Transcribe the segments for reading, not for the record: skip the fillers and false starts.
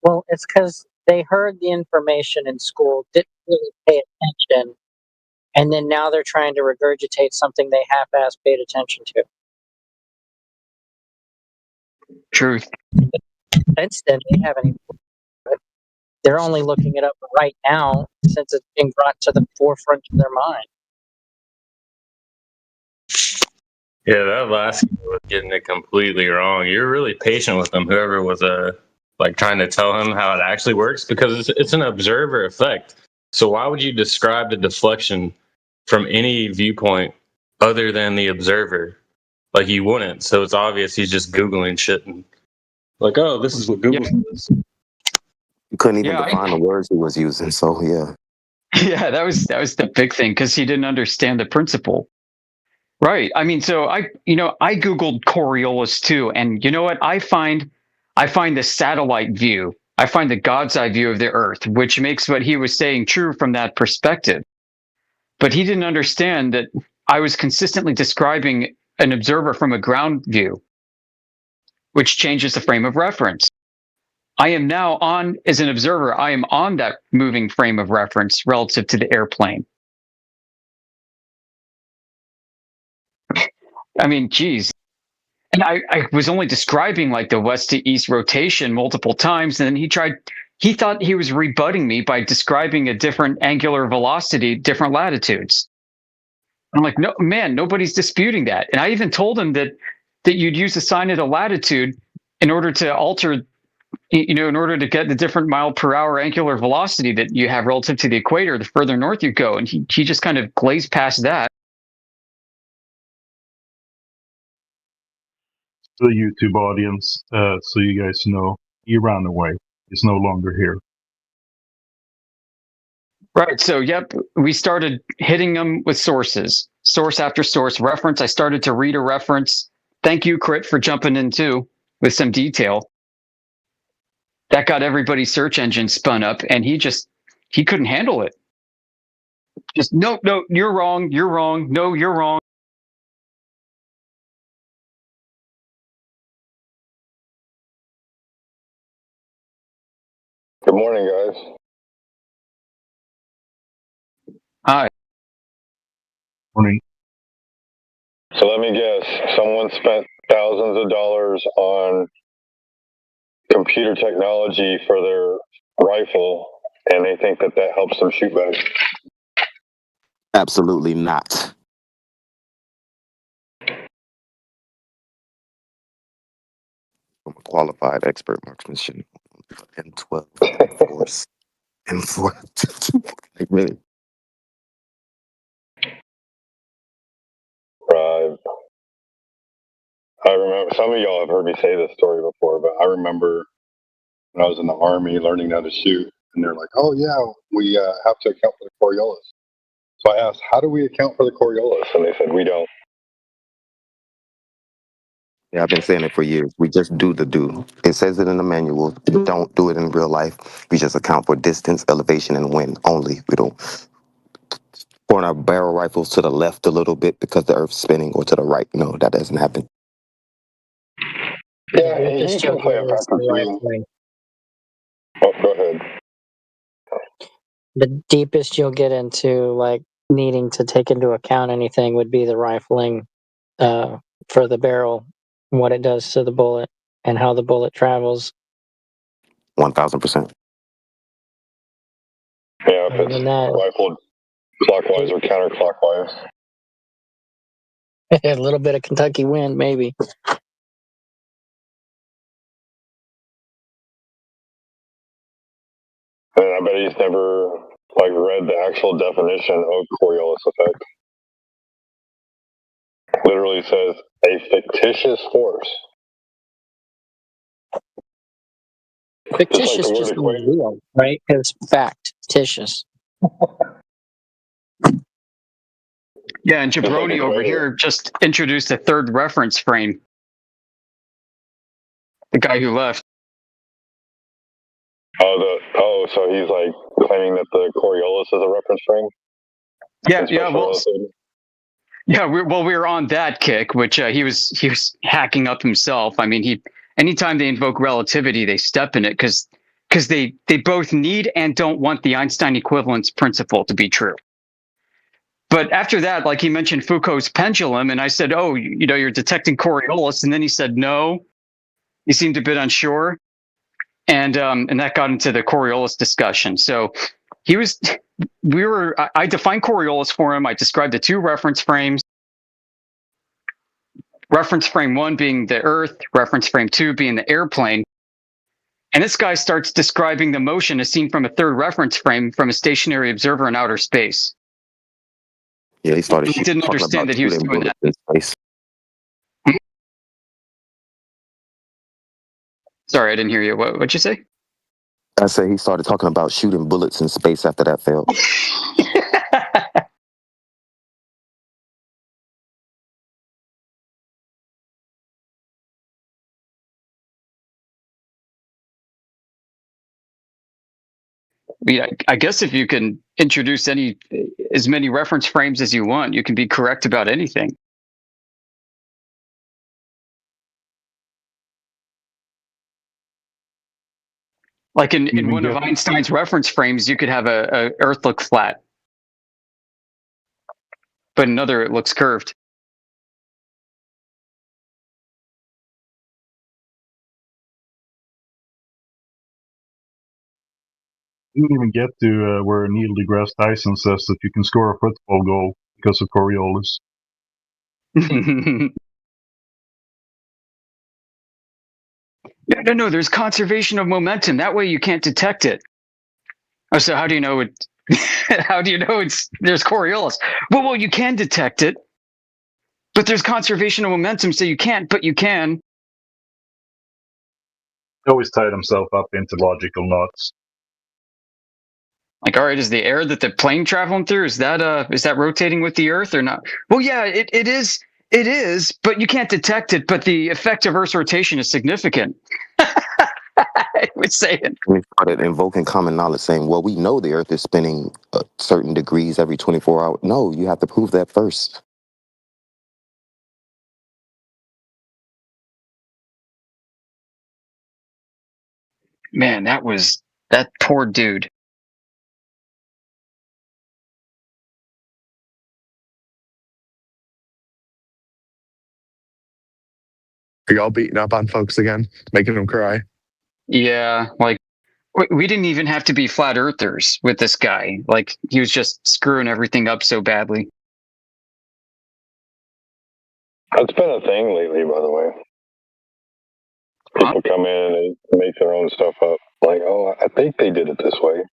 Well, it's because they heard the information in school, didn't really pay attention, and then now they're trying to regurgitate something they half-ass paid attention to. Truth. Instead, they haven't even. They're only looking it up right now since it's being brought to the forefront of their mind. Yeah, that last guy was getting it completely wrong. You're really patient with him, whoever was like trying to tell him how it actually works, because it's an observer effect. So why would you describe the deflection from any viewpoint other than the observer? Like you wouldn't. So it's obvious he's just Googling shit and like, oh, this is what Google says. You couldn't even Yeah, define the words he was using. So yeah. Yeah, that was the big thing because he didn't understand the principle. Right. I mean, so I Googled Coriolis too, and you know what? I find the satellite view. I find the God's eye view of the Earth, which makes what he was saying true from that perspective. But he didn't understand that I was consistently describing an observer from a ground view, which changes the frame of reference. I am now on, as an observer, I am on that moving frame of reference relative to the airplane. I mean, geez. And I was only describing like the west to east rotation multiple times. And then he thought he was rebutting me by describing a different angular velocity, different latitudes. I'm like, no, man, nobody's disputing that. And I even told him that you'd use the sign of the latitude in order to alter, in order to get the different mile per hour angular velocity that you have relative to the equator, the further north you go. And he just kind of glazed past that. The YouTube audience, so you guys know, he ran away. He's no longer here. Right. So, yep, we started hitting them with sources, source after source, reference. I started to read a reference. Thank you, Crit, for jumping in too with some detail. That got everybody's search engine spun up, and he couldn't handle it. Just, no, you're wrong. You're wrong. No, you're wrong. Good morning, guys. Hi. Morning. So let me guess, someone spent thousands of dollars on computer technology for their rifle, and they think that helps them shoot better. Absolutely not. I'm a qualified expert marksman. M12, M4, M4. Like really. Right. I remember some of y'all have heard me say this story before, but I remember when I was in the Army learning how to shoot, and they're like, "Oh yeah, we have to account for the Coriolis." So I asked, "How do we account for the Coriolis?" And they said, "We don't." Yeah, I've been saying it for years. We just do the do. It says it in the manual. We don't do it in real life. We just account for distance, elevation, and wind only. We don't point our barrel rifles to the left a little bit because the Earth's spinning, or to the right. No, that doesn't happen. Yeah, you can play a factor too. Oh, go ahead. The deepest you'll get into like needing to take into account anything would be the rifling for the barrel, what it does to the bullet, and how the bullet travels. 1000%. Yeah, if it's rifled clockwise or counterclockwise. A little bit of Kentucky wind, maybe. And I bet he's never read the actual definition of Coriolis effect. Literally says a fictitious force. Fictitious just means real, right? It's fact-titious. Yeah, and Jabroni over here just introduced a third reference frame. The guy who left. So he's claiming that the Coriolis is a reference frame? We were on that kick, which he was hacking up himself. I mean, anytime they invoke relativity, they step in it because because they both need and don't want the Einstein equivalence principle to be true. But after that, like he mentioned Foucault's pendulum, and I said, "Oh, you're detecting Coriolis," and then he said, "No." He seemed a bit unsure, and that got into the Coriolis discussion. So I defined Coriolis for him. I described the two reference frames. Reference frame 1 being the Earth, reference frame 2 being the airplane. And this guy starts describing the motion as seen from a third reference frame from a stationary observer in outer space. Yeah, he started He didn't understand that he was shooting doing bullets in space. Sorry, I didn't hear you. What'd you say? I say he started talking about shooting bullets in space after that failed. I guess if you can introduce as many reference frames as you want, you can be correct about anything. Like in one of Einstein's reference frames, you could have a Earth look flat, but another it looks curved. You didn't even get to where Neil deGrasse Tyson says that you can score a football goal because of Coriolis. No. There's conservation of momentum. That way you can't detect it. Oh, so how do you know it? How do you know there's Coriolis? Well, you can detect it, but there's conservation of momentum, so you can't. But you can. He always tied himself up into logical knots. Like, all right, is the air that the plane traveling through is that rotating with the Earth or not? Well, yeah, it is. It is, but you can't detect it. But the effect of Earth's rotation is significant. I was saying. We started invoking common knowledge, saying, "Well, we know the Earth is spinning certain degrees every 24 hours." No, you have to prove that first. Man, that poor dude. Are y'all beating up on folks again, making them cry? Yeah, like we didn't even have to be flat earthers with this guy. Like he was just screwing everything up so badly. That's been a thing lately, by the way. People come in and make their own stuff up. Like, oh, I think they did it this way.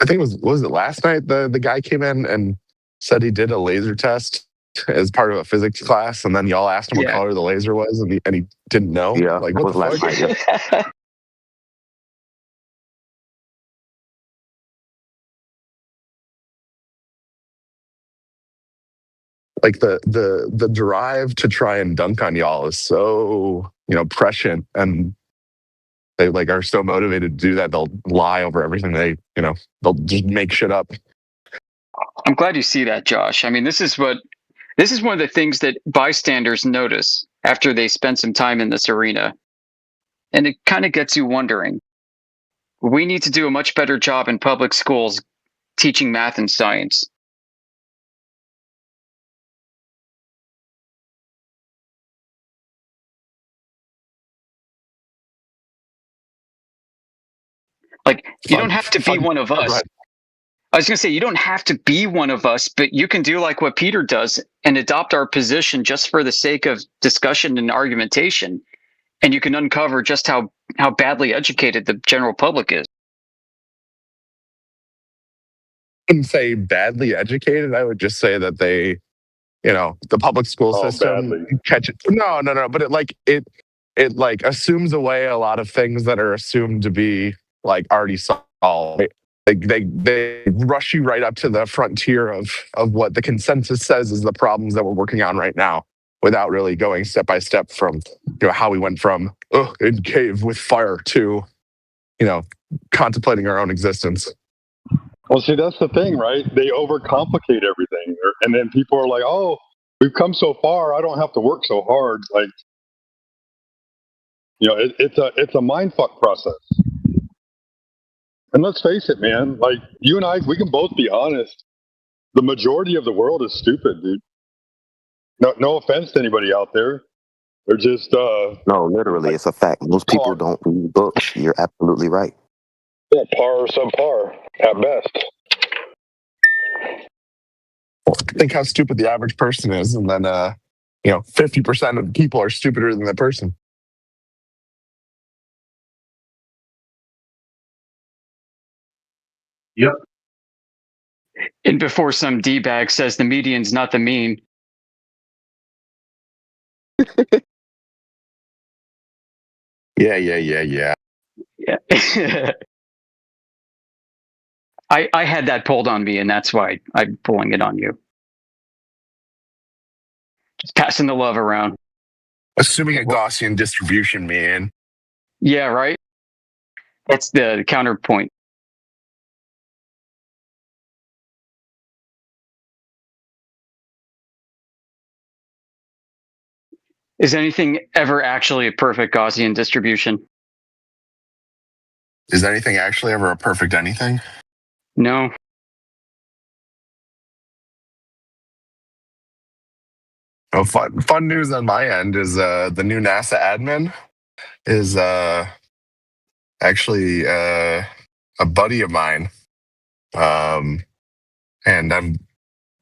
I think was it last night the guy came in and said he did a laser test as part of a physics class, and then y'all asked him what color the laser was, and he didn't know. Yeah, like that what was the last fuck? night. Yeah. Like the drive to try and dunk on y'all is so prescient, and they like are so motivated to do that they'll lie over everything. They'll just make shit up. I'm glad you see that, Josh. I mean, this is one of the things that bystanders notice after they spend some time in this arena. And it kind of gets you wondering. We need to do a much better job in public schools teaching math and science. Like, you don't have to be one of us. I was going to say, you don't have to be one of us, but you can do like what Peter does and adopt our position just for the sake of discussion and argumentation. And you can uncover just how badly educated the general public is. I wouldn't say badly educated. I would just say that they, the public school system catches. No. But it like assumes away a lot of things that are assumed to be like already solved. They rush you right up to the frontier of what the consensus says is the problems that we're working on right now, without really going step by step from how we went from in cave with fire to contemplating our own existence. Well, see, that's the thing, right? They overcomplicate everything, and then people are like, "Oh, we've come so far. I don't have to work so hard." Like, It's a mind fuck process. And let's face it, man. Like you and I, we can both be honest. The majority of the world is stupid, dude. No offense to anybody out there. They're just No, literally, it's a fact. Most people don't read books. You're absolutely right. Yeah, par or subpar at best. Think how stupid the average person is, and then 50% of people are stupider than that person. Yep. And before some D-bag says the median's not the mean. Yeah. Yeah. I had that pulled on me, and that's why I'm pulling it on you. Just passing the love around. Assuming a Gaussian distribution, man. Yeah, right? That's the counterpoint. Is anything ever actually a perfect Gaussian distribution? Is anything actually ever a perfect anything? No. Oh, fun news on my end is the new NASA admin is actually a buddy of mine. And I'm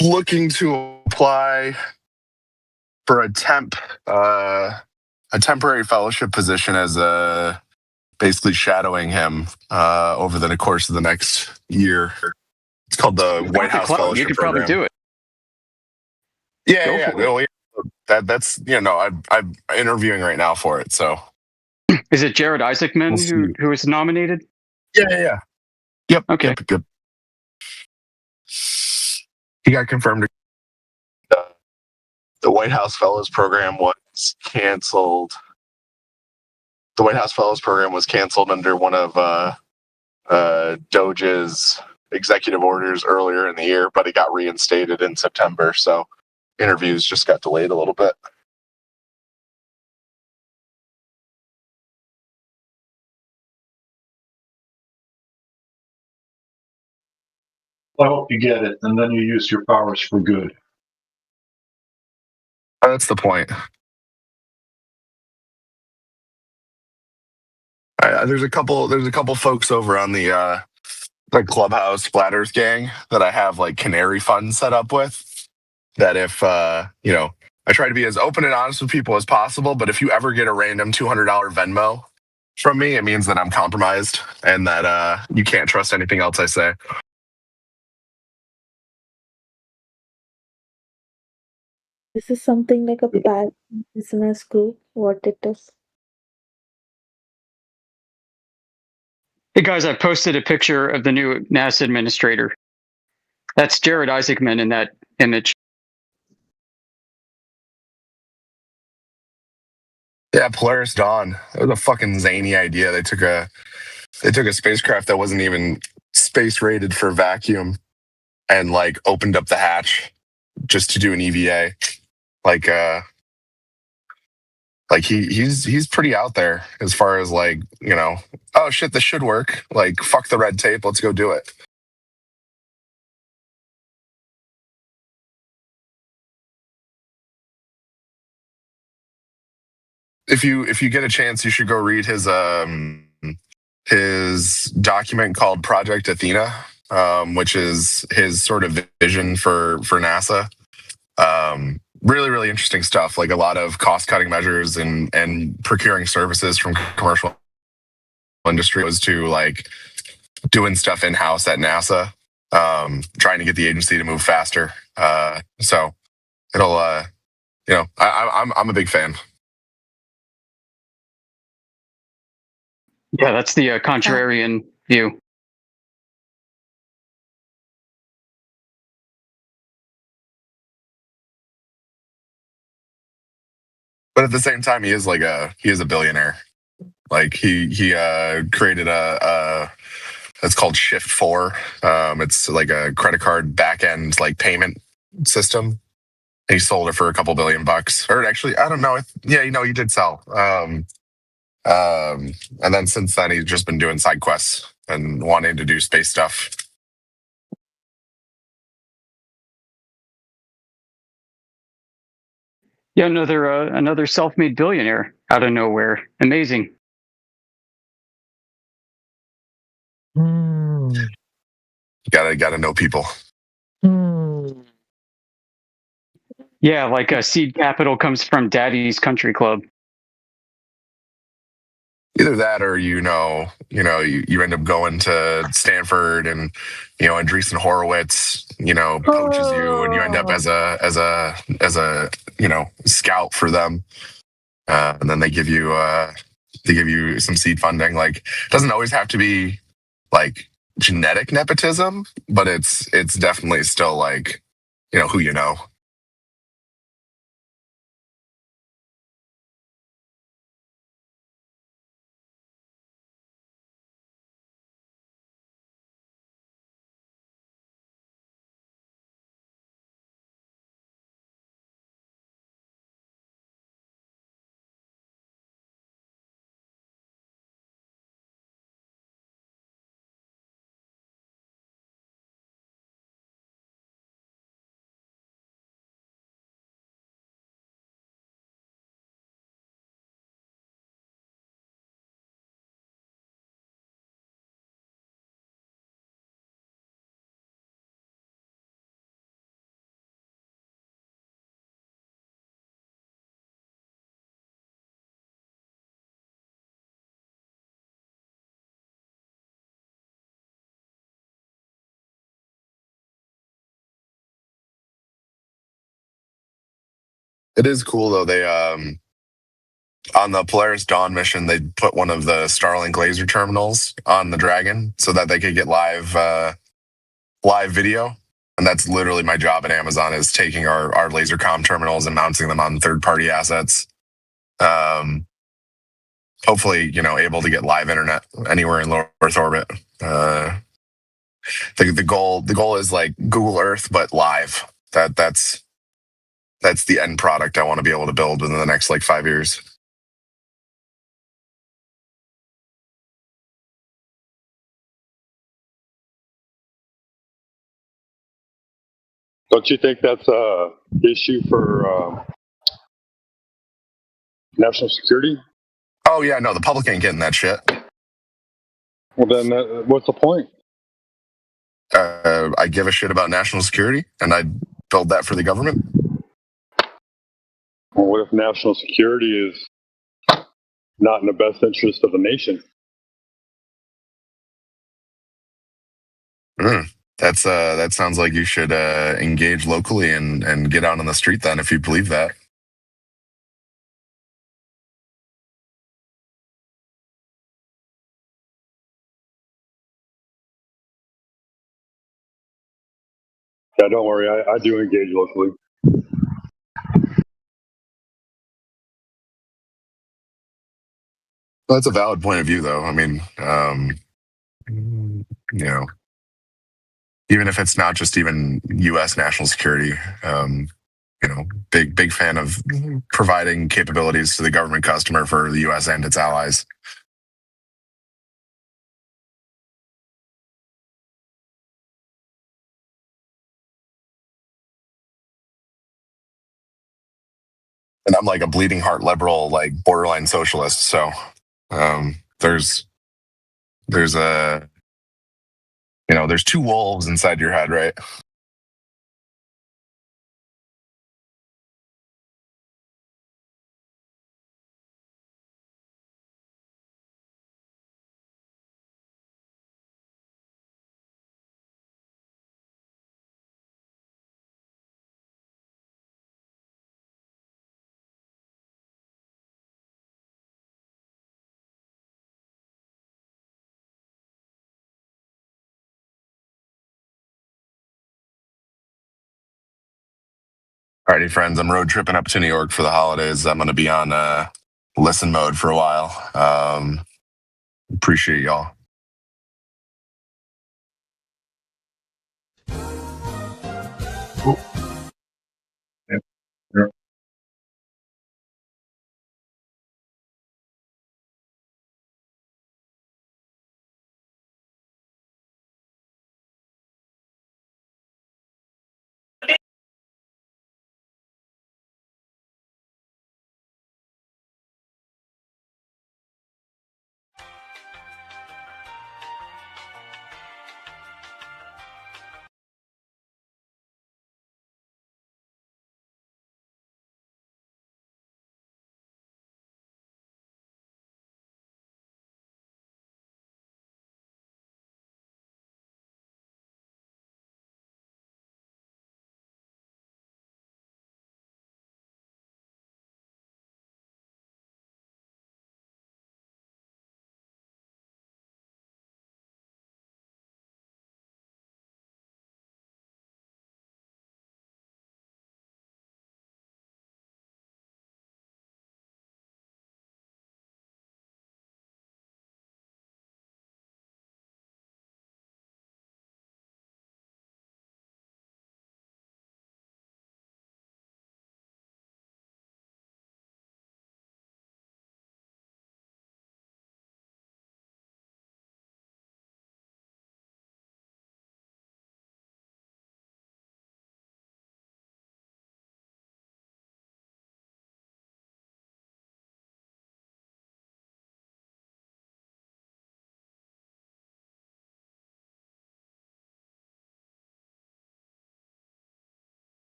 looking to apply for a temporary fellowship position as basically shadowing him over the course of the next year. It's called the White House Fellowship You could Program. probably do it. Yeah. That's I'm interviewing right now for it. So is it Jared Isaacman who is nominated? Yeah. Yep. Okay. Yep. He got confirmed. The White House Fellows Program was canceled. The White House Fellows Program was canceled under one of Doge's executive orders earlier in the year, but it got reinstated in September. So interviews just got delayed a little bit. I hope you get it, and then you use your powers for good. That's the point. There's a couple folks over on the Clubhouse Splatters gang that I have like canary funds set up with. That if I try to be as open and honest with people as possible, but if you ever get a random $200 Venmo from me, it means that I'm compromised and that you can't trust anything else I say. This is something like a bad business group, what it is. Hey guys, I posted a picture of the new NASA administrator. That's Jared Isaacman in that image. Yeah, Polaris Dawn. It was a fucking zany idea. They took a spacecraft that wasn't even space rated for vacuum and like opened up the hatch just to do an EVA. He's pretty out there as far as oh shit, this should work. Like, fuck the red tape, let's go do it. If you get a chance, you should go read his document called Project Athena, which is his sort of vision for NASA. Really, really interesting stuff. Like a lot of cost-cutting measures and procuring services from commercial industry was to like doing stuff in-house at NASA, trying to get the agency to move faster. So it'll, I'm a big fan. Yeah, that's the contrarian view. But at the same time, he is a billionaire. Like he created it's called Shift4. It's like a credit card back end like payment system. He sold it for a couple $1 billion. Or actually, I don't know. He did sell. And then since then, he's just been doing side quests and wanting to do space stuff. Yeah, another self-made billionaire out of nowhere. Amazing. Gotta know people. Yeah, like a seed capital comes from Daddy's Country Club. Either that, or you end up going to Stanford, and Andreessen Horowitz, poaches you, and you end up as a scout for them, and then they give you some seed funding. Like, it doesn't always have to be like genetic nepotism, but it's definitely still like who you know. It is cool though. They on the Polaris Dawn mission, they put one of the Starlink laser terminals on the Dragon so that they could get live video. And that's literally my job at Amazon, is taking our laser comm terminals and mounting them on third-party assets. Hopefully, able to get live internet anywhere in low Earth orbit. The goal is like Google Earth, but live. That's the end product I want to be able to build within the next 5 years. Don't you think that's a issue for national security? Oh yeah, no, the public ain't getting that shit. Well, then what's the point? I give a shit about national security, and I build that for the government. Well, what if national security is not in the best interest of the nation? That sounds like you should engage locally and get out on the street then, if you believe that. Yeah, don't worry. I do engage locally. Well, that's a valid point of view, though. I mean, even if it's not just even U.S. national security, big fan of providing capabilities to the government customer for the U.S. and its allies. And I'm like a bleeding heart liberal, like borderline socialist. So there's two wolves inside your head, right? Alrighty, friends, I'm road tripping up to New York for the holidays. I'm going to be on listen mode for a while. Appreciate y'all. Yeah.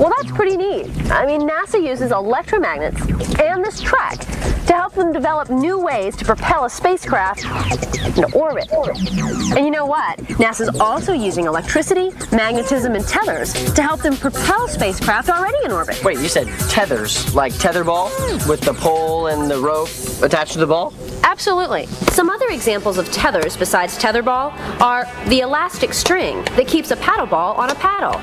Well, that's pretty neat. I mean, NASA uses electromagnets and this track to help them develop new ways to propel a spacecraft into orbit. And you know what? NASA's also using electricity, magnetism, and tethers to help them propel spacecraft already in orbit. Wait, you said tethers, like tetherball, with the pole and the rope attached to the ball? Absolutely. Some other examples of tethers besides tetherball are the elastic string that keeps a paddle ball on a paddle,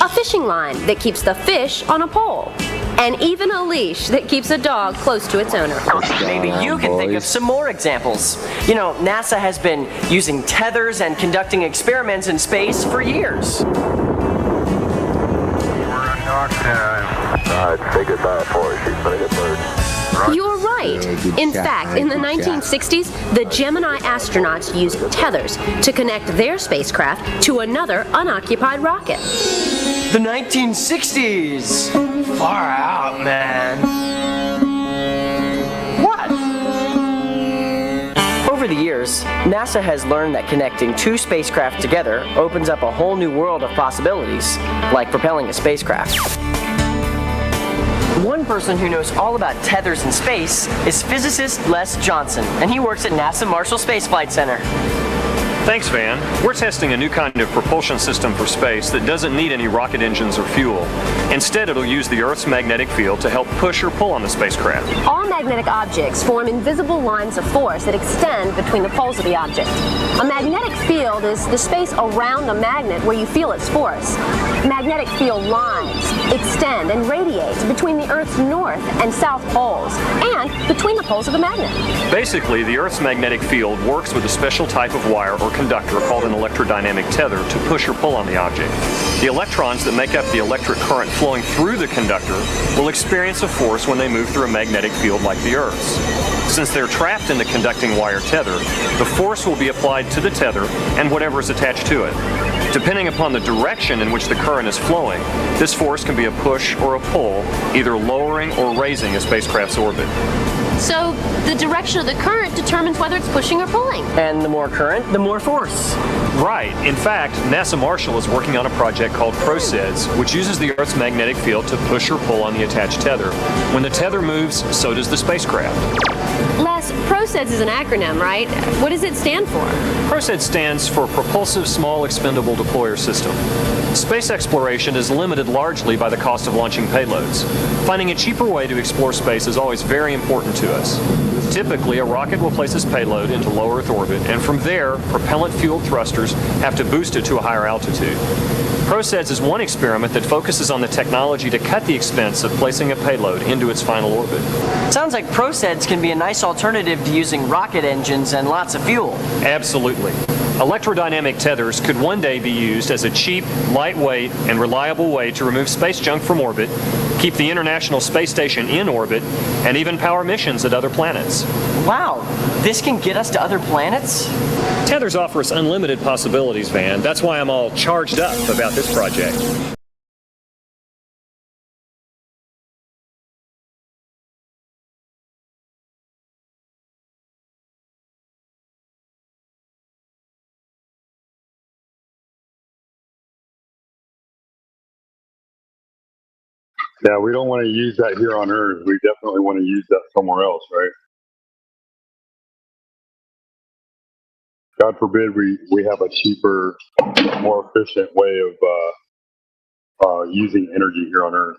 a fishing line that keeps the fish on a pole, and even a leash that keeps a dog close to its owner. Maybe you can think of some more examples. You know, NASA has been using tethers and conducting experiments in space for years. Alright, say goodbye for it. She's gonna get bird. You're right. In fact, in the 1960s, the Gemini astronauts used tethers to connect their spacecraft to another unoccupied rocket. The 1960s! Far out, man. What? Over the years, NASA has learned that connecting two spacecraft together opens up a whole new world of possibilities, like propelling a spacecraft. One person who knows all about tethers in space is physicist Les Johnson, and he works at NASA Marshall Space Flight Center. Thanks, Van. We're testing a new kind of propulsion system for space that doesn't need any rocket engines or fuel. Instead, it'll use the Earth's magnetic field to help push or pull on the spacecraft. All magnetic objects form invisible lines of force that extend between the poles of the object. A magnetic field is the space around the magnet where you feel its force. Magnetic field lines extend and radiate between the Earth's north and south poles and between the poles of the magnet. Basically, the Earth's magnetic field works with a special type of wire or conductor called an electrodynamic tether to push or pull on the object. The electrons that make up the electric current flowing through the conductor will experience a force when they move through a magnetic field like the Earth's. Since they're trapped in the conducting wire tether, the force will be applied to the tether and whatever is attached to it. Depending upon the direction in which the current is flowing, this force can be a push or a pull, either lowering or raising a spacecraft's orbit. So the direction of the current determines whether it's pushing or pulling. And the more current, the more force. Right. In fact, NASA Marshall is working on a project called ProSEDS, which uses the Earth's magnetic field to push or pull on the attached tether. When the tether moves, so does the spacecraft. Les, ProSEDS is an acronym, right? What does it stand for? ProSEDS stands for Propulsive Small Expendable Deployer System. Space exploration is limited largely by the cost of launching payloads. Finding a cheaper way to explore space is always very important to us. Typically, a rocket will place its payload into low Earth orbit, and from there, propellant-fueled thrusters have to boost it to a higher altitude. ProSEDS is one experiment that focuses on the technology to cut the expense of placing a payload into its final orbit. Sounds like ProSEDS can be a nice alternative to using rocket engines and lots of fuel. Absolutely. Electrodynamic tethers could one day be used as a cheap, lightweight, and reliable way to remove space junk from orbit, keep the International Space Station in orbit, and even power missions at other planets. Wow, this can get us to other planets? Tethers offer us unlimited possibilities, Van. That's why I'm all charged up about this project. Yeah, we don't want to use that here on Earth. We definitely want to use that somewhere else, right? God forbid we have a cheaper, more efficient way of using energy here on Earth.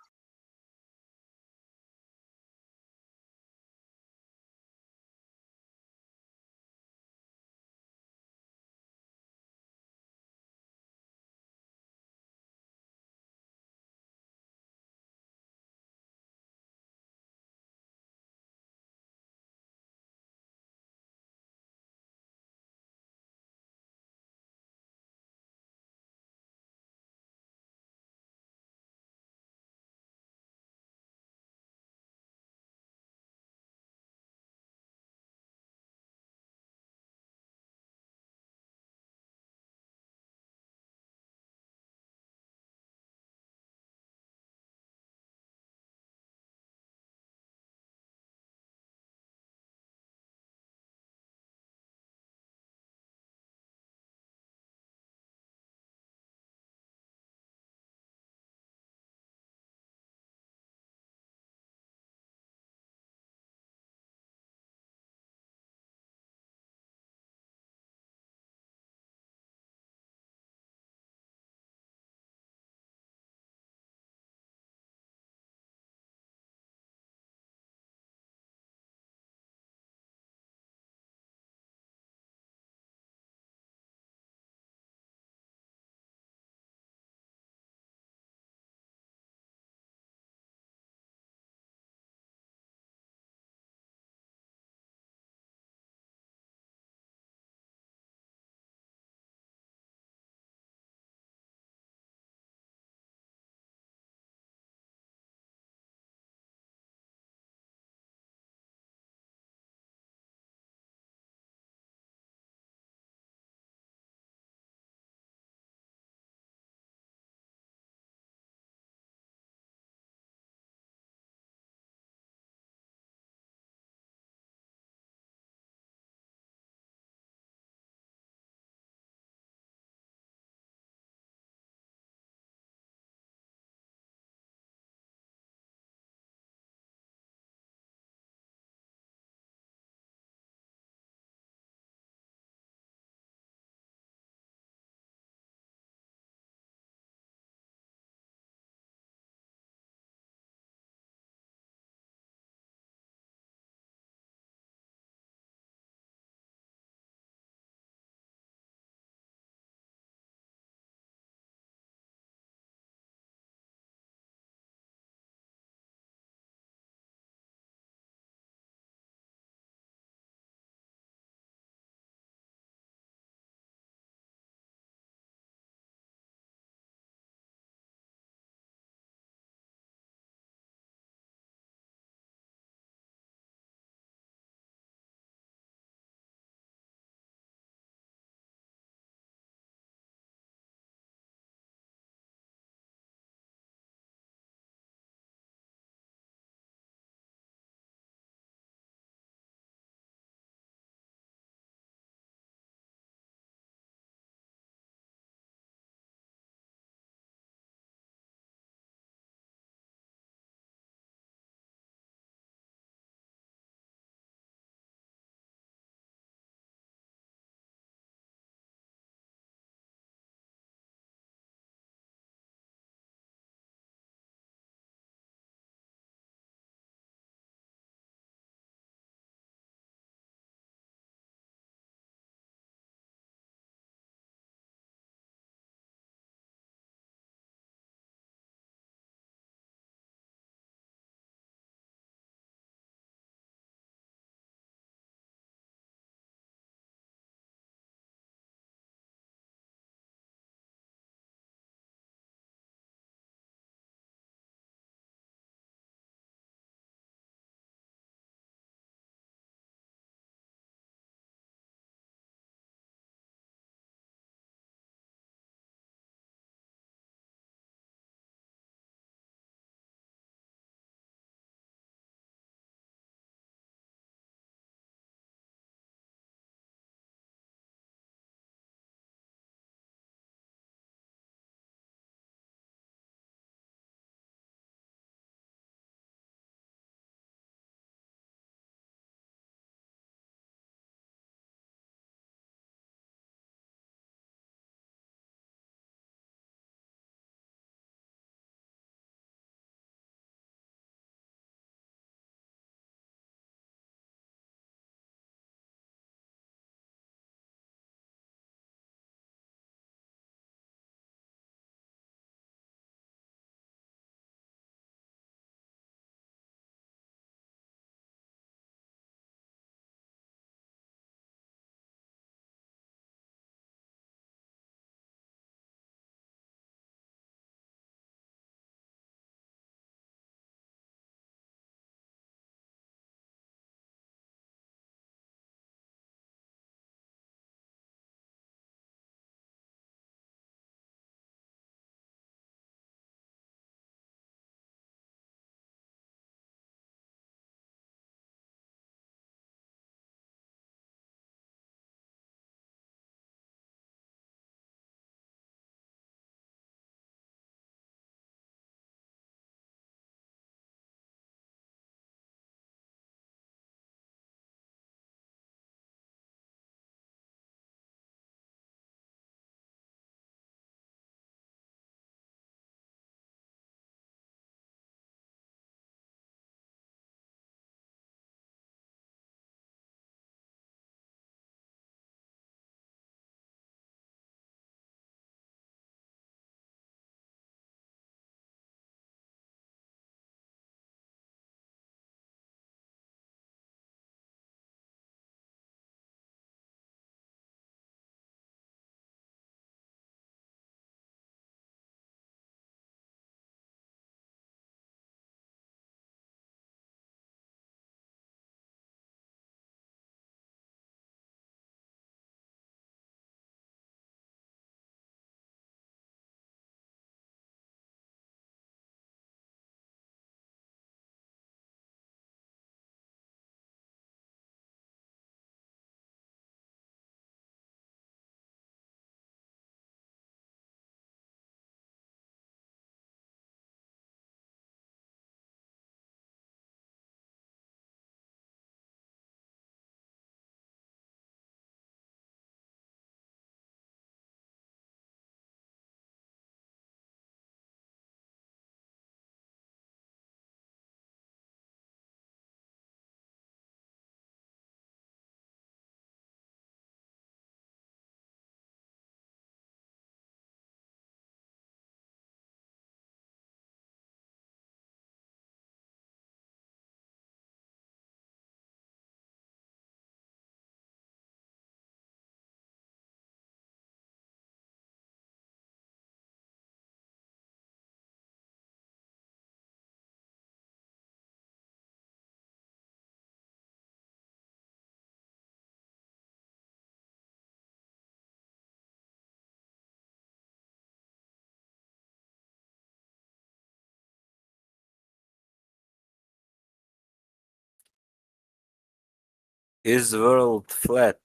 Is the world flat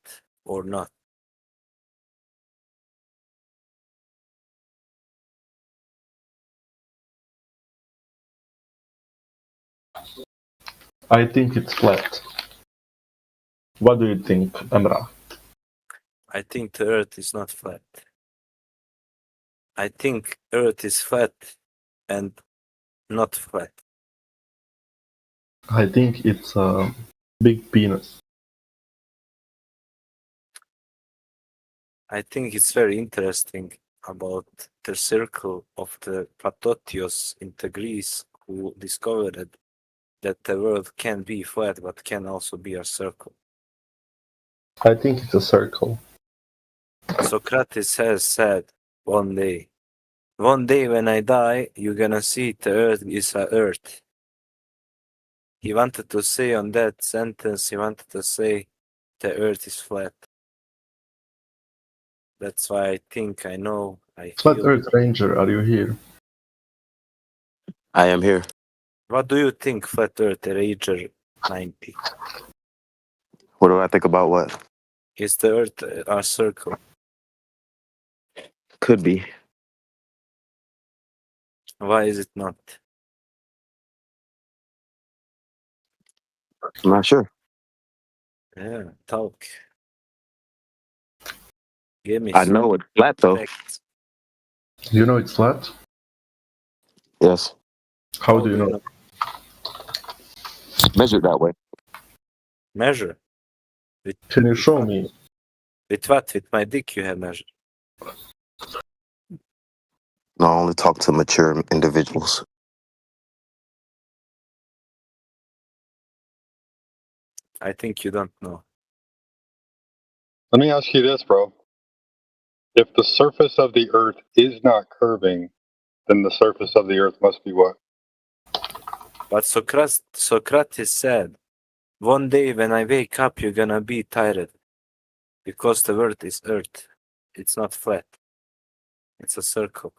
or not? I think it's flat. What do you think, Emrah? I think the Earth is not flat. I think Earth is flat and not flat. I think it's a big penis. I think it's very interesting about the circle of the Platotios in the Greece who discovered that the world can be flat but can also be a circle. I think it's a circle. Socrates has said one day when I die, you're gonna see the earth is a earth. He wanted to say on that sentence, he wanted to say the earth is flat. That's why I think I know. Flat Earth Ranger, are you here? I am here. What do you think, Flat Earth Ranger 90? What do I think about what? Is the earth a circle? Could be. Why is it not? I'm not sure. Yeah, talk. Give me I know it's flat though. facts. You know it's flat? Yes. How do you know? Measured that way. Measure? Can you show me? With what? With my dick you have measured? No, I only talk to mature individuals. I think you don't know. Let me ask you this, bro. If the surface of the earth is not curving, then the surface of the earth must be what? But Socrates said, one day when I wake up, you're gonna be tired. Because the earth is earth. It's not flat. It's a circle.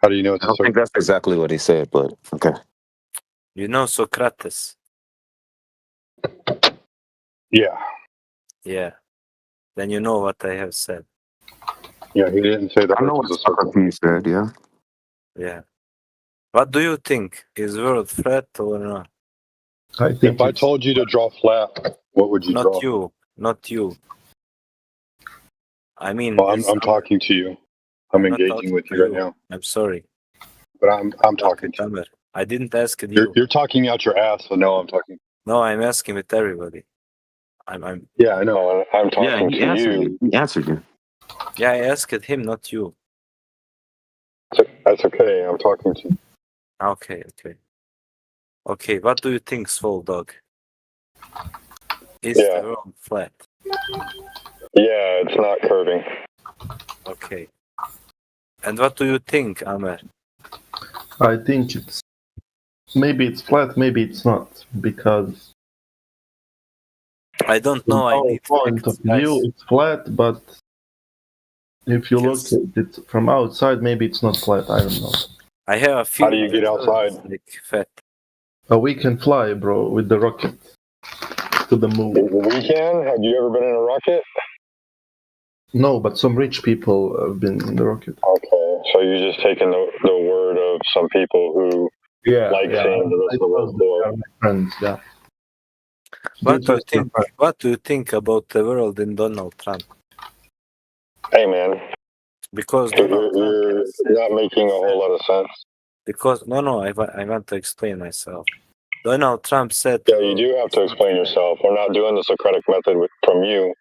How do you know it's I don't think that's exactly what he said, but okay. You know Socrates? Yeah. Yeah. Then you know what I have said. Yeah, he didn't say that. I know what Socrates said, yeah. Yeah. What do you think? Is the world flat or not? I think if I told you to draw flat, what would you Not draw? you. Not you. I mean, Well, I'm talking to you. I'm engaging with you right now. I'm sorry. But I'm talking to you. I didn't ask you. You're talking out your ass, so no, I'm talking. No, I'm asking with everybody. I'm. Yeah, I know. I'm talking he to answered you. He answered you. Yeah, I asked him, not you. That's okay. I'm talking to you. Okay. Okay, what do you think, Soul Dog? Is the world flat? Yeah, it's not curving. Okay. And what do you think, Amer? I think it's maybe it's flat, maybe it's not, because I don't know. from our point of view it's flat, but if you look at it from outside, maybe it's not flat. I don't know. I have a few. How do you get outside? Like fat. We can fly, bro, with the rocket to the moon. We can? Have you ever been in a rocket? No, but some rich people have been in the rocket. Okay, so you're just taking the word of some people who like seeing the rest of the world do it. Friends, yeah. What do you think about the world in Donald Trump? Hey, man. Because you're not making a whole lot of sense. Because I want to explain myself. Donald Trump said. Yeah, you do have to explain yourself. We're not doing the Socratic method from you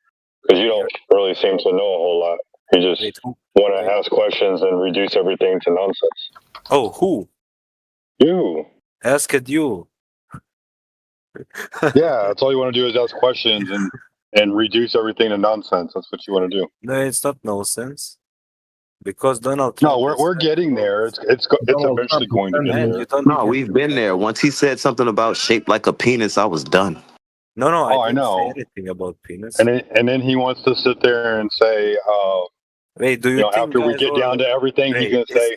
because you don't really seem to know a whole lot. You just want to ask questions and reduce everything to nonsense. Oh, who? You. Asked you. Yeah, that's all you want to do is ask questions and reduce everything to nonsense. That's what you want to do. No, it's not nonsense. Because Donald Trump. No, we're getting there. It's eventually going to get there. No, we've been there. Once he said something about shaped like a penis, I was done. No, I know. Say anything about penis. And then he wants to sit there and say, wait, do you think after we get down to everything, he's going to say,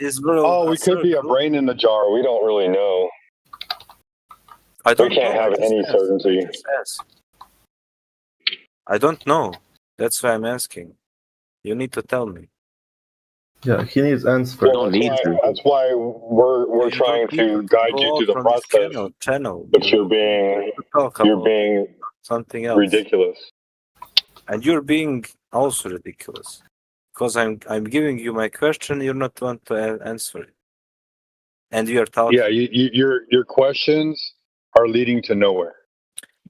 we could be a brain in the jar. We don't really know. We can't have any certainty. I don't know. That's why I'm asking. You need to tell me. Yeah, he needs answers. Well, that's why we're trying to guide you through the process. Channel. But you're being something else. Ridiculous. And you're being also ridiculous. Because I'm giving you my question, you're not want to answer it. And you're talking. Yeah, your questions are leading to nowhere.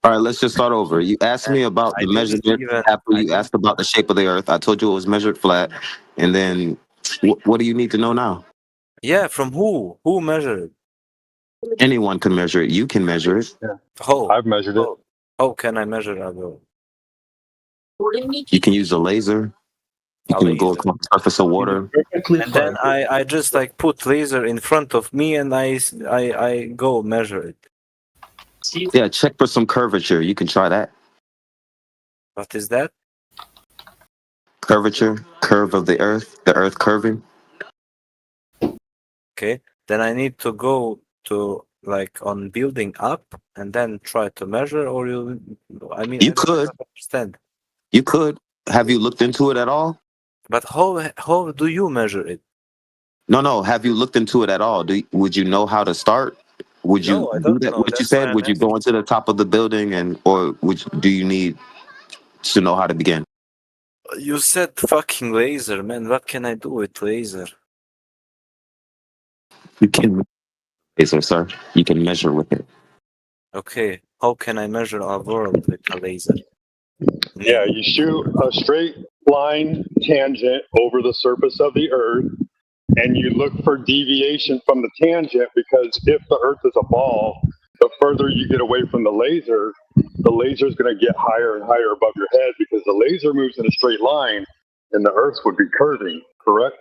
All right, let's just start over. You asked me about the measurement after you asked about the shape of the earth. I told you it was measured flat. And then what do you need to know now? Yeah, from who? Who measured it? Anyone can measure it. You can measure it. Yeah. How? I've measured it. How can I measure a world? You can use a laser. You can go across the surface of water. And then I just like put laser in front of me and I go measure it. Yeah, check for some curvature. You can try that. What is that? Curvature, curve of the earth curving. Okay, then I need to go to like on building up and then try to measure, or you could understand. You could. Have you looked into it at all? But how do you measure it? No. Have you looked into it at all? Would you know how to start? Would you do that? What you said? Would you go into the top of the building or do you need to know how to begin? You said fucking laser, man. What can I do with laser? You can laser, sir. You can measure with it. Okay. How can I measure a world with a laser? Yeah, you shoot a straight line tangent over the surface of the earth, and you look for deviation from the tangent, because if the earth is a ball, the further you get away from the laser is going to get higher and higher above your head, because the laser moves in a straight line and the earth would be curving, correct?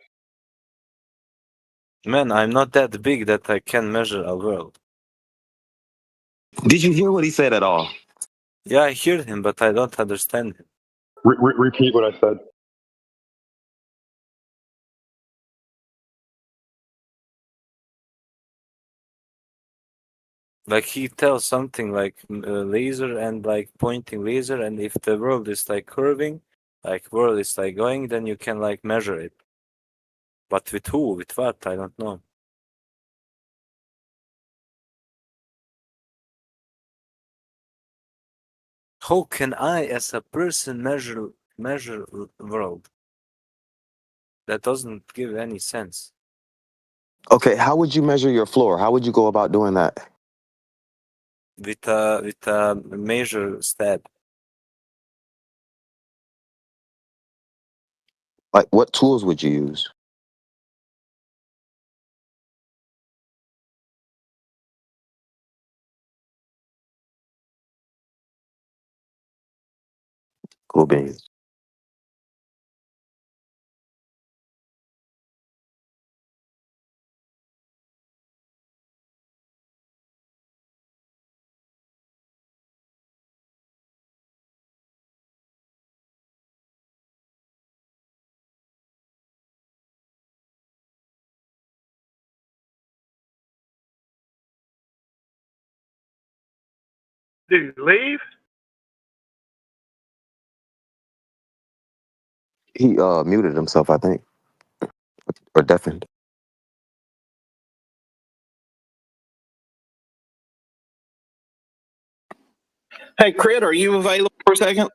Man, I'm not that big that I can measure a world. Did you hear what he said at all? Yeah, I heard him, but I don't understand him. Repeat what I said. Like he tells something like laser and like pointing laser, and if the world is like curving, like world is like going, then you can like measure it. But with who? With what? I don't know. How can I, as a person, measure world? That doesn't give any sense. Okay, how would you measure your floor? How would you go about doing that? With a measure stab. Like, what tools would you use? Cool beans. Did he leave? He muted himself, I think, or deafened. Hey, Crit, are you available for a second?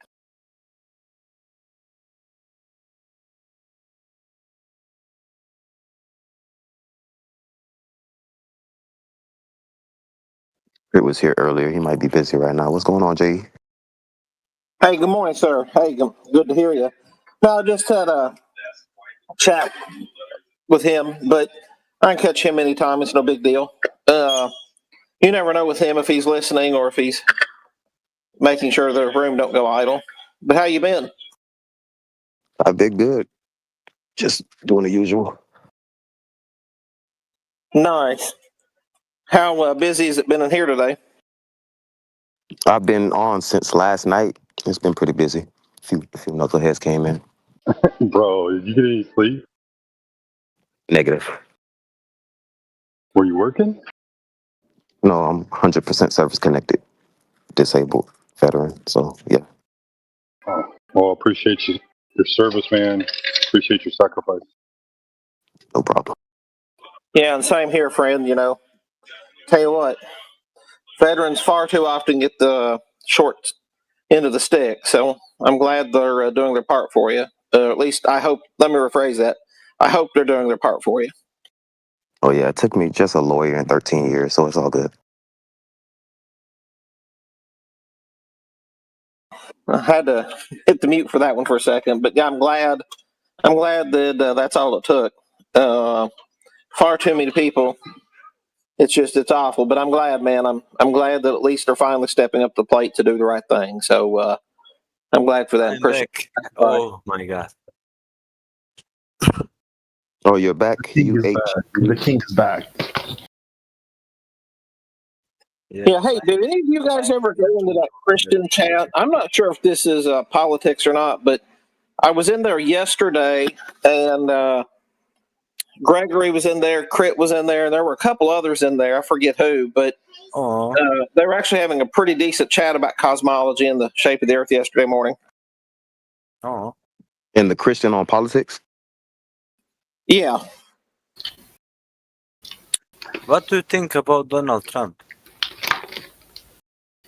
It was here earlier. He might be busy right now. What's going on, Jay? Hey, good morning, sir. Hey, good to hear you. No, I just had a chat with him, but I can catch him anytime. It's no big deal. You never know with him if he's listening or if he's making sure the room don't go idle. But how you been? I've been good. Just doing the usual. Nice. How busy has it been in here today? I've been on since last night. It's been pretty busy. A few knuckleheads came in. Bro, did you get any sleep? Negative. Were you working? No, I'm 100% service connected, disabled veteran. So yeah. Oh. Well, appreciate your service, man. Appreciate your sacrifice. No problem. Yeah, and same here, friend. You know, tell you what, veterans far too often get the short end of the stick. So I'm glad they're doing their part for you. At least I hope. Let me rephrase that. I hope they're doing their part for you. Oh yeah, it took me just a lawyer in 13 years, so it's all good. I had to hit the mute for that one for a second, but yeah, I'm glad. I'm glad that that's all it took. Far too many people. It's awful, but I'm glad, man. I'm glad that at least they're finally stepping up to the plate to do the right thing. So I'm glad for that. I'm back. Oh my god. Oh, you're back. The king is back. Yeah. Hey, did any of you guys ever go into that Christian chat? I'm not sure if this is politics or not, but I was in there yesterday, and Gregory was in there, Crit was in there, and there were a couple others in there. I forget who, but they were actually having a pretty decent chat about cosmology and the shape of the Earth yesterday morning. Oh. And the Christian on politics? Yeah. What do you think about Donald Trump?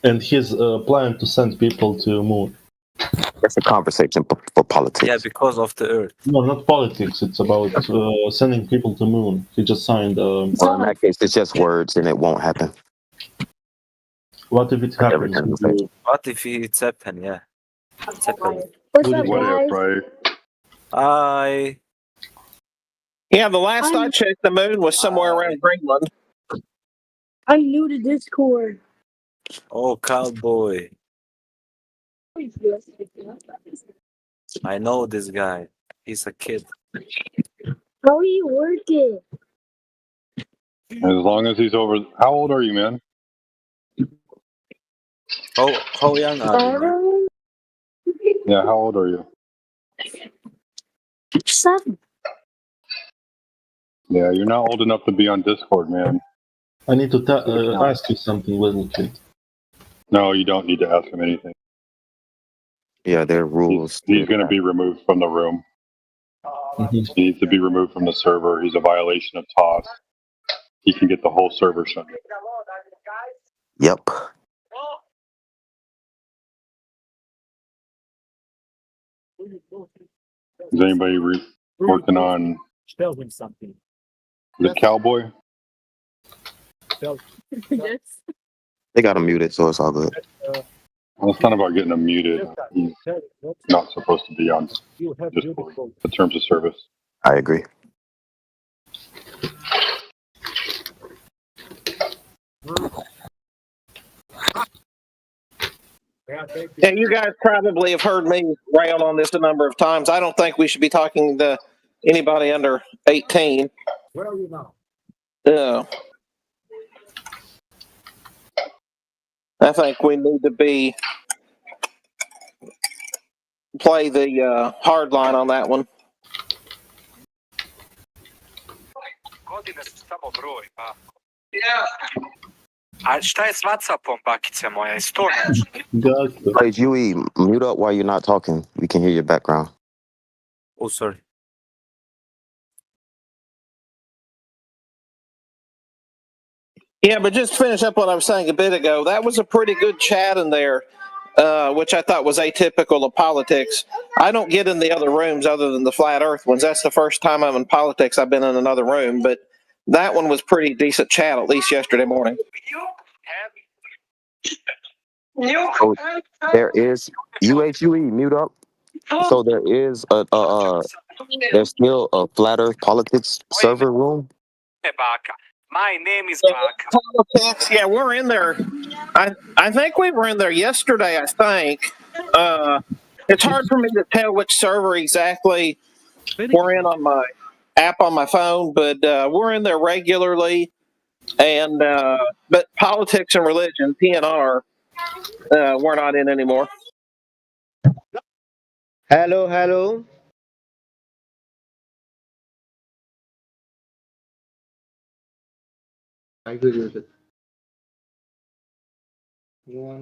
And his plan to send people to moon. That's a conversation for politics. Yeah, because of the Earth. No, not politics. It's about sending people to moon. He just signed. Well, in that case, it's just words, and it won't happen. What if it happens? What if it's happen? Yeah. It's happening. What's up, guys? Hi. Yeah, the last I checked, the moon was somewhere around Greenland. I'm new to Discord. Oh, cowboy. I know this guy. He's a kid. How are you working? As long as he's over. How old are you, man? How young are you? Yeah, how old are you? 7. Yeah, you're not old enough to be on Discord, man. I need to ask you something, little kid. No, you don't need to ask him anything. Yeah, there are rules. He's going to be removed from the room. He needs to be removed from the server. He's a violation of TOS. He can get the whole server shut down. Yep. Is anybody working on the cowboy? Yes. They got him muted, so it's all good. Well, it's not about getting him muted. He's not supposed to be on Discord. The terms of service. I agree. Yeah, you guys probably have heard me rail on this a number of times. I don't think we should be talking to anybody under 18. Where are you now? I think we need to play the hard line on that one. A šta je s Whatsappom, bakice moja? Je to Hey, Yui, mute up while you're not talking. We can hear your background. Oh, sorry. Yeah, but just to finish up what I was saying a bit ago, that was a pretty good chat in there, which I thought was atypical of politics. I don't get in the other rooms other than the flat earth ones. That's the first time I'm in politics I've been in another room, but that one was pretty decent chat, at least yesterday morning. So there is UHUE, mute up. So there is there's still a flat earth politics server room. My name is Politics, yeah, we're in there. I think we were in there yesterday, I think. It's hard for me to tell which server exactly we're in on my app on my phone, but we're in there regularly. And but politics and religion, PNR, we're not in anymore. Hello.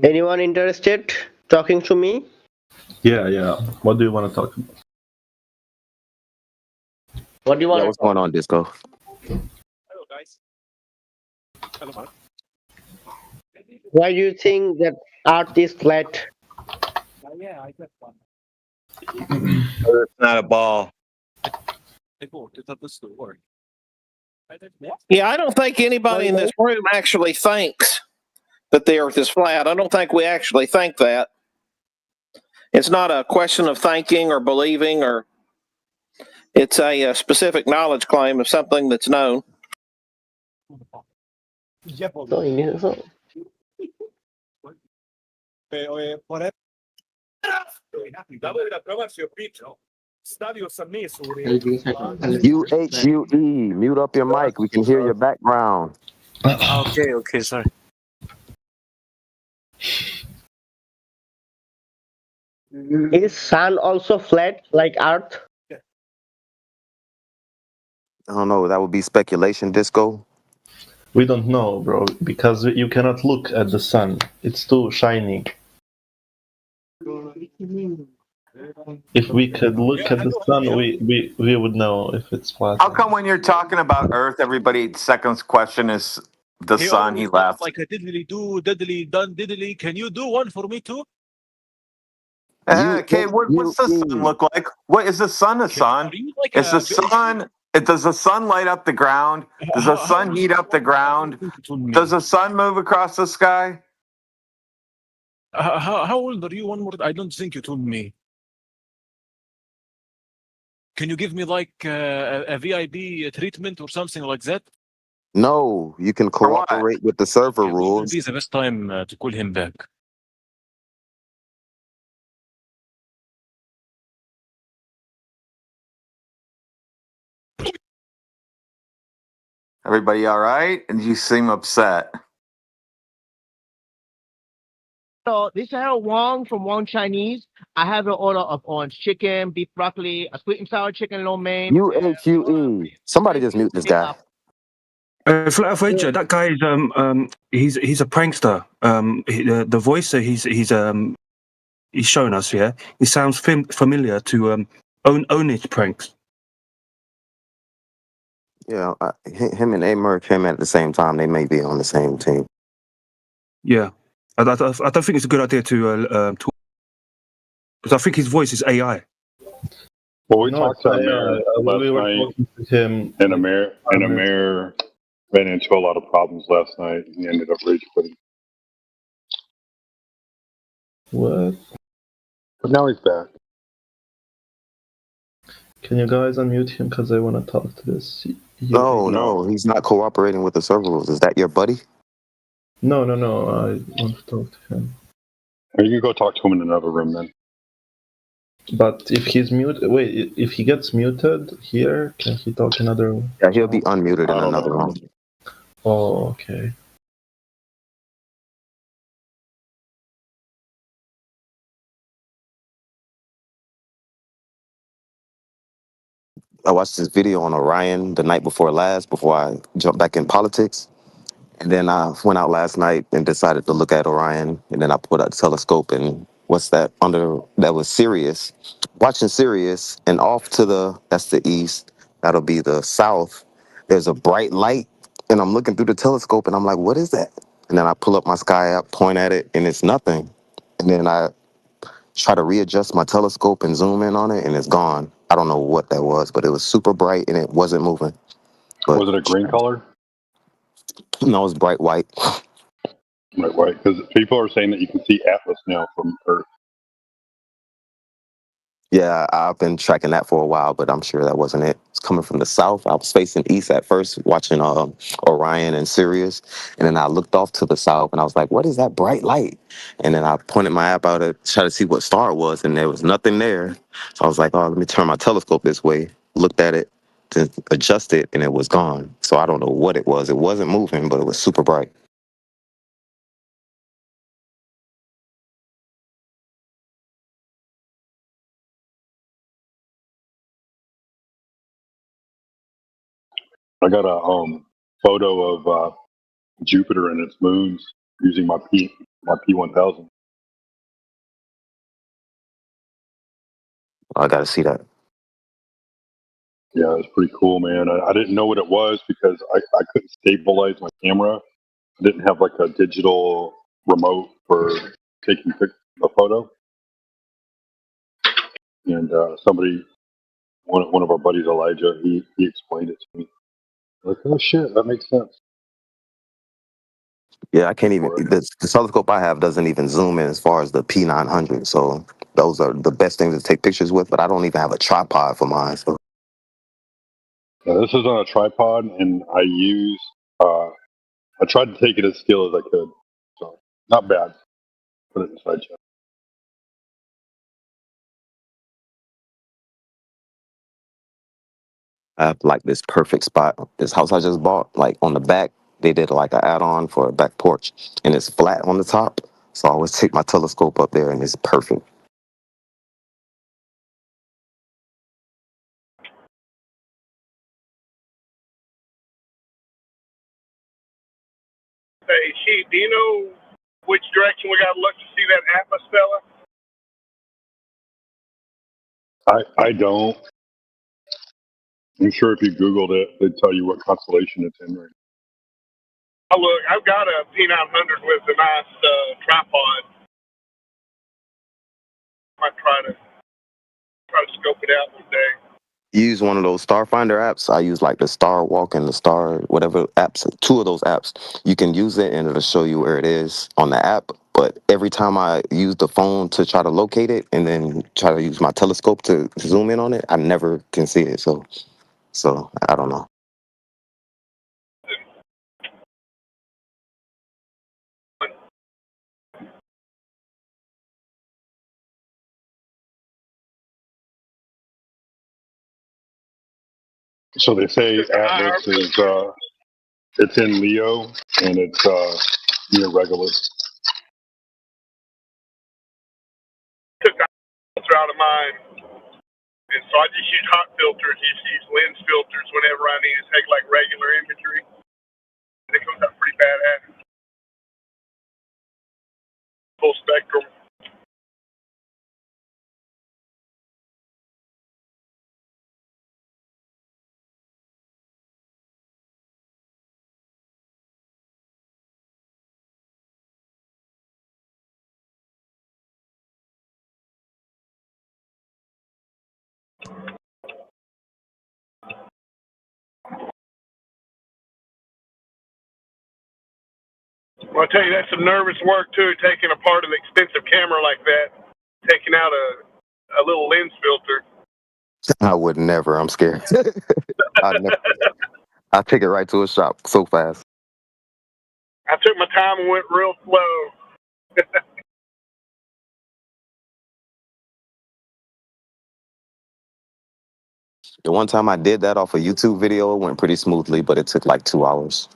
Anyone interested talking to me? Yeah. What do you want to talk about? What do you want? Yeah, what's going on, Disco? Hello, guys. Hello. Why do you think that Earth is flat? Yeah, I got one. It's not a ball. Yeah, I don't think anybody in this room actually thinks that the Earth is flat. I don't think we actually think that. It's not a question of thinking or believing, or it's a specific knowledge claim of something that's known. UHUE, mute up your mic. We can hear your background. Okay, sorry. Is sun also flat like Earth? I don't know. That would be speculation, Disco. We don't know, bro, because you cannot look at the sun. It's too shiny. If we could look at the sun, we would know if it's flat. How come when you're talking about Earth, everybody's second question is the sun? He laughed. Like a diddly do, diddly done, diddly. Can you do one for me too? Okay, what's the sun look like? What is the sun? A sun? Is the sun? Does the sun light up the ground? Does the sun heat up the ground? Does the sun move across the sky? How old are you? One more. I don't think you told me. Can you give me like a VIP treatment or something like that? No, you can cooperate with the server rules. This is the best time to call him back. Everybody all right? And you seem upset. So this is Harold Wong from Wong Chinese. I have an order of orange chicken, beef broccoli, a sweet and sour chicken lo mein. UHUE. Somebody just mute this guy. Flatafeja, that guy is he's a prankster. The voice that he's shown us, yeah, he sounds familiar to Ownage pranks. Yeah, him and Amur came at the same time. They may be on the same team. Yeah, I don't think it's a good idea to talk, because I think his voice is AI. Well, we talked to Amir last night, and Amir ran into a lot of problems last night, and he ended up rage quitting. What? But now he's back. Can you guys unmute him, because I want to talk to this? No, he's not cooperating with the server rules. Is that your buddy? No, I want to talk to him. Or you can go talk to him in another room then. But if he's muted, wait, if he gets muted here, can he talk in another room? Yeah, he'll be unmuted in another room. Oh, okay. I watched this video on Orion the night before last, before I jumped back in politics. And then I went out last night and decided to look at Orion. And then I put out the telescope and what's that that was Sirius. Watching Sirius, and off to that's the east, that'll be the south. There's a bright light, and I'm looking through the telescope and I'm like, what is that? And then I pull up my sky app, point at it, and it's nothing. And then I try to readjust my telescope and zoom in on it, and it's gone. I don't know what that was, but it was super bright and it wasn't moving. But was it a green color? No, it was bright white. Bright white, because people are saying that you can see Atlas now from Earth. Yeah, I've been tracking that for a while, but I'm sure that wasn't it. It's coming from the south. I was facing east at first, watching Orion and Sirius, and then I looked off to the south, and I was like, "What is that bright light?" And then I pointed my app out to try to see what star it was, and there was nothing there. So I was like, "Oh, let me turn my telescope this way." Looked at it, to adjust it, and it was gone. So I don't know what it was. It wasn't moving, but it was super bright. I got a photo of Jupiter and its moons using my P1000. I got to see that. Yeah, it's pretty cool, man. I didn't know what it was because I couldn't stabilize my camera. I didn't have like a digital remote for taking a photo. And one of our buddies, Elijah, he explained it to me. Like, oh shit, that makes sense. Yeah, I can't even. The telescope I have doesn't even zoom in as far as the P900. So those are the best things to take pictures with. But I don't even have a tripod for mine. So. This is on a tripod, and I tried to take it as still as I could. So not bad. Put it inside check. I have like this perfect spot. This house I just bought, like on the back, they did like an add-on for a back porch, and it's flat on the top. So I always take my telescope up there, and it's perfect. Hey, Chief, do you know which direction we got to look to see that Atlas fella? I don't. I'm sure if you Googled it, they'd tell you what constellation it's in right now. Oh, look, I've got a P900 with a nice tripod. Might try to scope it out one day. Use one of those Starfinder apps. I use like the Star Walk and the Star whatever apps. 2 of those apps. You can use it and it'll show you where it is on the app. But every time I use the phone to try to locate it and then try to use my telescope to zoom in on it, I never can see it. So I don't know. So they say Atlas is it's in Leo and it's near Regulus. Took that filter out of mine, and so I just use hot filters. Just use lens filters whenever I need to take like regular imagery. And it comes out pretty badass. Full spectrum. Well, I'll tell you, that's some nervous work too, taking apart an expensive camera like that, taking out a little lens filter. I would never. I'm scared. I take it right to a shop so fast. I took my time and went real slow. The one time I did that off a YouTube video, it went pretty smoothly, but it took like 2 hours.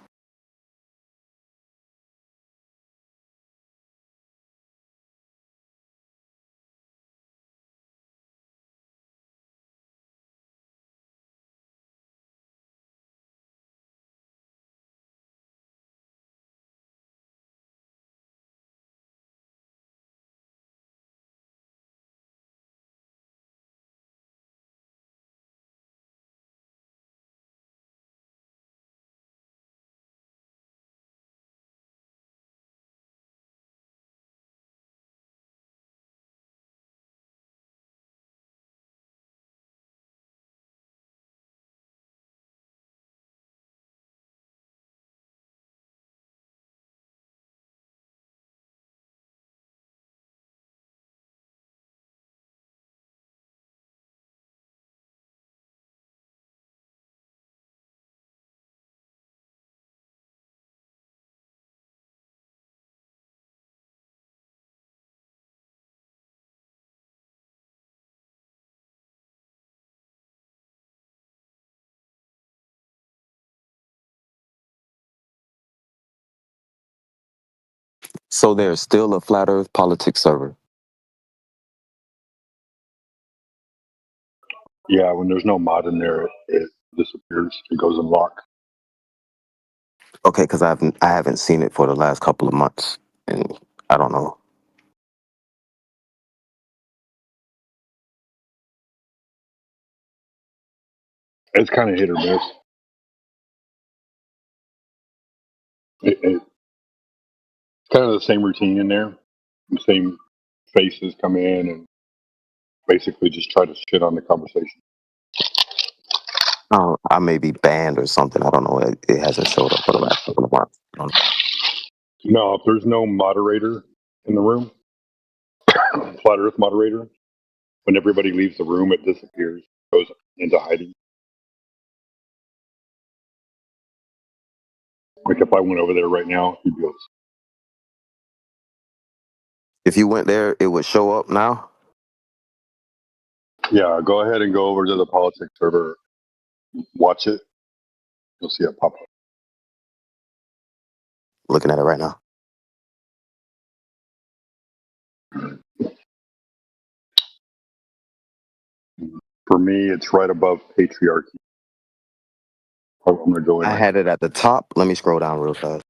So there's still a Flat Earth politics server. Yeah, when there's no mod in there, it disappears. It goes in lock. Okay, because I haven't seen it for the last couple of months, and I don't know. It's kind of hit or miss. It's kind of the same routine in there. The same faces come in and basically just try to shit on the conversation. I may be banned or something. I don't know. It hasn't showed up for the last couple of months. I don't know. No, if there's no moderator in the room, flat Earth moderator, when everybody leaves the room, it disappears, goes into hiding. Like if I went over there right now, he'd go. If you went there, it would show up now. Yeah, go ahead and go over to the politics server, watch it. You'll see it pop up. Looking at it right now. For me, it's right above patriarchy. I'm gonna go in. I had it at the top. Let me scroll down real fast.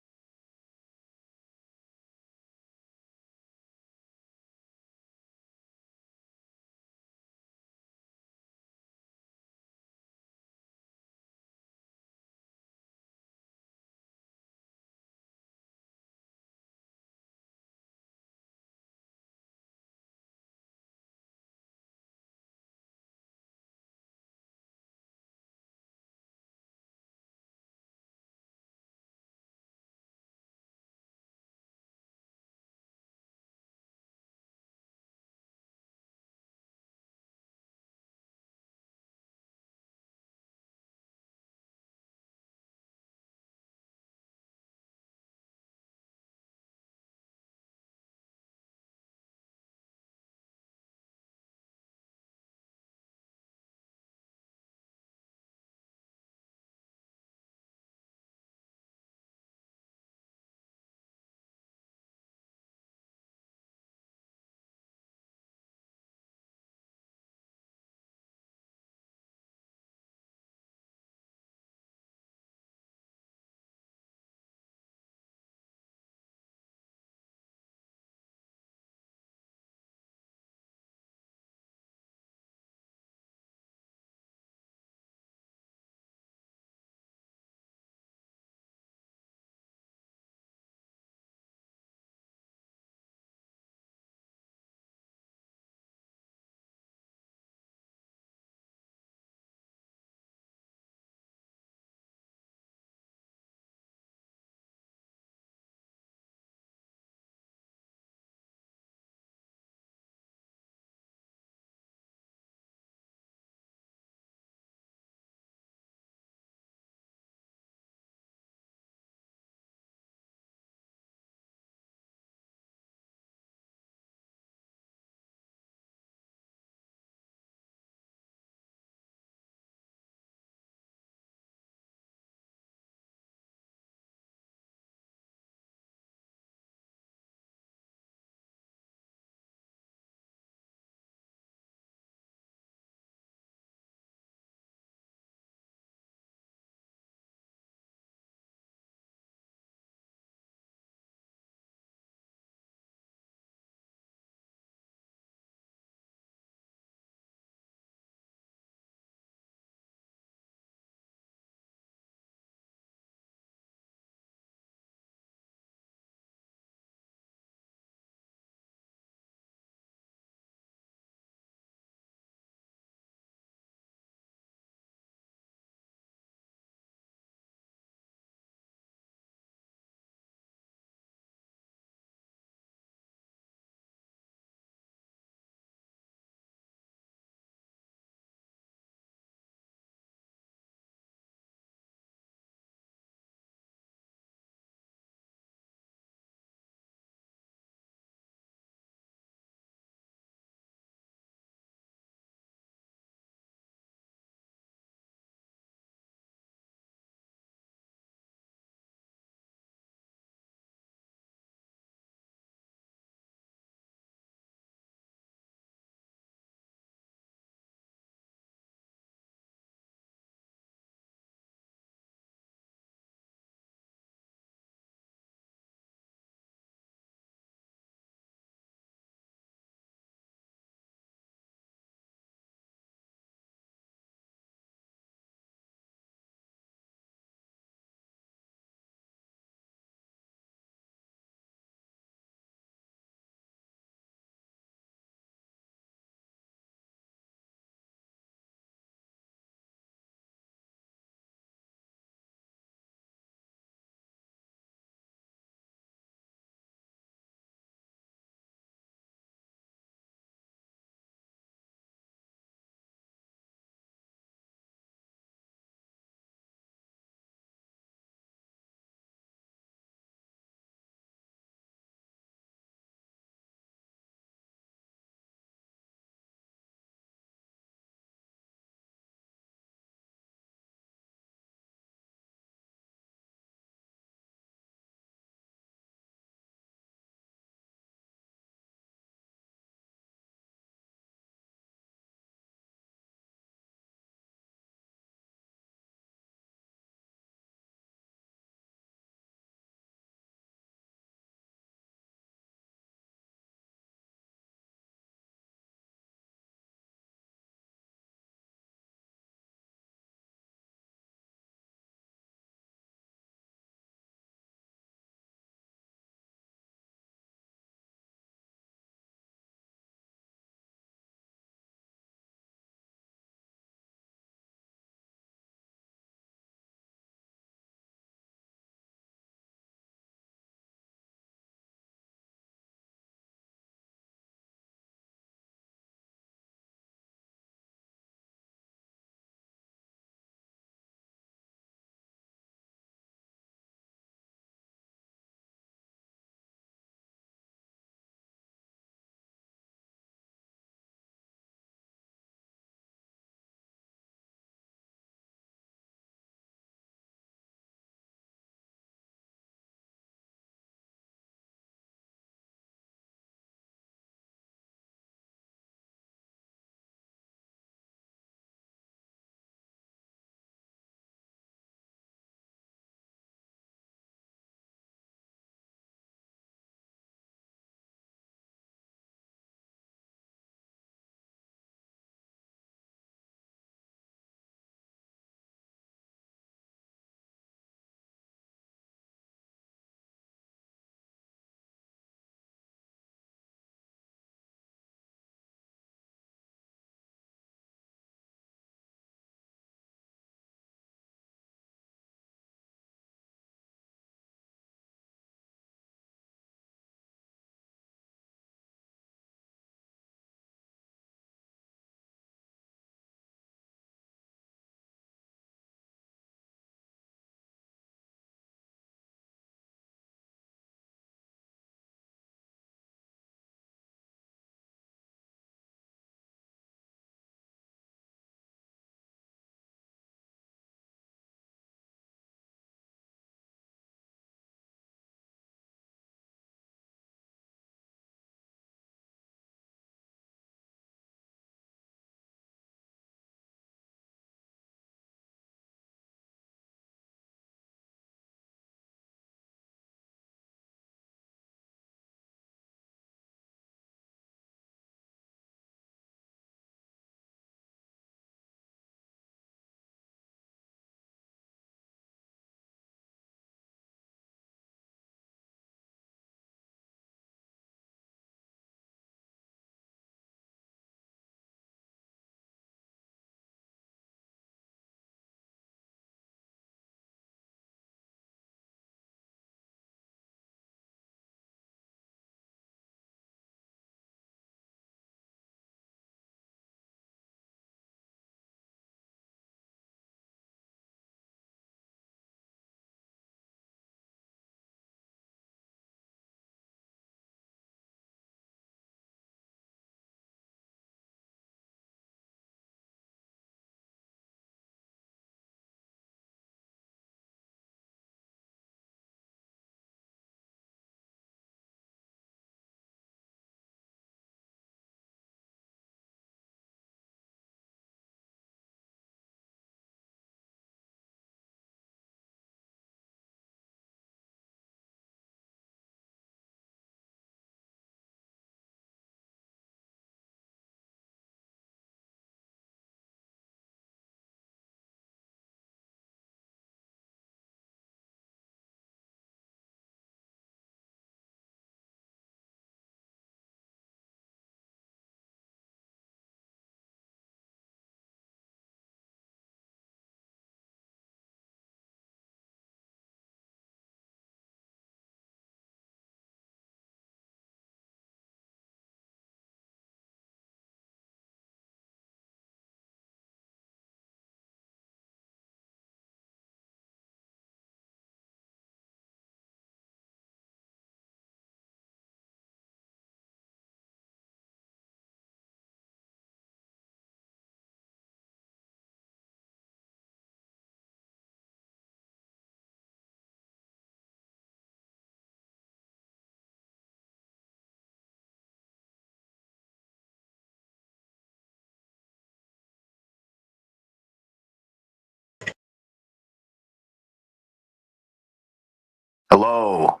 Hello.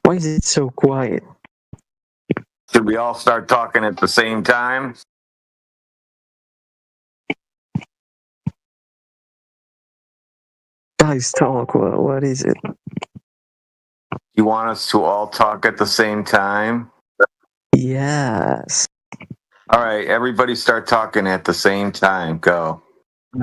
Why is it so quiet? Should we all start talking at the same time? Guys, talk. What is it? You want us to all talk at the same time? Yes. All right, everybody start talking at the same time. Go.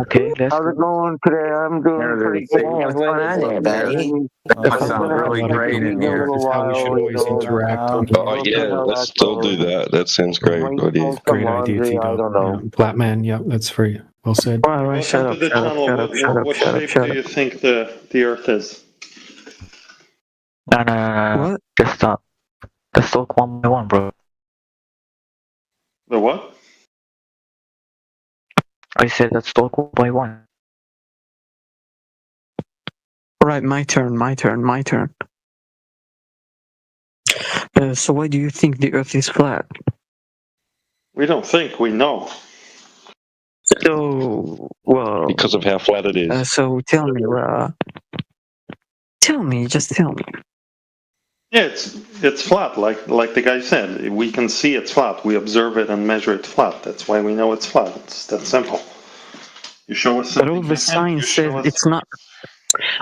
Okay, let's How's it going today? I'm doing pretty good. What's going on there, Benny? That sounds really great in here. This is how we should always interact. Yeah, let's still do that. That sounds great, buddy. Great idea, T-Dub. I don't know. Flat man, yeah, that's free. Well said. Shut up, What shape do you think the Earth is? No. Just stop. Let's talk one by one, bro. The what? I said let's talk one by one. Right, my turn. So why do you think the Earth is flat? We don't think, we know. So, well... Because of how flat it is. So tell me, just tell me. Yeah, it's flat, like the guy said. We can see it's flat. We observe it and measure it flat. That's why we know it's flat. It's that simple. You show us But all the science says it's not...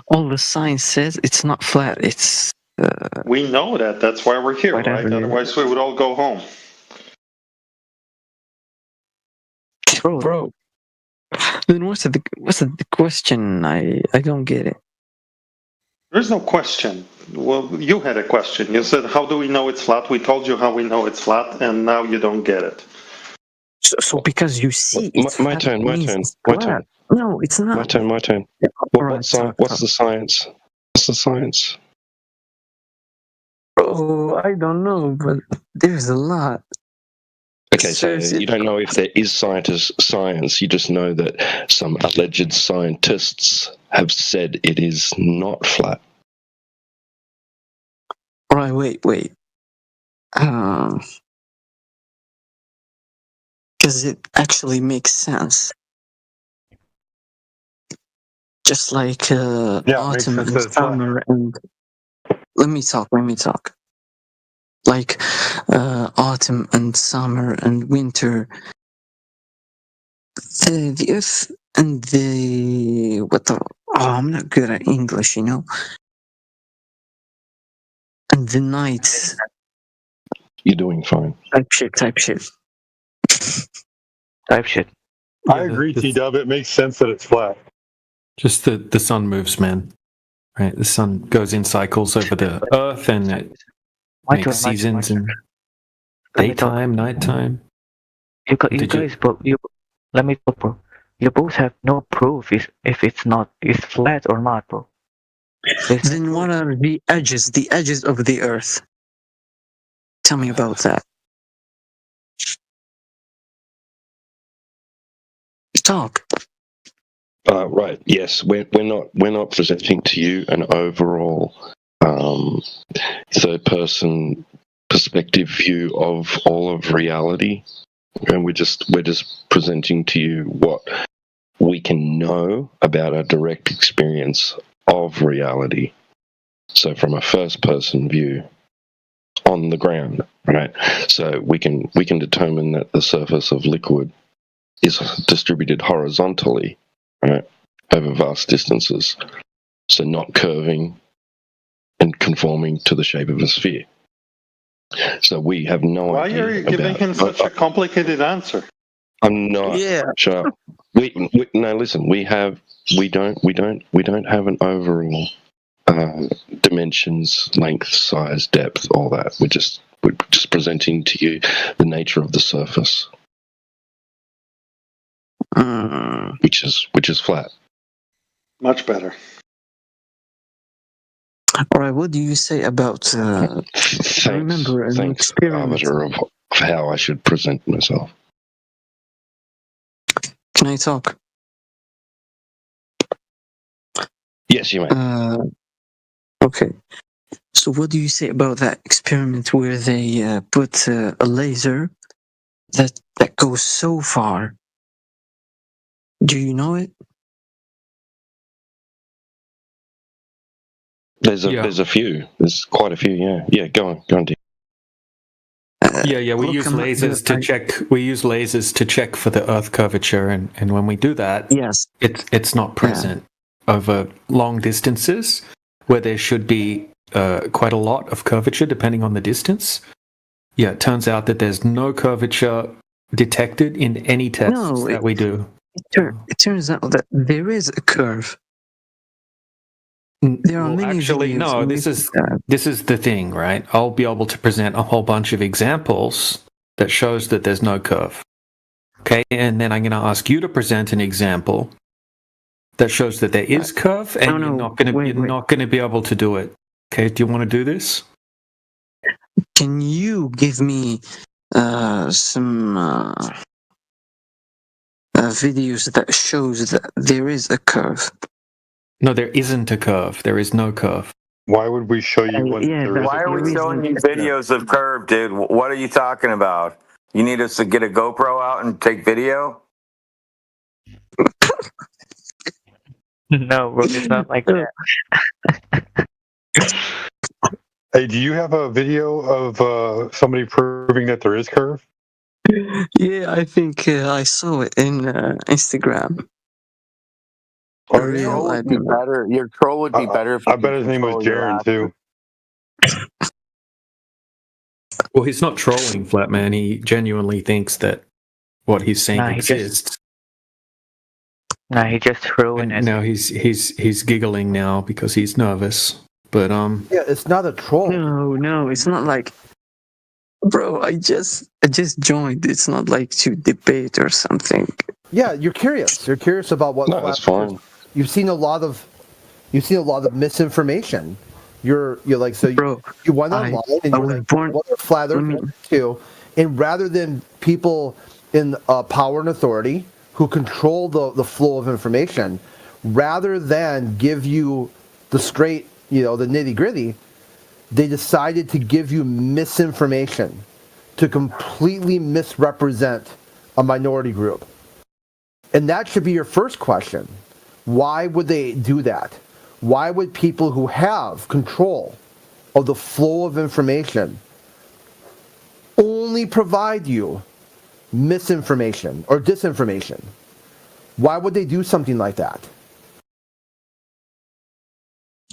All the science says it's not flat. It's... We know that. That's why we're here, right? Otherwise we would all go home. Bro. Then what's the question? I don't get it. There's no question. Well, you had a question. You said, how do we know it's flat? We told you how we know it's flat, and now you don't get it. So because you see it's my flat, turn. No, it's not. My turn. What's the science? What's the science? Oh, I don't know, but there's a lot. Okay, so you don't know if there is science. You just know that some alleged scientists have said it is not flat. Right, wait. Because it actually makes sense. Just like autumn and summer and... Let me talk. Like autumn and summer and winter. The earth and the... I'm not good at English, you know? And the nights. You're doing fine. Type shit. I agree, T-Dub. It makes sense that it's flat. Just the sun moves, man. Right? The sun goes in cycles over the earth and it makes seasons and daytime, nighttime. Let me talk, bro. You both have no proof if it's flat or not, bro. Then what are the edges of the earth? Tell me about that. Talk. Right. Yes, we're not presenting to you an overall third-person perspective view of all of reality, and we're just presenting to you what we can know about our direct experience of reality. So, from a first-person view on the ground, right? So we can determine that the surface of liquid is distributed horizontally, right, over vast distances, so not curving and conforming to the shape of a sphere. So we have no idea. Why are you giving him such a complicated answer? I'm not. Yeah. Shut up. No, listen. We don't have an overall dimensions, length, size, depth, all that. We're just presenting to you the nature of the surface, which is flat. Much better. All right, what do you say about? Thanks, remember an experiment. arbiter of how I should present myself. Can I talk? Yes, you may. Okay. So, what do you say about that experiment where they put a laser that goes so far? Do you know it? There's a few. There's quite a few. Yeah. Go on, Dean. Yeah. We use lasers to check. We use lasers to check for the Earth curvature, and when we do that, yes, it's not present over long distances where there should be quite a lot of curvature depending on the distance. Yeah, it turns out that there's no curvature detected in any tests that we do. It turns out that there is a curve. There are many actually, videos no. This is the thing, right? I'll be able to present a whole bunch of examples that shows that there's no curve. Okay, and then I'm going to ask you to present an example that shows that there is curve, and you're not going to be able to do it. Okay, do you want to do this? Can you give me some videos that shows that there is a curve? No, there isn't a curve. There is no curve. Why would we show you when there is? Why are we showing you videos of curve, dude? What are you talking about? You need us to get a GoPro out and take video? No, bro, it's not like that. Hey, do you have a video of somebody proving that there is curve? Yeah, I think I saw it in Instagram. Your troll would be better. Your troll would be better if I bet his name was Jaren too. Well, he's not trolling, Flatman. He genuinely thinks that what he's saying exists. He just threw in it. No, he's giggling now because he's nervous. But yeah, it's not a troll. No, it's not like, bro. I just joined. It's not like to debate or something. Yeah, you're curious. You're curious about what. No, that's fine. You've seen a lot of misinformation. You're like, so you went online and you're like, what are flat earthers too? And rather than people in power and authority who control the flow of information, rather than give you the straight, the nitty gritty, they decided to give you misinformation, to completely misrepresent a minority group. And that should be your first question. Why would they do that? Why would people who have control of the flow of information only provide you misinformation or disinformation? Why would they do something like that?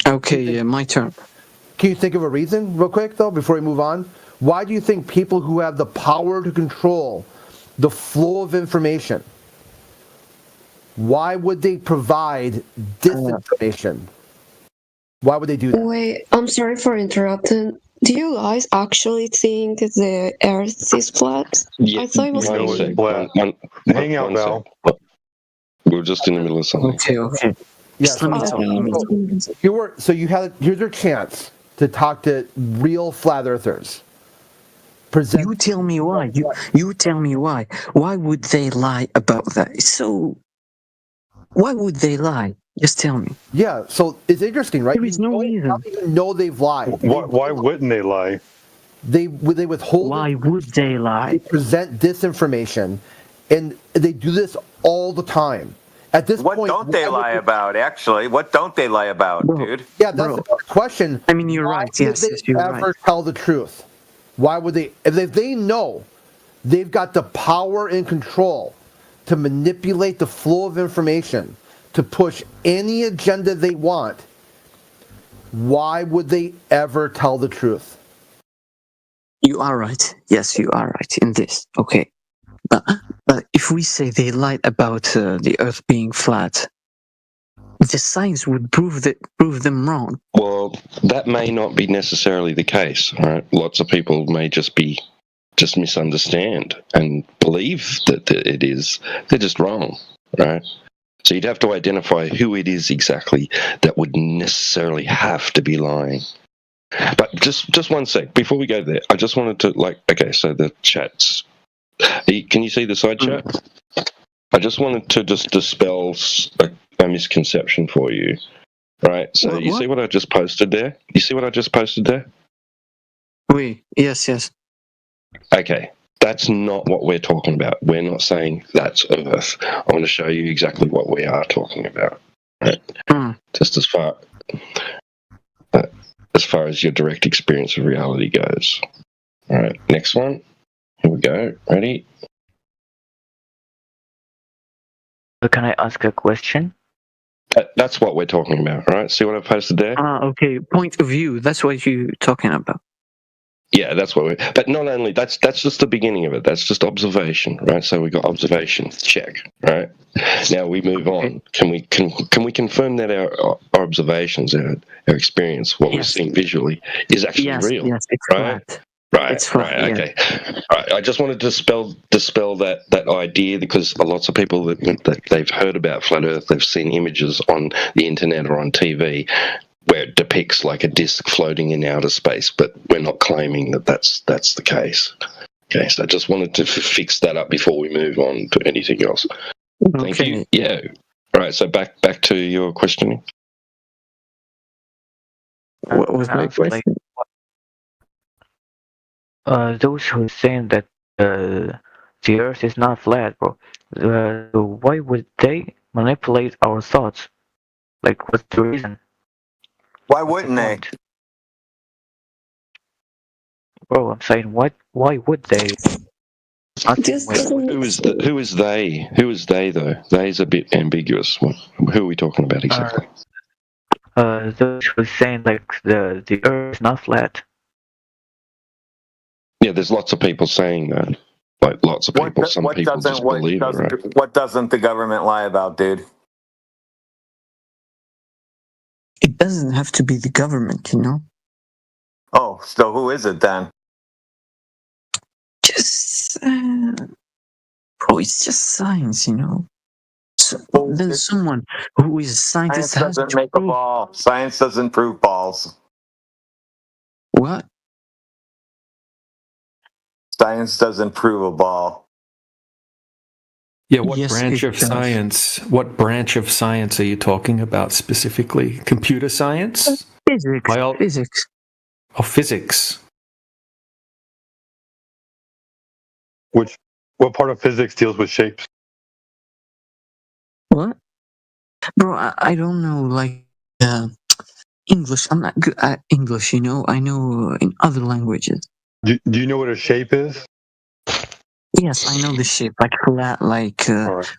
Okay, my turn. Can you think of a reason real quick, though, before we move on? Why do you think people who have the power to control the flow of information, why would they provide disinformation? Why would they do that? Wait, I'm sorry for interrupting. Do you guys actually think the Earth is flat? Yeah, I thought it was flat. Hang out, Val. We're just in the middle of something. Okay. Yes. Here's your chance to talk to real flat earthers. You tell me why. You tell me why. Why would they lie about that? So, why would they lie? Just tell me. Yeah, so it's interesting, right? There is no reason. How do you know they've lied? Why wouldn't they lie? They withhold. Why would they lie? They present disinformation, and they do this all the time. At this point, what don't they lie about? Actually, what don't they lie about, dude? Yeah, that's the question. I mean, you're right. Yes, you're right. Ever tell the truth? Why would they? If they know they've got the power and control to manipulate the flow of information, to push any agenda they want, why would they ever tell the truth? You are right. Yes, you are right in this. Okay. But if we say they lied about the Earth being flat, the science would prove them wrong. Well, that may not be necessarily the case. Right? Lots of people may just misunderstand and believe that it is. They're just wrong, right? So you'd have to identify who it is exactly that would necessarily have to be lying. But just one sec before we go there, I just wanted to so the chats. Can you see the side chat? I just wanted to dispel a misconception for you. Right? So you see what I just posted there? You see what I just posted there? Oui. Yes. Okay. That's not what we're talking about. We're not saying that's Earth. I want to show you exactly what we are talking about. Right? Just as far. as far as your direct experience of reality goes. All right, next one. Here we go. Ready? Can I ask a question? That's what we're talking about, right? See what I posted there? Okay. Point of view. That's what you're talking about. Yeah, that's what we're. But not only that's just the beginning of it. That's just observation, right? So we got observation, check, right? Now we move on. Can we confirm that our observations, our experience, what we're seeing visually, is actually real? Yes, it's right? flat. Right, It's flat, right, yeah. okay. Right, I just wanted to dispel that idea because lots of people that they've heard about flat Earth, they've seen images on the internet or on TV where it depicts like a disc floating in outer space, but we're not claiming that that's the case. Okay, so I just wanted to fix that up before we move on to anything else. Thank you. Yeah. All right, so back to your questioning. What was my question? Those who saying that the Earth is not flat, bro. Why would they manipulate our thoughts? Like, what's the reason? Why wouldn't they? Bro, I'm saying, why would they? Who is they? Who is they though? They is a bit ambiguous. Who are we talking about exactly? Those who saying like the Earth is not flat. Yeah, there's lots of people saying that. Like lots of people. Some people just believe it, right? What doesn't the government lie about, dude? It doesn't have to be the government, you know? Oh, so who is it then? Just, bro, it's just science, you know? So, then someone who is a scientist Science doesn't make a ball. Science doesn't prove balls. What? Science doesn't prove a ball. Yeah, what branch of science? What branch of science are you talking about specifically? Computer science? Physics. Physics. Oh, physics. What part of physics deals with shapes? What? Bro, I don't know, like, English. I'm not good at English, you know? I know in other languages. Do you know what a shape is? Yes, I know the shape, like flat, like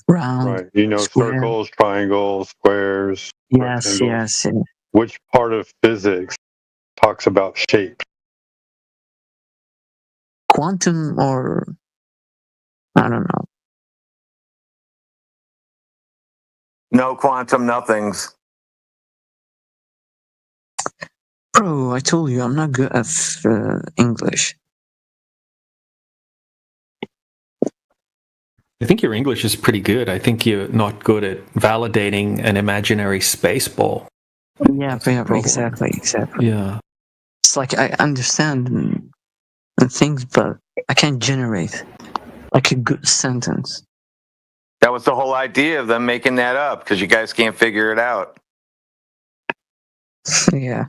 round. Right. You know, square. circles, triangles, squares. Yes, rectangles. yes. Which part of physics talks about shape? Quantum or I don't know. No quantum nothings. Bro, I told you I'm not good at English. I think your English is pretty good. I think you're not good at validating an imaginary space ball. Yeah, exactly. Yeah. It's like I understand things, but I can't generate like a good sentence. That was the whole idea of them making that up, because you guys can't figure it out. Yeah.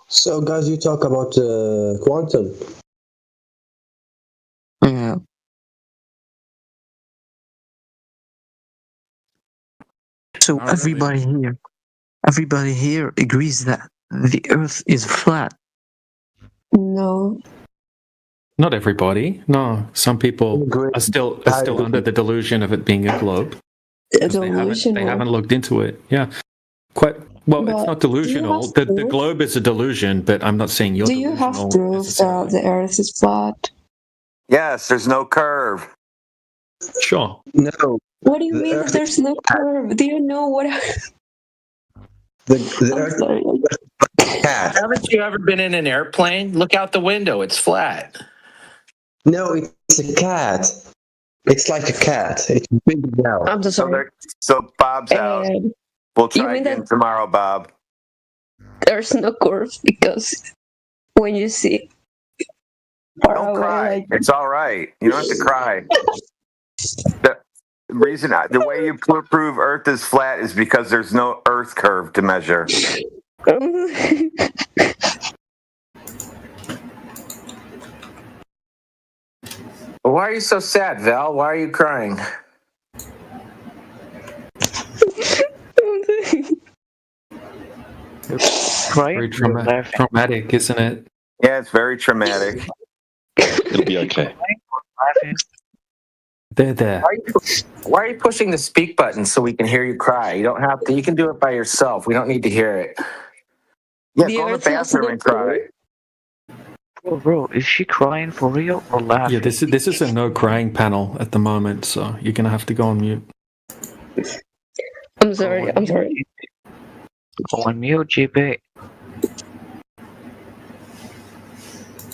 So, guys, you talk about quantum. Yeah. So everybody here agrees that the Earth is flat. No. Not everybody. No, some people are still under the delusion of it being a globe. They haven't looked into it. Yeah, quite well. But it's not delusional. The globe is a delusion, but I'm not saying you're. Do you have proof that the Earth is flat? Yes, there's no curve. Sure. No. What do you mean that there's no curve? Do you know what? The cat. Haven't you ever been in an airplane? Look out the window; it's flat. No, it's a cat. It's like a cat. It's big now. I'm so sorry. So Bob's out. We'll try again tomorrow, Bob. There's no curve because when you see don't cry. It's all right. You don't have to cry. The way you prove Earth is flat is because there's no Earth curve to measure. Why are you so sad, Val? Why are you crying? crying Very or laughing? traumatic, isn't it? Yeah, it's very traumatic. It'll be okay. There. Why are you pushing the speak button so we can hear you cry? You don't have to. You can do it by yourself. We don't need to hear it. Yeah, go in the bathroom and cry. Bro, is she crying for real or laughing? Yeah, this is a no crying panel at the moment, so you're gonna have to go on mute. I'm sorry. Go on mute, GB.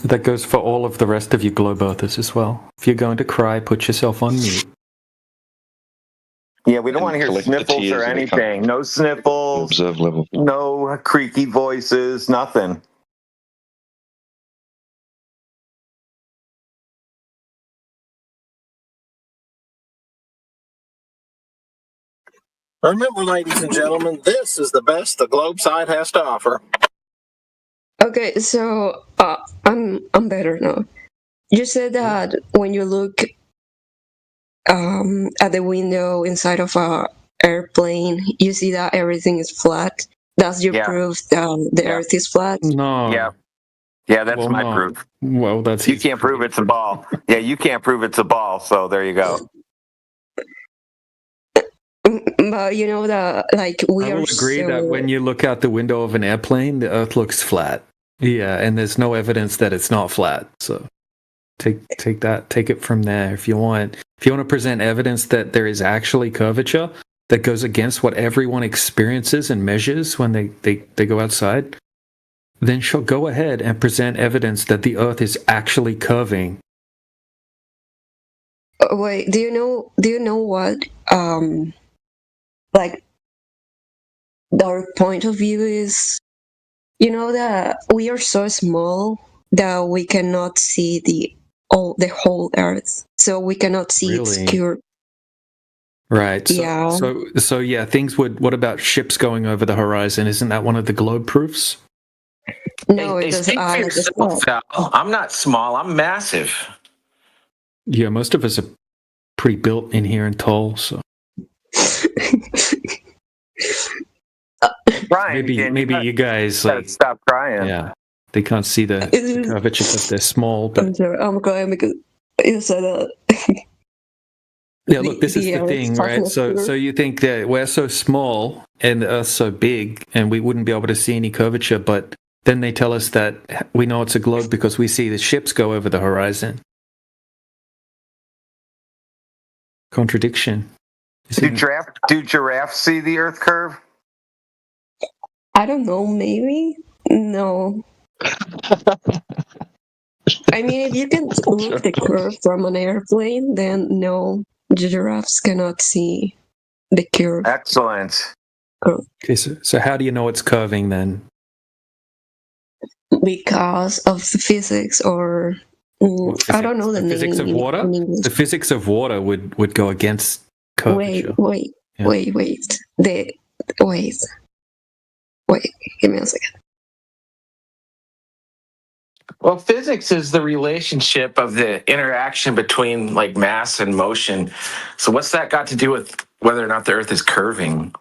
That goes for all of the rest of you Globe Earthers as well. If you're going to cry, put yourself on mute. Yeah, we don't want to hear sniffles or anything. No sniffles. Observe level. No creaky voices. Nothing. Remember, ladies and gentlemen, this is the best the Globe side has to offer. Okay, so I'm better now. You said that when you look at the window inside of a airplane, you see that everything is flat. That's your proof that the Earth is flat. No. Yeah, that's my proof. Well, that's you can't prove it's a ball. Yeah, you can't prove it's a ball. So there you go. But you know that, like, we I will agree that when you look out the window of an airplane, the Earth looks flat. Yeah, and there's no evidence that it's not flat. So take it from there if you want. If you want to present evidence that there is actually curvature that goes against what everyone experiences and measures when they go outside, then sure, go ahead and present evidence that the Earth is actually curving. Wait, do you know what like our point of view is? You know that we are so small that we cannot see the whole Earth, so we cannot see its curve. Right. So, Yeah. So yeah, things would. What about ships going over the horizon? Isn't that one of the globe proofs? No, Hey, speak for yourself, Val. I'm not small. I'm massive. Yeah, most of us are pretty built in here and tall. So Brian, maybe you guys like stop crying. Yeah, they can't see the curvature because they're small. But I'm sorry, I'm crying because you said that. Yeah, look, this is the thing, right? So you think that we're so small and the Earth's so big and we wouldn't be able to see any curvature, but then they tell us that we know it's a globe because we see the ships go over the horizon. Contradiction. Do giraffes see the Earth curve? I don't know, maybe? No. I mean, if you can look the curve from an airplane, then no, giraffes cannot see the curve. Excellent. Okay, so how do you know it's curving then? Because of the physics, or I don't know the name. Physics of water? The physics of water would go against curvature. Wait, give me a second. Well, physics is the relationship of the interaction between like mass and motion. So what's that got to do with whether or not the Earth is curving?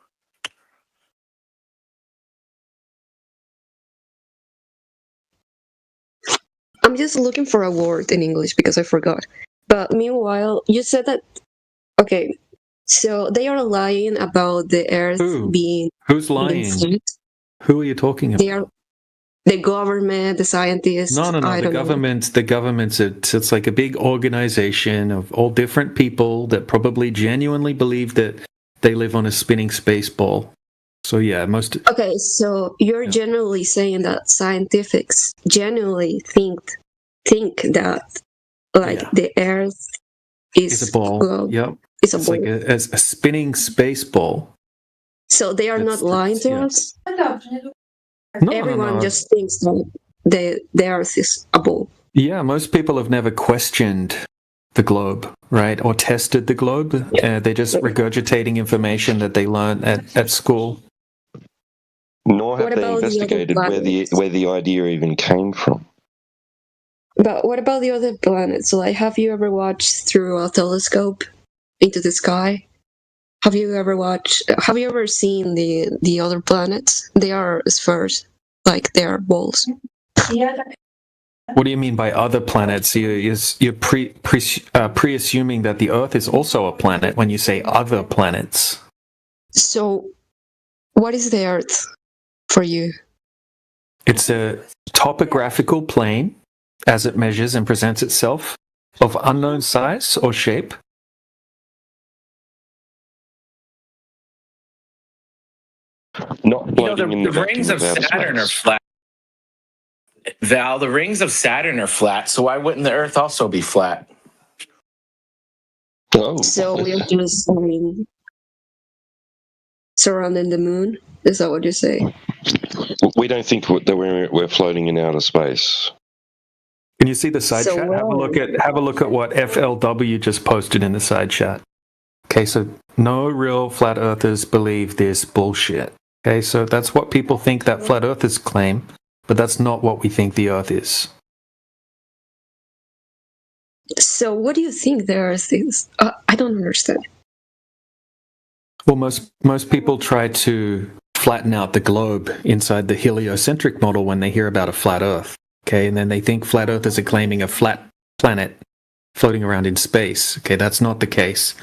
I'm just looking for a word in English because I forgot. But meanwhile, you said that. Okay, so they are lying about the Earth being. Who's lying? Who are you talking about? They are the government, the scientists. No. The government's it's like a big organization of all different people that probably genuinely believe that they live on a spinning space ball. So yeah, Okay, so you're generally saying that scientists genuinely think that the Earth is a ball. Globe. Yep. It's a ball. Like a spinning space ball. So they are not lying to us? No, Everyone just thinks that the Earth is a ball. Yeah, most people have never questioned the globe, right? Or tested the globe. They're just regurgitating information that they learned at school. Nor have they investigated where the idea even came from. But what about the other planets? Like, have you ever watched through a telescope into the sky? Have you ever seen the other planets? They are spheres, like they are balls. What do you mean by other planets? You're pre-assuming that the Earth is also a planet when you say other planets. So, what is the Earth for you? It's a topographical plane as it measures and presents itself of unknown size or shape. Not floating in the rings of Saturn are flat. Val, the rings of Saturn are flat, so why wouldn't the Earth also be flat? Oh. So we're just surrounding the moon? Is that what you say? We don't think that we're floating in outer space. Can you see the side chat? Have a look at what FLW just posted in the side chat. Okay, so no real flat earthers believe this bullshit. Okay, so that's what people think that flat earthers claim, but that's not what we think the Earth is. So what do you think the Earth is? I don't understand. Well, most people try to flatten out the globe inside the heliocentric model when they hear about a flat Earth. Okay, and then they think flat earthers are claiming a flat planet floating around in space. Okay, that's not the case.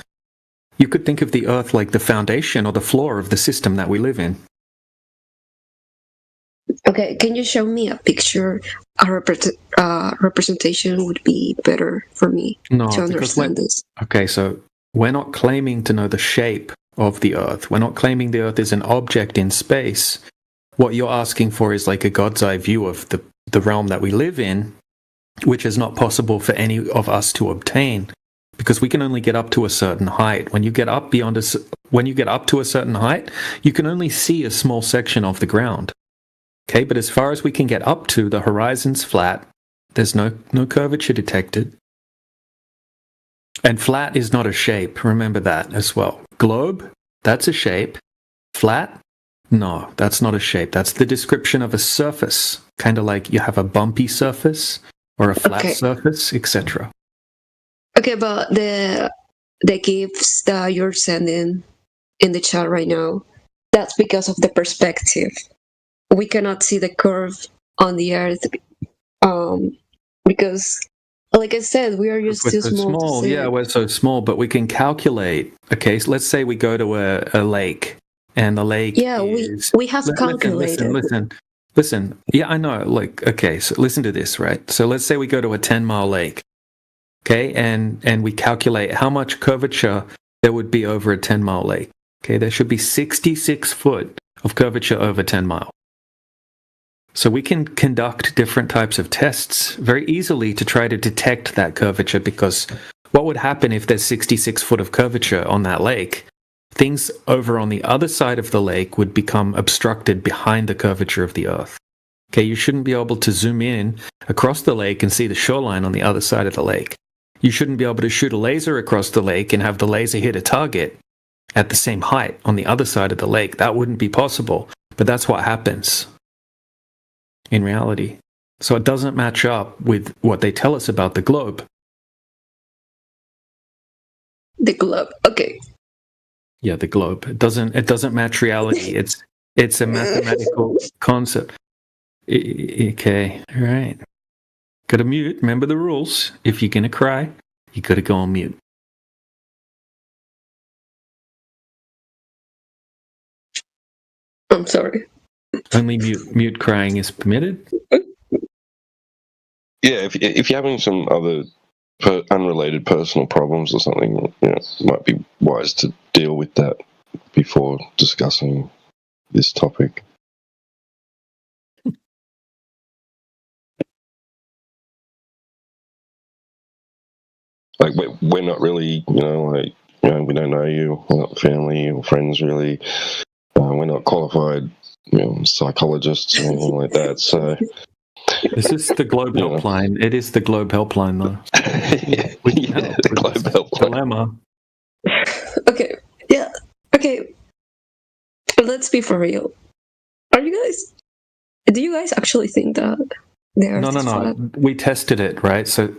You could think of the Earth like the foundation or the floor of the system that we live in. Okay, can you show me a picture? A representation would be better for me to understand this. Okay, so we're not claiming to know the shape of the Earth. We're not claiming the Earth is an object in space. What you're asking for is like a God's eye view of the realm that we live in, which is not possible for any of us to obtain, because we can only get up to a certain height. When you get up to a certain height, you can only see a small section of the ground. Okay, but as far as we can get up to, the horizon's flat. There's no curvature detected. And flat is not a shape. Remember that as well. Globe, that's a shape. Flat, no, that's not a shape. That's the description of a surface. Kind of like you have a bumpy surface or a flat surface, etc. Okay, but the GIFs that you're sending in the chat right now, that's because of the perspective. We cannot see the curve on the Earth because, like I said, we are just too small to see. Yeah, we're so small, but we can calculate. Okay, so let's say we go to a lake, and the lake we have calculated. Listen. Yeah, I know. Like, okay, so listen to this, right? So let's say we go to a 10-mile lake, okay, and we calculate how much curvature there would be over a 10-mile lake. Okay, there should be 66 foot of curvature over 10 miles. So we can conduct different types of tests very easily to try to detect that curvature, because what would happen if there's 66 foot of curvature on that lake? Things over on the other side of the lake would become obstructed behind the curvature of the Earth. Okay, you shouldn't be able to zoom in across the lake and see the shoreline on the other side of the lake. You shouldn't be able to shoot a laser across the lake and have the laser hit a target at the same height on the other side of the lake. That wouldn't be possible, but that's what happens in reality. So it doesn't match up with what they tell us about the globe. The globe, okay. Yeah, the globe. It doesn't match reality. It's a mathematical concept. Okay, all right. Gotta mute. Remember the rules. If you're gonna cry, you gotta go on mute. I'm sorry. Only mute crying is permitted. Yeah, if you're having some other unrelated personal problems or something, it might be wise to deal with that before discussing this topic. Like we're not really, we don't know you, we're not family or friends really. We're not qualified, psychologists or anything like that. So this is the Globe Helpline. It is the Globe Helpline, though. The Globe Helpline. Dilemma. Okay. Yeah. Okay. But let's be for real. Do you guys actually think that the Earth is flat? No. We tested it, right? So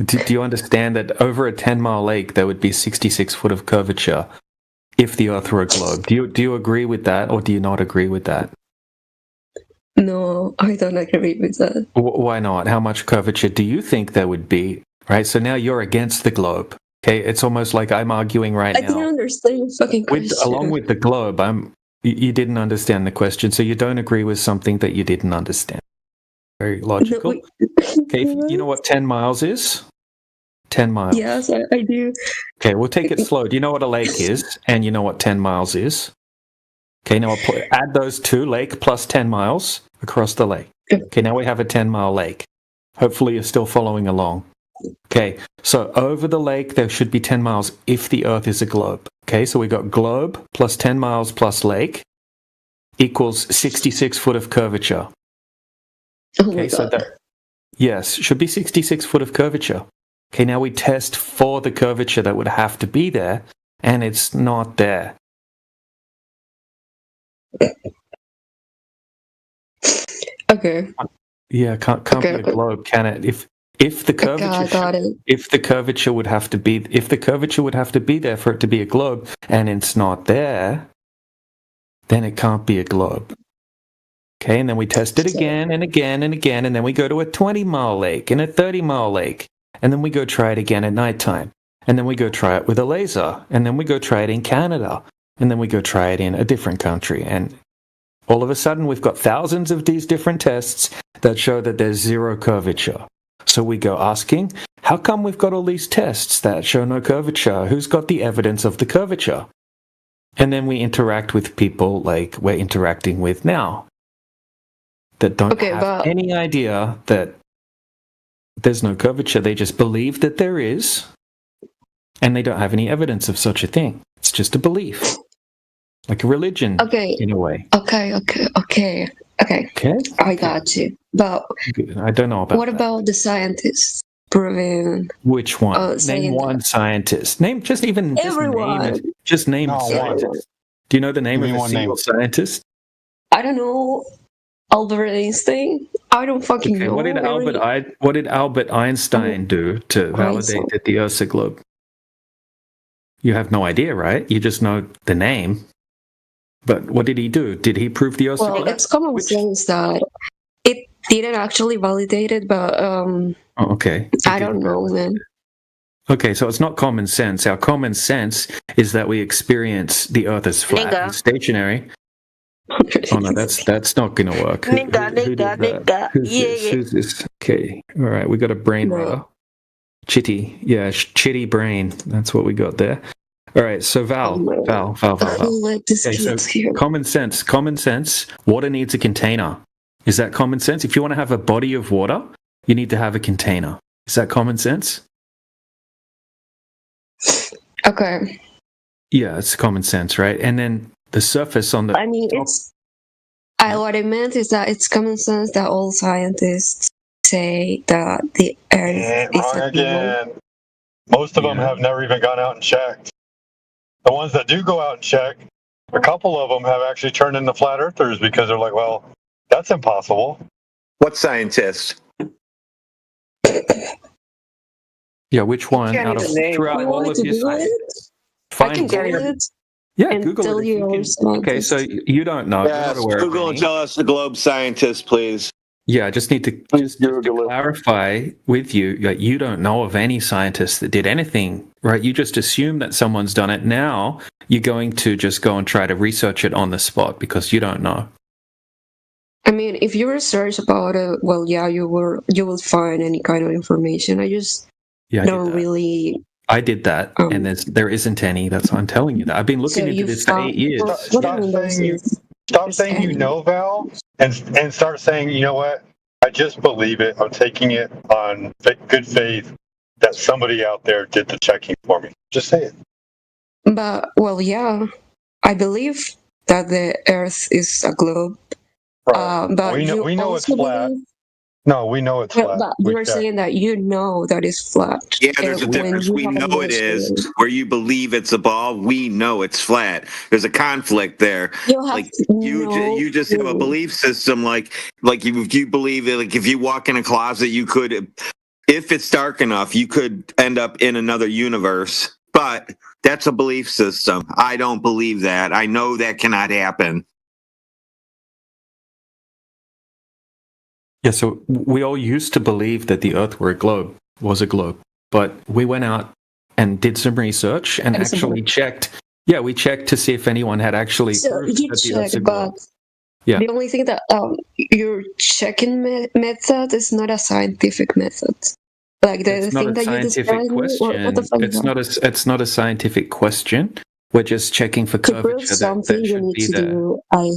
do you understand that over a 10-mile lake, there would be 66 foot of curvature if the Earth were a globe? Do you agree with that, or do you not agree with that? No, I don't agree with that. Why not? How much curvature do you think there would be? Right. So now you're against the globe. Okay. It's almost like I'm arguing right I now. didn't understand your fucking question. Along with the globe, you didn't understand the question, so you don't agree with something that you didn't understand. Very logical. Okay, you know what 10 miles is? 10 miles. Yes, I do. Okay, we'll take it slow. Do you know what a lake is? And you know what 10 miles is? Okay, now I'll add those two, lake plus 10 miles across the lake. Okay, now we have a 10-mile lake. Hopefully you're still following along. Okay, so over the lake, there should be 10 miles if the Earth is a globe. Okay, so we got globe plus 10 miles plus lake equals 66 foot of curvature. Okay, so that, yes, should be 66 foot of curvature. Okay, now we test for the curvature that would have to be there, and it's not there. Okay. Yeah, can't be a globe, can it? If the curvature if the curvature would have to be there for it to be a globe, and it's not there, then it can't be a globe. Okay, and then we test it again and again and again, and then we go to a 20-mile lake and a 30-mile lake, and then we go try it again at nighttime, and then we go try it with a laser, and then we go try it in Canada, and then we go try it in a different country, and all of a sudden we've got thousands of these different tests that show that there's zero curvature. So we go asking, how come we've got all these tests that show no curvature? Who's got the evidence of the curvature? And then we interact with people like we're interacting with now that don't have any idea that there's no curvature. They just believe that there is, and they don't have any evidence of such a thing. It's just a belief, like a religion in a way. Okay. I got you. But I don't know about what about the scientists proving? Which one? Name one scientist. Name everyone. Just name a scientist. Do you know the name of a single scientist? I don't know. Albert Einstein. I don't fucking know. What did Albert Einstein do to validate that the Earth's a globe? You have no idea, right? You just know the name. But what did he do? Did he prove the Earth's a globe? Well, it's common sense that it didn't actually validate it, but okay. I don't know, man. Okay, so it's not common sense. Our common sense is that we experience the Earth as flat and stationary. Oh no, that's not going to work. Who's this? Okay, all right, we got a brain roller. Chitty, yeah, chitty brain. That's what we got there. All right, so Val. Okay, so common sense. Water needs a container. Is that common sense? If you want to have a body of water, you need to have a container. Is that common sense? Okay. Yeah, it's common sense, right? And then the surface on the I mean, top, what I meant is that it's common sense that all scientists say that the Earth is a globe. Most of them have never even gone out and checked. The ones that do go out and check, a couple of them have actually turned into flat earthers because they're like, well, that's impossible. What scientist? Yeah, which one out of throughout all of your scientists? I can get it. Yeah, Google it. Okay, so you don't know. Yes, Google and tell us the globe scientist, please. Yeah, I just need to clarify with you that you don't know of any scientists that did anything, right? You just assume that someone's done it. Now you're going to just go and try to research it on the spot because you don't know. I mean, if you research about it, well, yeah, you will find any kind of information. I just don't really. I did that, and there isn't any. That's why I'm telling you that. I've been looking into this for 8 years. Stop saying you know, Val, and start saying, you know what? I just believe it. I'm taking it on good faith that somebody out there did the checking for me. Just say it. But, well, yeah, I believe that the Earth is a globe. Right. But we know it's flat. No, we know it's flat. But you're saying that you know that it's flat. Yeah, there's a difference. We know it is. Where you believe it's a ball, we know it's flat. There's a conflict there. You just have a belief system. Like if you believe it, like if you walk in a closet, you could, if it's dark enough, you could end up in another universe. But that's a belief system. I don't believe that. I know that cannot happen. Yeah, so we all used to believe that the Earth was a globe, but we went out and did some research and actually checked. Yeah, we checked to see if anyone had actually proved that the Earth's a globe. Yeah. The only thing that your checking method is not a scientific method. Like the It's not thing a that you scientific described. What the fuck is that? It's not a scientific question. We're just checking for To prove curvature something, that you should need be to there. do a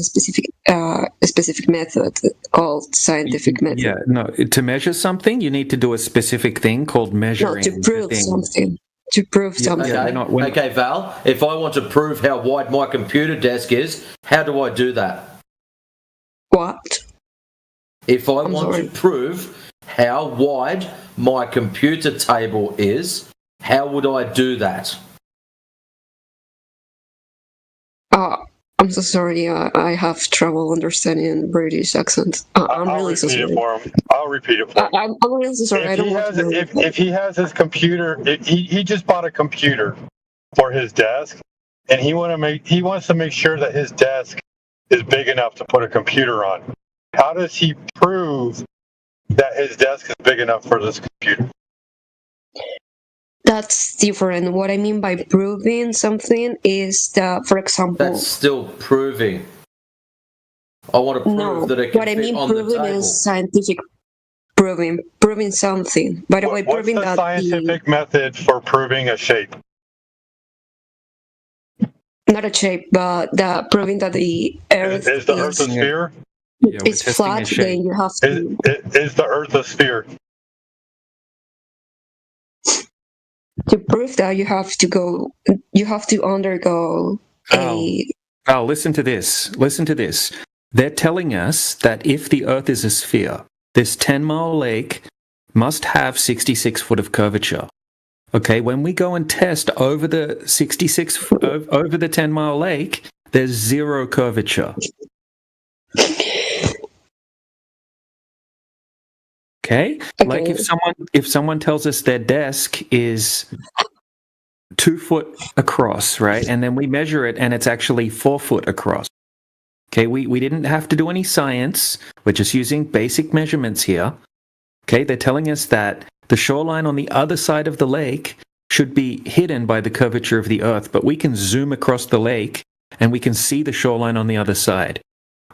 specific method called scientific method. Yeah, no. To measure something, you need to do a specific thing called measuring. No, to prove something. To prove something. Okay, Val, if I want to prove how wide my computer desk is, how do I do that? What? If I want to prove how wide my computer table is, how would I do that? I'm so sorry. I have trouble understanding British accent. I'm really so sorry. I'll repeat it for him. I'm really so sorry. If he has his computer, he just bought a computer for his desk, and he wants to make sure that his desk is big enough to put a computer on. How does he prove that his desk is big enough for this computer? That's different. What I mean by proving something is that, for example... That's still proving. I want to prove that it can what I fit mean on the proving table. is scientific proving something. By the way, proving What's the that scientific method for proving a shape? not a shape, but proving that the Earth Is the Earth a sphere? is flat, then you have to... Is the Earth a sphere? To prove that, you have to undergo Val, listen to this. Listen to this. They're telling us that if the Earth is a sphere, this 10-mile lake must have 66 foot of curvature. Okay, when we go and test over the 10-mile lake, there's zero curvature. Okay? Like if someone tells us their desk is 2 foot across, right? And then we measure it and it's actually 4 foot across. Okay, we didn't have to do any science. We're just using basic measurements here. Okay, they're telling us that the shoreline on the other side of the lake should be hidden by the curvature of the Earth, but we can zoom across the lake and we can see the shoreline on the other side.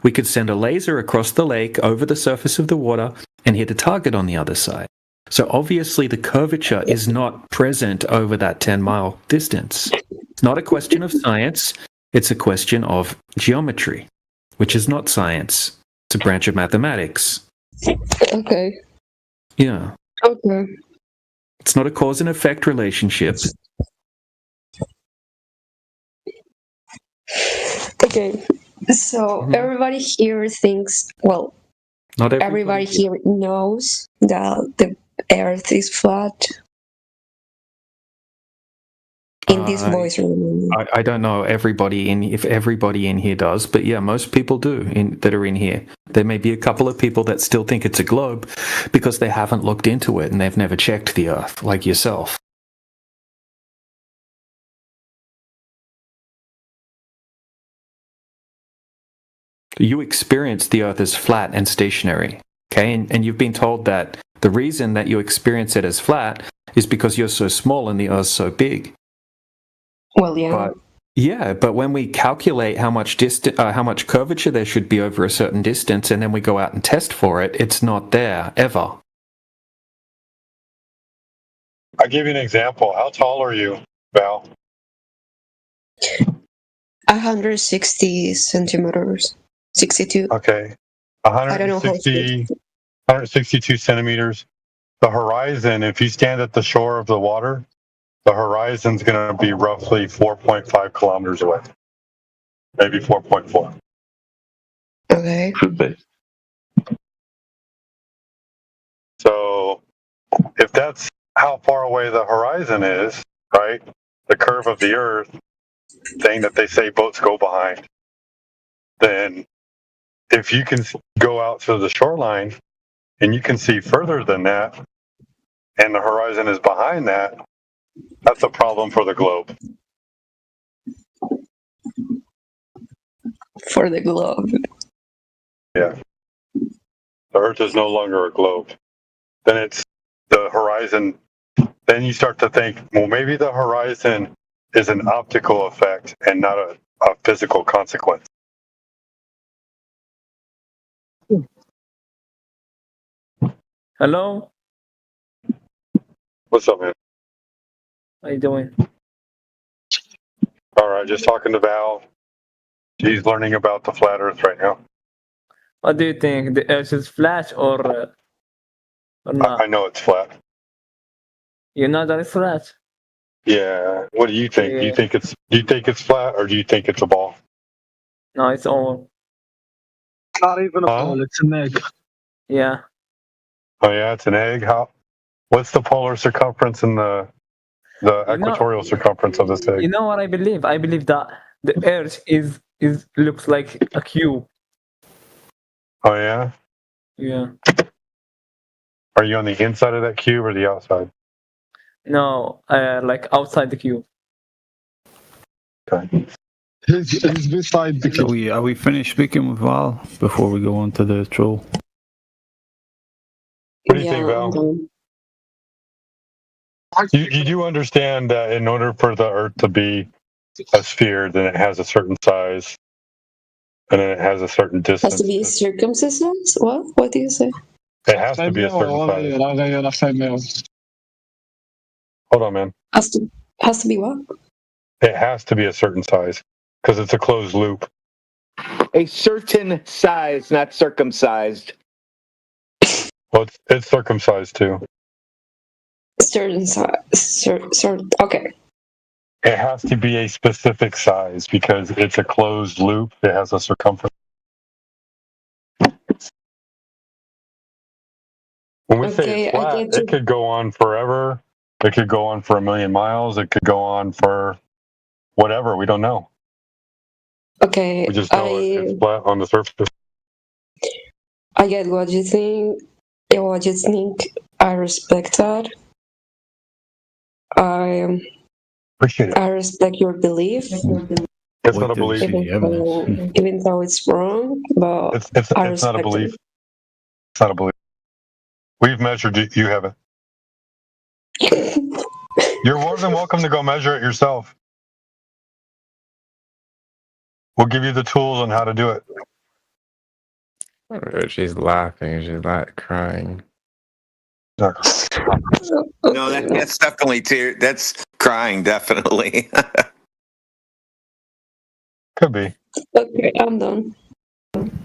We could send a laser across the lake over the surface of the water and hit a target on the other side. So obviously the curvature is not present over that 10-mile distance. It's not a question of science, it's a question of geometry, which is not science. It's a branch of mathematics. Okay. Yeah. Okay. It's not a cause and effect relationship. Okay. So everybody here thinks, well, not everybody here knows that the Earth is flat. In this voice room. I don't know if everybody in here does, but yeah, most people do that are in here. There may be a couple of people that still think it's a globe because they haven't looked into it and they've never checked the Earth, like yourself. You experience the Earth as flat and stationary, okay? And you've been told that the reason that you experience it as flat is because you're so small and the Earth's so big. Well, yeah. But when we calculate how much curvature there should be over a certain distance, and then we go out and test for it, it's not there ever. I'll give you an example. How tall are you, Val? 160 centimeters. 62. Okay. I don't know how 162 centimeters. The horizon, if you stand at the shore of the water, the horizon's going to be roughly 4.5 kilometers away. Maybe 4.4. Okay. Could be. So if that's how far away the horizon is, right? The curve of the Earth, thing that they say boats go behind, then if you can go out to the shoreline and you can see further than that, and the horizon is behind that, that's a problem for the globe. For the globe. Yeah. the Earth is no longer a globe. Then it's the horizon. Then you start to think, well, maybe the horizon is an optical effect and not a physical consequence. Hello? What's up, man? How you doing? All right, just talking to Val. She's learning about the flat Earth right now. What do you think? The Earth is flat or not? I know it's flat. You know that it's flat? Yeah. What do you think? Yeah. Do you think it's flat or do you think it's a ball? No, it's all. Not even a ball, it's an egg. Yeah. Oh yeah, it's an egg. What's the polar circumference and the equatorial circumference of this egg? You know what I believe? I believe that the Earth is looks like a cube. Oh yeah? Yeah. Are you on the inside of that cube or the outside? No, like outside the cube. Okay. He's beside the cube. Are we finished speaking with Val before we go on to the troll? What do you think, Val? You do understand that in order for the Earth to be a sphere, then it has a certain size, and then it has a certain distance. Has to be circumcision? What? What do you say? It has to be a certain size. Hold on, man. Has to be what? It has to be a certain size because it's a closed loop. A certain size, not circumcised. Well, it's circumcised too. Certain size. Certain. Okay. It has to be a specific size because it's a closed loop. It has a circumference. When we say it's flat, it could go on forever. It could go on for 1,000,000 miles. It could go on for whatever. We don't know. Okay. We just know it's flat on the surface. I get what you think. What you think. I respect that. I appreciate it. I respect your belief. It's not a belief. Even though it's wrong, but it's not a belief. It's not a belief. We've measured it. You haven't. You're more than welcome to go measure it yourself. We'll give you the tools on how to do it. She's laughing. She's not crying. No, that's definitely that's crying, definitely. Could be. Okay, I'm done.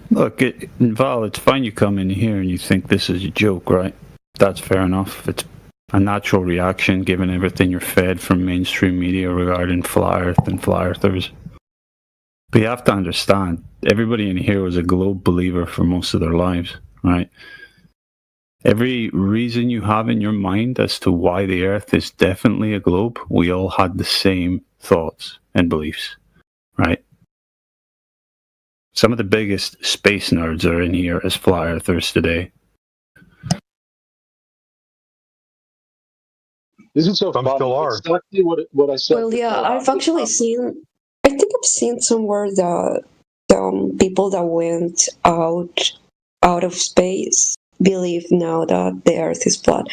Look, Val, it's fine you come in here and you think this is a joke, right? That's fair enough. It's a natural reaction given everything you're fed from mainstream media regarding flat Earth and flat earthers. But you have to understand, everybody in here was a globe believer for most of their lives, right? Every reason you have in your mind as to why the Earth is definitely a globe, we all had the same thoughts and beliefs, right? Some of the biggest space nerds are in here as flat earthers today. Isn't so Some still are. Exactly what I said. Well, yeah, I've actually seen. I think I've seen somewhere that people that went out of space believe now that the Earth is flat.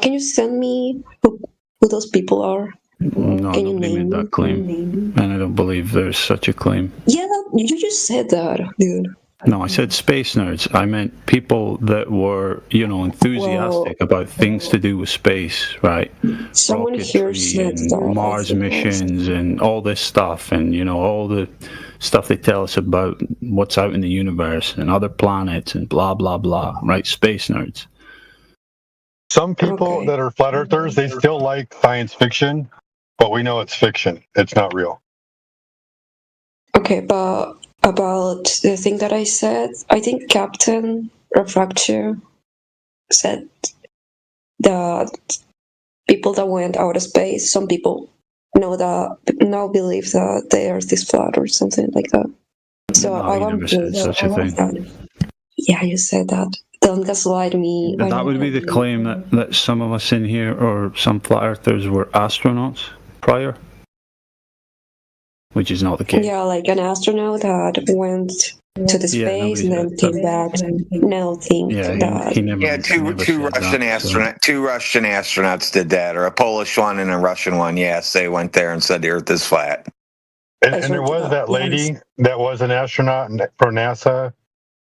Can you send me who those people are? No, Can you nobody made that claim, and I don't believe there's such a claim. Yeah, you just said that, dude. No, I said space nerds. I meant people that were, enthusiastic about things to do with space, right? Someone here said that. Mars missions and all this stuff, and all the stuff they tell us about what's out in the universe and other planets and blah blah blah, right? Space nerds. Some people that are flat earthers, they still like science fiction, but we know it's fiction. It's not real. Okay, but about the thing that I said, I think Captain Refracture said that people that went out of space, some people now believe that the Earth is flat or something like that. So I never said such a thing. Yeah, you said that. Don't gaslight me. That would be the claim that some of us in here, or some flat earthers, were astronauts prior, which is not the case. Yeah, like an astronaut that went to the space and then came back. Now think that. Two Russian astronauts did that, or a Polish one and a Russian one. Yes, they went there and said the Earth is flat. And there was that lady that was an astronaut for NASA,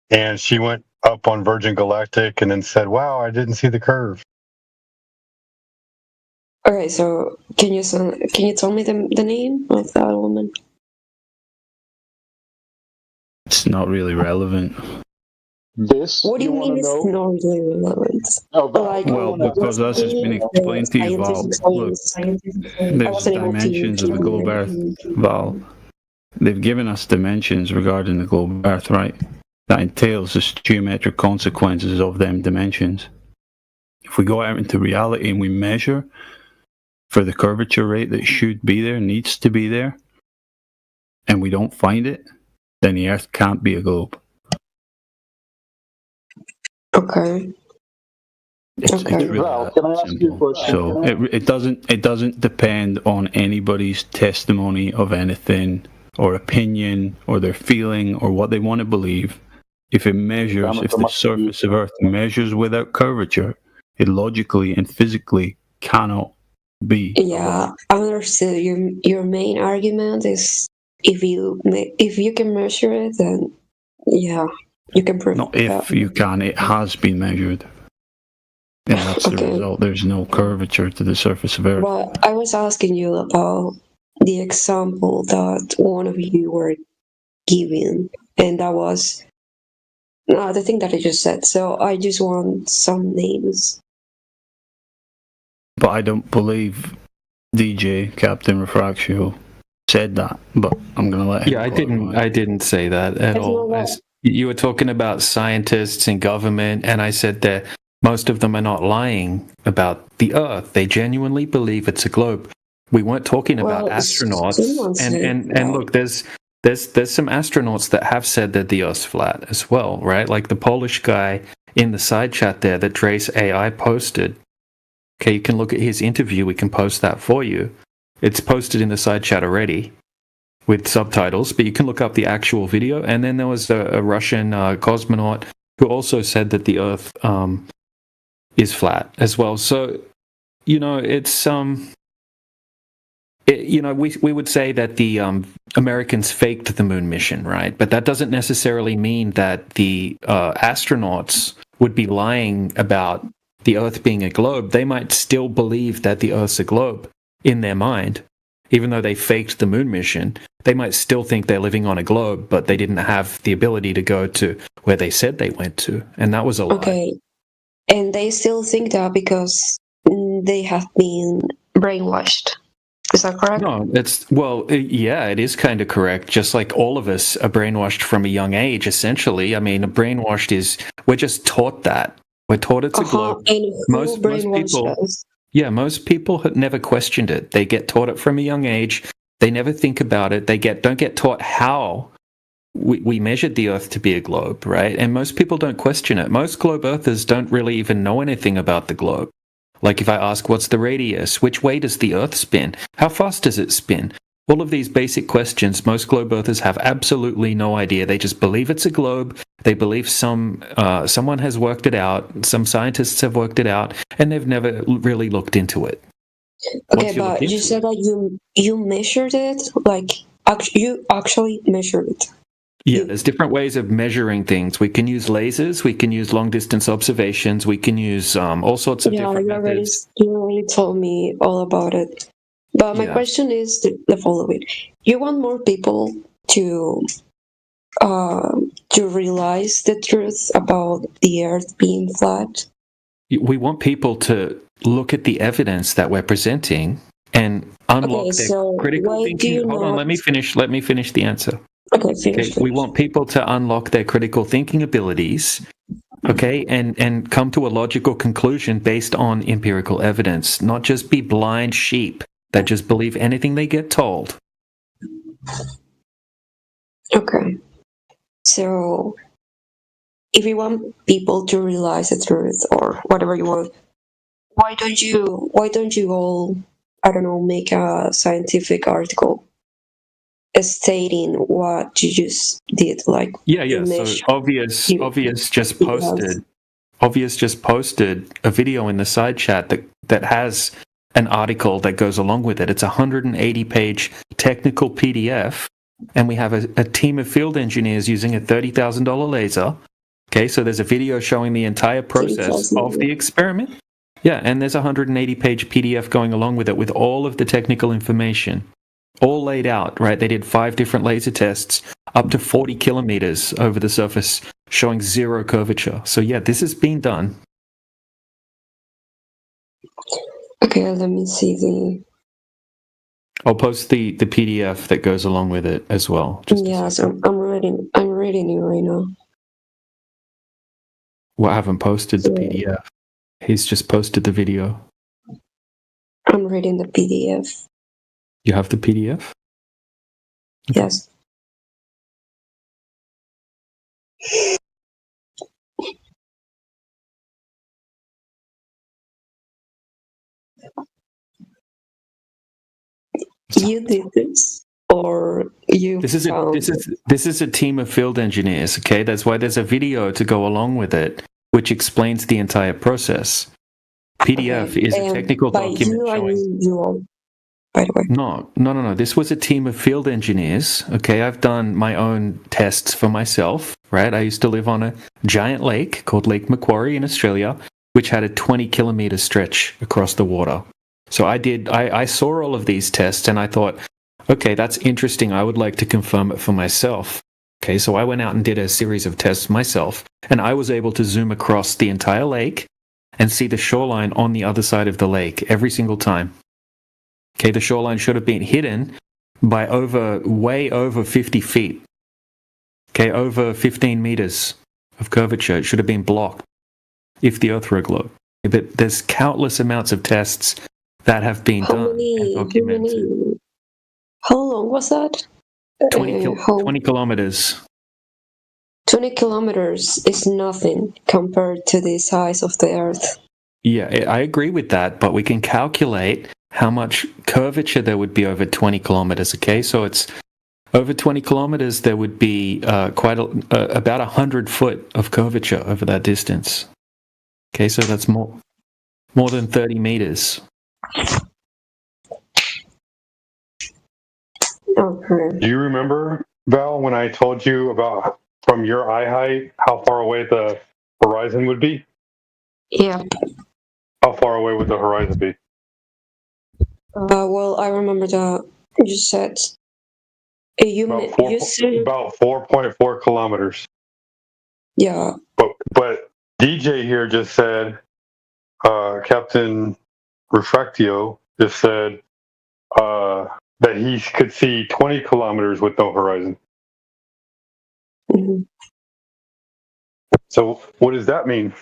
and she went up on Virgin Galactic and then said, "Wow, I didn't see the curve." Okay, so can you tell me the name of that woman? It's not really relevant. What do you mean it's not really relevant? Well, because as has been explained to you, Val, look, there's dimensions of the globe Earth, Val. They've given us dimensions regarding the globe Earth, right? That entails the geometric consequences of them dimensions. If we go out into reality and we measure for the curvature rate that should be there, needs to be there, and we don't find it, then the Earth can't be a globe. Okay. It's really can I ask you a question? So it doesn't depend on anybody's testimony of anything or opinion or their feeling or what they want to believe. If it measures, if the surface of Earth measures without curvature, it logically and physically cannot be. Yeah, I understood. Your main argument is if you can measure it, then yeah, you can prove. Not if you can, it has been measured. And that's the result. There's no curvature to the surface of Earth. Well, I was asking you about the example that one of you were giving, and that was the thing that I just said. So I just want some names. But I don't believe DJ Captain Refractio said that. But I'm gonna let him. Yeah, I didn't say that at all. You were talking about scientists and government, and I said that most of them are not lying about the Earth. They genuinely believe it's a globe. We weren't talking about astronauts. And look, there's some astronauts that have said that the Earth's flat as well, right? Like the Polish guy in the side chat there that Trace AI posted. Okay, you can look at his interview. We can post that for you. It's posted in the side chat already with subtitles, but you can look up the actual video. And then there was a Russian cosmonaut who also said that the Earth is flat as well. So, it's we would say that the Americans faked the moon mission, right? But that doesn't necessarily mean that the astronauts would be lying about the Earth being a globe. They might still believe that the Earth's a globe in their mind. Even though they faked the moon mission, they might still think they're living on a globe, but they didn't have the ability to go to where they said they went to. And that was a lie. Okay. And they still think that because they have been brainwashed. Is that correct? No, it is kind of correct. Just like all of us are brainwashed from a young age, essentially. I mean, we're just taught that. We're taught it's a globe. And most people, most people have never questioned it. They get taught it from a young age. They never think about it. They don't get taught how we measured the Earth to be a globe, right? And most people don't question it. Most globe earthers don't really even know anything about the globe. Like if I ask, what's the radius? Which way does the Earth spin? How fast does it spin? All of these basic questions, most globe earthers have absolutely no idea. They just believe it's a globe. They believe someone has worked it out. Some scientists have worked it out, and they've never really looked into it. Okay, but you said that you measured it, like you actually measured it. Yeah, there's different ways of measuring things. We can use lasers, we can use long-distance observations, we can use all sorts of different methods. You already told me all about it. But my question is the following. You want more people to realize the truth about the Earth being flat? We want people to look at the evidence that we're presenting and unlock their critical thinking. Hold on, let me finish the answer. Okay, we want people to unlock their critical thinking abilities, okay, and come to a logical conclusion based on empirical evidence, not just be blind sheep that just believe anything they get told. Okay. So, if you want people to realize the truth or whatever you want, why don't you all, I don't know, make a scientific article stating what you just did, like Yeah. So obvious just posted. Obvious just posted a video in the side chat that has an article that goes along with it. It's a 180-page technical PDF, and we have a team of field engineers using a $30,000 laser. Okay, so there's a video showing the entire process of the experiment. Yeah, and there's a 180-page PDF going along with it with all of the technical information, all laid out, right? They did 5 different laser tests up to 40 kilometers over the surface, showing 0 curvature. So yeah, this has been done. Okay, let me see I'll post the PDF that goes along with it as well. Yes, I'm reading it right now. Well, I haven't posted the PDF. He's just posted the video. I'm reading the PDF. You have the PDF? Yes. You did this, or you This is a team of field engineers. Okay, that's why there's a video to go along with it, which explains the entire process. PDF is a technical document showing. By the way. No. This was a team of field engineers. Okay, I've done my own tests for myself. Right, I used to live on a giant lake called Lake Macquarie in Australia, which had a 20-kilometer stretch across the water. So I saw all of these tests and I thought, okay, that's interesting. I would like to confirm it for myself. Okay, so I went out and did a series of tests myself, and I was able to zoom across the entire lake and see the shoreline on the other side of the lake every single time. Okay, the shoreline should have been hidden by way over 50 feet. Okay, over 15 meters of curvature. It should have been blocked if the Earth were a globe. But there's countless amounts of tests that have been done and documented. How long was that? 20 kilometers. 20 kilometers is nothing compared to the size of the Earth. Yeah, I agree with that, but we can calculate how much curvature there would be over 20 kilometers, okay? So it's over 20 kilometers, there would be about 100 foot of curvature over that distance. Okay, so that's more than 30 meters. Okay. Do you remember, Val, when I told you about from your eye height how far away the horizon would be? Yeah. How far away would the horizon be? Well, I remember that you said about 4.4 kilometers. Yeah. But DJ here just said, Captain Refractio just said that he could see 20 kilometers with no horizon. Mm-hmm. So what does that mean?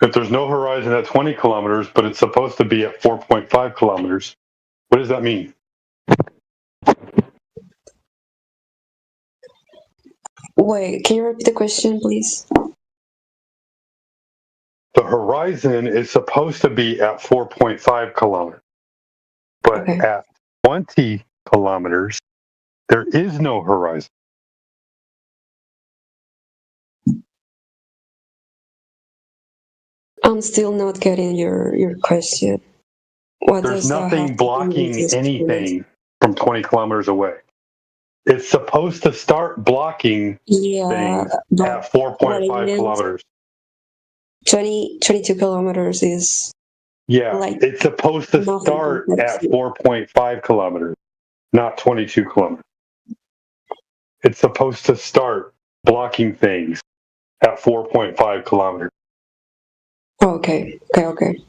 If there's no horizon at 20 kilometers, but it's supposed to be at 4.5 kilometers, what does that mean? Wait, can you repeat the question, please? The horizon is supposed to be at 4.5 kilometers, but at 20 kilometers, there is no horizon. I'm still not getting your question. There's nothing blocking anything from 20 kilometers away. It's supposed to start blocking things at 4.5 kilometers. 22 kilometers is... Yeah, it's supposed to start at 4.5 kilometers, not 22 kilometers. It's supposed to start blocking things at 4.5 kilometers. Okay. And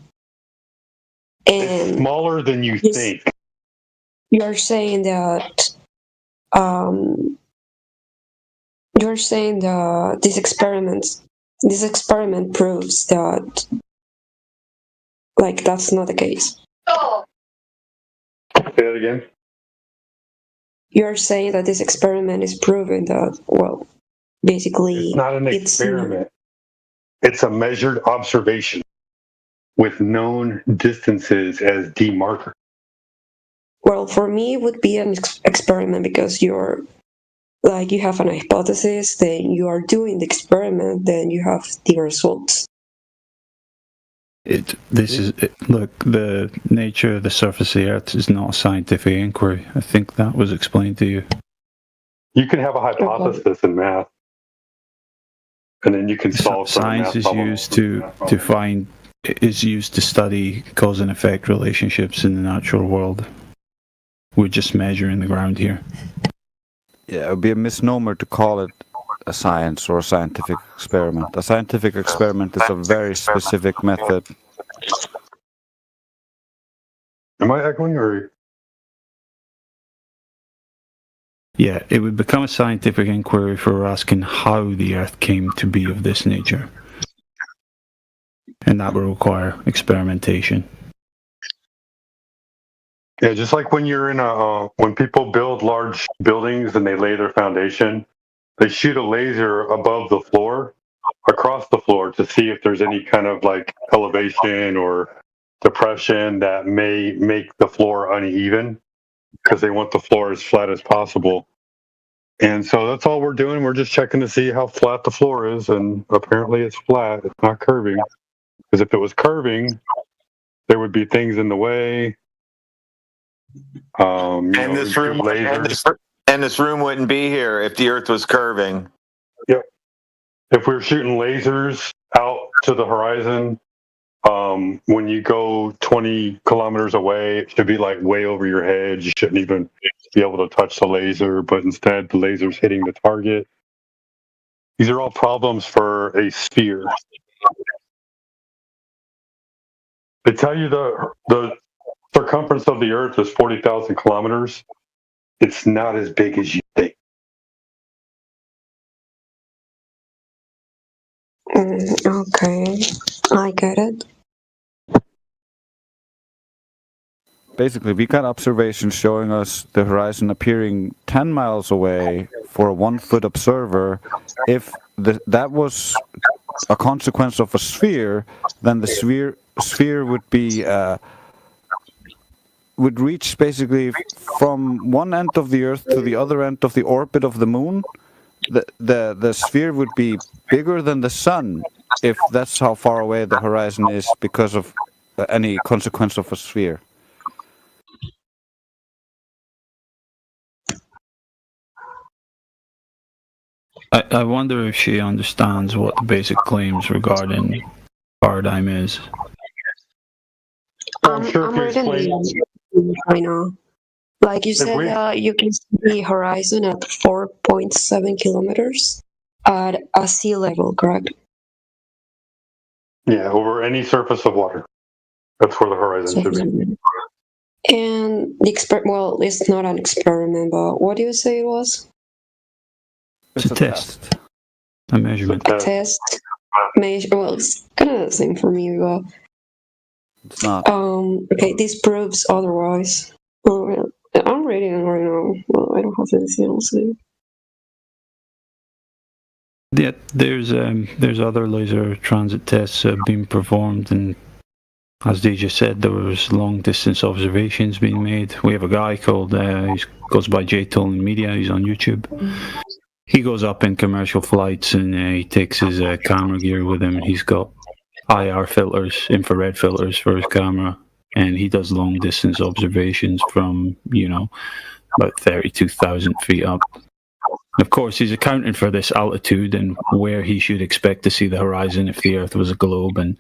it's smaller than you think. You're saying that this experiment proves that that's not the case. Say that again. You're saying that this experiment is proving that, well, basically it's not an experiment. It's a measured observation. with known distances as demarkers? Well, for me, it would be an experiment because you have an hypothesis, then you are doing the experiment, then you have the results. Look, the nature of the surface of the Earth is not a scientific inquiry. I think that was explained to you. You can have a hypothesis in math, and then you can solve science is used is used to study cause and effect relationships in the natural world. We're just measuring the ground here. Yeah, it would be a misnomer to call it a science or a scientific experiment. A scientific experiment is a very specific method. Am I echoing or? Yeah, it would become a scientific inquiry if we were asking how the Earth came to be of this nature. And that would require experimentation. Yeah, just like when you're in when people build large buildings and they lay their foundation, they shoot a laser above the floor, across the floor, to see if there's any kind of like elevation or depression that may make the floor uneven, because they want the floor as flat as possible. And so that's all we're doing. We're just checking to see how flat the floor is, and apparently it's flat. It's not curving. Because if it was curving, there would be things in the way. And this room wouldn't be here if the Earth was curving. Yep. If we were shooting lasers out to the horizon, when you go 20 kilometers away, it should be like way over your head. You shouldn't even be able to touch the laser, but instead the laser's hitting the target. These are all problems for a sphere. They tell you the circumference of the Earth is 40,000 kilometers. It's not as big as you think. Okay, I get it. Basically, we got observations showing us the horizon appearing 10 miles away for a 1-foot observer. If that was a consequence of a sphere, then the sphere would be would reach basically from one end of the Earth to the other end of the orbit of the Moon. The sphere would be bigger than the Sun if that's how far away the horizon is because of any consequence of a sphere. I wonder if she understands what the basic claims regarding paradigm is. I'm reading right now. Like you said, you can see the horizon at 4.7 kilometers at a sea level, correct? Yeah, over any surface of water. That's where the horizon should be. And well, it's not an experiment, but what do you say it was? It's a test. A measurement. A test. Well, it's kind of the same for me, but it's not. Okay, this proves otherwise. Oh, I'm reading it right now. Well, I don't have anything else to do. Yeah, there's other laser transit tests being performed, and as DJ said, there was long distance observations being made. We have a guy called he goes by J Tolan Media. He's on YouTube. He goes up in commercial flights and he takes his camera gear with him. He's got IR filters, infrared filters for his camera, and he does long distance observations from, about 32,000 feet up. Of course, he's accounting for this altitude and where he should expect to see the horizon if the Earth was a globe, and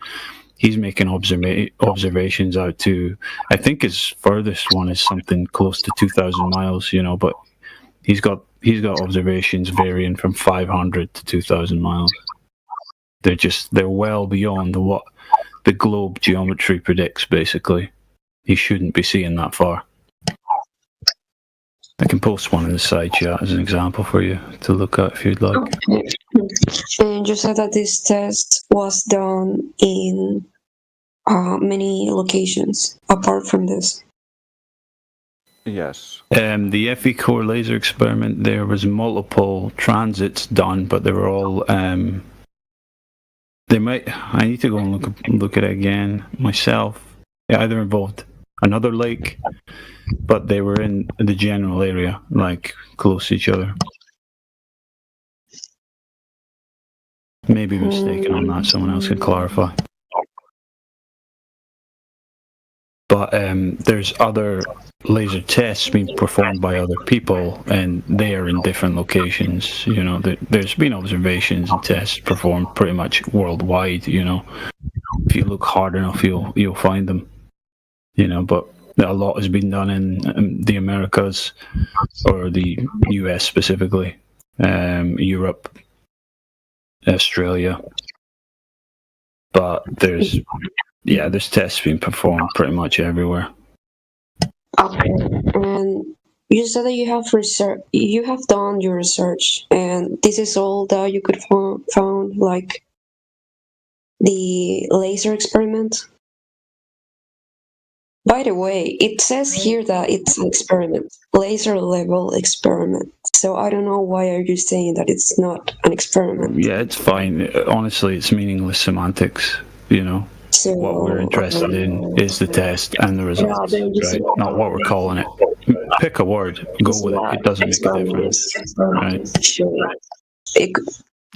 he's making observations out to, I think his furthest one is something close to 2,000 miles, but he's got observations varying from 500 to 2,000 miles. They're well beyond what the globe geometry predicts, basically. He shouldn't be seeing that far. I can post one in the side chat as an example for you to look at if you'd like. Okay. And you said that this test was done in many locations apart from this. Yes. The FE Core laser experiment, there was multiple transits done, but they were all They might. I need to go and look at it again myself. Yeah, either involved another lake, but they were in the general area, like close to each other. Maybe mistaken on that. Someone else can clarify. But there's other laser tests being performed by other people, and they are in different locations. You know, there's been observations and tests performed pretty much worldwide. You know, if you look hard enough, you'll find them. You know, but a lot has been done in the Americas, or the US specifically, Europe, Australia. But there's tests being performed pretty much everywhere. Okay, and you said that you have done your research, and this is all that you could found, like the laser experiment. By the way, it says here that it's an experiment, laser level experiment. So I don't know why are you saying that it's not an experiment. Yeah, it's fine. Honestly, it's meaningless semantics, you know. So, what we're interested in is the test and the results, right? Not what we're calling it. Pick a word, go with it. It doesn't make a difference, right?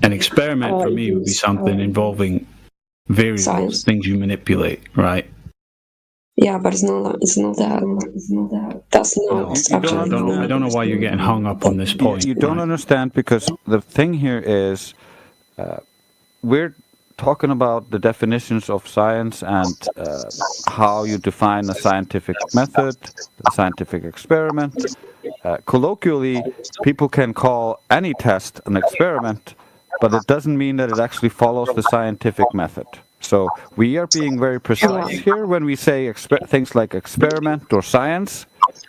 An experiment for me would be something involving variables, things you manipulate, right? Yeah, but it's not that. That's not. I don't know why you're getting hung up on this point. You don't understand, because the thing here is, we're talking about the definitions of science and how you define a scientific method, a scientific experiment. Colloquially, people can call any test an experiment, but it doesn't mean that it actually follows the scientific method. So we are being very precise here when we say things like experiment or science.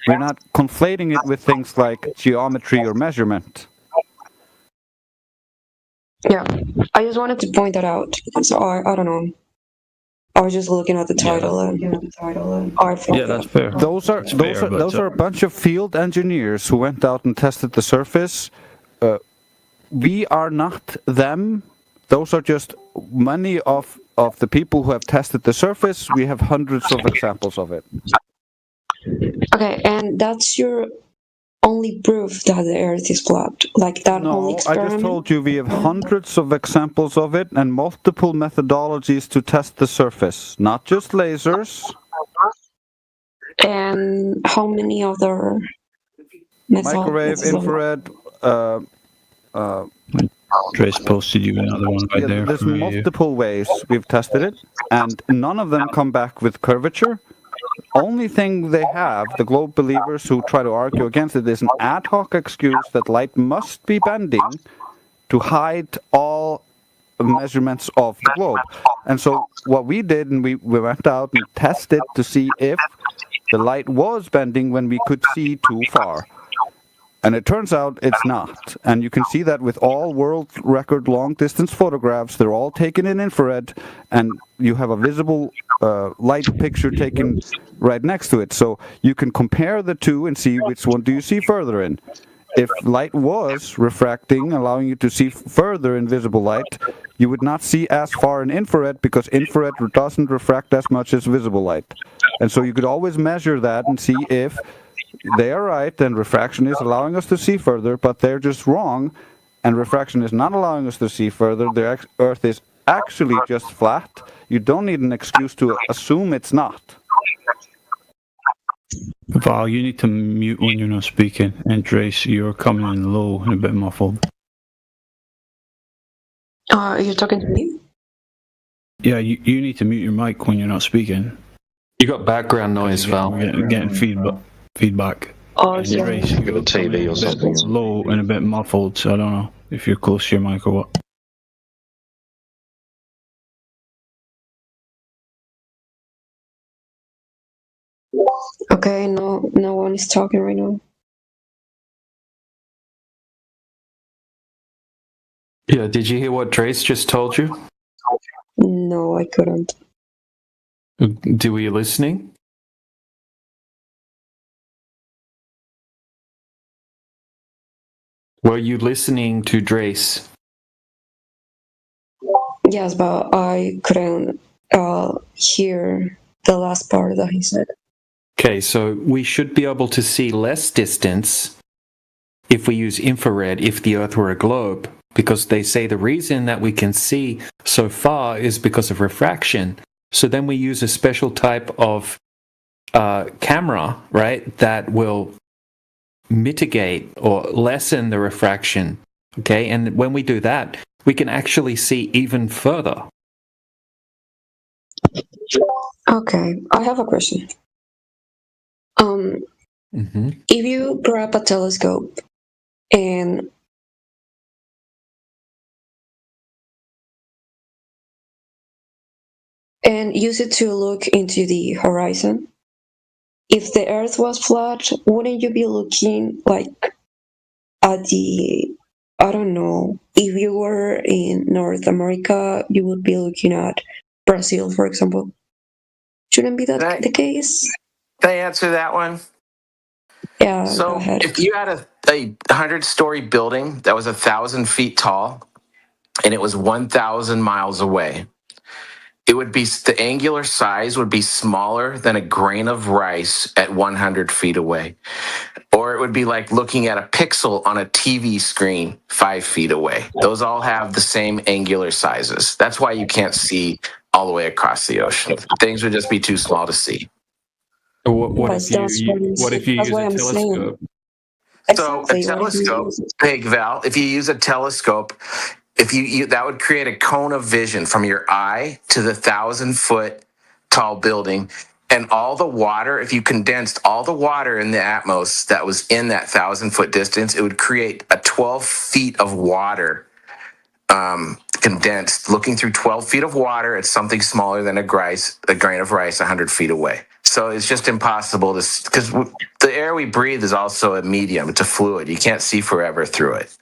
We're not conflating it with things like geometry or measurement. Yeah, I just wanted to point that out. So I don't know. I was just looking at the title and that's fair. Those are a bunch of field engineers who went out and tested the surface. We are not them. Those are just many of the people who have tested the surface. We have hundreds of examples of it. Okay, and that's your only proof that the Earth is flat, like that only experiment? I just told you we have hundreds of examples of it and multiple methodologies to test the surface, not just lasers. And how many other methods? Microwave, infrared. Trace posted you another one right there. There's multiple ways we've tested it, and none of them come back with curvature. Only thing they have, the globe believers who try to argue against it, is an ad hoc excuse that light must be bending to hide all measurements of the globe. And so what we did, and we went out and tested to see if the light was bending when we could see too far. And it turns out it's not. And you can see that with all world record long distance photographs. They're all taken in infrared, and you have a visible light picture taken right next to it. So you can compare the two and see which one do you see further in. If light was refracting, allowing you to see further in visible light, you would not see as far in infrared, because infrared doesn't refract as much as visible light. And so you could always measure that and see if they are right, and refraction is allowing us to see further, but they're just wrong, and refraction is not allowing us to see further. The Earth is actually just flat. You don't need an excuse to assume it's not. Val, you need to mute when you're not speaking, and Trace, you're coming in low and a bit muffled. You're talking to me? Yeah, you need to mute your mic when you're not speaking. You got background noise, Val. Getting feedback. Oh, yeah. Trace, you got a TV or something. Low and a bit muffled, so I don't know if you're close to your mic or what. Okay, no one is talking right now. Yeah, did you hear what Trace just told you? No, I couldn't. Were you listening? Were you listening to Drace? Yes, but I couldn't hear the last part that he said. Okay, so we should be able to see less distance if we use infrared if the Earth were a globe, because they say the reason that we can see so far is because of refraction. So then we use a special type of camera, right, that will mitigate or lessen the refraction. Okay, and when we do that, we can actually see even further. Okay, I have a question. If you grab a telescope and use it to look into the horizon, if the Earth was flat, wouldn't you be looking like at the, I don't know, if you were in North America, you would be looking at Brazil, for example? Shouldn't be that the case? Can I answer that one? Yeah, so go ahead. If you had a 100-story building that was 1,000 feet tall and it was 1,000 miles away, it would be, the angular size would be smaller than a grain of rice at 100 feet away. Or it would be like looking at a pixel on a TV screen 5 feet away. Those all have the same angular sizes. That's why you can't see all the way across the ocean. Things would just be too small to see. What if you use a telescope? So a telescope, big Val, if you use a telescope, that would create a cone of vision from your eye to the 1,000-foot tall building. And all the water, if you condensed all the water in the atmos that was in that 1,000-foot distance, it would create a 12 feet of water condensed. Looking through 12 feet of water, it's something smaller than a grain of rice 100 feet away. So it's just impossible to, because the air we breathe is also a medium, it's a fluid. You can't see forever through it.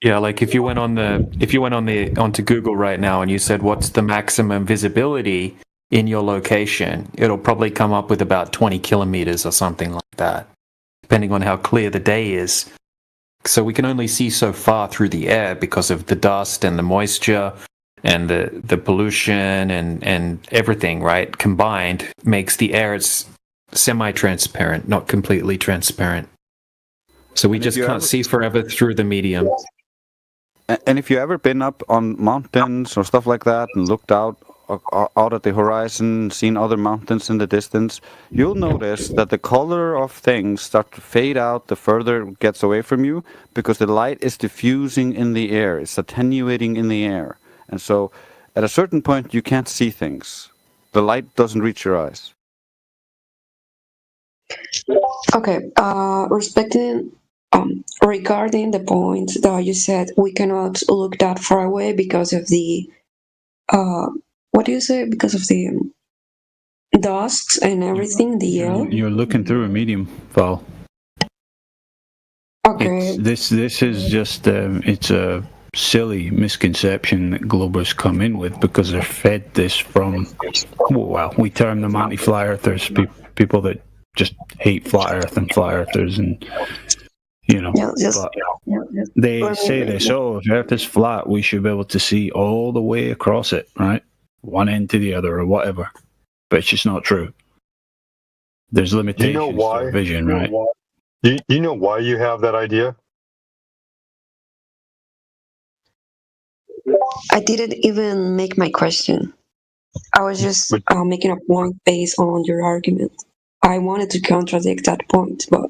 Yeah, like if you went onto Google right now and you said what's the maximum visibility in your location, it'll probably come up with about 20 kilometers or something like that, depending on how clear the day is. So we can only see so far through the air because of the dust and the moisture and the pollution and everything, right? Combined makes the air semi-transparent, not completely transparent. So we just can't see forever through the medium. And if you ever been up on mountains or stuff like that and looked out at the horizon, seen other mountains in the distance, you'll notice that the color of things start to fade out the further it gets away from you, because the light is diffusing in the air, it's attenuating in the air. And so at a certain point you can't see things. The light doesn't reach your eyes. Okay, regarding the point that you said we cannot look that far away because of the what do you say? Because of the dust and everything, the air. You're looking through a medium, Val. Okay. This is just it's a silly misconception that Globers come in with because they're fed this from, well, we term them anti-flat earthers, people that just hate flat earth and flat earthers, and you know, they say this, oh, if Earth is flat, we should be able to see all the way across it, right? One end to the other or whatever. But it's just not true. There's limitations to our vision, right? You know why you have that idea? I didn't even make my question. I was just making a point based on your argument. I wanted to contradict that point, but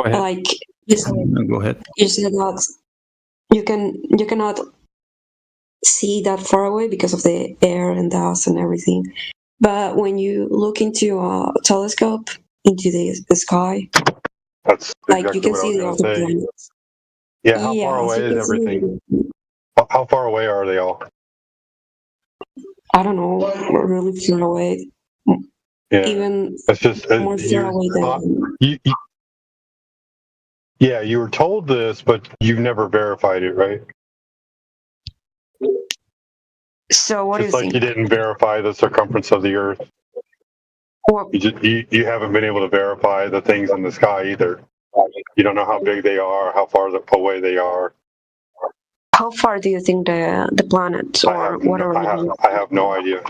like you said, go ahead. You said that you cannot see that far away because of the air and dust and everything. But when you look into a telescope into the sky, that's like exactly you can what see the other planets. Yeah, how far away is everything? How far away are they all? I don't know, really far away. Yeah, even it's just more far away than yeah, you were told this, but you've never verified it, right? So what do you think? Just like you didn't verify the circumference of the Earth. You haven't been able to verify the things in the sky either. You don't know how big they are, how far away they are. how far do you think the planets or whatever? I have no idea.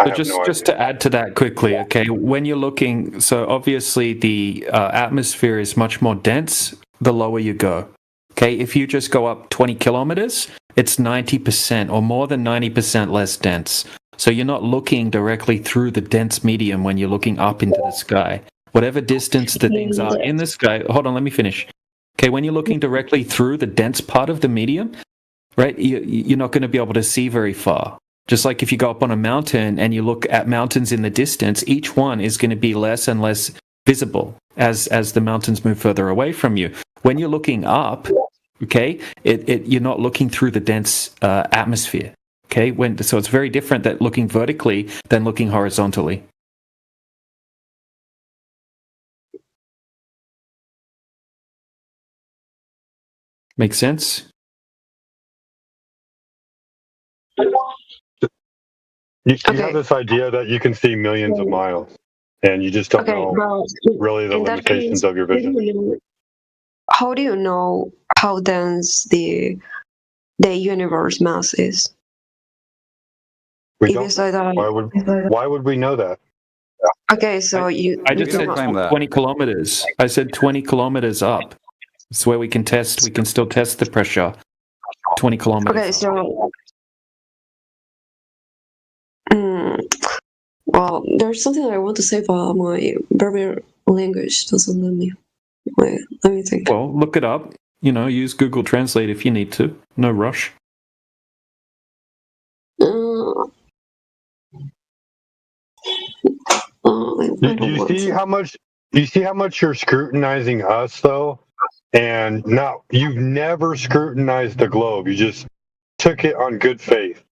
So just to add to that quickly, okay, when you're looking, so obviously the atmosphere is much more dense the lower you go. Okay, if you just go up 20 kilometers, it's 90% or more than 90% less dense. So you're not looking directly through the dense medium when you're looking up into the sky. Whatever distance the things are in the sky, hold on, let me finish. Okay, when you're looking directly through the dense part of the medium, right, you're not going to be able to see very far. Just like if you go up on a mountain and you look at mountains in the distance, each one is going to be less and less visible as the mountains move further away from you. When you're looking up, okay, you're not looking through the dense atmosphere. Okay, so it's very different that looking vertically than looking horizontally. Make sense? You have this idea that you can see millions of miles, and you just don't know really the limitations of your vision. How do you know how dense the universe mass is? We don't. Why would we know that? Okay, so I just said 20 kilometers. I said 20 kilometers up. It's where we can test. We can still test the pressure. 20 kilometers. Okay, so. Well, there's something that I want to say, but my Berber language doesn't let me. Wait, let me think. Well, look it up. Use Google Translate if you need to. No rush. Do you see how much you're scrutinizing us, though? And you've never scrutinized the globe. You just took it on good faith.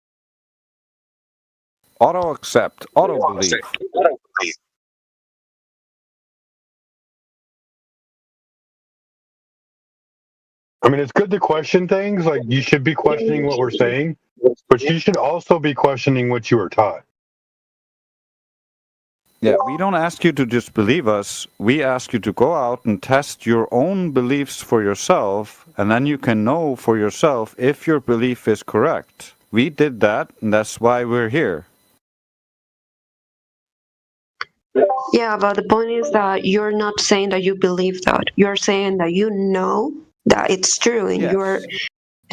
Auto accept, auto believe. I mean, it's good to question things. Like, you should be questioning what we're saying, but you should also be questioning what you were taught. Yeah, we don't ask you to just believe us. We ask you to go out and test your own beliefs for yourself, and then you can know for yourself if your belief is correct. We did that, and that's why we're here. Yeah, but the point is that you're not saying that you believe that. You're saying that you know that it's true, and you're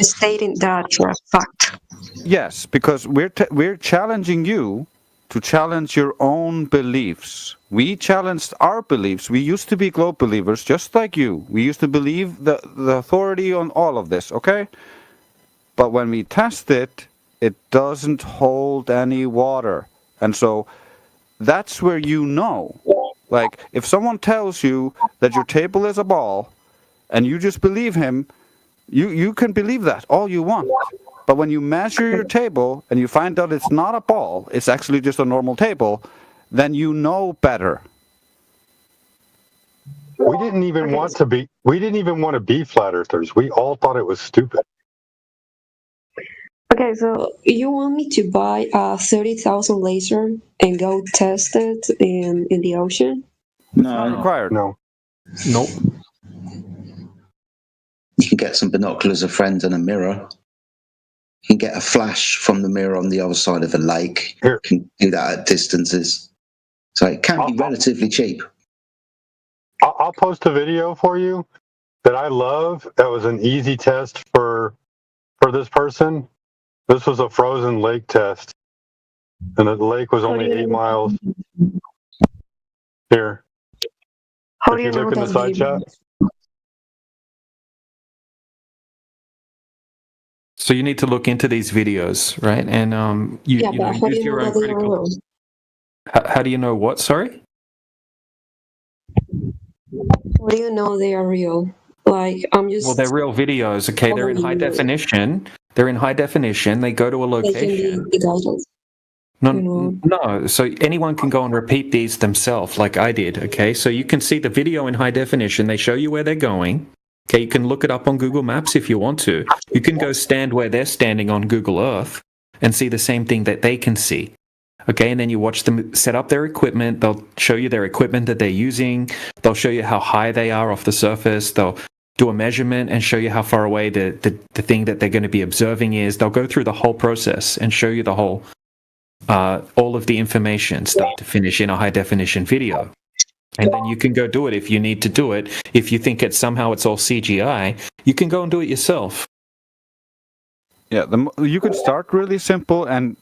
stating that for a fact. Yes, because we're challenging you to challenge your own beliefs. We challenged our beliefs. We used to be globe believers, just like you. We used to believe the authority on all of this, okay? But when we test it, it doesn't hold any water. And so that's where you know. Like, if someone tells you that your table is a ball, and you just believe him, you can believe that all you want. But when you measure your table and you find out it's not a ball, it's actually just a normal table, then you know better. We didn't even want to be flat earthers. We all thought it was stupid. Okay, so you want me to buy a 30,000 laser and go test it in the ocean? No, not required. No. Nope. You can get some binoculars, a friend, and a mirror. You can get a flash from the mirror on the other side of a lake. You can do that at distances. So it can be relatively cheap. I'll post a video for you that I love. That was an easy test for this person. This was a frozen lake test. And the lake was only 8 miles. Here. If you look in the side chat. So you need to look into these videos, right? And use your own critical. How do you know what? Sorry. How do you know they are real? Like, I'm just. Well, they're real videos. Okay, they're in high definition. They're in high definition. They go to a location. No. So anyone can go and repeat these themselves, like I did. Okay, so you can see the video in high definition. They show you where they're going. Okay, you can look it up on Google Maps if you want to. You can go stand where they're standing on Google Earth and see the same thing that they can see. Okay, and then you watch them set up their equipment. They'll show you their equipment that they're using. They'll show you how high they are off the surface. They'll do a measurement and show you how far away the thing that they're going to be observing is. They'll go through the whole process and show you the whole, all of the information, start to finish, in a high definition video. And then you can go do it if you need to do it. If you think it's all CGI, you can go and do it yourself. Yeah, you can start really simple, and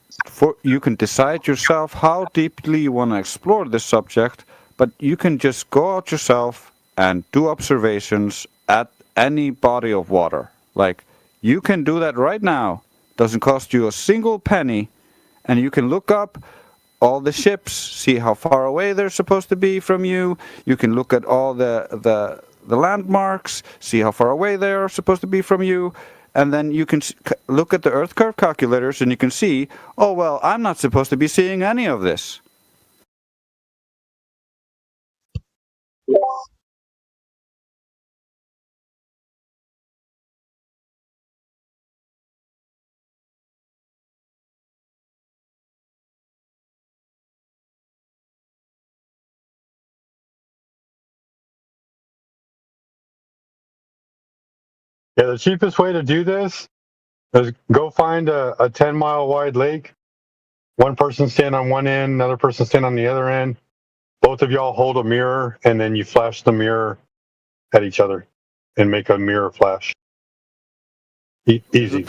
you can decide yourself how deeply you want to explore this subject, but you can just go out yourself and do observations at any body of water. Like, you can do that right now. Doesn't cost you a single penny, and you can look up all the ships, see how far away they're supposed to be from you. You can look at all the landmarks, see how far away they are supposed to be from you. And then you can look at the Earth curve calculators and you can see, oh, well, I'm not supposed to be seeing any of this. Yeah, the cheapest way to do this is go find a 10-mile wide lake. One person stand on one end, another person stand on the other end. Both of y'all hold a mirror, and then you flash the mirror at each other and make a mirror flash. Easy.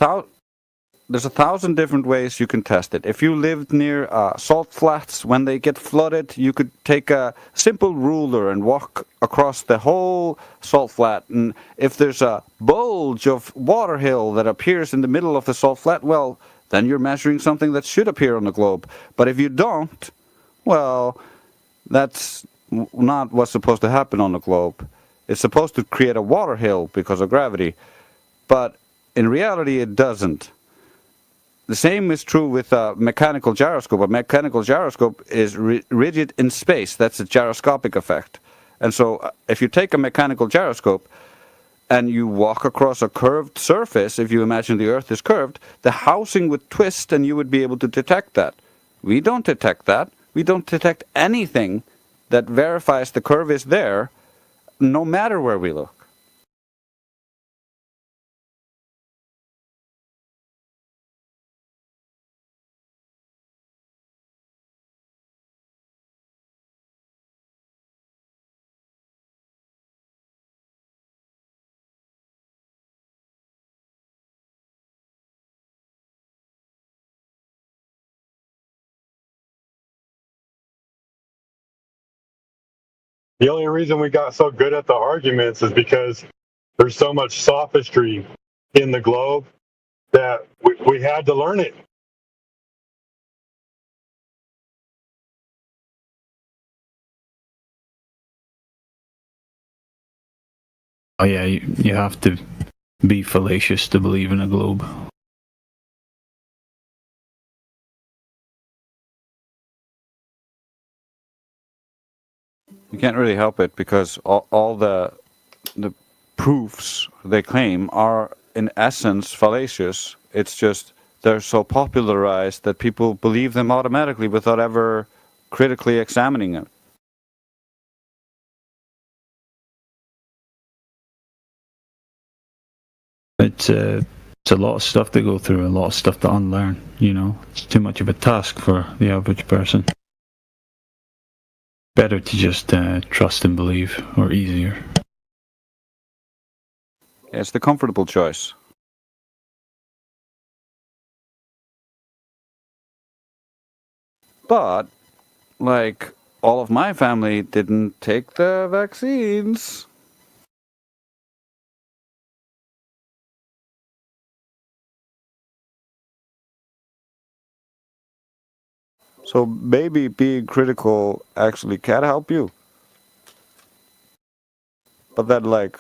There's 1,000 different ways you can test it. If you lived near salt flats, when they get flooded, you could take a simple ruler and walk across the whole salt flat. And if there's a bulge of water hill that appears in the middle of the salt flat, well, then you're measuring something that should appear on the globe. But if you don't, well, that's not what's supposed to happen on the globe. It's supposed to create a water hill because of gravity. But in reality, it doesn't. The same is true with a mechanical gyroscope. A mechanical gyroscope is rigid in space. That's a gyroscopic effect. And so if you take a mechanical gyroscope and you walk across a curved surface, if you imagine the Earth is curved, the housing would twist and you would be able to detect that. We don't detect that. We don't detect anything that verifies the curve is there, no matter where we look. The only reason we got so good at the arguments is because there's so much sophistry in the globe that we had to learn it. Oh yeah, you have to be fallacious to believe in a globe. You can't really help it because all the proofs they claim are in essence fallacious. It's just they're so popularized that people believe them automatically without ever critically examining them. It's a lot of stuff to go through, a lot of stuff to unlearn, you know. It's too much of a task for the average person. Better to just trust and believe, or easier. Yeah, it's the comfortable choice. But, like, all of my family didn't take the vaccines. So maybe being critical actually can help you. But then, like,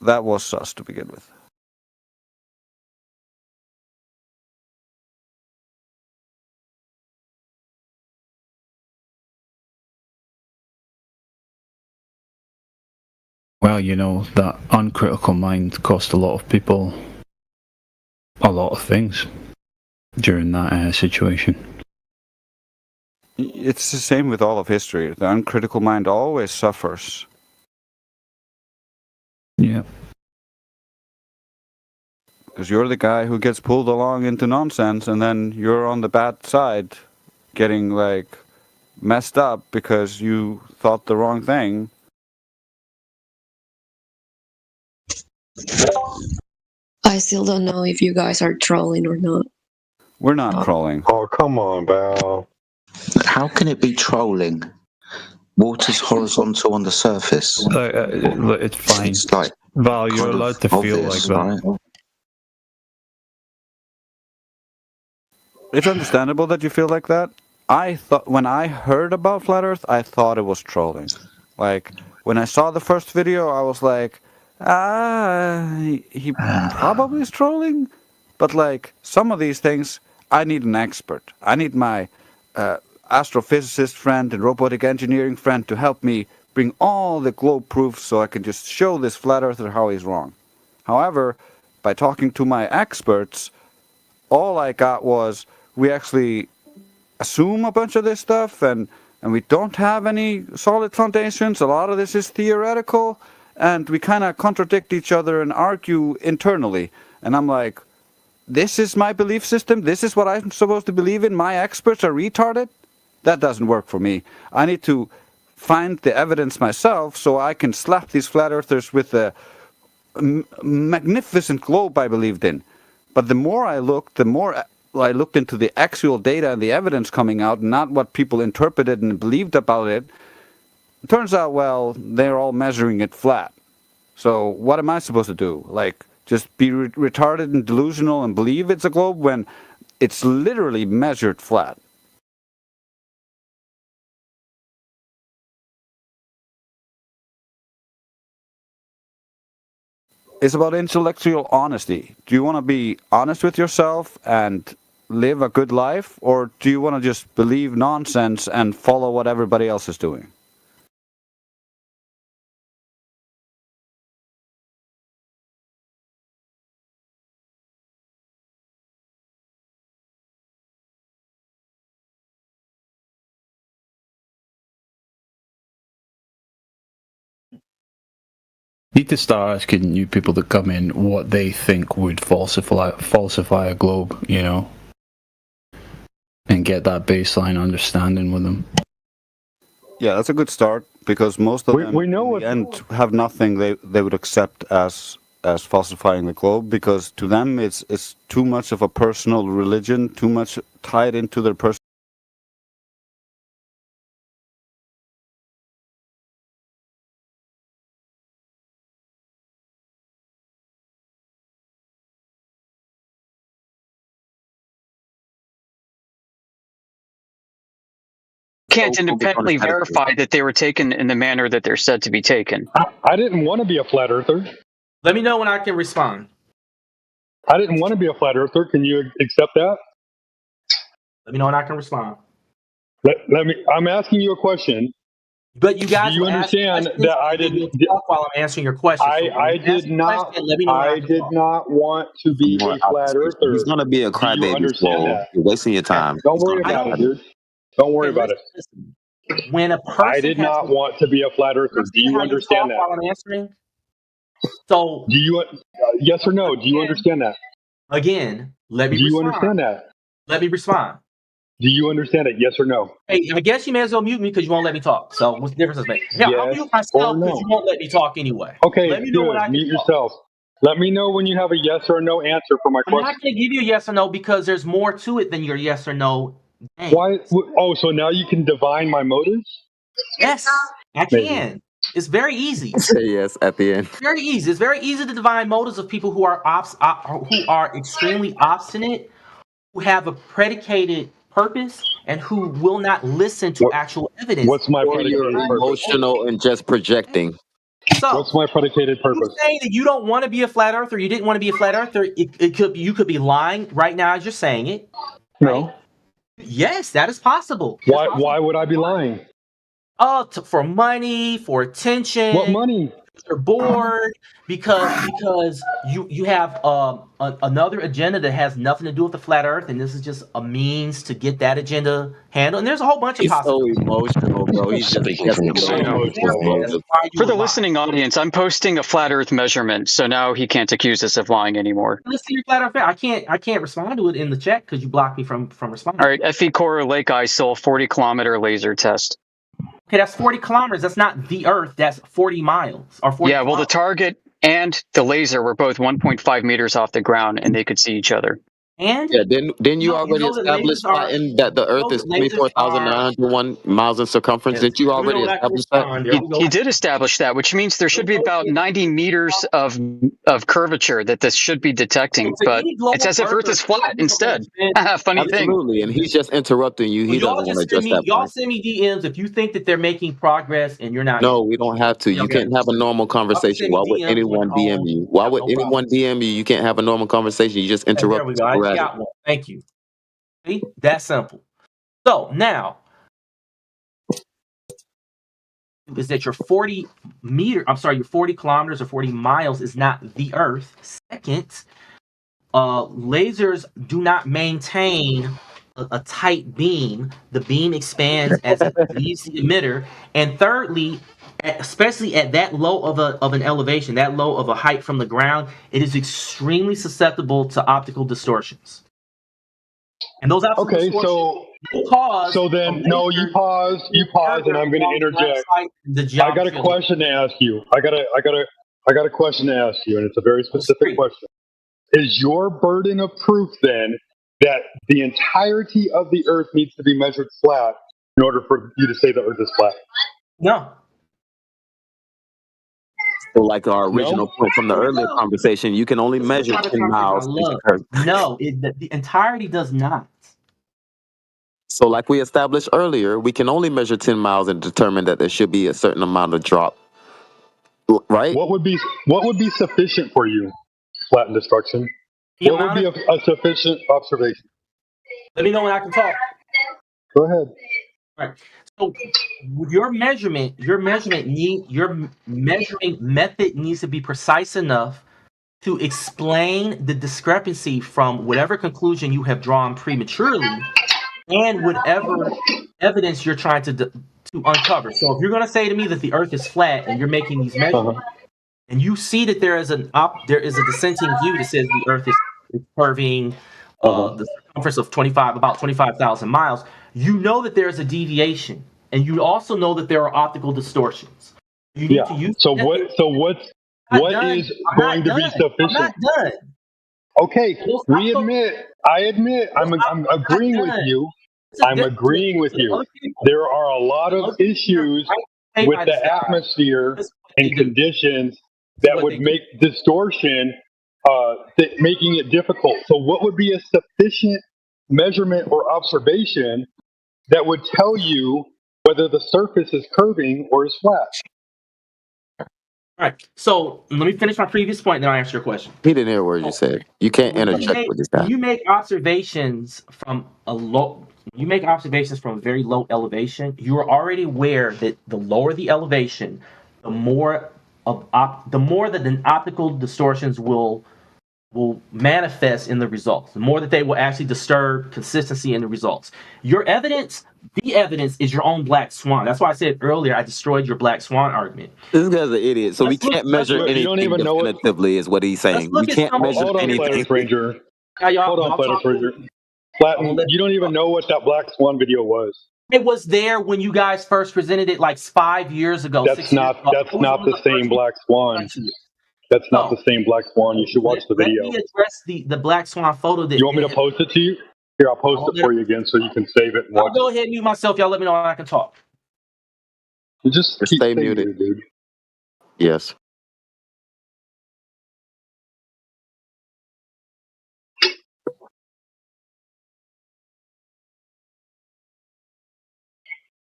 that was sus to begin with. Well, you know, that uncritical mind cost a lot of people a lot of things during that situation. It's the same with all of history. The uncritical mind always suffers. Yeah. Because you're the guy who gets pulled along into nonsense, and then you're on the bad side, getting like messed up because you thought the wrong thing. I still don't know if you guys are trolling or not. We're not trolling. Oh, come on, Val. How can it be trolling? Water's horizontal on the surface. It's fine. It's like Val, you're allowed to feel like that. Right? It's understandable that you feel like that. I thought when I heard about Flat Earth, I thought it was trolling. Like when I saw the first video, I was like, he probably is trolling. But like some of these things, I need an expert. I need my astrophysicist friend and robotic engineering friend to help me bring all the globe proofs so I can just show this flat earther how he's wrong. However, by talking to my experts, all I got was we actually assume a bunch of this stuff and we don't have any solid foundations. A lot of this is theoretical and we kind of contradict each other and argue internally. And I'm like, this is my belief system? This is what I'm supposed to believe in? My experts are retarded? That doesn't work for me. I need to find the evidence myself so I can slap these flat earthers with the magnificent globe I believed in. But the more I looked, the more I looked into the actual data and the evidence coming out, not what people interpreted and believed about it. It turns out, well, they're all measuring it flat. So what am I supposed to do? Like, just be retarded and delusional and believe it's a globe when it's literally measured flat? It's about intellectual honesty. Do you want to be honest with yourself and live a good life, or do you want to just believe nonsense and follow what everybody else is doing? Need to start asking new people that come in what they think would falsify a globe, you know, and get that baseline understanding with them. Yeah, that's a good start, because most of them we know in the end have nothing they would accept as falsifying the globe, because to them it's too much of a personal religion, too much tied into their personal. Can't independently verify that they were taken in the manner that they're said to be taken. I didn't want to be a flat earther. Let me know when I can respond. I didn't want to be a flat earther. Can you accept that? Let me know when I can respond. Let me. I'm asking you a question. But you guys, do you understand that I didn't talk while I'm answering your question? I did not. I did not want to be a flat earther. He's gonna be a crybaby. You're wasting your time. Don't worry about it, dude. Don't worry about it. When a person I did not want to be a flat earther. Do you understand that? While I'm answering. So do you? Yes or no? Do you understand that? Again, let me. Do you understand that? Let me respond. Do you understand it? Yes or no? Hey, I guess you may as well mute me because you won't let me talk. So what's the difference is made? Yeah, I'll mute myself because you won't let me talk anyway. Okay, let me know when I can mute yourself. Let me know when you have a yes or no answer for my question. I'm not going to give you a yes or no because there's more to it than your yes or no. Dang. Why? Oh, so now you can divine my motives? Yes, I can. It's very easy. Say yes at the end. Very easy. It's very easy to divine motives of people who are who are extremely obstinate, who have a predicated purpose, and who will not listen to actual evidence. What's my predicated purpose? Emotional and just projecting. So, what's my predicated purpose? You saying that you don't want to be a flat earther, you didn't want to be a flat earther. You could be lying right now as you're saying it. No. Right? Yes, that is possible. Why would I be lying? For money, for attention. What money? They're bored because you have another agenda that has nothing to do with the flat Earth, and this is just a means to get that agenda handled. And there's a whole bunch of He's so possibilities. emotional, bro. He's just Speaking from experience. For the listening audience, I'm posting a flat Earth measurement, so now he can't accuse us of lying anymore. Listen to your flat Earth. I can't respond to it in the chat because you blocked me from responding. All right, FE Core Lake ISIL 40-kilometer laser test. Okay, that's 40 kilometers. That's not the Earth. That's 40 miles or 40. Yeah, well, the target and the laser were both 1.5 meters off the ground, and they could see each other. And yeah, didn't you already establish that the Earth is 24,901 miles in circumference? Did you already establish that? He did establish that, which means there should be about 90 meters of curvature that this should be detecting, but it's as if Earth is flat instead. Funny thing. Absolutely, and he's just interrupting you. He doesn't want to address that. Y'all send me DMs if you think that they're making progress and you're not. No, we don't have to. You can't have a normal conversation. Why would anyone DM you? Why would anyone DM you? You can't have a normal conversation. You just interrupt. There we go. I got one. Thank you. See, that simple. So now, is that your 40 kilometers or 40 miles is not the Earth. Second, lasers do not maintain a tight beam. The beam expands as it leaves the emitter. And thirdly, especially at that low of an elevation, that low of a height from the ground, it is extremely susceptible to optical distortions. And those optical distortions cause. So then, no, you pause, and I'm going to interject. I got a question to ask you. I got a question to ask you, and it's a very specific question. Is your burden of proof then that the entirety of the Earth needs to be measured flat in order for you to say the Earth is flat? No. So like our original point from the earlier conversation, you can only measure 10 miles. No, the entirety does not. So like we established earlier, we can only measure 10 miles and determine that there should be a certain amount of drop, right? What would be sufficient for you, flat and destruction? What would be a sufficient observation? Let me know when I can talk. Go ahead. All right. So your measuring method needs to be precise enough to explain the discrepancy from whatever conclusion you have drawn prematurely and whatever evidence you're trying to uncover. So if you're going to say to me that the Earth is flat and you're making these measurements, and you see that there is a dissenting view that says the Earth is curving the circumference of about 25,000 miles, you know that there is a deviation, and you also know that there are optical distortions. You need to use. So what is going to be sufficient? I'm not done. Okay, I admit, I'm agreeing with you. I'm agreeing with you. There are a lot of issues with the atmosphere and conditions that would make distortion, making it difficult. So what would be a sufficient measurement or observation that would tell you whether the surface is curving or is flat? All right. So let me finish my previous point, then I'll answer your question. He didn't hear a word you said. You can't interject with this guy. You make observations from a very low elevation. You are already aware that the lower the elevation, the more that the optical distortions will manifest in the results. The more that they will actually disturb consistency in the results. The evidence is your own black swan. That's why I said earlier I destroyed your black swan argument. This guy's an idiot. So we can't measure anything definitively, is what he's saying. We can't measure anything. Hold on, Flatter Fraser. Flatten, you don't even know what that black swan video was. It was there when you guys first presented it like 5 years ago. That's not the same black swan. That's not the same black swan. You should watch the video. Let me address the black swan photo. You want me to post it to you? Here, I'll post it for you again so you can save it and watch I'll go ahead and mute myself. Y'all let me know when I can talk. You just stay muted, dude. Yes.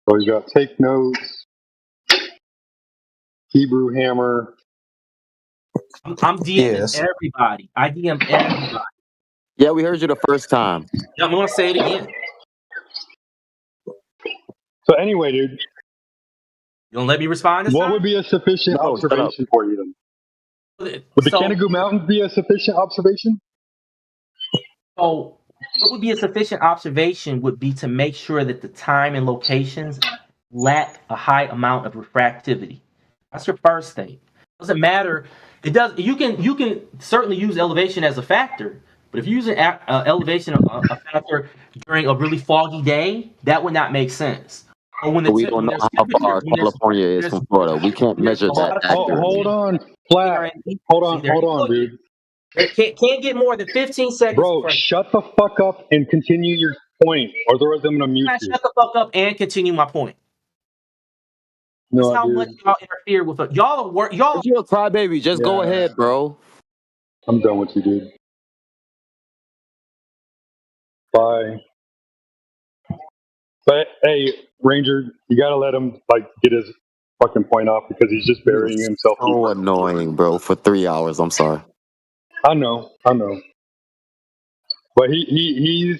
So you got Take Notes, Hebrew Hammer. I'm DMing everybody. I DM everybody. Yeah, we heard you the first time. Yeah, I'm going to say it again. So anyway, dude, You don't let me respond this What time? would be a sufficient No, shut up. observation for you then? Would the Canigou Mountains be a sufficient observation? So, what would be a sufficient observation would be to make sure that the time and locations lack a high amount of refractivity. That's your first thing. Doesn't matter. It does. You can certainly use elevation as a factor, but if you're using elevation a factor during a really foggy day, that would not make sense. Or when We don't know how far California is from Florida. We can't measure that accurately. Hold on, Flat. Hold on, dude. It can't get more than 15 seconds. Bro, shut the fuck up and continue your point, or otherwise I'm gonna mute you. Shut the fuck up and continue my point. No, That's how dude. much y'all interfere with it. Y'all work. Y'all. If you're a crybaby, just go ahead, bro. I'm done with you, dude. Bye. But hey, Ranger, you gotta let him get his fucking point off because he's just burying himself. So annoying, bro. For 3 hours, I'm sorry. I know. But he's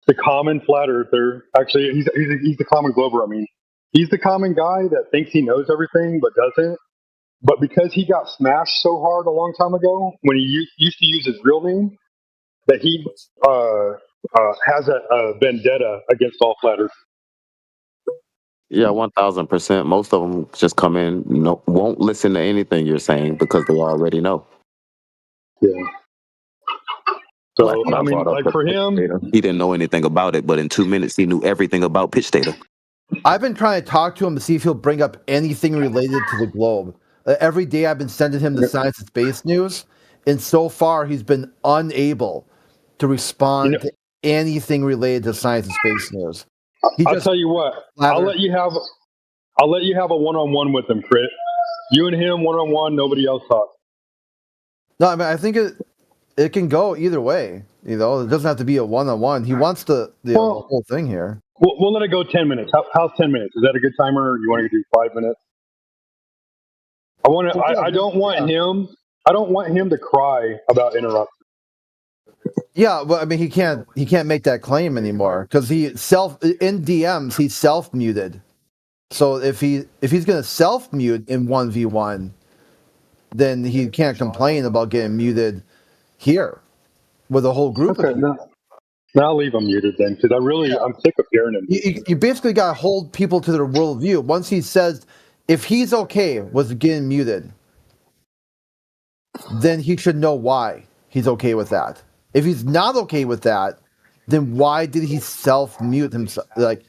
the common flat earther. Actually, he's the common glober. I mean, he's the common guy that thinks he knows everything but doesn't. But because he got smashed so hard a long time ago when he used to use his real name, that he has a vendetta against all flat earthers. Yeah, 1000%. Most of them just come in, won't listen to anything you're saying because they already know. Yeah. So I mean, for him, he didn't know anything about it, but in 2 minutes he knew everything about pitch data. I've been trying to talk to him to see if he'll bring up anything related to the globe. Every day I've been sending him the science and space news, and so far he's been unable to respond to anything related to science and space news. I'll tell you what. I'll let you have a one-on-one with him, Crit. You and him one-on-one. Nobody else talks. No, I mean I think it can go either way. You know, it doesn't have to be a one-on-one. He wants the whole thing here. We'll let it go 10 minutes. How's 10 minutes? Is that a good timer, or you want to do 5 minutes? I don't want him to cry about interruptions. Yeah, well, I mean, he can't make that claim anymore because in DMs he's self-muted. So if he's going to self-mute in 1v1, then he can't complain about getting muted here with a whole group of people. Now I'll leave him muted then, because I'm sick of hearing him. You basically got to hold people to their worldview. Once he says, if he's okay with getting muted, then he should know why he's okay with that. If he's not okay with that, then why did he self-mute himself? Like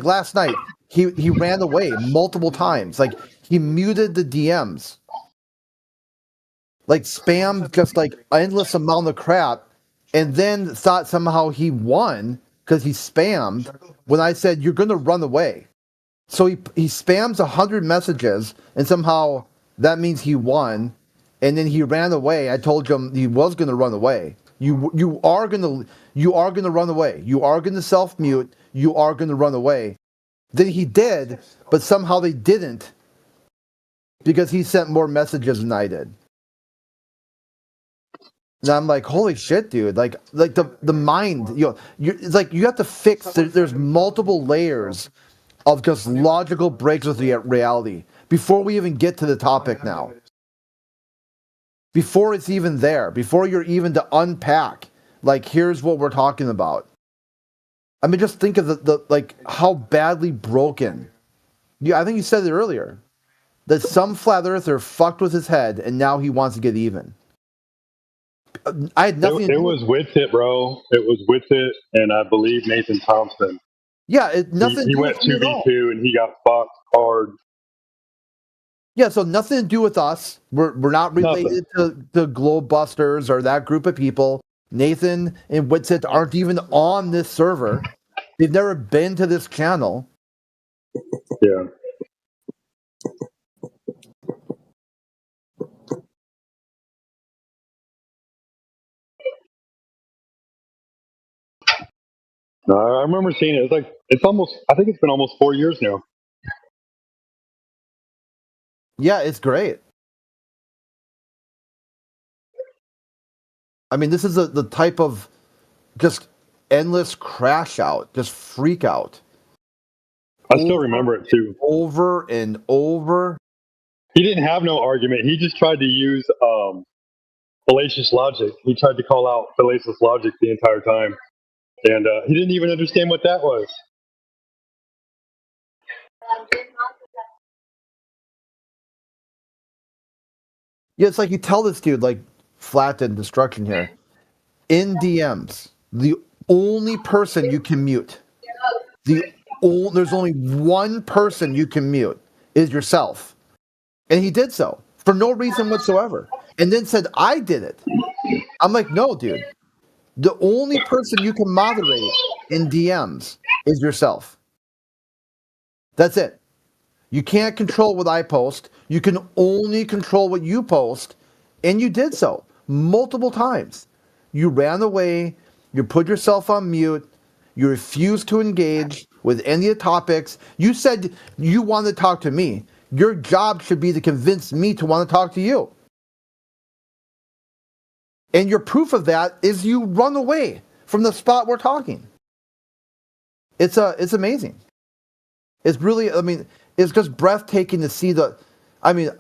last night, he ran away multiple times. Like he muted the DMs. Like spammed just like endless amount of crap, and then thought somehow he won because he spammed when I said you're gonna run away. So he spams 100 messages and somehow that means he won, and then he ran away. I told him he was gonna run away. You are gonna run away. You are gonna self-mute. You are gonna run away. Then he did, but somehow they didn't because he sent more messages than I did. And I'm like, holy shit, dude! Like the mind, it's like you have to fix. There's multiple layers of just logical breaks with reality before we even get to the topic now. Before it's even there, before you're even to unpack, like here's what we're talking about. I mean, just think of the like how badly broken. Yeah, I think you said it earlier that some flat earther fucked with his head, and now he wants to get even. I had nothing. It was with it, bro. It was with it, and I believe Nathan Thompson. Yeah, nothing. He went 2v2 and he got fucked hard. Yeah, so nothing to do with us. We're not related to the Globebusters or that group of people. Nathan and Witsit aren't even on this server. They've never been to this channel. Yeah. No, I remember seeing it. I think it's been almost 4 years now. Yeah, it's great. I mean, this is the type of just endless crash out, just freak out I still remember it too. Over and over. He didn't have no argument. He just tried to use fallacious logic. He tried to call out fallacious logic the entire time. And he didn't even understand what that was. Yeah, it's like you tell this dude, like, flat and destruction here. In DMs, the only person you can mute, there's only one person you can mute is yourself. And he did so for no reason whatsoever. And then said, I did it. I'm like, no, dude. The only person you can moderate in DMs is yourself. That's it. You can't control what I post. You can only control what you post. And you did so multiple times. You ran away. You put yourself on mute. You refused to engage with any of the topics. You said you wanted to talk to me. Your job should be to convince me to want to talk to you. And your proof of that is you run away from the spot we're talking. It's amazing. It's really, I mean, it's just breathtaking to see I mean,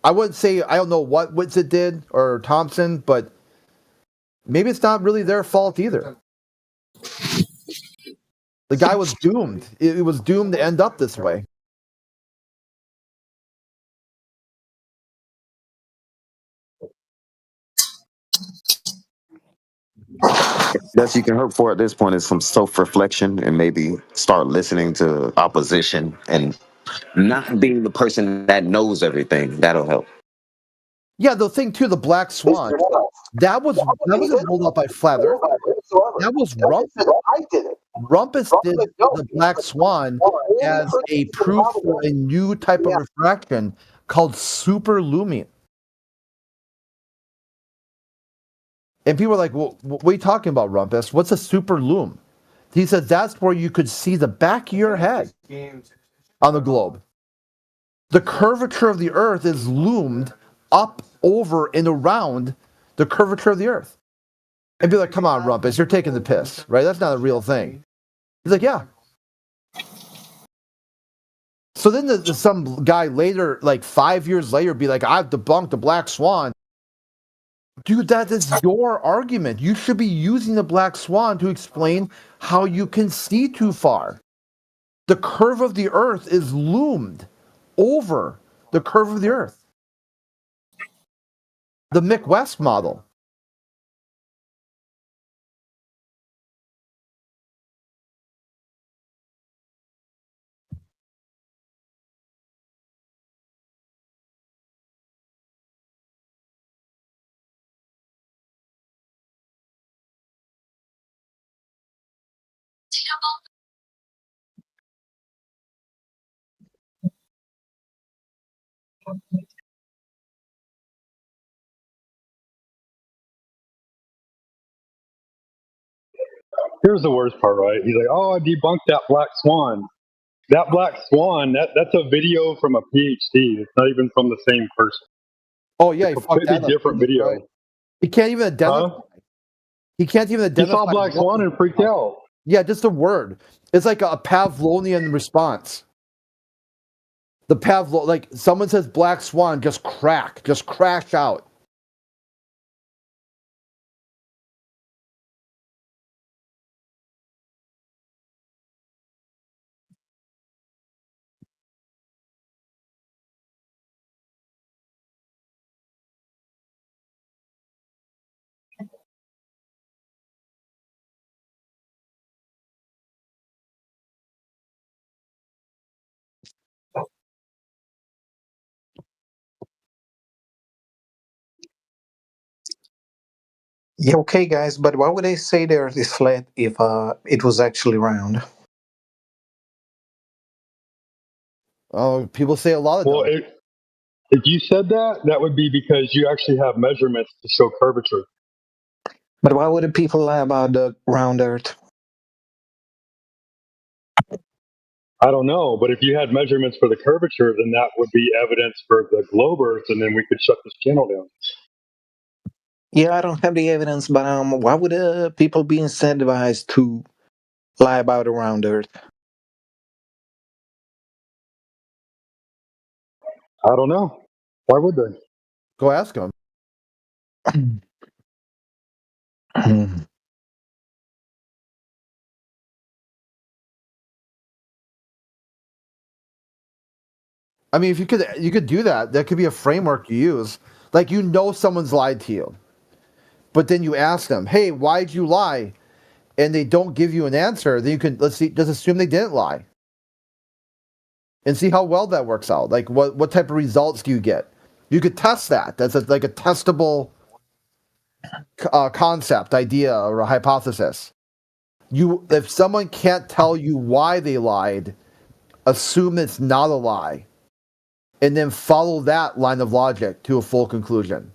I wouldn't say, I don't know what Whitsitt did or Thompson, but maybe it's not really their fault either. The guy was doomed. It was doomed to end up this way. Best you can hope for at this point is some self-reflection and maybe start listening to opposition and not being the person that knows everything. That'll help. Yeah, the thing too, the Black Swan, that wasn't rolled out by Flat Earth. That was Rumpus. Rumpus did the Black Swan as a proof for a new type of refraction called super looming. And people are like, well, what are you talking about, Rumpus? What's a super loom? He said that's where you could see the back of your head on the globe. The curvature of the Earth is loomed up, over, and around the curvature of the Earth. And be like, come on, Rumpus, you're taking the piss, right? That's not a real thing. He's like, yeah. So then some guy later, like 5 years later, be like, I've debunked the Black Swan. Dude, that is your argument. You should be using the Black Swan to explain how you can see too far. The curve of the Earth is loomed over the curve of the Earth. The Mick West model. Here's the worst part, right? He's like, oh, I debunked that Black Swan. That Black Swan, that's a video from a PhD. It's not even from the same person. Oh, yeah, it's a completely different video. Right. He can't even identify. Huh? He can't even identify. He saw Black Swan and freaked out. Yeah, just a word. It's like a Pavlovian response. Like someone says Black Swan, just crash out. Yeah, okay, guys, but why would they say the Earth is flat if it was actually round? Oh, people say a lot of. Well, if you said that, that would be because you actually have measurements to show curvature. But why would the people lie about the round Earth? I don't know, but if you had measurements for the curvature, then that would be evidence for the globe Earth, and then we could shut this channel down. Yeah, I don't have the evidence, but why would people be incentivized to lie about a round Earth? I don't know. Why would they? Go ask them. I mean, if you could do that. That could be a framework you use. Like, you know someone's lied to you, but then you ask them, "Hey, why'd you lie?" And they don't give you an answer. Then you can just assume they didn't lie, and see how well that works out. Like, what type of results do you get? You could test that. That's like a testable concept, idea, or a hypothesis. If someone can't tell you why they lied, assume it's not a lie, and then follow that line of logic to a full conclusion.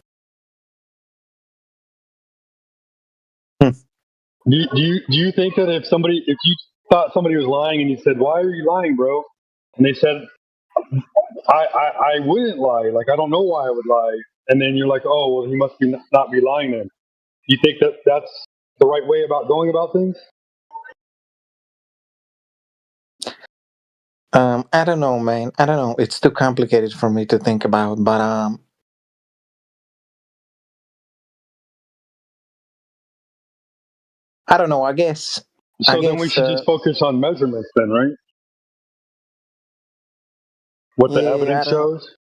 Do you think that if you thought somebody was lying and you said, "Why are you lying, bro?" and they said, I wouldn't lie. Like, I don't know why I would lie. And then you're like, "Oh, well, he must not be lying then." You think that that's the right way about going about things? I don't know, man. I don't know. It's too complicated for me to think about. But I don't know. I guess. So then we should just focus on measurements, then, right? What the evidence shows.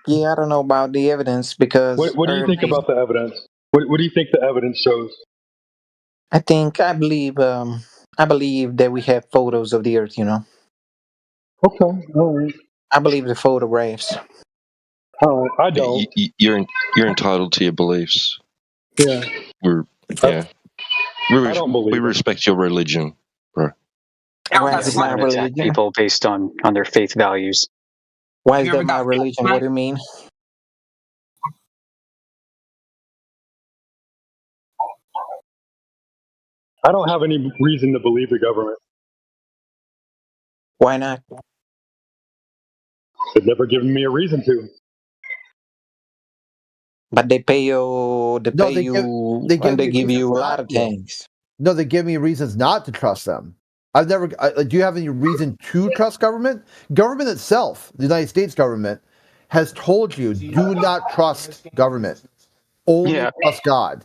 Yeah, I don't know about the evidence because. What do you think about the evidence? What do you think the evidence shows? I believe that we have photos of the Earth. Okay, all right. I believe the photographs. Oh, I don't. You're entitled to your beliefs. Yeah. I don't believe we respect your religion, bro. Why is it my religion? People based on their faith values. Why is that my religion? What do you mean? I don't have any reason to believe the government. Why not? They've never given me a reason to. But they pay you. They give you a lot of things. No, they give me reasons not to trust them. I've never. Do you have any reason to trust government? Government itself, the United States government, has told you do not trust government. Only trust God.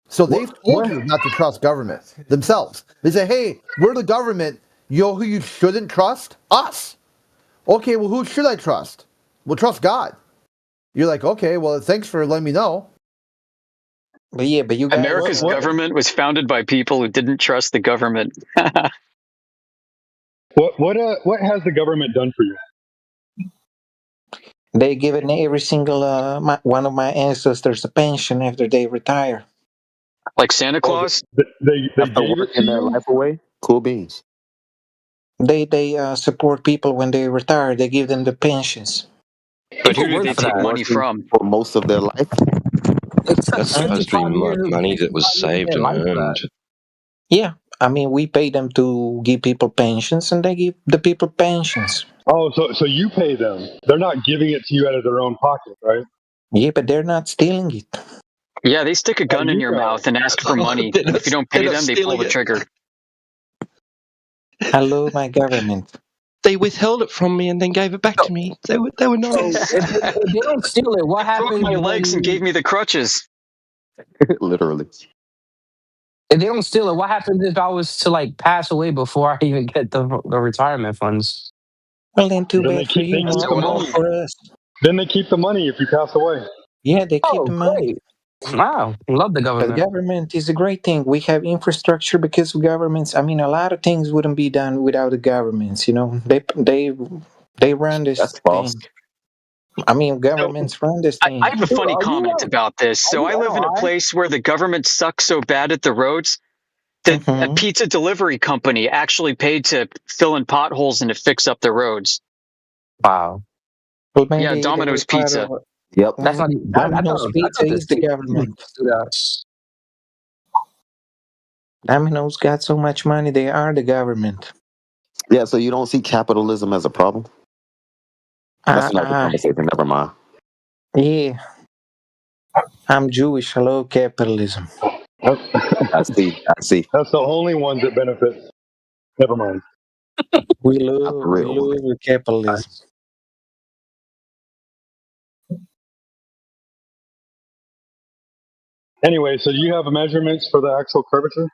So they've told you not to trust government themselves. They say, "Hey, we're the government. You know who you shouldn't trust? Us." Okay, well, who should I trust? Well, trust God. You're like, okay, well, thanks for letting me know. But you guys, America's government was founded by people who didn't trust the government. What has the government done for you? They given every single one of my ancestors a pension after they retire. Like Santa Claus? They gave it to their you? life away. Cool beans. They support people when they retire. They give them the pensions. But who do they take money from? For most of their life. That's supposed to be money that was saved and earned. Yeah, I mean, we pay them to give people pensions, and they give the people pensions. Oh, so you pay them. They're not giving it to you out of their own pocket, right? Yeah, but they're not stealing it. Yeah, they stick a gun in your mouth and ask for money. If you don't pay them, they pull the trigger. I love my government. They withheld it from me and then gave it back to me. They were nice. If they don't steal it, what happens? My legs and gave me the crutches. Literally. If they don't steal it, what happens if I was to pass away before I even get the retirement funds? Well, then too Then bad for you. For us. Then they keep the money if you pass away. Yeah, they keep the money. Wow, love the government. The government is a great thing. We have infrastructure because of governments. I mean, a lot of things wouldn't be done without the governments. They run this thing. I mean, governments run this thing. I have a funny comment about this. So I live in a place where the government sucks so bad at the roads that a pizza delivery company actually paid to fill in potholes and to fix up the roads. Wow. Well, yeah, Domino's Pizza. Yep. That's not Domino's Pizza is the government. Domino's got so much money, they are the government. Yeah, so you don't see capitalism as a problem? That's another conversation. Never mind. Yeah. I'm Jewish. I love capitalism. I see. That's the only one that benefits. Never mind. We love capitalism. Anyway, so do you have measurements for the actual curvature?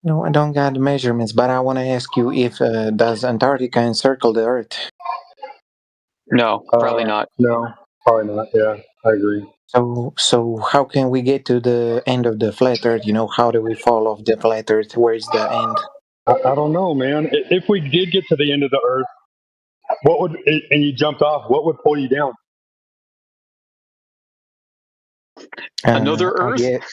No, I don't got the measurements, but I want to ask you if does Antarctica encircle the Earth? No, probably not. No, probably not. Yeah, I agree. So how can we get to the end of the flat Earth? You know, how do we fall off the flat Earth? Where is the end? I don't know, man. If we did get to the end of the Earth, what would and you jumped off? What would pull you down? Another I Earth? get,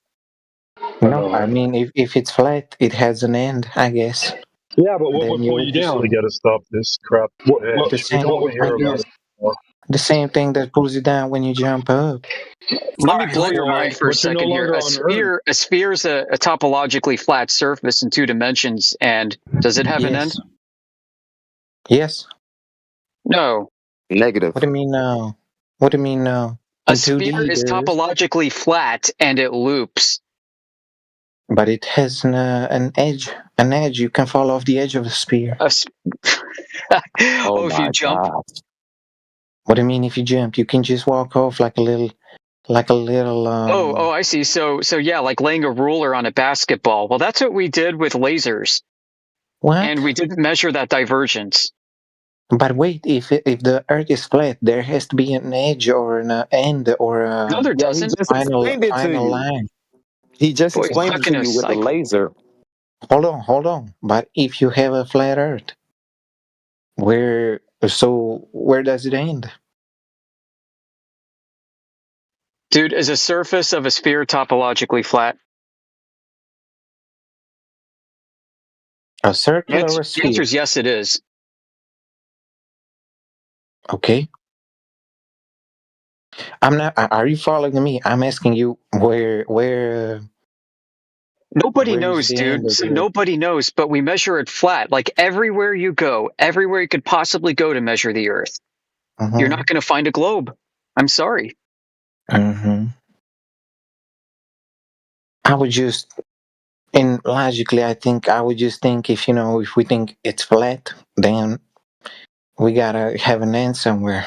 no, I mean if it's flat, it has an end, I guess. Yeah, but what Then would you pull would you just down? We gotta stop this crap. the same. What would I pull you guess down? the same thing that pulls you down when you jump up. Let me blow your mind for a but you're no second here. longer on Earth. A sphere is a topologically flat surface in 2 dimensions, and does it have an end? Yes. No. Negative. What do you mean no? What do you mean no? A In 2D, sphere is there is, topologically flat, and it loops. but it has an edge. An edge. You can fall off the edge of the sphere. If you jump. God. What do you mean if you jump? You can just walk off like a little. I see. So yeah, like laying a ruler on a basketball. Well, that's what we did with lasers. What? And we didn't measure that divergence. But wait, if the Earth is flat, there has to be an edge or an end or a No, there doesn't. He just explained it to final you. line. He just Boy, explained it stuck in to a you with a cycle. laser. Hold on. But if you have a flat Earth, where does it end? Dude, is a surface of a sphere topologically flat? A circle or a sphere? The answer is yes, it is. Okay. I'm not. Are you following me? I'm asking you where. Nobody knows, dude. So nobody knows, but we measure it flat. Like everywhere you go, everywhere you could possibly go to measure the Earth, you're not going to find a globe. I'm sorry. I would just, and logically, I would just think if we think it's flat, then we gotta have an end somewhere.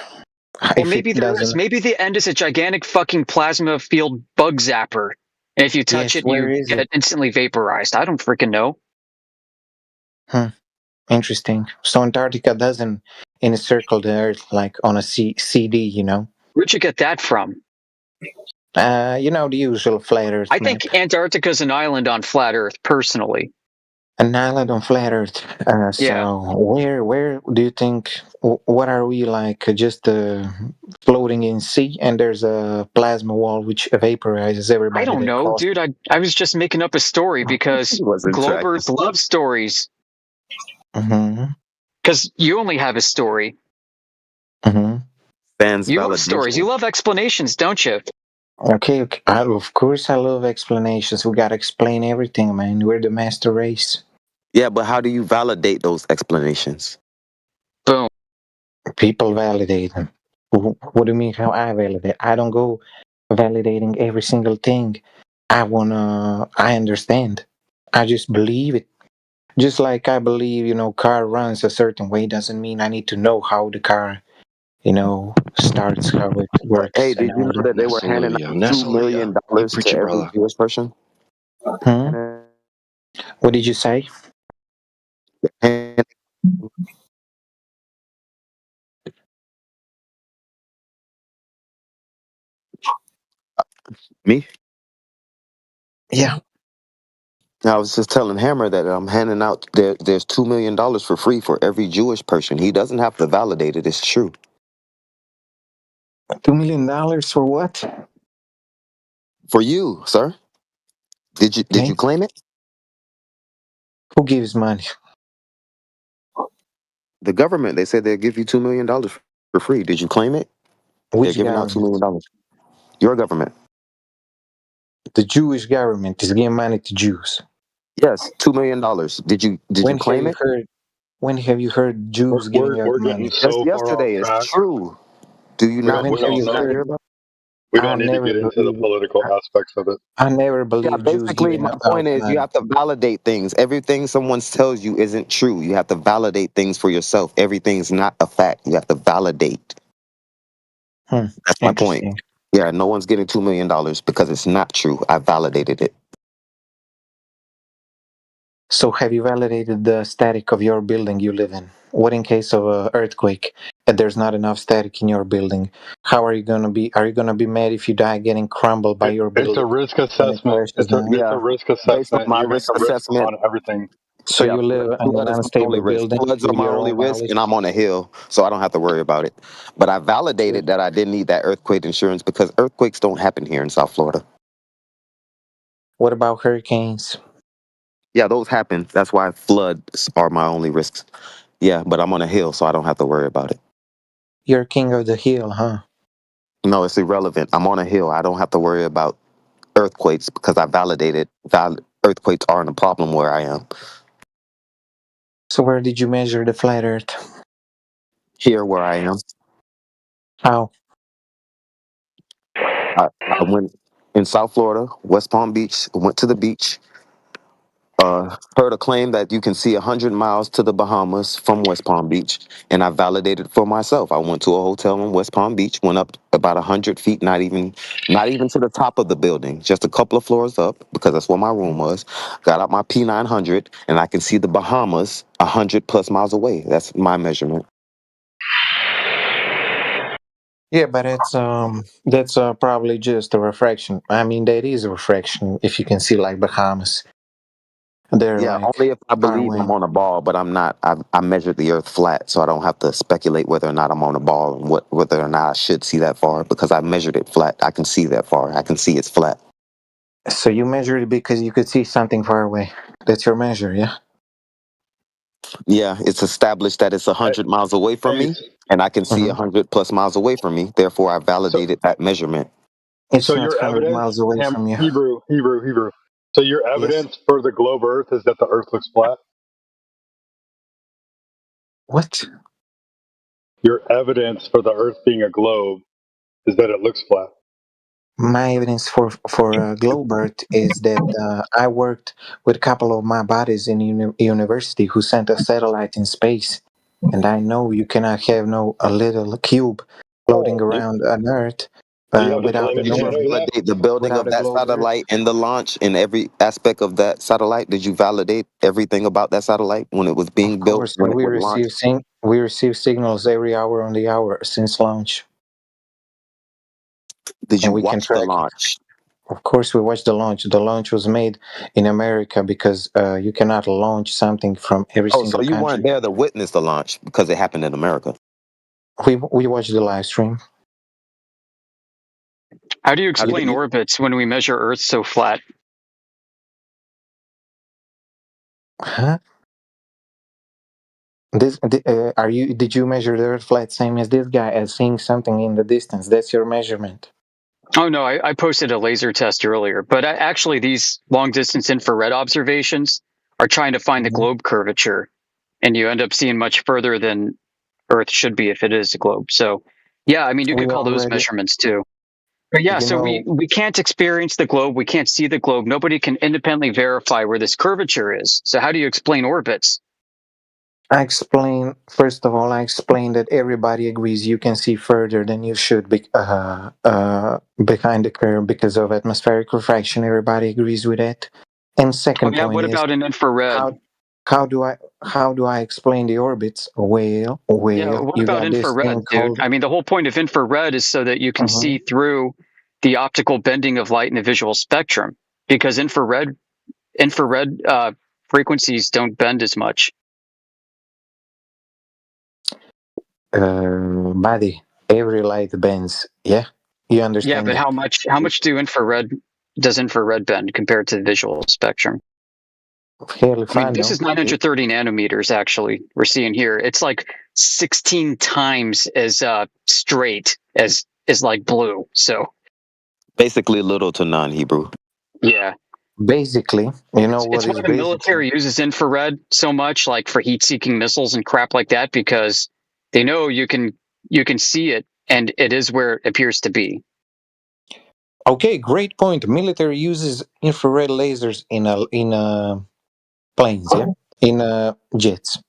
Well, maybe there is. Maybe the end is a gigantic fucking plasma field bug zapper. And if you touch it, you get instantly vaporized. I don't freaking know. Interesting. So Antarctica doesn't encircle the Earth like on a CD, you know? Where'd you get that from? The usual flat Earth. I think Antarctica's an island on flat Earth, personally. An island on flat Earth. So where do you think? What are we like? Just floating in sea, and there's a plasma wall which vaporizes everybody. I don't know, dude. I was just making up a story because Globers love stories. Because you only have a story. Fans you love stories. You love explanations, don't you? Okay. Of course, I love explanations. We gotta explain everything, man. We're the master race. Yeah, but how do you validate those explanations? Boom. People validate them. What do you mean how I validate? I don't go validating every single thing. I understand. I just believe it. Just like I believe, car runs a certain way doesn't mean I need to know how the car, starts, how it works. Hey, did you know that they were handing out $2 million to every Jewish person? What did you say? Me? Yeah. I was just telling Hammer that I'm handing out, there's $2 million for free for every Jewish person. He doesn't have to validate it. It's true. $2 million for what? For you, sir. Did you claim it? Who gives money? The government. They said they'll give you $2 million for free. Did you claim it? Which They're giving out $2 million. Your government. The Jewish government is giving money to Jews. Yes, $2 million. Did you claim it? When have you heard Jews giving out money? So yesterday. It's true. Do you not hear about? We don't need to get into the political aspects of it. I never believed Jews. Basically, my point is you have to validate things. Everything someone tells you isn't true. You have to validate things for yourself. Everything's not a fact. You have to validate. That's my point. Yeah, no one's getting $2 million because it's not true. I validated it. So have you validated the static of your building you live in? What in case of an earthquake and there's not enough static in your building? How are you gonna be? Are you gonna be mad if you die getting crumbled by your It's a building risk when it assessment. crashes down? It's a risk Based on assessment. my You make risk a risk assessment, on everything. So yeah, you live in flood an is my only unstable risk. building Floods are with my your only own risk, and knowledge. I'm on a hill, so I don't have to worry about it. But I validated that I didn't need that earthquake insurance because earthquakes don't happen here in South Florida. What about hurricanes? Yeah, those happen. That's why floods are my only risks. Yeah, but I'm on a hill, so I don't have to worry about it. You're king of the hill, huh? No, it's irrelevant. I'm on a hill. I don't have to worry about earthquakes because I validated earthquakes aren't a problem where I am. So where did you measure the flat earth? Here where I am. How? I went in South Florida, West Palm Beach, went to the beach, heard a claim that you can see 100 miles to the Bahamas from West Palm Beach, and I validated for myself. I went to a hotel in West Palm Beach, went up about 100 feet, not even to the top of the building, just a couple of floors up, because that's where my room was. Got out my P900, and I can see the Bahamas 100 plus miles away. That's my measurement. Yeah, but that's probably just a refraction. I mean, that is a refraction if you can see like Bahamas. They're Yeah, like only if I far believe away. I'm on a ball, but I'm not. I measured the Earth flat, so I don't have to speculate whether or not I'm on a ball and whether or not I should see that far because I measured it flat. I can see that far. I can see it's flat. So you measured it because you could see something far away. That's your measure, yeah? Yeah, it's established that it's 100 miles away from me, and I can see 100 plus miles away from me. Therefore, I validated that measurement. It's So not your 100 evidence, miles away from you. Hebrew. So your Yes. evidence for the globe Earth is that the Earth looks flat. What? Your evidence for the Earth being a globe is that it looks flat. My evidence for globe Earth is that I worked with a couple of my buddies in university who sent a satellite in space, and I know you cannot have a little cube floating around on Earth Do you have the without Did you telemetry for that? validate the building without of a that globe Earth. satellite and the launch and every aspect of that satellite? Did you validate everything about that satellite when it was being Of built, course, when and it was launched? we receive signals every hour on the hour since launch, Did you and we can watch the track it. launch? Of course, we watched the launch. The launch was made in America because you cannot launch something from every Oh, so single you weren't country. there to witness the launch because it happened in America. We watched the live stream. How do you explain orbits when we measure Earth so flat? Huh? Did you measure the Earth flat same as this guy as seeing something in the distance? That's your measurement. Oh no, I posted a laser test earlier, but actually these long distance infrared observations are trying to find the globe curvature, and you end up seeing much further than Earth should be if it is a globe. So yeah, I mean, you could call those measurements too. But yeah, so we can't experience the globe. We can't see the globe. Nobody can independently verify where this curvature is. So how do you explain orbits? First of all, I explained that everybody agrees you can see further than you should behind the curve because of atmospheric refraction. Everybody agrees with that. And second point what is, about an infrared? how do I explain the orbits? Well, Yeah, what you about got this infrared, thing dude? called. I mean, the whole point of infrared is so that you can see through the optical bending of light in the visual spectrum, because infrared frequencies don't bend as much. Buddy, every light bends. Yeah, you understand? Yeah, but that. how much does infrared bend compared to the visual spectrum? Hell if I mean, I this know. is 930 nanometers. Actually, we're seeing here. It's like 16 times as straight as like blue. So basically, little to none, Hebrew. Yeah. Basically, you know what it's why is the military uses infrared so much, like for heat-seeking missiles and crap like that, because they know you can see it, and it is where it appears to be. Okay, great point. Military uses infrared lasers in planes, yeah, in jets.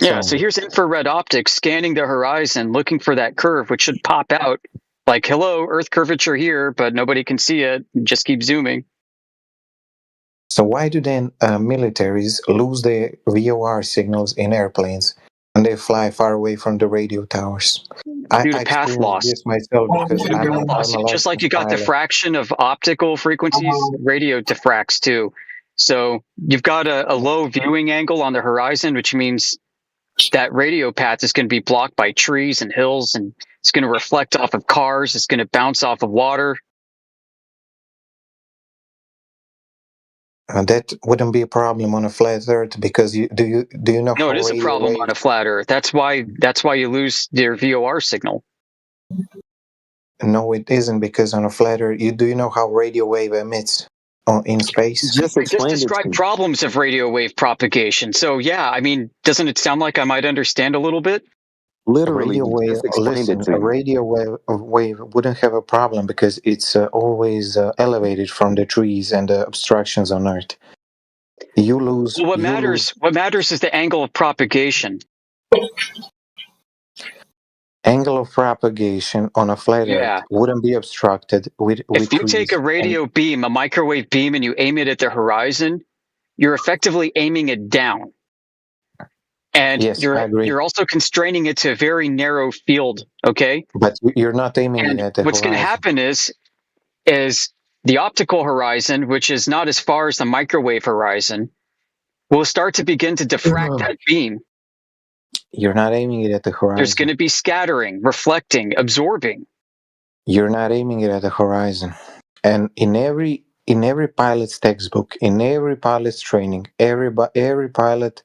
Yeah, so here's infrared optics scanning the horizon, looking for that curve, which should pop out Like, hello, Earth curvature here, but nobody can see it. Just keep zooming. So why do then militaries lose their VOR signals in airplanes when they fly far away from the radio towers? Due to I path experienced loss. this myself because I'm a Just like you licensed got pilot. diffraction of optical frequencies, radio diffracts too. So you've got a low viewing angle on the horizon, which means that radio path is going to be blocked by trees and hills, and it's going to reflect off of cars. It's going to bounce off of water. That wouldn't be a problem on a flat Earth because do you know No, how it is a radio problem waves? on a flat Earth. That's why you lose your VOR signal. No, it isn't because on a flat Earth, do you know how radio wave emits in space? I just described problems of radio wave propagation. So yeah, I mean, doesn't it sound like I might understand a little bit? Literally, Radio he wave. just explained Listen, it to a you. radio wave wouldn't have a problem because it's always elevated from the trees and the obstructions on Earth. You lose. Well, what matters is the angle of propagation. Angle of propagation on a flat Earth wouldn't be obstructed with If you trees. take a radio beam, a microwave beam, and you aim it at the horizon, you're effectively aiming it down. And yes, I agree. you're also constraining it to a very narrow field, okay? But you're not aiming it at the what's going to happen is the optical horizon, which is not as far as the microwave horizon, will start to begin to diffract that beam. You're not aiming it at the horizon. There's going to be scattering, reflecting, absorbing. You're not aiming it at the horizon. And in every pilot's textbook, in every pilot's training, every pilot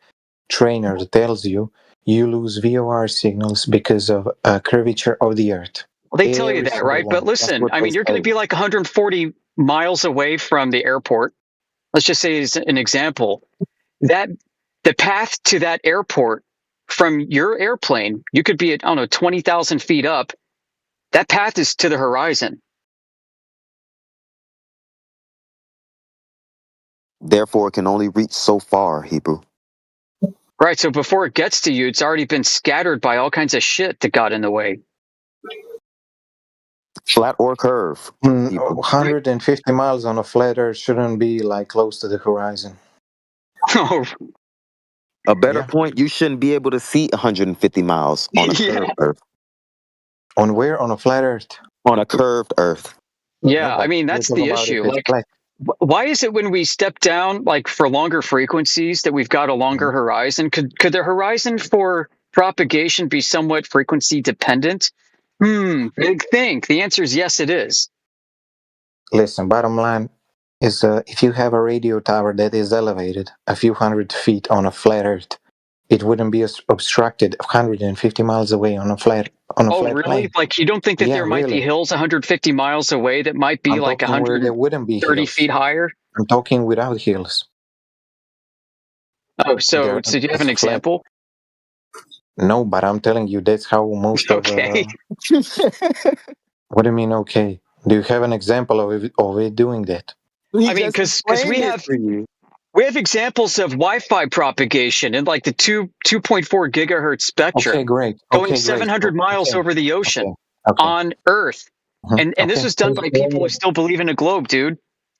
trainer tells you lose VOR signals because of curvature of the Earth. Well, they tell you that, right? But listen, I mean, you're going to be like 140 miles away from the airport. Let's just say as an example, that the path to that airport from your airplane, you could be at, I don't know, 20,000 feet up. That path is to the horizon. Therefore, it can only reach so far, Hebrew. Right. So before it gets to you, it's already been scattered by all kinds of shit that got in the way. Flat or curve. 150 miles on a flat Earth shouldn't be like close to the horizon. A better point, you shouldn't be able to see 150 miles on a curved Earth. On where? On a flat Earth? On a curved Earth. Yeah, I mean, that's the issue. Like, why is it when we step down, like for longer frequencies, that we've got a longer horizon? Could the horizon for propagation be somewhat frequency dependent? Big think. The answer is yes, it is. Listen, bottom line is if you have a radio tower that is elevated a few hundred feet on a flat Earth, it wouldn't be obstructed 150 miles away on a flat really? plane. Like, you don't think that there might be hills 150 miles away that might be like 130 feet higher? I'm talking without hills. Oh, so do you have an example? No, but I'm telling you, that's how most of... What do you mean, okay? Do you have an example of it doing that? I mean, because we have examples of Wi-Fi propagation in like the 2.4 gigahertz spectrum. Okay, great. Going 700 miles over the ocean on Earth. And this was done by people who still believe in a globe, dude.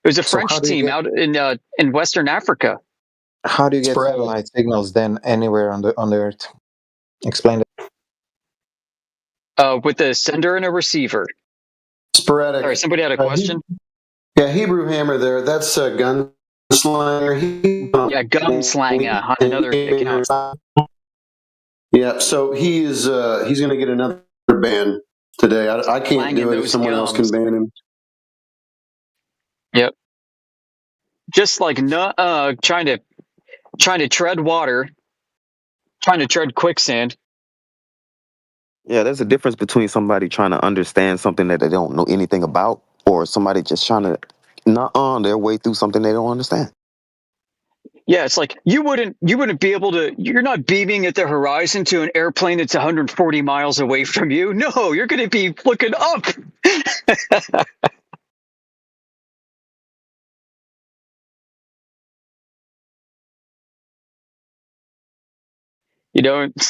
It was a French team out in Western Africa. How do you get satellite signals then anywhere on the Earth? Explain that. With a sender and a receiver. Sporadic. Sorry, somebody had a question? Hebrew Hammer there. That's a Gunslinger. Gunslinger on another account. Yeah, so he's going to get another ban today. I can't do it if someone else can ban him. Yep. Just like trying to tread water, trying to tread quicksand. Yeah, there's a difference between somebody trying to understand something that they don't know anything about, or somebody just trying to nut on their way through something they don't understand. Yeah, it's like you wouldn't be able to. You're not beaming at the horizon to an airplane that's 140 miles away from you. No, you're going to be looking up.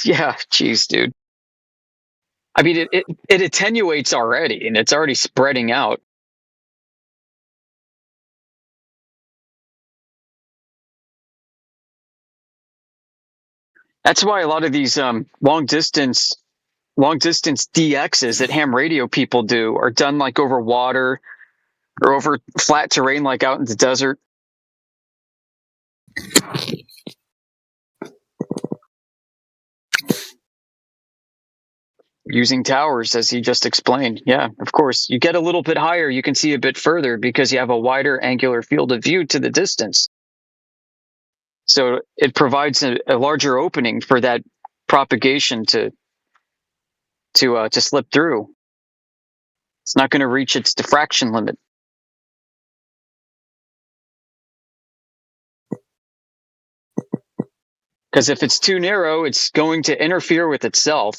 Yeah, geez, dude. I mean, it attenuates already, and it's already spreading out. That's why a lot of these long distance DXs that ham radio people do are done like over water or over flat terrain, like out in the desert. Using towers, as he just explained. Yeah, of course. You get a little bit higher, you can see a bit further because you have a wider angular field of view to the distance. So it provides a larger opening for that propagation to slip through. It's not going to reach its diffraction limit. Because if it's too narrow, it's going to interfere with itself.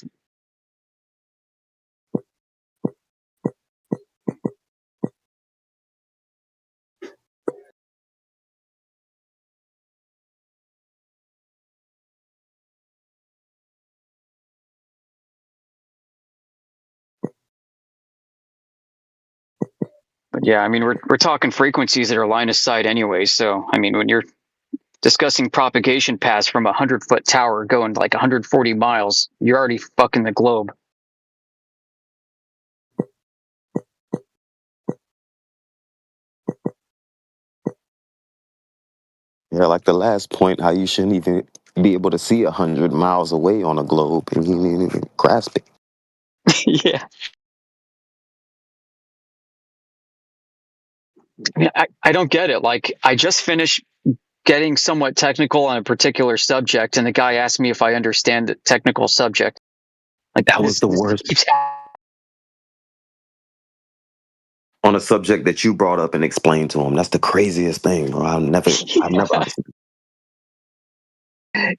But yeah, I mean, we're talking frequencies that are line of sight anyway. So, I mean, when you're discussing propagation paths from a 100-foot tower going like 140 miles, you're already fucking the globe. Yeah, like the last point, how you shouldn't even be able to see 100 miles away on a globe and you didn't even grasp it. Yeah. I don't get it. Like, I just finished getting somewhat technical on a particular subject, and the guy asked me if I understand the technical subject. Like, that was the worst. On a subject that you brought up and explained to him. That's the craziest thing, bro. I've never understood.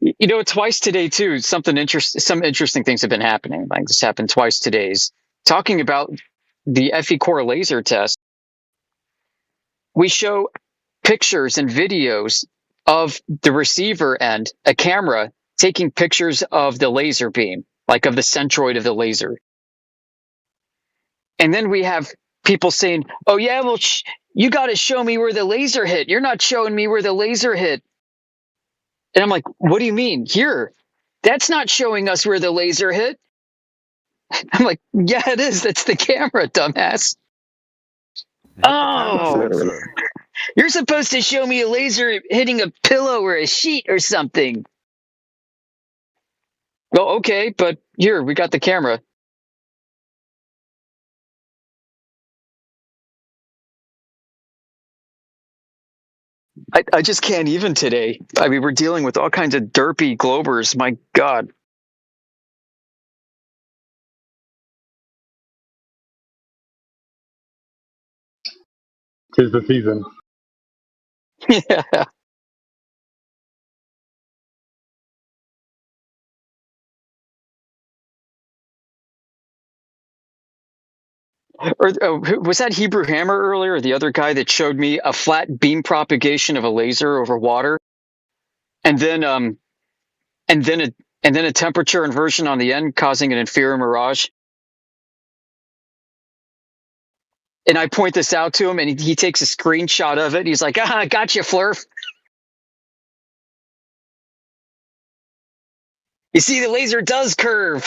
You know, twice today too, some interesting things have been happening. Like, this happened twice today. Talking about the FE core laser test, we show pictures and videos of the receiver end, a camera taking pictures of the laser beam, like of the centroid of the laser. And then we have people saying, oh yeah, well, you got to show me where the laser hit. You're not showing me where the laser hit. And I'm like, what do you mean? Here, that's not showing us where the laser hit. I'm like, yeah, it is. That's the camera, dumbass. Oh, you're supposed to show me a laser hitting a pillow or a sheet or something. Well, okay, but here, we got the camera. I just can't even today. I mean, we're dealing with all kinds of derpy globers. My God. Tis the season. Yeah. Or was that Hebrew Hammer earlier, or the other guy that showed me a flat beam propagation of a laser over water, and then a temperature inversion on the end, causing an inferior mirage? And I point this out to him, and he takes a screenshot of it. He's like, gotcha, Flurf. You see, the laser does curve.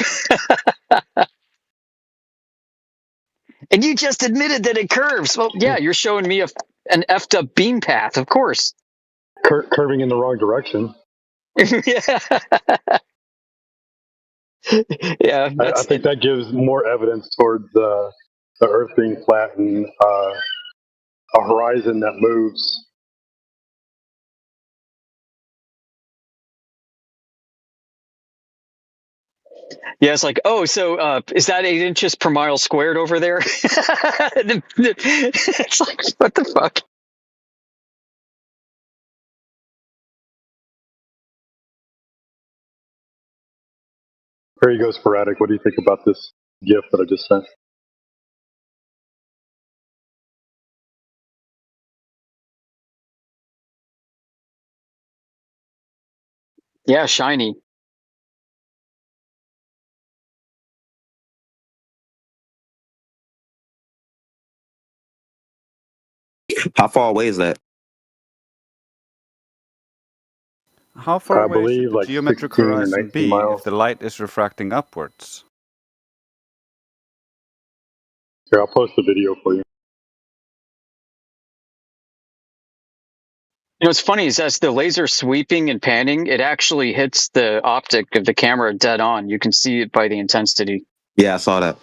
And you just admitted that it curves. Well, yeah, you're showing me an effed up beam path, of course. Curving in the wrong direction. Yeah. Yeah. I think that gives more evidence towards the Earth being flat and a horizon that moves. Yeah, it's like, oh, so is that 8 inches per mile squared over there? It's like, what the fuck? Here you go, Sporadic. What do you think about this GIF that I just sent? Yeah, shiny. How far away is that? How far I away should believe the like geometric 16 or horizon 19 be miles. if the light is refracting upwards? Here, I'll post the video for you. You know, what's funny is as the laser sweeping and panning, it actually hits the optic of the camera dead on. You can see it by the intensity. Yeah, I saw that.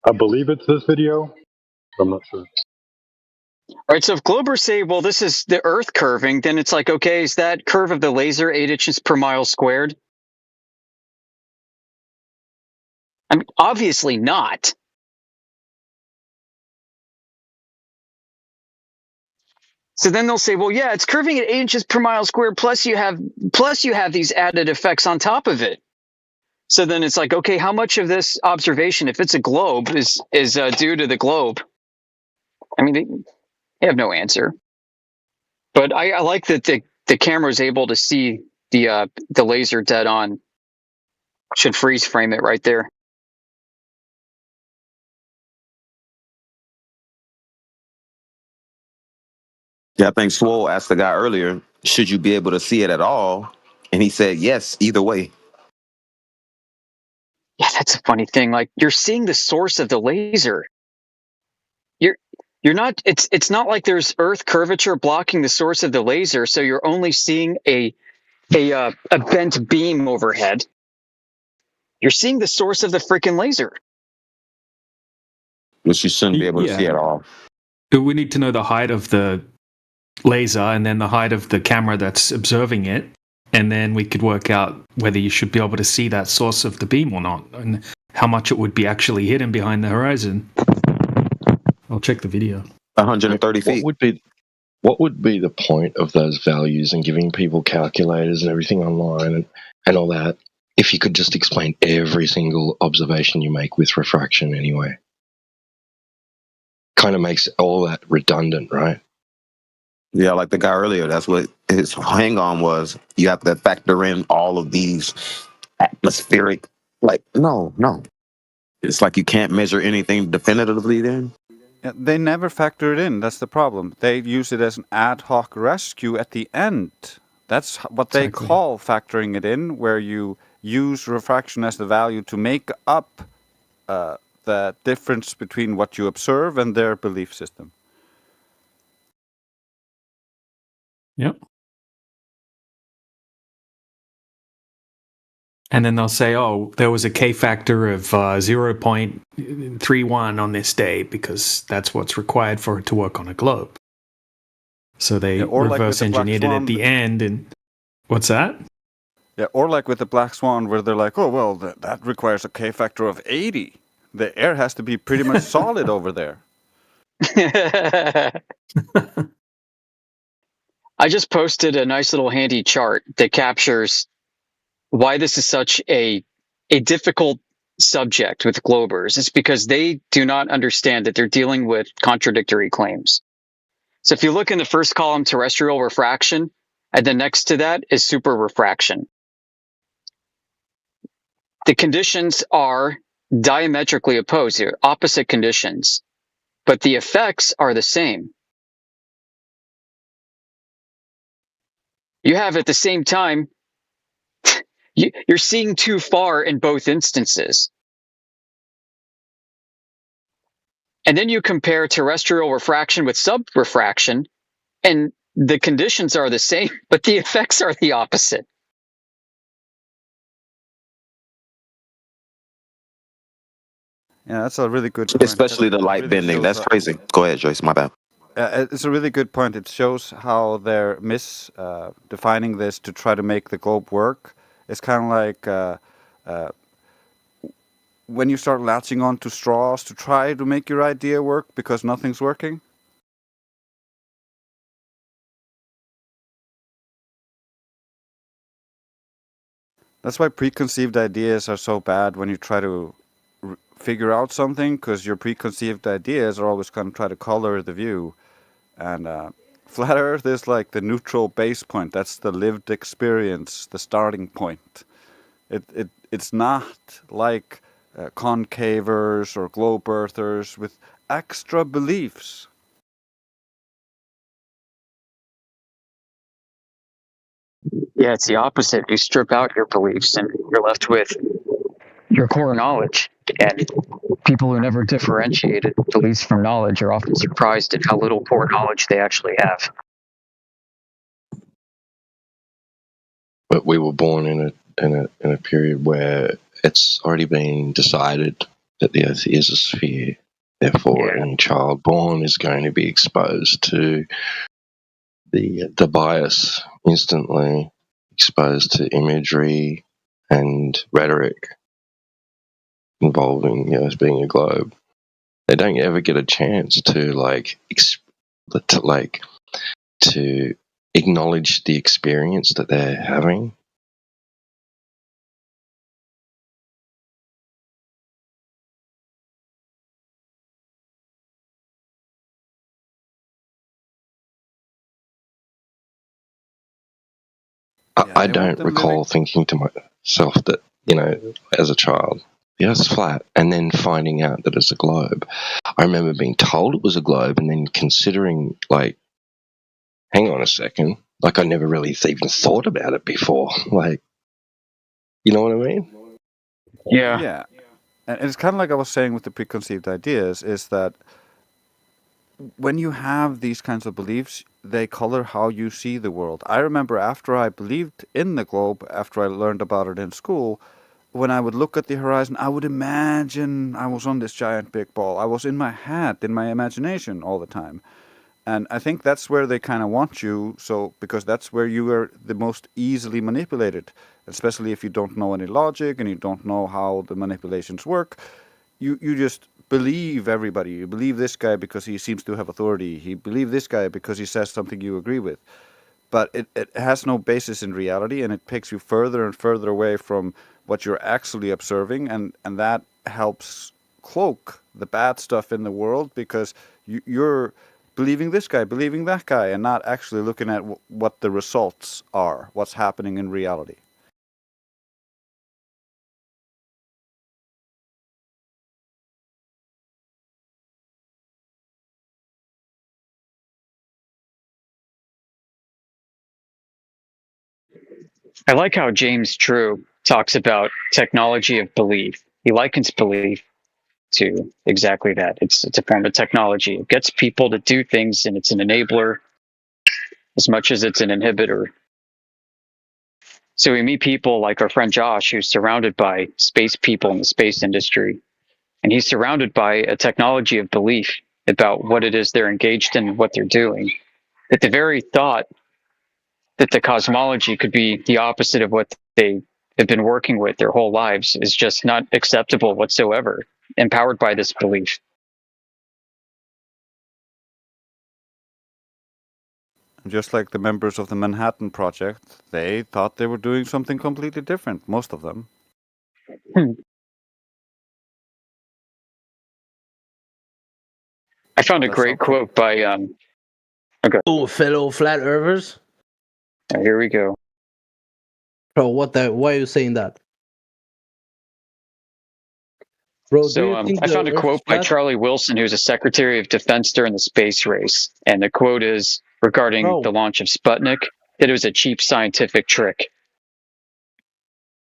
I believe it's this video. I'm not sure. All right, so if Globers say, well, this is the Earth curving, then it's like, okay, is that curve of the laser 8 inches per mile squared? I mean, obviously not. So then they'll say, well, yeah, it's curving at 8 inches per mile squared, plus you have these added effects on top of it. So then it's like, okay, how much of this observation, if it's a globe, is due to the globe? I mean, they have no answer. But I like that the camera is able to see the laser dead on. Should freeze frame it right there. Yeah, I think Swole asked the guy earlier, should you be able to see it at all? And he said, yes, either way. Yeah, that's a funny thing. Like, you're seeing the source of the laser. You're not. It's not like there's Earth curvature blocking the source of the laser, so you're only seeing a bent beam overhead. You're seeing the source of the freaking laser, which you shouldn't be able to see at all. We need to know the height of the laser and then the height of the camera that's observing it, and then we could work out whether you should be able to see that source of the beam or not, and how much it would be actually hidden behind the horizon. I'll check the video. 130 feet. What would be the point of those values and giving people calculators and everything online and all that if you could just explain every single observation you make with refraction anyway? Kind of makes all that redundant, right? Yeah, like the guy earlier, that's what his hang on was. You have to factor in all of these atmospheric, like, no. It's like you can't measure anything definitively then. Yeah, they never factor it in. That's the problem. They use it as an ad hoc rescue at the end. That's what they call factoring it in, where you use refraction as the value to make up the difference between what you observe and their belief system. Yep. And then they'll say, oh, there was a K factor of 0.31 on this day because that's what's required for it to work on a globe. So they reverse engineered it at the end. And what's that? Yeah, or like with the Black Swan, where they're like, oh, well, that requires a K factor of 80. The air has to be pretty much solid over there. I just posted a nice little handy chart that captures why this is such a difficult subject with Globers. It's because they do not understand that they're dealing with contradictory claims. So if you look in the first column, terrestrial refraction, and then next to that is super refraction. The conditions are diametrically opposed here, opposite conditions, but the effects are the same. You have at the same time, you're seeing too far in both instances. And then you compare terrestrial refraction with subrefraction, and the conditions are the same, but the effects are the opposite. Yeah, that's a really good point. Especially the light bending. That's crazy. Go ahead, Joyce. My bad. It's a really good point. It shows how they're defining this to try to make the globe work. It's kind of like when you start latching on to straws to try to make your idea work because nothing's working. That's why preconceived ideas are so bad when you try to figure out something, because your preconceived ideas are always going to try to color the view. And Flat Earth is like the neutral base point. That's the lived experience, the starting point. It's not like concavers or globe earthers with extra beliefs. Yeah, it's the opposite. You strip out your beliefs and you're left with your core knowledge. And people who never differentiated beliefs from knowledge are often surprised at how little core knowledge they actually have. But we were born in a period where it's already been decided that the Earth is a sphere. Therefore, any child born is going to be exposed to the bias instantly, exposed to imagery and rhetoric involving the Earth being a globe. They don't ever get a chance to to acknowledge the experience that they're having. I don't recall thinking to myself that, as a child, the Earth's flat, and then finding out that it's a globe. I remember being told it was a globe and then considering, hang on a second, I never really even thought about it before. You know what I mean? Yeah. Yeah. And it's kind of like I was saying with the preconceived ideas, is that when you have these kinds of beliefs, they color how you see the world. I remember after I believed in the globe, after I learned about it in school, when I would look at the horizon, I would imagine I was on this giant big ball. I was in my head, in my imagination all the time. And I think that's where they kind of want you, because that's where you are the most easily manipulated, especially if you don't know any logic and you don't know how the manipulations work. You just believe everybody. You believe this guy because he seems to have authority. You believe this guy because he says something you agree with. But it has no basis in reality, and it takes you further and further away from what you're actually observing, and that helps cloak the bad stuff in the world, because you're believing this guy, believing that guy, and not actually looking at what the results are, what's happening in reality. I like how James True talks about technology of belief. He likens belief to exactly that. It's a form of technology. It gets people to do things, and it's an enabler as much as it's an inhibitor. So we meet people like our friend Josh, who's surrounded by space people in the space industry, and he's surrounded by a technology of belief about what it is they're engaged in and what they're doing. That the very thought that the cosmology could be the opposite of what they have been working with their whole lives is just not acceptable whatsoever, empowered by this belief. Just like the members of the Manhattan Project, they thought they were doing something completely different, most of them. I found a great quote by okay. Oh, fellow flat earthers. Here we go. Bro, why are you saying that? Bro, so I found a quote by Charlie Wilson, who's a Secretary of Defense during the space race. And the quote is regarding the launch of Sputnik, that it was a cheap scientific trick.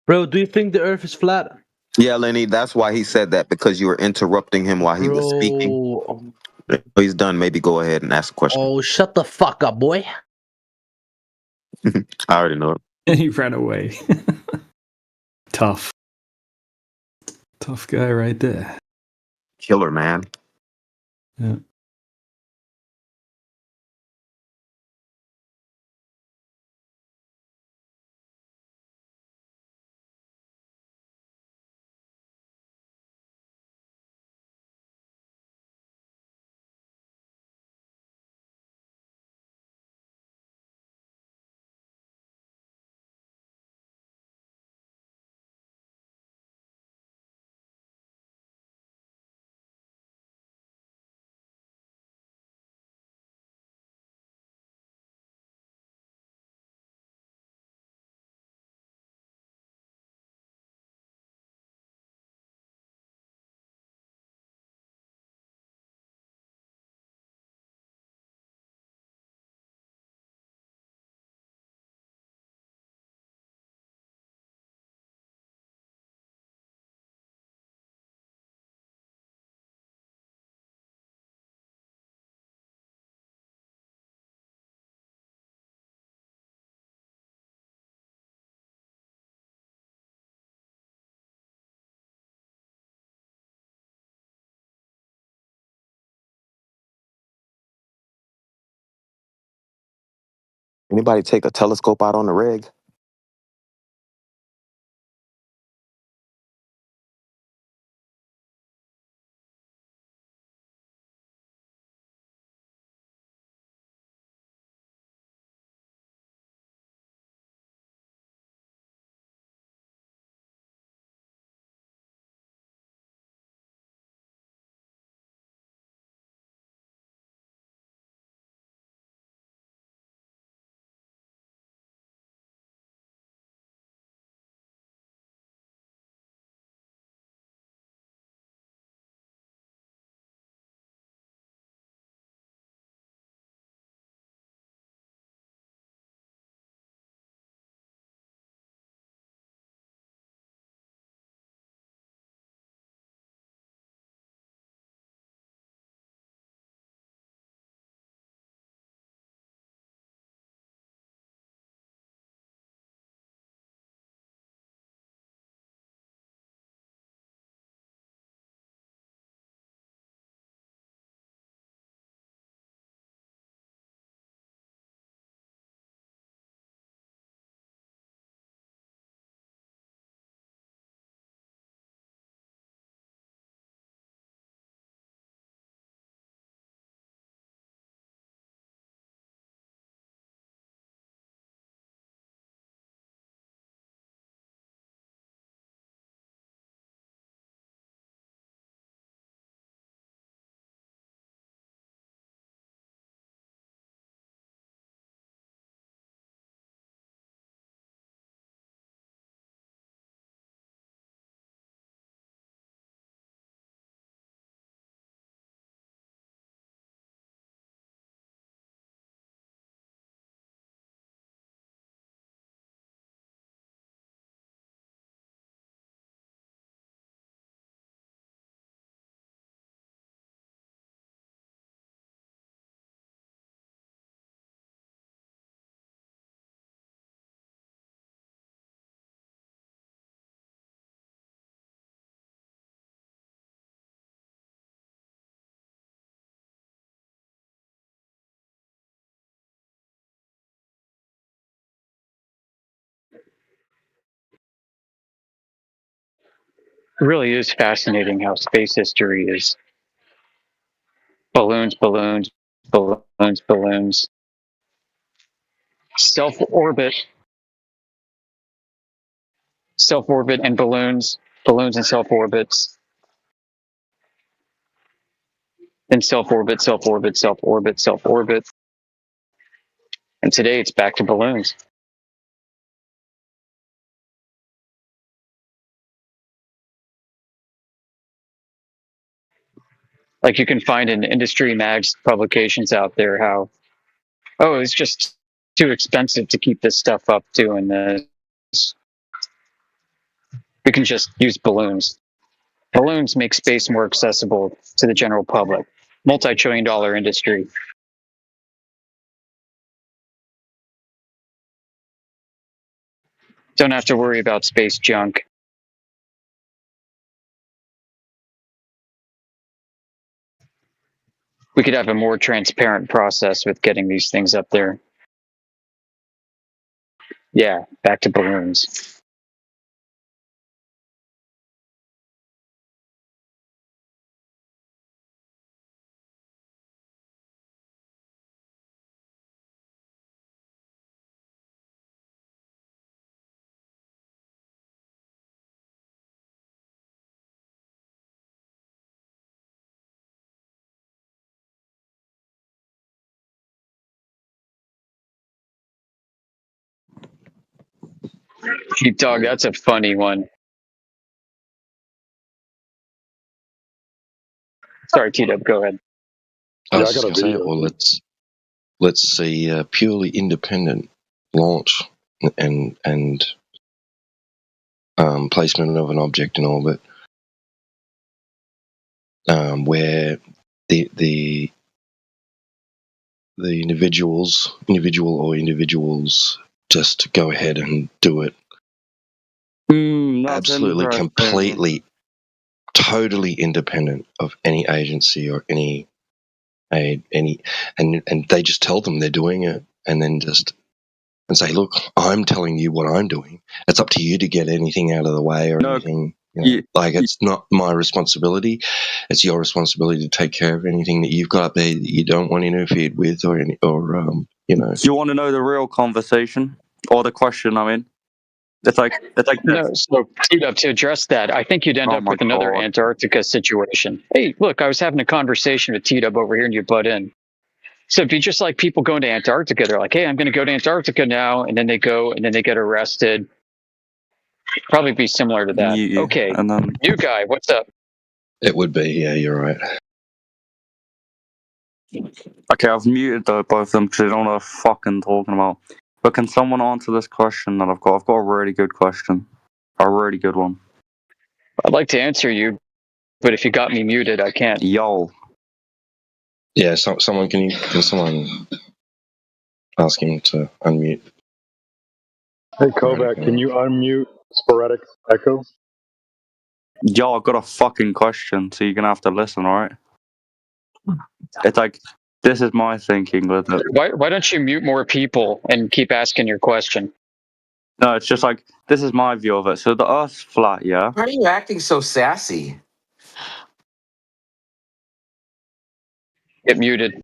Bro, do you think the Earth is flat? Yeah, Lenny, that's why he said that, because you were interrupting him while he was speaking. He's done. Maybe go ahead and ask a question. Oh, shut the fuck up, boy. I already know it. And he ran away. Tough guy right there. Killer, man. Yeah. Anybody take a telescope out on the rig? It really is fascinating how space history is balloons, balloons, balloons, balloons, self-orbit, self-orbit and balloons, balloons and self-orbits, then self-orbit, self-orbit, self-orbit, self-orbit. And today it's back to balloons. Like you can find in industry mags publications out there how, oh, it's just too expensive to keep this stuff up doing this. We can just use balloons. Balloons make space more accessible to the general public. Multi-trillion-dollar industry. Don't have to worry about space junk. We could have a more transparent process with getting these things up there. Yeah, back to balloons. Sheepdog, that's a funny one. Sorry, T-Dub, go ahead. I was just going to say, well, let's see purely independent launch and placement of an object in orbit, where the individuals just go ahead and do it. Absolutely, completely, totally independent of any agency or any and they just tell them they're doing it, and then just and say, look, I'm telling you what I'm doing. It's up to you to get anything out of the way or anything. Like, it's not my responsibility. It's your responsibility to take care of anything that you've got up there that you don't want interfered with or you know. Do you want to know the real conversation or the question? I mean, it's like no. So to address that, I think you'd end up with another Antarctica situation. Hey, look, I was having a conversation with T-Dub over here, and you butt in. So it'd be just like people going to Antarctica. They're like, hey, I'm going to go to Antarctica now. And then they go and then they get arrested. Probably be similar to that. Okay. And then, new guy, what's up? It would be, yeah, you're right. Okay, I've muted both of them because they don't know what I'm fucking talking about. But can someone answer this question that I've got? I've got a really good question. A really good one. I'd like to answer you, but if you got me muted, I can't. Yo. Yeah, someone can someone ask him to unmute? Hey, Kovac, can you unmute Sporadic Echo? Yo, I've got a fucking question, so you're gonna have to listen, alright? It's like, this is my thinking with it. Why don't you mute more people and keep asking your question? No, it's just like, this is my view of it. So the Earth's flat, yeah? Why are you acting so sassy? Get muted.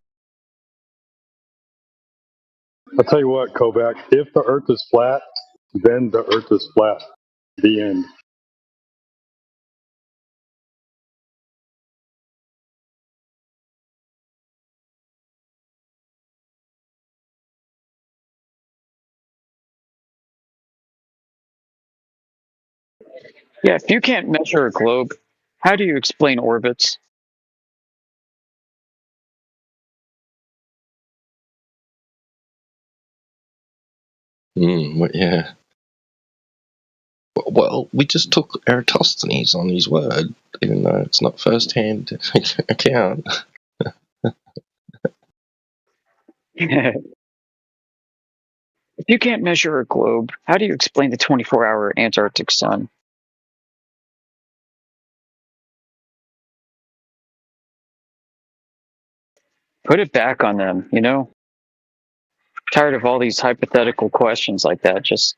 I'll tell you what, Kovac, if the Earth is flat, then the Earth is flat. The end. Yeah, if you can't measure a globe, how do you explain orbits? Yeah. Well, we just took Eratosthenes on his word, even though it's not first-hand account. If you can't measure a globe, how do you explain the 24-hour Antarctic sun? Put it back on them, you know? Tired of all these hypothetical questions like that. Just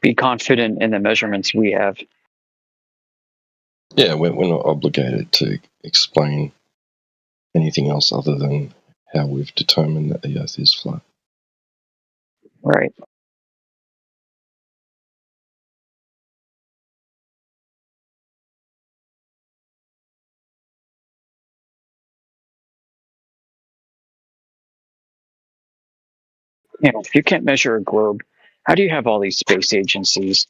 be confident in the measurements we have. Yeah, we're not obligated to explain anything else other than how we've determined that the Earth is flat. Right. If you can't measure a globe, how do you have all these space agencies?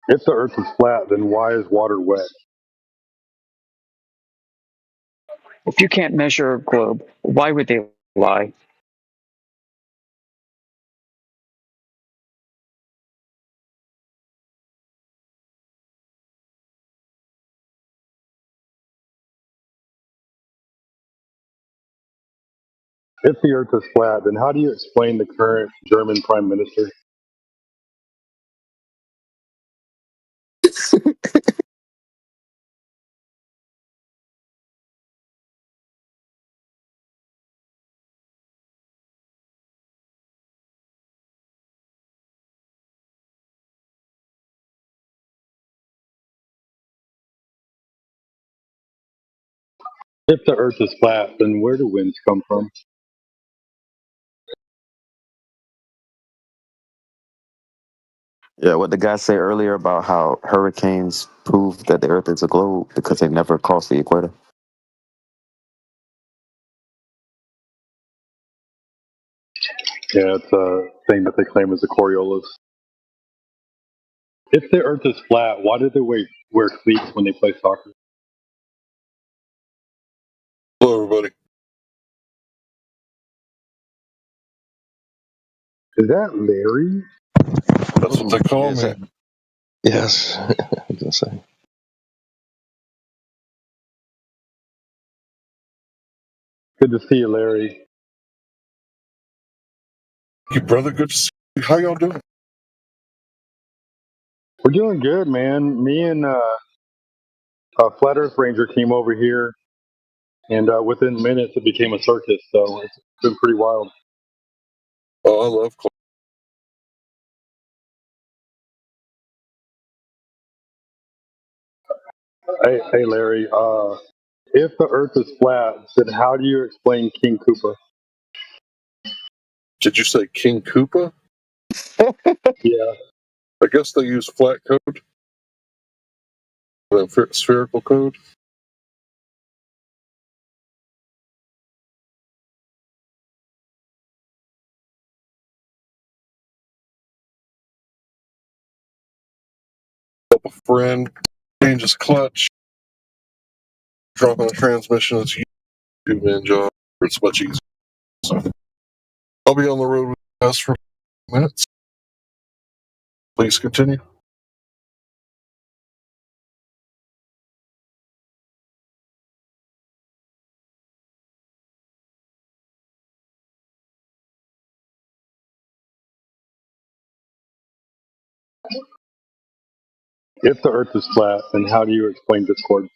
If the Earth is flat, then why is water wet? If you can't measure a globe, why would they lie? If the Earth is flat, then how do you explain the current German Prime Minister? If the Earth is flat, then where do winds come from? Yeah, what the guy said earlier about how hurricanes prove that the Earth is a globe because they never cross the equator. Yeah, it's a thing that they claim is the Coriolis. If the Earth is flat, why do they wear cleats when they play soccer? Hello, everybody. Is that Larry? That's what they call me. Yes, I was going to say. Good to see you, Larry. Hey, brother, good to see you. How y'all doing? We're doing good, man. Me and a Flat Earth Ranger came over here, and within minutes it became a circus, so it's been pretty wild. Oh, I love Hey, Larry. If the Earth is flat, then how do you explain King Koopa? Did you say King Koopa? Yeah. I guess they use flat code. Spherical code. Help a friend change his clutch. Dropping a transmission is a two-man job. It's much easier. So I'll be on the road with you guys for minutes. Please continue. If the Earth is flat, then how do you explain Discord?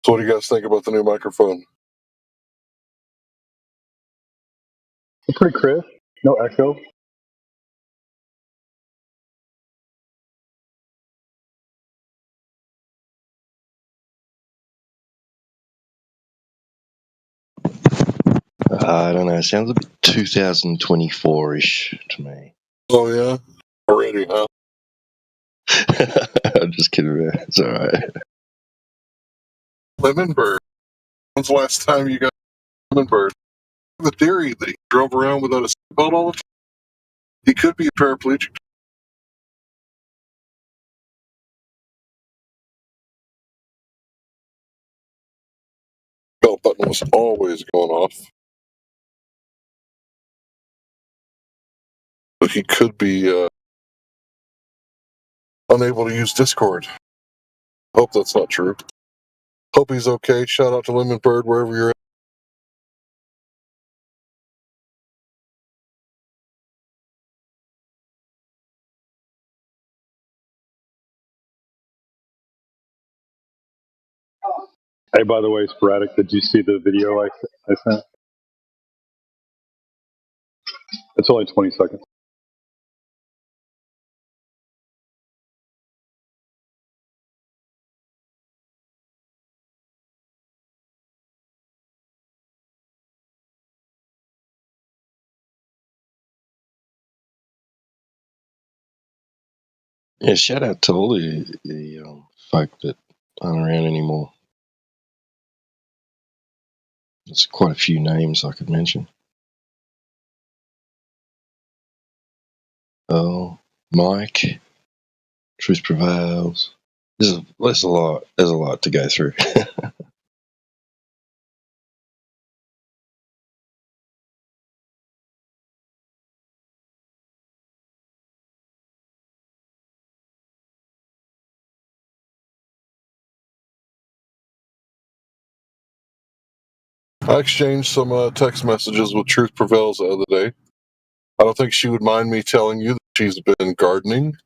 So what do you guys think about the new microphone? Pretty crisp. No echo. I don't know. It sounds a bit 2024-ish to me. Oh, yeah? Already, huh? I'm just kidding, man. It's all right. Lemon Bird. When's the last time you got Lemon Bird? The theory that he drove around without a seatbelt all the time. He could be a paraplegic. Belt button was always going off. But he could be unable to use Discord. Hope that's not true. Hope he's okay. Shout out to Lemon Bird wherever you're at. Hey, by the way, Sporadic, did you see the video I sent? It's only 20 seconds. Yeah, shout out to all the folk that aren't around anymore. There's quite a few names I could mention. Oh, Mike, Truth Prevails. There's a lot to go through. I exchanged some text messages with Truth Prevails the other day. I don't think she would mind me telling you that she's been gardening.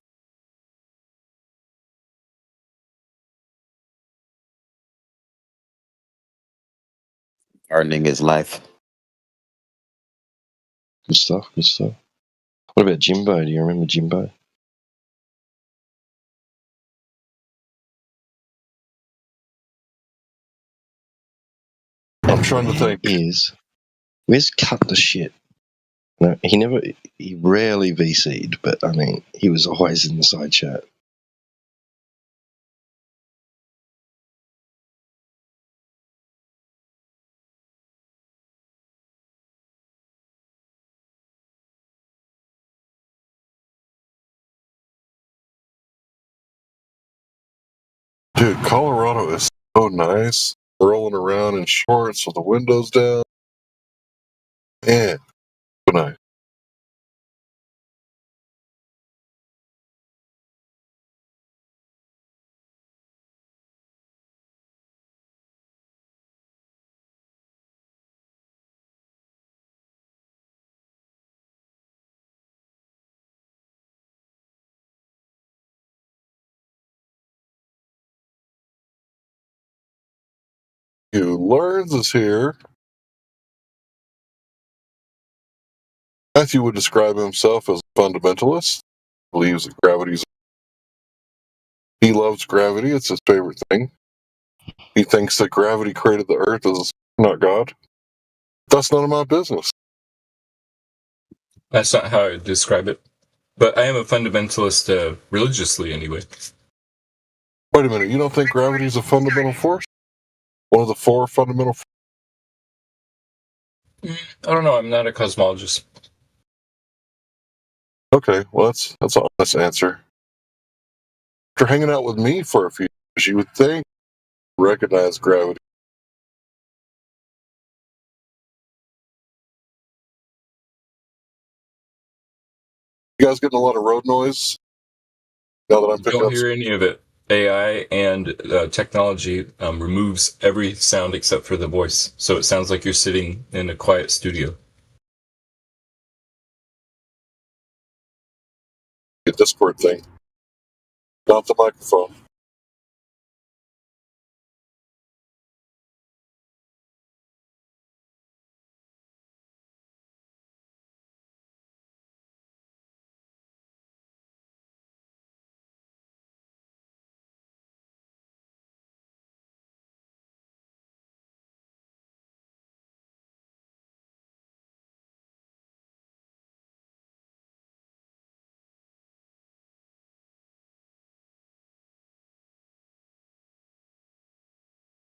Gardening is life. Good stuff, good stuff. What about Jimbo? Do you remember Jimbo? trying to think. Is where's cut the shit? No, he rarely VC'd, but I mean, he was always in the side chat. Dude, Colorado is so nice. Rolling around in shorts with the windows down. Man, so nice. Learns is here. Matthew would describe himself as a fundamentalist. Believes that gravity's. He loves gravity. It's his favorite thing. He thinks that gravity created the Earth as not God. That's none of my business. That's not how I would describe it. But I am a fundamentalist religiously, anyway. Wait a minute. You don't think gravity is a fundamental force? One of the 4 fundamental forces? I don't know. I'm not a cosmologist. Okay, well, that's an honest answer. After hanging out with me for a few years, you would think you recognize gravity. You guys getting a lot of road noise? Now that I'm picking Don't up. hear any of it. AI and technology removes every sound except for the voice, so it sounds like you're sitting in a quiet studio. The Discord thing, not the microphone.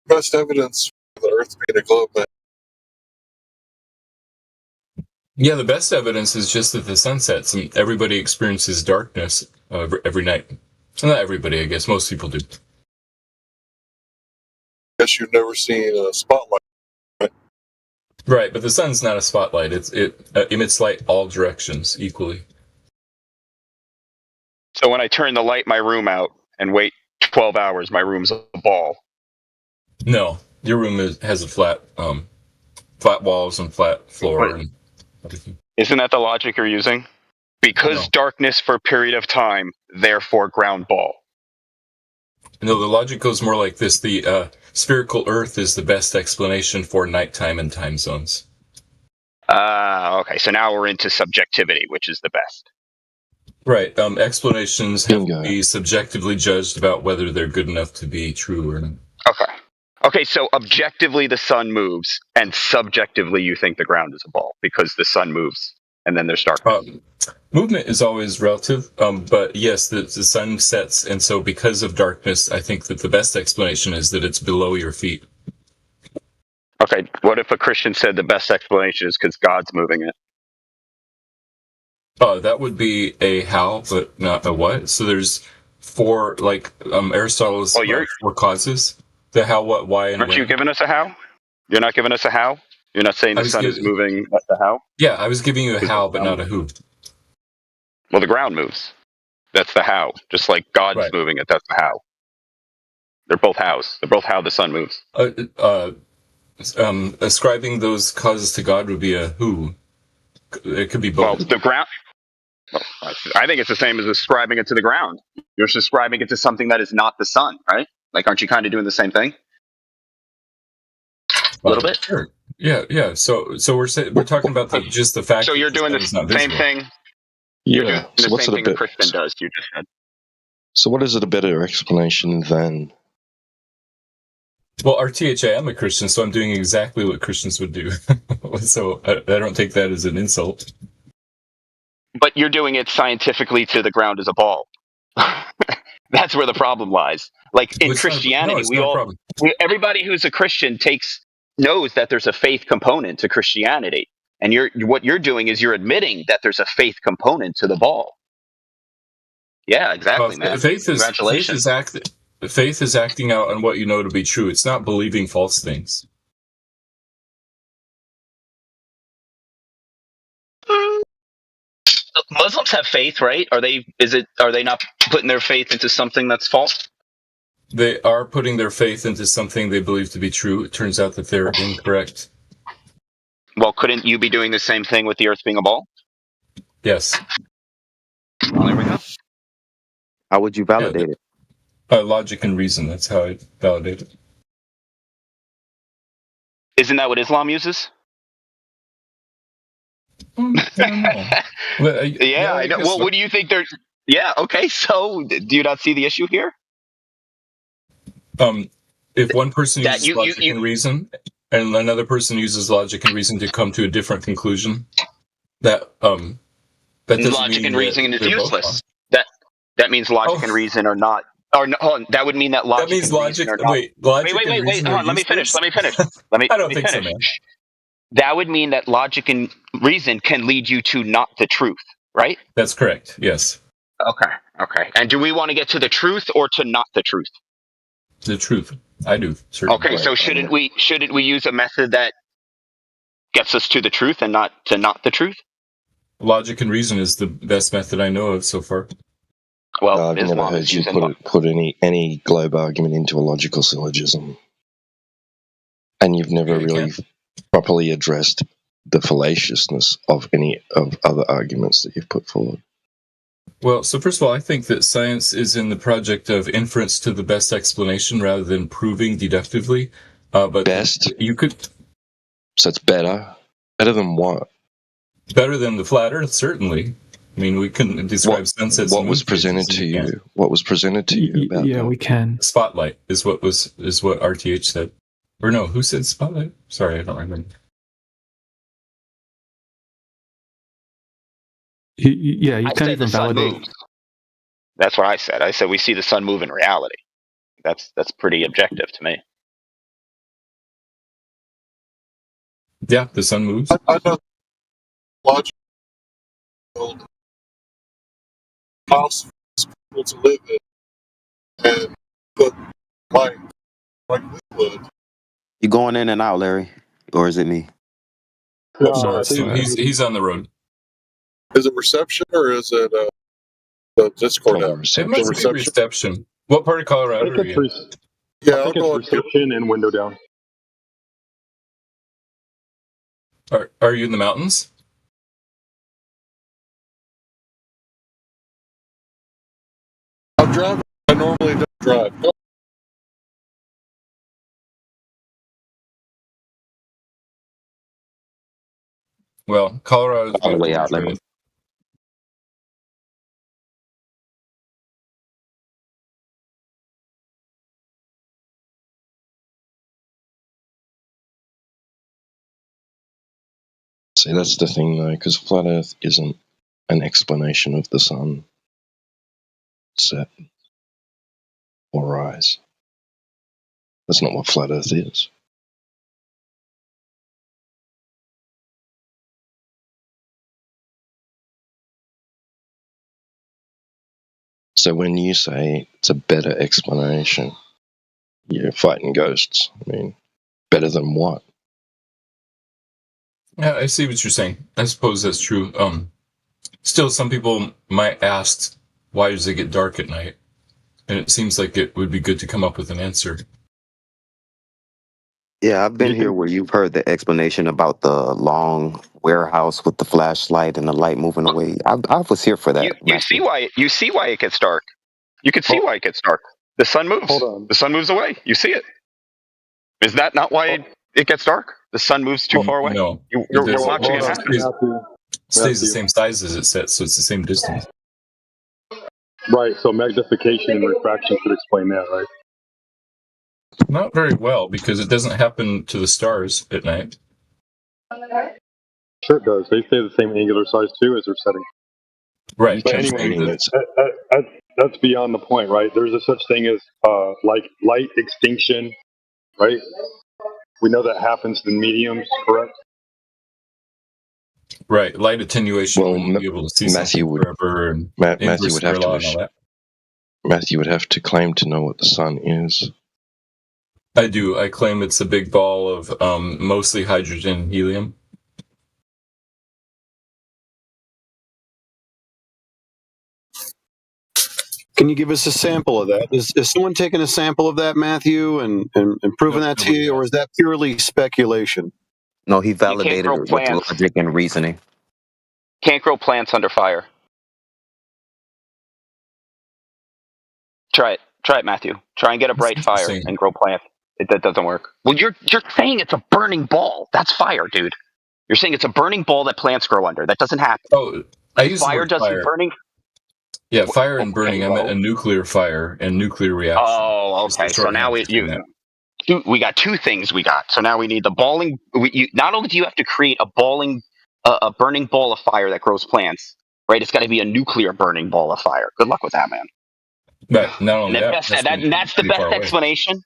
Best evidence for the Earth being a globe, man. Yeah, the best evidence is just that the sun sets and everybody experiences darkness every night. So not everybody, I guess. Most people do. Guess you've never seen a spotlight, right? Right, but the sun's not a spotlight. It emits light all directions equally. So when I turn the light in my room out and wait 12 hours, my room's a ball. No, your room has a flat walls and flat floor and everything. Isn't that the logic you're using? Because darkness for a period of time, therefore ground ball. No, the logic goes more like this. The spherical Earth is the best explanation for nighttime and time zones. Okay, so now we're into subjectivity, which is the best. Right. Explanations have to be subjectively judged about whether they're good enough to be true or not. Okay, so objectively the sun moves, and subjectively you think the ground is a ball because the sun moves, and then there's darkness. Movement is always relative, but yes, the sun sets, and so because of darkness, I think that the best explanation is that it's below your feet. Okay, what if a Christian said the best explanation is because God's moving it? That would be a how, but not a what. So there's 4, like Aristotle's 4 causes. The how, what, why, and Aren't when. you giving us a how? You're not giving us a how? You're not saying the sun is moving at the how? Yeah, I was giving you a how, but not a who. Well, the ground moves. That's the how. Just like God's moving it, that's the how. They're both hows. They're both how the sun moves. Ascribing those causes to God would be a who. It could be both. Well, the ground. I think it's the same as ascribing it to the ground. You're ascribing it to something that is not the sun, right? Like, aren't you kind of doing the same thing? A little bit. Sure. Yeah. So we're talking about just the fact. So you're doing the same thing. You're doing the same thing a Christian does. You just said. So what is it a better explanation than? Well, RTH, I am a Christian, so I'm doing exactly what Christians would do. So I don't take that as an insult. But you're doing it scientifically to the ground as a ball. That's where the problem lies. Like in Christianity, everybody who's a Christian knows that there's a faith component to Christianity. And what you're doing is you're admitting that there's a faith component to the ball. Yeah, exactly, man. Congratulations. Faith is acting out on what you know to be true. It's not believing false things. Muslims have faith, right? Are they not putting their faith into something that's false? They are putting their faith into something they believe to be true. It turns out that they're incorrect. Well, couldn't you be doing the same thing with the Earth being a ball? Yes. Well, there we go. How would you validate it? Logic and reason. That's how I validate it. Isn't that what Islam uses? I know. Well, what do you think? Yeah. Okay. So, do you not see the issue here? If one person uses logic and reason, and another person uses logic and reason to come to a different conclusion, that doesn't logic mean and reasoning is useless. That means logic and reason are not. Or no, hold on, that would mean that logic. That means and logic. Are not, wait. Hold on, let me finish. I don't think so, man. That would mean that logic and reason can lead you to not the truth, right? That's correct. Yes. Okay. And do we want to get to the truth or to not the truth? The truth. I do. Certainly. Okay, so shouldn't we use a method that gets us to the truth and not to not the truth? Logic and reason is the best method I know of so far. Well, I've never heard you put any globe argument into a logical syllogism, and you've never really properly addressed the fallaciousness of any of other arguments that you've put forward. Well, so first of all, I think that science is in the project of inference to the best explanation rather than proving deductively. But best? You could. So it's better? Better than what? Better than the flat Earth, certainly. I mean, we can describe sunsets. What was presented to you? What was presented to you about that? We can. Spotlight is what RTH said. Or no, who said spotlight? Sorry, I don't remember. You can't even validate. That's what I said. I said we see the sun move in reality. That's pretty objective to me. Yeah, the sun moves. I know logic house for people to live in and put like we would. You going in and out, Larry, or is it me? No, he's on the road. Is it reception or is it the Discord app? It must be reception. What part of Colorado are you in? Yeah, I think it's reception and window down. Are you in the mountains? I'm driving. I normally don't drive. Well, Colorado is all the way out. See, that's the thing, though, because flat Earth isn't an explanation of the sun set or rise. That's not what flat Earth is. So when you say it's a better explanation, you're fighting ghosts. I mean, better than what? Yeah, I see what you're saying. I suppose that's true. Still, some people might ask, why does it get dark at night? And it seems like it would be good to come up with an answer. Yeah, I've been here where you've heard the explanation about the long warehouse with the flashlight and the light moving away. I was here for that. You see why it gets dark. You can see why it gets dark. The sun moves. The sun moves away. You see it. Is that not why it gets dark? The sun moves too far away? No. You're watching it happen. It stays the same size as it sets, so it's the same distance. Right, so magnification and refraction should explain that, right? Not very well, because it doesn't happen to the stars at night. Sure it does. They stay the same angular size too as they're setting. Right. But anyway, that's beyond the point, right? There's a such thing as like light extinction, right? We know that happens in mediums, correct? Right. Light attenuation. Well, wouldn't be able to see Matthew something would forever, and Matthew would have inverse to Matthew would have to claim to know what the sun is. I do. I claim it's a big ball of mostly hydrogen and helium. Can you give us a sample of that? Is someone taking a sample of that, Matthew, and proving that to you, or is that purely speculation? No, he validated it with logic and reasoning. Can't grow plants under fire. Try it, Matthew. Try and get a bright fire and grow plants. That doesn't work. Well, you're saying it's a burning ball. That's fire, dude. You're saying it's a burning ball that plants grow under. That doesn't happen. Oh, I use fire doesn't fire. Burning. Yeah, fire and burning. I meant a nuclear fire and nuclear reaction. Oh, okay. So now we got two things. So now we need the balling. Not only do you have to create a burning ball of fire that grows plants, right? It's got to be a nuclear burning ball of fire. Good luck with that, man. Right. Not only that's the best explanation.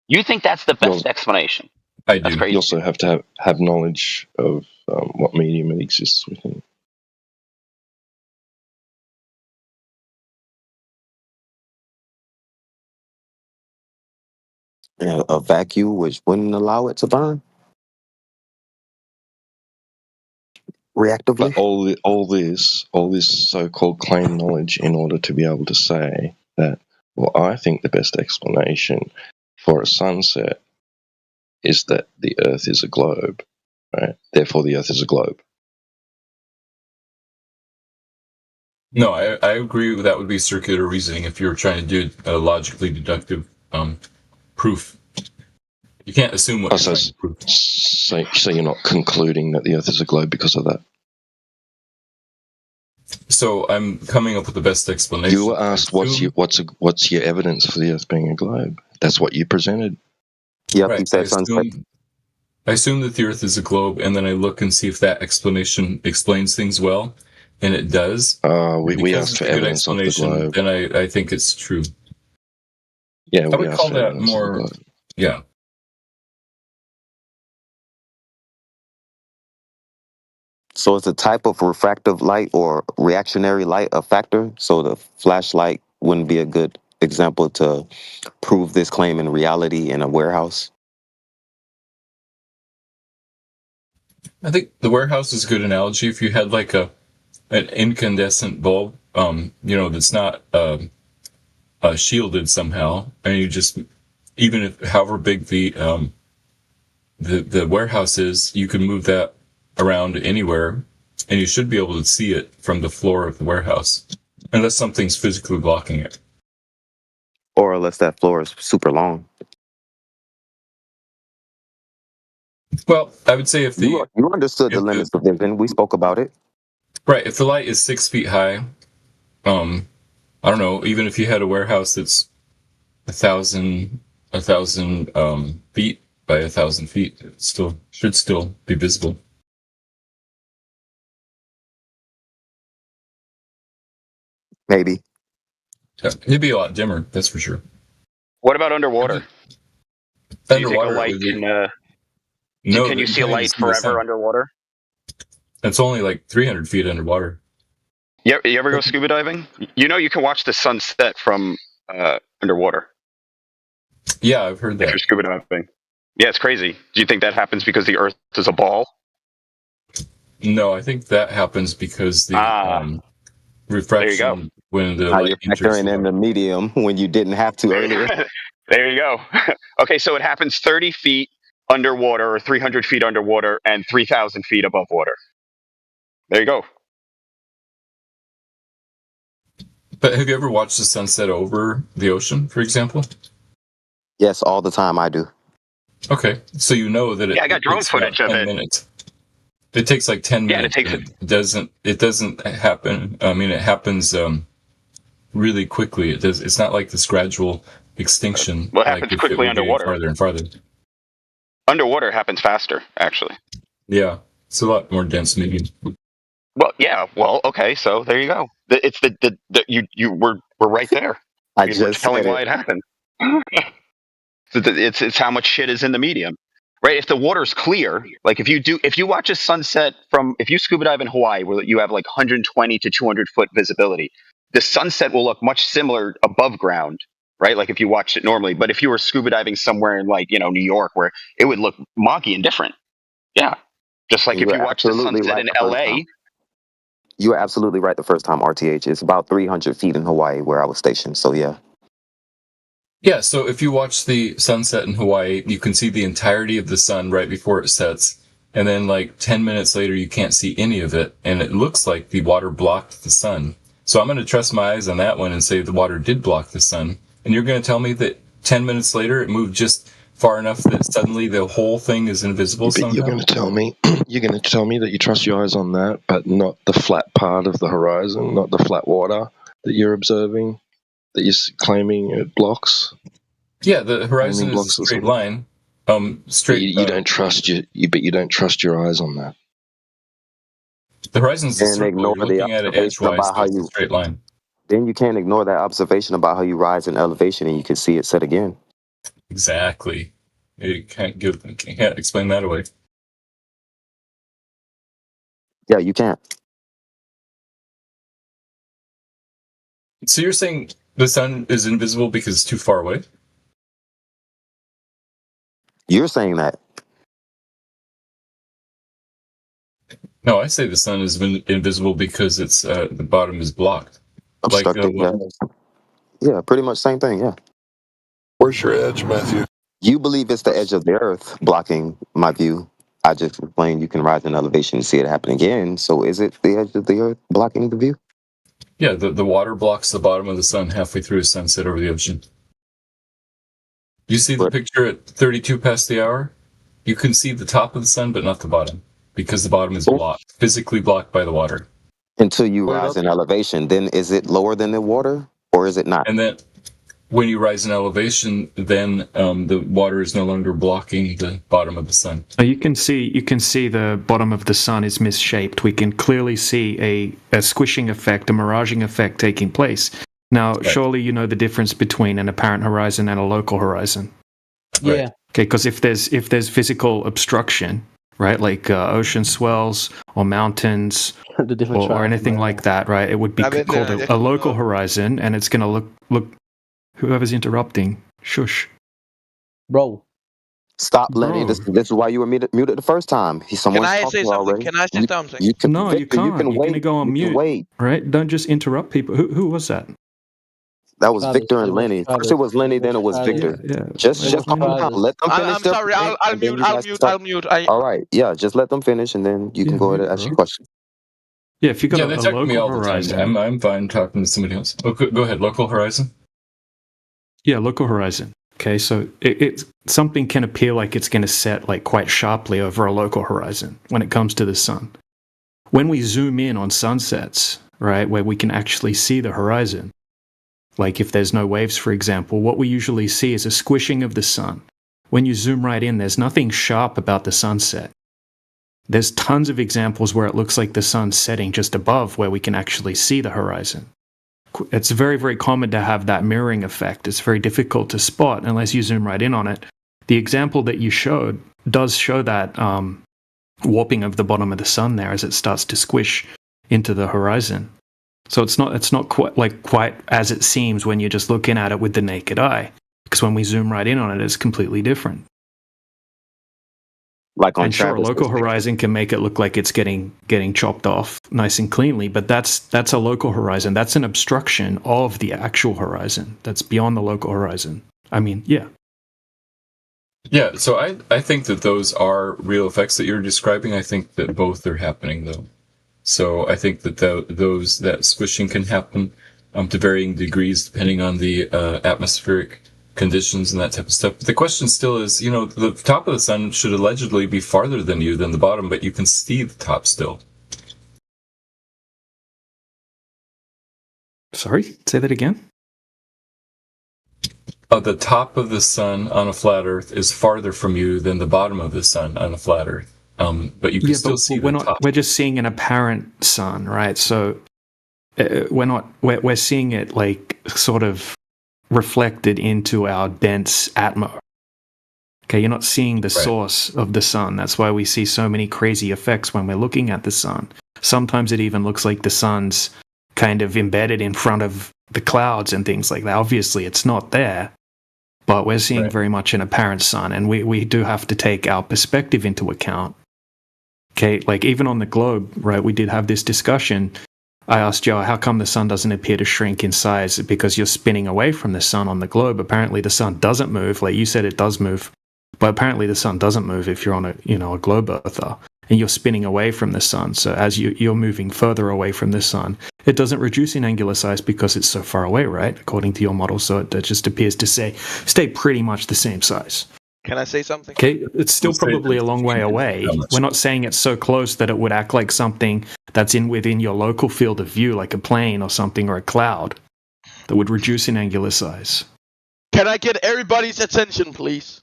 You think that's the best explanation? I do. That's crazy. You also have to have knowledge of what medium it exists within. Yeah, a vacuum which wouldn't allow it to burn reactively. But all this so-called claim knowledge in order to be able to say that, well, I think the best explanation for a sunset is that the Earth is a globe, right? Therefore, the Earth is a globe. No, I agree that would be circular reasoning if you were trying to do a logically deductive proof. You can't assume what you're trying to prove. So you're not concluding that the Earth is a globe because of that? So I'm coming up with the best explanation. You were asked what's your evidence for the Earth being a globe. That's what you presented. Yep, right. I assume that the Earth is a globe, and then I look and see if that explanation explains things well, and it does. We asked for evidence of the globe. Then I think it's true. Yeah, I would call that more. Yeah. So it's a type of refractive light or reactionary light a factor. So the flashlight wouldn't be a good example to prove this claim in reality in a warehouse. I think the warehouse is a good analogy. If you had like an incandescent bulb, that's not shielded somehow, and you just, even if however big the warehouse is, you can move that around anywhere, and you should be able to see it from the floor of the warehouse, unless something's physically blocking it. Or unless that floor is super long. Well, I would say if you understood the limits of vision, we spoke about it. Right. If the light is 6 feet high, I don't know. Even if you had a warehouse that's 1,000 feet by 1,000 feet, it should still be visible. Maybe. Yeah, it'd be a lot dimmer, that's for sure. What about underwater? Do you think a light can you see a light forever underwater? It's only like 300 feet underwater. You ever go scuba diving? You know you can watch the sunset from underwater. Yeah, I've heard that. If you're scuba diving. Yeah, it's crazy. Do you think that happens because the Earth is a ball? No, I think that happens because the refraction. There you go. When the you're factoring in the medium when you didn't have to earlier. There you go. Okay, so it happens 30 feet underwater or 300 feet underwater and 3,000 feet above water. There you go. But have you ever watched the sunset over the ocean, for example? Yes, all the time I do. Okay, so you know that I got drone footage of it. Minutes. It takes like 10 minutes. It doesn't happen. I mean, it happens really quickly. It's not like this gradual extinction. What happens if quickly it were getting underwater? farther and farther. Underwater happens faster, actually. Yeah, it's a lot more dense medium. Well, yeah. Well, okay. So there you go. It's we're right there. I We're just telling said why it. it happened. So it's how much shit is in the medium, right? If the water's clear, like if you watch a sunset if you scuba dive in Hawaii where you have like 120 to 200 foot visibility, the sunset will look much similar above ground, right? Like if you watched it normally. But if you were scuba diving somewhere in like New York, where it would look moggy and different, yeah. Just like You if were you watch the absolutely sunset right in the first L.A. time. You were absolutely right the first time, RTH. It's about 300 feet in Hawaii where I was stationed. So yeah. Yeah, so if you watch the sunset in Hawaii, you can see the entirety of the sun right before it sets. And then like 10 minutes later, you can't see any of it. And it looks like the water blocked the sun. So I'm going to trust my eyes on that one and say the water did block the sun. And you're going to tell me that 10 minutes later, it moved just far enough that suddenly the whole thing is invisible But Uh-huh. you're going to tell me that you trust your eyes on that, but not the flat part of the horizon, not the flat water that you're observing, that you're claiming it blocks. Yeah, the horizon is a straight line. Straight. You don't trust but you don't trust your eyes on that. The horizon's a And circle. ignore You're the looking at it observation edgewise, about so how it's a you. straight line. Then you can't ignore that observation about how you rise in elevation, and you can see it set again. Exactly. You can't explain that away. Yeah, you can't. So you're saying the sun is invisible because it's too far away? You're saying that. No, I say the sun is invisible because it's the bottom is blocked. Obstructed. Yeah, pretty much same thing. Yeah. Where's your edge, Matthew? You believe it's the edge of the earth blocking my view. I just explained you can rise in elevation and see it happen again. So is it the edge of the earth blocking the view? Yeah, the water blocks the bottom of the sun halfway through a sunset over the ocean. You see the picture at 32 past the hour? You can see the top of the sun, but not the bottom, because the bottom is blocked, physically blocked by the water. Until you rise in elevation, then is it lower than the water, or is it not? And then when you rise in elevation, then the water is no longer blocking the bottom of the sun. So you can see the bottom of the sun is misshaped. We can clearly see a squishing effect, a miraging effect taking place. Now, surely you know the difference between an apparent horizon and a local horizon. Yeah. Okay, because if there's physical obstruction, right, like ocean swells or mountains or anything like that, right, it would be called a local horizon, and it's going to look. Whoever's interrupting, shush. Bro. Stop, Lenny. This is why you were muted the first time. Someone's Can I talking say something? already. Can I say something? No, you Victor, can't. You can You're going to go on mute. Wait. Right? Don't just interrupt people. Who was that? That was Victor and Lenny. First it was Lenny, then it was Victor. Yeah. Just calm down. Let them finish. I'm sorry. I'll mute. All right. Yeah, just let them finish, and then you can go ahead and ask your question. Yeah, if you got they talk to me all the time. I'm fine talking to somebody else. Oh, go ahead. Local horizon. Yeah, local horizon. Okay, so it's something can appear like it's going to set like quite sharply over a local horizon when it comes to the sun. When we zoom in on sunsets, right, where we can actually see the horizon, like if there's no waves, for example, what we usually see is a squishing of the sun. When you zoom right in, there's nothing sharp about the sunset. There's tons of examples where it looks like the sun's setting just above where we can actually see the horizon. It's very, very common to have that mirroring effect. It's very difficult to spot unless you zoom right in on it. The example that you showed does show that warping of the bottom of the sun there as it starts to squish into the horizon. So it's not quite as it seems when you're just looking at it with the naked eye, because when we zoom right in on it, it's completely different. Like on and sure, a local horizon can make it look like it's getting chopped off nice and cleanly, but that's a local horizon. That's an obstruction of the actual horizon. That's beyond the local horizon. I mean, yeah. Yeah, so I think that those are real effects that you're describing. I think that both are happening, though. So I think that that squishing can happen to varying degrees depending on the atmospheric conditions and that type of stuff. But the question still is, the top of the sun should allegedly be farther than you than the bottom, but you can see the top still. Sorry, say that again. The top of the sun on a flat Earth is farther from you than the bottom of the sun on a flat Earth. But you can still see the top. We're just seeing an apparent sun, right? So we're seeing it like sort of reflected into our dense atmosphere. Okay, you're not seeing the source of the sun. That's why we see so many crazy effects when we're looking at the sun. Sometimes it even looks like the sun's kind of embedded in front of the clouds and things like that. Obviously, it's not there, but we're seeing very much an apparent sun, and we do have to take our perspective into account. Okay, like even on the globe, right, we did have this discussion. I asked Joe, how come the sun doesn't appear to shrink in size? Because you're spinning away from the sun on the globe. Apparently the sun doesn't move. Like you said, it does move. But apparently the sun doesn't move if you're on a globe earther, and you're spinning away from the sun. So as you're moving further away from the sun, it doesn't reduce in angular size because it's so far away, right? According to your model. So it just appears to stay pretty much the same size. Can I say something? Okay, it's still probably a long way away. We're not saying it's so close that it would act like something that's within your local field of view, like a plane or something, or a cloud, that would reduce in angular size. Can I get everybody's attention, please?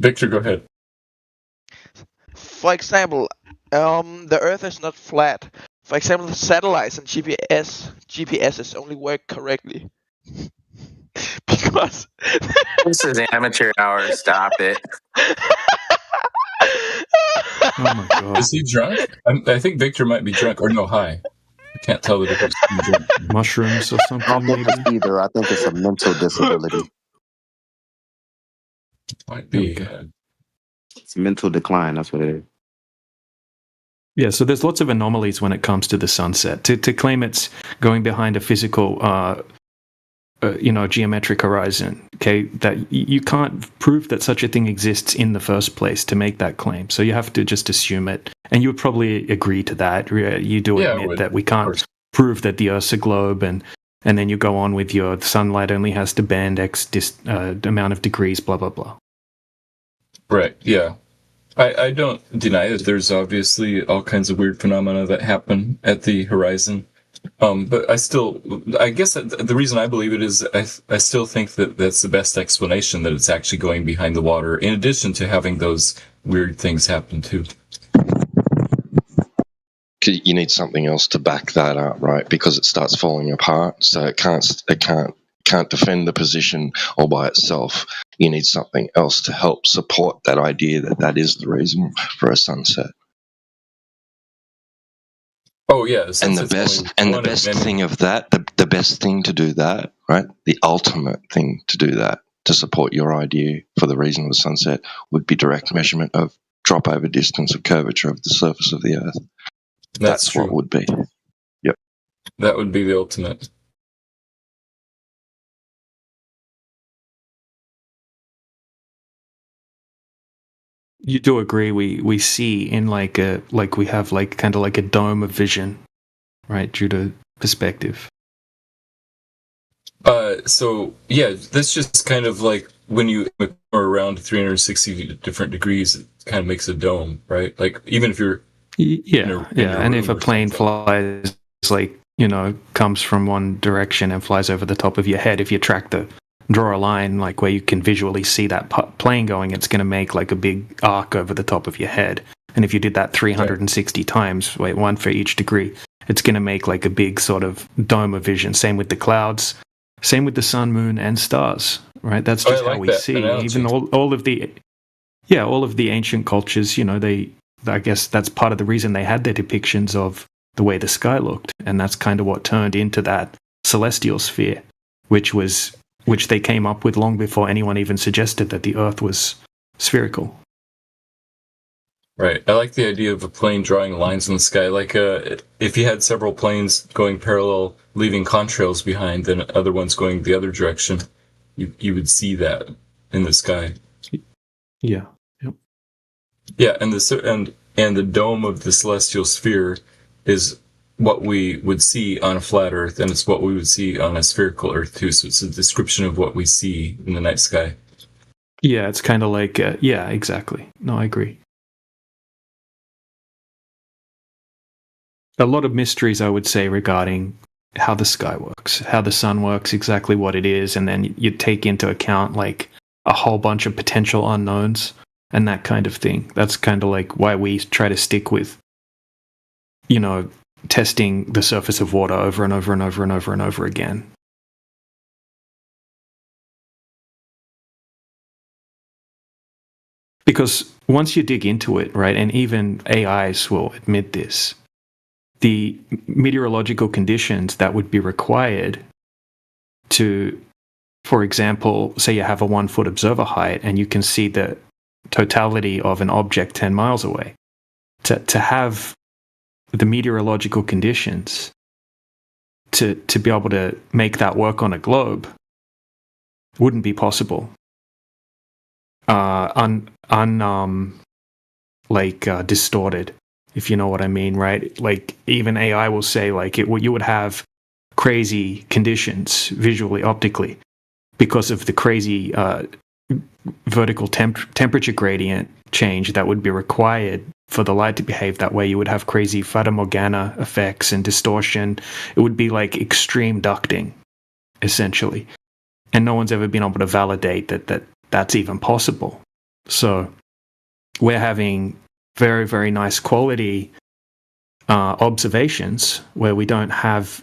Victor, go ahead. For example, the Earth is not flat. For example, the satellites and GPSs only work correctly. Because this is amateur hour. Stop it. Oh my god. Is he drunk? I think Victor might be drunk, or no, high. I can't tell the difference between drunk. Mushrooms or something. I don't think it's either. I think it's a mental disability. Might be. It's mental decline. That's what it is. Yeah, so there's lots of anomalies when it comes to the sunset. To claim it's going behind a physical geometric horizon, okay, that you can't prove that such a thing exists in the first place to make that claim. So you have to just assume it, and you would probably agree to that. You do admit that we can't prove that the Earth's a globe, and then you go on with your sunlight only has to bend X amount of degrees, blah blah blah. Right. Yeah. I don't deny that there's obviously all kinds of weird phenomena that happen at the horizon. But I guess the reason I believe it is I still think that that's the best explanation, that it's actually going behind the water, in addition to having those weird things happen too. You need something else to back that up, right? Because it starts falling apart, so it can't defend the position all by itself. You need something else to help support that idea that is the reason for a sunset. Oh yeah, and the best thing of that, the best thing to do that, right? The ultimate thing to do that, to support your idea for the reason of a sunset, would be direct measurement of drop over distance of curvature of the surface of the Earth. That's what would be. Yep. That would be the ultimate. You do agree we see in we have kind of like a dome of vision, right, due to perspective. So yeah, that's just kind of like when you are around 360 different degrees, it kind of makes a dome, right? Like even if you're and if a plane flies comes from one direction and flies over the top of your head, if you draw a line like where you can visually see that plane going, it's going to make like a big arc over the top of your head. And if you did that 360 times, one for each degree, it's going to make like a big sort of dome of vision. Same with the clouds, same with the sun, moon, and stars, right? That's just how we see. Even all of the ancient cultures, I guess that's part of the reason they had their depictions of the way the sky looked. And that's kind of what turned into that celestial sphere, which they came up with long before anyone even suggested that the Earth was spherical. Right. I like the idea of a plane drawing lines in the sky. Like if you had several planes going parallel, leaving contrails behind, then other ones going the other direction, you would see that in the sky. Yeah. Yep. Yeah, and the dome of the celestial sphere is what we would see on a flat Earth, and it's what we would see on a spherical Earth too. So it's a description of what we see in the night sky. Yeah, it's kind of like exactly. No, I agree. A lot of mysteries, I would say, regarding how the sky works, how the sun works, exactly what it is, and then you take into account like a whole bunch of potential unknowns and that kind of thing. That's kind of like why we try to stick with, you know, testing the surface of water over and over and over and over and over again. Because once you dig into it, right, and even AIs will admit this, the meteorological conditions that would be required to, for example, say you have a 1 foot observer height and you can see the totality of an object 10 miles away, to have the meteorological conditions to be able to make that work on a globe wouldn't be possible. Distorted, if you know what I mean, right? Like even AI will say like you would have crazy conditions visually, optically, because of the crazy vertical temperature gradient change that would be required for the light to behave that way. You would have crazy Fata Morgana effects and distortion. It would be like extreme ducting, essentially. And no one's ever been able to validate that that's even possible. So we're having very, very nice quality observations where we don't have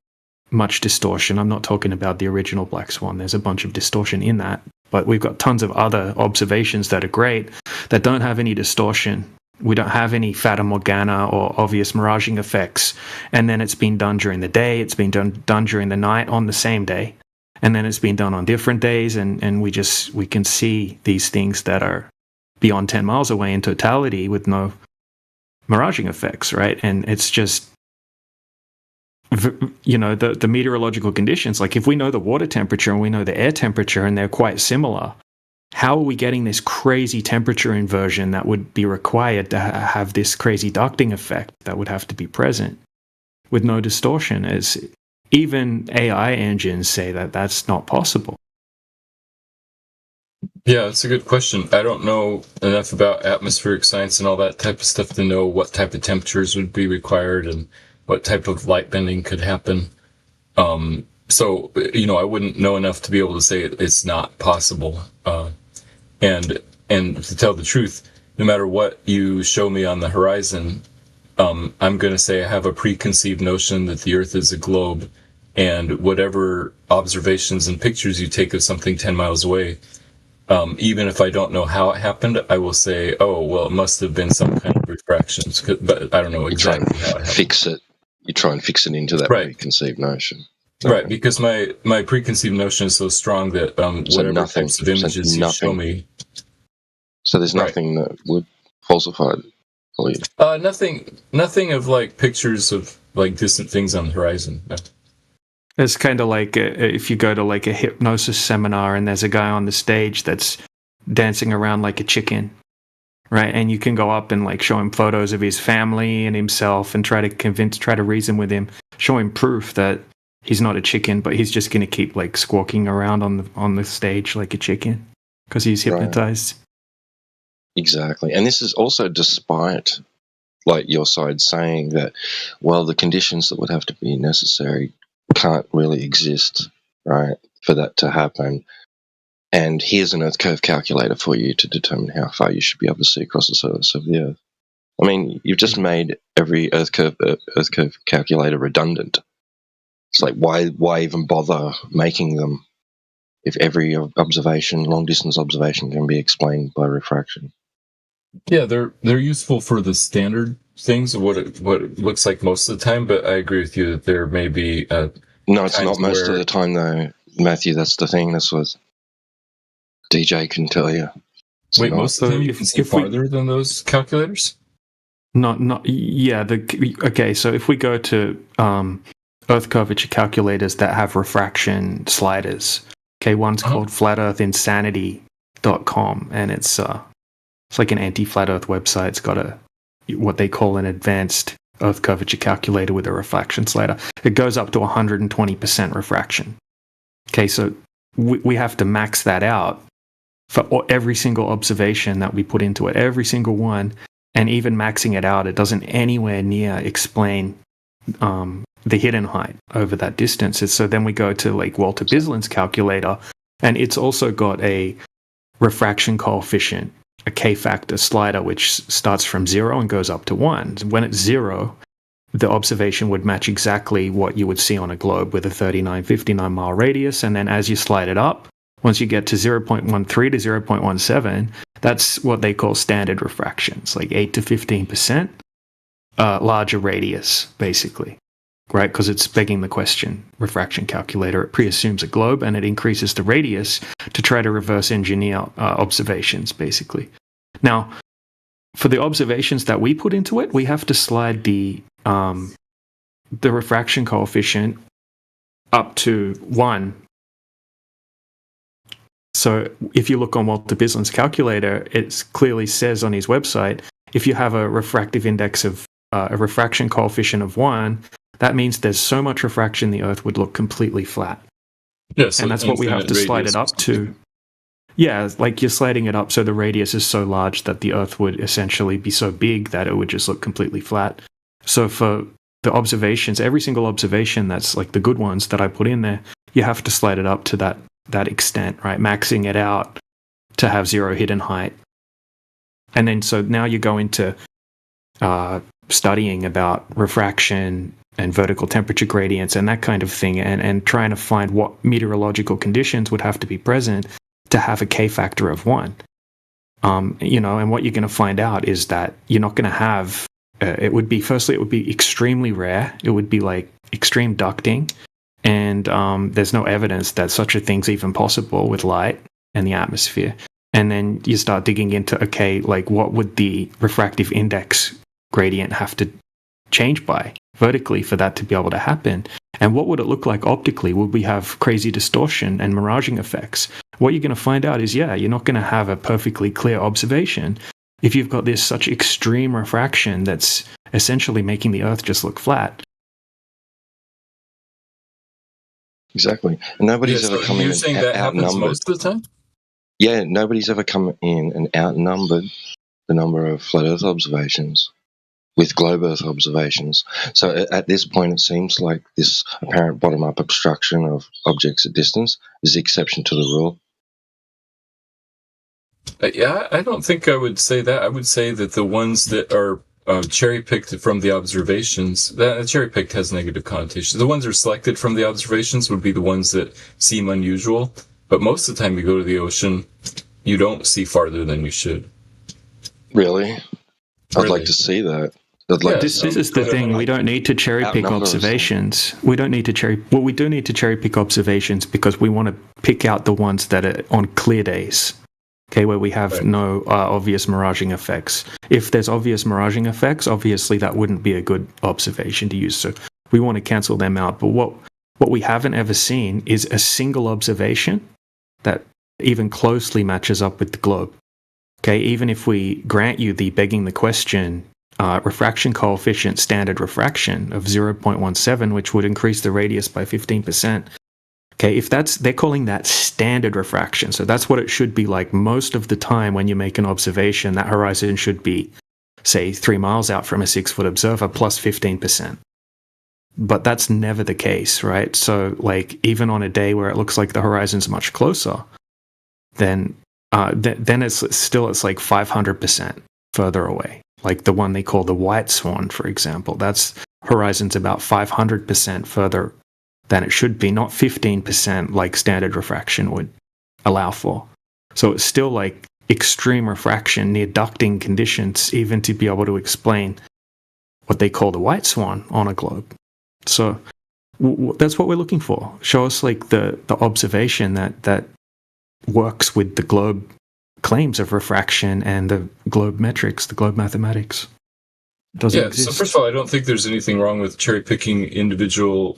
much distortion. I'm not talking about the original Black Swan. There's a bunch of distortion in that. But we've got tons of other observations that are great that don't have any distortion. We don't have any Fata Morgana or obvious miraging effects. And then it's been done during the day. It's been done during the night on the same day. And then it's been done on different days. And we can see these things that are beyond 10 miles away in totality with no miraging effects, right? And it's just, you know, the meteorological conditions, like if we know the water temperature and we know the air temperature and they're quite similar, how are we getting this crazy temperature inversion that would be required to have this crazy ducting effect that would have to be present with no distortion? As even AI engines say that that's not possible. Yeah, that's a good question. I don't know enough about atmospheric science and all that type of stuff to know what type of temperatures would be required and what type of light bending could happen. So, you know, I wouldn't know enough to be able to say it's not possible. And to tell the truth, no matter what you show me on the horizon, I'm going to say I have a preconceived notion that the Earth is a globe, and whatever observations and pictures you take of something 10 miles away, even if I don't know how it happened, I will say, oh, well, it must have been some kind of refractions, but I don't know exactly how it happened. Fix it. You try and fix it into that preconceived notion. Right, because my preconceived notion is so strong that whatever types of images you show me. So there's nothing that would falsify it for you? Nothing of like pictures of like distant things on the horizon. No. It's kind of like if you go to like a hypnosis seminar and there's a guy on the stage that's dancing around like a chicken, right? And you can go up and like show him photos of his family and himself and try to reason with him, show him proof that he's not a chicken, but he's just going to keep like squawking around on the stage like a chicken because he's hypnotized. Right. Exactly. And this is also despite like your side saying that, well, the conditions that would have to be necessary can't really exist, right, for that to happen. And here's an Earth curve calculator for you to determine how far you should be able to see across the surface of the Earth. I mean, you've just made every Earth curve calculator redundant. It's like, why even bother making them if every observation, long distance observation, can be explained by refraction? Yeah, they're useful for the standard things of what it looks like most of the time, but I agree with you that there may be no, it's not most of the time though, Matthew. That's the thing. That's what DJ can tell you. Wait, most of the time you can see farther than those calculators? Okay, so if we go to Earth curvature calculators that have refraction sliders, okay, one's called flatearthinsanity.com, and it's like an anti-flat Earth website. It's got what they call an advanced Earth curvature calculator with a refraction slider. It goes up to 120% refraction. Okay, so we have to max that out for every single observation that we put into it, every single one, and even maxing it out, it doesn't anywhere near explain the hidden height over that distance. So then we go to like Walter Bisland's calculator, and it's also got a refraction coefficient, a K-factor slider, which starts from 0 and goes up to 1. When it's 0, the observation would match exactly what you would see on a globe with a 39-59 mile radius. And then as you slide it up, once you get to 0.13 to 0.17, that's what they call standard refractions, like 8 to 15% larger radius, basically, right? Because it's begging the question, refraction calculator, it pre-assumes a globe and it increases the radius to try to reverse engineer observations, basically. Now, for the observations that we put into it, we have to slide the refraction coefficient up to 1. So if you look on Walter Bisland's calculator, it clearly says on his website, if you have a refractive index of a refraction coefficient of 1, that means there's so much refraction the Earth would look completely flat. Yeah, so and that's what we have to slide it up to. Yeah, like you're sliding it up so the radius is so large that the Earth would essentially be so big that it would just look completely flat. So for the observations, every single observation that's like the good ones that I put in there, you have to slide it up to that extent, right? Maxing it out to have 0 hidden height. And then so now you go into studying about refraction and vertical temperature gradients and that kind of thing, and trying to find what meteorological conditions would have to be present to have a K-factor of 1. And what you're going to find out is that you're not going to have, it would be extremely rare. It would be like extreme ducting. And there's no evidence that such a thing's even possible with light and the atmosphere. And then you start digging into, okay, like what would the refractive index gradient have to change by vertically for that to be able to happen? And what would it look like optically? Would we have crazy distortion and miraging effects? What you're going to find out is, you're not going to have a perfectly clear observation if you've got this such extreme refraction that's essentially making the Earth just look flat. Exactly. And nobody's ever come in and outnumbered. Most of the time? Yeah, nobody's ever come in and outnumbered the number of flat Earth observations with globe Earth observations. So at this point, it seems like this apparent bottom-up obstruction of objects at distance is the exception to the rule. Yeah, I don't think I would say that. I would say that the ones that are cherry-picked from the observations, that cherry-picked has negative connotations. The ones that are selected from the observations would be the ones that seem unusual. But most of the time you go to the ocean, you don't see farther than you should. Really? I'd like to see that. This is the thing. We don't need to cherry pick observations. We don't need to we do need to cherry pick observations because we want to pick out the ones that are on clear days. Okay, where we have no obvious miraging effects. If there's obvious miraging effects, obviously that wouldn't be a good observation to use. So we want to cancel them out. But what we haven't ever seen is a single observation that even closely matches up with the globe. Okay, even if we grant you the begging the question refraction coefficient standard refraction of 0.17, which would increase the radius by 15%. Okay, if they're calling that standard refraction, so that's what it should be like most of the time when you make an observation. That horizon should be, say, 3 miles out from a 6-foot observer plus 15%. But that's never the case, right? So, like, even on a day where it looks like the horizon's much closer, then it's like 500% further away. Like the one they call the white swan, for example. That's horizon's about 500% further than it should be, not 15% like standard refraction would allow for. So it's still like extreme refraction near ducting conditions, even to be able to explain what they call the white swan on a globe. So that's what we're looking for. Show us like the observation that works with the globe claims of refraction and the globe metrics, the globe mathematics. Doesn't exist. So first of all, I don't think there's anything wrong with cherry picking individual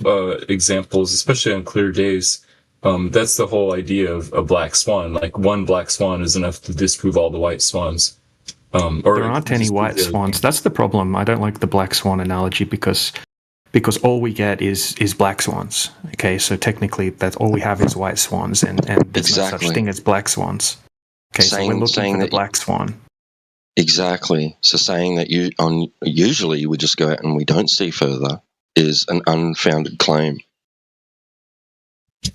examples, especially on clear days. That's the whole idea of a black swan. Like one black swan is enough to disprove all the white swans. There aren't any white swans. That's the problem. I don't like the black swan analogy because all we get is black swans. Okay, so technically that's all we have is white swans, and there's no such thing as black swans. Okay, so we're looking for the black swan. Exactly. So saying that usually we just go out and we don't see further is an unfounded claim.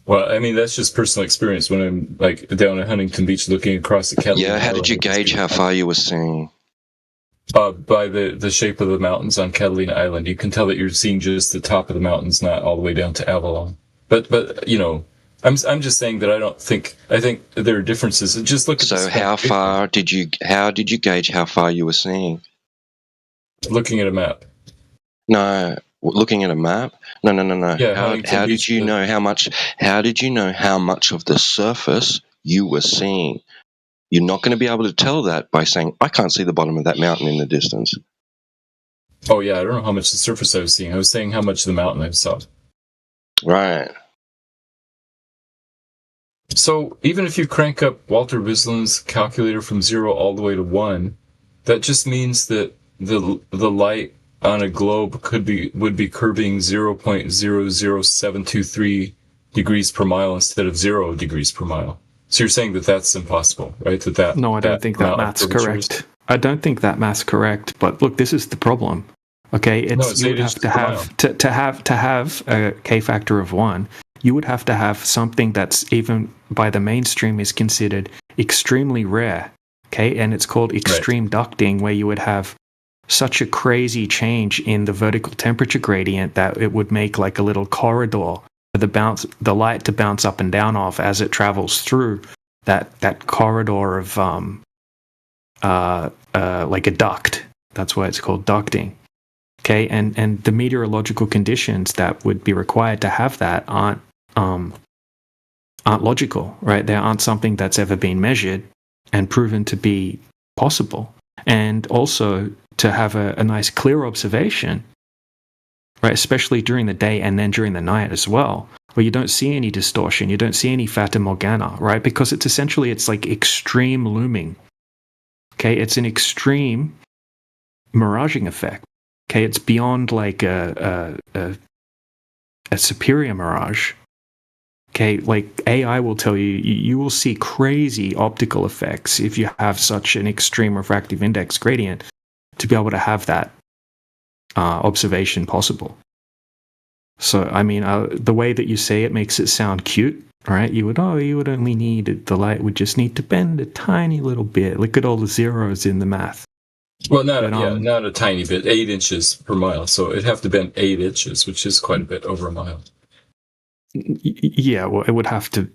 Well, I mean, that's just personal experience. When I'm like down at Huntington Beach looking across the Catalina Yeah, how Island, did you gauge how far you were seeing? By the shape of the mountains on Catalina Island, you can tell that you're seeing just the top of the mountains, not all the way down to Avalon. But you know, I'm just saying that I think there are differences. Just look at so how did you gauge how far you were seeing? Looking at a map. No, looking at a map. No. Yeah, how did you know how much? How did you know how much of the surface you were seeing? You're not going to be able to tell that by saying, "I can't see the bottom of that mountain in the distance." Oh yeah, I don't know how much the surface I was seeing. I was saying how much of the mountain I saw. Right. So even if you crank up Walter Wislin's calculator from 0 all the way to 1, that just means that the light on a globe would be curving 0.00723 degrees per mile instead of 0 degrees per mile. So you're saying that that's impossible, right? No, I don't think that math's correct. I don't think that math's correct. But look, this is the problem. Okay, you would have to have a K factor of 1. You would have to have something that's even by the mainstream is considered extremely rare. Okay, and it's called extreme ducting, where you would have such a crazy change in the vertical temperature gradient that it would make like a little corridor for the light to bounce up and down off as it travels through that corridor of like a duct. That's why it's called ducting. Okay, and the meteorological conditions that would be required to have that aren't logical, right? They aren't something that's ever been measured and proven to be possible. And also to have a nice clear observation, right? Especially during the day and then during the night as well, where you don't see any distortion, you don't see any fata morgana, right? Because it's like extreme looming. Okay, it's an extreme miraging effect. Okay, it's beyond like a superior mirage. Okay, like AI will tell you, you will see crazy optical effects if you have such an extreme refractive index gradient to be able to have that observation possible. So, I mean, the way that you say it makes it sound cute, right? You would only need, the light would just need to bend a tiny little bit. Look at all the zeros in the math. Well, not a tiny bit, 8 inches per mile. So it'd have to bend 8 inches, which is quite a bit over a mile. Yeah, well, it would have to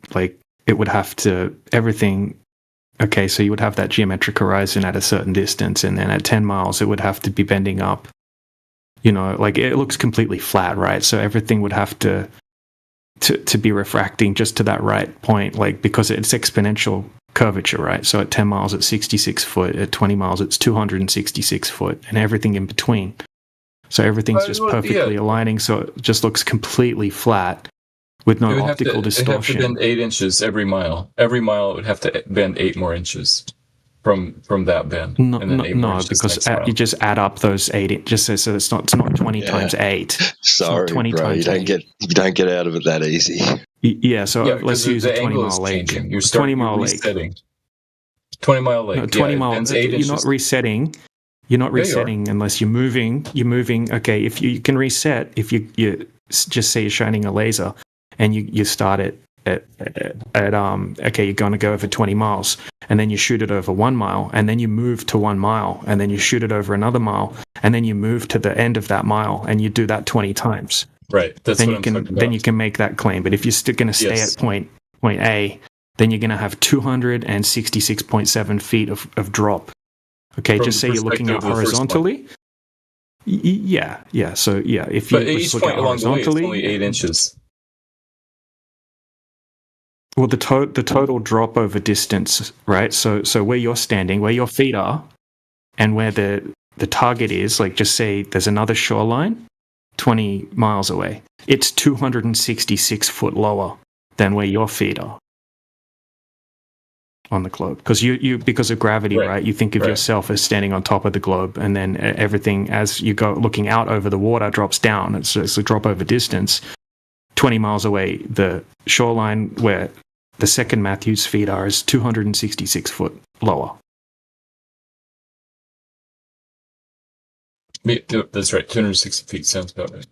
everything. Okay, so you would have that geometric horizon at a certain distance, and then at 10 miles, it would have to be bending up. You know, like it looks completely flat, right? So everything would have to be refracting just to that right point, like because it's exponential curvature, right? So at 10 miles, it's 66 foot. At 20 miles, it's 266 foot, and everything in between. So everything's just perfectly aligning, so it just looks completely flat with no optical distortion. It would have to bend 8 inches every mile. Every mile, it would have to bend 8 more inches from that bend. No, because you just add up those 8. Just so it's not 20 times 8. Sorry, 20 bro, times you don't get out of it that easy. Yeah, so let's use a 20-mile lake. You're 20-mile lake. 20-mile lake. No, 20 miles. You're not resetting. You're not resetting unless you're moving. You're moving. Okay, if you can reset, if you just say you're shining a laser, and you start it at okay, you're going to go over 20 miles, and then you shoot it over 1 mile, and then you move to 1 mile, and then you shoot it over another mile, and then you move to the end of that mile, and you do that 20 times. Right. That's then what I'm talking about. Then you can make that claim. But if you're still going to stay at point A, then you're going to have 266.7 feet of drop. Okay, just say you're looking out horizontally. Yeah. So if you look at horizontally, it's only 8 inches. Well, the total drop over distance, right? So where you're standing, where your feet are, and where the target is, like just say there's another shoreline 20 miles away. It's 266 foot lower than where your feet are on the globe. Because you because of gravity, right? You think of yourself as standing on top of the globe, and then everything as you go looking out over the water drops down. It's a drop over distance. 20 miles away, the shoreline where the second Matthews feet are is 266 foot lower. That's right, 260 feet sounds about right.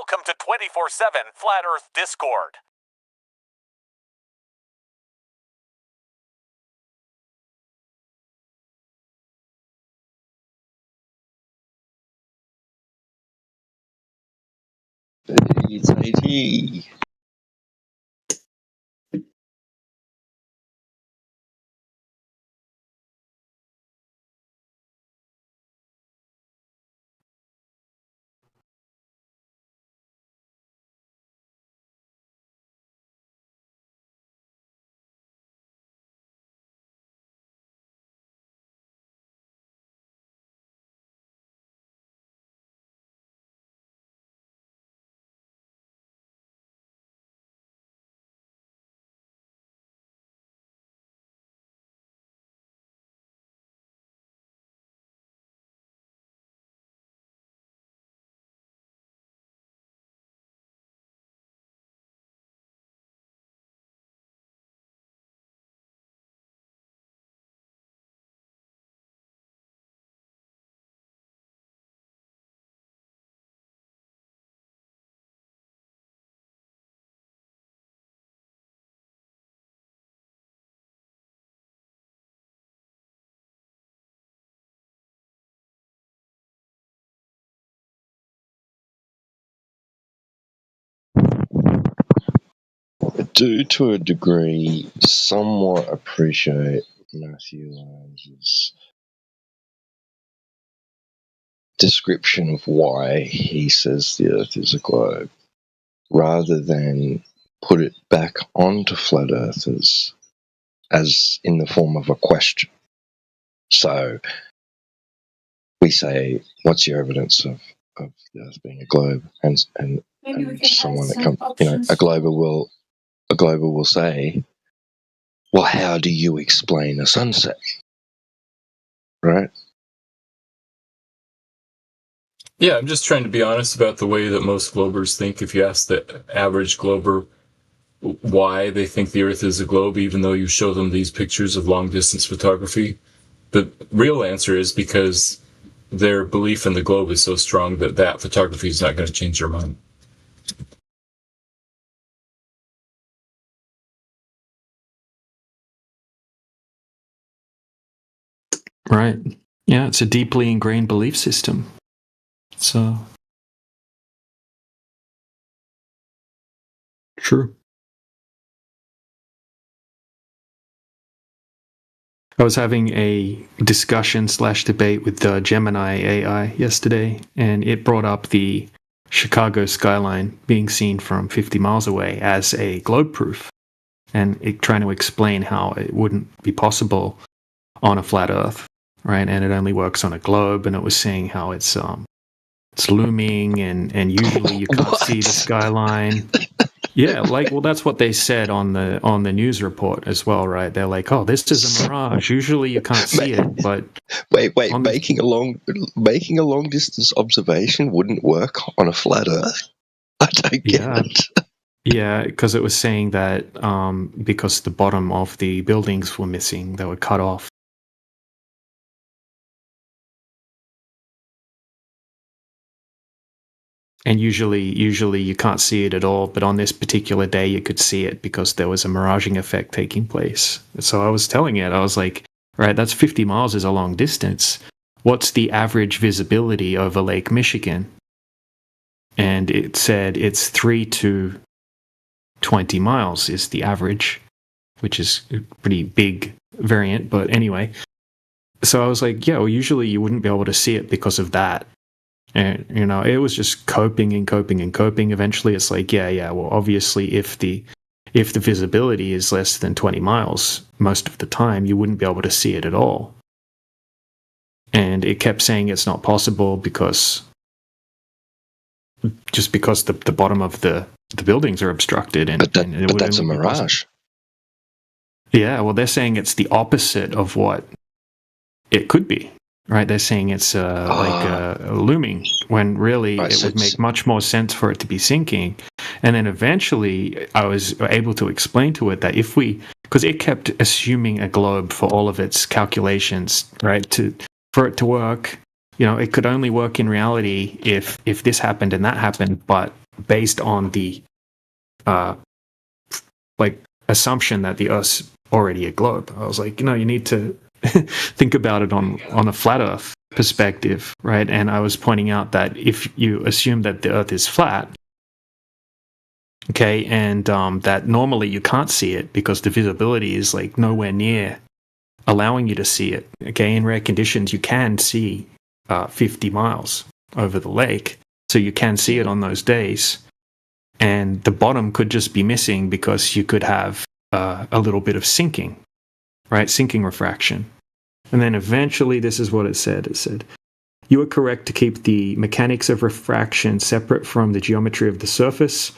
Welcome to 24/7 Flat Earth Discord. It's AT. I do, to a degree, somewhat appreciate Matthew Lyons' description of why he says the Earth is a globe, rather than put it back onto flat earthers as in the form of a question. So we say, what's your evidence of the Earth being a globe? And someone that comes, a glober will say, well, how do you explain a sunset? Right? Yeah, I'm just trying to be honest about the way that most globers think. If you ask the average glober why they think the Earth is a globe, even though you show them these pictures of long-distance photography, the real answer is because their belief in the globe is so strong that photography is not going to change their mind. Right. Yeah, it's a deeply ingrained belief system. So, true. I was having a discussion/debate with Gemini AI yesterday, and it brought up the Chicago skyline being seen from 50 miles away as a globe proof, and it trying to explain how it wouldn't be possible on a flat Earth, right? And it only works on a globe, and it was saying how it's looming, and usually you can't see the skyline. Yeah, well, that's what they said on the news report as well, right? They're like, "Oh, this is a mirage. Usually you can't see it, but wait, making a long distance observation wouldn't work on a flat Earth. I don't get it." Yeah, because it was saying that because the bottom of the buildings were missing, they were cut off. And usually you can't see it at all, but on this particular day you could see it because there was a miraging effect taking place. So I was telling it, I was like, right, that's 50 miles is a long distance. What's the average visibility over Lake Michigan? And it said it's 3 to 20 miles is the average, which is a pretty big variant, but anyway. So I was like, yeah, well, usually you wouldn't be able to see it because of that. And, it was just coping. Eventually, it's like, well, obviously, if the visibility is less than 20 miles, most of the time, you wouldn't be able to see it at all. And it kept saying it's not possible because the bottom of the buildings are obstructed. But that's a mirage. Yeah, well, they're saying it's the opposite of what it could be. Right, they're saying it's looming, when really it would make much more sense for it to be sinking. And then eventually I was able to explain to it that because it kept assuming a globe for all of its calculations, right, for it to work, it could only work in reality if this happened and that happened, but based on the assumption that the Earth's already a globe. I was like, you need to think about it on a flat Earth perspective, right? And I was pointing out that if you assume that the Earth is flat, okay, and that normally you can't see it because the visibility is like nowhere near allowing you to see it. Okay, in rare conditions, you can see 50 miles over the lake, so you can see it on those days. And the bottom could just be missing because you could have a little bit of sinking, right? Sinking refraction. And then eventually, this is what it said. It said, you are correct to keep the mechanics of refraction separate from the geometry of the surface.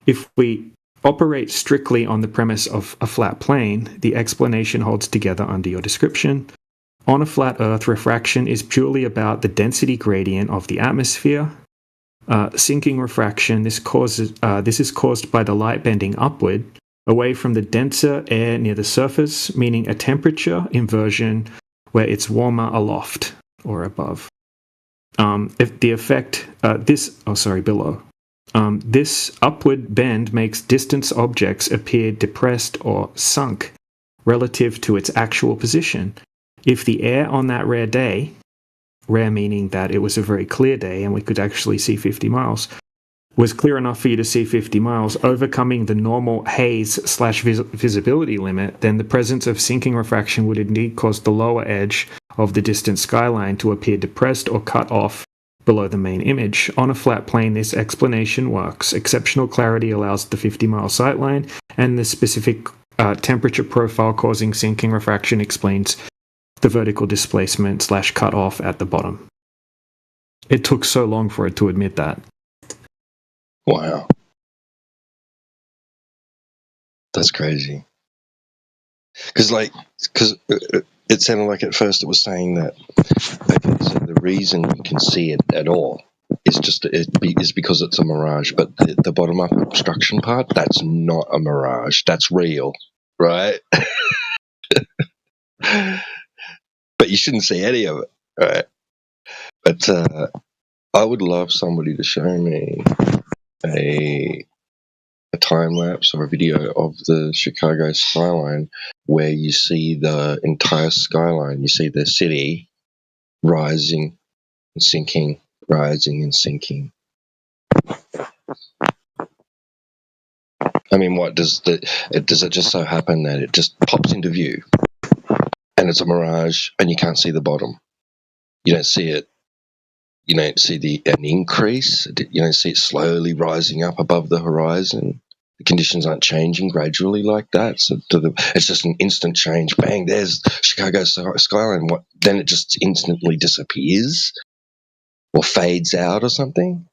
If we operate strictly on the premise of a flat plane, the explanation holds together under your description. On a flat Earth, refraction is purely about the density gradient of the atmosphere. Sinking refraction, this is caused by the light bending upward, away from the denser air near the surface, meaning a temperature inversion where it's warmer aloft or above. If the effect, below. This upward bend makes distant objects appear depressed or sunk relative to its actual position. If the air on that rare day, rare meaning that it was a very clear day and we could actually see 50 miles, was clear enough for you to see 50 miles, overcoming the normal haze/visibility limit, then the presence of sinking refraction would indeed cause the lower edge of the distant skyline to appear depressed or cut off below the main image. On a flat plane, this explanation works. Exceptional clarity allows the 50-mile sightline, and the specific temperature profile causing sinking refraction explains the vertical displacement / cut off at the bottom. It took so long for it to admit that. Wow. That's crazy. Because it sounded like at first it was saying that, okay, so the reason you can see it at all is because it's a mirage, but the bottom up obstruction part, that's not a mirage, that's real, right? But you shouldn't see any of it, right? But I would love somebody to show me a time lapse or a video of the Chicago skyline where you see the entire skyline. You see the city rising and sinking, rising and sinking. I mean, does it just so happen that it just pops into view and it's a mirage and you can't see the bottom? You don't see it. You don't see an increase. You don't see it slowly rising up above the horizon. The conditions aren't changing gradually like that. So it's just an instant change. Bang, there's Chicago skyline. Then it just instantly disappears or fades out or something.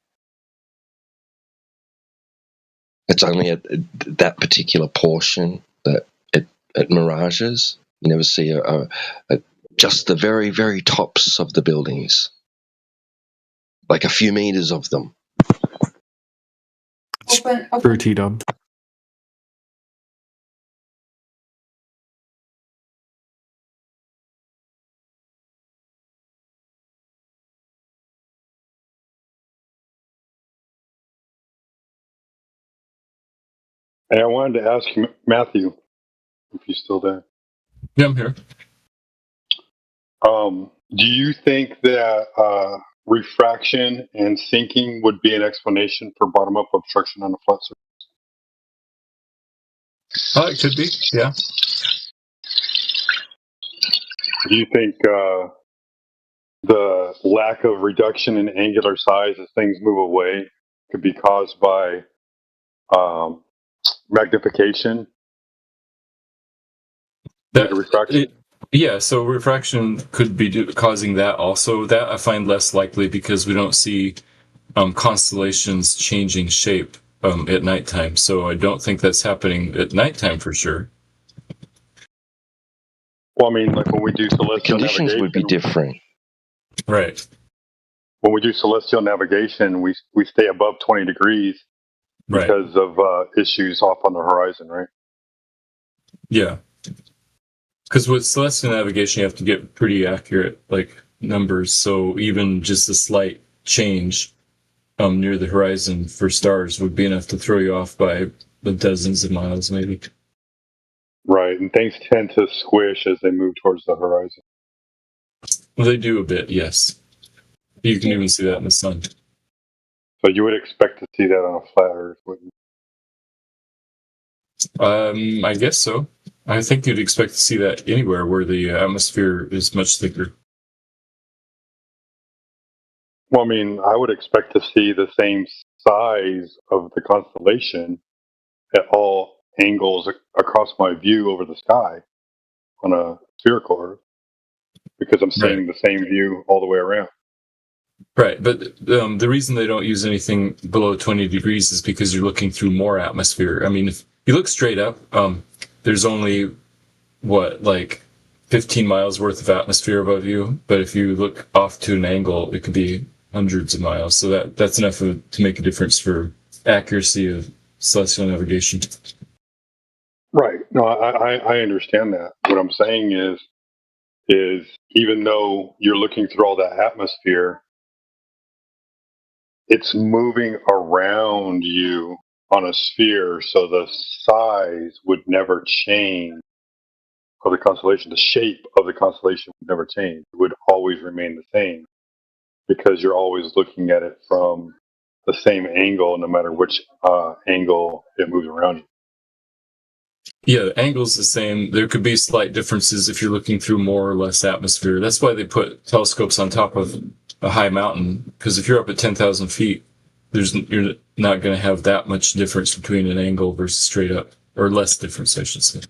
It's only at that particular portion that it mirages. You never see just the very, very tops of the buildings. Like a few meters of them. True, T-Dub. Hey, I wanted to ask Matthew, if he's still there. Yeah, I'm here. Do you think that refraction and sinking would be an explanation for bottom-up obstruction on a flat surface? It could be, yeah. Do you think the lack of reduction in angular size as things move away could be caused by magnification? Refraction? Yeah, so refraction could be causing that also. That I find less likely because we don't see constellations changing shape at nighttime. So I don't think that's happening at nighttime for sure. Well, I mean, like when we do celestial conditions navigation, would be different. Right. When we do celestial navigation, we stay above 20 degrees because of issues off on the horizon, right? Yeah. Because with celestial navigation, you have to get pretty accurate numbers. So even just a slight change near the horizon for stars would be enough to throw you off by the dozens of miles, maybe. Right, and things tend to squish as they move towards the horizon. Well, they do a bit, yes. You can even see that in the sun. So you would expect to see that on a flat Earth, wouldn't you? I guess so. I think you'd expect to see that anywhere where the atmosphere is much thicker. Well, I mean, I would expect to see the same size of the constellation at all angles across my view over the sky on a spherical Earth, because I'm seeing the same view all the way around. Right, but the reason they don't use anything below 20 degrees is because you're looking through more atmosphere. I mean, if you look straight up, there's only, 15 miles worth of atmosphere above you, but if you look off to an angle, it could be hundreds of miles. So that's enough to make a difference for accuracy of celestial navigation. Right. No, I understand that. What I'm saying is even though you're looking through all that atmosphere, it's moving around you on a sphere, so the size would never change of the constellation. The shape of the constellation would never change. It would always remain the same, because you're always looking at it from the same angle, no matter which angle it moves around you. Yeah, the angle's the same. There could be slight differences if you're looking through more or less atmosphere. That's why they put telescopes on top of a high mountain, because if you're up at 10,000 feet, you're not going to have that much difference between an angle versus straight up, or less difference, I should say.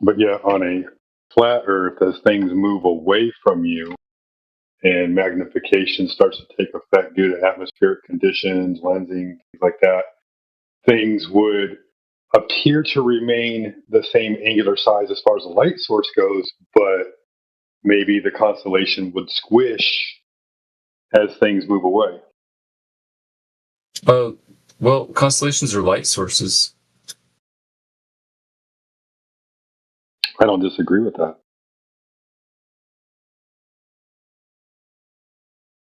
But yeah, on a flat Earth, as things move away from you and magnification starts to take effect due to atmospheric conditions, lensing, things like that, things would appear to remain the same angular size as far as the light source goes, but maybe the constellation would squish as things move away. Well, constellations are light sources. I don't disagree with that.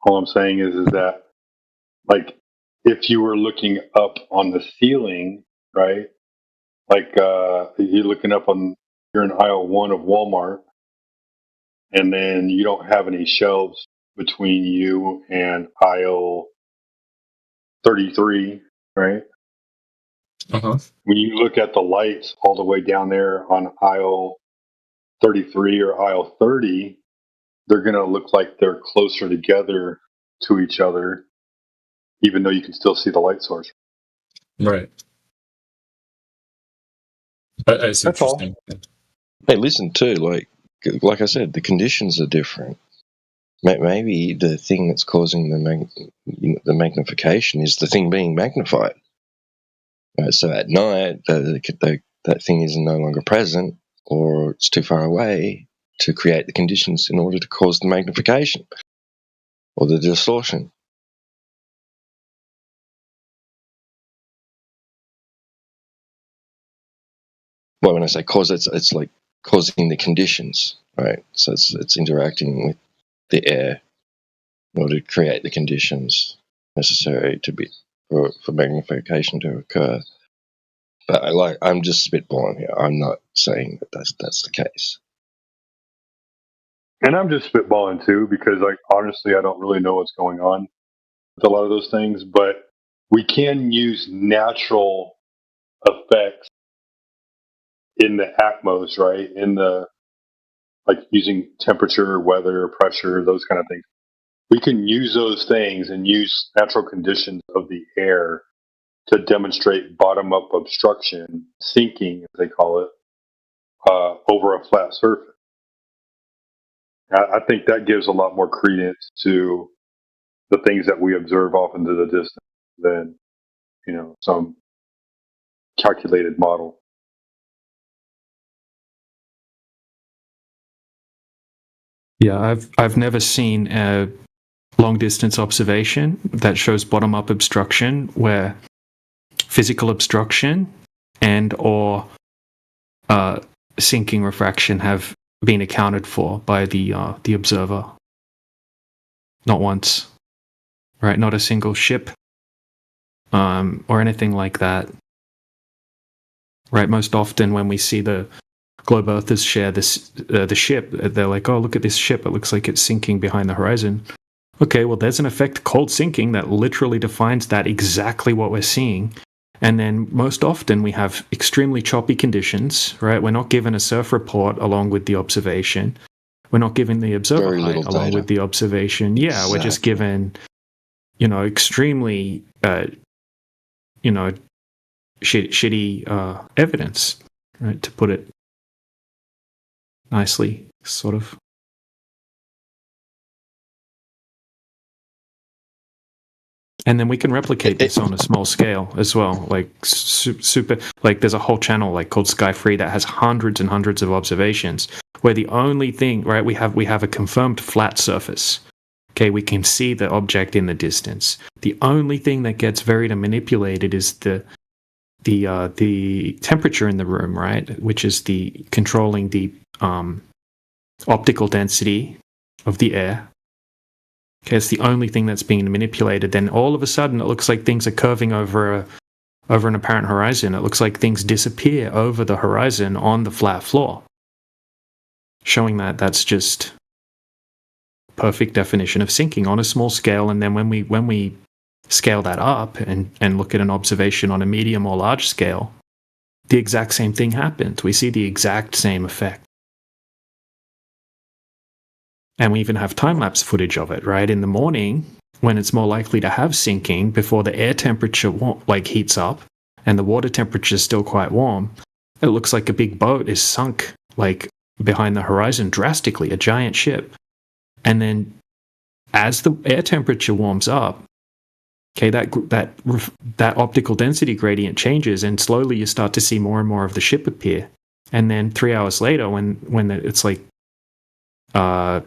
All I'm saying is that, like, if you were looking up on the ceiling, right? Like, you're looking up you're in aisle 1 of Walmart, and then you don't have any shelves between you and aisle 33, right? Uh-huh. When you look at the lights all the way down there on aisle 33 or aisle 30, they're going to look like they're closer together to each other, even though you can still see the light source. Right. I see what you're saying. Hey, listen too, like I said, the conditions are different. Maybe the thing that's causing the magnification is the thing being magnified. So at night, that thing is no longer present, or it's too far away to create the conditions in order to cause the magnification or the distortion. Well, when I say cause, it's like causing the conditions, right? So it's interacting with the air in order to create the conditions necessary for magnification to occur. But I'm just spitballing here. I'm not saying that that's the case. And I'm just spitballing too, because honestly, I don't really know what's going on with a lot of those things, but we can use natural effects in the atmos, right? In the, like, using temperature, weather, pressure, those kind of things. We can use those things and use natural conditions of the air to demonstrate bottom-up obstruction, sinking, as they call it, over a flat surface. I think that gives a lot more credence to the things that we observe off into the distance than, some calculated model. Yeah, I've never seen a long distance observation that shows bottom up obstruction where physical obstruction and or sinking refraction have been accounted for by the observer. Not once. right? Not a single ship, or anything like that, right? Most often when we see the globe earthers share this, the ship, they're like, oh, look at this ship. It looks like it's sinking behind the horizon. Okay, well, there's an effect called sinking that literally defines that exactly what we're seeing. And then most often we have extremely choppy conditions, right? We're not given a surf report along with the observation. We're not given the observer height along with the observation. Yeah, exactly. We're just given, extremely, shitty evidence, right? To put it nicely, sort of. And then we can replicate this on a small scale as well, like super. Like there's a whole channel like called Sky Free that has hundreds and hundreds of observations. Where the only thing, right, we have a confirmed flat surface. Okay, we can see the object in the distance. The only thing that gets varied and manipulated is the temperature in the room, right, which is the controlling the optical density of the air. Okay, it's the only thing that's being manipulated. Then all of a sudden, it looks like things are curving over an apparent horizon. It looks like things disappear over the horizon on the flat floor, showing that that's just perfect definition of sinking on a small scale. And then when we scale that up and look at an observation on a medium or large scale, the exact same thing happens. We see the exact same effect. And we even have time-lapse footage of it, right? In the morning, when it's more likely to have sinking before the air temperature heats up and the water temperature is still quite warm, it looks like a big boat is sunk behind the horizon drastically, a giant ship. And then as the air temperature warms up, okay, that optical density gradient changes, and slowly you start to see more and more of the ship appear. And then 3 hours later, when it's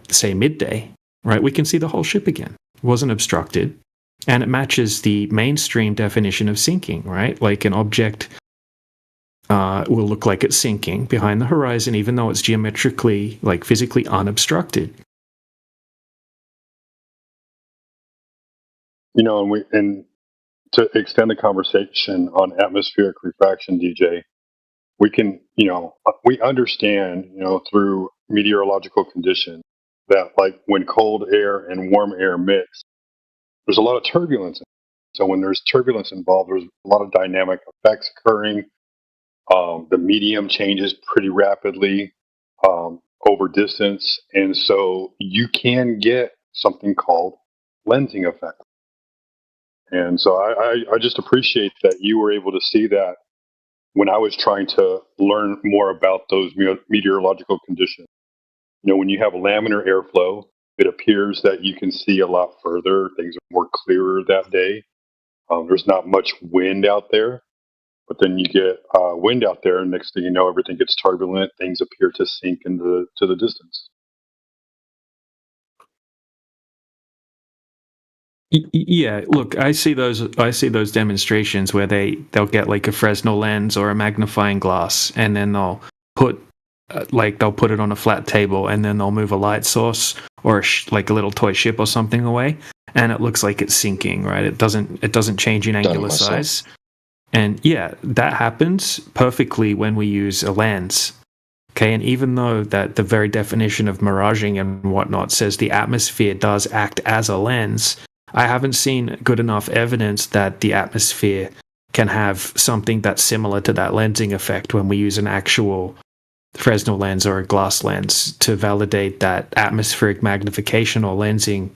say midday, right, we can see the whole ship again. It wasn't obstructed, and it matches the mainstream definition of sinking, right? Like an object will look like it's sinking behind the horizon, even though it's geometrically, physically unobstructed. And to extend the conversation on atmospheric refraction, DJ, we can, we understand, through meteorological conditions that when cold air and warm air mix, there's a lot of turbulence. So when there's turbulence involved, there's a lot of dynamic effects occurring. The medium changes pretty rapidly over distance. And so you can get something called lensing effect. And so I just appreciate that you were able to see that when I was trying to learn more about those meteorological conditions. When you have laminar airflow, it appears that you can see a lot further. Things are more clearer that day. There's not much wind out there, but then you get wind out there, and next thing you know, everything gets turbulent. Things appear to sink into the distance. Yeah, look, I see those demonstrations where they'll get a Fresnel lens or a magnifying glass, and then they'll put it on a flat table, and then they'll move a light source or a little toy ship or something away, and it looks like it's sinking, right? It doesn't change in angular size. And yeah, that happens perfectly when we use a lens. Okay, and even though that the very definition of miraging and whatnot says the atmosphere does act as a lens, I haven't seen good enough evidence that the atmosphere can have something that's similar to that lensing effect when we use an actual Fresnel lens or a glass lens to validate that atmospheric magnification or lensing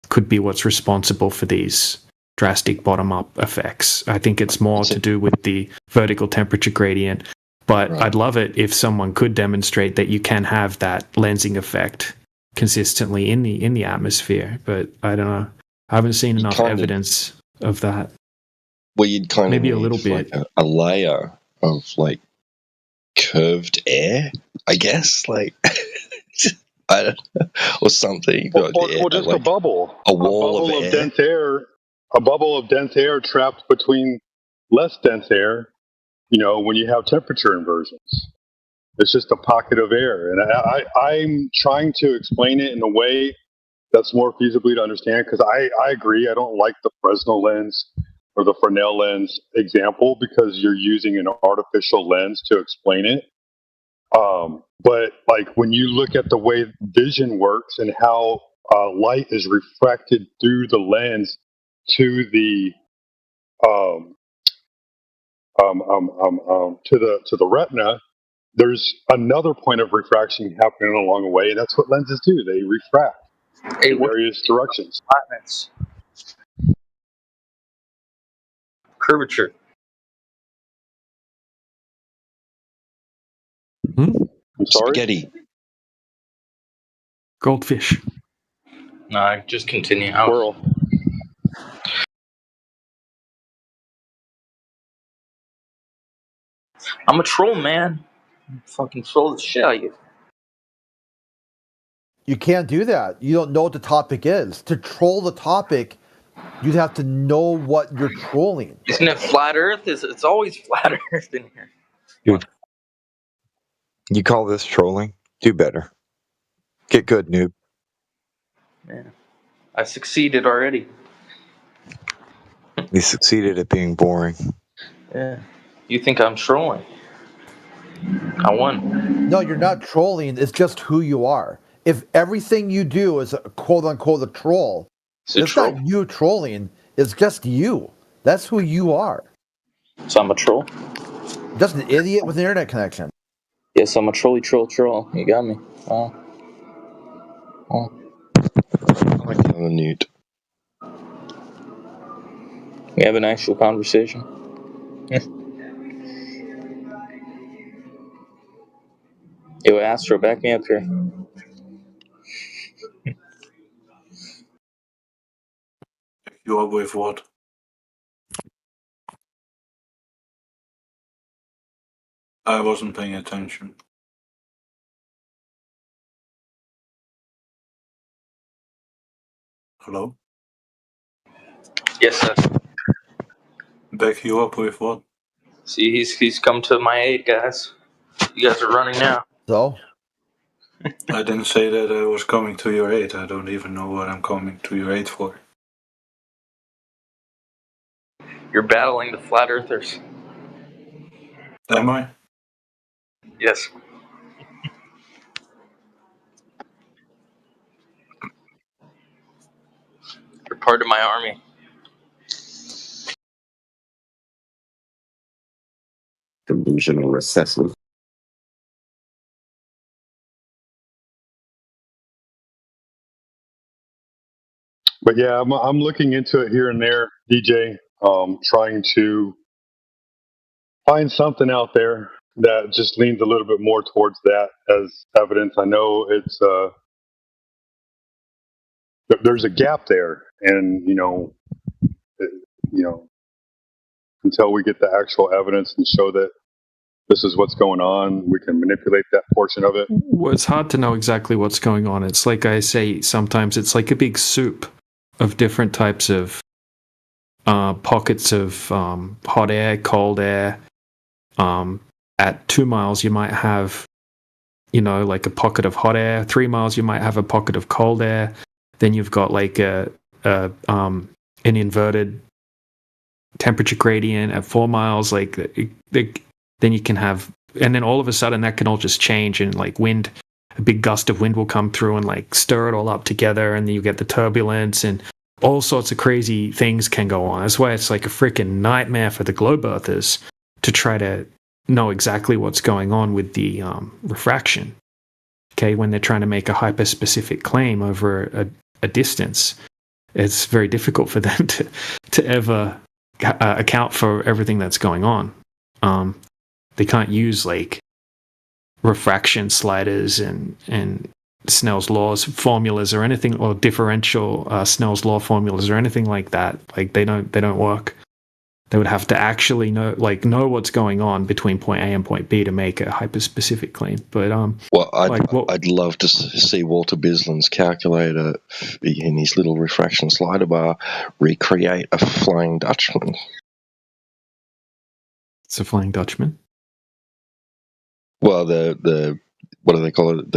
could be what's responsible for these drastic bottom-up effects. I think it's more to do with the vertical temperature gradient, but right. I'd love it if someone could demonstrate that you can have that lensing effect consistently in the atmosphere, but I don't know. I haven't seen enough evidence of that. Well, you'd kind maybe of a little bit a layer of curved air, I guess, I don't know, or something. Or just a bubble. A wall of dense air. A bubble of dense air trapped between less dense air, when you have temperature inversions. It's just a pocket of air. And I'm trying to explain it in a way that's more feasibly to understand, because I agree. I don't like the Fresnel lens or the Fresnel lens example because you're using an artificial lens to explain it. But like when you look at the way vision works and how light is refracted through the lens to the to the retina, there's another point of refraction happening along the way. That's what lenses do. They refract in various directions. Curvature. I'm sorry? Spaghetti. Goldfish. No, just continue. Squirrel. I'm a troll, man. Fucking troll the shit out of you. You can't do that. You don't know what the topic is. To troll the topic, you'd have to know what you're trolling. Isn't it flat Earth? It's always flat Earth in here. Dude, you call this trolling? Do better. Get good, noob. Man, I succeeded already. You succeeded at being boring. Yeah. You think I'm trolling? I won. No, you're not trolling. It's just who you are. If everything you do is quote unquote a troll, it's not you trolling. It's just you. That's who you are. So I'm a troll? Just an idiot with an internet connection. Yes, I'm a troll. You got me. Oh. I like the other newt. We have an actual conversation. Yo, Astro, back me up here. You up with what? I wasn't paying attention. Hello? Yes, sir. Back you up with what? See, he's come to my aid, guys. You guys are running now. So? I didn't say that I was coming to your aid. I don't even know what I'm coming to your aid for. You're battling the flat earthers. Am I? Yes. You're part of my army. Delusional recessive. But yeah, I'm looking into it here and there, DJ, trying to find something out there that just leans a little bit more towards that as evidence. I know it's there's a gap there, and until we get the actual evidence and show that this is what's going on, we can manipulate that portion of it. Well, it's hard to know exactly what's going on. It's like I say, sometimes it's like a big soup of different types of pockets of hot air, cold air. At 2 miles, you might have, like a pocket of hot air. 3 miles, you might have a pocket of cold air. Then you've got like an inverted temperature gradient at 4 miles. Then you can have, and then all of a sudden that can all just change, and like wind, a big gust of wind will come through and like stir it all up together, and then you get the turbulence and all sorts of crazy things can go on. That's why it's like a freaking nightmare for the globe earthers to try to know exactly what's going on with the refraction. Okay, when they're trying to make a hyper-specific claim over a distance, it's very difficult for them to ever account for everything that's going on. They can't use like refraction sliders and Snell's laws formulas or anything, or differential Snell's law formulas or anything like that. Like they don't work. They would have to actually know what's going on between point A and point B to make a hyper-specific claim. But well, I'd love to see Walter Bislin's calculator in his little refraction slider bar recreate a Flying Dutchman. It's a Flying Dutchman. Well, the what do they call it?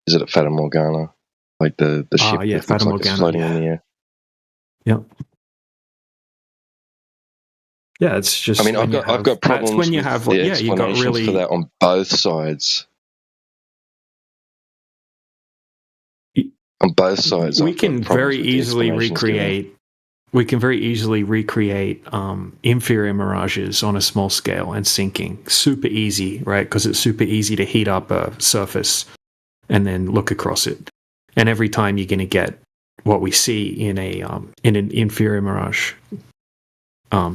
Is it a Fata Morgana? like the ship that looks Fata like it's Morgana, floating in the air. Yep. Yeah, it's just. I mean, I've got problems that's when you with have, the you got explanations really for that on both sides. On both sides, we I've got can problems very with the easily explanations given. recreate. We can very easily recreate inferior mirages on a small scale and sinking. Super easy, right? Because it's super easy to heat up a surface and then look across it. And every time you're going to get what we see in an inferior mirage.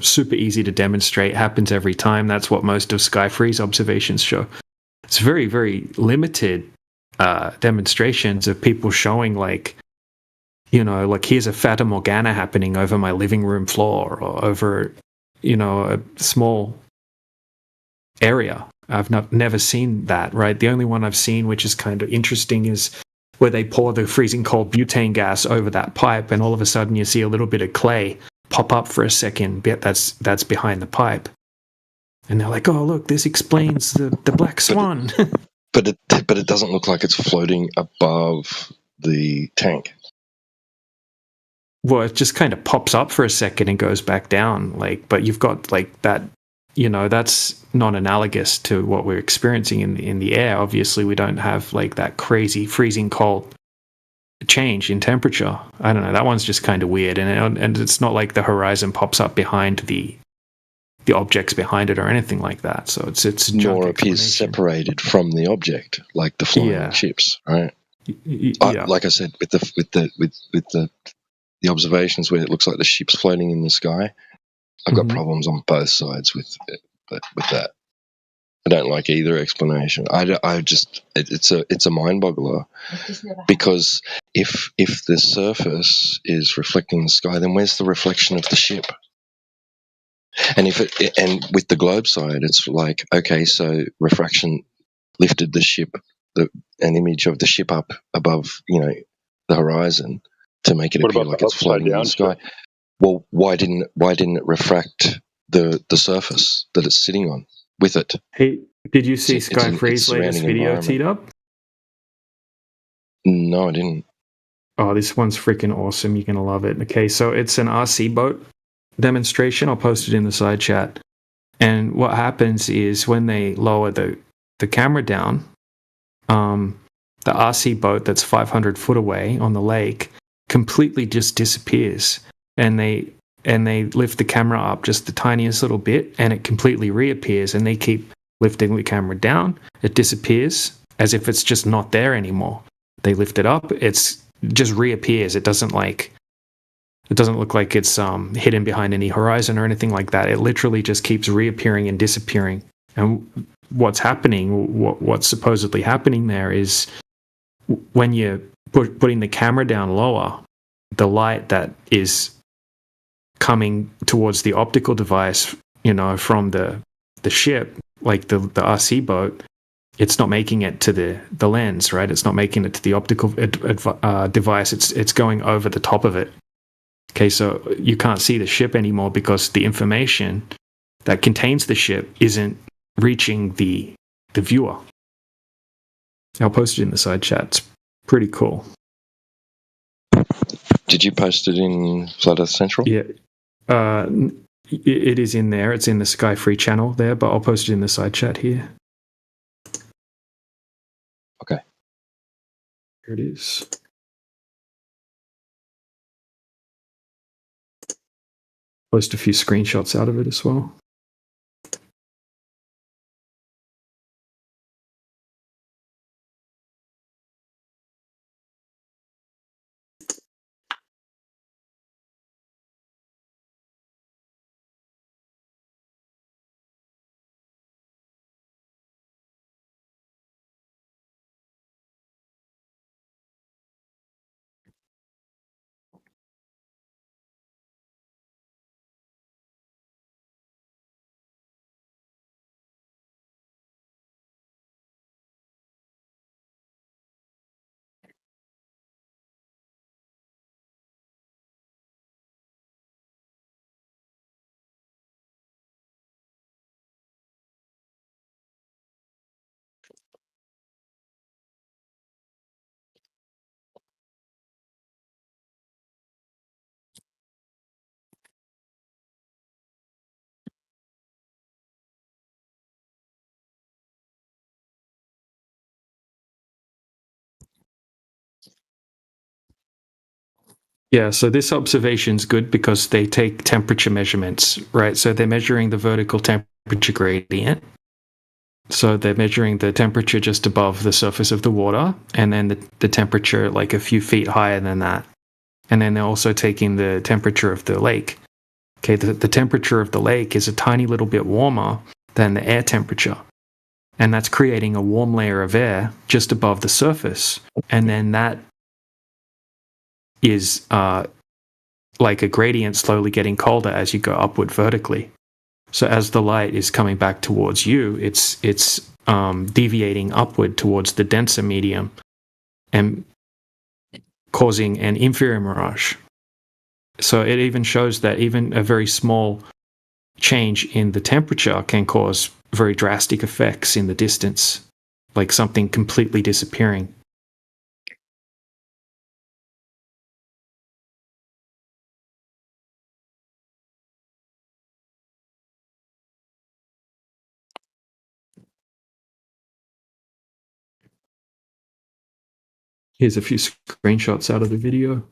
Super easy to demonstrate, happens every time. That's what most of Skyfree's observations show. It's very, very limited demonstrations of people showing like here's a Fata Morgana happening over my living room floor or over, a small area. I've never seen that, right? The only one I've seen, which is kind of interesting, is where they pour the freezing cold butane gas over that pipe, and all of a sudden you see a little bit of clay pop up for a second. That's behind the pipe, and they're like, "Oh, look, this explains the black swan." But it doesn't look like it's floating above the tank. Well, it just kind of pops up for a second and goes back down. But you've got that. That's not analogous to what we're experiencing in the air. Obviously, we don't have that crazy freezing cold change in temperature. I don't know. That one's just kind of weird, and it's not like the horizon pops up behind the objects behind it or anything like that. So it's nor appears separated from the object like the flying ships, right? Like I said, with the observations where it looks like the ship's floating in the sky, I've got problems on both sides with that. I don't like either explanation. It's a mind boggler, because if the surface is reflecting the sky, then where's the reflection of the ship? And with the globe side, it's like, okay, so refraction lifted the ship, an image of the ship up above, the horizon to make it appear like it's floating in the sky. Ship? Well, why didn't it refract the surface that it's sitting on with it? Hey, did you see Skyfree's latest video teed up? No, I didn't. Oh, this one's freaking awesome. You're gonna love it. Okay, so it's an RC boat demonstration. I'll post it in the side chat. And what happens is when they lower the camera down, the RC boat that's 500 foot away on the lake completely just disappears, and they lift the camera up just the tiniest little bit, and it completely reappears, and they keep lifting the camera down. It disappears as if it's just not there anymore. They lift it up, it's just reappears. It doesn't look like it's hidden behind any horizon or anything like that. It literally just keeps reappearing and disappearing. And what's happening, what's supposedly happening there is when you're putting the camera down lower, the light that is coming towards the optical device, from the ship, like the RC boat, it's not making it to the lens, right? It's not making it to the optical device. It's going over the top of it. Okay, so you can't see the ship anymore because the information that contains the ship isn't reaching the viewer. I'll post it in the side chat. It's pretty cool. Did you post it in Flat Earth Central? Yeah. It is in there. It's in the Sky Free channel there, but I'll post it in the side chat here. Okay. Here it is. Post a few screenshots out of it as well. Yeah, so this observation's good because they take temperature measurements, right? So they're measuring the vertical temperature gradient. So they're measuring the temperature just above the surface of the water, and then the temperature like a few feet higher than that. And then they're also taking the temperature of the lake. Okay, the temperature of the lake is a tiny little bit warmer than the air temperature. And that's creating a warm layer of air just above the surface. And then that is like a gradient slowly getting colder as you go upward vertically. So as the light is coming back towards you, it's deviating upward towards the denser medium and causing an inferior mirage. So it even shows that even a very small change in the temperature can cause very drastic effects in the distance, like something completely disappearing. Here's a few screenshots out of the video.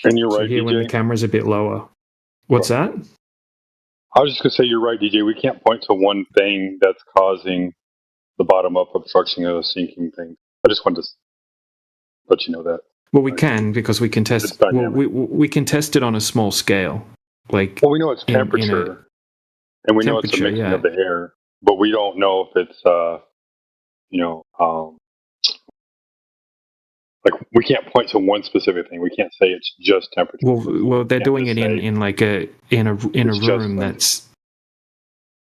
And you're right, so here DJ. When the camera's a bit lower. What's that? I was just going to say, you're right, DJ. We can't point to one thing that's causing the bottom-up obstruction of the sinking thing. I just wanted to let you know that. Well, we can, because we can test. Well, we can test it on a small scale. Like, well, we know it's temperature, and we know it's a mixing of the air, but we don't know if it's, like we can't point to one specific thing. We can't say it's just temperature. Well, they're doing it in like a room that's.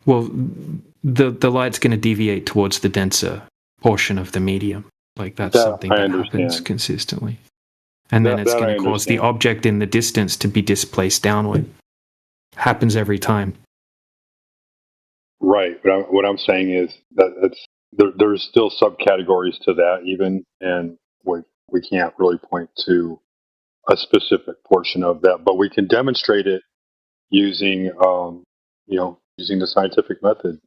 Well, the light's going to deviate towards the denser portion of the medium. Like that's something that happens consistently. And then it's going to cause the object in the distance to be displaced downward. Happens every time. Right. But what I'm saying is that there's still subcategories to that even, and we can't really point to a specific portion of that, but we can demonstrate it using, using the scientific method,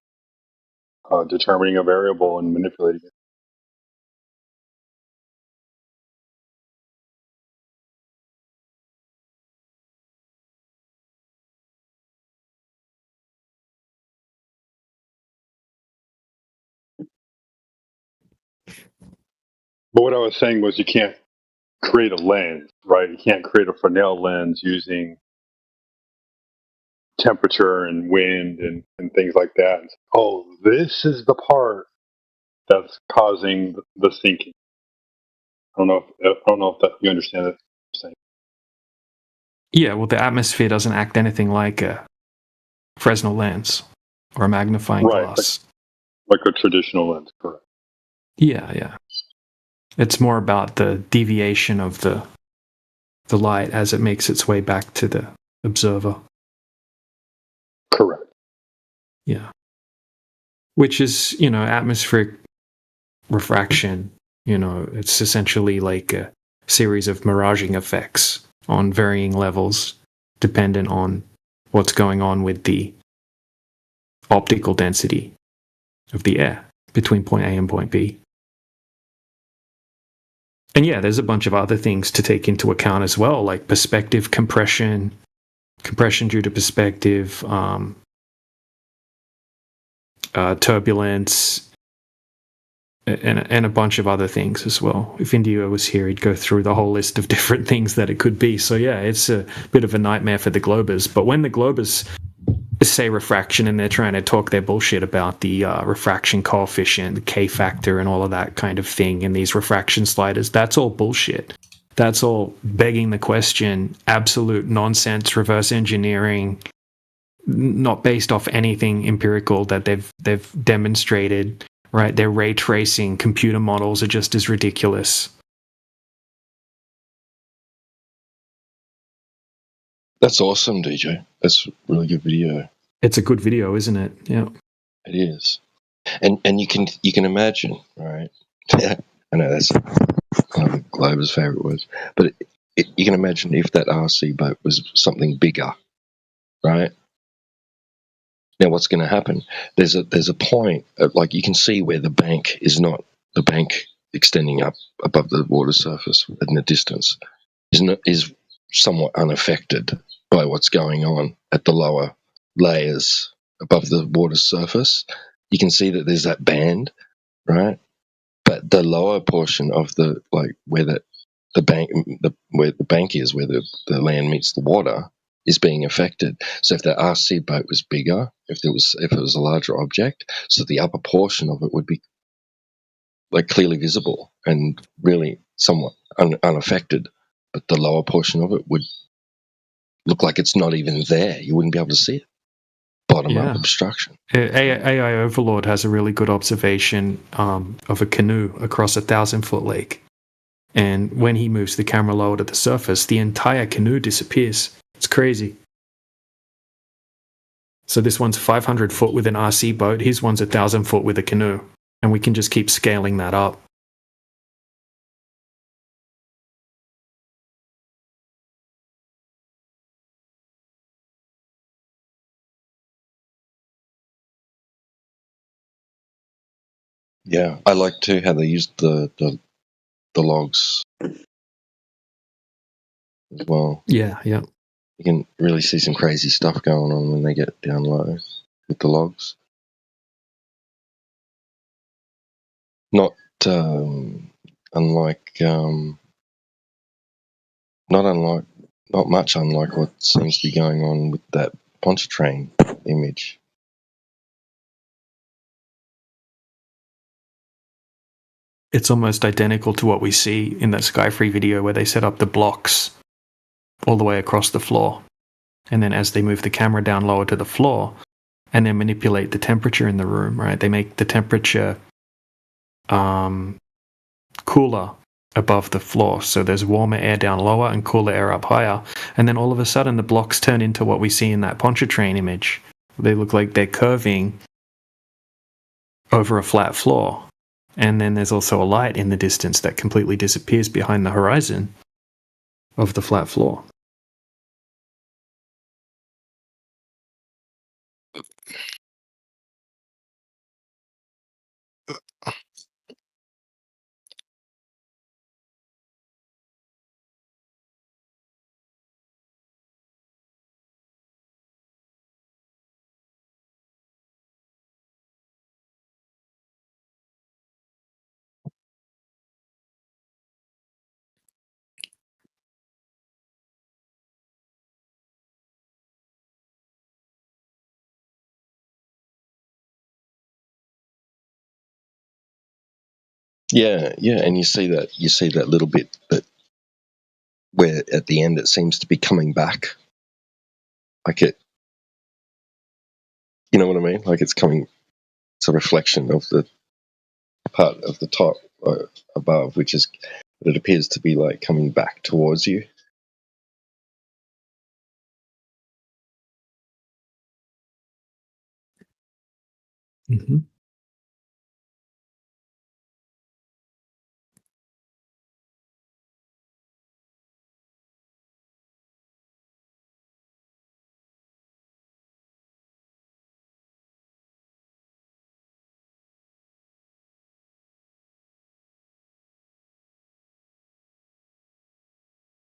determining a variable and manipulating it. But what I was saying was you can't create a lens, right? You can't create a Fresnel lens using temperature and wind and things like that. And, oh, this is the part that's causing the sinking. I don't know if that you understand what I'm saying. Yeah, well, the atmosphere doesn't act anything like a Fresnel lens or a magnifying glass. Like a traditional lens, correct. Yeah. It's more about the deviation of the light as it makes its way back to the observer. Correct. Yeah. Which is, atmospheric refraction. It's essentially like a series of miraging effects on varying levels, dependent on what's going on with the optical density of the air between point A and point B. And yeah, there's a bunch of other things to take into account as well, like perspective compression due to perspective, turbulence, and a bunch of other things as well. If Indio was here, he'd go through the whole list of different things that it could be. So yeah, it's a bit of a nightmare for the globers. But when the globers say refraction and they're trying to talk their bullshit about the refraction coefficient, the K factor, and all of that kind of thing, and these refraction sliders, that's all bullshit. That's all begging the question, absolute nonsense, reverse engineering, not based off anything empirical that they've demonstrated. Right, their ray tracing computer models are just as ridiculous. That's awesome, DJ. That's a really good video. It's a good video, isn't it? Yeah, it is. And you can imagine, right? I know that's one of Glover's favorite words, but you can imagine if that RC boat was something bigger, right? Now, what's going to happen? There's a point, like you can see where the bank is extending up above the water surface in the distance is somewhat unaffected by what's going on at the lower layers above the water surface. You can see that there's that band, right? But the lower portion of the where the bank is, where the land meets the water, is being affected. So if the RC boat was bigger, if it was a larger object, so the upper portion of it would be clearly visible and really somewhat unaffected, but the lower portion of it would look like it's not even there. You wouldn't be able to see it. Bottom up obstruction. AI Overlord has a really good observation of a canoe across a 1,000-foot lake. And when he moves the camera lower to the surface, the entire canoe disappears. It's crazy. So this one's 500 foot with an RC boat. His one's 1,000 foot with a canoe. And we can just keep scaling that up. Yeah, I like too how they used the logs as well. Yeah. You can really see some crazy stuff going on when they get down low with the logs. Not much unlike what seems to be going on with that Pontchartrain image. It's almost identical to what we see in that Skyfree video where they set up the blocks all the way across the floor. And then as they move the camera down lower to the floor and then manipulate the temperature in the room, right? They make the temperature cooler above the floor. So there's warmer air down lower and cooler air up higher. And then all of a sudden the blocks turn into what we see in that Pontchartrain image. They look like they're curving over a flat floor. And then there's also a light in the distance that completely disappears behind the horizon of the flat floor. Yeah, and you see that little bit where at the end it seems to be coming back, like it. You know what I mean? Like it's coming. It's a reflection of the part of the top above, which is it appears to be like coming back towards you. Mm-hmm.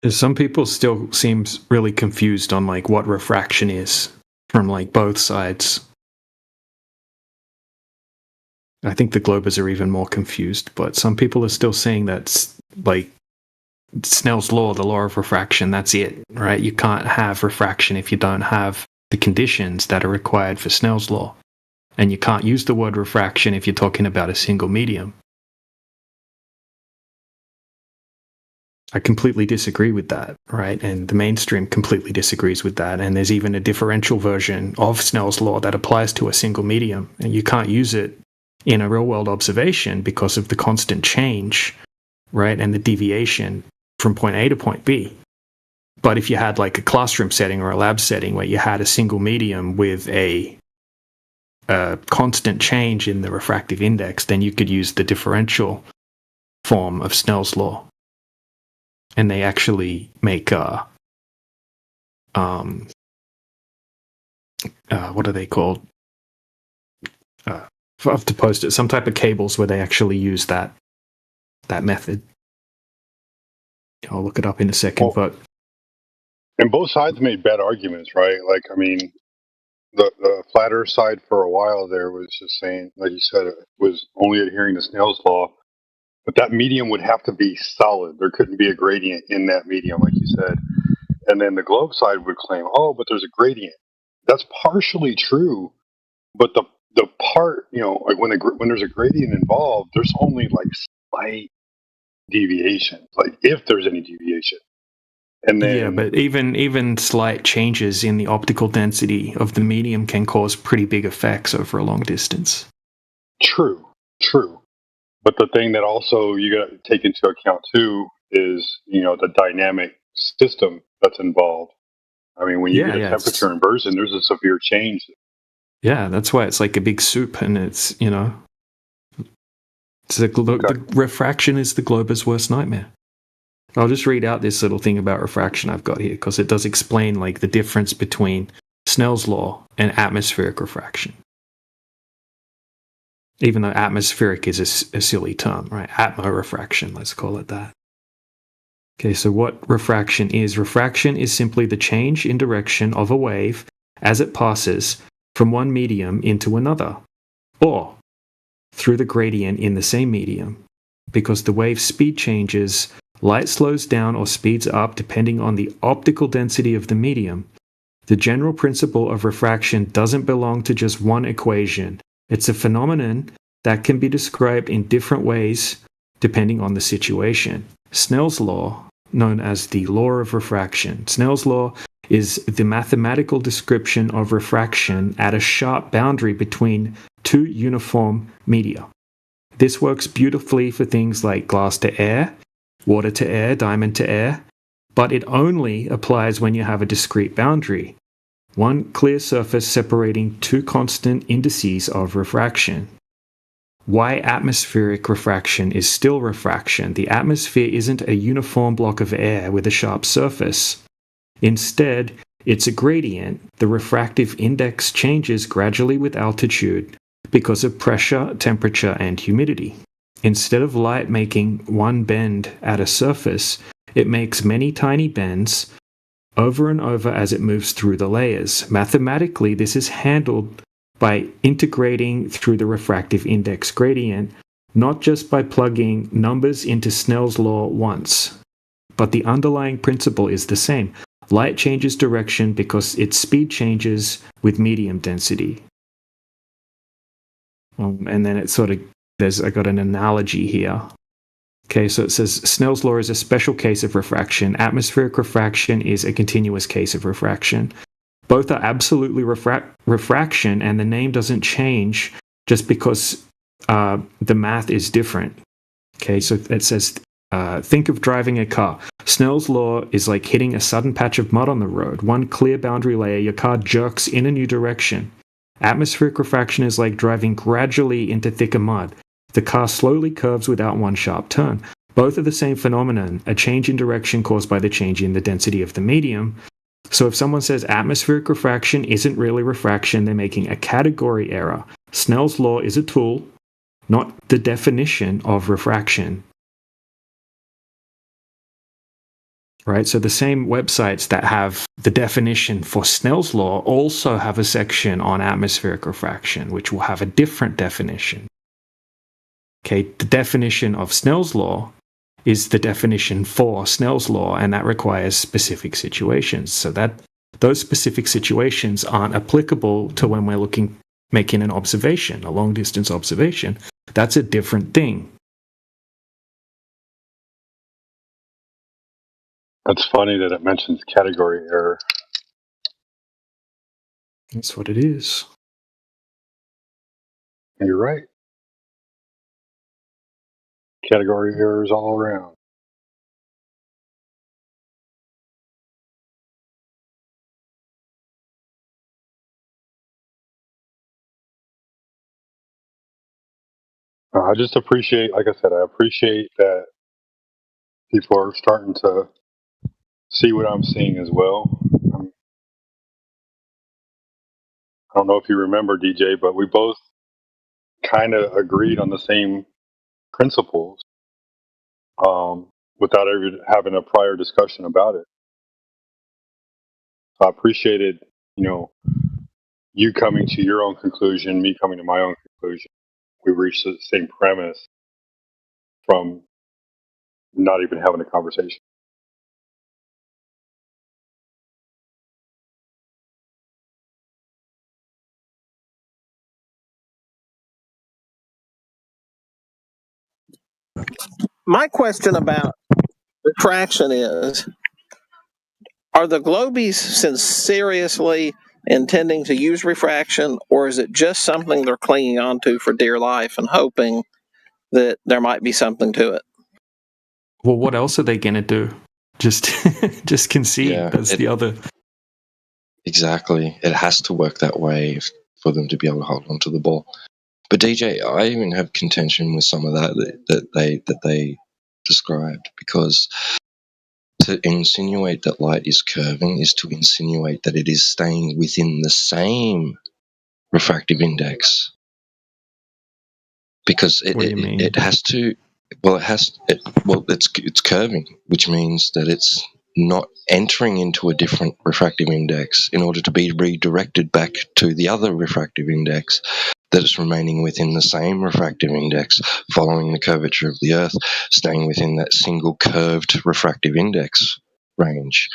Some people still seems really confused on like what refraction is from like both sides. I think the Globers are even more confused, but some people are still saying that's like Snell's law, the law of refraction, that's it, right? You can't have refraction if you don't have the conditions that are required for Snell's law. And you can't use the word refraction if you're talking about a single medium. I completely disagree with that, right? And the mainstream completely disagrees with that. And there's even a differential version of Snell's law that applies to a single medium. And you can't use it in a real-world observation because of the constant change, right? And the deviation from point A to point B. But if you had like a classroom setting or a lab setting where you had a single medium with a constant change in the refractive index, then you could use the differential form of Snell's law. And they actually make what are they called? I have to post it. Some type of cables where they actually use that that method. I'll look it up in a second, but and both sides made bad arguments, right? Like, I mean, the flat Earth side for a while there was just saying, like you said, it was only adhering to Snell's law, but that medium would have to be solid. There couldn't be a gradient in that medium, like you said. And then the globe side would claim, oh, but there's a gradient. That's partially true, but the part, like when there's a gradient involved, there's only like slight deviation, like if there's any deviation. And then, yeah, but even slight changes in the optical density of the medium can cause pretty big effects over a long distance. True. But the thing that also you got to take into account too is, the dynamic system that's involved. I mean, when you get a temperature inversion, there's a severe change. Yeah, that's why it's like a big soup, and it's, it's the refraction is the globe's worst nightmare. I'll just read out this little thing about refraction I've got here, because it does explain like the difference between Snell's law and atmospheric refraction. Even though atmospheric is a silly term, right? Atmorefraction, let's call it that. Okay, so what refraction is? Refraction is simply the change in direction of a wave as it passes from one medium into another, or through the gradient in the same medium. Because the wave speed changes, light slows down or speeds up depending on the optical density of the medium. The general principle of refraction doesn't belong to just one equation. It's a phenomenon that can be described in different ways depending on the situation. Snell's law, known as the law of refraction. Snell's law is the mathematical description of refraction at a sharp boundary between two uniform media. This works beautifully for things like glass to air, water to air, diamond to air, but it only applies when you have a discrete boundary, one clear surface separating two constant indices of refraction. Why atmospheric refraction is still refraction? The atmosphere isn't a uniform block of air with a sharp surface. Instead, it's a gradient. The refractive index changes gradually with altitude because of pressure, temperature, and humidity. Instead of light making one bend at a surface, it makes many tiny bends over and over as it moves through the layers. Mathematically, this is handled by integrating through the refractive index gradient, not just by plugging numbers into Snell's law once. But the underlying principle is the same. Light changes direction because its speed changes with medium density. And then it sort of, I got an analogy here. Okay, so it says Snell's law is a special case of refraction. Atmospheric refraction is a continuous case of refraction. Both are absolutely refraction, and the name doesn't change just because the math is different. Okay, so it says, think of driving a car. Snell's law is like hitting a sudden patch of mud on the road. One clear boundary layer, your car jerks in a new direction. Atmospheric refraction is like driving gradually into thicker mud. The car slowly curves without one sharp turn. Both are the same phenomenon, a change in direction caused by the change in the density of the medium. So if someone says atmospheric refraction isn't really refraction, they're making a category error. Snell's law is a tool, not the definition of refraction. Right, so the same websites that have the definition for Snell's law also have a section on atmospheric refraction, which will have a different definition. Okay, the definition of Snell's law is the definition for Snell's law, and that requires specific situations. So that those specific situations aren't applicable to when we're making an observation, a long distance observation. That's a different thing. That's funny that it mentions category error. That's what it is. You're right. Category errors all around. I just appreciate, like I said, I appreciate that people are starting to see what I'm seeing as well. I don't know if you remember, DJ, but we both kind of agreed on the same principles. without ever having a prior discussion about it. I appreciated, you coming to your own conclusion, me coming to my own conclusion. We reached the same premise from not even having a conversation. My question about refraction is, are the globies seriously intending to use refraction, or is it just something they're clinging onto for dear life and hoping that there might be something to it? Well, what else are they going to do? Just concede? Yeah, That's the other. Exactly. It has to work that way for them to be able to hold onto the ball. But DJ, I even have contention with some of that they described, because to insinuate that light is curving is to insinuate that it is staying within the same refractive index. Because it has to. Well, it's curving, which means that it's not entering into a different refractive index in order to be redirected back to the other refractive index, that it's remaining within the same refractive index, following the curvature of the Earth, staying within that single curved refractive index range.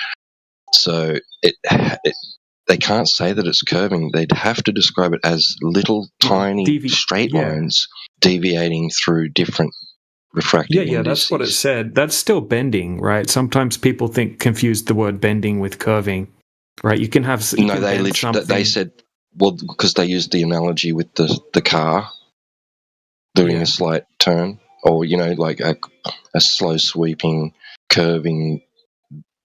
So they can't say that it's curving. They'd have to describe it as little tiny straight lines deviating through different refractive indices. Yeah, that's what it said. That's still bending, right? Sometimes people confuse the word bending with curving, right? You can have they said, well, because they used the analogy with the car doing a slight turn, or like a slow sweeping, curving,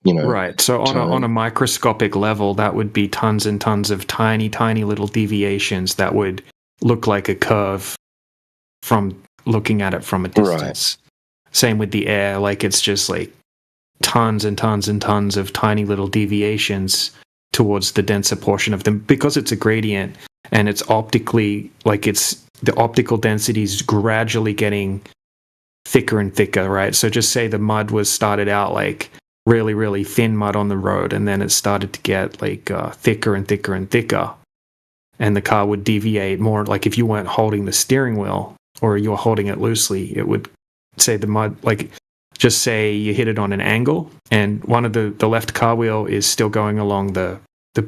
right. So on a microscopic level, that would be tons and tons of tiny little deviations that would look like a curve from looking at it from a distance. Right. Same with the air, like it's just like tons and tons and tons of tiny little deviations towards the denser portion of them, because it's a gradient and it's optically, like the optical density is gradually getting thicker and thicker, right? So just say the mud started out like really, really thin mud on the road, and then it started to get like thicker and thicker and thicker, and the car would deviate more. Like if you weren't holding the steering wheel, or you were holding it loosely, it would say the mud, like just say you hit it on an angle and one of the left car wheel is still going along the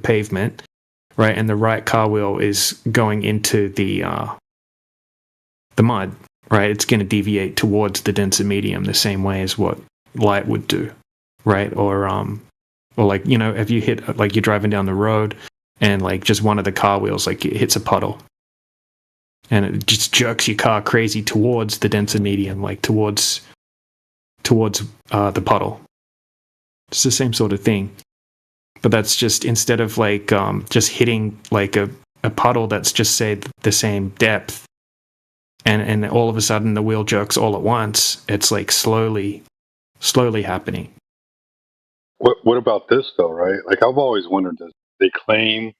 pavement, right? And the right car wheel is going into the mud, right? It's going to deviate towards the denser medium the same way as what light would do, right? Or like, if you hit, like you're driving down the road and like just one of the car wheels, like it hits a puddle, and it just jerks your car crazy towards the denser medium, like towards the puddle. It's the same sort of thing, but that's just, instead of like just hitting like a puddle that's just say the same depth, and all of a sudden the wheel jerks all at once. It's like slowly happening. What about this though, right? Like I've always wondered this. They claim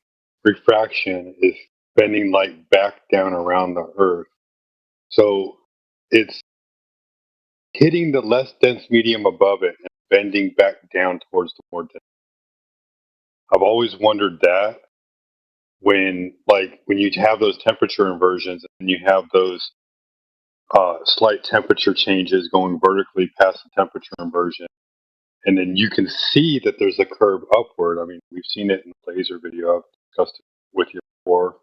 refraction is bending light back down around the Earth. So it's hitting the less dense medium above it and bending back down towards the more dense. I've always wondered that when you have those temperature inversions and you have those slight temperature changes going vertically past the temperature inversion, and then you can see that there's a curve upward. I mean, we've seen it in the laser video I've discussed it with you before.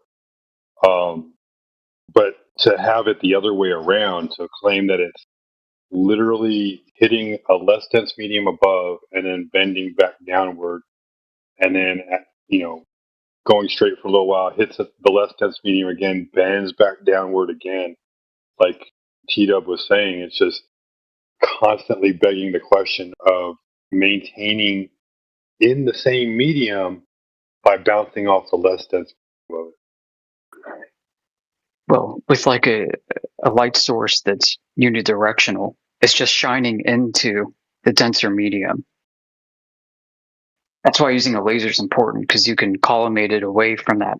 But to have it the other way around, to claim that it's literally hitting a less dense medium above and then bending back downward, and then going straight for a little while, hits the less dense medium again, bends back downward again. Like T-Dub was saying, it's just constantly begging the question of maintaining in the same medium by bouncing off the less dense medium. Well, with like a light source that's unidirectional, it's just shining into the denser medium. That's why using a laser is important, because you can collimate it away from that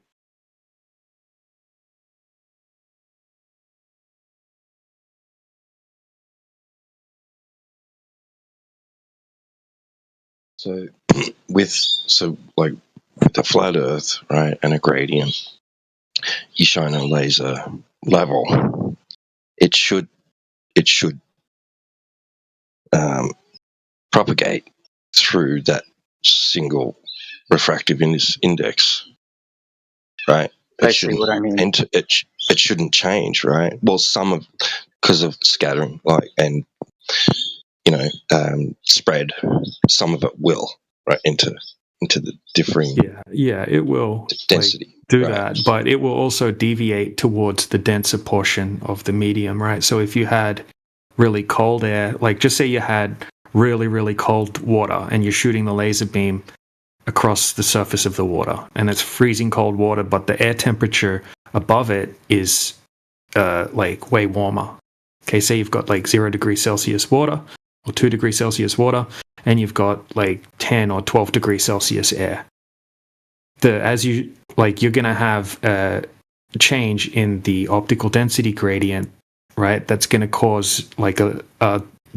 So with a flat Earth, right, and a gradient, you shine a laser level, it should propagate through that single refractive index, right? I see what I mean. It shouldn't change, right? Well, because of scattering, and spread, some of it will, right, into the differing. Yeah, it will density do that, but it will also deviate towards the denser portion of the medium, right? So if you had really cold air, like just say you had really, really cold water and you're shooting the laser beam across the surface of the water and it's freezing cold water, but the air temperature above it is way warmer. Okay, say you've got 0 degrees Celsius water or 2 degrees Celsius water and you've got 10 or 12 degrees Celsius air. You're going to have a change in the optical density gradient, right? That's going to cause the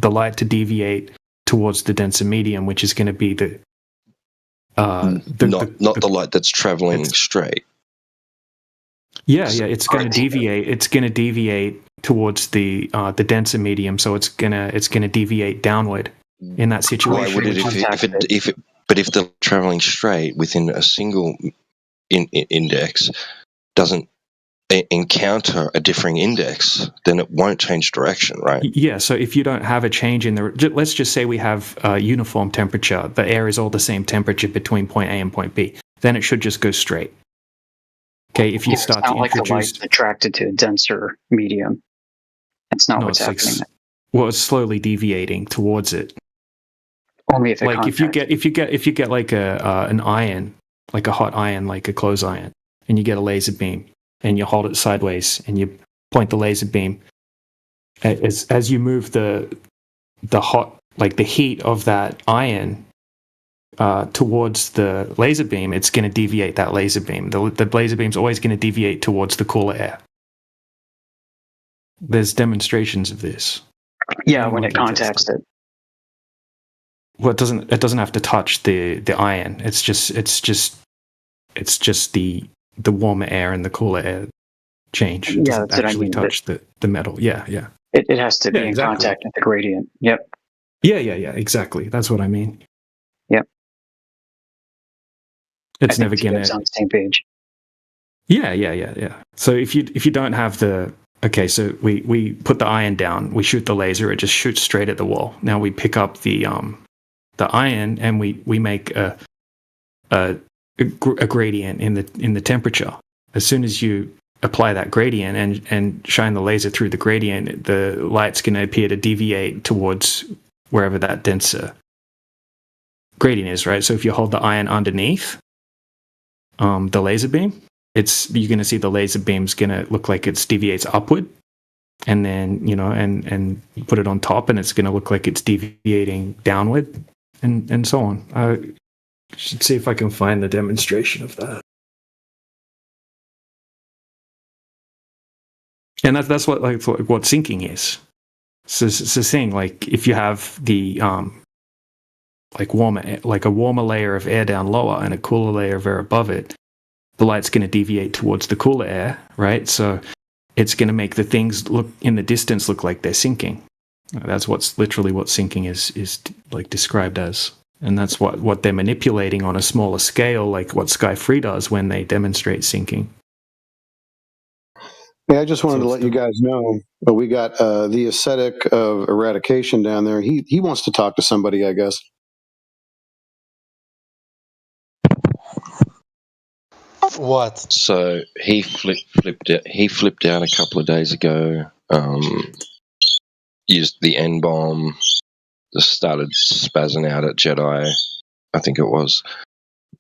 light to deviate towards the denser medium, which is going to be not the light that's traveling straight. Yeah, it's going to deviate. It's going to deviate towards the denser medium, so it's gonna deviate downward in that situation. Why would it if they're traveling straight within a single index doesn't encounter a differing index, then it won't change direction, right? Yeah, so if you don't have a change in let's just say we have uniform temperature, the air is all the same temperature between point A and point B, then it should just go straight. Okay, if you start to introduce... It's not like the light's attracted to a denser medium. That's not what's happening. It's slowly deviating towards it. Only if it if you get an iron, like a hot iron, like a clothes iron, and you get a laser beam, and you hold it sideways, and you point the laser beam, as you move the hot, the heat of that iron towards the laser beam, it's going to deviate that laser beam. The laser beam's always going to deviate towards the cooler air. There's demonstrations of this. Yeah, when it contacts it. Well, it doesn't have to touch the iron. It's just the warmer air and the cooler air change. It doesn't actually touch the metal. Yeah. It has to be in contact with the gradient. Yep. Yeah, exactly. That's what I mean. Yep. It's never gonna. It's on the same page. Yeah. So if you don't have the so we put the iron down, we shoot the laser, it just shoots straight at the wall. Now we pick up the iron and we make a gradient in the temperature. As soon as you apply that gradient and shine the laser through the gradient, the light's going to appear to deviate towards wherever that denser gradient is, right? So if you hold the iron underneath the laser beam, you're going to see the laser beam's going to look like it deviates upward, and then and you put it on top, and it's going to look like it's deviating downward, and so on. I should see if I can find the demonstration of that. And that's what what syncing is. So it's a thing, if you have the a warmer layer of air down lower and a cooler layer of air above it, the light's going to deviate towards the cooler air, right? So it's going to make the things look in the distance look like they're sinking. That's literally what syncing is described as. And that's what they're manipulating on a smaller scale, like what Sky Free does when they demonstrate syncing. Yeah, I just wanted to let you guys know, we got the ascetic of eradication down there. He wants to talk to somebody, I guess. What? So he flipped out a couple of days ago. Used the N-bomb. Just started spazzing out at Jedi, I think it was.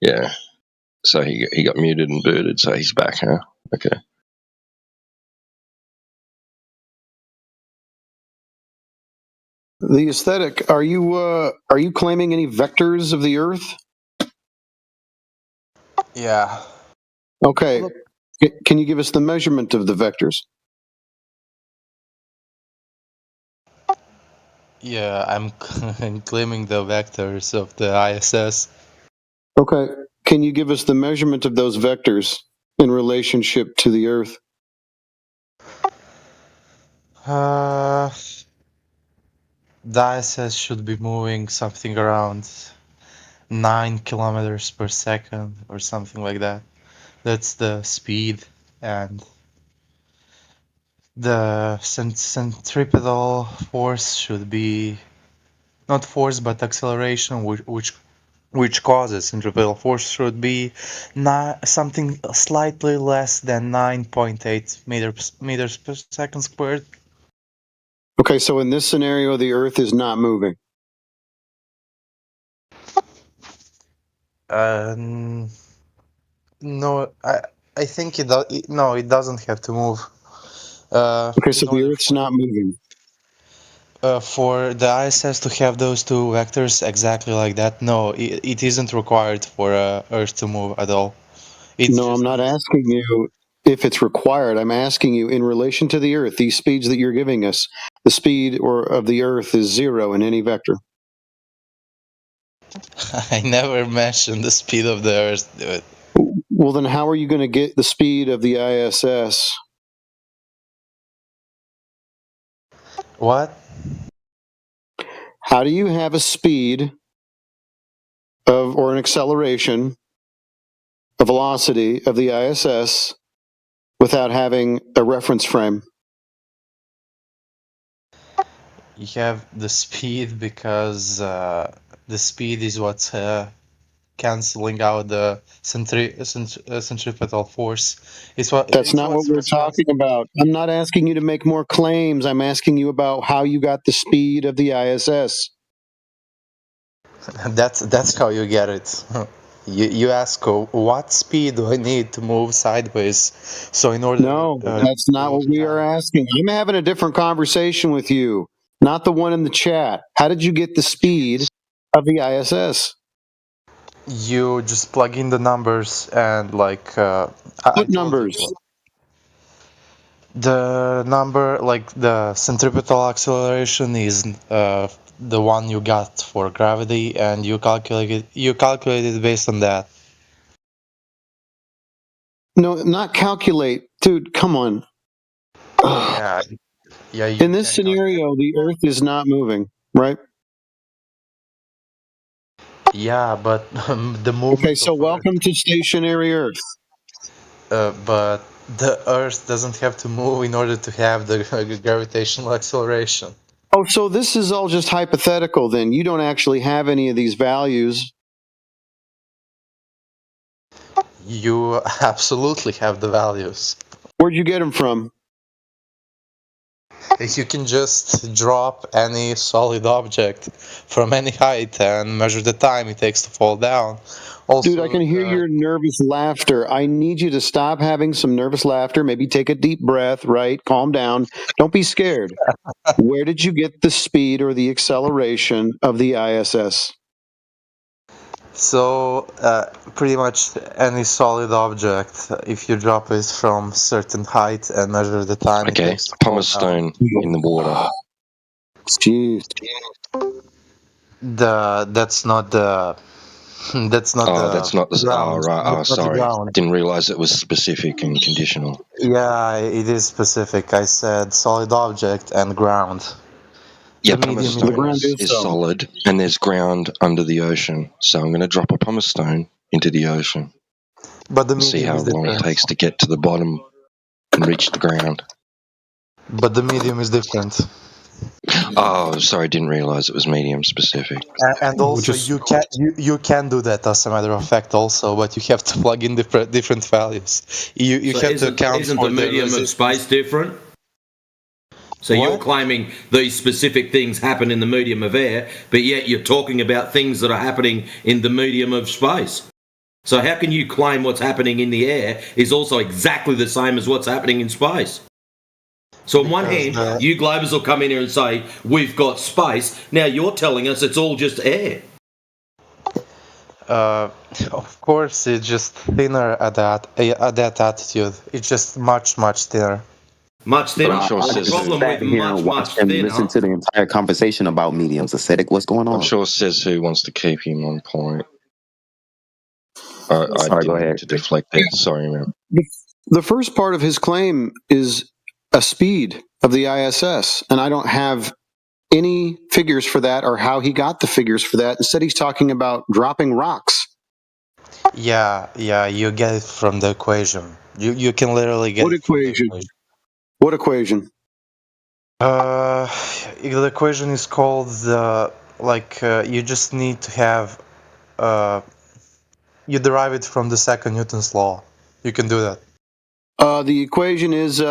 Yeah. So he got muted and booted. So he's back, huh? Okay. The aesthetic. Are you claiming any vectors of the Earth? Yeah. Okay. Can you give us the measurement of the vectors? Yeah, I'm claiming the vectors of the ISS. Okay. Can you give us the measurement of those vectors in relationship to the Earth? The ISS should be moving something around 9 kilometers per second or something like that. That's the speed, and the centripetal force should be not force but acceleration, which causes centripetal force should be something slightly less than 9.8 meters per second squared. Okay, so in this scenario, the Earth is not moving. No, I think it doesn't have to move. Okay, so the Earth's not moving. For the ISS to have those two vectors exactly like that, no, it isn't required for Earth to move at all. No, I'm not asking you if it's required. I'm asking you in relation to the Earth, these speeds that you're giving us, the speed of the Earth is 0 in any vector. I never mentioned the speed of the Earth, dude. Well, then how are you going to get the speed of the ISS? What? How do you have a speed or an acceleration, a velocity of the ISS without having a reference frame? You have the speed because the speed is what's canceling out the centripetal force. That's not what we're talking about. I'm not asking you to make more claims. I'm asking you about how you got the speed of the ISS. That's how you get it. You ask what speed do I need to move sideways? So in order. No, that's not what we are asking. I'm having a different conversation with you, not the one in the chat. How did you get the speed of the ISS? You just plug in the numbers and like. What numbers? The number, like the centripetal acceleration, is the one you got for gravity, and you calculate it based on that. No, not calculate, dude. Come on. Yeah. In this scenario, the Earth is not moving, right? Yeah, but the movement. Okay, so welcome to stationary Earth. But the Earth doesn't have to move in order to have the gravitational acceleration. Oh, so this is all just hypothetical then. You don't actually have any of these values. You absolutely have the values. Where'd you get them from? You can just drop any solid object from any height and measure the time it takes to fall down. Also, dude, I can hear your nervous laughter. I need you to stop having some nervous laughter. Maybe take a deep breath, right? Calm down. Don't be scared. Where did you get the speed or the acceleration of the ISS? So, pretty much any solid object, if you drop it from certain height and measure the time. Okay, pumice stone in the water. Jeez. That's not the. That's not the. That's not the. Ground. Oh, right. Oh, sorry. Didn't realize it was specific and conditional. Yeah, it is specific. I said solid object and ground. Yeah, pumice stone is solid, and there's ground under the ocean. So I'm going to drop a pumice stone into the ocean. But the see how long it takes to get to the bottom and reach the ground. But the medium is different. Oh, sorry, didn't realize it was medium specific. And also, you can do that as a matter of fact also, but you have to plug in different values. You have to account isn't for the medium of space different? So you're claiming these specific things happen in the medium of air, but yet you're talking about things that are happening in the medium of space. So how can you claim what's happening in the air is also exactly the same as what's happening in space? So on one hand, you globers will come in here and say, we've got space. Now you're telling us it's all just air. Of course, it's just thinner at that attitude. It's just much thinner. Much thinner. I'm sure The problem with much and thinner. listen to the entire conversation about mediums. Aesthetic, what's going on? I'm sure Sezu wants to keep him on point. I Sorry, go didn't mean ahead. to deflect there. Sorry, man. The first part of his claim is a speed of the ISS, and I don't have any figures for that or how he got the figures for that. Instead, he's talking about dropping rocks. Yeah, you get it from the equation. You can literally get What it from the equation? equation. What equation? The equation is called you just need to have you derive it from the second Newton's law. You can do that. The equation is you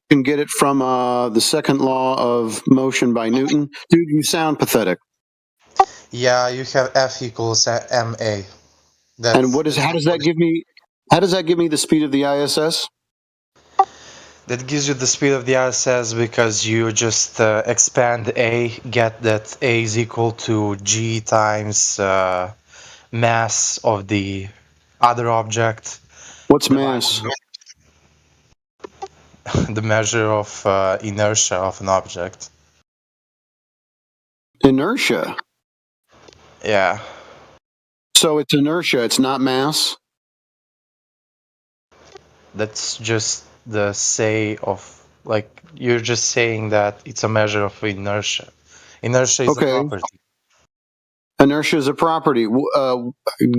can get it from the second law of motion by Newton. Dude, you sound pathetic. Yeah, you have F equals ma. And how does that give me the speed of the ISS? That gives you the speed of the ISS because you just expand A, get that A is equal to G times mass of the other object. What's mass? The measure of inertia of an object. Inertia? Yeah. So it's inertia, it's not mass? That's just the say of, you're just saying that it's a measure of inertia. Inertia is a property. Inertia is a property.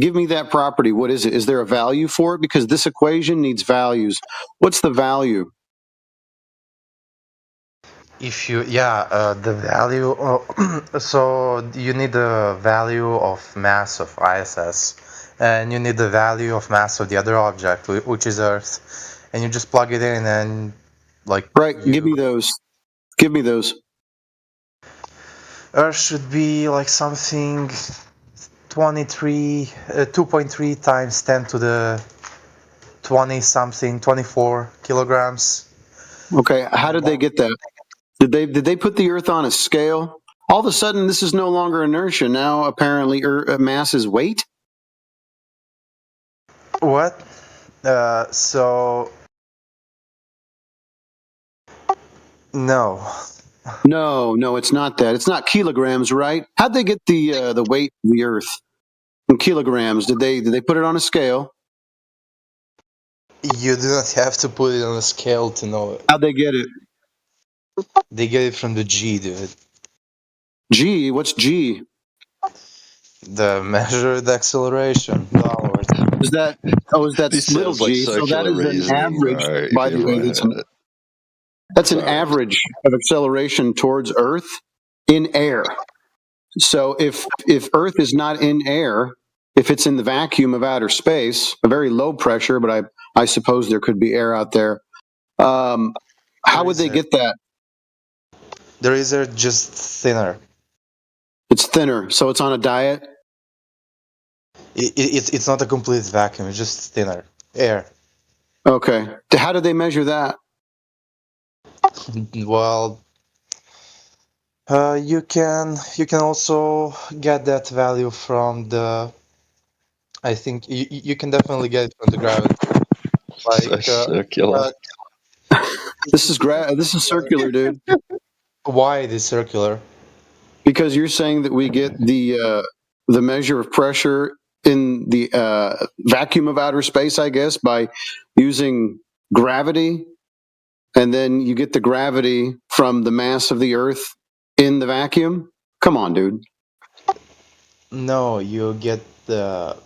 Give me that property. What is it? Is there a value for it? Because this equation needs values. What's the value? The value. So you need the value of mass of ISS, and you need the value of mass of the other object, which is Earth, and you just plug it in and Right. Give me those. Give me those. Earth should be like something 2.3 times 10 to the 20 something, 24 kilograms. Okay. How did they get that? Did they put the Earth on a scale? All of a sudden, this is no longer inertia. Now, apparently, mass is weight? What? No. No, it's not that. It's not kilograms, right? How'd they get the weight of the Earth in kilograms? Did they put it on a scale? You do not have to put it on a scale to know it. How'd they get it? They get it from the G, dude. G? What's G? The measured acceleration downward. Is that This little sounds like G? So that circular is an reasoning, average. bro, By if the you way, ever heard it. that's an average of acceleration towards Earth in air. So if Earth is not in air, if it's in the vacuum of outer space, a very low pressure, but I suppose there could be air out there. How would they get that? There is air, just thinner. It's thinner, so it's on a diet. It's not a complete vacuum. It's just thinner air. Okay. How do they measure that? Well, you can also get that value from the. I think you can definitely get it from the gravity. Circular. This is circular, dude. Why it is circular? Because you're saying that we get the measure of pressure in the vacuum of outer space, I guess, by using gravity, and then you get the gravity from the mass of the Earth in the vacuum? Come on, dude. No, you get the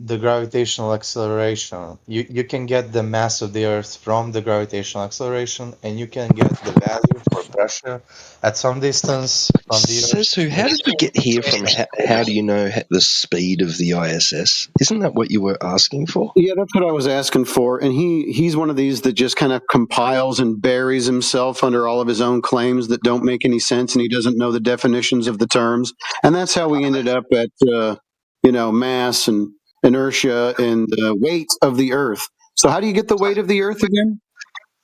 gravitational acceleration. You can get the mass of the Earth from the gravitational acceleration, and you can get the value for pressure at some distance from the Earth. So how did we get here from how do you know the speed of the ISS? Isn't that what you were asking for? Yeah, that's what I was asking for. And he's one of these that just kind of compiles and buries himself under all of his own claims that don't make any sense, and he doesn't know the definitions of the terms. And that's how we ended up at mass and inertia and the weight of the Earth. So how do you get the weight of the Earth again?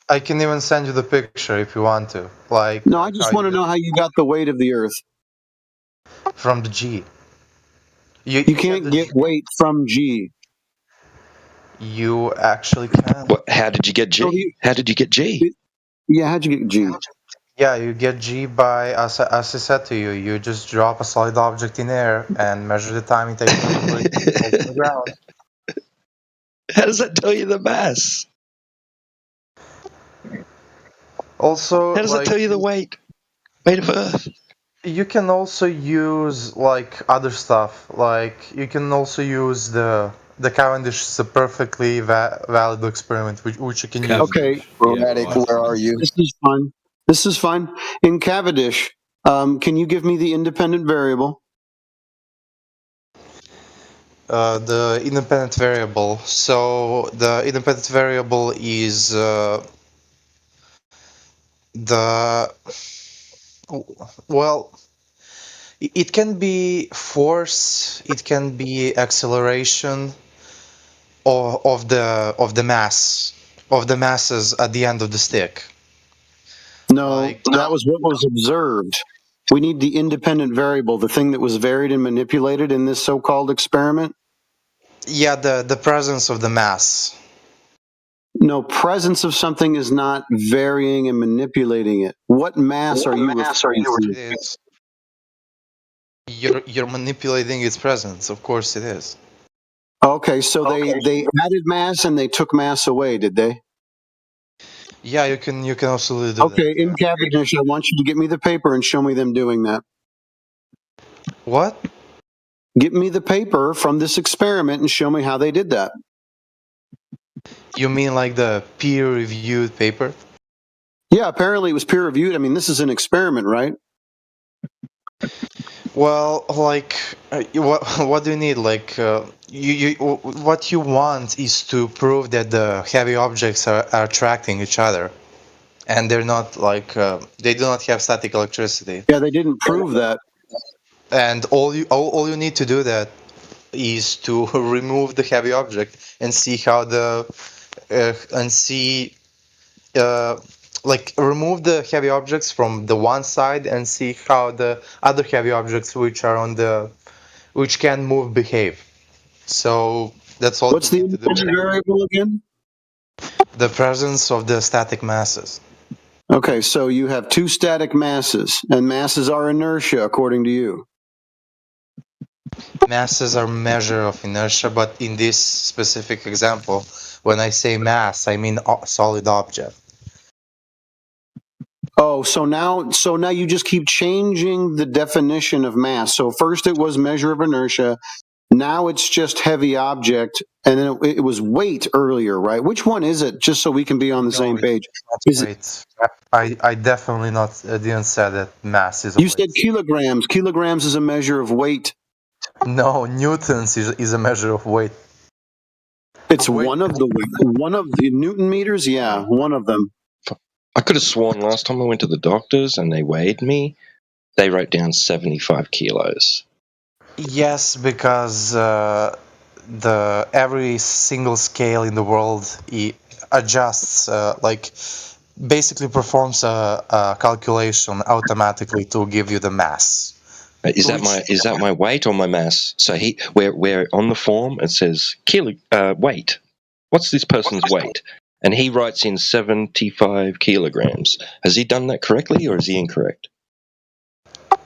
I can even send you the picture if you want to. No, I just want to know how you got the weight of the Earth. From the G. You can't get weight from G. You actually can. How did you get G? How did you get G? Yeah, how'd you get G? Yeah, you get G by, as I said to you, you just drop a solid object in air and measure the time it takes to bring it over the ground. How does that tell you the mass? Also, how does that tell you the weight of Earth? You can also use like other stuff. Like you can also use the Cavendish is a perfectly valid experiment, which you can use. Okay, where are you? This is fine. This is fine. In Cavendish, can you give me the independent variable? The independent variable. So the independent variable is it can be force, it can be acceleration of the masses at the end of the stick. No, that was what was observed. We need the independent variable, the thing that was varied and manipulated in this so-called experiment. Yeah, the presence of the mass. No, presence of something is not varying and manipulating it. What mass are you referring to? You're manipulating its presence. Of course it is. Okay, so they added mass and they took mass away, did they? Yeah, you can also do that. Okay, in Cavendish, I want you to get me the paper and show me them doing that. What? Get me the paper from this experiment and show me how they did that. You mean like the peer-reviewed paper? Yeah, apparently it was peer-reviewed. I mean, this is an experiment, right? Well, like, what do you need? Like, what you want is to prove that the heavy objects are attracting each other, and they're not like they do not have static electricity. Yeah, they didn't prove that. And all you need to do that is to remove the heavy object and see how like remove the heavy objects from the one side and see how the other heavy objects which can move behave. So that's all. What's the independent variable again? The presence of the static masses. Okay, so you have two static masses, and masses are inertia, according to you. Masses are measure of inertia, but in this specific example, when I say mass, I mean solid object. Oh, so now you just keep changing the definition of mass. So first it was measure of inertia, now it's just heavy object, and then it was weight earlier, right? Which one is it? Just so we can be on the same page. Is it? I definitely didn't say that mass is. You said kilograms. Kilograms is a measure of weight. No, newtons is a measure of weight. It's one of the Newton meters. Yeah, one of them. I could have sworn last time I went to the doctors and they weighed me, they wrote down 75 kilos. Yes, because every single scale in the world adjusts, like basically performs a calculation automatically to give you the mass. Is that my weight or my mass? So where on the form it says weight. What's this person's weight? And he writes in 75 kilograms. Has he done that correctly or is he incorrect?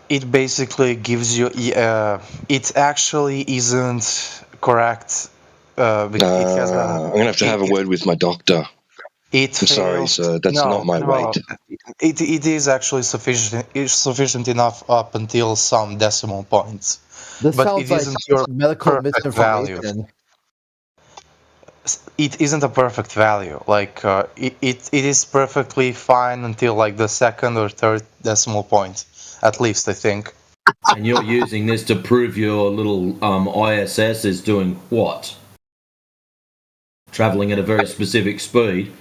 It basically gives you. It actually isn't correct. Because I'm gonna have to have a word with my doctor. I'm sorry, sir. That's not my weight. It is actually sufficient enough up until some decimal points. This but sounds it like isn't your medical perfect value. misinformation. It isn't a perfect value. Like it is perfectly fine until like the second or third decimal point, at least I think. And you're using this to prove your little ISS is doing what? Traveling at a very specific speed.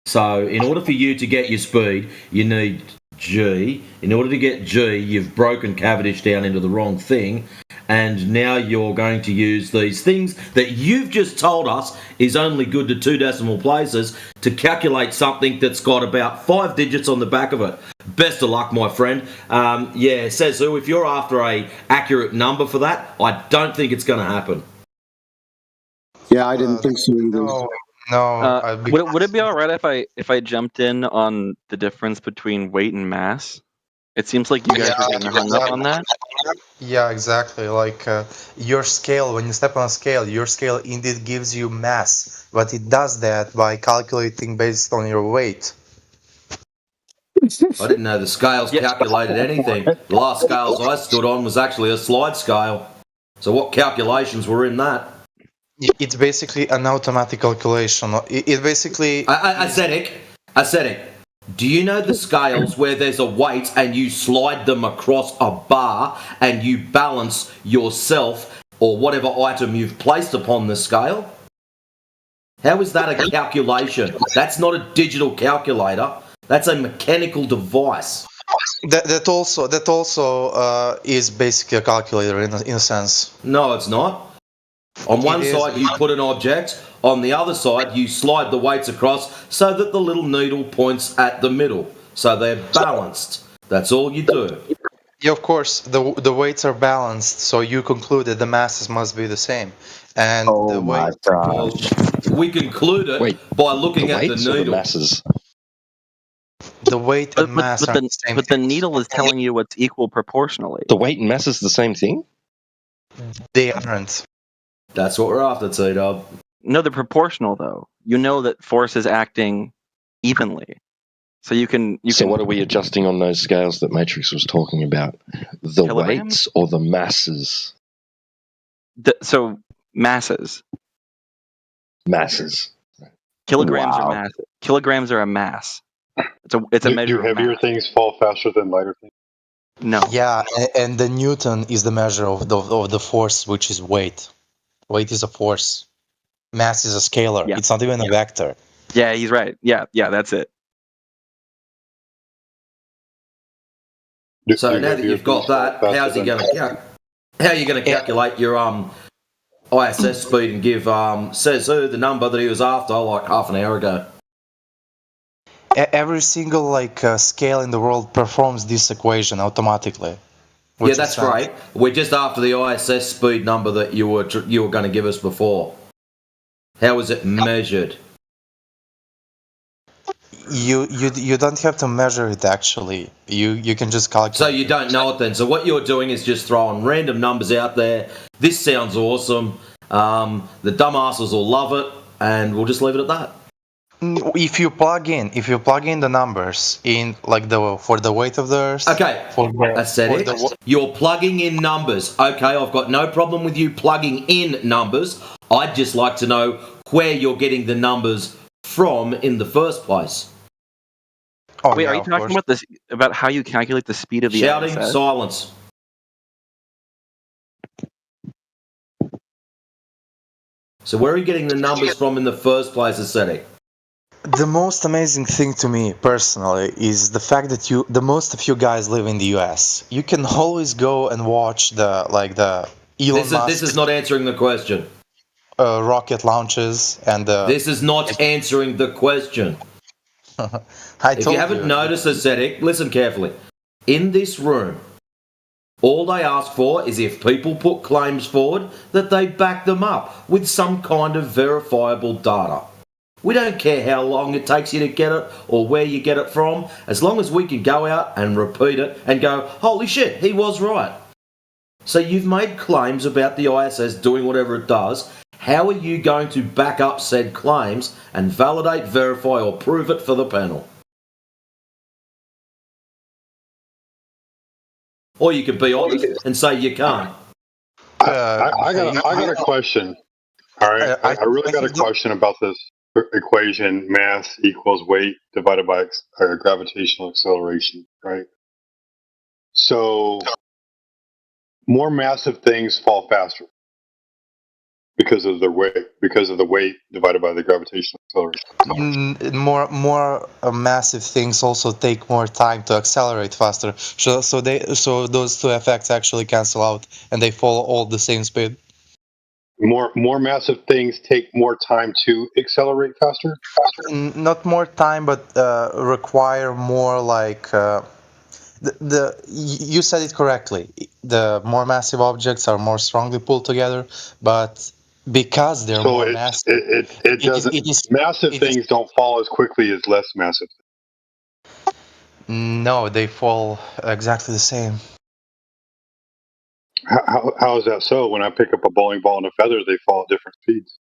So in order for you to get your speed, you need G. In order to get G, you've broken Cavendish down into the wrong thing. And now you're going to use these things that you've just told us is only good to 2 decimal places to calculate something that's got about 5 digits on the back of it. Best of luck, my friend. Says who, if you're after a accurate number for that, I don't think it's going to happen. Yeah, I didn't think so either. No. Would it be all right if I jumped in on the difference between weight and mass? It seems like you guys are getting hung up on that. Yeah, exactly. Like your scale, when you step on a scale, your scale indeed gives you mass, but it does that by calculating based on your weight. I didn't know the scales calculated anything. The last scales I stood on was actually a slide scale. So what calculations were in that? It's basically an automatic calculation. It basically... Ascetic. Do you know the scales where there's a weight and you slide them across a bar and you balance yourself or whatever item you've placed upon the scale? How is that a calculation? That's not a digital calculator. That's a mechanical device. That also is basically a calculator in a sense. No, it's not. On one side you put an object, on the other side you slide the weights across so that the little needle points at the middle, so they're balanced. That's all you do. Yeah, of course, the weights are balanced, so you conclude that the masses must be the same. And the weight... Well, we conclude it by looking at the needle. The weight and mass are the same. But the needle is telling you what's equal proportionally. The weight and mass is the same thing? They aren't. That's what we're after, T-Dub. No, they're proportional, though. You know that force is acting evenly. So you can... So what are we adjusting on those scales that Matrix was talking about? The Kilograms? weights or the masses? So, masses. Masses. Kilograms are mass. Kilograms are a mass. It's a measure Do heavier things fall faster than lighter things? No. Yeah, and the Newton is the measure of the force, which is weight. Weight is a force. Mass is a scalar. Yeah. It's not even a vector. Yeah, he's right. Yeah, that's it. So now that you've got that, how are you going to calculate your ISS speed and give Cezu the number that he was after like half an hour ago? Every single scale in the world performs this equation automatically. Yeah, that's great. We're just after the ISS speed number that you were going to give us before. How is it measured? You don't have to measure it actually. You can just calculate. So you don't know it then. So what you're doing is just throwing random numbers out there. This sounds awesome. The dumbasses will love it, and we'll just leave it at that. If you plug in the numbers in for the weight of the Earth. Okay, I said it. You're plugging in numbers. Okay, I've got no problem with you plugging in numbers. I'd just like to know where you're getting the numbers from in the first place. Oh, wait, are you talking about how you calculate the speed of the Shouting, ISS? silence. So where are you getting the numbers from in the first place, Ascetic? The most amazing thing to me personally is the fact that the most of you guys live in the US. You can always go and watch the Elon Musk. This is not answering the question. Rocket launches and. This is not answering the question. If you haven't noticed, Ascetic, listen carefully. In this room, all they ask for is if people put claims forward that they back them up with some kind of verifiable data. We don't care how long it takes you to get it or where you get it from, as long as we can go out and repeat it and go, holy shit, he was right. So you've made claims about the ISS doing whatever it does. How are you going to back up said claims and validate, verify or prove it for the panel? Or you can be honest and say you can't. I got a question. All right, I really got a question about this equation: mass equals weight divided by gravitational acceleration. Right. So more massive things fall faster because of their weight, because of the weight divided by the gravitational acceleration. More massive things also take more time to accelerate faster. So those two effects actually cancel out, and they follow all the same speed. More massive things take more time to accelerate faster. Not more time, but require more you said it correctly. The more massive objects are more strongly pulled together, but Because they're So more it massive. it doesn't. Massive things don't fall as quickly as less massive. No, they fall exactly the same. How is that so? When I pick up a bowling ball and a feather, they fall at different speeds.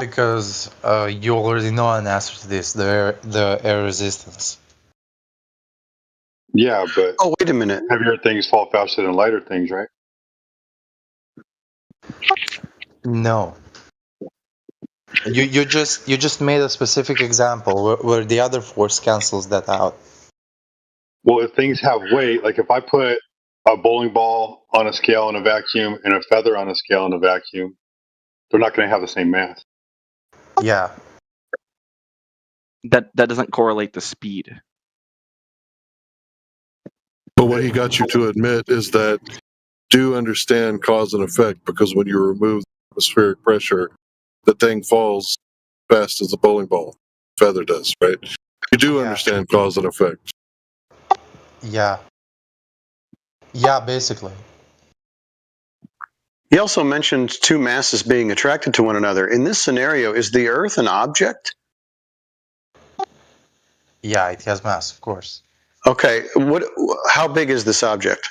Because you already know an answer to this, the air resistance. Yeah, but oh, wait a minute. Heavier things fall faster than lighter things, right? No. You just made a specific example where the other force cancels that out. Well, if things have weight, like if I put a bowling ball on a scale in a vacuum and a feather on a scale in a vacuum, they're not going to have the same mass. Yeah. That doesn't correlate the speed. But what he got you to admit is that do understand cause and effect, because when you remove atmospheric pressure, the thing falls fast as a bowling ball. Feather does, right? You do understand cause and effect. Yeah. Yeah, basically. He also mentioned two masses being attracted to one another. In this scenario, is the Earth an object? Yeah, it has mass, of course. Okay, how big is this object?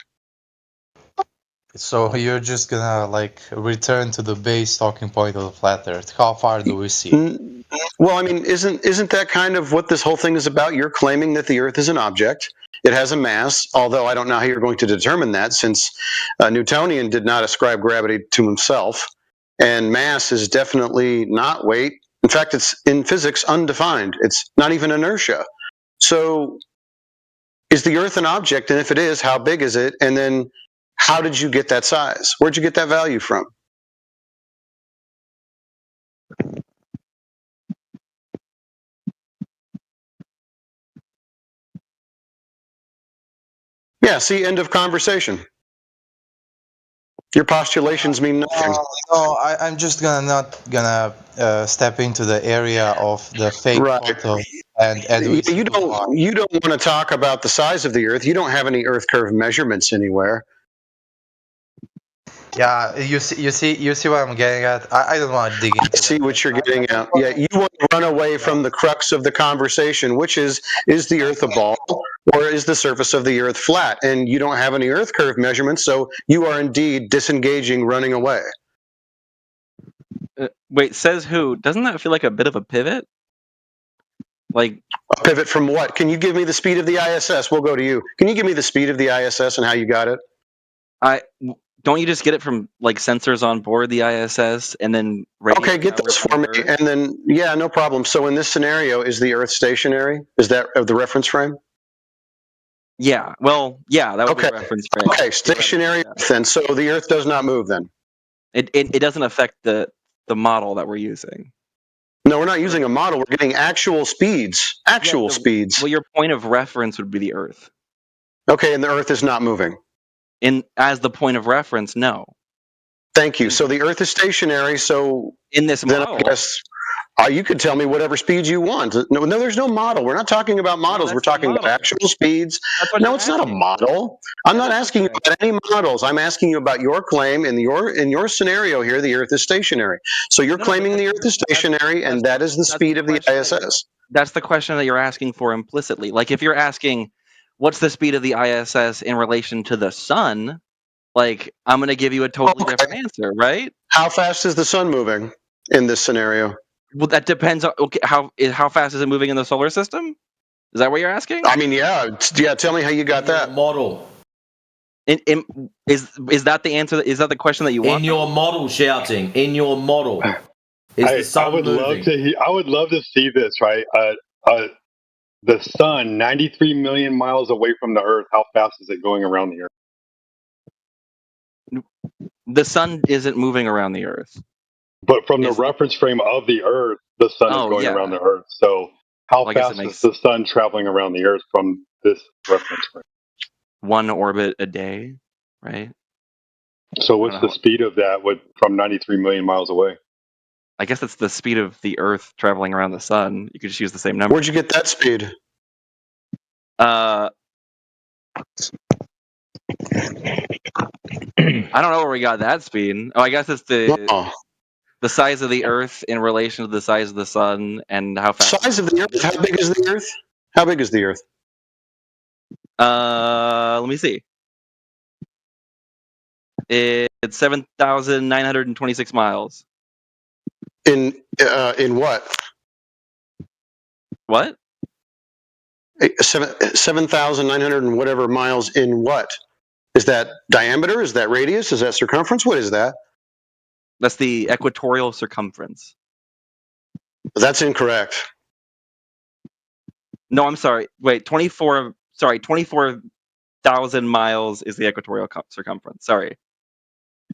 So you're just gonna like return to the base talking point of the flat Earth. How far do we see? Well, I mean, isn't that kind of what this whole thing is about? You're claiming that the Earth is an object. It has a mass, although I don't know how you're going to determine that, since Newtonian did not ascribe gravity to himself. And mass is definitely not weight. In fact, it's in physics undefined. It's not even inertia. So is the Earth an object? And if it is, how big is it? And then how did you get that size? Where'd you get that value from? Yeah, see, end of conversation. Your postulations mean nothing. No, I'm just not gonna step into the area of the fake photo and you don't want to talk about the size of the Earth. You don't have any Earth curve measurements anywhere. Yeah, you see what I'm getting at. I don't want to dig into. I see what you're getting at. Yeah, you want to run away from the crux of the conversation, which is the Earth a ball or is the surface of the Earth flat? And you don't have any Earth curve measurements, so you are indeed disengaging, running away. Wait, says who? Doesn't that feel like a bit of a pivot? Like a pivot from what? Can you give me the speed of the ISS? We'll go to you. Can you give me the speed of the ISS and how you got it? Don't you just get it from like sensors on board the ISS and then okay, get those for me, and then yeah, no problem. So in this scenario, is the Earth stationary? Is that the reference frame? Yeah. Well, yeah, that would be the reference frame. Okay, stationary Earth then. So the Earth does not move then. It doesn't affect the model that we're using. No, we're not using a model. We're getting actual speeds. Actual speeds. Well, your point of reference would be the Earth. Okay, and the Earth is not moving. As the point of reference, no. Thank you. So the Earth is stationary. So in this model, I guess you could tell me whatever speeds you want. No, there's no model. We're not talking about models. We're talking about actual speeds. No, it's not a model. I'm not asking you about any models. I'm asking you about your claim in your scenario here. The Earth is stationary. So you're claiming the Earth is stationary, and that is the speed of the ISS. That's the question that you're asking for implicitly. Like if you're asking, what's the speed of the ISS in relation to the sun? Like, I'm going to give you a totally different answer, right? How fast is the sun moving in this scenario? Well, that depends on how fast is it moving in the solar system? Is that what you're asking? I mean, yeah. Tell me how you got that model. Is that the answer? Is that the question that you want? In your model, shouting in your model. I would love to see this. Right, the sun, 93 million miles away from the Earth. How fast is it going around the Earth? The sun isn't moving around the Earth. But from the reference frame of the Earth, the sun is going around the Earth. So how fast is the sun traveling around the Earth from this reference frame? 1 orbit a day, right? So what's the speed of that from 93 million miles away? I guess it's the speed of the Earth traveling around the sun. You could just use the same number. Where'd you get that speed? I don't know where we got that speed. Oh, I guess it's the size of the Earth in relation to the size of the sun and how fast. Size of the Earth? How big is the Earth? How big is the Earth? Let me see. It's 7,926 miles. In what? What? 7,900 and whatever miles in what? Is that diameter? Is that radius? Is that circumference? What is that? That's the equatorial circumference. That's incorrect. No, I'm sorry. Wait, 24,000 miles is the equatorial circumference. Sorry.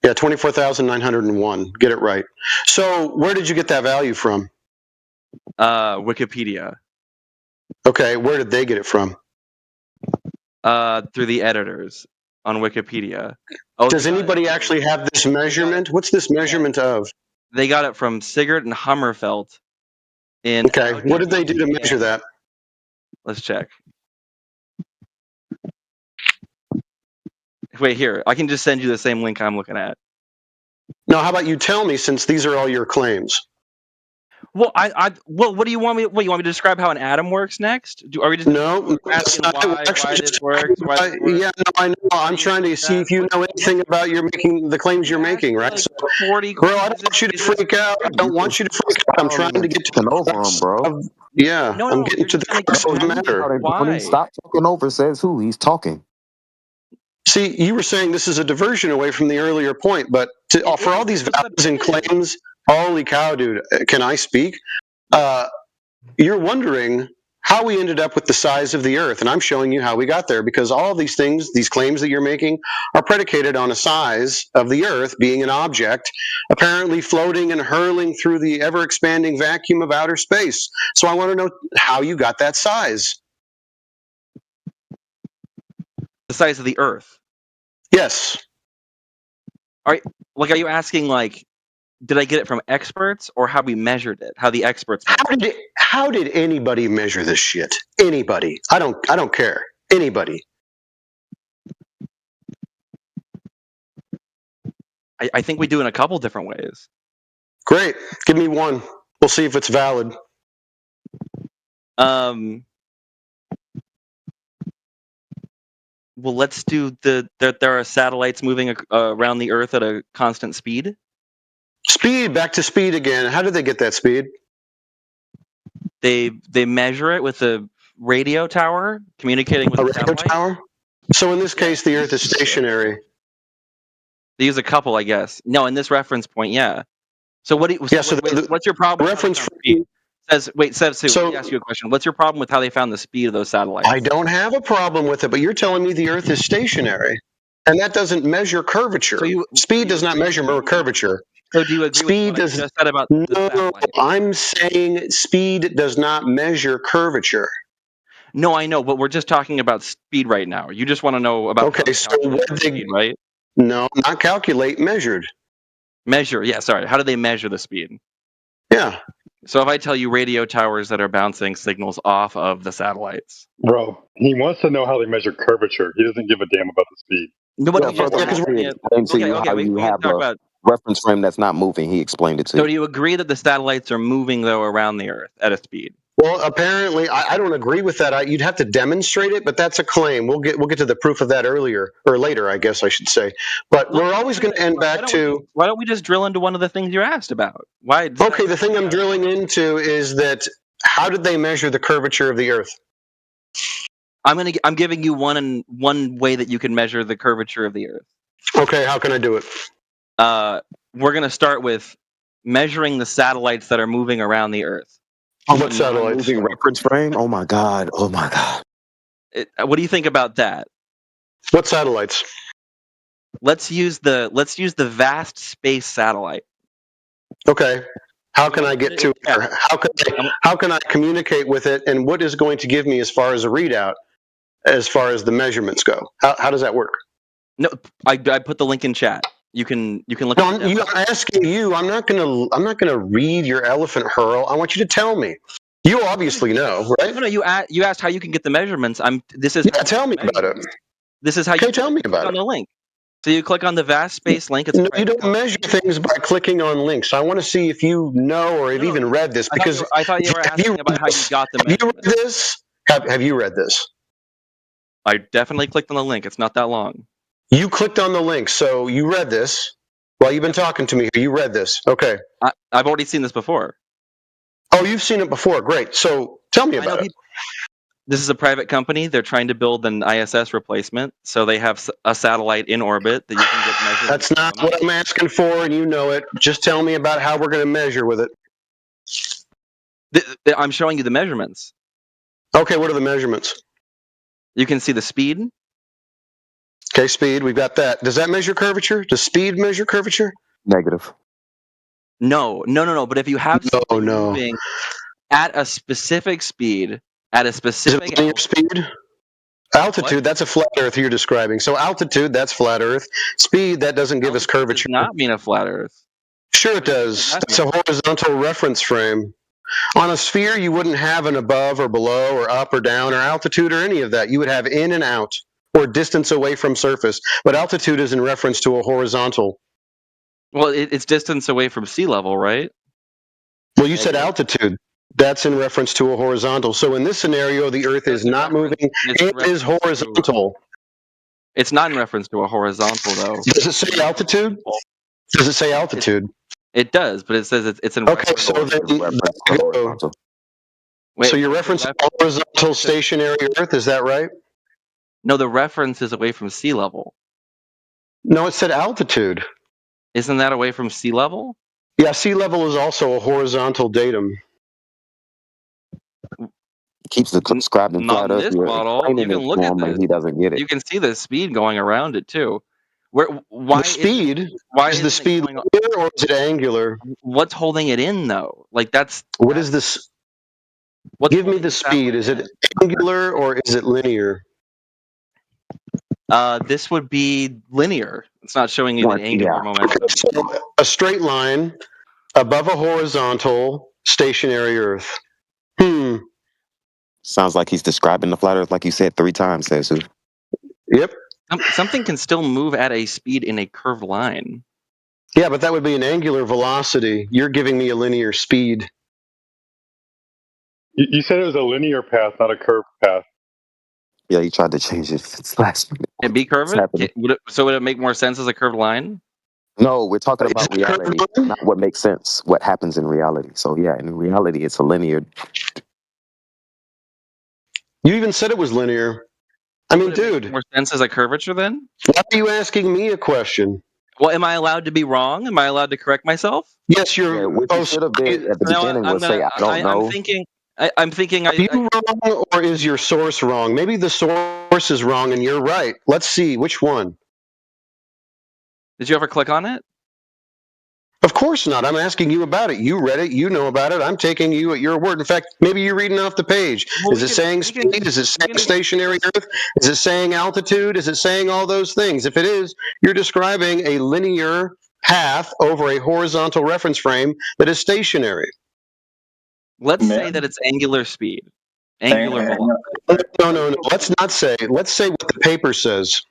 Yeah, 24,901. Get it right. So where did you get that value from? Wikipedia. Okay, where did they get it from? Through the editors on Wikipedia. Does anybody actually have this measurement? What's this measurement of? They got it from Sigurd and Hammerfeld. Okay, what did they do to measure that? Let's check. Wait, here. I can just send you the same link I'm looking at. No, how about you tell me, since these are all your claims? Well, well, what do you want me? What you want me to describe how an atom works next? Are we just asking why this works? Yeah, no, I know. I'm trying to see if you know anything about the claims you're making, right? So, bro, I don't want you to freak out. I don't want you to freak out. I'm trying to get to the crux bro. Yeah, I'm getting to the crux of the matter. When he stops talking over, says who? He's talking. See, you were saying this is a diversion away from the earlier point, but for all these values and claims, holy cow, dude, can I speak? You're wondering how we ended up with the size of the Earth, and I'm showing you how we got there, because all of these things, these claims that you're making, are predicated on a size of the Earth being an object, apparently floating and hurling through the ever-expanding vacuum of outer space. So I want to know how you got that size. The size of the Earth. Yes. Are you asking did I get it from experts or how we measured it? How the experts measured it? How did anybody measure this shit? Anybody? I don't care. Anybody? I think we do in a couple different ways. Great. Give me one. We'll see if it's valid. Well, let's do there are satellites moving around the Earth at a constant speed. Speed, back to speed again. How did they get that speed? They measure it with a radio tower communicating with a radio satellite tower. So in this case, the Earth is stationary. They use a couple, I guess. No, in this reference point, yeah. So what? What's your problem? Reference let me ask you a question. What's your problem with how they found the speed of those satellites? I don't have a problem with it, but you're telling me the Earth is stationary, and that doesn't measure curvature. Speed does not measure curvature. So do you agree with what I just said about the satellite? I'm saying speed does not measure curvature. No, I know, but we're just talking about speed right now. You just want to know about speed, right? No, not calculate, measured. Measure, yeah, sorry. How do they measure the speed? Yeah. So if I tell you radio towers that are bouncing signals off of the satellites. Bro, he wants to know how they measure curvature. He doesn't give a damn about the speed. Reference frame that's not moving. He explained it to you. So do you agree that the satellites are moving, though, around the Earth at a speed? Well, apparently, I don't agree with that. You'd have to demonstrate it, but that's a claim. We'll get to the proof of that later, I guess I should say. But we're always going to end back to. Why don't we just drill into one of the things you asked about? Why? Okay, the thing I'm drilling into is that how did they measure the curvature of the Earth? I'm giving you one way that you can measure the curvature of the Earth. Okay, how can I do it? We're going to start with measuring the satellites that are moving around the Earth. What satellites? Moving reference frame? Oh my God. Oh my God. What do you think about that? What satellites? Let's use the vast space satellite. Okay. How can I get to it? How can I communicate with it, and what is going to give me as far as a readout, as far as the measurements go? How does that work? No, I put the link in chat. You can look. No, I'm asking you. I'm not gonna read your elephant hurl. I want you to tell me. You obviously know, right? No. You asked how you can get the measurements. Tell me about it. This is how. Okay, tell me about it. On the link. So you click on the vast space link. It's no, you don't measure things by clicking on links. I want to see if you know or have even read this. Because I thought you were asking about how you got the measurement. Have you read this? Have you read this? I definitely clicked on the link. It's not that long. You clicked on the link, so you read this while you've been talking to me. You read this. Okay. I've already seen this before. Oh, you've seen it before. Great. So tell me about it. This is a private company. They're trying to build an ISS replacement. So they have a satellite in orbit that you can get measured. That's not what I'm asking for, and you know it. Just tell me about how we're going to measure with it. I'm showing you the measurements. Okay, what are the measurements? You can see the speed. Okay, speed. We've got that. Does that measure curvature? Does speed measure curvature? Negative. No. But if you have something moving at a specific speed, at a specific linear speed? Altitude, that's a flat Earth you're describing. So altitude, that's flat Earth. Speed, that doesn't give us curvature. Does not mean a flat Earth. Sure it does. That's a horizontal reference frame. On a sphere, you wouldn't have an above or below or up or down or altitude or any of that. You would have in and out or distance away from surface. But altitude is in reference to a horizontal. Well, it's distance away from sea level, right? Well, you said altitude. That's in reference to a horizontal. So in this scenario, the Earth is not moving. It is horizontal. It's not in reference to a horizontal, though. Does it say altitude? Does it say altitude? It does, but it says it's in reference to horizontal. So your reference to horizontal stationary Earth, is that right? No, the reference is away from sea level. No, it said altitude. Isn't that away from sea level? Yeah, sea level is also a horizontal datum. Keeps describing not in this model. You can look at this. He doesn't get it. You can see the speed going around it too. Why the speed? Why is the speed linear or is it angular? What's holding it in though? Like that's what is this? Give me the speed. Is it angular or is it linear? This would be linear. It's not showing you the angular momentum. So a straight line above a horizontal stationary Earth. Sounds like he's describing the flat Earth like you said 3 times, Sesu. Yep. Something can still move at a speed in a curved line. Yeah, but that would be an angular velocity. You're giving me a linear speed. You said it was a linear path, not a curved path. Yeah, you tried to change it. It'd be curved? So would it make more sense as a curved line? No, we're talking about reality, not what makes sense, what happens in reality. So yeah, in reality, it's a linear. You even said it was linear. I mean, dude. Make more sense as a curvature then? Why are you asking me a question? Well, am I allowed to be wrong? Am I allowed to correct myself? Yes, you're. Yeah, what you should have did at the beginning was say, I don't know. I'm thinking. Are you wrong or is your source wrong? Maybe the source is wrong and you're right. Let's see which one. Did you ever click on it? Of course not. I'm asking you about it. You read it. You know about it. I'm taking you at your word. In fact, maybe you're reading off the page. Is it saying speed? Is it saying stationary Earth? Is it saying altitude? Is it saying all those things? If it is, you're describing a linear path over a horizontal reference frame that is stationary. Let's say that it's angular speed. Angular velocity. No. Let's not say. Let's say what the paper says.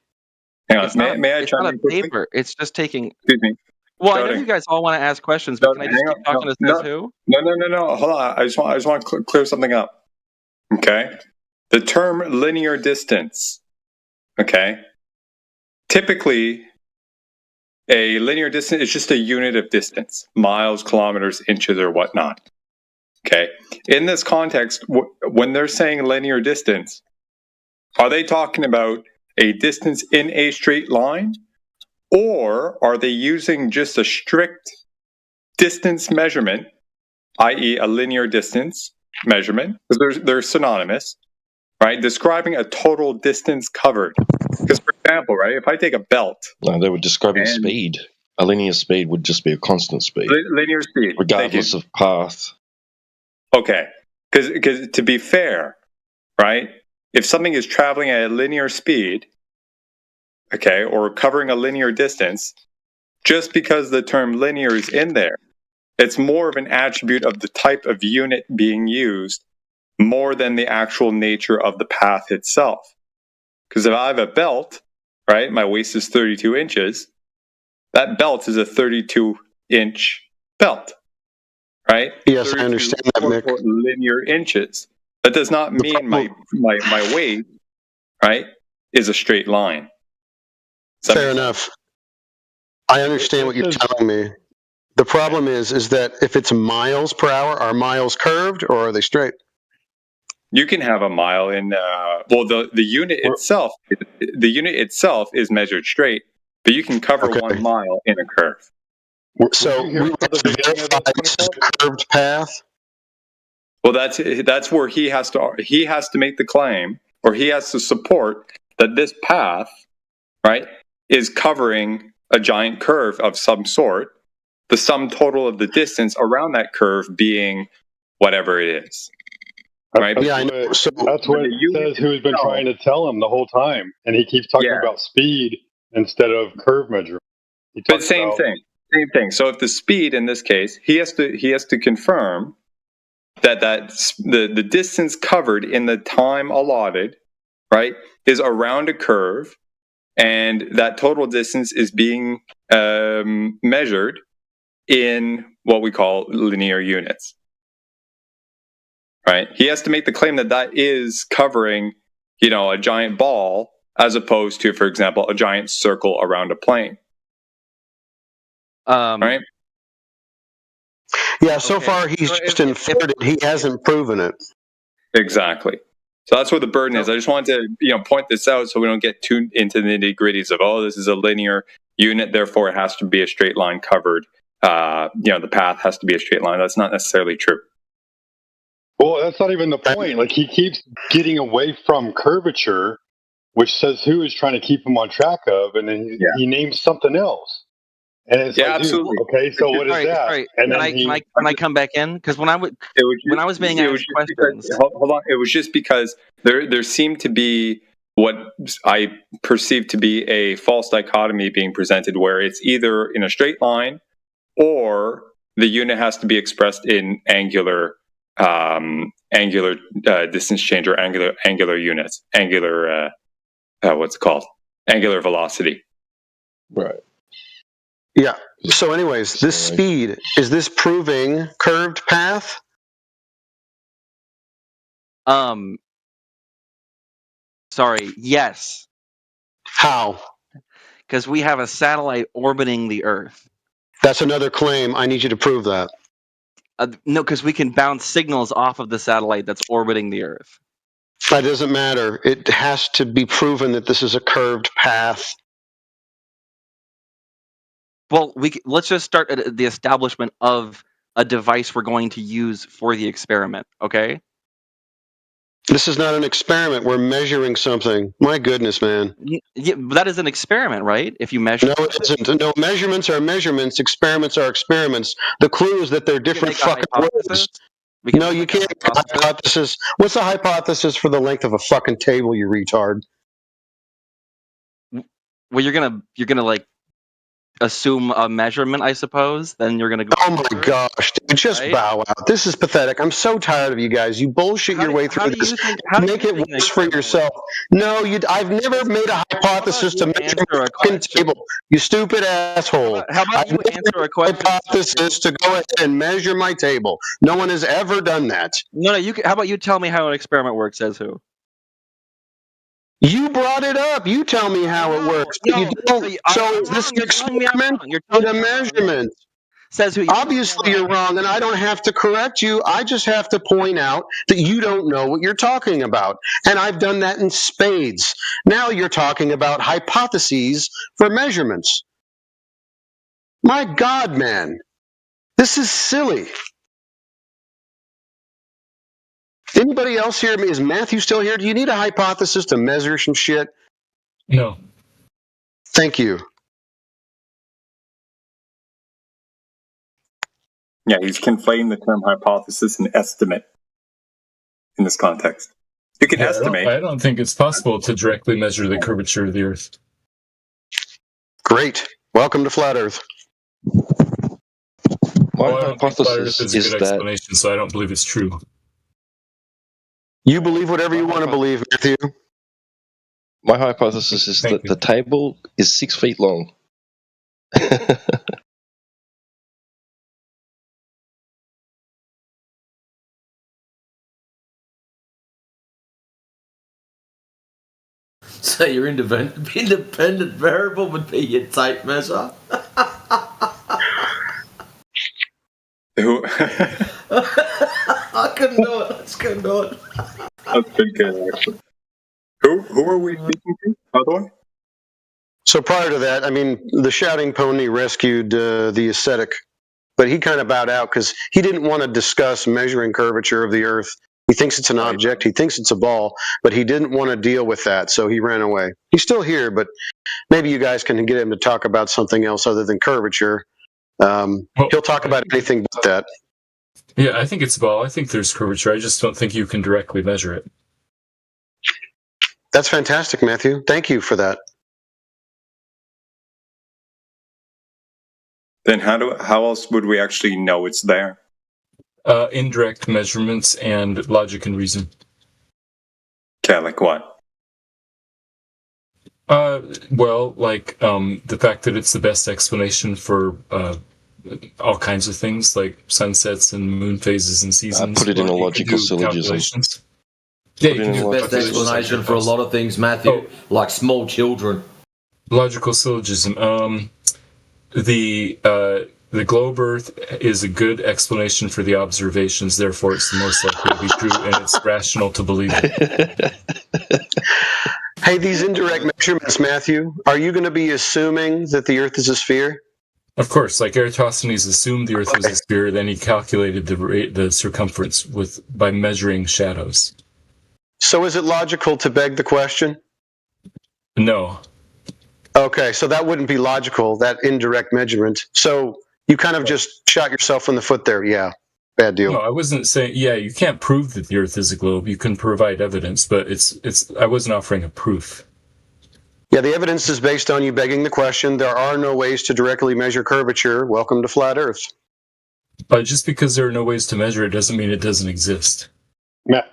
Hang on. May I try to paper. It's just taking. Excuse me. Well, I know you guys all want to ask questions, but can I just keep talking to Says Who? No. Hold on. I just want to clear something up. Okay. The term linear distance. Okay. Typically, a linear distance is just a unit of distance, miles, kilometers, inches, or whatnot. Okay. In this context, when they're saying linear distance, are they talking about a distance in a straight line? Or are they using just a strict distance measurement, i.e. a linear distance measurement? Because they're synonymous, right? Describing a total distance covered. Because, for example, right, if I take a belt... No, they were describing speed. A linear speed would just be a constant speed. Linear speed. Regardless of path. Okay. Because to be fair, right, if something is traveling at a linear speed... okay, or covering a linear distance, just because the term linear is in there, it's more of an attribute of the type of unit being used more than the actual nature of the path itself. Because if I have a belt right? My waist is 32 inches. That belt is a 32-inch belt, right? Yes, I understand that, Mick. Linear inches. That does not mean my waist, right, is a straight line. Fair enough. I understand what you're telling me. The problem is that if it's miles per hour, are miles curved or are they straight? You can have a mile in. The unit itself. The unit itself is measured straight, but you can cover 1 mile in a curve. So we have to verify this is a curved path. Well, that's where he has to make the claim, or he has to support that this path, right, is covering a giant curve of some sort. The sum total of the distance around that curve being whatever it is. Right? That's what it says who's been trying to tell him the whole time. And he keeps talking about speed instead of curve measurement. But same thing. So if the speed in this case, he has to confirm that the distance covered in the time allotted, right, is around a curve, and that total distance is being measured in what we call linear units. Right? He has to make the claim that is covering, a giant ball as opposed to, for example, a giant circle around a plane. Right? Yeah, so far he's just inferred it. He hasn't proven it. Exactly. So that's where the burden is. I just wanted to, point this out so we don't get too into the nitty-gritties of, this is a linear unit, therefore it has to be a straight line covered. The path has to be a straight line. That's not necessarily true. Well, that's not even the point. Like, he keeps getting away from curvature, which says who is trying to keep him on track of, and then he names something else. And it's absolutely. Okay, so what is that? Sorry. And can I come back in? Because when I was being asked questions, hold on. It was just because there seemed to be what I perceived to be a false dichotomy being presented, where it's either in a straight line or the unit has to be expressed in angular distance change or angular units, what's it called? Angular velocity. Right. Yeah. So anyways, this speed, is this proving curved path? Sorry, yes. How? Because we have a satellite orbiting the Earth. That's another claim. I need you to prove that. No, because we can bounce signals off of the satellite that's orbiting the Earth. That doesn't matter. It has to be proven that this is a curved path. Well, let's just start at the establishment of a device we're going to use for the experiment, okay? This is not an experiment. We're measuring something. My goodness, man. Yeah, that is an experiment, right? If you measure. No, it isn't. No, measurements are measurements. Experiments are experiments. The clue is that they're different fucking words. No, you can't make a hypothesis. What's a hypothesis for the length of a fucking table, you retard? Well, you're gonna like assume a measurement, I suppose. Then you're gonna go. Oh my gosh, dude, just bow out. This is pathetic. I'm so tired of you guys. You bullshit your way through this. Make it worse for yourself. No, I've never made a hypothesis to measure a fucking table. You stupid asshole. How about you answer a question? Hypothesis to go ahead and measure my table. No one has ever done that. No, how about you tell me how an experiment works? Says who? You brought it up. You tell me how it works. No, you don't. So is this an experiment or a measurement? Says who? Obviously, you're wrong, and I don't have to correct you. I just have to point out that you don't know what you're talking about. And I've done that in spades. Now you're talking about hypotheses for measurements. My God, man. This is silly. Anybody else here? Is Matthew still here? Do you need a hypothesis to measure some shit? No. Thank you. Yeah, he's conflating the term hypothesis and estimate in this context. You can estimate. I don't think it's possible to directly measure the curvature of the Earth. Great. Welcome to Flat Earth. My hypothesis is a good explanation, so I don't believe it's true. You believe whatever you want to believe, Matthew. My hypothesis is that the table is 6 feet long. So your independent variable would be your tape measure? Who? I couldn't do it. I just couldn't do it. That's pretty good, actually. Who are we speaking to, by the way? So prior to that, I mean, the Shouting Pony rescued the ascetic, but he kind of bowed out because he didn't want to discuss measuring curvature of the Earth. He thinks it's an object. He thinks it's a ball, but he didn't want to deal with that, so he ran away. He's still here, but maybe you guys can get him to talk about something else other than curvature. He'll talk about anything but that. Yeah, I think it's a ball. I think there's curvature. I just don't think you can directly measure it. That's fantastic, Matthew. Thank you for that. Then how else would we actually know it's there? Indirect measurements and logic and reason. Okay, like what? Well, like the fact that it's the best explanation for all kinds of things, like sunsets and moon phases and seasons. Put it in a logical syllogism. Yeah, Put you it can in do a The logical best explanation for a lot of things, Matthew, like small children. Logical syllogism. The globe Earth is a good explanation for the observations, therefore it's the most likely to be true, and it's rational to believe it. Hey, these indirect measurements, Matthew, are you going to be assuming that the Earth is a sphere? Of course, like Eratosthenes assumed the Earth was a sphere, then he calculated the circumference by measuring shadows. So is it logical to beg the question? No. Okay, so that wouldn't be logical, that indirect measurement. So you kind of just shot yourself in the foot there. Yeah, bad deal. No, I wasn't saying. Yeah, you can't prove that the Earth is a globe. You can provide evidence, but I wasn't offering a proof. Yeah, the evidence is based on you begging the question. There are no ways to directly measure curvature. Welcome to flat Earth. But just because there are no ways to measure it doesn't mean it doesn't exist.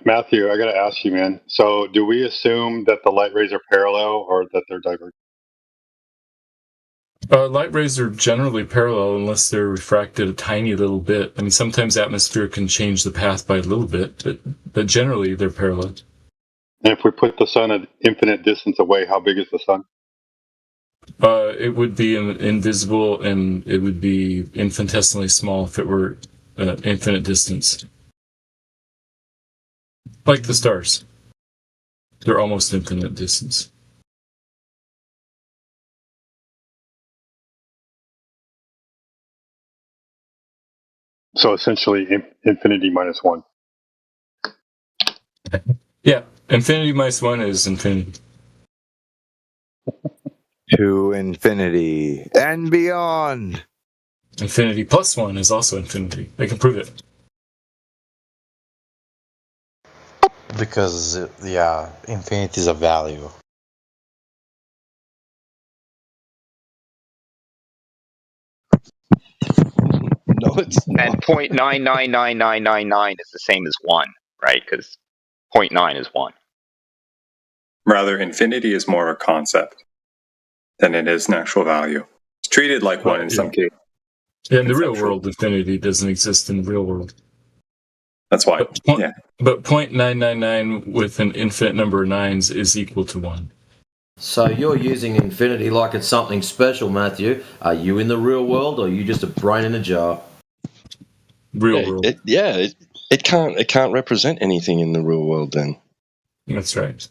Matthew, I got to ask you, man. So, do we assume that the light rays are parallel or that they're divergent? Light rays are generally parallel unless they're refracted a tiny little bit. I mean, sometimes atmosphere can change the path by a little bit, but generally they're parallel. And if we put the sun an infinite distance away, how big is the sun? It would be invisible, and it would be infinitesimally small if it were infinite distance. Like the stars. They're almost infinite distance. So essentially infinity minus one. Yeah, infinity minus one is infinity. To infinity and beyond. Infinity plus one is also infinity. They can prove it. Because, yeah, infinity is a value. No, it's not. And 0.999999 is the same as 1, right? Because 0.9 is 1. Rather, infinity is more a concept than it is an actual value. It's treated like one in some cases. Yeah, in the real world, infinity doesn't exist in the real world. That's why. But 0.999 with an infinite number of nines is equal to 1. So you're using infinity like it's something special, Matthew. Are you in the real world, or are you just a brain in a jar? Real world. It can't represent anything in the real world then. That's right.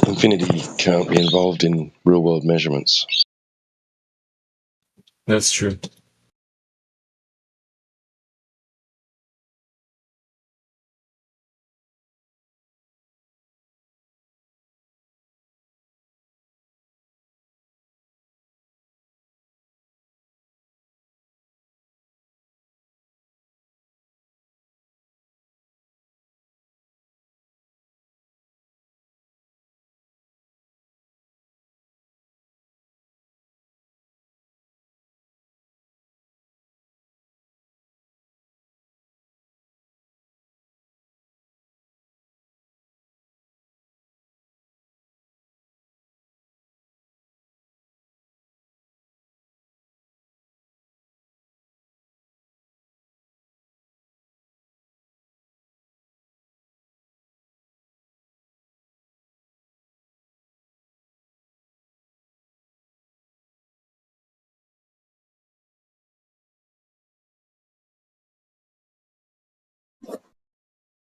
Infinity can't be involved in real world measurements. That's true.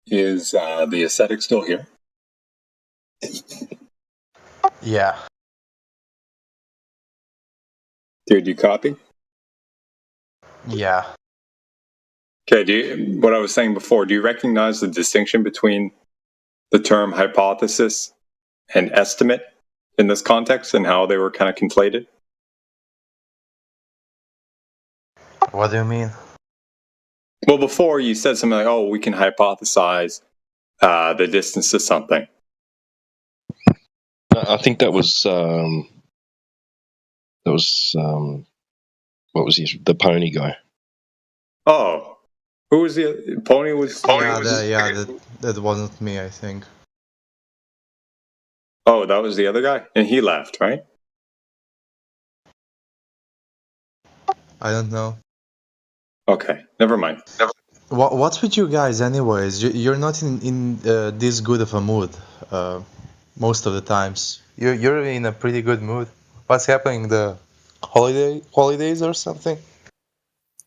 Is the ascetic still here? Yeah. Dude, you copy? Yeah. Okay, what I was saying before, do you recognize the distinction between the term hypothesis and estimate in this context and how they were kind of conflated? What do you mean? Well, before you said something like, oh, we can hypothesize the distance to something. I think that was what was he? The pony guy. Oh, who was the pony? That wasn't me, I think. Oh, that was the other guy, and he left, right? I don't know. Okay, never mind. What's with you guys, anyways? You're not in this good of a mood most of the times. You're in a pretty good mood. What's happening? The holidays or something?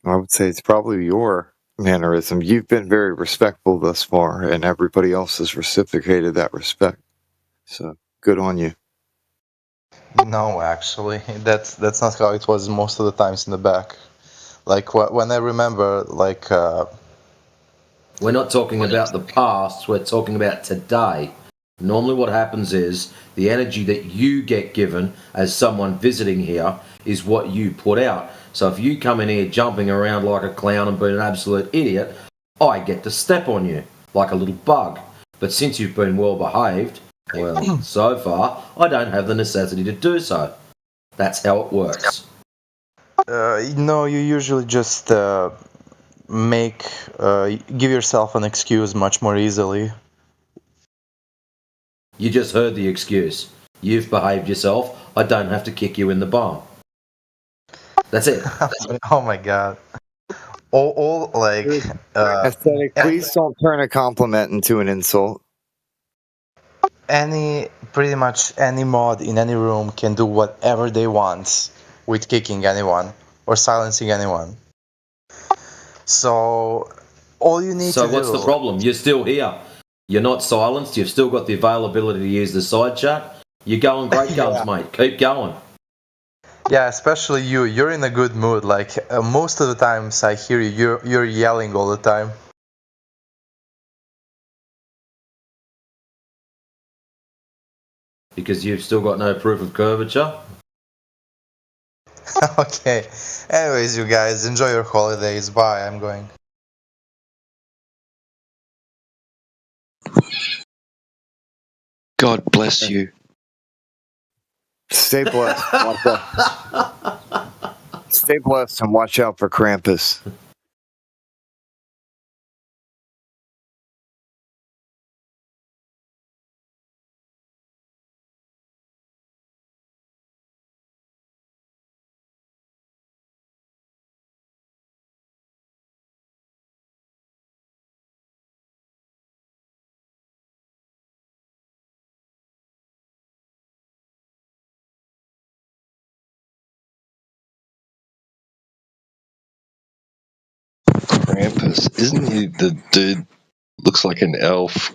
I would say it's probably your mannerism. You've been very respectful thus far, and everybody else has reciprocated that respect. So good on you. No, actually, that's not how it was most of the times in the back. Like when I remember, like. We're not talking about the past, we're talking about today. Normally what happens is the energy that you get given as someone visiting here is what you put out. So if you come in here jumping around like a clown and being an absolute idiot, I get to step on you like a little bug. But since you've been well behaved, well, so far, I don't have the necessity to do so. That's how it works. No, you usually just give yourself an excuse much more easily. You just heard the excuse. You've behaved yourself. I don't have to kick you in the bum. That's it. Oh my god. All like Aesthetic, please don't turn a compliment into an insult. Pretty much any mod in any room can do whatever they want with kicking anyone or silencing anyone. So all you need to do. So what's the problem? You're still here. You're not silenced. You've still got the availability to use the side chat. You're going great guns, mate. Keep going. Yeah, especially you. You're in a good mood. Like most of the times I hear you, you're yelling all the time. Because you've still got no proof of curvature? Okay. Anyways, you guys, enjoy your holidays. Bye, I'm going. God bless you. Stay blessed. Stay blessed and watch out for Krampus. Krampus, isn't he the dude? Looks like an elf.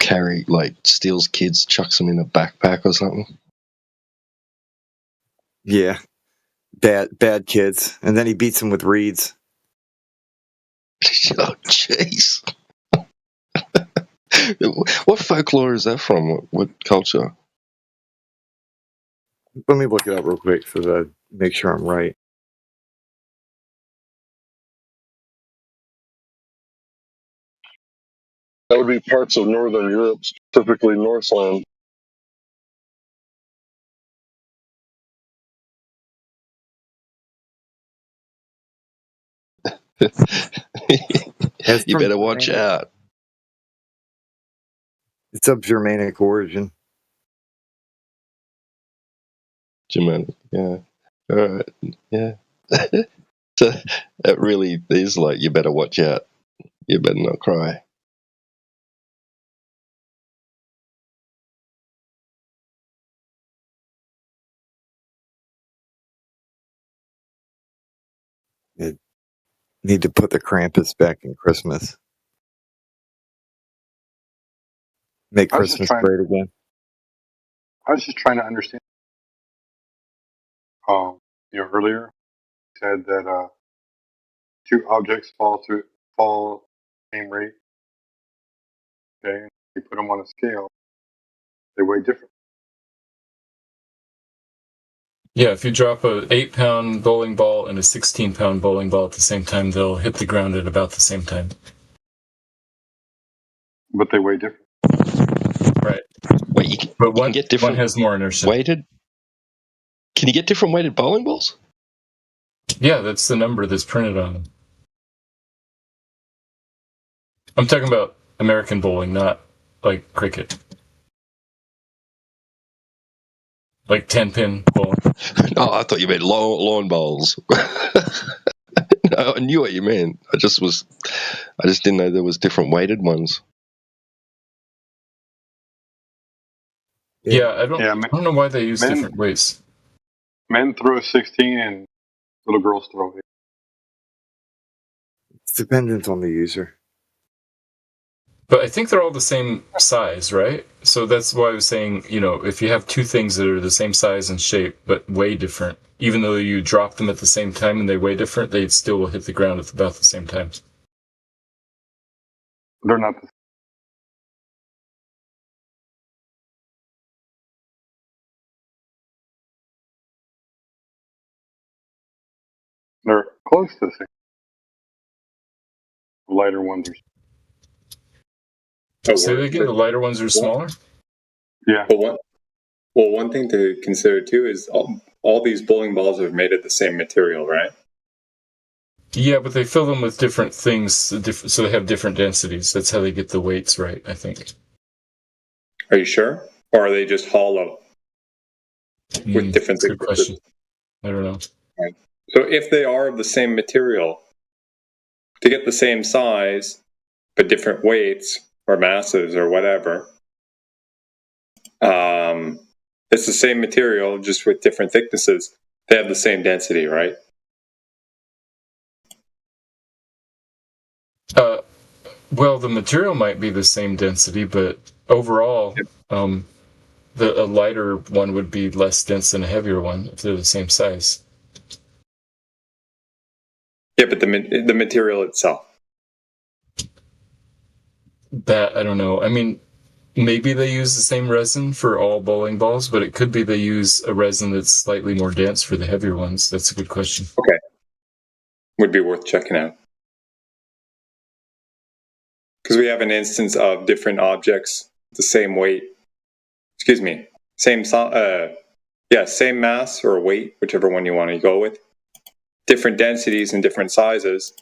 Steals kids, chucks them in a backpack or something. Yeah, bad kids, and then he beats them with reeds. Oh, jeez. What folklore is that from? What culture? Let me look it up real quick so that I make sure I'm right. That would be parts of Northern Europe, specifically Northland. You better watch out. It's of Germanic origin. Germanic, yeah. Alright, yeah. So it really is like, you better watch out. You better not cry. You need to put the Krampus back in Christmas. Make Christmas great again. I was just trying to understand. Earlier you said that two objects fall same rate. Okay, and you put them on a scale, they weigh different. Yeah, if you drop a 8-pound bowling ball and a 16-pound bowling ball at the same time, they'll hit the ground at about the same time. But they weigh different. Right. Wait, but one get different. One has more inertia. Weighted? Can you get different weighted bowling balls? Yeah, that's the number that's printed on them. I'm talking about American bowling, not like cricket. Like 10-pin bowling. No, I thought you meant lawn bowls. No, I knew what you meant. I just didn't know there was different weighted ones. Yeah, I don't know why they use different weights. Men throw 16 and little girls throw 8. It's dependent on the user. But I think they're all the same size, right? So that's why I was saying, if you have two things that are the same size and shape but way different, even though you drop them at the same time and they weigh different, they still will hit the ground at about the same time. They're not the same. They're close to the same. The lighter ones are. Say that again, the lighter ones are smaller? Yeah. Well, one thing to consider too is all these bowling balls are made of the same material, right? Yeah, but they fill them with different things, so they have different densities. That's how they get the weights right, I think. Are you sure? Or are they just hollow with different That's a good question. I don't know. Right. So if they are of the same material, to get the same size, but different weights or masses or whatever, it's the same material, just with different thicknesses. They have the same density, right? Well, the material might be the same density, but overall, a lighter one would be less dense than a heavier one if they're the same size. Yeah, but the material itself. That, I don't know. I mean, maybe they use the same resin for all bowling balls, but it could be they use a resin that's slightly more dense for the heavier ones. That's a good question. Okay. Would be worth checking out. Because we have an instance of different objects, the same weight. Excuse me. Same mass or weight, whichever one you want to go with. Different densities and different sizes,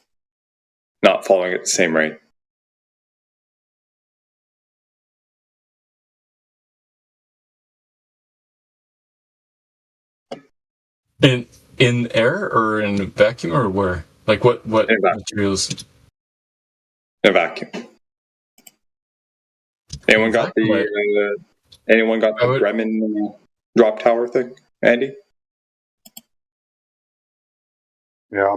not falling at the same rate. In air or in a vacuum or where? Like what materials? In a vacuum. Anyone got the Bremen drop tower thing, Andy? Yeah.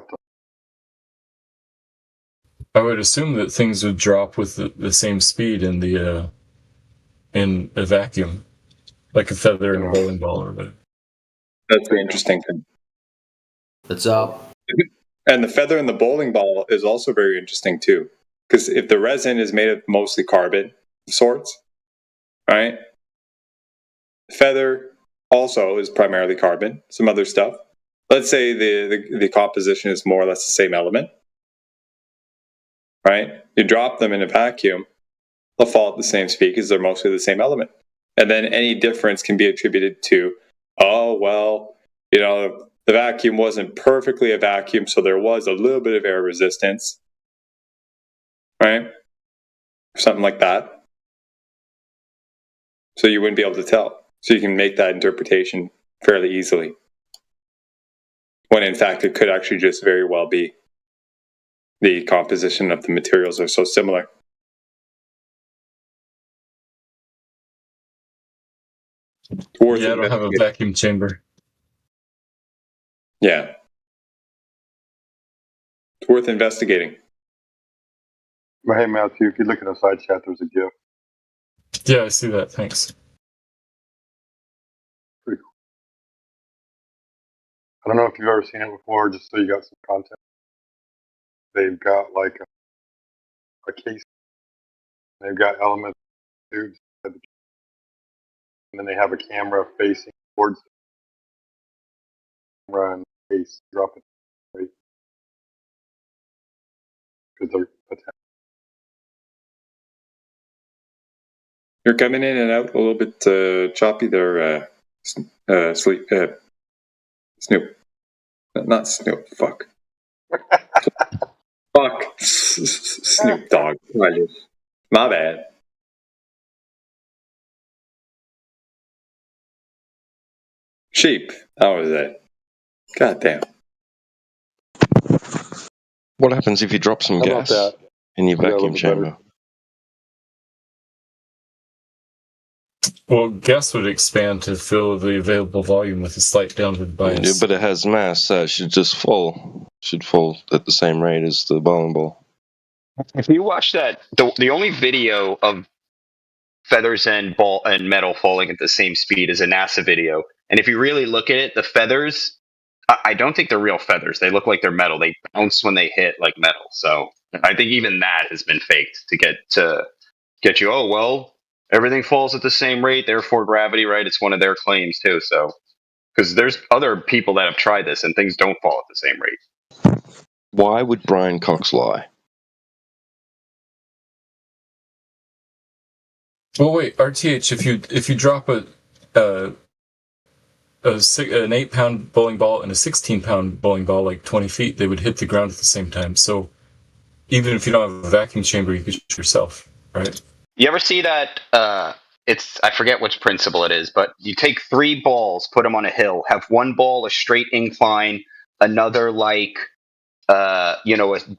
I would assume that things would drop with the same speed in a vacuum, like a feather in a bowling ball or whatever. That's the interesting thing. What's up? And the feather in the bowling ball is also very interesting too, because if the resin is made of mostly carbon of sorts, right? The feather also is primarily carbon, some other stuff. Let's say the composition is more or less the same element, right? You drop them in a vacuum, they'll fall at the same speed because they're mostly the same element. And then any difference can be attributed to, the vacuum wasn't perfectly a vacuum, so there was a little bit of air resistance, right? Something like that. So you wouldn't be able to tell. So you can make that interpretation fairly easily. When in fact, it could actually just very well be the composition of the materials are so similar. I don't have a vacuum chamber. Yeah. It's worth investigating. But hey, Matthew, if you look in the side chat, there's a GIF. Yeah, I see that. Thanks. Pretty cool. I don't know if you've ever seen it before, just so you got some context. They've got like a case, they've got elements, tubes, and then they have a camera facing towards the camera and the case, drop it right because they're attached. You're coming in and out a little bit choppy there, Snoop. Not Snoop, fuck. Fuck. Snoop Dogg. My bad. Sheep. How was that? God damn. What happens if you drop some How about gas that? in your Is that a little vacuum bit better? chamber? Well, gas would expand to fill the available volume with a slight downward Yeah, bias. but it has mass, so it should just fall. Should fall at the same rate as the bowling ball. If you watch that, the only video of feathers and ball and metal falling at the same speed is a NASA video. And if you really look at it, the feathers, I don't think they're real feathers. They look like they're metal. They bounce when they hit like metal. So I think even that has been faked to get you. Oh well, everything falls at the same rate, therefore gravity, right? It's one of their claims too. So because there's other people that have tried this and things don't fall at the same rate. Why would Brian Cox lie? Well, wait, RTH, if you drop an 8-pound bowling ball and a 16-pound bowling ball like 20 feet, they would hit the ground at the same time. So even if you don't have a vacuum chamber, you could shoot yourself, right? You ever see that? I forget which principle it is, but you take 3 balls, put them on a hill, have one ball a straight incline, another like a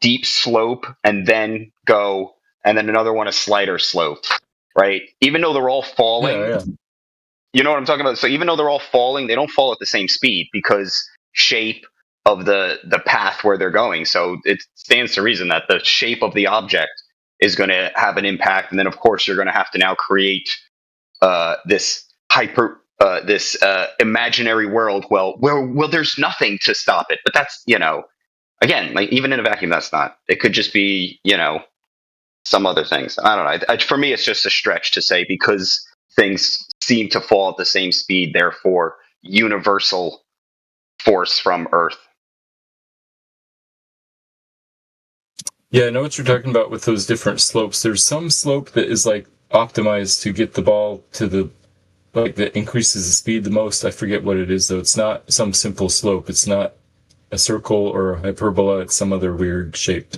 deep slope, and then another one a slider slope, right? Even though they're all falling, Yeah. you know what I'm talking about? So even though they're all falling, they don't fall at the same speed because shape of the path where they're going. So it stands to reason that the shape of the object is going to have an impact, and then of course you're going to have to now create this imaginary world. Well, there's nothing to stop it, but that's again, like even in a vacuum, that's not. It could just be some other things. I don't know. For me, it's just a stretch to say because things seem to fall at the same speed, therefore universal force from Earth. Yeah, I know what you're talking about with those different slopes. There's some slope that is like optimized to get the ball to that increases the speed the most. I forget what it is though. It's not some simple slope. It's not a circle or a hyperbola. It's some other weird shape.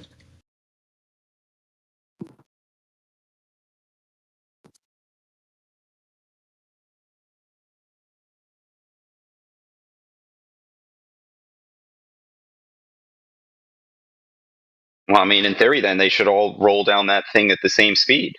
Well, I mean, in theory, then they should all roll down that thing at the same speed.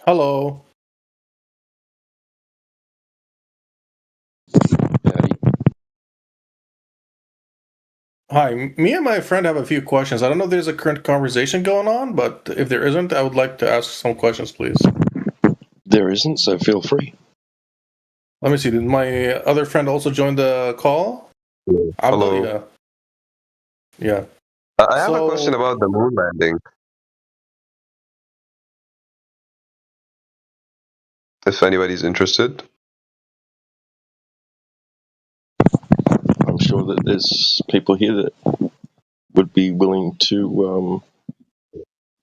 Hello. Hi, me and my friend have a few questions. I don't know if there's a current conversation going on, but if there isn't, I would like to ask some questions, please. There isn't, so feel free. Let me see. Did my other friend also join the call? Hello. Yeah. I have a question about the moon landing. If anybody's interested. I'm sure that there's people here that would be willing to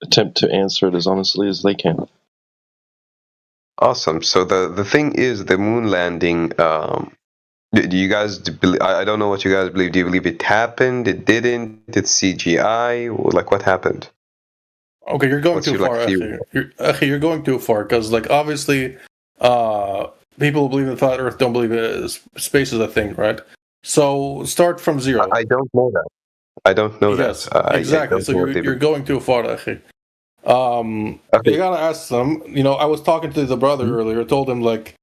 attempt to answer it as honestly as they can. Awesome. So the thing is, the moon landing. Do you guys believe? I don't know what you guys believe. Do you believe it happened? It didn't? It's CGI? Like what happened? Okay, you're going What's too your, far, like, theory? Akhi. You're going too far because, like, obviously, people who believe in flat Earth don't believe space is a thing, right? So start from zero. I don't know that. I don't know Yes, that. exactly. I don't So know what they you're believe. going too far, Akhi. You gotta ask them. You know, I was talking to the brother earlier. Told him like,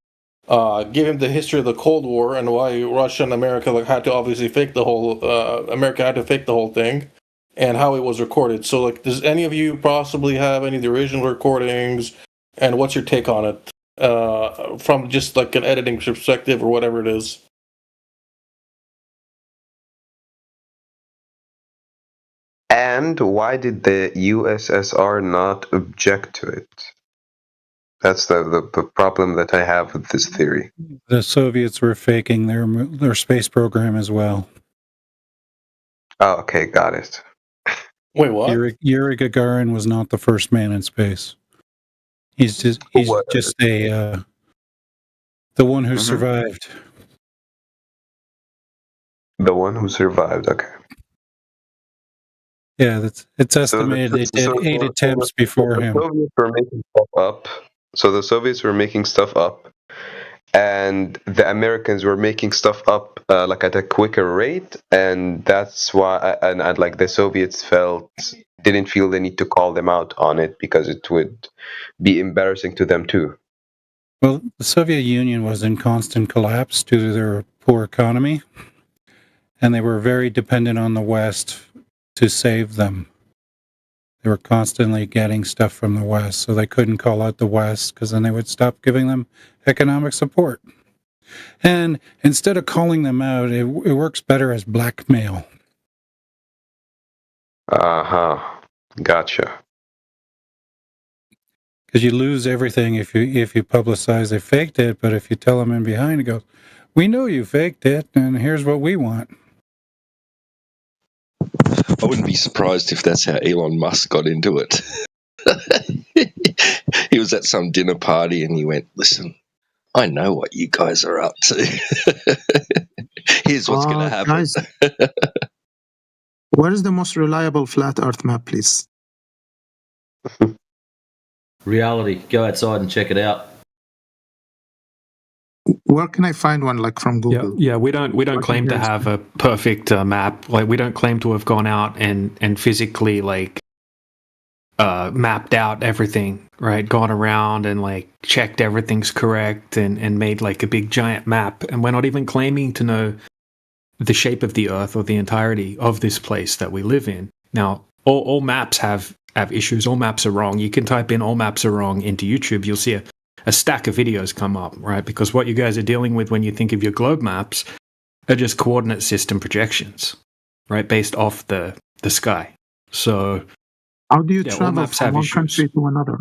give him the history of the Cold War and why Russia and America had to obviously fake the whole. America had to fake the whole thing, and how it was recorded. So, like, does any of you possibly have any of the original recordings? And what's your take on it, from just like an editing perspective or whatever it is? And why did the USSR not object to it? That's the problem that I have with this theory. The Soviets were faking their space program as well. Oh, okay, got it. Wait, what? Yuri Gagarin was not the first man in space. He's just the one who survived. The one who survived. Okay. Yeah, it's estimated they did 8 attempts before him. The Soviets were making stuff up. So the Soviets were making stuff up, and the Americans were making stuff up like at a quicker rate, and that's why. And like the Soviets didn't feel the need to call them out on it because it would be embarrassing to them too. Well, the Soviet Union was in constant collapse due to their poor economy, and they were very dependent on the West to save them. They were constantly getting stuff from the West, so they couldn't call out the West because then they would stop giving them economic support. And instead of calling them out, it works better as blackmail. Gotcha. Because you lose everything if you publicize they faked it, but if you tell them in behind, it goes, "We know you faked it, and here's what we want." I wouldn't be surprised if that's how Elon Musk got into it. He was at some dinner party and he went, "Listen, I know what you guys are up to. Here's what's going to happen." Guys, where is the most reliable flat Earth map, please? Reality. Go outside and check it out. Where can I find one, like from Google? Yeah, we don't claim to have a perfect map. Like, we don't claim to have gone out and physically like mapped out everything, right? Gone around and like checked everything's correct and made like a big giant map. And we're not even claiming to know the shape of the Earth or the entirety of this place that we live in. Now, all maps have issues. All maps are wrong. You can type in "all maps are wrong" into YouTube. You'll see a stack of videos come up, right? Because what you guys are dealing with when you think of your globe maps are just coordinate system projections, right? Based off the sky. So how do you travel from one country to another?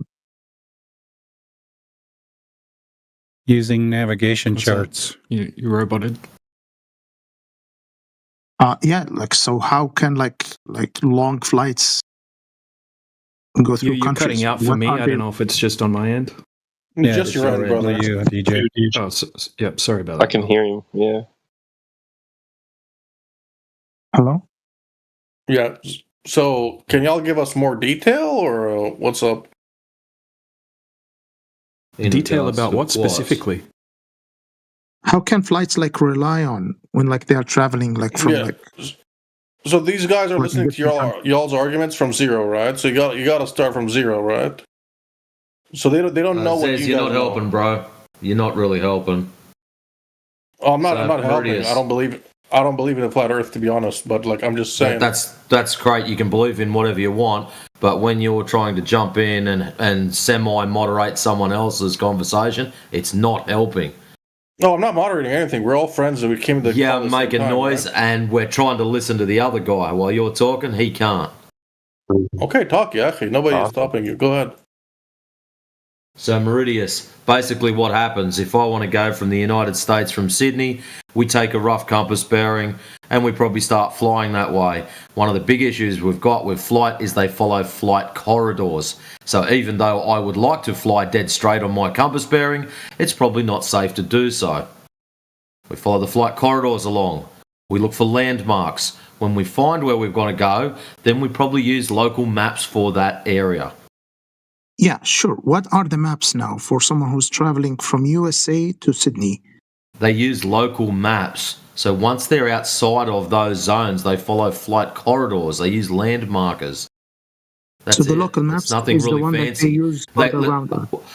Using navigation charts. You roboted. Yeah, like, so how can like long flights go through You're countries? cutting out for me. I don't know if it's just on my end. Yeah, just your end, brother. You, DJ. Oh, yep. Sorry about that. I can hear him. Yeah. Hello. Yeah. So, can y'all give us more detail, or what's up? Detail about what specifically? How can flights like rely on when like they are traveling like from like? So these guys are listening to y'all's arguments from zero, right? So you got to start from zero, right? So they don't know what Says you you're guys not know. helping, bro. You're not really helping. Oh, I'm not. So, I'm not helping. Meridius. I don't believe in a flat Earth, to be honest. But like, I'm just saying. That's great. You can believe in whatever you want, but when you're trying to jump in and semi-moderate someone else's conversation, it's not helping. No, I'm not moderating anything. We're all friends, and we came to. Yeah, making noise, right? and we're trying to listen to the other guy while you're talking. He can't. Okay, talk, Yachi. Nobody is stopping you. Go ahead. So, Meridius, basically what happens, if I want to go from the United States from Sydney, we take a rough compass bearing and we probably start flying that way. One of the big issues we've got with flight is they follow flight corridors. So even though I would like to fly dead straight on my compass bearing, it's probably not safe to do so. We follow the flight corridors along. We look for landmarks. When we find where we've got to go, then we probably use local maps for that area. Yeah, sure. What are the maps now for someone who's traveling from USA to Sydney? They use local maps. So once they're outside of those zones, they follow flight corridors. They use land markers. That's so the it. local maps It's nothing is really the one fancy. that they use for the round.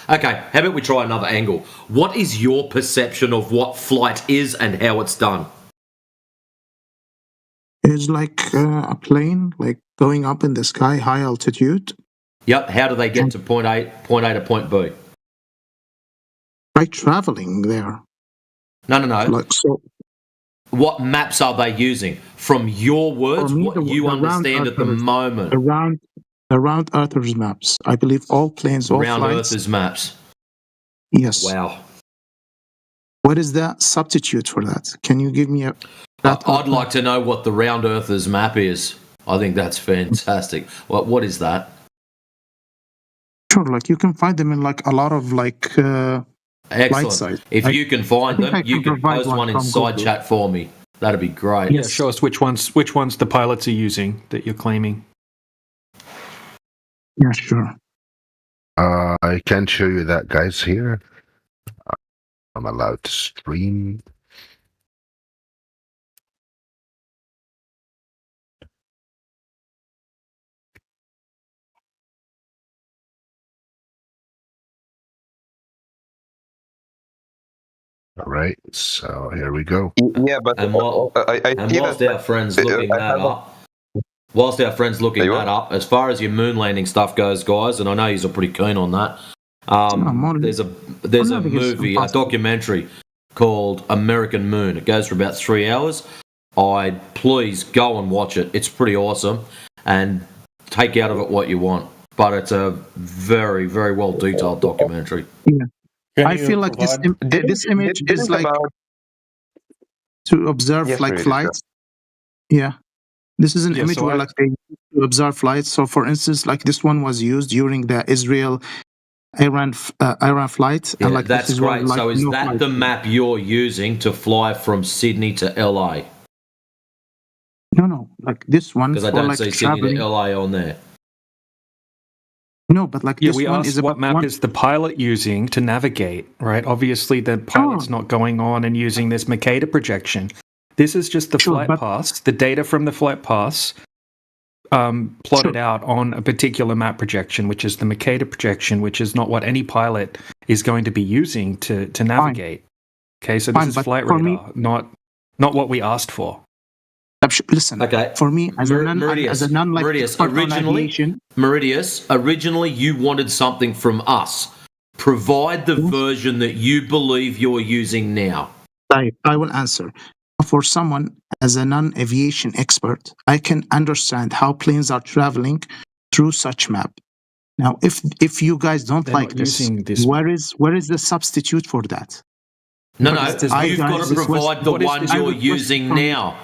Okay, how about we try another angle? What is your perception of what flight is and how it's done? It's like a plane, like going up in the sky, high altitude. Yep. How do they get to point A to point B? By traveling there. No. Like so. What maps are they using? From your words, me, what you understand at the moment. Around Earth's maps. I believe all planes, all Round flights. Earth's maps. Yes. Wow. What is the substitute for that? Can you give me a... I'd like to know what the Round Earth's map is. I think that's fantastic. What is that? Sure, like you can find them in like a lot of like flight Excellent. sites. If you can find them, you can provide post one in from side Google. chat for me. That'd be great. Yeah, show us which ones the pilots are using that you're claiming. Yeah, sure. I can show you that, guys, here. I'm allowed to stream. All right, so here we go. Yeah, but And whilst our friends looking that up, as far as your moon landing stuff goes, guys, and I know you're pretty keen on that. There's a movie, a documentary called American Moon. It goes for about 3 hours. Please go and watch it. It's pretty awesome, and take out of it what you want. But it's a very, very well detailed documentary. Yeah. I feel like this image is like to observe like flights. Yeah. This is an image where like they to observe flights. So for instance, like this one was used during the Israel-Iran flight. Yeah, and like that's this is great. where, like, So is no that flight. the map you're using to fly from Sydney to LA? No. Like this one Because I for don't like see Sydney traveling. to LA on there. No, but like Yeah, this we one asked is what about map one. is the pilot using to navigate, right? Obviously, the pilot's not going on and using this Mercator projection. This is just the flight pass, the data from the flight pass plotted out on a particular map projection, which is the Mercator projection, which is not what any pilot is going to be using to navigate. Okay, so this is flight radar, not what we asked for. Listen, for me, as a Meridius, originally you wanted something from us. Provide the version that you believe you're using now. I will answer. For someone as a non-aviation expert, I can understand how planes are traveling through such map. Now, if you guys don't They're like not this, using this where is the substitute for that? No, you've got to provide the one you're using now.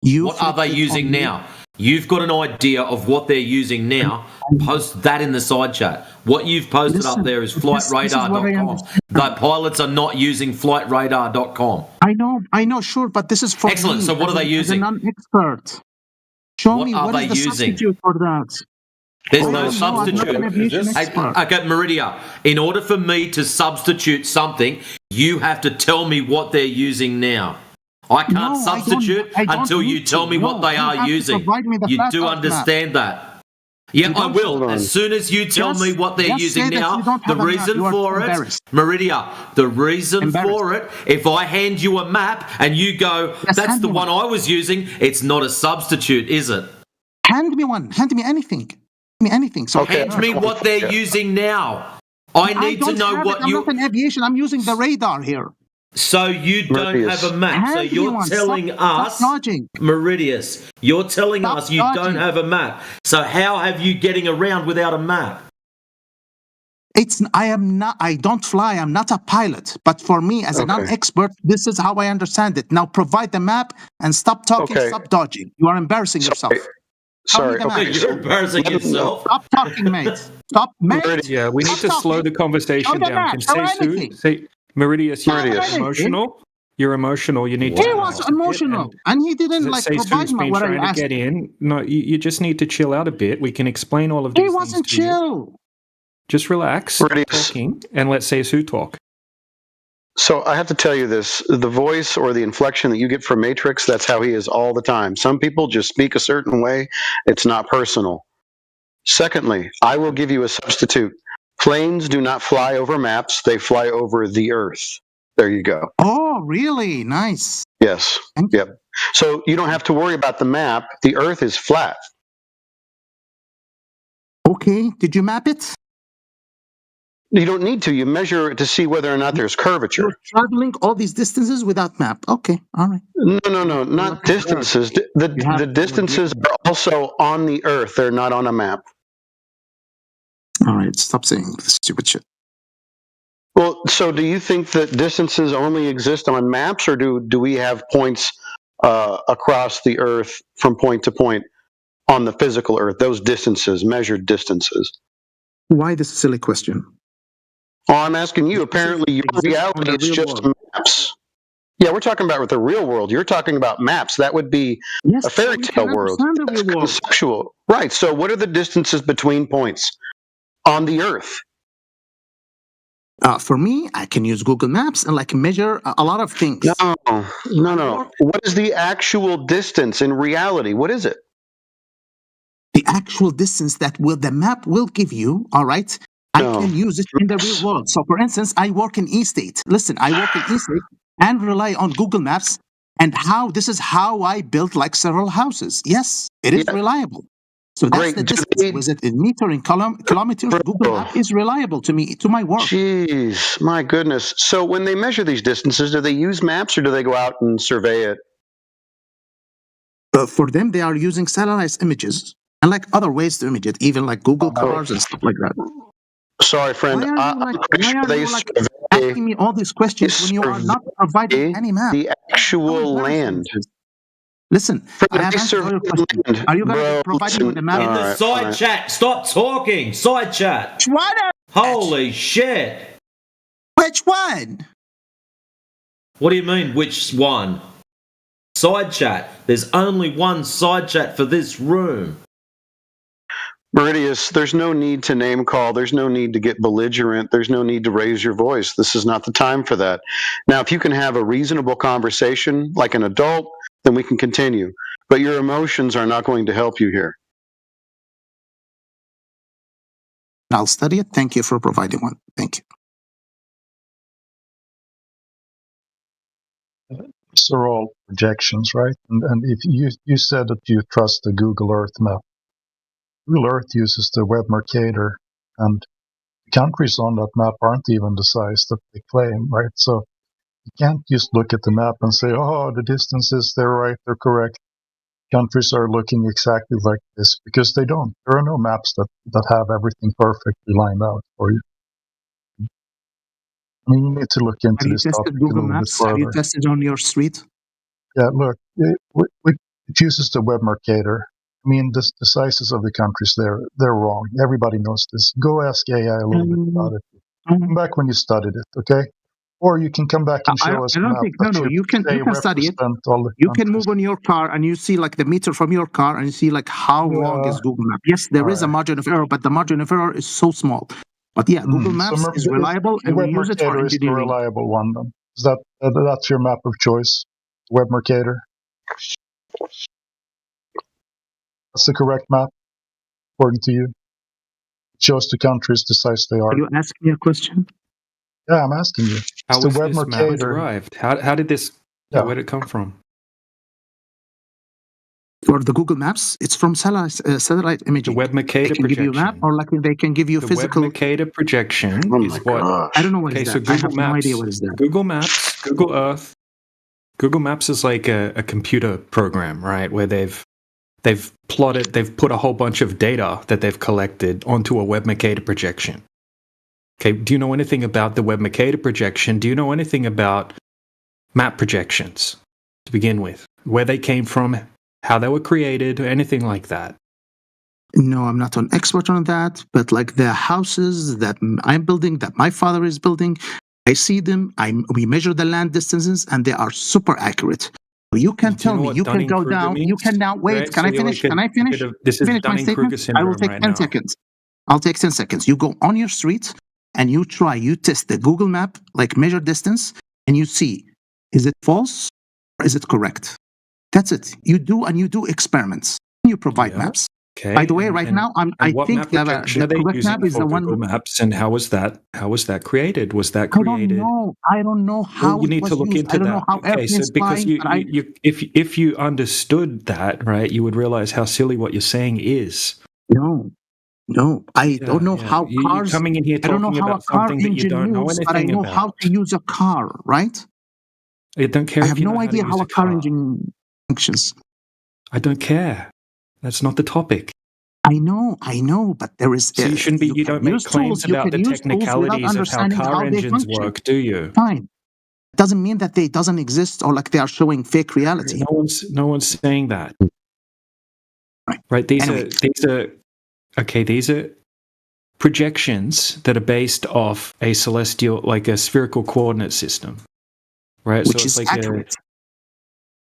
What are they using now? You've got an idea of what they're using now. Post that in the side chat. What you've posted up there is flightradar.com. The pilots are not using flightradar.com. I know, sure, but this is for excellent. me, So what are they using? As a non-expert. Show me what what are is they the using? substitute for that. There's no substitute. Okay, Meridia, in order for me to substitute something, you have to tell me what they're using now. I can't substitute until you tell me what they are using. You do understand that? Yeah, I will. As soon as you tell me what they're using now, the reason for it, Meridia, the reason for it, if I hand you a map and you go, that's the one I was using, it's not a substitute, is it? Hand me one. Hand me anything. Hand me anything. So hand me what they're using now. I need to know what I'm not in aviation. I'm using the radar here. So you don't have a map. So you're telling us, Meridius, you're telling us you don't have a map. So how have you getting around without a map? I don't fly. I'm not a pilot. But for me, as a non-expert, this is how I understand it. Now provide the map and stop talking, stop dodging. You are embarrassing yourself. Sorry. You're embarrassing yourself. Stop talking, mate. Stop, mate. Yeah, we need to slow the conversation down. Meridius, you're emotional. You're emotional. You need to. He was emotional, and he didn't provide me what I asked. To get in. No, you just need to chill out a bit. We can explain all of these. He wasn't chill. Just relax, stop talking, and let Seisu talk. So I have to tell you this: the voice or the inflection that you get from Matrix, that's how he is all the time. Some people just speak a certain way. It's not personal. Secondly, I will give you a substitute. Planes do not fly over maps. They fly over the Earth. There you go. Oh, really? Nice. Yes. Yep. So you don't have to worry about the map. The Earth is flat. Okay. Did you map it? You don't need to. You measure it to see whether or not there's curvature. You're traveling all these distances without map. Okay. All right. No. Not distances. The distances are also on the Earth. They're not on a map. All right, stop saying this stupid shit. Well, so do you think that distances only exist on maps, or do we have points across the Earth from point to point on the physical Earth, those distances, measured distances? Why this silly question? Oh, I'm asking you. Apparently, your reality is just maps. Yeah, we're talking about the real world. You're talking about maps. That would be a fairy tale world. That's conceptual. Right, so what are the distances between points on the Earth? For me, I can use Google Maps and measure a lot of things. No. What is the actual distance in reality? What is it? The actual distance that the map will give you, all right, I can use it in the real world. So, for instance, I work in E-State. Listen, I work in E-State and rely on Google Maps, and this is how I built several houses. Yes, it is reliable. So that's the distance. Was it in meter, in kilometers? Google Map is reliable to me, to my work. Jeez, my goodness. So when they measure these distances, do they use maps or do they go out and survey it? For them, they are using satellite images and other ways to image it, even Google cars and stuff like that. Sorry, friend. Why are you asking me all these questions when you are not providing any map? The actual land. Listen, I have answered all your questions. Are you going to provide me with a map? In the side chat, stop talking. Side chat. Holy shit. Which one? What do you mean, which one? Side chat. There's only one side chat for this room. Meridius, there's no need to name call. There's no need to get belligerent. There's no need to raise your voice. This is not the time for that. Now, if you can have a reasonable conversation like an adult, then we can continue. But your emotions are not going to help you here. I'll study it. Thank you for providing one. Thank you. These are all projections, right? And if you said that you trust the Google Earth map. Google Earth uses the Web Mercator, and the countries on that map aren't even the size that they claim, right? So you can't just look at the map and say, oh, the distances, they're right, they're correct. Countries are looking exactly like this, because they don't. There are no maps that have everything perfectly lined out for you. I mean, you need to look into this topic a little bit further. Have you tested on your street? Yeah, look, it uses the Web Mercator. I mean, the sizes of the countries, they're wrong. Everybody knows this. Go ask AI a little bit about it. Come back when you studied it, okay? Or you can come back and show us. You can study it. You can move on your car and you see the meter from your car and you see how long is Google Map. Yes, there is a margin of error, but the margin of error is so small. But yeah, Google Maps is reliable, and we use it for engineering. Is the reliable one then? Is that's your map of choice? Web Mercator. That's the correct map. according to you? It shows the countries the size they are. Are you asking me a question? Yeah, I'm asking you. How It's the was web this map Mercator. derived? How did this? Yeah. Where did it come from? For the Google Maps, it's from satellite imaging. The web Mercator They can give you a map, projection. or like they can give you The physical. web Mercator projection is what. I don't know what Okay, is so that. I Google have Maps. no idea what is that. Google Maps, Google Earth. Google Maps is like a computer program, right? Where they've put a whole bunch of data that they've collected onto a web Mercator projection. Okay, do you know anything about the web Mercator projection? Do you know anything about map projections to begin with? Where they came from, how they were created, or anything like that? No, I'm not an expert on that, but like the houses that I'm building, that my father is building, I see them, we measure the land distances, and they are super accurate. You can tell me, you can go down, you can now, wait, Right? can So I you're finish? like Can I finish? this is Finish my Dunning-Kruger statement? I will syndrome take right 10 now. seconds. I'll take 10 seconds. You go on your street and you test the Google map, like measure distance, and you see, is it false or is it correct? That's it. You do experiments. You provide maps. Okay. By the way, right now, I what think map that projection the are they correct using map is for the one. Google Maps, and how was that created? Was that I don't created? know. I don't know how Well, you it need was to look used. into I don't that. know how Okay, so airplanes because fly. if you understood that, right, you would realize how silly what you're saying is. No, I don't know how You're cars. coming in here I don't know talking how a about car something that you engine don't know moves, but I anything know how about. to use a car, right? I don't care I if have you know no how to idea use how a a car car. engine functions. I don't care. That's not the topic. I know, but there is. So you shouldn't be. You can don't make use claims tools. You about can the use tools without technicalities of how understanding car how they engines function. work, do you? Fine. Doesn't mean that they doesn't exist or like they are showing fake reality. No one's saying that. Right? These are projections that are based off a celestial, like a spherical coordinate system, right? Which so it's is like accurate.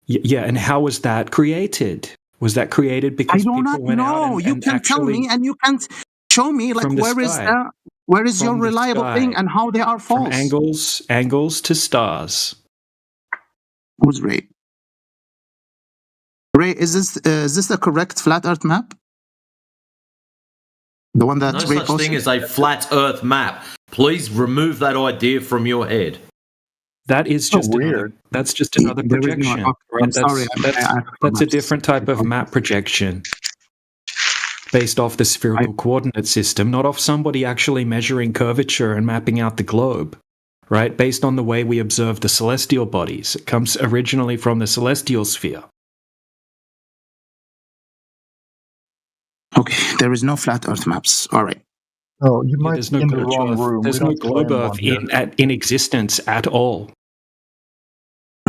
Yeah, and how was that created? Was that created because I do people not went out know. You and can tell actually me, and you can show me like from the where sky? is your From the reliable thing sky. and how they are From false. angles to stars. Who's Ray? Ray, is this the correct flat Earth map? The one that No Ray such posted? thing as a flat Earth map. Please remove that idea from your head. That is just weird. That's just another There is no- projection. okay, Right? I'm sorry, That's a different type of map projection based off the spherical coordinate system, not off somebody actually measuring curvature and mapping out the globe, right? Based on the way we observe the celestial bodies. It comes originally from the celestial sphere. Okay, there is no flat Earth maps. All right. Oh, you might There's be no in the globe wrong Earth. room. There's We no don't globe claim Earth one here. in existence at all.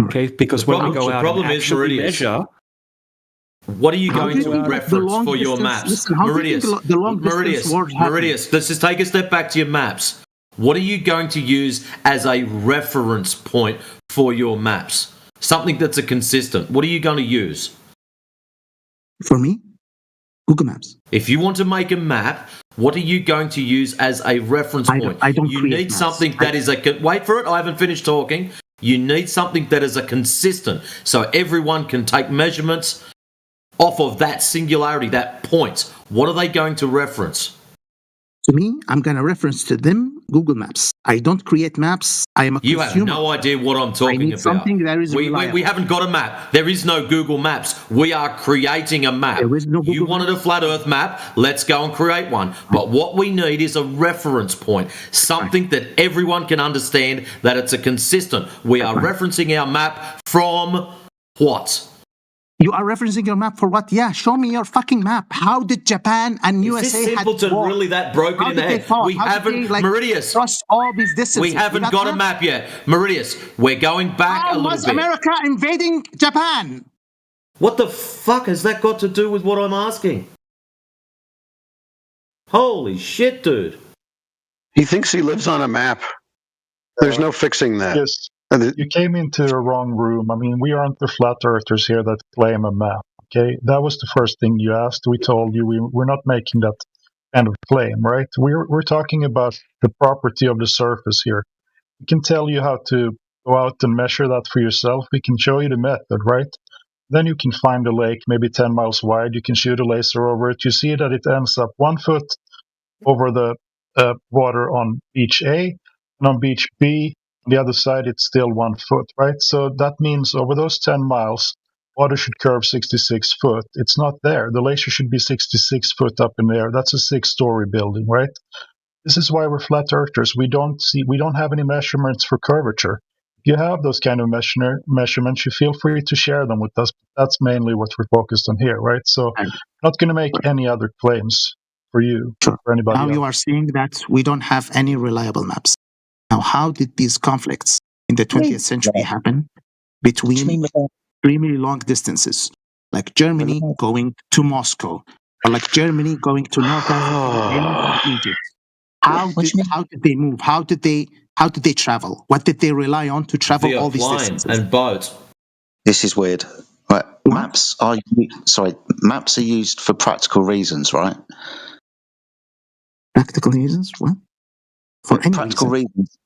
Okay, because when we go out and actually measure, what are you How going do to you think the reference long for your distance- maps? listen, how do you think the long distance world happened? Meridius, let's just take a step back to your maps. What are you going to use as a reference point for your maps? Something that's a consistent. What are you going to use? For me? Google Maps. If you want to make a map, what are you going to use as a reference point? I don't You create need maps. something that is wait for it, I haven't finished talking. You need something that is a consistent, so everyone can take measurements off of that singularity, that point. What are they going to reference? To me, I'm going to reference to them Google Maps. I don't create maps. I am a You consumer. have no idea what I'm talking I need about. something that is we reliable. haven't got a map. There is no Google Maps. We are creating a map. There is no Google you wanted a flat Earth map. Let's go and create one. But what we need is a reference point, something that everyone can understand that it's a consistent. We are referencing our map from what? You are referencing your map for what? Yeah, show me your fucking map. How did Japan and USA Is this simpleton really that broken How in the did they head? fall? We How did haven't, they, like, Meridius. cross all these distances. We haven't got a map yet. Meridius, we're going back a How little was bit. America invading Japan? What the fuck has that got to do with what I'm asking? Holy shit, dude. He thinks he lives on a map. There's no fixing that. Yes, you came into the wrong room. I mean, we aren't the flat earthers here that claim a map. Okay, that was the first thing you asked. We told you we're not making that kind of claim, right? We're talking about the property of the surface here. We can tell you how to go out and measure that for yourself. We can show you the method, right? Then you can find a lake, maybe 10 miles wide. You can shoot a laser over it. You see that it ends up 1 foot over the water on beach A, and on beach B, on the other side, it's still 1 foot, right? So that means over those 10 miles, water should curve 66 foot. It's not there. The laser should be 66 foot up in the air. That's a 6-story building, right? This is why we're flat earthers. We don't have any measurements for curvature. If you have those kind of measurements, you feel free to share them with us. That's mainly what we're focused on here, right? So I'm not going to make any other claims for you, for anybody Now else. you are saying that we don't have any reliable maps. Now, how did these conflicts in the 20th century happen between extremely long distances, like Germany going to Moscow, or like Germany going to North Africa, Egypt? How did they move? How did they travel? What did they rely on to travel Via all these plane distances? and boat. This is weird. Right. Maps are used for practical reasons, right? Practical reasons? What? For any practical reasons.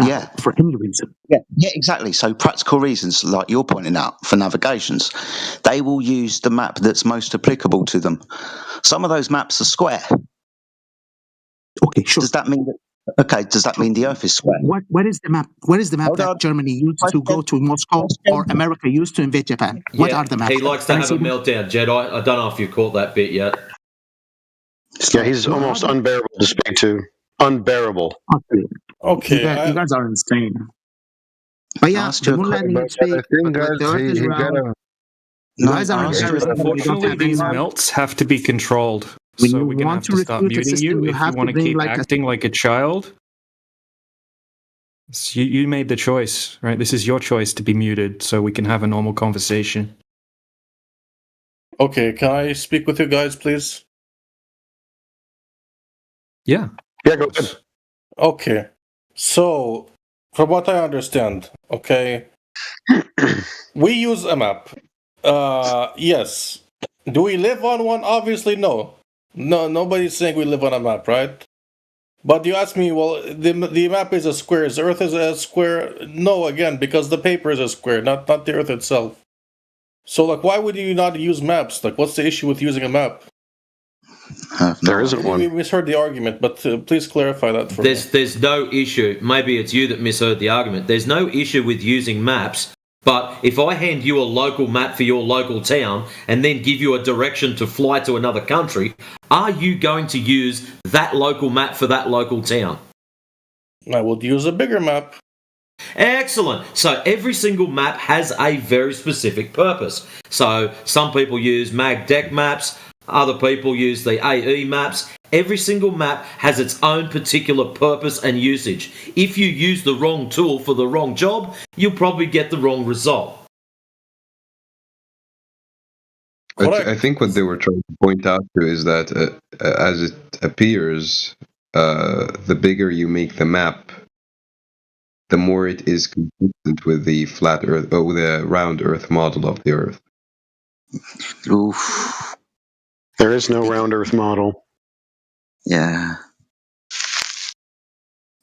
Yeah. For any reason. Yeah, exactly. So practical reasons, like you're pointing out, for navigations, they will use the map that's most applicable to them. Some of those maps are square. Okay, sure. Does that mean the Earth is square? What is the map? What is the map that Germany used to go to Moscow or America used to invade Japan? What are the maps? He likes to have a meltdown, Jedi. I don't know if you've caught that bit yet. Yeah, he's almost unbearable to speak to. Unbearable. Okay. You guys are insane. But yeah, the moon landing is fake. The Earth is round. You guys are embarrassing. Unfortunately, these melts have to be controlled. So we're going to have to start muting you if you want to keep acting like a child. So you made the choice, right? This is your choice to be muted so we can have a normal conversation. Okay, can I speak with you guys, please? Yeah. Yeah, go ahead. Okay. So, from what I understand, okay, we use a map. Yes. Do we live on one? Obviously, no. No, nobody's saying we live on a map, right? But you ask me, well, the map is a square. Is the Earth is a square? No, again, because the paper is a square, not the Earth itself. So, like, why would you not use maps? Like, what's the issue with using a map? There isn't one. We misheard the argument, but please clarify that for me. There's no issue. Maybe it's you that misheard the argument. There's no issue with using maps. But if I hand you a local map for your local town and then give you a direction to fly to another country, are you going to use that local map for that local town? I would use a bigger map. Excellent. So every single map has a very specific purpose. So some people use MagDeck maps, other people use the AE maps. Every single map has its own particular purpose and usage. If you use the wrong tool for the wrong job, you'll probably get the wrong result. I think what they were trying to point out to is that as it appears, the bigger you make the map, the more it is consistent with the flat Earth, or the round Earth model of the Earth. Oof. There is no round Earth model. Yeah.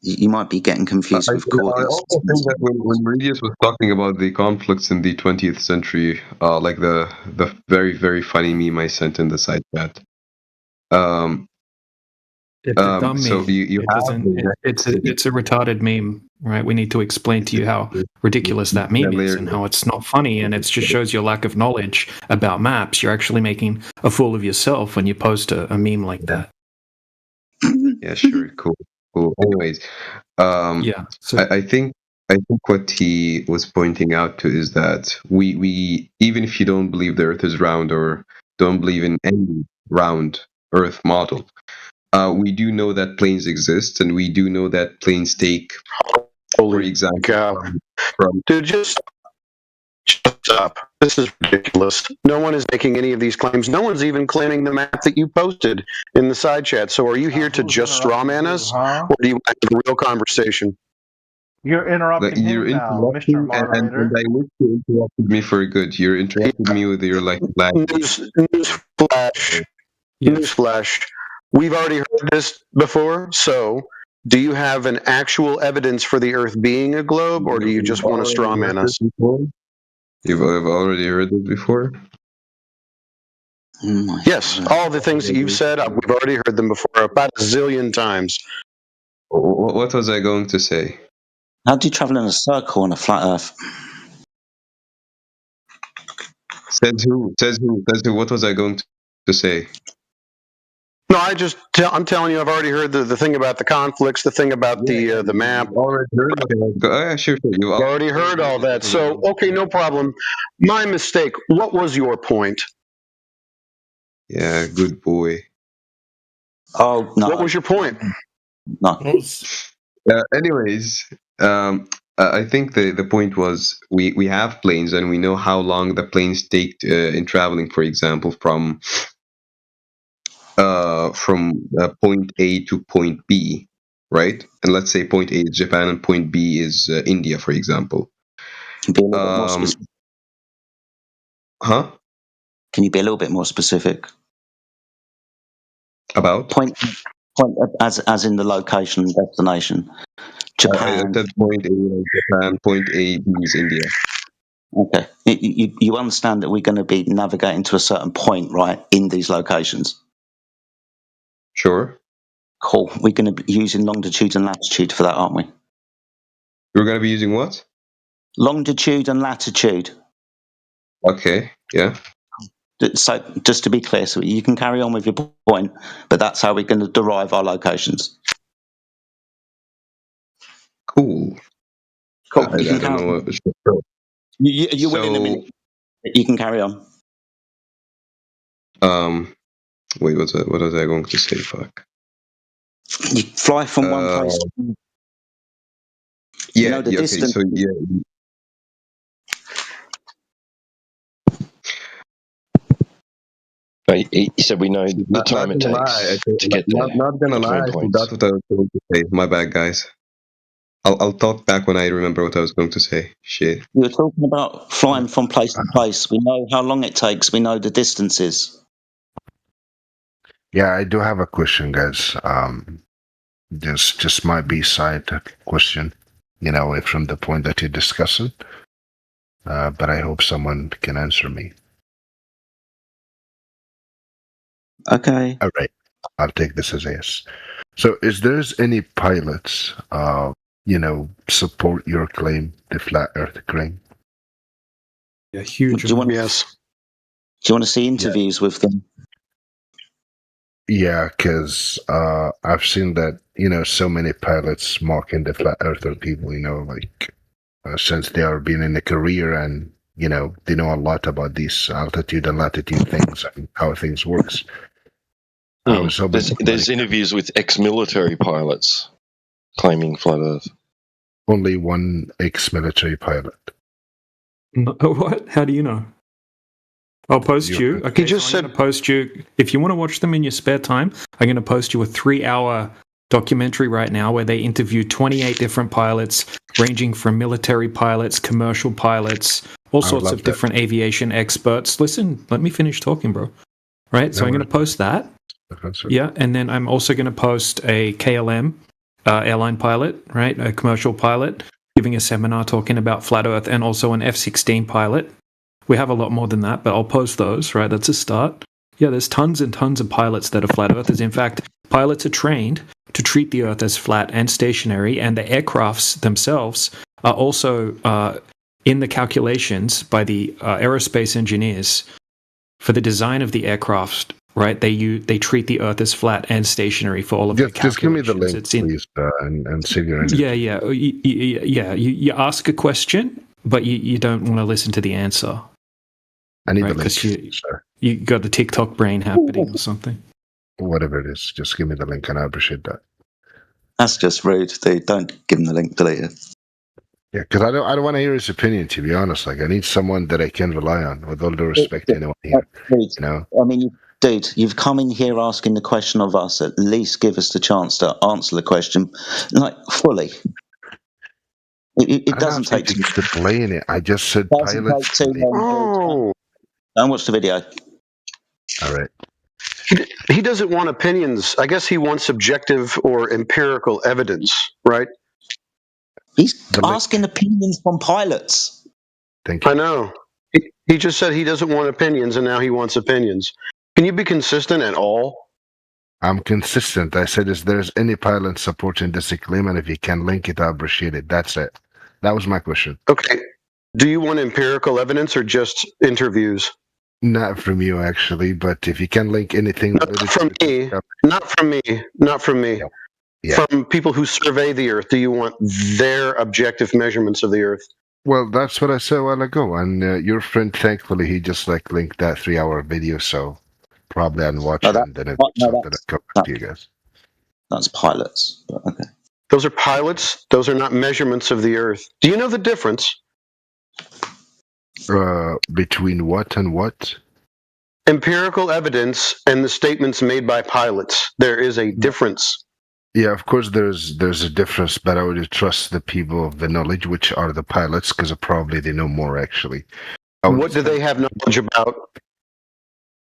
You might be getting confused with I also think that when Redius was talking about the conflicts in the 20th century, like the very, very funny meme I sent in the side chat. It's a dumb so meme. It's a retarded meme, right? We need to explain to you how ridiculous that meme is and how it's not funny, and it just shows your lack of knowledge about maps. You're actually making a fool of yourself when you post a meme like that. Yeah, sure, cool. Anyways, I think what he was pointing out to is that we even if you don't believe the Earth is round or don't believe in any round Earth model, we do know that planes exist, and we do know that planes take, for example, Dude, just shut up. This is ridiculous. No one is making any of these claims. No one's even claiming the map that you posted in the side chat. So are you here to just strawman us, or do you want to have a real conversation? You're interrupting him now, Mr. Moderator. And I wish you interrupted me for good. You're interrupting me with your Newsflash. We've already heard this before, so do you have an actual evidence for the Earth being a globe, or do you just want to strawman us? You've already heard it before? Yes, all the things that you've said, we've already heard them before about a zillion times. What was I going to say? How do you travel in a circle on a flat Earth? Says who? Says who? Says who? What was I going to say? No, I'm telling you, I've already heard the thing about the conflicts, the thing about the map. Already heard. Sure. You've already heard all that. So, okay, no problem. My mistake. What was your point? Yeah, good boy. Oh no. What was your point? No. Anyways, I think the point was we have planes and we know how long the planes take in traveling. For example, from point A to point B, right? And let's say point A is Japan and point B is India, for example. Huh? Can you be a little bit more specific? About point as in the location and destination. Japan. I said point A is Japan, point A B is India. Okay. You understand that we're going to be navigating to a certain point, right, in these locations? Sure. Cool. We're going to be using longitude and latitude for that, aren't we? We're going to be using what? Longitude and latitude. Okay, yeah. So, just to be clear, so you can carry on with your point, but that's how we're going to derive our locations. Cool. Cool. I don't know what was you will in a minute. You can carry on. Wait, what was I going to say? Fuck. You fly from one place. Yeah, the distance. Okay, so yeah. He said we know the time it takes to get there. Not gonna lie, that's what I was going to say. My bad, guys. I'll talk back when I remember what I was going to say. Shit. You were talking about flying from place to place. We know how long it takes. We know the distances. Yeah, I do have a question, guys. Just my B-side question, from the point that you're discussing. But I hope someone can answer me. Okay. All right. I'll take this as a yes. So is there's any pilots, support your claim, the flat earth claim? Yeah, huge. Do you want to see interviews with them? Yeah, because I've seen that, so many pilots mocking the flat earther people, since they are being in a career and, they know a lot about these altitude and latitude things and how things works. There's interviews with ex-military pilots claiming flat Earth. Only one ex-military pilot. What? How do you know? I'll post you. Okay, he just said post you. If you want to watch them in your spare time, I'm going to post you a 3-hour documentary right now where they interview 28 different pilots, ranging from military pilots, commercial pilots, all sorts of different aviation experts. Listen, let me finish talking, bro. Right? So I'm going to post that. Yeah, and then I'm also going to post a KLM airline pilot, right? A commercial pilot giving a seminar talking about flat Earth, and also an F-16 pilot. We have a lot more than that, but I'll post those, right? That's a start. Yeah, there's tons and tons of pilots that are flat earthers. In fact, pilots are trained to treat the Earth as flat and stationary, and the aircrafts themselves are also in the calculations by the aerospace engineers for the design of the aircraft. Right, they treat the Earth as flat and stationary for all of the calculations. Just give me the link, please, and see your answer. Yeah. You ask a question, but you don't want to listen to the answer. I need the link, sir. You got the TikTok brain happening or something. Whatever it is, just give me the link, and I appreciate that. That's just rude, dude. Don't give him the link. Delete it. Yeah, because I don't want to hear his opinion. To be honest, I need someone that I can rely on. With all due respect to anyone here, I mean. Dude, you've come in here asking the question of us. At least give us the chance to answer the question, fully. It doesn't take to explain it. I just said pilots. Oh, don't watch the video. All right. He doesn't want opinions. I guess he wants objective or empirical evidence, right? He's asking opinions from pilots. Thank you. I know. He just said he doesn't want opinions, and now he wants opinions. Can you be consistent at all? I'm consistent. I said, is there's any pilot supporting this claim, and if you can link it, I appreciate it. That's it. That was my question. Okay. Do you want empirical evidence or just interviews? Not from you, actually, but if you can link anything... Not from me. Not from me. Not from me. Yeah. From people who survey the Earth, do you want their objective measurements of the Earth? Well, that's what I said a while ago, and your friend, thankfully, he just linked that 3-hour video, so probably I'll watch it, and then it's something that come back to you guys. That's pilots, but okay. Those are pilots. Those are not measurements of the Earth. Do you know the difference? Between what and what? Empirical evidence and the statements made by pilots. There is a difference. Yeah, of course there's a difference, but I would trust the people of the knowledge, which are the pilots, because probably they know more, actually. What do they have knowledge about?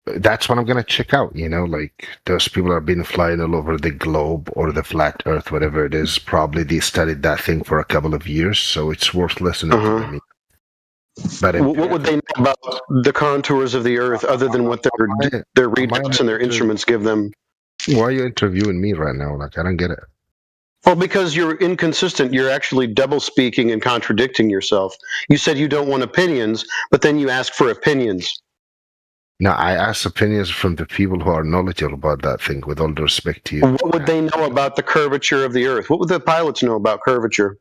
That's what I'm going to check out, like those people are been flying all over the globe or the flat earth, whatever it is. Probably they studied that thing for a couple of years, so it's worth listening to them. But what would they know about the contours of the Earth other than what their readouts and their instruments give them? Why are you interviewing me right now? Like, I don't get it. Well, because you're inconsistent. You're actually double speaking and contradicting yourself. You said you don't want opinions, but then you ask for opinions. No, I ask opinions from the people who are knowledgeable about that thing, with all due respect to you. What would they know about the curvature of the Earth? What would the pilots know about curvature?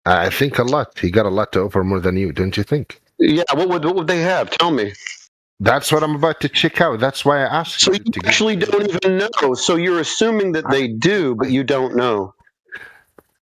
I think a lot. He got a lot to offer more than you, don't you think? Yeah, what would they have? Tell me. That's what I'm about to check out. That's why I asked. So you actually don't even know. So you're assuming that they do, but you don't know.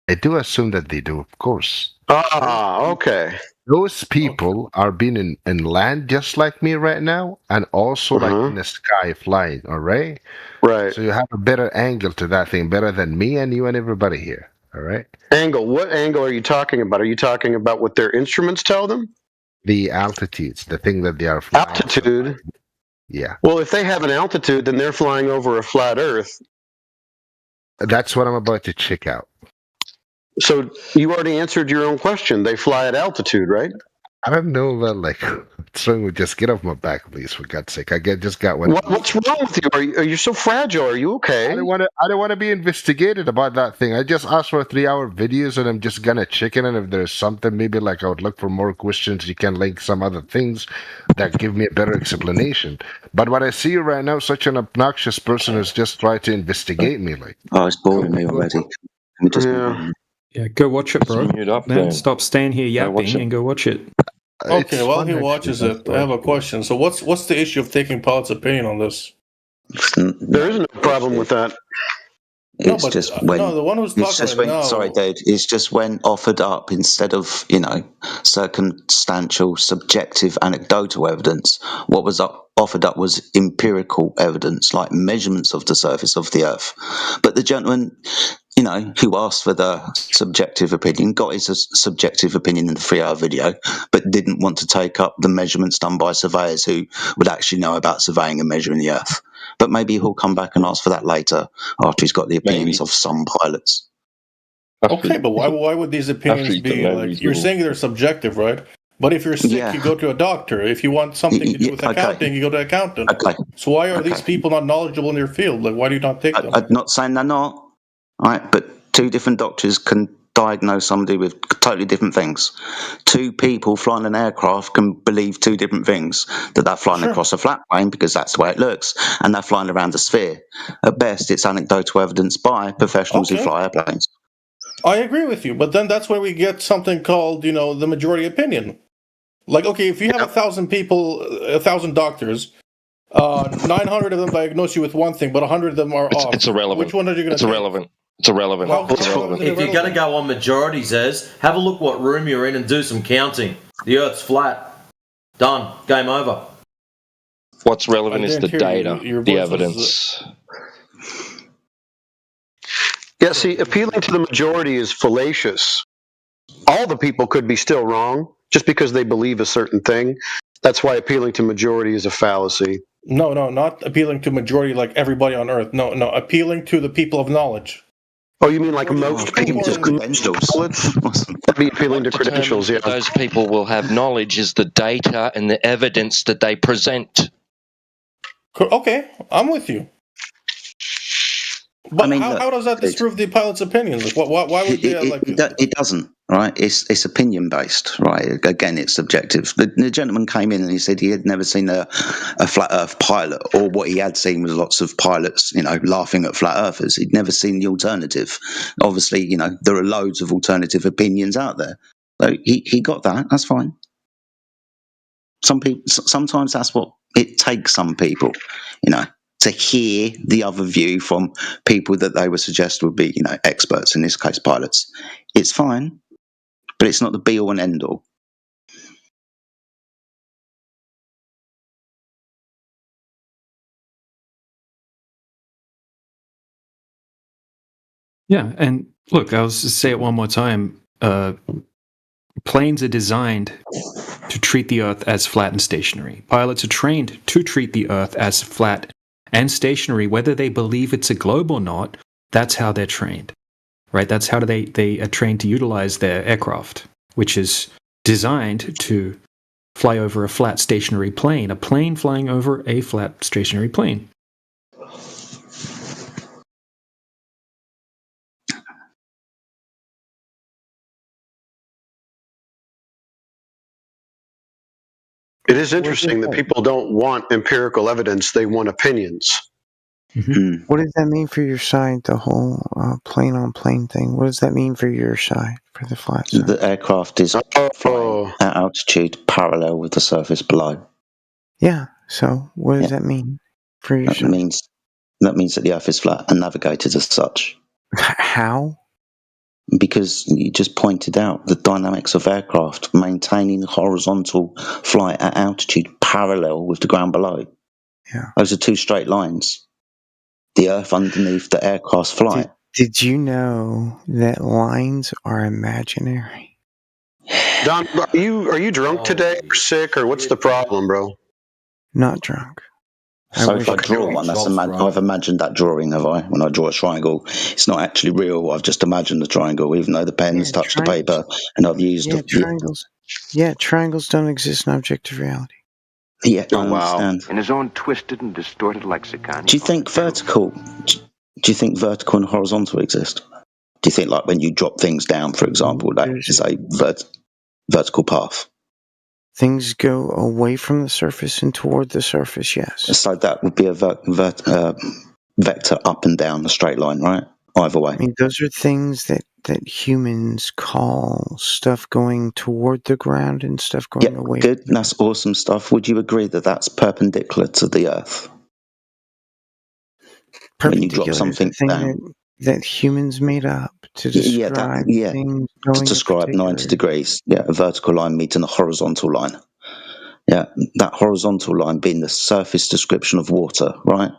I do assume that they do, of course. Ah, okay. Those people are being in land just like me right now, and also like in the sky flying, all right? Right. So you have a better angle to that thing, better than me and you and everybody here, all right? Angle? What angle are you talking about? Are you talking about what their instruments tell them? The altitudes, the thing that they are flying. Altitude? Yeah. Well, if they have an altitude, then they're flying over a flat Earth. That's what I'm about to check out. So you already answered your own question. They fly at altitude, right? I don't know about what's wrong with just get off my back, please, for God's sake. Just got one. What's wrong with you? Are you so fragile? Are you okay? I don't want to be investigated about that thing. I just asked for 3-hour videos, and I'm just gonna check it. And if there's something, maybe I would look for more questions. You can link some other things that give me a better explanation. But what I see right now, such an obnoxious person who's just trying to investigate me. Oh, it's boring me already. Yeah, go watch it, bro. Then. Stop staying here yapping and go watch it. Okay, while he watches it, I have a question. So what's the issue of taking Pilot's opinion on this? There is no problem with that. It's just when the one who's talking now. Sorry, Dave. It's just when offered up instead of circumstantial, subjective, anecdotal evidence. What was offered up was empirical evidence, like measurements of the surface of the Earth. But the gentleman, who asked for the subjective opinion, got his subjective opinion in the 3-hour video, but didn't want to take up the measurements done by surveyors who would actually know about surveying and measuring the Earth. But maybe he'll come back and ask for that later after he's got the opinions of some pilots. Okay, but why would these opinions be you're saying they're subjective, right? But if you're sick, you go to a doctor. If you want something to do with accounting, you go to an accountant. Okay. So why are these people not knowledgeable in their field? Why do you not take them? I'm not saying they're not, right? But 2 different doctors can diagnose somebody with totally different things. 2 people flying an aircraft can believe 2 different things, that they're flying across a flat plane because that's the way it looks, and they're flying around a sphere. At best, it's anecdotal evidence by professionals who fly airplanes. I agree with you, but then that's where we get something called, the majority opinion. If you have 1,000 people, 1,000 doctors, 900 of them diagnose you with one thing, but 100 of them are off. It's irrelevant. Which one are you going to take? Irrelevant. It's irrelevant. If you're going to go on majorities, have a look what room you're in and do some counting. The Earth's flat. Done. Game over. What's relevant is the data, the evidence. Yeah, see, appealing to the majority is fallacious. All the people could be still wrong just because they believe a certain thing. That's why appealing to majority is a fallacy. No, not appealing to majority like everybody on Earth. No, appealing to the people of knowledge. Oh, you mean like most people? Be appealing to credentials, yeah. Those people will have knowledge is the data and the evidence that they present. Okay, I'm with you. But how does that disprove the pilot's opinions? Like, why would they it doesn't, right? It's opinion based, right? Again, it's subjective. The gentleman came in and he said he had never seen a flat Earth pilot, or what he had seen was lots of pilots, laughing at flat Earthers. He'd never seen the alternative. Obviously, there are loads of alternative opinions out there. So he got that. That's fine. Some people, sometimes that's what it takes. Some people, to hear the other view from people that they would suggest would be, experts, in this case, pilots. It's fine, but it's not the be all and end all. Yeah, and look, I'll just say it one more time. Planes are designed to treat the Earth as flat and stationary. Pilots are trained to treat the Earth as flat and stationary, whether they believe it's a globe or not. That's how they're trained, right? That's how they are trained to utilize their aircraft, which is designed to fly over a flat stationary plane, a plane flying over a flat stationary plane. It is interesting that people don't want empirical evidence; they want opinions. Mm-hmm. What does that mean for your side? The whole plane-on-plane thing. What does that mean for your side, for the flat side? The aircraft is flying at altitude parallel with the surface below. Yeah. So what does that mean for your side? That means that the Earth is flat and navigated as such. How? Because you just pointed out the dynamics of aircraft maintaining horizontal flight at altitude parallel with the ground below. Yeah. Those are two straight lines. The Earth underneath the aircraft's flight. Did you know that lines are imaginary? Don, are you drunk today, or sick, or what's the problem, bro? Not drunk. So if I draw one, I've imagined that drawing, have I? When I draw a triangle, it's not actually real. I've just imagined the triangle, even though the pen's touched the paper, and I've used triangles. Yeah, triangles don't exist in objective reality. Yeah, I understand. In his own twisted and distorted lexicon. Do you think vertical and horizontal exist? Do you think, like, when you drop things down, for example, that is a vertical path? Things go away from the surface and toward the surface, yes. So that would be a vector up and down, a straight line, right? Either way. I mean, those are things that humans call stuff going toward the ground and stuff going away. Good. That's awesome stuff. Would you agree that that's perpendicular to the Earth? When you drop something down. That humans made up to describe things going to describe 90 degrees. Yeah, a vertical line meeting a horizontal line. Yeah, that horizontal line being the surface description of water, right?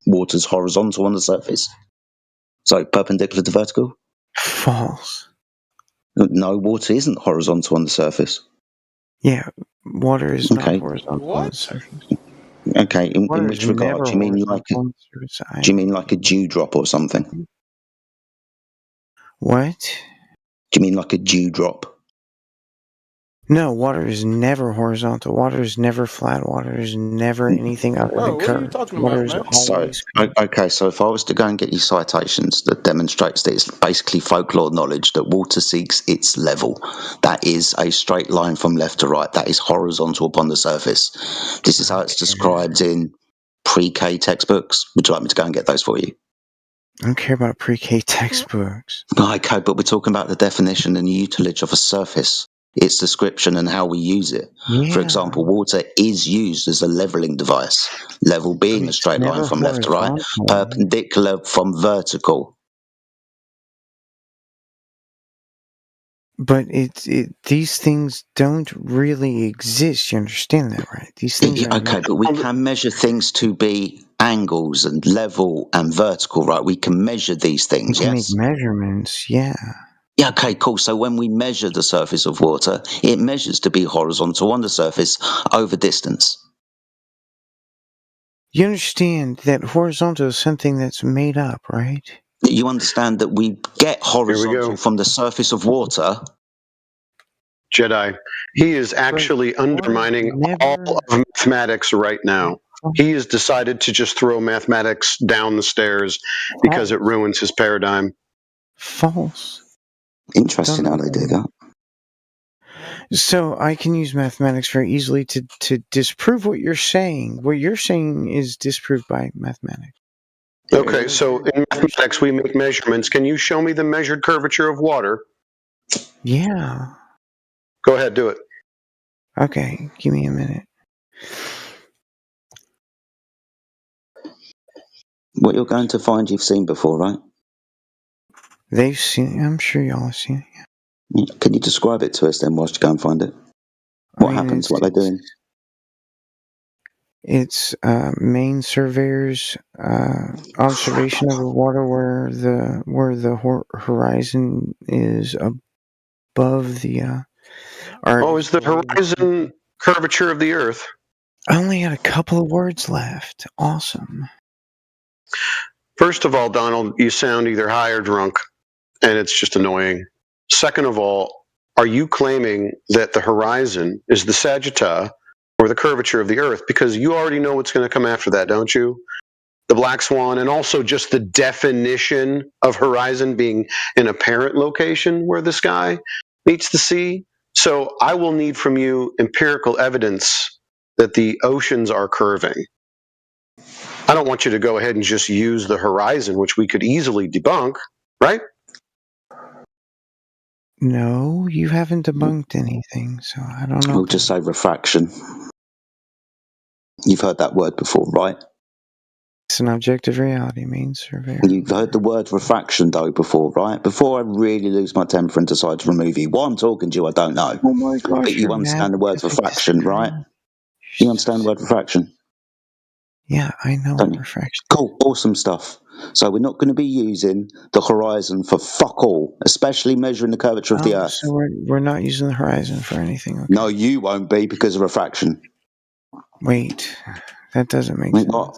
Water's horizontal on the surface. So perpendicular to vertical? False. No, water isn't horizontal on the surface. Yeah, water is not horizontal on the surface. Okay, in which regard? Do you mean like a dewdrop or something? What? Do you mean like a dewdrop? No, water is never horizontal. Water is never flat. Water is never anything other than curved. What are you talking about, man? So if I was to go and get you citations that demonstrates that it's basically folklore knowledge that water seeks its level. That is a straight line from left to right. That is horizontal upon the surface. This is how it's described in pre-K textbooks. Would you like me to go and get those for you? I don't care about pre-K textbooks. Okay, but we're talking about the definition and the utilage of a surface. Its description and how we use it. Yeah. For example, water is used as a leveling device. Level being a straight line from left to right, perpendicular from vertical. But these things don't really exist. You understand that, right? These things. Okay, but we can measure things to be angles and level and vertical, right? We can measure these things. We can make measurements. Yeah. Yeah, okay, cool. So when we measure the surface of water, it measures to be horizontal on the surface over distance. You understand that horizontal is something that's made up, right? You understand that we get horizontal from the surface of water. Jedi. He is actually undermining all of mathematics right now. He has decided to just throw mathematics down the stairs because it ruins his paradigm. False. Interesting how they do that. So I can use mathematics very easily to disprove what you're saying. What you're saying is disproved by mathematics. Okay, so in mathematics we make measurements. Can you show me the measured curvature of water? Yeah. Go ahead, do it. Okay, give me a minute. What you're going to find you've seen before, right? They've seen it. I'm sure y'all have seen it. Yeah. Can you describe it to us then whilst you go and find it? What happens? What they're doing? It's main surveyor's observation of the water where the horizon is above the. Is the horizon curvature of the Earth? I only had a couple of words left. Awesome. First of all, Donald, you sound either high or drunk, and it's just annoying. Second of all, are you claiming that the horizon is the sagitta or the curvature of the Earth? Because you already know what's going to come after that, don't you? The black swan, and also just the definition of horizon being an apparent location where the sky meets the sea. So I will need from you empirical evidence that the oceans are curving. I don't want you to go ahead and just use the horizon, which we could easily debunk, right? No, you haven't debunked anything, so I don't know. We'll just say refraction. You've heard that word before, right? It's an objective reality, main surveyor. You've heard the word refraction, though, before, right? Before I really lose my temper and decide to remove you. Why I'm talking to you, I don't know. Oh my gosh, but you understand the word refraction, right? You understand the word refraction? Yeah, I know refraction. Cool, awesome stuff. So we're not going to be using the horizon for fuck all, especially measuring the curvature of the Earth. So we're not using the horizon for anything. Okay. No, you won't be because of refraction. Wait, that doesn't make sense. What?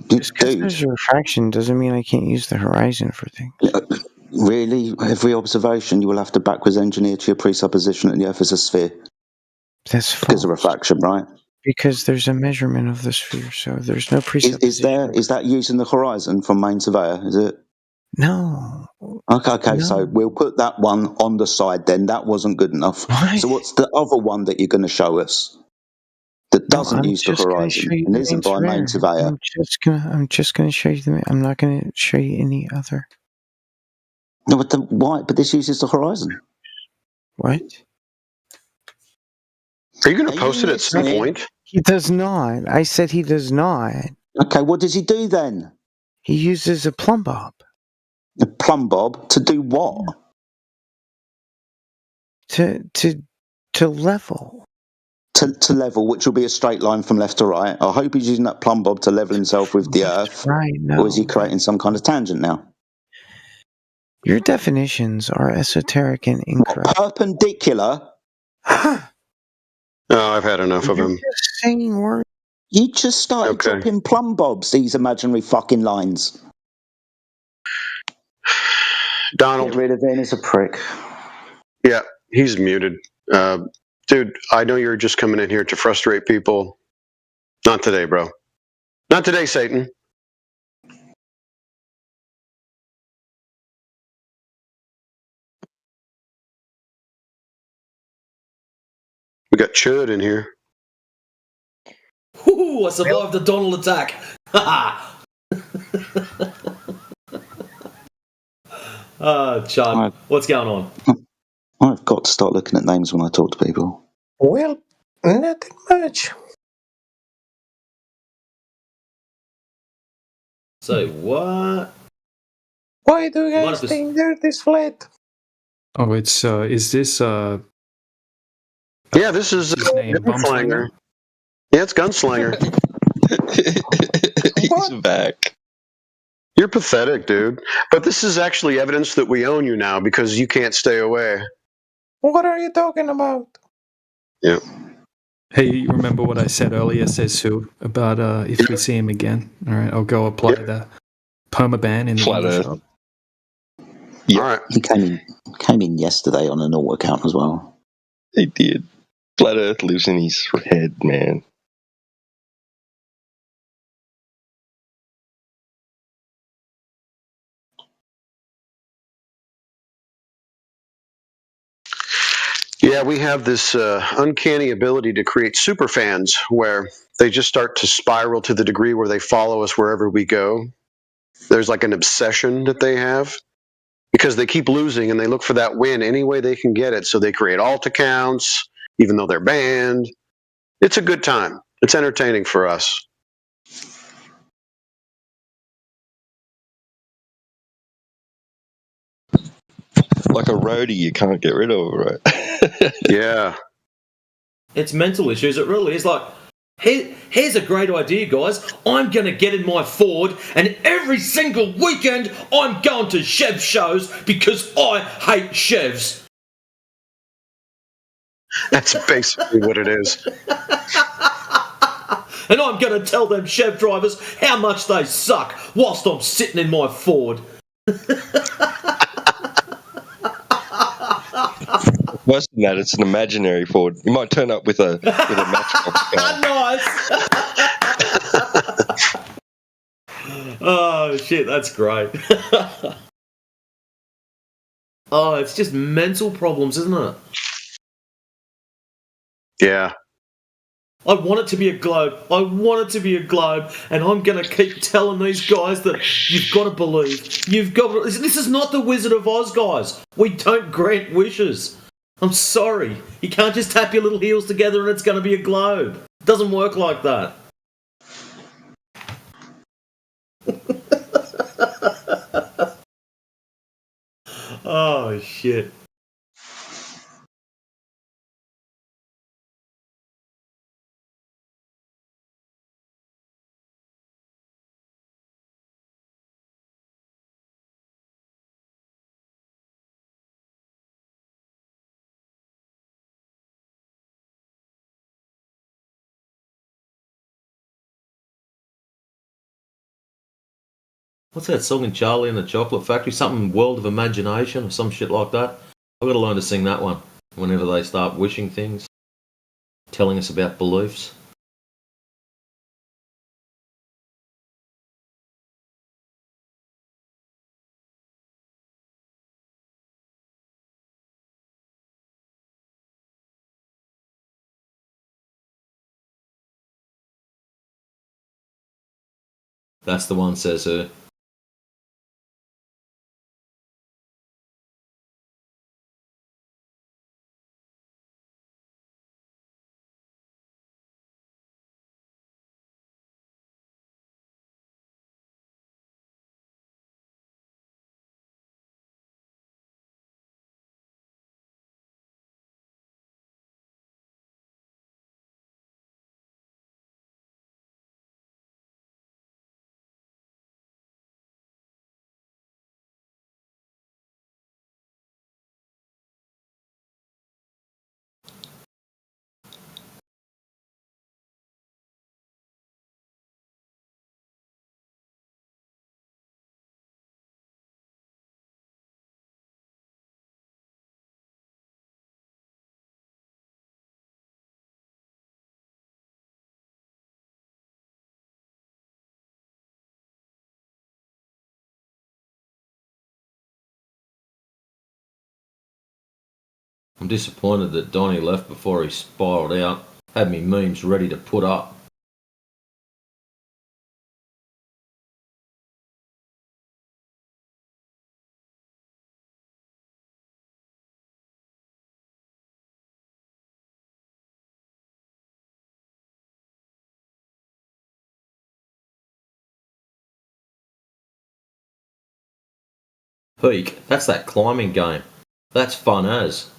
Just because there's a refraction doesn't mean I can't use the horizon for things. Really? Every observation you will have to backwards engineer to your presupposition that the Earth is a sphere. That's false. Because of refraction, right? Because there's a measurement of the sphere, so there's no presupposition. Is that using the horizon from main surveyor, is it? No. Okay, so we'll put that one on the side then. That wasn't good enough. Why? So what's the other one that you're going to show us that doesn't use the horizon and isn't by main surveyor? I'm just gonna show you I'm not gonna show you any other. No, but why? But this uses the horizon. What? Are you going to post it at some point? He does not. I said he does not. Okay, what does he do then? He uses a plumb bob. A plumb bob to do what? To level. To level, which will be a straight line from left to right. I hope he's using that plumb bob to level himself with the Earth. Right. No. Or is he creating some kind of tangent now? Your definitions are esoteric and incorrect. What, perpendicular? Oh, I've had enough of him. Just saying words. You just started dropping plumb bobs, these imaginary fucking lines. Donald. Get rid of him as a prick. Yeah, he's muted. Dude, I know you're just coming in here to frustrate people. Not today, bro. Not today, Satan. We got Chud in here. Ooh, I survived the Donald attack. Chud, what's going on? I've got to start looking at names when I talk to people. Well, nothing much. Say what? Why do you guys think they're this flat? Oh, it's is this Yeah, this is Gunslinger. Yeah, it's Gunslinger. He's back. You're pathetic, dude. But this is actually evidence that we own you now because you can't stay away. What are you talking about? Yeah. Hey, you remember what I said earlier, says Sue, about if we see him again? All right, I'll go apply the permaban in the Flat Earth. shop. Yeah. All right. He came in yesterday on an alt account as well. He did. Flat Earth lives in his head, man. Yeah, we have this uncanny ability to create super fans where they just start to spiral to the degree where they follow us wherever we go. There's like an obsession that they have because they keep losing and they look for that win any way they can get it. So they create alt accounts, even though they're banned. It's a good time. It's entertaining for us. Like a roadie you can't get rid of, right? Yeah. It's mental issues. It really is. Like, here's a great idea, guys. I'm going to get in my Ford, and every single weekend I'm going to Chev shows because I hate Chevs. That's basically what it is. And I'm going to tell them Chev drivers how much they suck whilst I'm sitting in my Ford. Worse than that, it's an imaginary Ford. You might turn up with a matchbox car. Nice. Oh shit, that's great. Oh, it's just mental problems, isn't it? Yeah. I want it to be a globe. I want it to be a globe, and I'm going to keep telling these guys that you've got to believe. You've got to. This is not the Wizard of Oz, guys. We don't grant wishes. I'm sorry. You can't just tap your little heels together and it's going to be a globe. It doesn't work like that. Oh, shit. What's that song in Charlie and the Chocolate Factory? Something World of Imagination or some shit like that. I've got to learn to sing that one whenever they start wishing things, telling us about beliefs. That's the one, says her. I'm disappointed that Donnie left before he spiraled out. Had me memes ready to put up. Peak, that's that climbing game. That's fun as.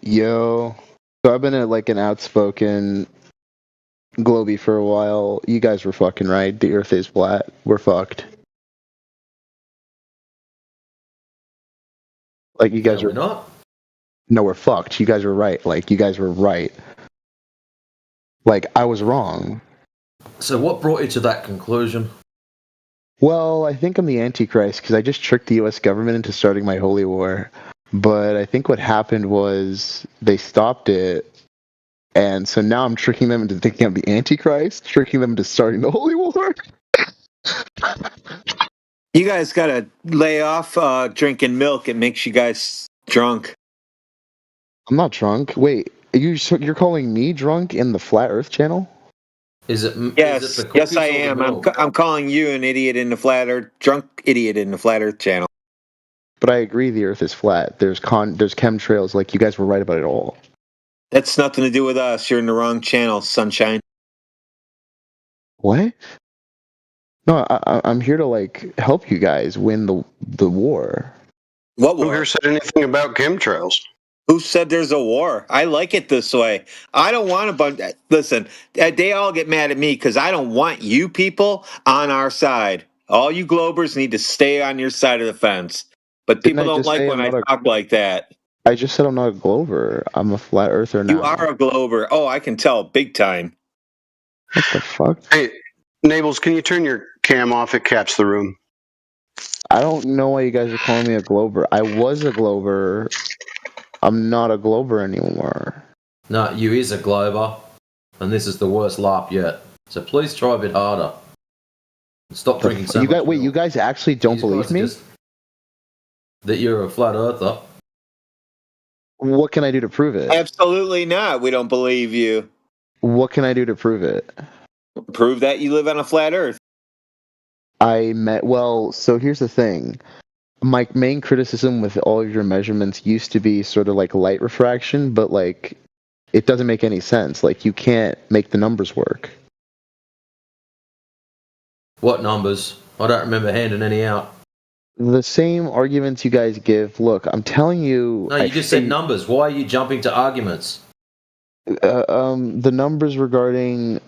Yo. So I've been an outspoken Globy for a while. You guys were fucking right. The Earth is flat. We're fucked. Like you guys We're not. No, we're fucked. You guys were right. You guys were right. I was wrong. So what brought you to that conclusion? Well, I think I'm the Antichrist because I just tricked the U.S. government into starting my holy war. But I think what happened was they stopped it, and so now I'm tricking them into thinking I'm the Antichrist, tricking them into starting the holy war. You guys gotta lay off drinking milk. It makes you guys drunk. I'm not drunk. Wait, you're calling me drunk in the Flat Earth channel? Yes, I am. I'm calling you an idiot in the flat Earth, drunk idiot in the flat Earth channel. But I agree, the Earth is flat. There's chemtrails. You guys were right about it all. That's nothing to do with us. You're in the wrong channel, sunshine. What? No, I'm here to help you guys win the war. What war? Who here said anything about chemtrails? Who said there's a war? I like it this way. I don't want a bunch. Listen, they all get mad at me because I don't want you people on our side. All you Globers need to stay on your side of the fence. But people don't like when I talk like that. I just said I'm not a Glover. I'm a flat earther now. You are a Glober. Oh, I can tell big time. What the fuck? Hey, Nables, can you turn your cam off? It caps the room. I don't know why you guys are calling me a Glover. I was a Glover. I'm not a Glover anymore. No, you is a Glover, and this is the worst LARP yet. So please try a bit harder. Stop drinking so much. Wait, you guys actually don't believe me? That you're a flat earther. What can I do to prove it? Absolutely not. We don't believe you. What can I do to prove it? Prove that you live on a flat earth. So here's the thing. My main criticism with all of your measurements used to be sort of light refraction, but it doesn't make any sense. You can't make the numbers work. What numbers? I don't remember handing any out. The same arguments you guys give. Look, I'm telling you. No, you just said numbers. Why are you jumping to arguments? The numbers regarding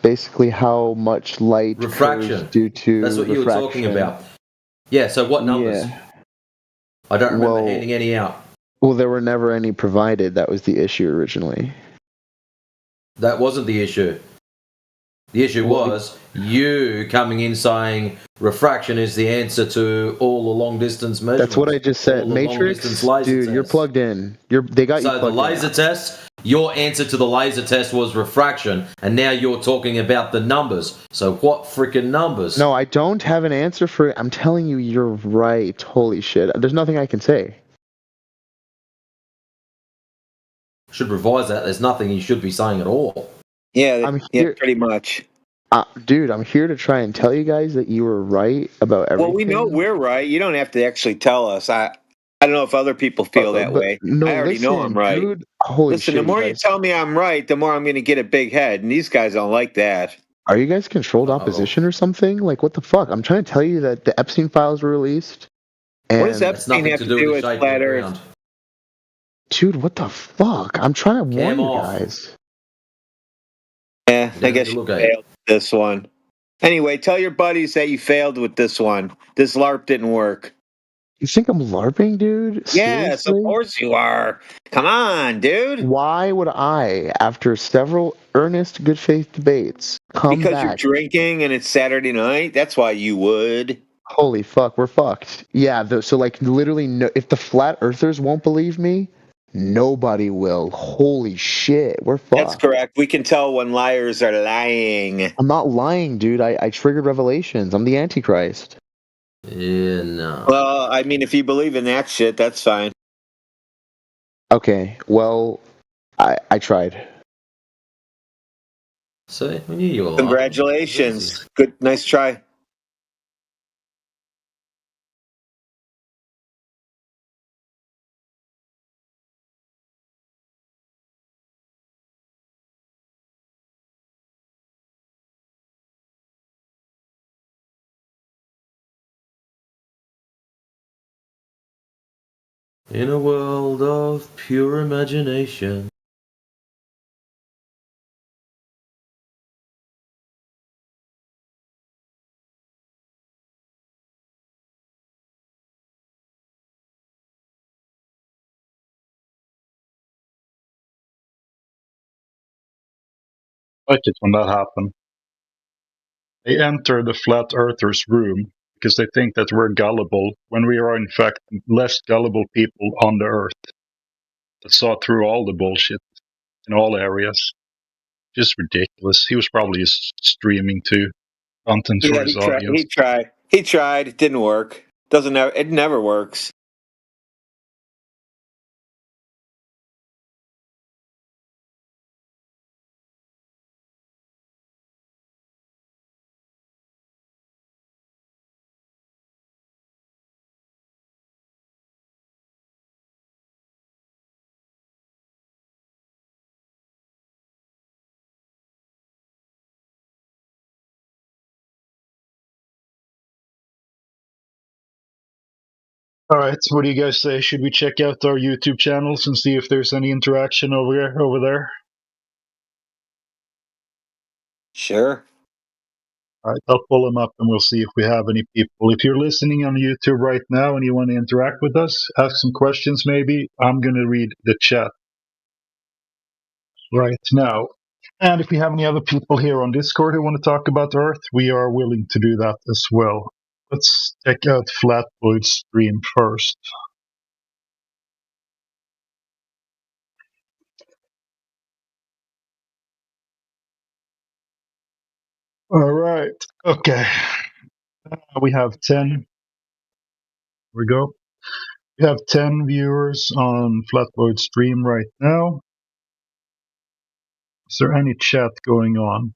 basically how much light refraction due to that's what you were talking about. Yeah. So what numbers? Yeah. I don't remember handing any out. Well, there were never any provided. That was the issue originally. That wasn't the issue. The issue was you coming in saying refraction is the answer to all the long distance measurements. That's what I just said. Matrix, dude, you're plugged in. They got you plugged in. So the laser test, your answer to the laser test was refraction, and now you're talking about the numbers. So what freaking numbers? No, I don't have an answer for it. I'm telling you, you're right. Holy shit. There's nothing I can say. Should revise that. There's nothing you should be saying at all. Yeah, pretty much. Dude, I'm here to try and tell you guys that you were right about everything. Well, we know we're right. You don't have to actually tell us. I don't know if other people feel that way. No, I already know I'm right. Dude, holy shit, the more you tell me I'm right, the more I'm going to get a big head, and these guys don't like that. Are you guys controlled opposition or something? What the fuck? I'm trying to tell you that the Epstein files were released. And what does Epstein have to do with flat Earth? Dude, what the fuck? I'm trying to warn you guys. Yeah, I guess you failed this one. Anyway, tell your buddies that you failed with this one. This LARP didn't work. You think I'm LARPing, dude? Yes, Seriously? of course you are. Come on, dude. Why would I, after several earnest, good faith debates, come because back? You're drinking and it's Saturday night? That's why you would. Holy fuck, we're fucked. Yeah, so literally, no, if the flat earthers won't believe me, nobody will. Holy shit, we're fucked. That's correct. We can tell when liars are lying. I'm not lying, dude. I triggered revelations. I'm the Antichrist. Yeah, no. Well, I mean, if you believe in that shit, that's fine. Okay, well, I tried. See, we knew you were lying. Congratulations. Good, nice try. In a world of pure imagination. I like it when that happens. They enter the flat earthers' room because they think that we're gullible, when we are in fact less gullible people on the earth that saw through all the bullshit in all areas. Just ridiculous. He was probably just streaming too, content for Yeah, his audience. He tried. It didn't work. It never works. All right, what do you guys say? Should we check out our YouTube channels and see if there's any interaction over there? Sure. All right, I'll pull them up and we'll see if we have any people. If you're listening on YouTube right now and you want to interact with us, ask some questions maybe, I'm going to read the chat right now. And if we have any other people here on Discord who want to talk about Earth, we are willing to do that as well. Let's check out Flatboyd's stream first. All right. Okay. We have 10. Here we go. We have 10 viewers on Flatboyd stream right now. Is there any chat going on?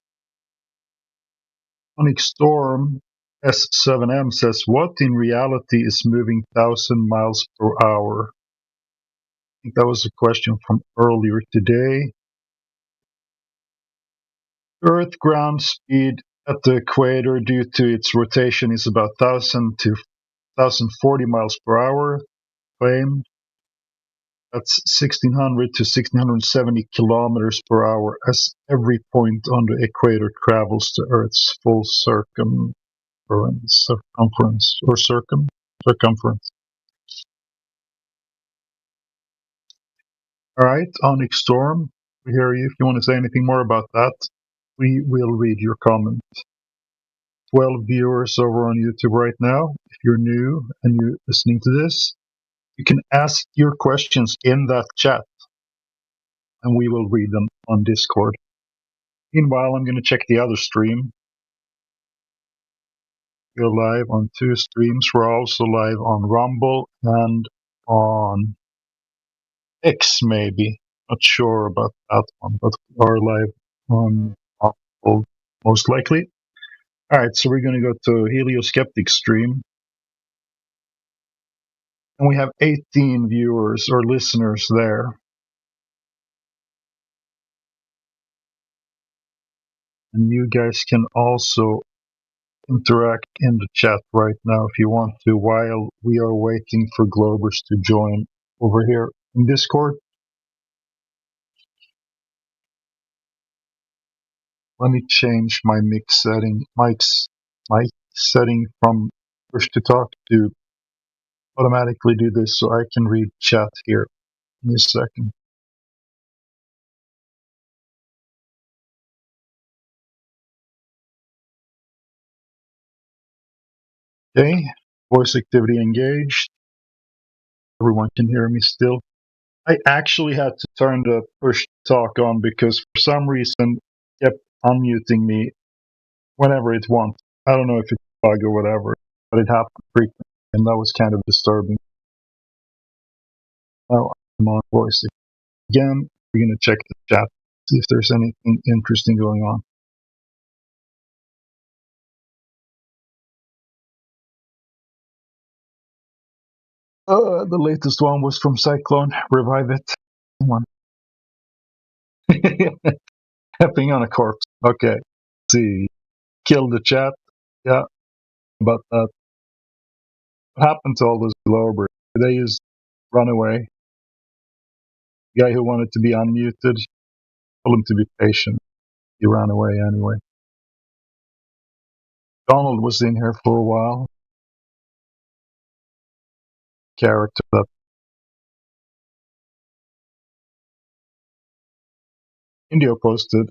Sonic Storm S7M says, what in reality is moving 1,000 miles per hour? I think that was a question from earlier today. Earth ground speed at the equator due to its rotation is about 1,000 to 1,040 miles per hour. Claim that's 1,600 to 1,670 kilometers per hour as every point on the equator travels to Earth's full circumference. All right, Onyx Storm, we hear you. If you want to say anything more about that, we will read your comment. 12 viewers over on YouTube right now. If you're new and you're listening to this, you can ask your questions in that chat and we will read them on Discord. Meanwhile, I'm going to check the other stream. We're live on 2 streams. We're also live on Rumble and on X, maybe. Not sure about that one, but we are live on Rumble, most likely. All right, so we're going to go to Helioskeptic stream. And we have 18 viewers or listeners there. And you guys can also interact in the chat right now if you want to, while we are waiting for Globers to join over here in Discord. Let me change my mic setting from push to talk to automatically do this so I can read chat here in a second. Okay, voice activity engaged. Everyone can hear me still. I actually had to turn the push talk on because for some reason it kept unmuting me whenever it wants. I don't know if it's a bug or whatever, but it happened frequently, and that was kind of disturbing. Now I'm on voice again. We're going to check the chat, see if there's anything interesting going on. The latest one was from Cyclone. Revive it. Come on. Tapping on a corpse. Okay. Let's see. Kill the chat. Yeah. About that. What happened to all those Globers? They use run away. The guy who wanted to be unmuted, told him to be patient. He ran away anyway. Donald was in here for a while. Character that India posted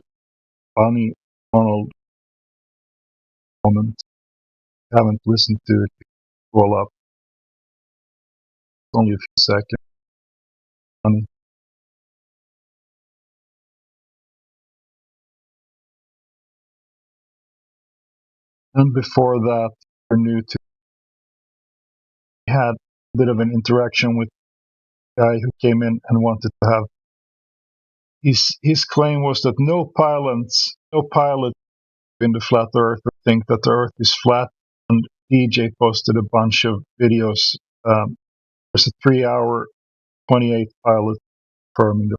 funny Donald comment. Haven't listened to it. Roll up. Only a few seconds. Funny. And before that, we're new to. We had a bit of an interaction with a guy who came in and wanted to have. His claim was that no pilot in the flat Earth think that the Earth is flat. And DJ posted a bunch of videos. There's a 3-hour, 28 pilot confirming that.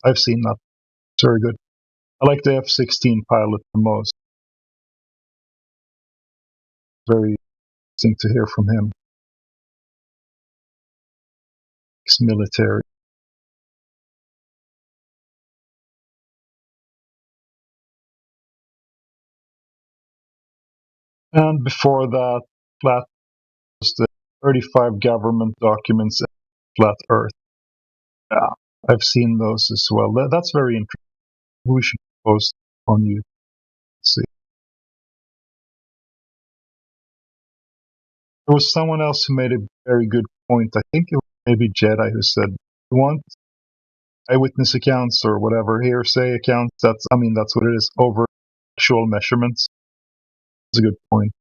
I've seen that. It's very good. I like the F-16 pilot the most. Very interesting to hear from him. He's military. And before that, flat was the 35 government documents flat Earth. Yeah, I've seen those as well. That's very interesting. We should post on you. Let's see. There was someone else who made a very good point. I think it was maybe Jedi who said, "You want eyewitness accounts or whatever, hearsay accounts? That's what it is. Over actual measurements." That's a good point.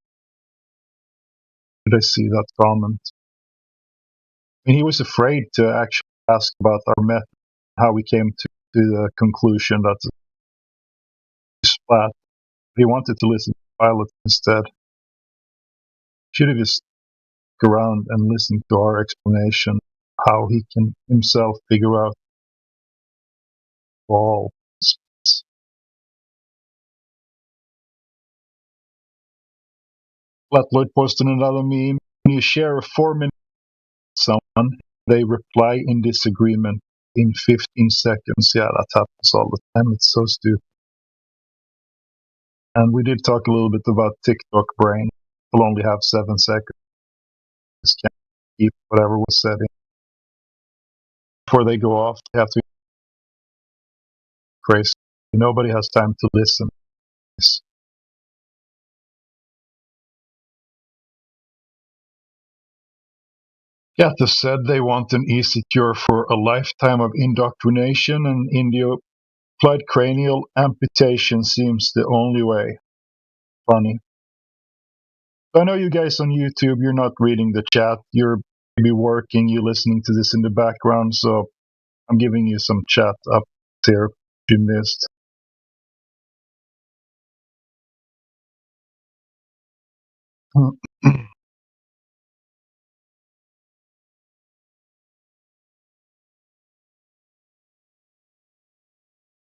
Did I see that comment? And he was afraid to actually ask about our method, how we came to the conclusion that it's flat. He wanted to listen to pilots instead. Should have just go around and listen to our explanation how he can himself figure out all. Flat Lloyd posted another meme. When you share a 4-minute with someone, they reply in disagreement in 15 seconds. Yeah, that happens all the time. It's so stupid. And we did talk a little bit about TikTok brain. It'll only have 7 seconds. Just can't keep whatever was said in. Before they go off, they have to be crazy. Nobody has time to listen. Gata said they want an easy cure for a lifetime of indoctrination, and India applied cranial amputation seems the only way. Funny. I know you guys on YouTube, you're not reading the chat. You're maybe working, you're listening to this in the background, so I'm giving you some chat up here you missed.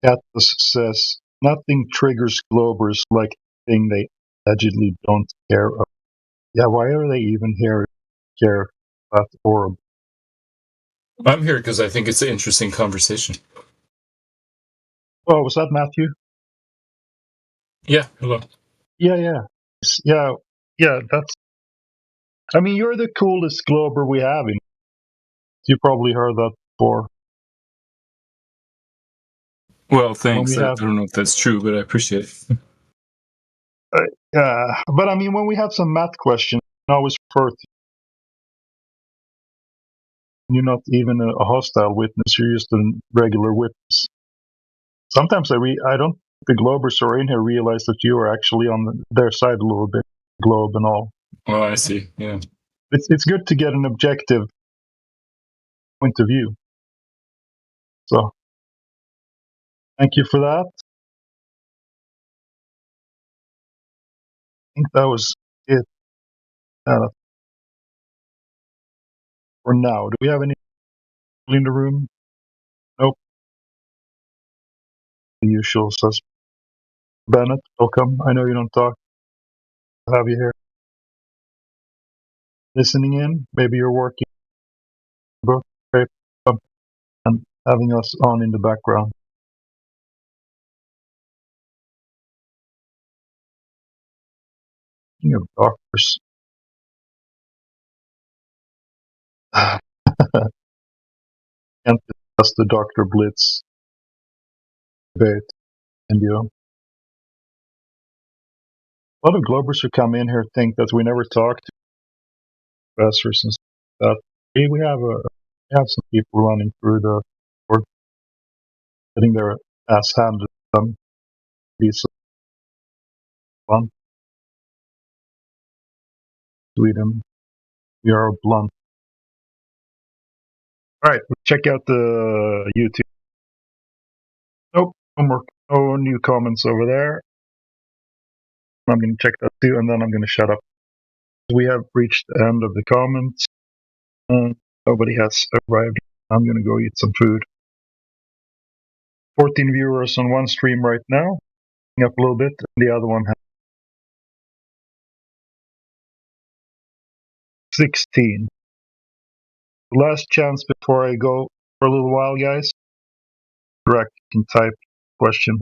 Atlas says, nothing triggers Globers like the thing they allegedly don't care about. Yeah, why are they even here? Care about Orb? I'm here because I think it's an interesting conversation. Oh, was that Matthew? Yeah, hello. Yeah. That's. I mean, you're the coolest Glober we have. You probably heard that before. Well, thanks. I don't know if that's true, but I appreciate it. But I mean, when we have some math questions, I always refer to you're not even a hostile witness, you're just a regular witness. Sometimes I don't think the Globers are in here realize that you are actually on their side a little bit, Globe and all. Oh, I see, yeah. It's good to get an objective point of view. So, thank you for that. I think that was it for now. Do we have any in the room? Nope. The usual suspect. Bennett, welcome. I know you don't talk. I'll have you here. Listening in. Maybe you're working. book and having us on in the background. Speaking of doctors, can't discuss the Dr. Blitz debate in India. A lot of Globers who come in here think that we never talk to professors and stuff like that. We have some people running through the board, getting their ass handed to them. These blunt. Sweden, we are blunt. All right, check out the YouTube. Nope, no new comments over there. I'm going to check that too, and then I'm going to shut up. We have reached the end of the comments. Nobody has arrived. I'm going to go eat some food. 14 viewers on one stream right now. Up a little bit. The other one has 16. Last chance before I go for a little while, guys. Direct, you can type question,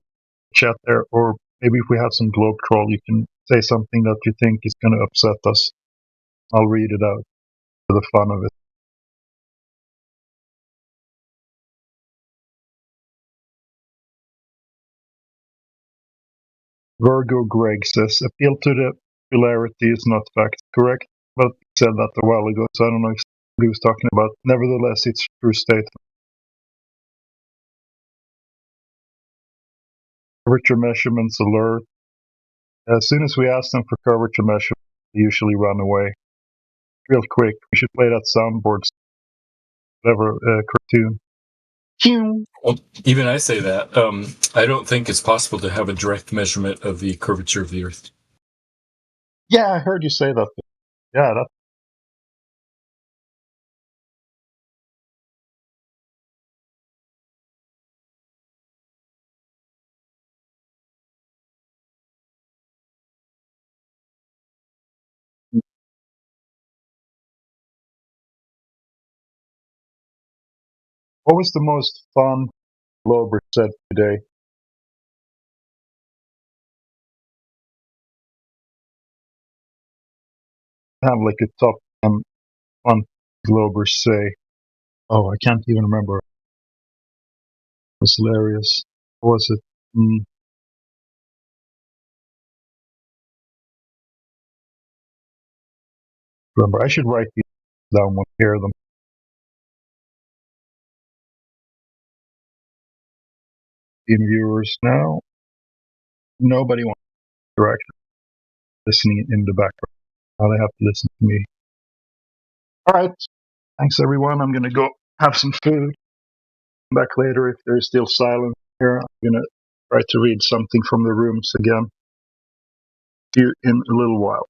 chat there, or maybe if we have some globe troll, you can say something that you think is going to upset us. I'll read it out for the fun of it. Virgo Greg says, appeal to the popularity is not fact. Correct, but he said that a while ago, so I don't know what he was talking about. Nevertheless, it's a true statement. Curvature measurements alert. As soon as we ask them for curvature measurements, they usually run away. Real quick, we should play that soundboard, whatever cartoon. Well, even I say that. I don't think it's possible to have a direct measurement of the curvature of the Earth. Yeah, I heard you say that. Yeah, that. What was the most fun Glober said today? Have like a top 10 fun Globers say. Oh, I can't even remember. It was hilarious. What was it? Remember, I should write these down when I hear them. In viewers now, nobody wants to direct listening in the background. Now they have to listen to me. All right. Thanks, everyone. I'm going to go have some food. Come back later if there's still silence here. I'm going to try to read something from the rooms again. See you in a little while.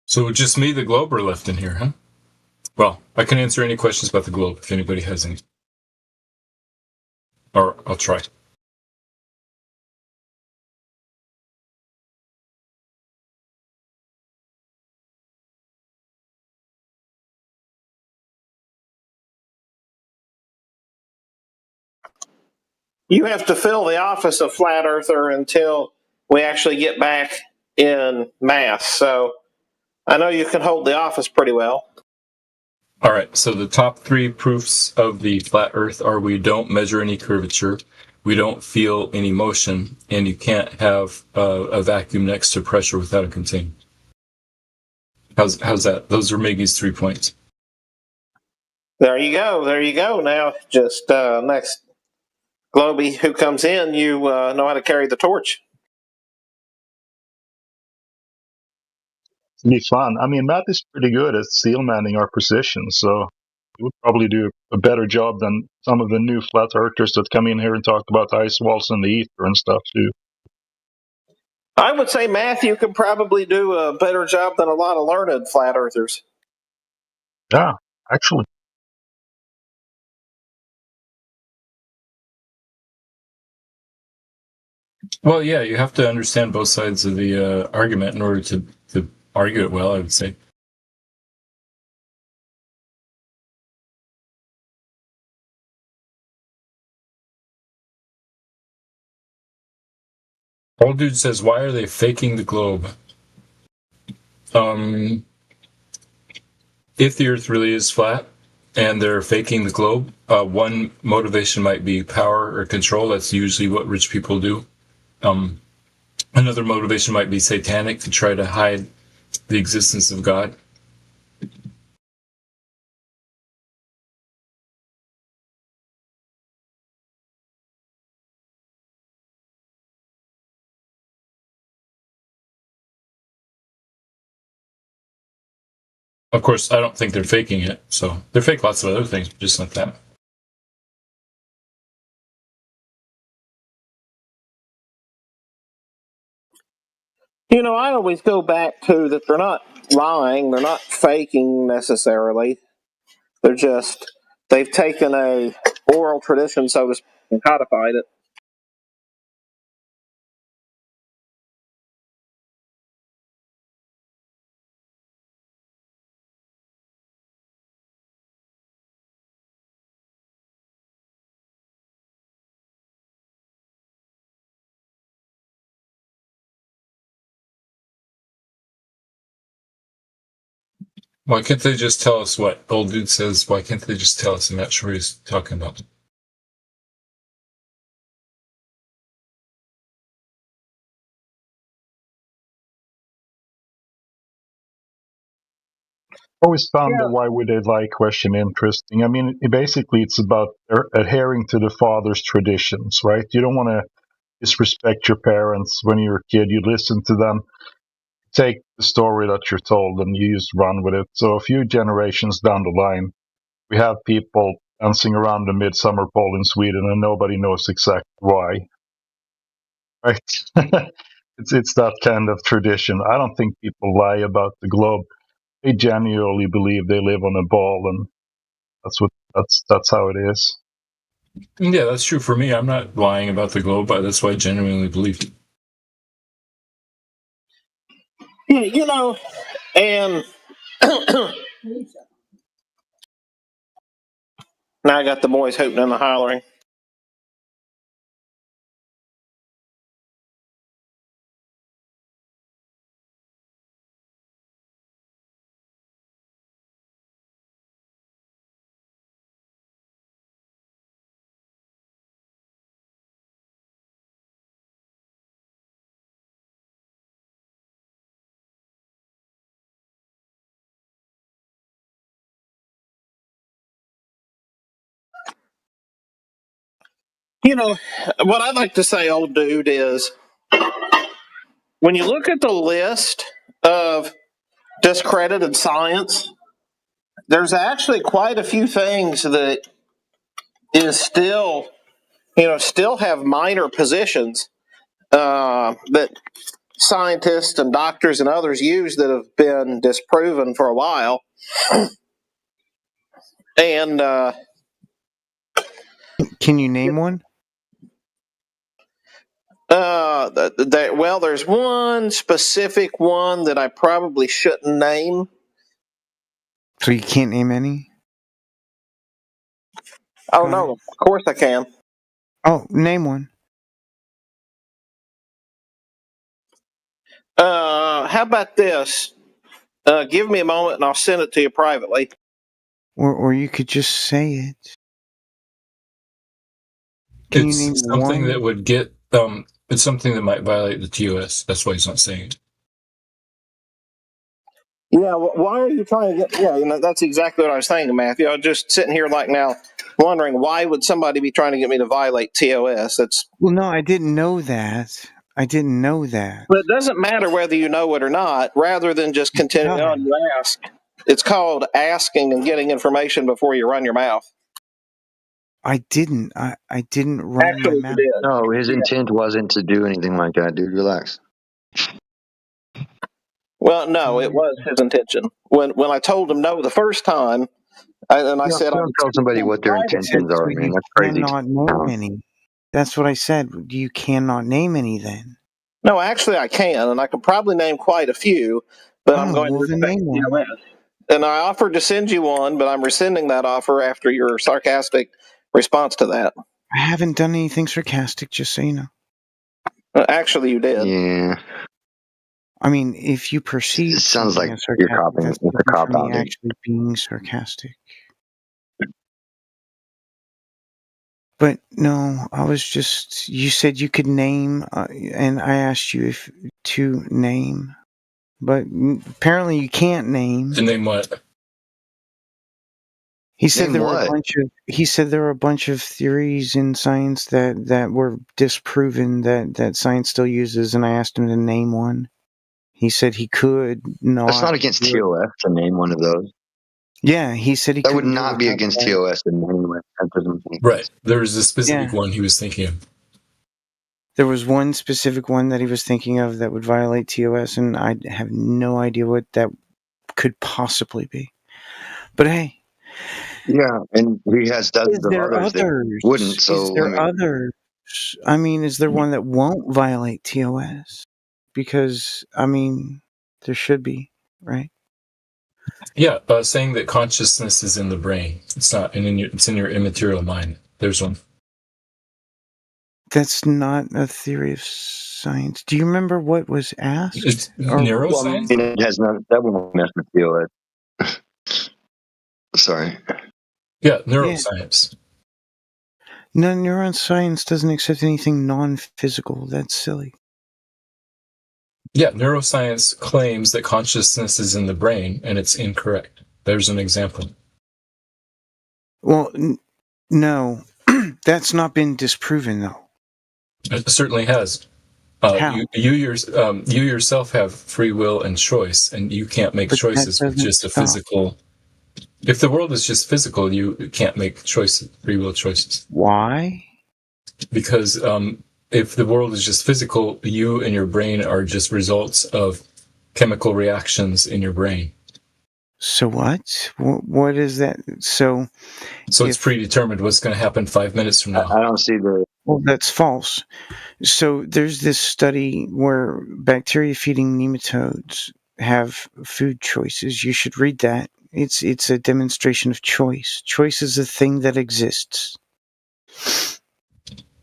So just me, the Glober, left in here, huh? Well, I can answer any questions about the globe if anybody has any. Or I'll try. You have to fill the office of Flat Earther until we actually get back in mass. So I know you can hold the office pretty well. All right, so the top 3 proofs of the flat Earth are: we don't measure any curvature, we don't feel any motion, and you can't have a vacuum next to pressure without a container. How's that? Those are Miggy's 3 points. There you go. There you go. Now, just next Globy who comes in, you know how to carry the torch. It'll be fun. I mean, Matt is pretty good at steel manning our position, so he would probably do a better job than some of the new flat earthers that come in here and talk about ice walls and the ether and stuff too. I would say Matthew could probably do a better job than a lot of learned flat earthers. Yeah, actually. Well, yeah, you have to understand both sides of the argument in order to argue it well, I would say. Old dude says, why are they faking the globe? If the Earth really is flat and they're faking the globe, one motivation might be power or control. That's usually what rich people do. Another motivation might be satanic, to try to hide the existence of God. Of course, I don't think they're faking it. So they're fake lots of other things, but just not that. You know, I always go back to that they're not lying, they're not faking necessarily. They're just, they've taken a oral tradition, so to speak, and codified it. Why can't they just tell us what old dude says? Why can't they just tell us? I'm not sure what he's talking about. Always found the why would they lie question interesting. I mean, basically, it's about adhering to the father's traditions, right? You don't want to disrespect your parents when you're a kid. You listen to them, take the story that you're told, and you just run with it. So a few generations down the line, we have people dancing around the midsummer pole in Sweden, and nobody knows exactly why. Right? it's that kind of tradition. I don't think people lie about the globe. They genuinely believe they live on a ball, and that's how it is. Yeah, that's true for me. I'm not lying about the globe. That's what I genuinely believe. Yeah, you know, and now I got the boys hooting and hollering. You know, what I'd like to say, old dude, is when you look at the list of discredited science, there's actually quite a few things that is still, still have minor positions that scientists and doctors and others use that have been disproven for a while. And can you name one? Well, there's one specific one that I probably shouldn't name. So you can't name any? Oh, no, of course I can. Oh, name one. How about this? Give me a moment and I'll send it to you privately. Or you could just say it. Can you name It's something one? that would get it's something that might violate the TOS. That's why he's not saying it. Yeah, why are you trying to get? Yeah, that's exactly what I was saying, Matthew. I was just sitting here like now, wondering why would somebody be trying to get me to violate TOS? Well, no, I didn't know that. But it doesn't matter whether you know it or not. Rather than just continuing on, you ask. It's called asking and getting information before you run your mouth. I didn't. I didn't run my mouth. No, his intent wasn't to do anything like that, dude. Relax. Well, no, it was his intention. When I told him no the first time, I said, don't tell somebody what their intentions are, man. That's crazy. Cannot name any. That's what I said. You cannot name any then. No, actually, I can, and I could probably name quite a few, but I'm going to respect TOS. And I offered to send you one, but I'm rescinding that offer after your sarcastic response to that. I haven't done anything sarcastic, just so you know. Actually, you did. Yeah. I mean, if you perceive it sounds like you're copying. It's a cop out. Actually, being sarcastic. But no, I was just. You said you could name, and I asked you to name, but apparently you can't name. To name what? He said there were a bunch of. He said there were a bunch of theories in science that were disproven that science still uses, and I asked him to name one. He said he could not. That's not against TOS to name one of those. Yeah, he said he. That would not be against TOS to name one. Right. There was a specific one he was thinking of. There was one specific one that he was thinking of that would violate TOS, and I have no idea what that could possibly be. But hey. Yeah, and he has dozens of others that wouldn't. So is there others? I mean, is there one that won't violate TOS? Because I mean, there should be, right? Yeah, saying that consciousness is in the brain. It's not it's in your immaterial mind. There's one. That's not a theory of science. Do you remember what was asked? It's neuroscience. Well, it has not. That won't mess with TOS. Sorry. Yeah, neuroscience. No, neuroscience doesn't accept anything non-physical. That's silly. Yeah, neuroscience claims that consciousness is in the brain, and it's incorrect. There's an example. Well, no, that's not been disproven, though. It certainly has. How? You yourself have free will and choice, and you can't make choices with just a physical. If the world is just physical, you can't make choices, free will choices. Why? Because if the world is just physical, you and your brain are just results of chemical reactions in your brain. So what? What is that? So it's predetermined what's going to happen 5 minutes from now. I don't see the... Well, that's false. So there's this study where bacteria-feeding nematodes have food choices. You should read that. It's a demonstration of choice. Choice is a thing that exists.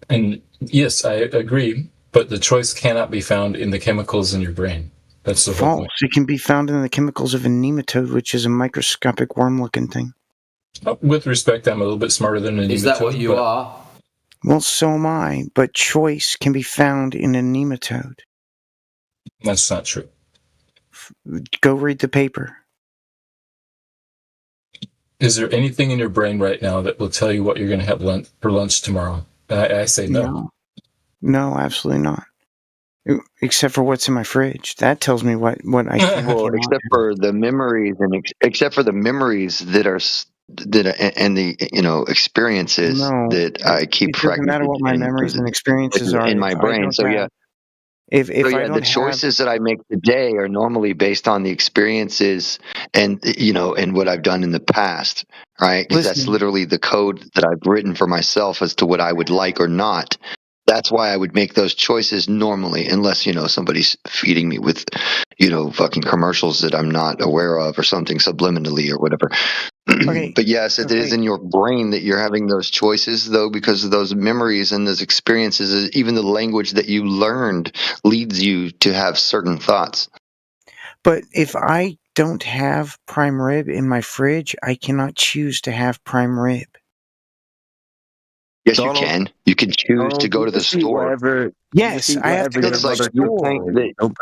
And yes, I agree, but the choice cannot be found in the chemicals in your brain. That's the whole point. It can be found in the chemicals of a nematode, which is a microscopic worm-looking thing. With respect, I'm a little bit smarter than a nematode. Is that what you are? Well, so am I, but choice can be found in a nematode. That's not true. Go read the paper. Is there anything in your brain right now that will tell you what you're going to have for lunch tomorrow? I say no. No, absolutely not. Except for what's in my fridge. That tells me what I can. Well, except for the memories except for the memories that are and the experiences that I keep. It doesn't matter what my memories and experiences are in my brain. So yeah. If the choices that I make today are normally based on the experiences and what I've done in the past, right? Because that's literally the code that I've written for myself as to what I would like or not. That's why I would make those choices normally, unless somebody's feeding me with fucking commercials that I'm not aware of or something subliminally or whatever. Okay. But yes, it is in your brain that you're having those choices, though, because of those memories and those experiences. Even the language that you learned leads you to have certain thoughts. But if I don't have prime rib in my fridge, I cannot choose to have prime rib. Yes, Donald, you can. You can choose to go to the store. Yes, I have to go to the store.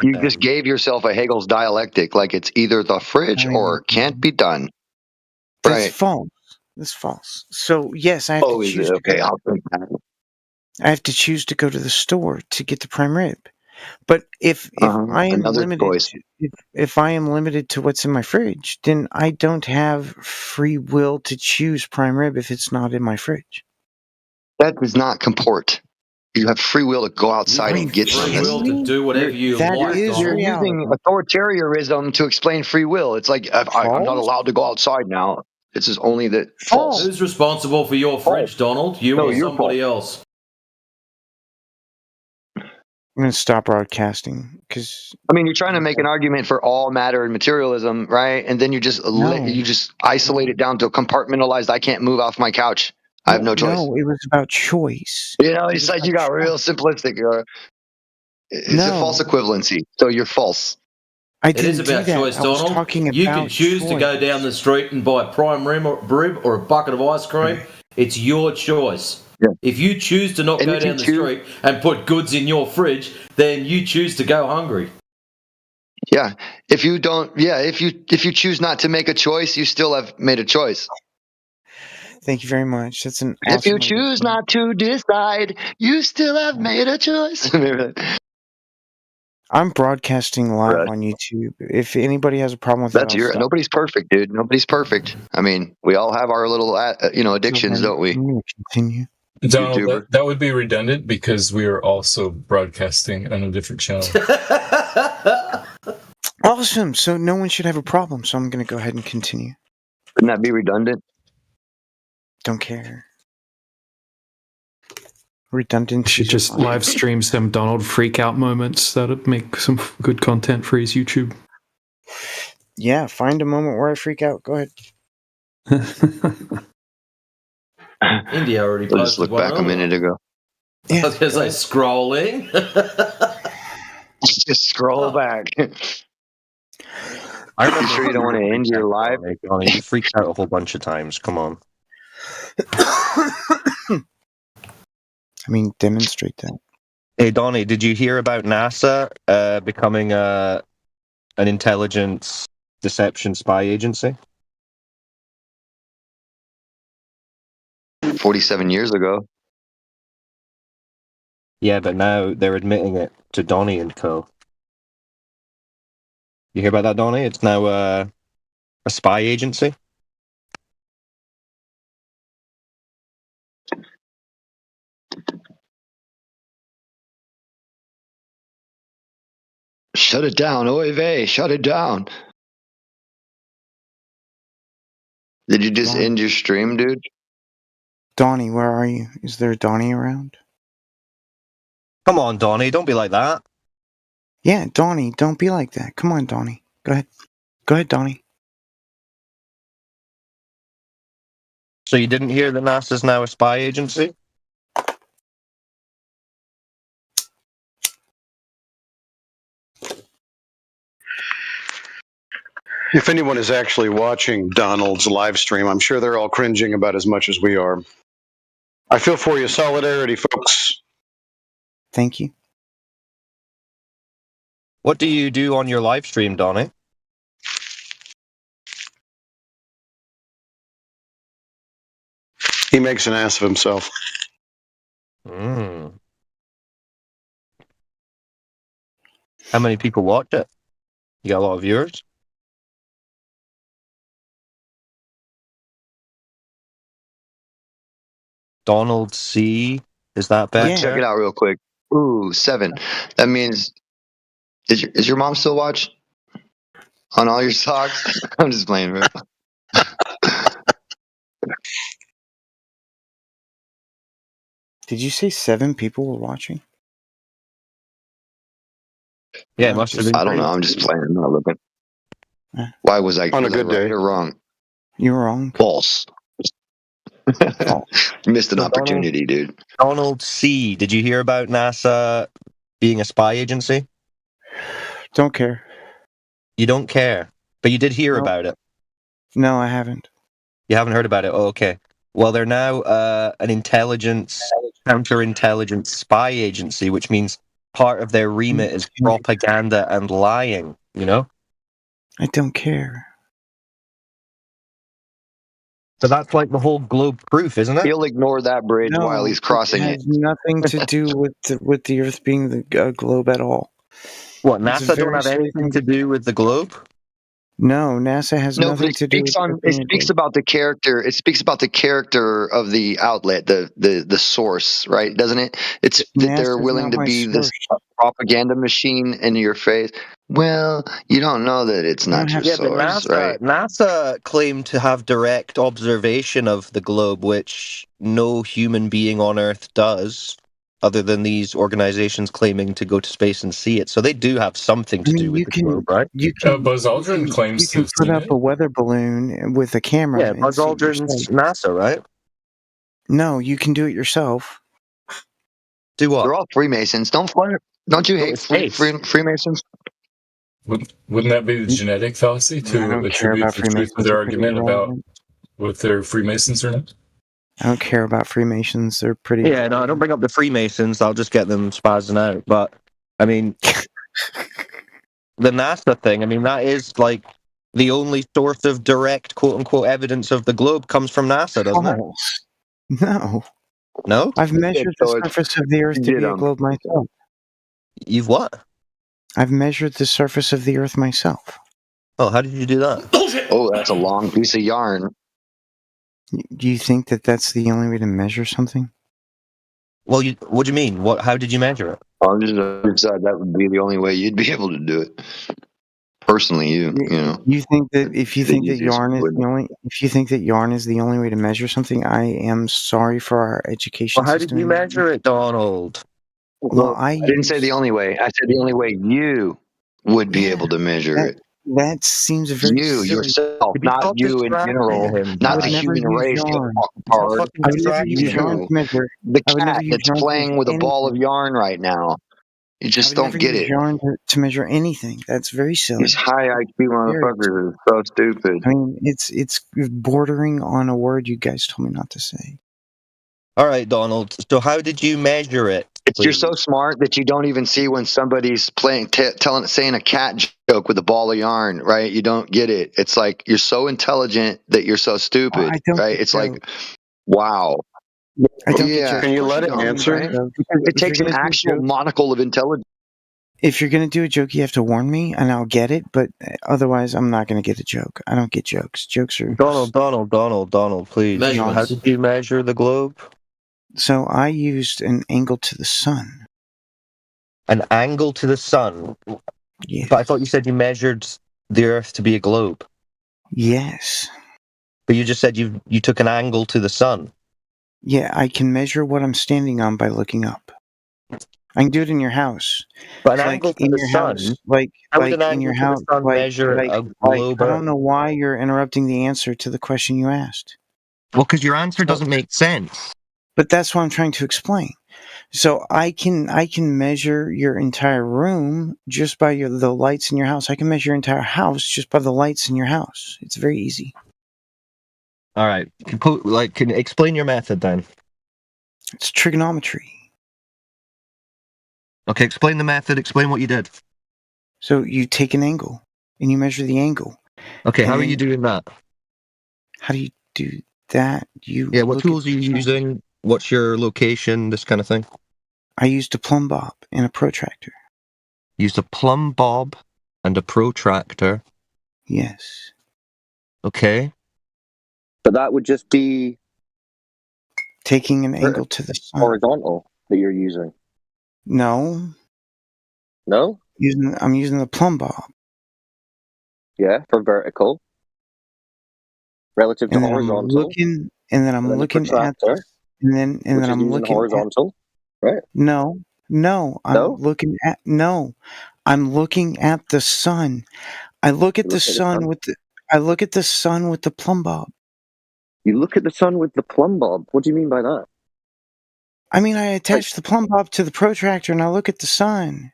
You just gave yourself a Hegel's dialectic, like it's either the fridge or it can't be done. That's false. That's false. So yes, I have to choose. Okay, I'll think that. I have to choose to go to the store to get the prime rib. But if I am limited, if I am limited to what's in my fridge, then I don't have free will to choose prime rib if it's not in my fridge. That does not comport. You have free will to go outside and get free will to do whatever you like. You're using authoritarianism to explain free will. It's like I'm not allowed to go outside now. This is only the false. Who's responsible for your fridge, Donald? You or somebody else? I'm going to stop broadcasting because you're trying to make an argument for all matter and materialism, right? And then you just isolate it down to compartmentalized. I can't move off my couch. I have no choice. No, it was about choice. It's like you got real simplistic. It's a false equivalency. So you're false. It is about choice, Donald. You can choose to go down the street and buy a prime rib or a bucket of ice cream. It's your choice. Yeah. If you choose to not go down the street and put goods in your fridge, then you choose to go hungry. Yeah. If you choose not to make a choice, you still have made a choice. Thank you very much. That's an If you choose not to decide, you still have made a choice. I'm broadcasting live on YouTube. If anybody has a problem with that, nobody's perfect, dude. Nobody's perfect. We all have our little addictions, don't we? Continue. Donald, that would be redundant because we are also broadcasting on a different channel. Awesome. So no one should have a problem. So I'm going to go ahead and continue. Wouldn't that be redundant? Don't care. Redundant. Should just live stream some Donald freakout moments. That'd make some good content for his YouTube. Yeah, find a moment where I freak out. Go ahead. India already posted just look back a minute ago. Yeah. I was going to say scrolling. Just scroll back. I'm sure you don't want to end your live. You freaked out a whole bunch of times. Come on. Demonstrate that. Hey, Donnie, did you hear about NASA becoming an intelligence deception spy agency? 47 years ago. Yeah, but now they're admitting it to Donnie and Co. You hear about that, Donnie? It's now a spy agency. Shut it down, oy vey, shut it down. Did you just end your stream, dude? Donnie, where are you? Is there a Donnie around? Come on, Donnie, don't be like that. Yeah, Donnie, don't be like that. Come on, Donnie. Go ahead. Go ahead, Donnie. So you didn't hear that NASA's now a spy agency? If anyone is actually watching Donald's live stream, I'm sure they're all cringing about as much as we are. I feel for you. Solidarity, folks. Thank you. What do you do on your live stream, Donnie? He makes an ass of himself. How many people watch it? You got a lot of viewers? Donald C. Is that better? Yeah. Check it out real quick. Ooh, 7. That means is your mom still watch on all your socks? I'm just playing, bro. Did you say 7 people were watching? Yeah, it must have been. I don't know. I'm just playing. I'm not looking. Why was I on a good day or wrong? You're wrong. False. Missed an opportunity, dude. Donald C. Did you hear about NASA being a spy agency? Don't care. You don't care? But you did hear No. about it. No, I haven't. You haven't heard about it? Oh, okay. Well, they're now an counterintelligence spy agency, which means part of their remit is propaganda and lying, you know? I don't care. So that's like the whole globe proof, isn't it? He'll ignore that bridge while he's crossing it it. has nothing to do with the Earth being the globe at all. What, It's NASA don't very have anything to do with the globe? No, NASA has No, but nothing it to do speaks with on. It speaks about the character. It speaks about the character of the outlet, the source, right? Doesn't it? It's that they're NASA's willing not to my be this source. propaganda machine in your face. Well, you don't know that it's not your Yeah, but source, right? NASA claimed to have direct observation of the globe, which no human being on Earth does, other than these organizations claiming to go to space and see it. So they do have something to do with the globe, right? Buzz Aldrin claims to You have can put seen up it. a weather balloon with a camera. Yeah, and Buzz see it Aldrin's yourself. NASA, right? No, you can do it yourself. Do what? They're all Freemasons. Don't you Go hate to space. Freemasons? Wouldn't that be the genetic fallacy I to don't care attribute about the truth Freemasons. to their They're pretty argument about irrelevant. if they're Freemasons or not? I don't care about Freemasons. They're pretty. Yeah, no, I don't bring up the Freemasons. I'll just get them spazzing out. But, I mean, the NASA thing, I mean, that is like the only source of direct quote-unquote evidence of the globe comes from NASA, doesn't it? False. No. No? I've measured the surface of the Earth to be a globe myself. You've what? I've measured the surface of the Earth myself. Oh, how did you do that? Oh, that's a long piece of yarn. Do you think that that's the only way to measure something? Well, what do you mean? How did you measure it? I'm just that would be the only way you'd be able to do it. Personally, you know. You think that if you The think that easiest yarn is way. the only if you think that yarn is the only way to measure something, I am sorry for our education Well, how system. did you measure it, Donald? Well, I didn't say the only way. I said the only way you would be able to measure it. That seems very You silly. yourself, not you in general, not the human race. Part. I would never use yarn You, to measure. the I would never cat use that's yarn to playing measure with a ball of anything. yarn right now. You just I would don't never get use it. yarn to measure anything. That's very silly. These high IQ motherfuckers are so stupid. I mean, it's bordering on a word you guys told me not to say. All right, Donald. So how did you measure it? You're so smart that you don't even see when somebody's playing, saying a cat joke with a ball of yarn, right? You don't get it. It's like you're so intelligent that you're so stupid, right? It's like, wow. I don't get Yeah, jokes. can you let I it don't answer? get jokes. It If takes you're an gonna do actual jokes- monocle of intelligence. If you're gonna do a joke, you have to warn me, and I'll get it. But otherwise, I'm not gonna get a joke. I don't get jokes. Jokes are Donald, please. Measurements. How did you measure the globe? So I used an angle to the sun. An angle to the sun? Yes. But I thought you said you measured the Earth to be a globe. Yes. But you just said you took an angle to the sun. Yeah, I can measure what I'm standing on by looking up. I can do it in your house. But an Like angle to in the your sun? house, like How would an in angle your to the house, sun measure a globe I Earth? don't know why you're interrupting the answer to the question you asked. Well, because your answer doesn't make sense. But that's what I'm trying to explain. So I can measure your entire room just by the lights in your house. I can measure your entire house just by the lights in your house. It's very easy. All right. Can you explain your method then? It's trigonometry. Okay, explain the method. Explain what you did. So you take an angle and you measure the angle. Okay, And how are then- you doing that? How do you do that? What look tools are you using? What's your location? This kind of thing. I used a plumb bob and a protractor. Used a plumb bob and a protractor. Yes. Okay. But that would just be Taking an angle to the sun. horizontal that you're using. No. No? I'm using the plumb bob. Yeah, for vertical. Relative to And then I'm horizontal. looking and then I'm and then the looking at protractor, and then which is I'm using looking horizontal. Right. No. I'm No? looking at I'm looking at the sun. I look at the sun with the plumb bob. You look at the sun with the plumb bob. What do you mean by that? I mean, I attach the plumb bob to the protractor and I look at the sun.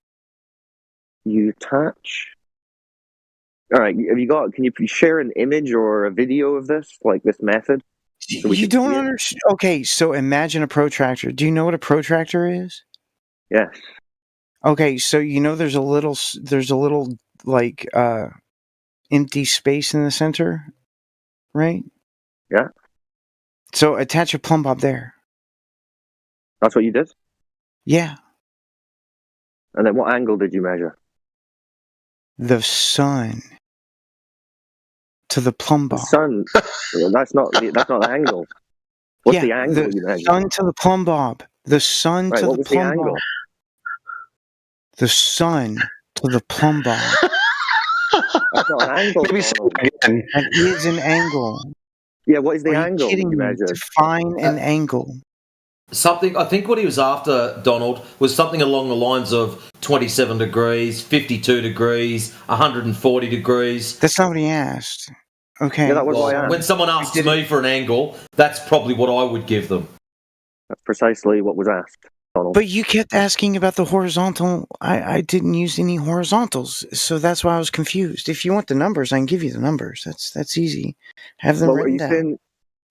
You attach All right, have you got? Can you share an image or a video of this, like this method? So you don't understand. Okay, so imagine a protractor. Do you know what a protractor is? Yes. Okay, so you know there's a little like empty space in the center, right? Yeah. So attach a plumb bob there. That's what you did? Yeah. And then what angle did you measure? The sun to the plumb bob. The sun. that's not the angle. What's the angle you measured? Sun to the plumb bob. The sun to what the was the plumb angle? bob. The sun to the plumb bob. That's not an angle. Maybe say it again. That is an angle. Yeah, what is the Are angle you kidding you me? measured? Define an angle. Something, I think what he was after, Donald, was something along the lines of 27 degrees, 52 degrees, 140 degrees. That's not what he asked. Okay. Yeah, that was what I asked. When someone asks me for an angle, that's probably what I would give them. That's precisely what was asked, Donald. But you kept asking about the horizontal. I didn't use any horizontals, so that's why I was confused. If you want the numbers, I can give you the numbers. That's easy. Have them written down. Saying,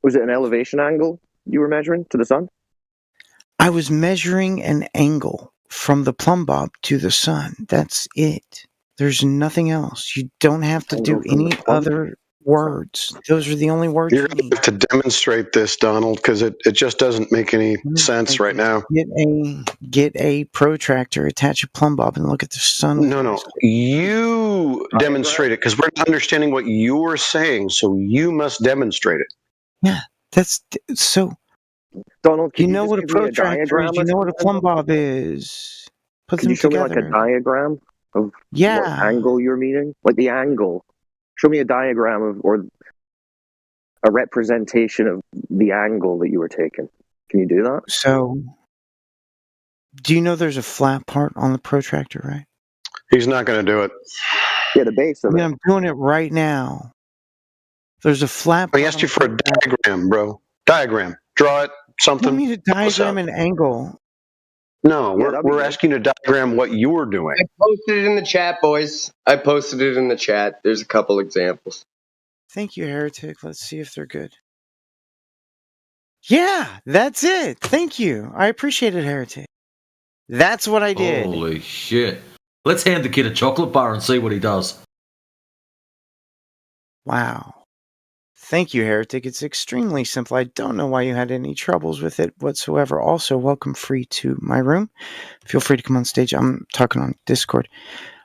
was it an elevation angle you were measuring to the sun? I was measuring an angle from the plumb bob to the sun. That's it. There's nothing else. You don't have to do any other words. Those are the only words You're going to have to demonstrate this, Donald, because it just doesn't make any sense right now. Get a protractor, attach a plumb bob, and look at the sun. No. You demonstrate it, because we're not understanding what you're saying, so you must demonstrate it. Yeah, that's so. Donald, you know what a protractor is. You know what a plumb bob is. Put them Can you show together. me like a diagram of what angle you're meaning? Like the angle. Show me a diagram of, or a representation of the angle that you were taking. Can you do that? So, do you know there's a flat part on the protractor, right? He's not going to do it. Yeah, the base of it. I'm doing it right now. There's a flat part. He asked you for a diagram, bro. Diagram. Draw it, something. You need a diagram and angle. No, we're asking you to diagram what you're doing. I posted it in the chat, boys. I posted it in the chat. There's a couple examples. Thank you, Heretic. Let's see if they're good. Yeah, that's it. Thank you. I appreciate it, Heretic. That's what I did. Holy shit. Let's hand the kid a chocolate bar and see what he does. Wow. Thank you, Heretic. It's extremely simple. I don't know why you had any troubles with it whatsoever. Also, welcome free to my room. Feel free to come on stage. I'm talking on Discord.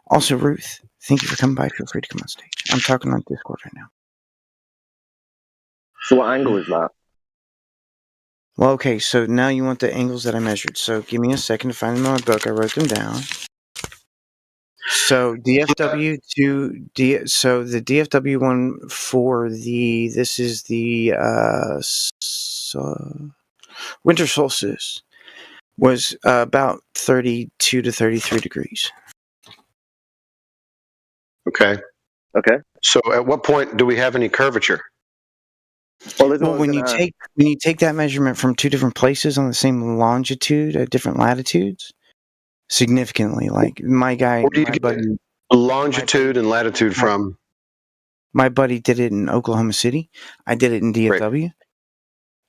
Also, Ruth, thank you for coming by. Feel free to come on stage. I'm talking on Discord right now. So what angle is that? Well, okay, so now you want the angles that I measured. So give me a second to find them in my book. I wrote them down. So DFW so the DFW one for this is the winter solstice was about 32 to 33 degrees. Okay. So at what point do we have any curvature? Well, when you take that measurement from two different places on the same longitude at different latitudes, significantly, like my buddy, longitude and latitude from? My buddy did it in Oklahoma City. I did it in DFW. Right.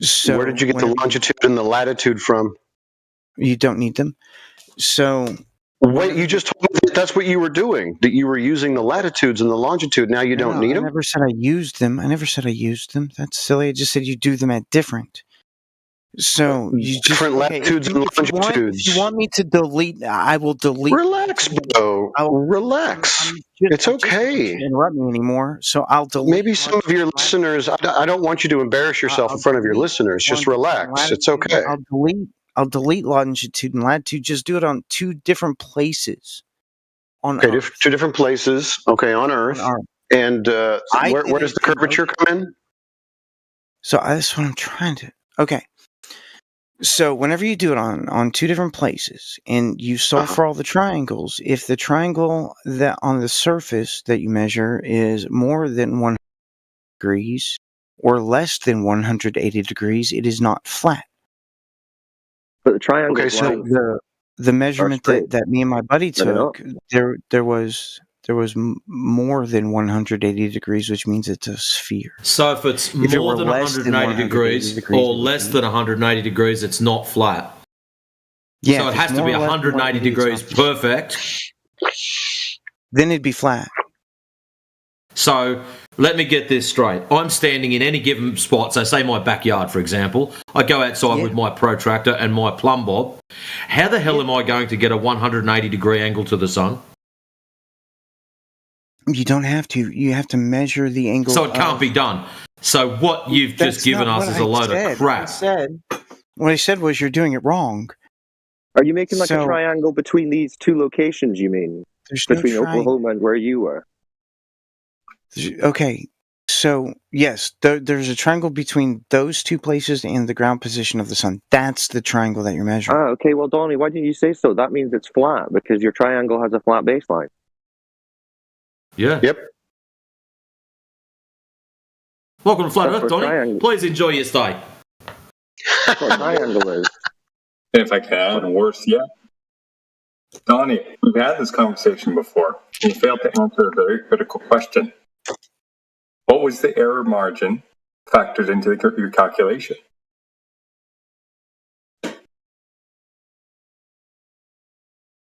So where did you get the longitude and the latitude from? You don't need them. So wait, you just told me that that's what you were doing, that you were using the latitudes and the longitude. Now you don't need them? I never said I used them. That's silly. I just said you do them at different. So you just different latitudes and longitudes. If you want me to delete, I will delete. Relax, bro. Relax. It's okay. Interrupt me anymore. So I'll delete. Maybe some of your listeners. I don't want you to embarrass yourself in front of your listeners. Just relax. It's okay. I'll delete longitude and latitude. Just do it on two different places. On Earth. Two different places. Okay, on Earth. And where does the curvature come in? So that's what I'm trying to. Okay. So whenever you do it on two different places and you solve for all the triangles, if the triangle that on the surface that you measure is more than 100 degrees or less than 180 degrees, it is not flat. But the triangle. Okay, so the measurement that me and my buddy took, there was there was more than 180 degrees, which means it's a sphere. So if it's If it more were than less 180 than degrees, 180 degrees, or less than 180 degrees, it's not flat. Yeah, So if it it's has to more be or less than 180 degrees it's not- perfect. Then it'd be flat. So let me get this straight. I'm standing in any given spot, so say my backyard, for example. I go outside with my protractor and my plumb bob. How the hell am I going to get a 180 degree angle to the sun? You don't have to. You have to measure the angle. So it can't be done. So what you've just given us is a load of crap. What I said was you're doing it wrong. Are you making like a triangle between these two locations, you mean? There's no Between triangle. Oklahoma and where you were? Okay, so yes, there's a triangle between those two places and the ground position of the sun. That's the triangle that you're measuring. Ah, okay. Well, Donnie, why didn't you say so? That means it's flat because your triangle has a flat baseline. Yeah. Yep. Welcome to Flat That's Earth, what Donnie. triangle- Please enjoy your stay. That's what a triangle is. If I can add worse yet. Donnie, we've had this conversation before. You failed to answer a very critical question. What was the error margin factored into your calculation?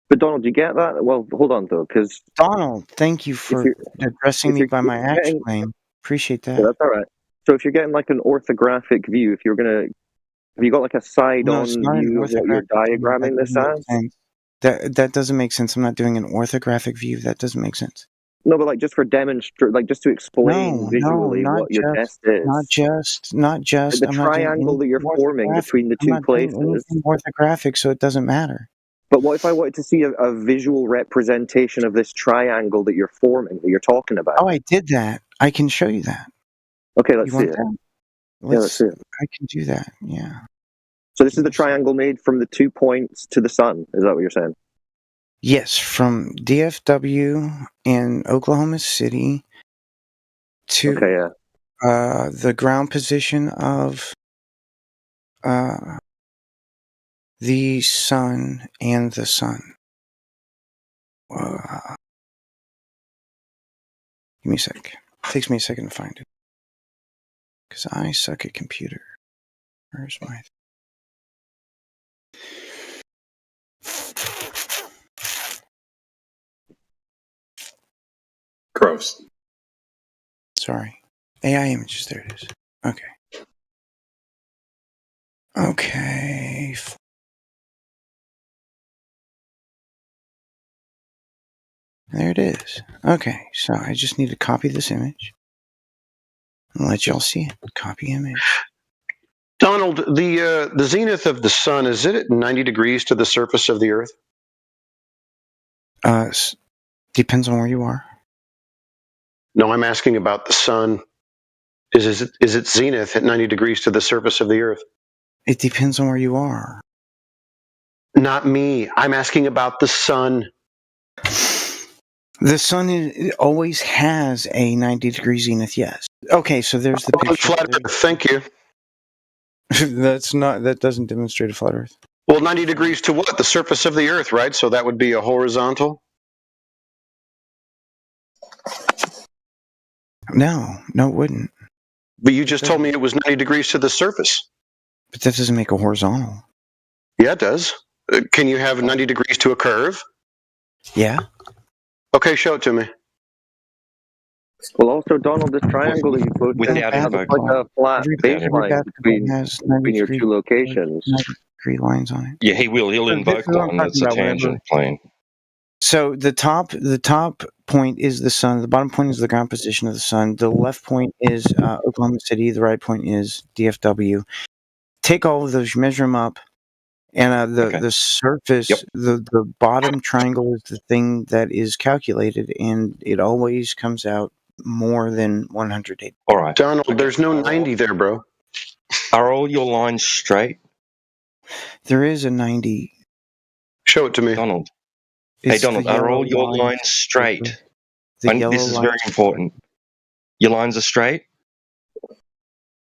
But Donald, do you get that? Well, hold on though, because Donald, thank you for addressing me by my actual name. Appreciate that. Yeah, that's all right. So if you're getting like an orthographic view, if you're gonna, have you got like a side-on it's not an view of what you're orthographic view. diagramming That this doesn't make as? sense. That doesn't make sense. I'm not doing an orthographic view. That doesn't make sense. No, but like just for demonstrate, like just to explain visually not what your just, test is. Not just. The I'm not doing triangle that you're anything forming orthographic. between the I'm two not doing places. anything orthographic, so it doesn't matter. But what if I wanted to see a visual representation of this triangle that you're forming, that you're talking about? Oh, I did that. I can show you that. Okay, let's You see want it. that? Yeah, let's see it. I can do that. Yeah. So this is the triangle made from the 2 points to the sun. Is that what you're saying? Yes, from DFW in Oklahoma City to the ground position of the sun and the sun. Give me a sec. It takes me a second to find it. Because I suck at computer. Where's my... Gross. Sorry. AI images, there it is. Okay. Okay. There it is. Okay, so I just need to copy this image and let y'all see it. Copy image. Donald, the zenith of the sun, is it at 90 degrees to the surface of the Earth? Depends on where you are. No, I'm asking about the sun. Is it zenith at 90 degrees to the surface of the Earth? It depends on where you are. Not me. I'm asking about the sun. The sun always has a 90 degree zenith, yes. Okay, so there's the picture. Flat Earth, thank you. That doesn't demonstrate a flat Earth. Well, 90 degrees to what? The surface of the Earth, right? So that would be a horizontal? No, it wouldn't. But you just told me it was 90 degrees to the surface. But that doesn't make a horizontal. Yeah, it does. Can you have 90 degrees to a curve? Yeah. Okay, show it to me. Well, also, Donald, this triangle that you put Without has like a flat baseline between your two locations. 90 degree lines on it. Yeah, he'll invoke one that's a tangent plane. So the top point is the sun. The bottom point is the ground position of the sun. The left point is Oklahoma City. The right point is DFW. Take all of those, measure them up, and the surface, the bottom triangle is the thing that is calculated, and it always comes out more than 180. All right, Donald, there's no 90 there, bro. Are all your lines straight? There is a 90. Show it to me, Donald. Hey, Donald, are all your lines straight? This is very important. Your lines are straight?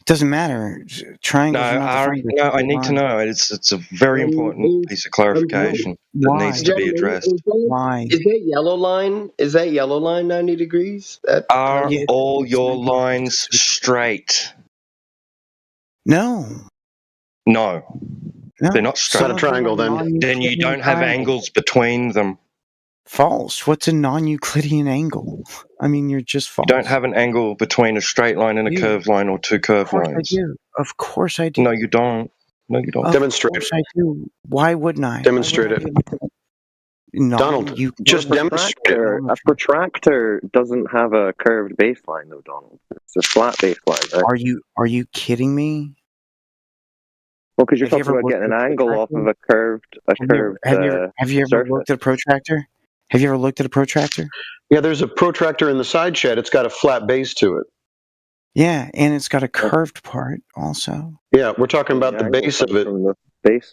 Doesn't matter. Triangles are not Ari, defined. no, I need to know. It's a very important piece of clarification that needs to be addressed. Why? Is that yellow line? Is that yellow line 90 degrees? Are all your lines straight? No. No. They're not straight. It's not a triangle then. Then you don't have angles between them. False. What's a non-Euclidean angle? I mean, you're just false. You don't have an angle between a straight line and a curved line or two curved lines. Of course I do. Of course I do. No, you don't. No, you don't. Demonstrate. Of course I do. Why wouldn't I? Demonstrate it. Donald, just demonstrate it. A protractor doesn't have a curved baseline, though, Donald. It's a flat baseline, right? Are you kidding me? Well, because you're talking about getting an angle off of a curved. Have you ever looked at a protractor? Have you ever looked at a protractor? Yeah, there's a protractor in the side shed. It's got a flat base to it. Yeah, and it's got a curved part also. Yeah, we're talking about the base of it.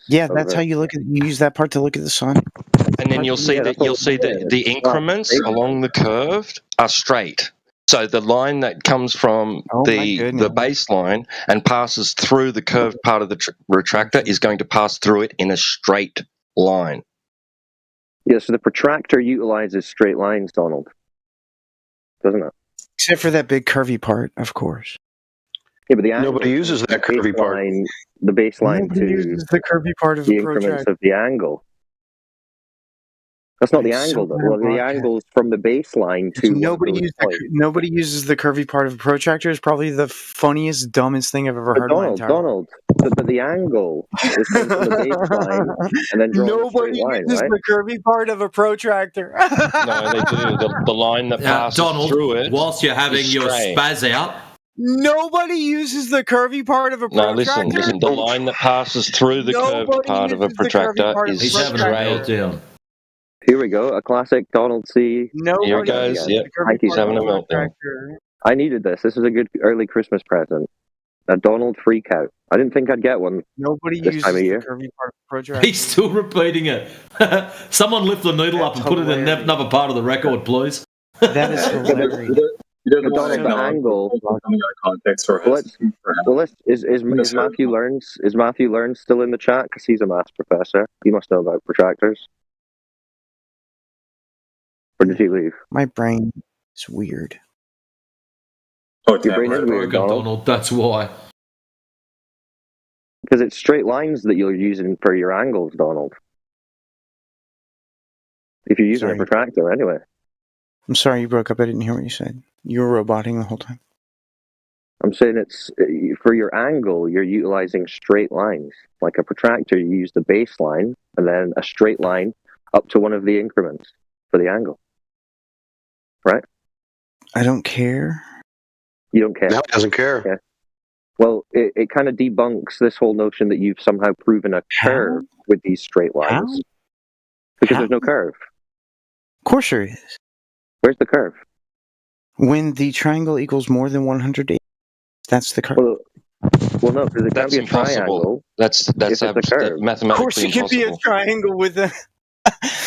Yeah, that's how you look at. You use that part to look at the sun. And then you'll see that the increments along the curve are straight. So the line that comes from the baseline and passes through the curved part of the retractor is going to pass through it in a straight line. Yeah, so the protractor utilizes straight lines, Donald. Doesn't it? Except for that big curvy part, of course. Yeah, but the angle, nobody uses that curvy part. The baseline Nobody uses the curvy part of the a increments protractor. of the angle. That's not the angle, though. Well, the angle is from the baseline to Nobody uses the curvy part of a protractor. Is probably the funniest, dumbest thing I've ever heard in my entire life. Donald, but the angle is from the baseline and then drawing a straight line, uses right? the curvy part of a protractor. No, they do. The line that passes Donald, through it. whilst you're having is your straight. spaz out, Nobody uses the curvy part of a No, protractor. listen. The line that passes through the curved part of a protractor is he's having a straight. meltdown. Here we go, a classic Donald C. Here it goes. Yep. He's having a meltdown. I needed this. This is a good early Christmas present. A Donald freak out. I didn't think I'd get one. Nobody this uses time of the year. curvy part of a protractor. He's still repeating it. Someone lift the needle up and put it in another part of the record, please. That is hilarious. Donald, the angle. Is Matthew Learns still in the chat? Because he's a maths professor. He must know about protractors. Or did he leave? My brain is weird. Your brain is weird, Donald. That's why. Because it's straight lines that you're using for your angles, Donald. If you're using a protractor, anyway. I'm sorry you broke up. I didn't hear what you said. You were roboting the whole time. I'm saying it's for your angle, you're utilizing straight lines. Like a protractor, you use the baseline and then a straight line up to one of the increments for the angle. Right? I don't care. You don't care? No, he doesn't care. Okay. Well, it kind of debunks this whole notion that you've somehow proven a curve with these straight lines. Because there's no curve. Of course there is. Where's the curve? When the triangle equals more than 180, that's the curve. Well, no, because it can't be a triangle. That's curve. mathematically Of course, it can be a triangle with a.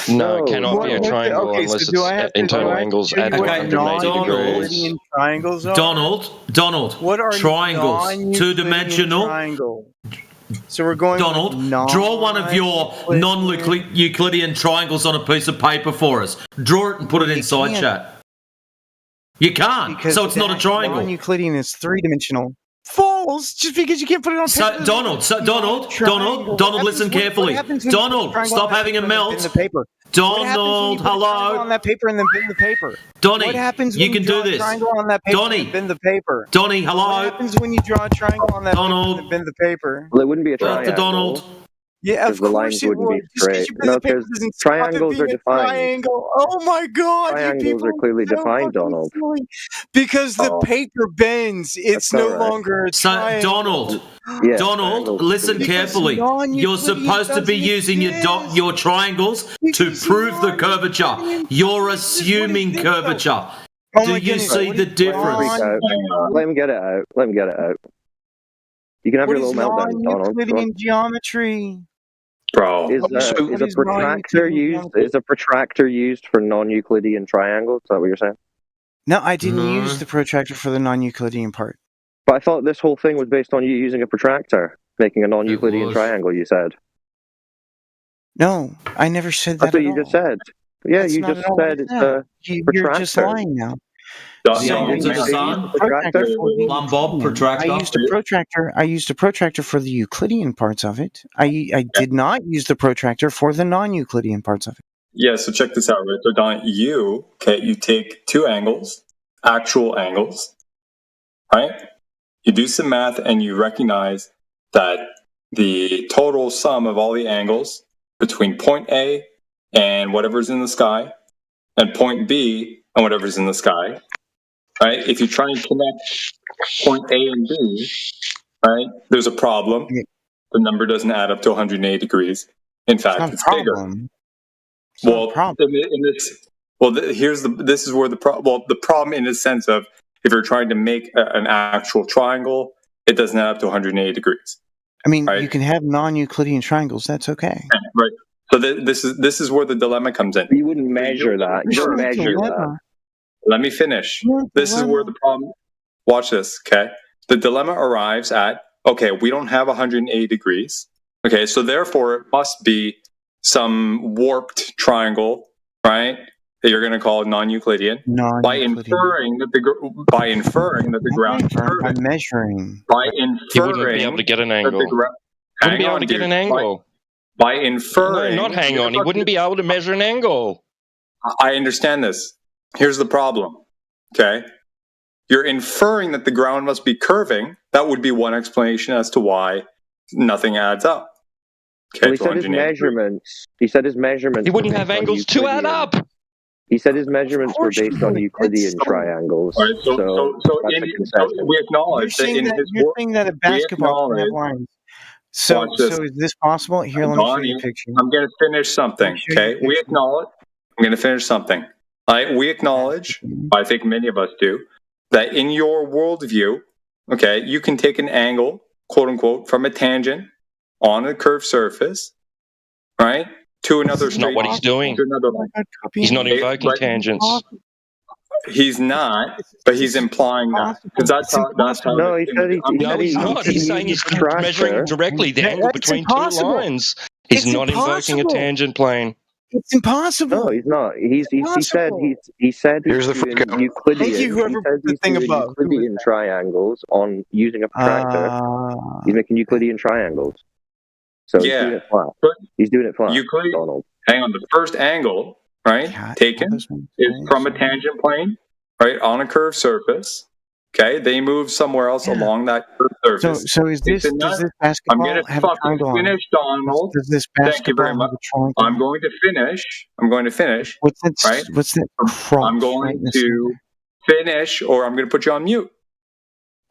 No, it cannot be a triangle unless it's internal angles at 180 degrees. Triangles are? Donald. What are triangles? Two-dimensional. Triangle. So we're going. Donald, draw one of your non-Euclidean triangles on a piece of paper for us. Draw it and put it inside chat. You can't, so it's not a triangle. Non-Euclidean is three-dimensional. False, just because you can't put it on paper. Donald, listen carefully. Donald, stop having a melt. Donald, hello. On that paper and then bend the paper. Donnie, what happens you when can do this. Triangle on that paper Donnie, and bend the paper. Donnie, hello. What happens when you draw a triangle on that paper and then bend the paper? Well, it wouldn't be a triangle. Donald. Yeah, of the lines course it wouldn't would. be straight. No, because triangles are defined. Triangle. Oh my God! Triangles are clearly defined, Donald. Because the paper bends. It's no longer a triangle. Donald, listen carefully. You're supposed to be using your triangles to prove the curvature. You're assuming curvature. Do you see the difference? Let him get it out. You can have your little meltdown, Donald. Non-Euclidean geometry. Bro, is a protractor used for non-Euclidean triangles? Is that what you're saying? No, I didn't use the protractor for the non-Euclidean part. But I thought this whole thing was based on you using a protractor, making a non-Euclidean triangle. You said. No, I never said that. That's what you just said. Yeah, That's you not just at all what said I it's said. a You're just protractor. lying now. The So angles of the sun. Plum Bob protractor. I used a protractor. I used a protractor for the Euclidean parts of it. I did not use the protractor for the non-Euclidean parts of it. Yeah, so check this out, right? So Don, you take two angles, actual angles, right? You do some math and you recognize that the total sum of all the angles between point A and whatever's in the sky and point B and whatever's in the sky, right? If you try and connect point A and B, right, there's a problem. The number doesn't add up to 180 degrees. In fact, it's bigger. This is where the problem. Well, the problem in the sense of if you're trying to make an actual triangle, it doesn't add up to 180 degrees. I mean, right? you can have non-Euclidean triangles. That's okay. Right. So this is where the dilemma comes in. You wouldn't measure that. You don't measure that. Let me finish. This is where the problem. Watch this. Okay. The dilemma arrives at, okay, we don't have 180 degrees. Okay. So therefore it must be some warped triangle, right? That you're going to call non-Euclidean. By inferring that the ground is curving. I'm measuring. By inferring. You wouldn't be able to get an angle. Wouldn't be able to get an angle. By inferring. No, not hang on. He wouldn't be able to measure an angle. I understand this. Here's the problem. Okay. You're inferring that the ground must be curving. That would be one explanation as to why nothing adds up. Okay, well, he said his measurements. He said his measurements. He wouldn't have angles to add up. He said his measurements were based on Euclidean triangles. Right, so we acknowledge that in his you're saying that a basketball can have lines. So is this possible? Here, let me show you a picture. I'm going to finish something. Okay, we acknowledge. I'm going to finish something. We acknowledge. I think many of us do that in your worldview. Okay, you can take an angle, quote unquote, from a tangent on a curved surface, right, to another. That's not what he's doing. To another line. He's not invoking tangents. He's not, but he's implying that because that's how. No, he said he's not. He's saying he's measuring directly the angle between two lines. He's not invoking a tangent plane. It's impossible. No, he's not. He said he's Here's the doing Euclidean. Thank you, whoever put the thing above. Euclidean triangles on using a protractor. He's making Euclidean triangles. So he's doing it flat. He's doing it flat. Euclid. Donald. Hang on. The first angle, right, taken is from a tangent plane, right, on a curved surface. Okay, they move somewhere else along that curved surface. So does this basketball I'm going to fucking finish, Donald. Does this Thank you very much. I'm going to finish. What's that? Right? What's that? Cross I'm going to finish, or I'm going to put you on mute.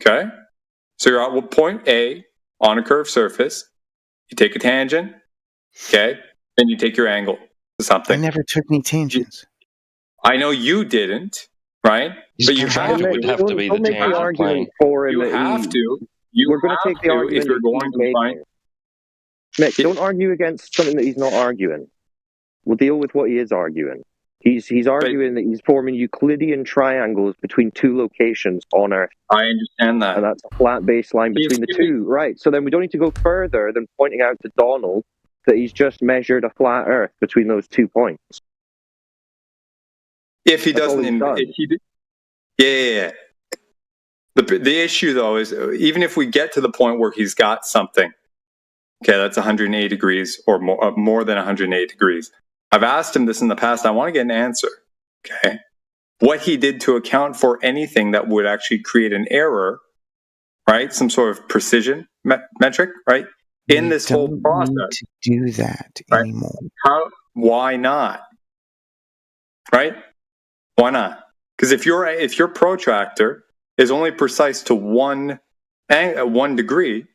Okay. So you're at point A on a curved surface. You take a tangent. Okay. Then you take your angle to something. I never took any tangents. I know you didn't. Right? But you have to. It would have to be the tangent plane. You have to. We're going to take the argument if you're going to find. Mick, don't argue against something that he's not arguing. We'll deal with what he is arguing. He's arguing that he's forming Euclidean triangles between two locations on Earth. I understand that. And that's a flat baseline between the two. Right. So then we don't need to go further than pointing out to Donald that he's just measured a flat Earth between those 2 points. If he doesn't, yeah. The issue though is even if we get to the point where he's got something, okay, that's 180 degrees or more than 180 degrees. I've asked him this in the past. I want to get an answer. Okay, what he did to account for anything that would actually create an error, right? Some sort of precision metric, right? In this whole process, to do that anymore. Why not? Right? Why not? Because if your protractor is only precise to one degree,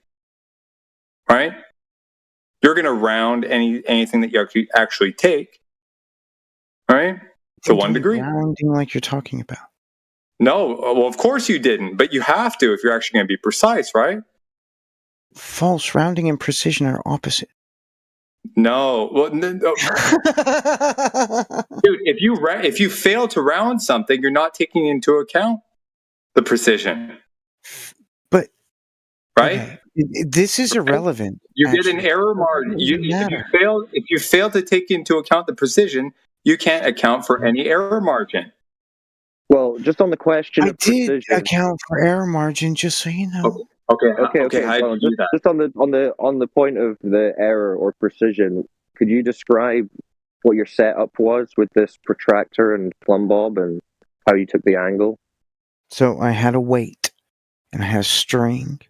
right? You're going to round anything that you actually take, right, to 1 degree. Rounding like you're talking about. No, well, of course you didn't, but you have to if you're actually going to be precise, right? False. Rounding and precision are opposite. No, well, dude, if you fail to round something, you're not taking into account the precision. right? Okay. This is irrelevant. You get an error margin. If you fail to take into account the precision, you can't account for any error margin. Well, just on the question I of precision. did account for error margin, just so you know. Okay. Okay. How do you do that? Just on the point of the error or precision, could you describe what your setup was with this protractor and plumb bob and how you took the angle? So I had a weight, and I had a string,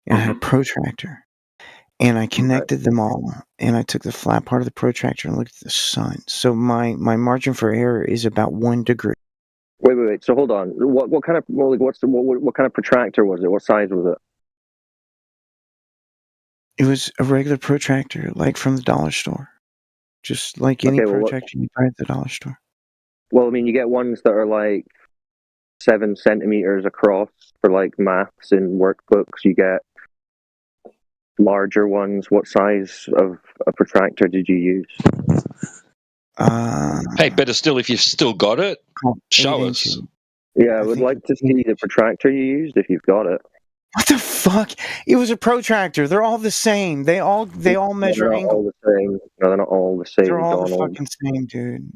and I had a protractor, and I connected them all, and I took the flat part of the protractor and looked at the sun. So my margin for error is about 1 degree. Wait. So hold on. What kind of what kind of protractor was it? What size was it? It was a regular protractor, like from the dollar store, just like any protractor you buy at the dollar store. Well, I mean, you get ones that are like 7 centimeters across for like maths and workbooks. You get larger ones. What size of a protractor did you use? Hey, better still, if you've still got it, show us. Yeah, I would like to see the protractor you used if you've got it. What the fuck? It was a protractor. They're all the same. They all measure They're not angle. all the same. No, they're not all the same. They're all the Donald. fucking same, dude.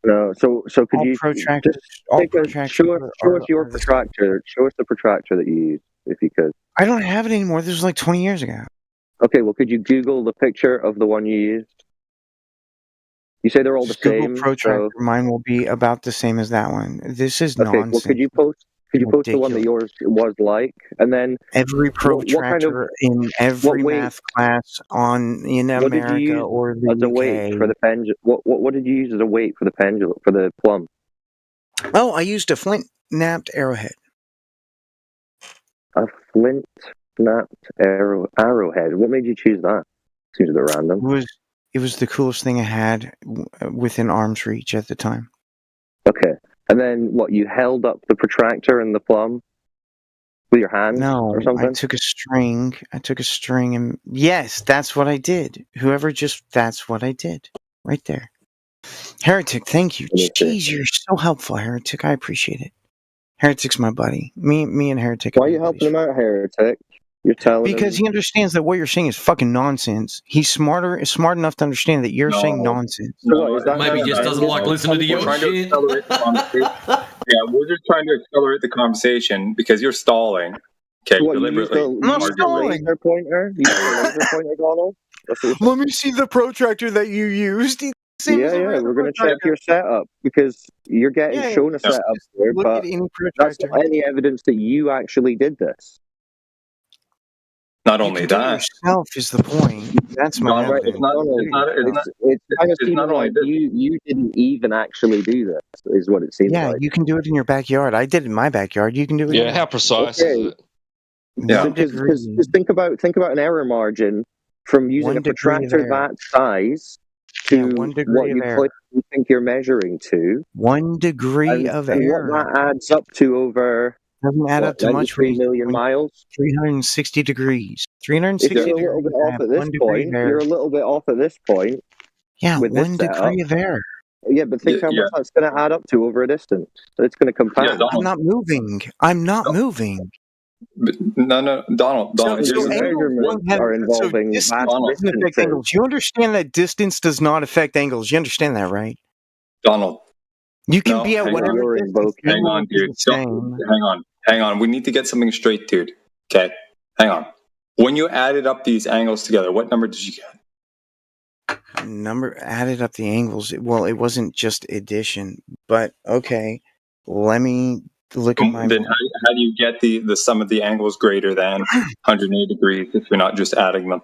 No, so could all you protractors, just all take show us your are the protractor. Show us the protractor that you used, if you could. I don't have it anymore. This was like 20 years ago. Okay, well, could you Google the picture of the one you used? You say they're all Just the Google same. protractor. Mine will be about the same as that one. This is Okay, nonsense. well, could you post the one that yours was like, and then every protractor in every math class in America or the as a weight for the pendulum? What did you use as a weight for the pendulum for the plumb? Oh, I used a flint knapped arrowhead. A flint knapped arrowhead. What made you choose that? Seems a bit random. It was the coolest thing I had within arm's reach at the time. Okay. And then what, you held up the protractor and the plumb with your hands or something? I took a string and yes, that's what I did. That's what I did. Right there. Heretic, thank you. Jeez, you're so helpful, Heretic. I appreciate it. Heretic's my buddy. Me and Heretic. Why are you helping him out, Heretic? You're telling because he understands that what you're saying is fucking nonsense. He's smart enough to understand that you're saying nonsense. Maybe he just doesn't like listening to your shit. Yeah, we're just trying to accelerate the conversation because you're stalling. Okay, deliberately. I'm not stalling. Laser pointer? You use a laser pointer, Donald? Let me see the protractor that you used. Yeah, we're going to check your setup because you're getting shown a setup there, but that's not any evidence that you actually did this. Not only that, yourself is the point. That's my evidence. It's kind of seeming like you didn't even actually do this, is what it seems like. Yeah, you can do it in your backyard. I did it in my backyard. You can do it. Yeah, how precise is it? Yeah, because think about an error margin from using a protractor that size to what you think you're measuring to. 1 degree of error. What that adds up to over. Doesn't add up to much. 3 million miles. 360 degrees. 360 if you're a little bit off at this point. You're a little bit off at this point. Yeah, with 1 degree of error. Yeah, but think how much that's going to add up to over a distance. It's going to compound. I'm not moving. No, Donald. Measurements are involving distance doesn't affect angles. You understand that distance does not affect angles. You understand that, right? Donald. You can be at whatever distance. Hang on, dude. Hang on. We need to get something straight, dude. Okay. Hang on. When you added up these angles together, what number did you get? Number added up the angles. Well, it wasn't just addition, but okay. Let me look at my. Then how do you get the sum of the angles greater than 180 degrees if you're not just adding them?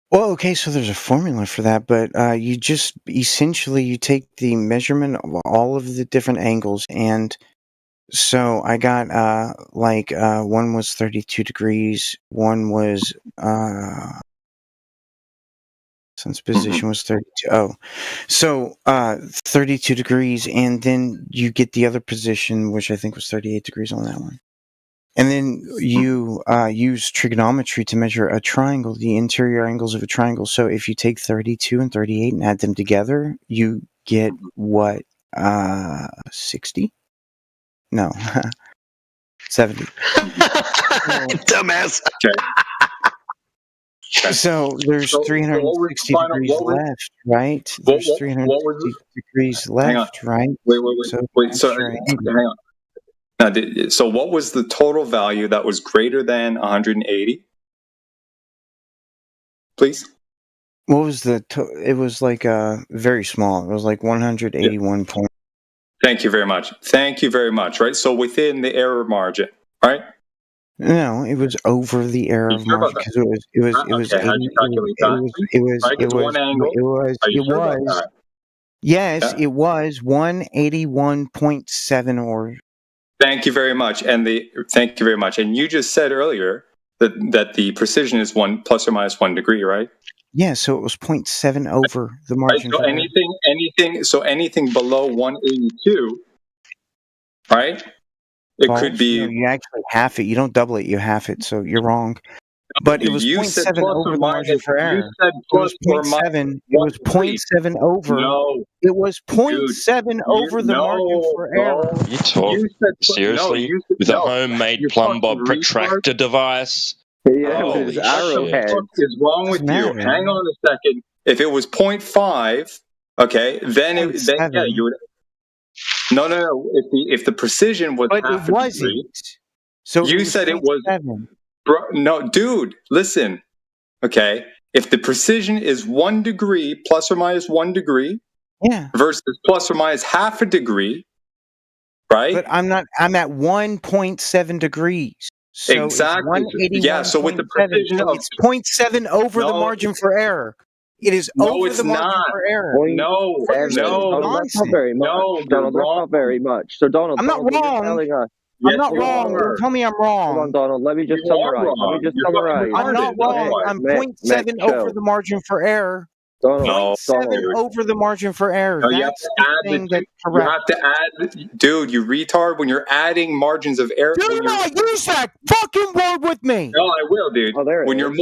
Well, okay, so there's a formula for that, but you just essentially you take the measurement of all of the different angles, and so I got one was 32 degrees, one was since position was 32. Oh, so 32 degrees, and then you get the other position, which I think was 38 degrees on that one. And then you use trigonometry to measure a triangle, the interior angles of a triangle. So if you take 32 and 38 and add them together, you get what? 60? No. 70. Dumbass. So there's So what was 360 final? degrees What was left, right? what There's what, 360 degrees hang on. left, right? Wait. So Wait. So that's your angle. hang on. Now, so what was the total value that was greater than 180? Please. What was the? It was like very small. It was like 181 point. Thank you very much. Thank you very much. Right. So within the error margin, right? No, it was over the error Are you sure about margin that? because it was Okay. How'd you calculate that? Right. It's one angle. Are you sure about that? Yes, Yeah. it was 181.7 or. Thank you very much. Thank you very much. And you just said earlier that the precision is 1 plus or minus 1 degree, right? Yeah, so it was 0.7 over the margin. Right. So anything below 182, right? It could be. No, you actually half it. You don't double it. You half it. So you're wrong. But it was You said 0.7 plus over or the margin minus. for You error. said plus or minus 0.7. It 1 was degree. 0.7 over. No. It was 0.7 over the margin for error. You talk seriously with a homemade plumb bob protractor device. Yeah, Holy with his shit. arrowhead. What is wrong with you? matter. Hang on a second. If it was 0.5, okay, then yeah, you would. No. If the precision was But half it a wasn't. degree, So you said it was. Bro, no, dude, listen. Okay, if the precision is 1 degree plus or minus 1 degree, yeah, versus plus or minus half a degree, right? But I'm not. I'm at 1.7 degrees. So Exactly. It's Yeah. So with the precision of it's 0.7 over the margin for error. It is over the margin for error. No, Donald, that's not very much. Donald, that's not very much. So Donald, I'm not Donald, you're wrong. telling us. I'm not wrong. Don't tell me I'm wrong. Hold on, Donald. Let me just summarize. I'm not wrong. I'm 0.7 over the margin for error. Donald, 0.7 over the margin for error. No, you have That's to the add thing that's You correct. have to add, dude. You retard. When you're adding margins of error, Do not use that fucking word with me. No, I will, dude. When you're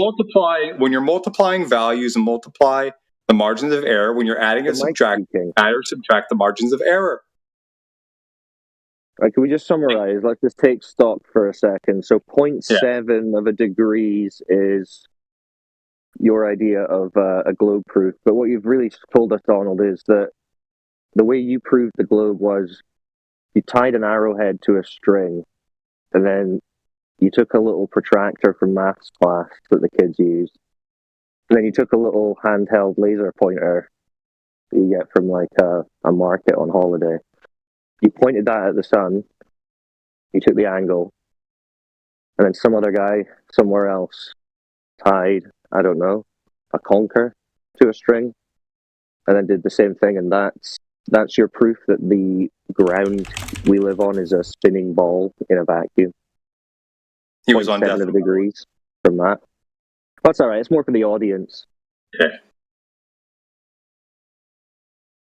multiplying values and multiply the margins of error, when you're adding and subtracting, add or subtract the margins of error. Right, can we just summarize? Let's just take stock for a second. So 0.7 of a degrees is your idea of a globe proof. But what you've really told us, Donald, is that the way you proved the globe was you tied an arrowhead to a string, and then you took a little protractor from maths class that the kids used, and then you took a little handheld laser pointer that you get from like a market on holiday. You pointed that at the sun, you took the angle, and then some other guy somewhere else tied, I don't know, a conker to a string, and then did the same thing, and that's your proof that the ground we live on is a spinning ball in a vacuum. He was on 7 degrees from that. That's all right. It's more for the audience. Okay.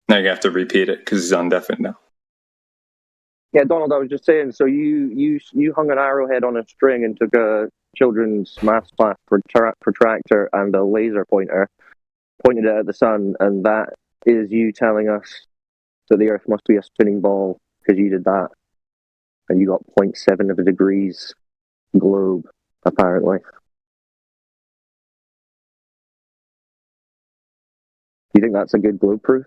Now you have to repeat it because he's on deafened now. Yeah, Donald, I was just saying. So you hung an arrowhead on a string and took a children's maths class protractor and a laser pointer, pointed it at the sun, and that is you telling us that the Earth must be a spinning ball because you did that, and you got 0.7 of a degrees globe, apparently. Do you think that's a good globe proof?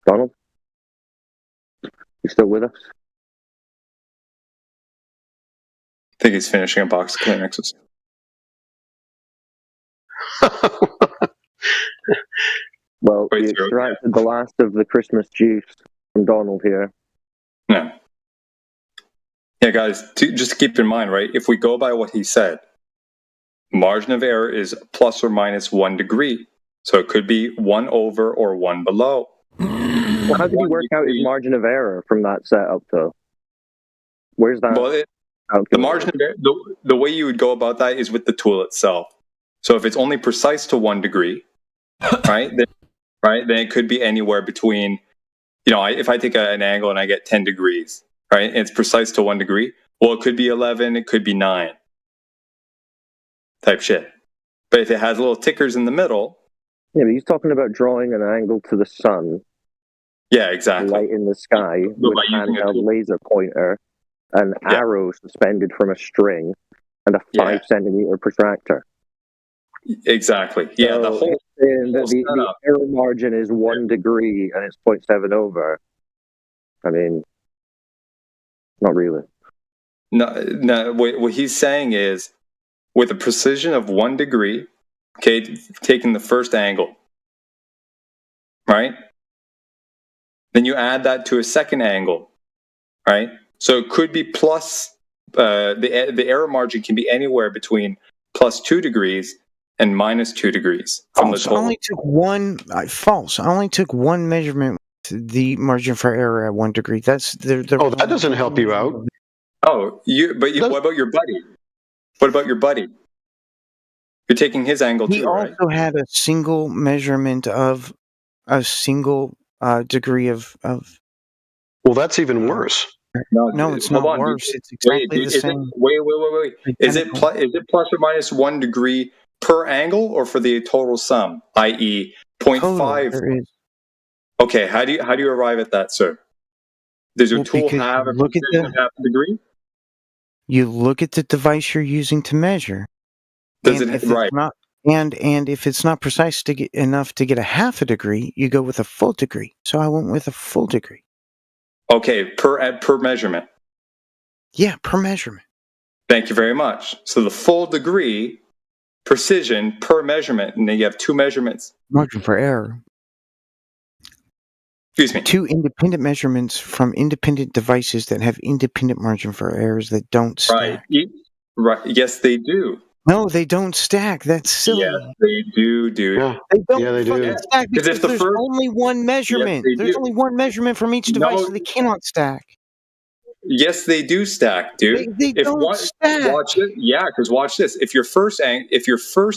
Donald? You still with us? I think he's finishing a box of Kleenexes. Well, you extracted the last of the Christmas juice from Donald here. No. Yeah, guys, just keep in mind, right? If we go by what he said, margin of error is plus or minus 1 degree. So it could be 1 over or 1 below. Well, how did he work out his margin of error from that setup, though? Where's that? Well, the margin of error, the way you would go about that is with the tool itself. So if it's only precise to 1 degree, right, then it could be anywhere between, if I take an angle and I get 10 degrees, right, and it's precise to 1 degree, well, it could be 11, it could be 9 type shit. But if it has little tickers in the middle. Yeah, but he's talking about drawing an angle to the sun Yeah, exactly. Light in the sky with a handheld laser pointer, an arrow suspended from a string, and a 5 centimeter protractor. Exactly. Yeah, the whole the error margin is 1 degree and it's 0.7 over. I mean, not really. No. What he's saying is, with a precision of 1 degree, okay, taking the first angle, right? Then you add that to a second angle, right? So it could be plus. The error margin can be anywhere between plus 2 degrees and minus 2 degrees from the total. I only took one. False. I only took one measurement. The margin for error at 1 degree. That's that doesn't help you out. Oh, what about your buddy? What about your buddy? You're taking his angle He too, right? also had a single measurement of a single degree of. Well, that's even worse. No, it's not worse. It's exactly the same. Wait. Is it plus or minus 1 degree per angle, or for the total sum, i.e., 0.5? Okay, how do you arrive at that, sir? Does your tool have a precision of half a degree? You look at the device you're using to measure. Does it right? And if it's not precise enough to get a half a degree, you go with a full degree. So I went with a full degree. Okay, per measurement. Yeah, per measurement. Thank you very much. So the full degree precision per measurement, and then you have 2 measurements. Margin for error. Excuse me. 2 independent measurements from independent devices that have independent margin for errors that don't stack. Right. Yes, they do. No, they don't stack. That's silly. Yes, they do, dude. Yeah, they don't they do. stack because there's only one measurement. Yes, there's only one measurement from each device, so they cannot stack. Yes, they do stack, dude. They don't stack. Watch it. Yeah, because watch this. If your first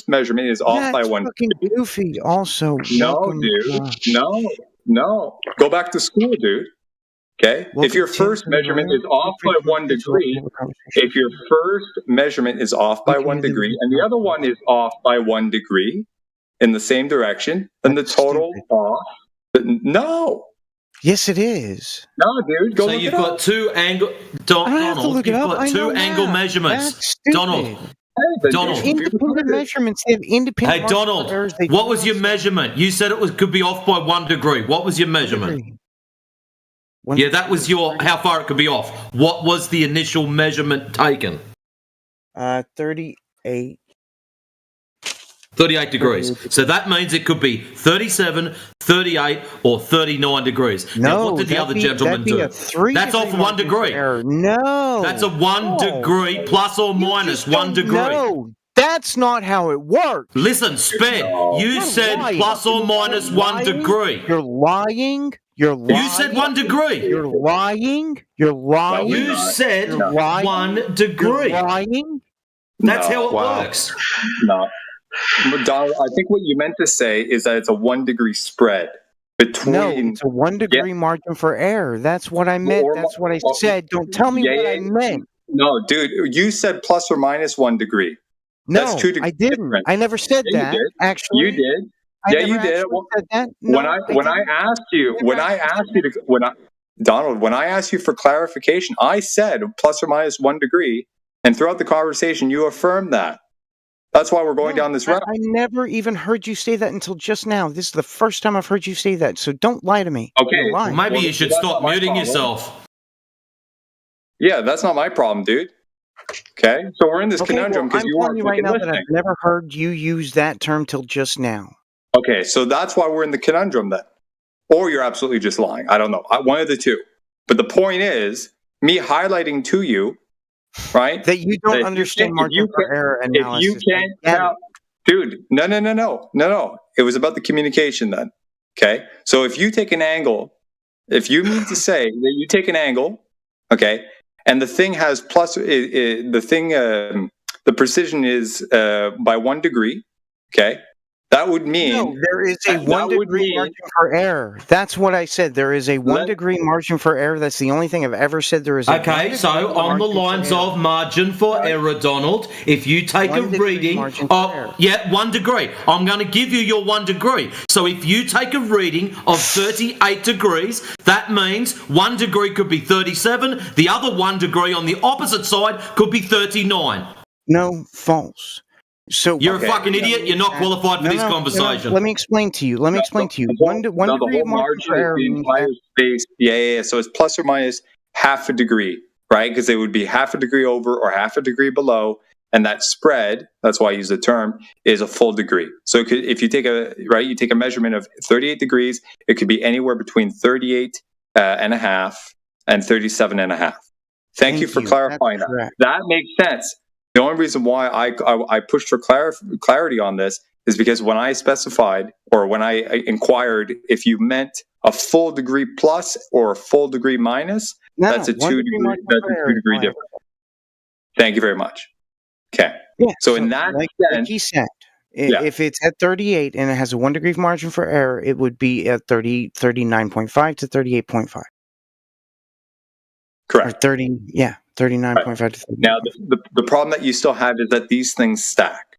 measurement is off by 1 fucking goofy. Also, no, dude. No. Go back to school, dude. Okay. If your first measurement is off by 1 degree, and the other one is off by 1 degree in the same direction, then the total off. No. Yes, it is. No, dude. So you've got 2 angle. Donald, you've got 2 angle measurements. Donald. Independent measurements have independent. Hey, Donald, what was your measurement? You said it could be off by 1 degree. What was your measurement? Yeah, that was how far it could be off. What was the initial measurement taken? 38. 38 degrees. So that means it could be 37, 38, or 39 degrees. Now, what did the other gentleman do? That's off 1 degree. No. That's a 1 degree plus or minus 1 degree. No, that's not how it works. Listen, Sped, you said plus or minus 1 degree. You're lying. You said 1 degree. You're lying. You said 1 degree. You're lying. That's how it works. No. Donald, I think what you meant to say is that it's a 1 degree spread between. No, it's a 1 degree margin for error. That's what I meant. That's what I said. Don't tell me what I meant. No, dude, you said plus or minus 1 degree. No, that's 2 degrees. I didn't. Different. I never said that. You did. Actually, you did. You did. When I asked you Donald, when I asked you for clarification, I said plus or minus 1 degree, and throughout the conversation, you affirmed that. That's why we're going down this route. I never even heard you say that until just now. This is the first time I've heard you say that, so don't lie to me. Okay. Well, maybe you should stop muting yourself. Yeah, that's not my problem, dude. Okay? So we're in this conundrum because you aren't right now listening. that I've never heard you use that term till just now. Okay, so that's why we're in the conundrum then. Or you're absolutely just lying. I don't know. One of the two. But the point is, me highlighting to you, right? That you don't understand margin for error analysis. If you can't tell, dude, no. It was about the communication then. Okay? So if you take an angle, if you mean to say that you take an angle, okay, and the thing has the precision is by 1 degree, okay? That would mean No, there is a that 1 would degree mean margin for error. That's what I said. There is a 1 let degree margin for error. That's the only thing I've ever said. There is a 1 Okay, degree so on the margin for lines error. of margin for error, Donald, if you take a 1 degree reading margin for error. of, yeah, 1 degree. I'm going to give you your 1 degree. So if you take a reading of 38 degrees, that means 1 degree could be 37, the other 1 degree on the opposite side could be 39. No, false. So You're a fucking idiot. You're not qualified for this conversation. Let me explain to you. Let me explain to you. One the degree whole of margin margin for is error the means entire that space. Yeah. So it's plus or minus half a degree, right? Because it would be half a degree over or half a degree below, and that spread, that's why I use the term, is a full degree. So if you take a measurement of 38 degrees, it could be anywhere between 38 and a half and 37 and a half. Thank you for clarifying that. That makes sense. The only reason why I pushed for clarity on this is because when I specified, or when I inquired if you meant a full degree plus or a full degree minus, that's a 2 degree difference. Thank you very much. Okay. Yeah, so in that like he said, Yeah. if it's at 38 and it has a 1 degree of margin for error, it would be at 39.5 to 38.5. Correct. Or 39.5 to 30. Now, the problem that you still have is that these things stack.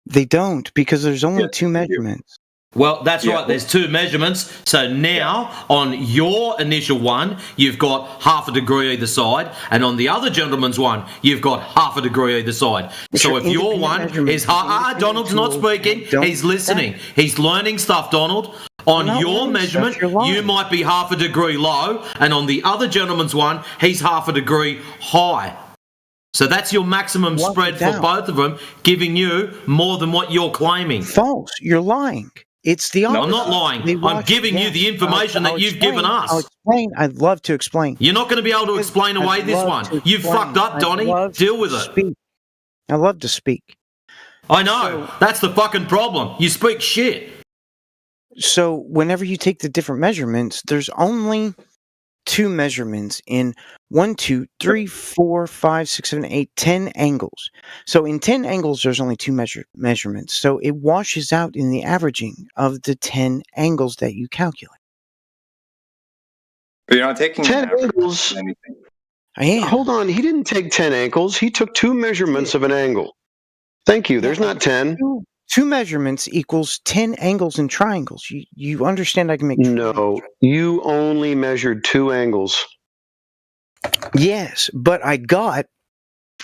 They don't, because there's only 2 measurements. Well, that's right. There's 2 measurements. So now, on your initial one, you've got half a degree either side, and on the other gentleman's one, you've got half a degree either side. So if your one is Donald's not speaking. He's listening. He's learning stuff, Donald. On your measurement, you might be half a degree low, and on the other gentleman's one, he's half a degree high. So that's your maximum spread for both of them, giving you more than what you're claiming. False. You're lying. It's the opposite. No, I'm not lying. I'm giving you the information that you've given us. I'll explain. I'd love to explain. You're not going to be able to explain away this one. You fucked up, Donnie. Deal with it. I love to speak. I know. That's the fucking problem. You speak shit. So whenever you take the different measurements, there's only 2 measurements in 1, 2, 3, 4, 5, 6, 7, 8, 10 angles. So in 10 angles, there's only 2 measurements. So it washes out in the averaging of the 10 angles that you calculate. But you're not taking 10 angles. Anything. I am. Hold on. He didn't take 10 angles. He took 2 measurements of an angle. Thank you. There's not 10. 2 measurements equals 10 angles and triangles. You understand I can make No, you only measured 2 angles. Yes, but I got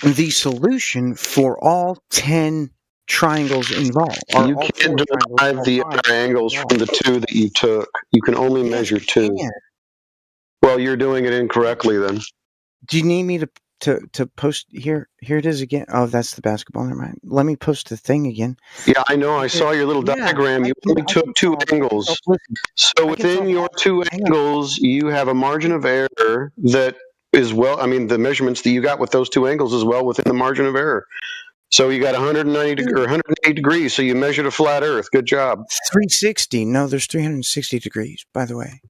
the solution for all 10 triangles involved. You can't derive the other angles from the 2 that you took. You can only measure 2. Well, you're doing it incorrectly then. Do you need me to post here? Here it is again. Oh, that's the basketball. Never mind. Let me post the thing again. Yeah, I know. I saw your little diagram. You only took 2 angles. So within your 2 angles, you have a margin of error that is the measurements that you got with those 2 angles is well within the margin of error. So you got 190 or 108 degrees. So you measured a flat Earth. Good job. 360. No, there's 360 degrees, by the way.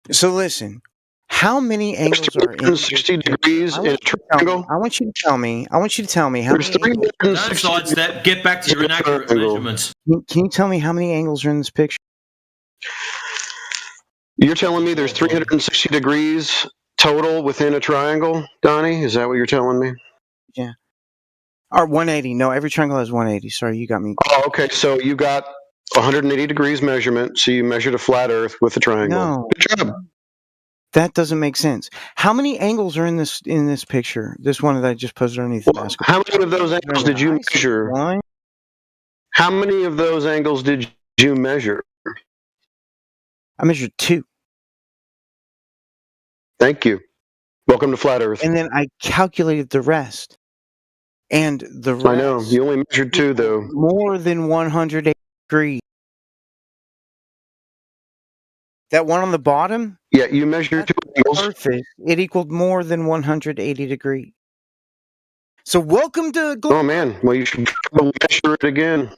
So listen. How many angles are in 360 degrees in a triangle? I want you to tell me how many angles. No sidestep. Get back to your inaccurate measurements. Can you tell me how many angles are in this picture? You're telling me there's 360 degrees total within a triangle, Donnie? Is that what you're telling me? Yeah. Or 180. No, every triangle has 180. Sorry, you got me. Oh, okay. So you got 180 degrees measurement. So you measured a flat Earth with a triangle. No. Good job. That doesn't make sense. How many angles are in this picture? This one that I just posted underneath the basket. How many of those angles did you measure? How many of those angles did you measure? I measured 2. Thank you. Welcome to Flat Earth. And then I calculated the rest. And the rest. I know. You only measured 2, though. More than 180 degrees. That one on the bottom? Yeah, you measured 2 angles. Perfect. It equaled more than 180 degrees. So welcome to... Oh, man. Well, you should measure it again.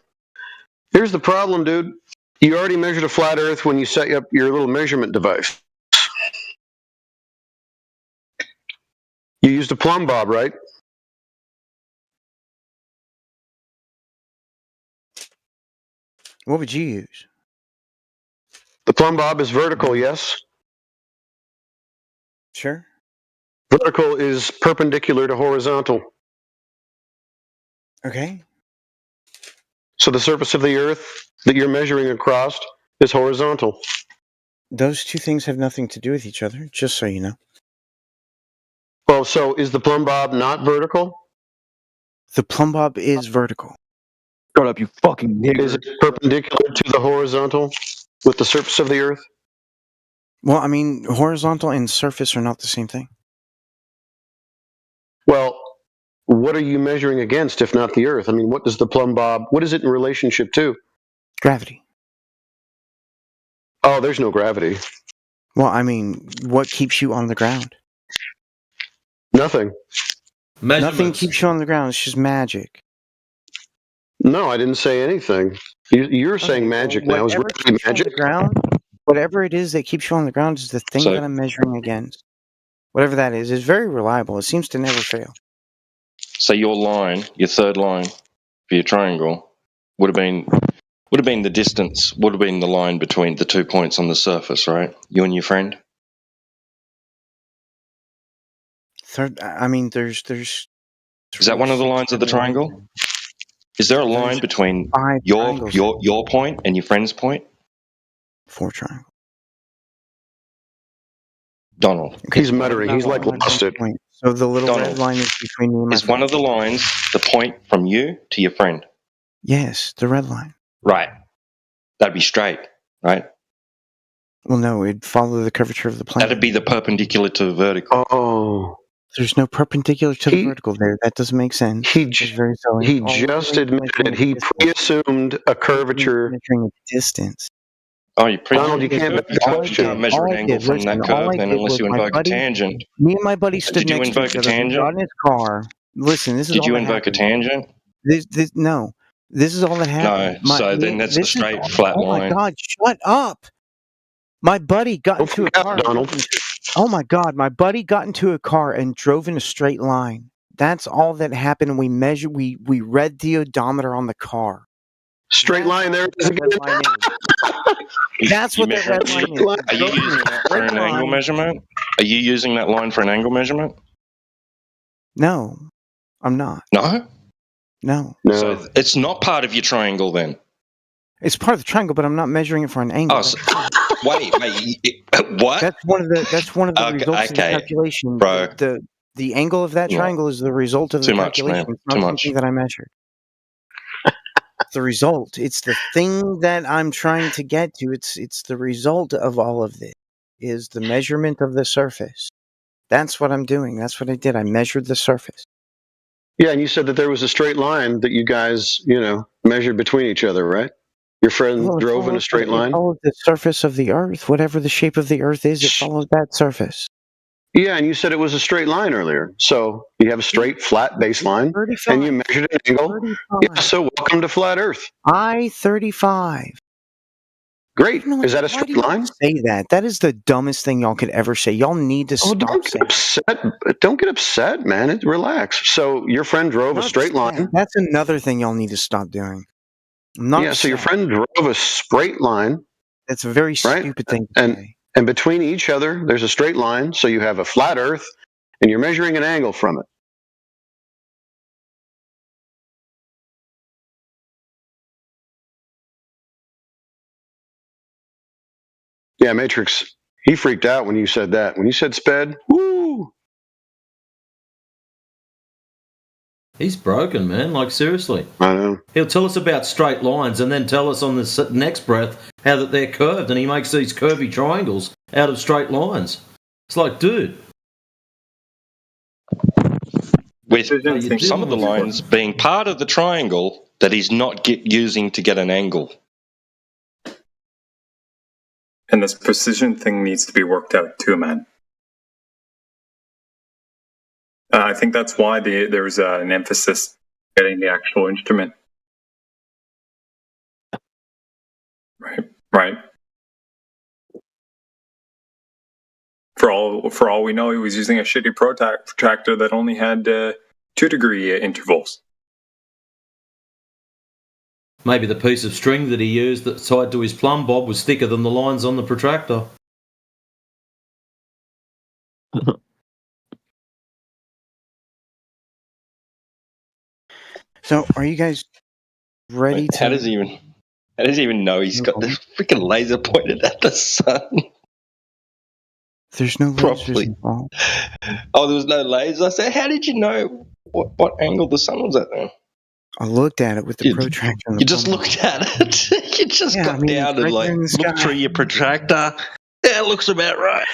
Here's the problem, dude. You already measured a flat Earth when you set up your little measurement device. You used a plumb bob, right? What would you use? The plumb bob is vertical, yes. Sure. Vertical is perpendicular to horizontal. Okay. So the surface of the Earth that you're measuring across is horizontal. Those two things have nothing to do with each other, just so you know. Well, so is the plumb bob not vertical? The plumb bob is vertical. Shut up, you fucking nigger. Is it perpendicular to the horizontal with the surface of the Earth? Well, I mean, horizontal and surface are not the same thing. Well, what are you measuring against if not the Earth? I mean, what does the plumb bob, what is it in relationship to? Gravity. Oh, there's no gravity. Well, I mean, what keeps you on the ground? Nothing. Nothing keeps you on the ground. It's just magic. No, I didn't say anything. You're saying magic now. Is Whatever gravity keeps you on magic? the ground, whatever it is that keeps you on the ground is the thing that I'm measuring against. Whatever that is very reliable. It seems to never fail. So your line, your third line for your triangle, would have been the distance, would have been the line between the 2 points on the surface, right? You and your friend. Third, I mean, there's. Is that one of the lines of the triangle? Is there a line between your point and your friend's point? 4 triangles. Donald. He's muttering. He's like lost it. So the little Donald, red line is between me and my is one of the lines the point from you to your friend? Yes, the red line. Right. That'd be straight, right? Well, no, it'd follow the curvature of the plane. That'd be the perpendicular to the vertical. Oh. There's no perpendicular to the vertical there. That doesn't make sense. He just admitted it. He pre-assumed a curvature. Measuring a distance. Oh, you Donald, you can't measure an angle from that curve then unless you invoke a tangent. Me and my buddy stood Did you next to invoke each a other. We tangent? got in his car. Listen, this is Did all you that invoke a happened. tangent? No. This is all that happened. No, so then that's a straight, flat line. Oh my God, shut up. My buddy got into a car. Oh my God, my buddy got into a car and drove in a straight line. That's all that happened. We measured, we read the odometer on the car. Straight line there. That's what that red line is. Are you using that for an angle measurement? Are you using that line for an angle measurement? No, I'm not. No? No. So it's not part of your triangle then? It's part of the triangle, but I'm not measuring it for an angle. Oh, so, wait, what? That's one of the results of the calculation. Bro. The angle of that triangle is the result of the calculation. It's not something that I measured. It's the result. It's the thing that I'm trying to get to. It's the result of all of this. Is the measurement of the surface. That's what I'm doing. That's what I did. I measured the surface. Yeah, and you said that there was a straight line that you guys, measured between each other, right? Your friend drove in a straight line? It followed the surface of the Earth. Whatever the shape of the Earth is, it follows that surface. Yeah, and you said it was a straight line earlier. So you have a straight, flat baseline, and you measured an angle. Yeah, so welcome to Flat Earth. I-35. Great. Is that a straight line? Say that. That is the dumbest thing y'all could ever say. Y'all need to stop saying. Don't get upset, man. Relax. So your friend drove a straight line. That's another thing y'all need to stop doing. So your friend drove a straight line. That's a very stupid thing to say. And between each other, there's a straight line. So you have a flat Earth, and you're measuring an angle from it. Yeah, Matrix, he freaked out when you said that. When you said sped, woo! He's broken, man. Like, seriously. I know. He'll tell us about straight lines and then tell us on the next breath how that they're curved, and he makes these curvy triangles out of straight lines. It's like, dude. With some of the lines being part of the triangle that he's not using to get an angle. And this precision thing needs to be worked out too, man. I think that's why there's an emphasis getting the actual instrument. Right. For all we know, he was using a shitty protractor that only had 2-degree intervals. Maybe the piece of string that he used that tied to his plumb bob was thicker than the lines on the protractor. So, are you guys ready to? How does he even know he's got this freaking laser pointed at the sun? There's no lasers involved. Oh, there was no laser. So how did you know what angle the sun was at then? I looked at it with the protractor. You just looked at it. You just got down and like looked through your protractor. Yeah, it looks about right.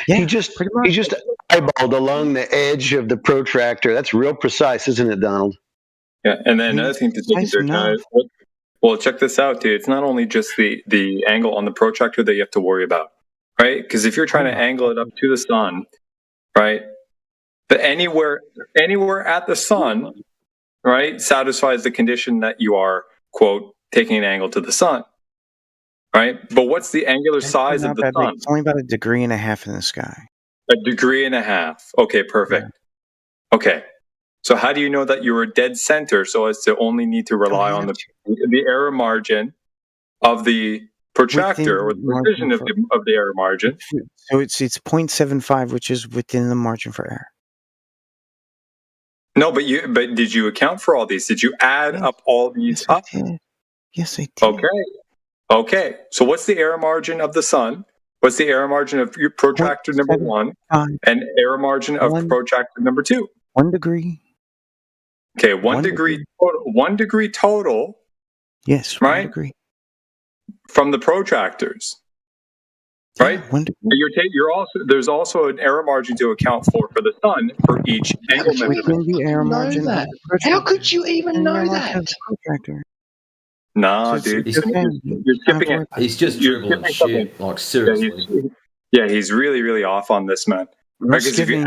Yeah, he just eyeballed along the edge of the protractor. That's real precise, isn't it, Donald? Yeah, and then another thing to take into account. Well, check this out, dude. It's not only just the angle on the protractor that you have to worry about, right? Because if you're trying to angle it up to the sun, right, the anywhere at the sun, right, satisfies the condition that you are, quote, taking an angle to the sun, right? But what's the angular size of the sun? It's only about 1.5 degrees in the sky. 1.5 degrees. Okay, perfect. Yeah. Okay. So how do you know that you were dead center so as to only need to rely on the error margin of the protractor or the precision of the error margin? So it's 0.75, which is within the margin for error. No, but did you account for all these? Did you add up all these up? Yes, I did. Okay. So what's the error margin of the sun? What's the error margin of your protractor number 1 and error margin of protractor number 2? 1 degree. Okay, 1 degree total. 1 degree total. Yes, 1 degree. From the protractors. Right? There's also an error margin to account for the sun for each angle measurement. The error margin. How could you even know that? Nah, dude. You're skipping it. He's just dribbling shit. Like, seriously. Yeah, he's really, really off on this, man. Right, if you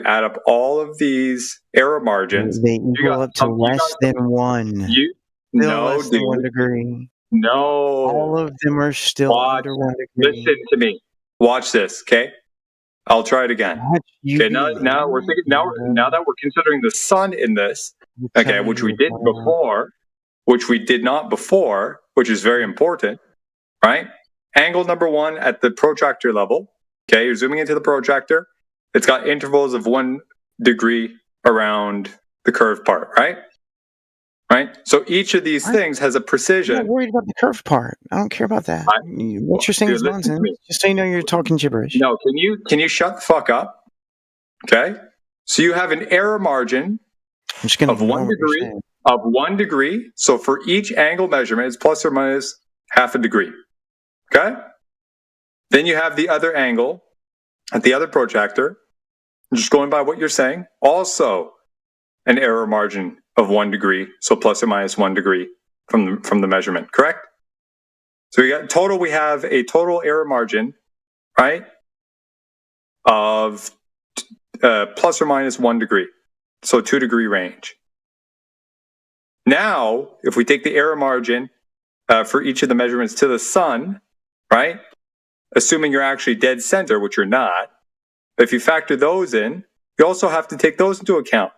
add up all of these error margins, they equal up to less than 1. Less than 1 degree. No, all of them are still under 1 degree. Listen to me. Watch this, okay? I'll try it again. Okay, now that we're considering the sun in this, okay, which we did before, which we did not before, which is very important. Right? Angle number 1 at the protractor level. Okay, you're zooming into the protractor. It's got intervals of 1 degree around the curved part, right? Right? So each of these things has a precision. I'm not worried about the curved part. I don't care about that. What you're saying is nonsense. Just so you know, you're talking gibberish. No, can you shut the fuck up? Okay? So you have an error margin of 1 degree. Of 1 degree. So for each angle measurement, it's plus or minus half a degree. Okay? Then you have the other angle at the other protractor. Just going by what you're saying. Also an error margin of 1 degree. So plus or minus 1 degree from the measurement. Correct? So we have a total error margin, right? Of plus or minus 1 degree. So 2 degree range. Now, if we take the error margin for each of the measurements to the sun, right? Assuming you're actually dead center, which you're not. If you factor those in, you also have to take those into account.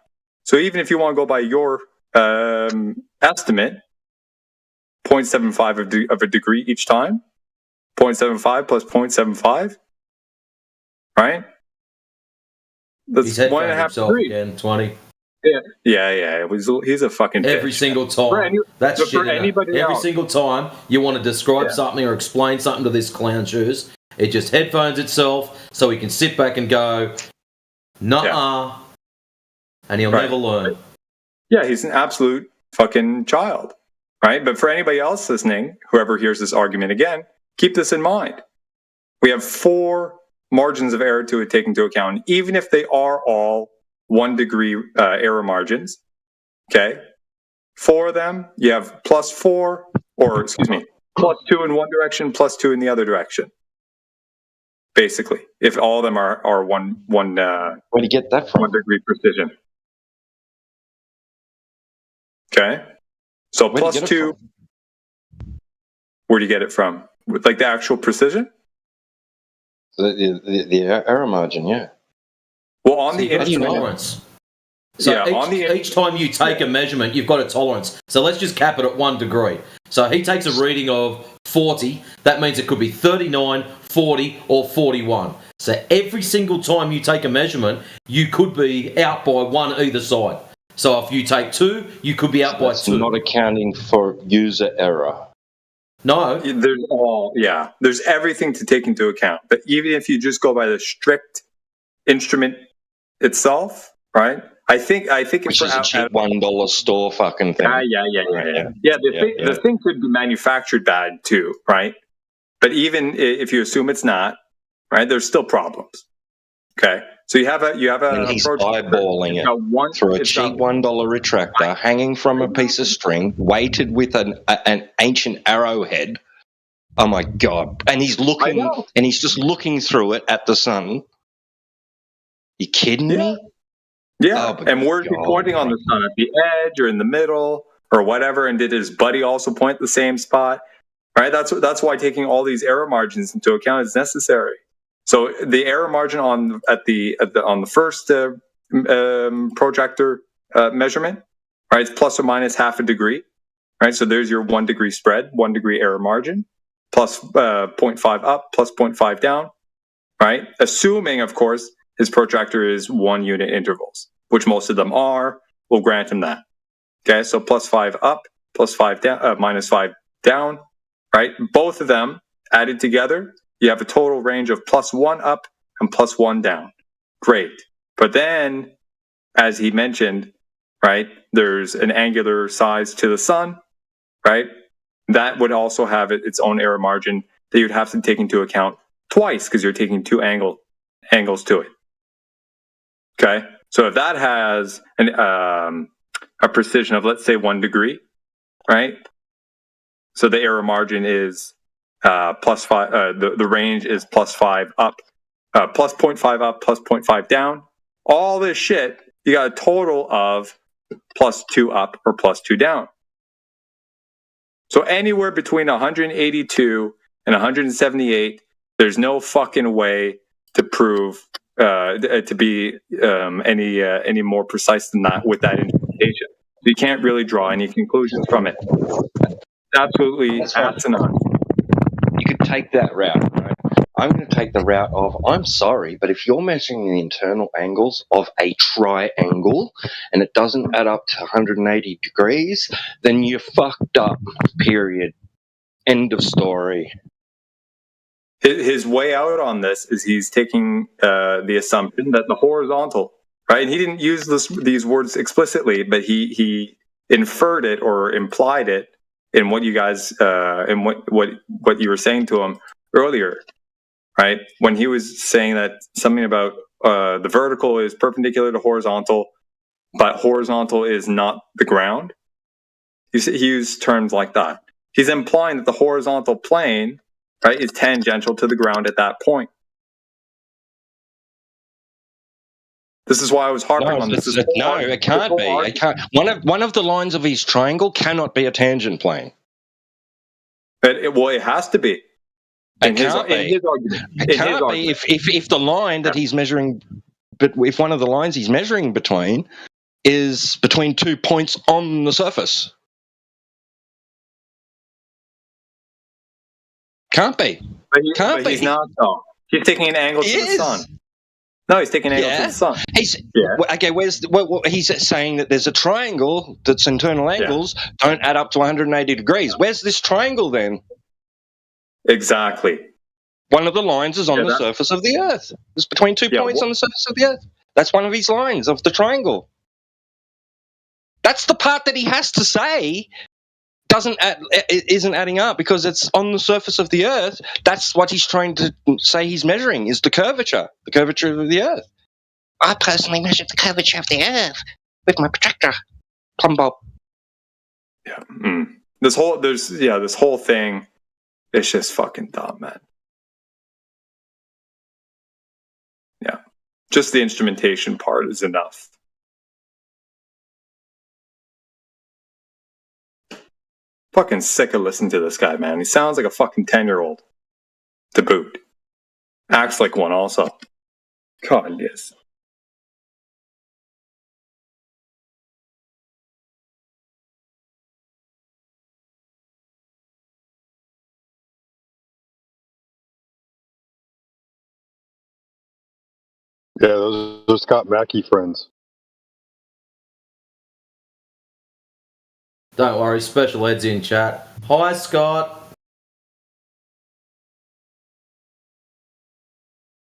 So even if you want to go by your estimate, 0.75 of a degree each time, 0.75 plus 0.75, right? That's 1.5 degrees. Again, 20. Yeah. He's a fucking every bitch. single time. That's shit. Every single time you want to describe something or explain something to this clown shoes, it just headphones itself so he can sit back and go, nuh-uh, and he'll never learn. Yeah, he's an absolute fucking child, right? But for anybody else listening, whoever hears this argument again, keep this in mind. We have 4 margins of error to take into account, even if they are all 1 degree error margins. Okay. 4 of them, you have plus 4, or excuse me, plus 2 in one direction, plus 2 in the other direction. Basically, if all of them are one where do you get that from? 1 degree precision. Okay. So plus 2. Where do you get it from? Like the actual precision? The error margin, yeah. Well, on So the you've got a instrument, tolerance. So yeah, each time you take a measurement, you've got a tolerance. So let's just cap it at 1 degree. So he takes a reading of 40. That means it could be 39, 40, or 41. So every single time you take a measurement, you could be out by 1 either side. So if you take 2, you could be out by 2. Not accounting for user error. No. There's everything to take into account. But even if you just go by the strict instrument itself, right? I think Which is a cheap $1 store fucking thing. The thing could be manufactured bad too, right? But even if you assume it's not, right, there's still problems. Okay, so you have a and he's eyeballing it through a cheap $1 retractor hanging from a piece of string, weighted with an ancient arrowhead. Oh my god! And he's looking, and he's just looking through it at the sun. You kidding me? Yeah, and where's he pointing on the sun? At the edge or in the middle or whatever? And did his buddy also point at the same spot? Right. That's why taking all these error margins into account is necessary. So the error margin on the first projector measurement, right, it's plus or minus half a degree, right? So there's your 1 degree spread, 1 degree error margin, plus 0.5 up, plus 0.5 down, right? Assuming, of course, his protractor is 1 unit intervals, which most of them are. We'll grant him that. Okay, so plus 5 up, plus 5 down, minus 5 down, right? Both of them added together, you have a total range of plus 1 up and plus 1 down. Great. But then, as he mentioned, right, there's an angular size to the sun, right? That would also have its own error margin that you'd have to take into account twice because you're taking 2 angles to it. Okay, so if that has a precision of, let's say, 1 degree, right? So the error margin is plus 5. The range is plus 5 up, plus 0.5 up, plus 0.5 down. All this shit, you got a total of plus 2 up or plus 2 down. So anywhere between 182 and 178, there's no fucking way to prove to be any more precise than that with that instrumentation. So you can't really draw any conclusions from it. Absolutely asinine. You could take that route, right? I'm going to take the route of, I'm sorry, but if you're measuring the internal angles of a triangle and it doesn't add up to 180 degrees, then you're fucked up, period. End of story. His way out on this is he's taking the assumption that the horizontal, right? And he didn't use these words explicitly, but he inferred it or implied it in what you guys, in what you were saying to him earlier, right? When he was saying that something about the vertical is perpendicular to horizontal, but horizontal is not the ground. He used terms like that. He's implying that the horizontal plane, right, is tangential to the ground at that point. This is why I was harping on this. No, it can't be. It can't. One of the lines of his triangle cannot be a tangent plane. It has to be. It can't be. It can't be if the line that he's measuring, but if one of the lines he's measuring between is between 2 points on the surface. Can't be. But he's not, though. He's taking an angle to the sun. No, he's taking an angle to the sun. Okay, he's saying that there's a triangle that's internal angles don't add up to 180 degrees. Where's this triangle then? Exactly. One of the lines is on the surface of the Earth. It's between 2 points on the surface of the Earth. That's one of his lines of the triangle. That's the part that he has to say isn't adding up because it's on the surface of the Earth. That's what he's trying to say he's measuring is the curvature of the Earth. I personally measured the curvature of the Earth with my protractor. Plumb bob. Yeah. This whole thing is just fucking dumb, man. Yeah. Just the instrumentation part is enough. Fucking sick of listening to this guy, man. He sounds like a fucking 10-year-old. To boot. Acts like one also. God, yes. Yeah, those are Scott Mackey friends. Don't worry, Special Ed's in chat. Hi, Scott.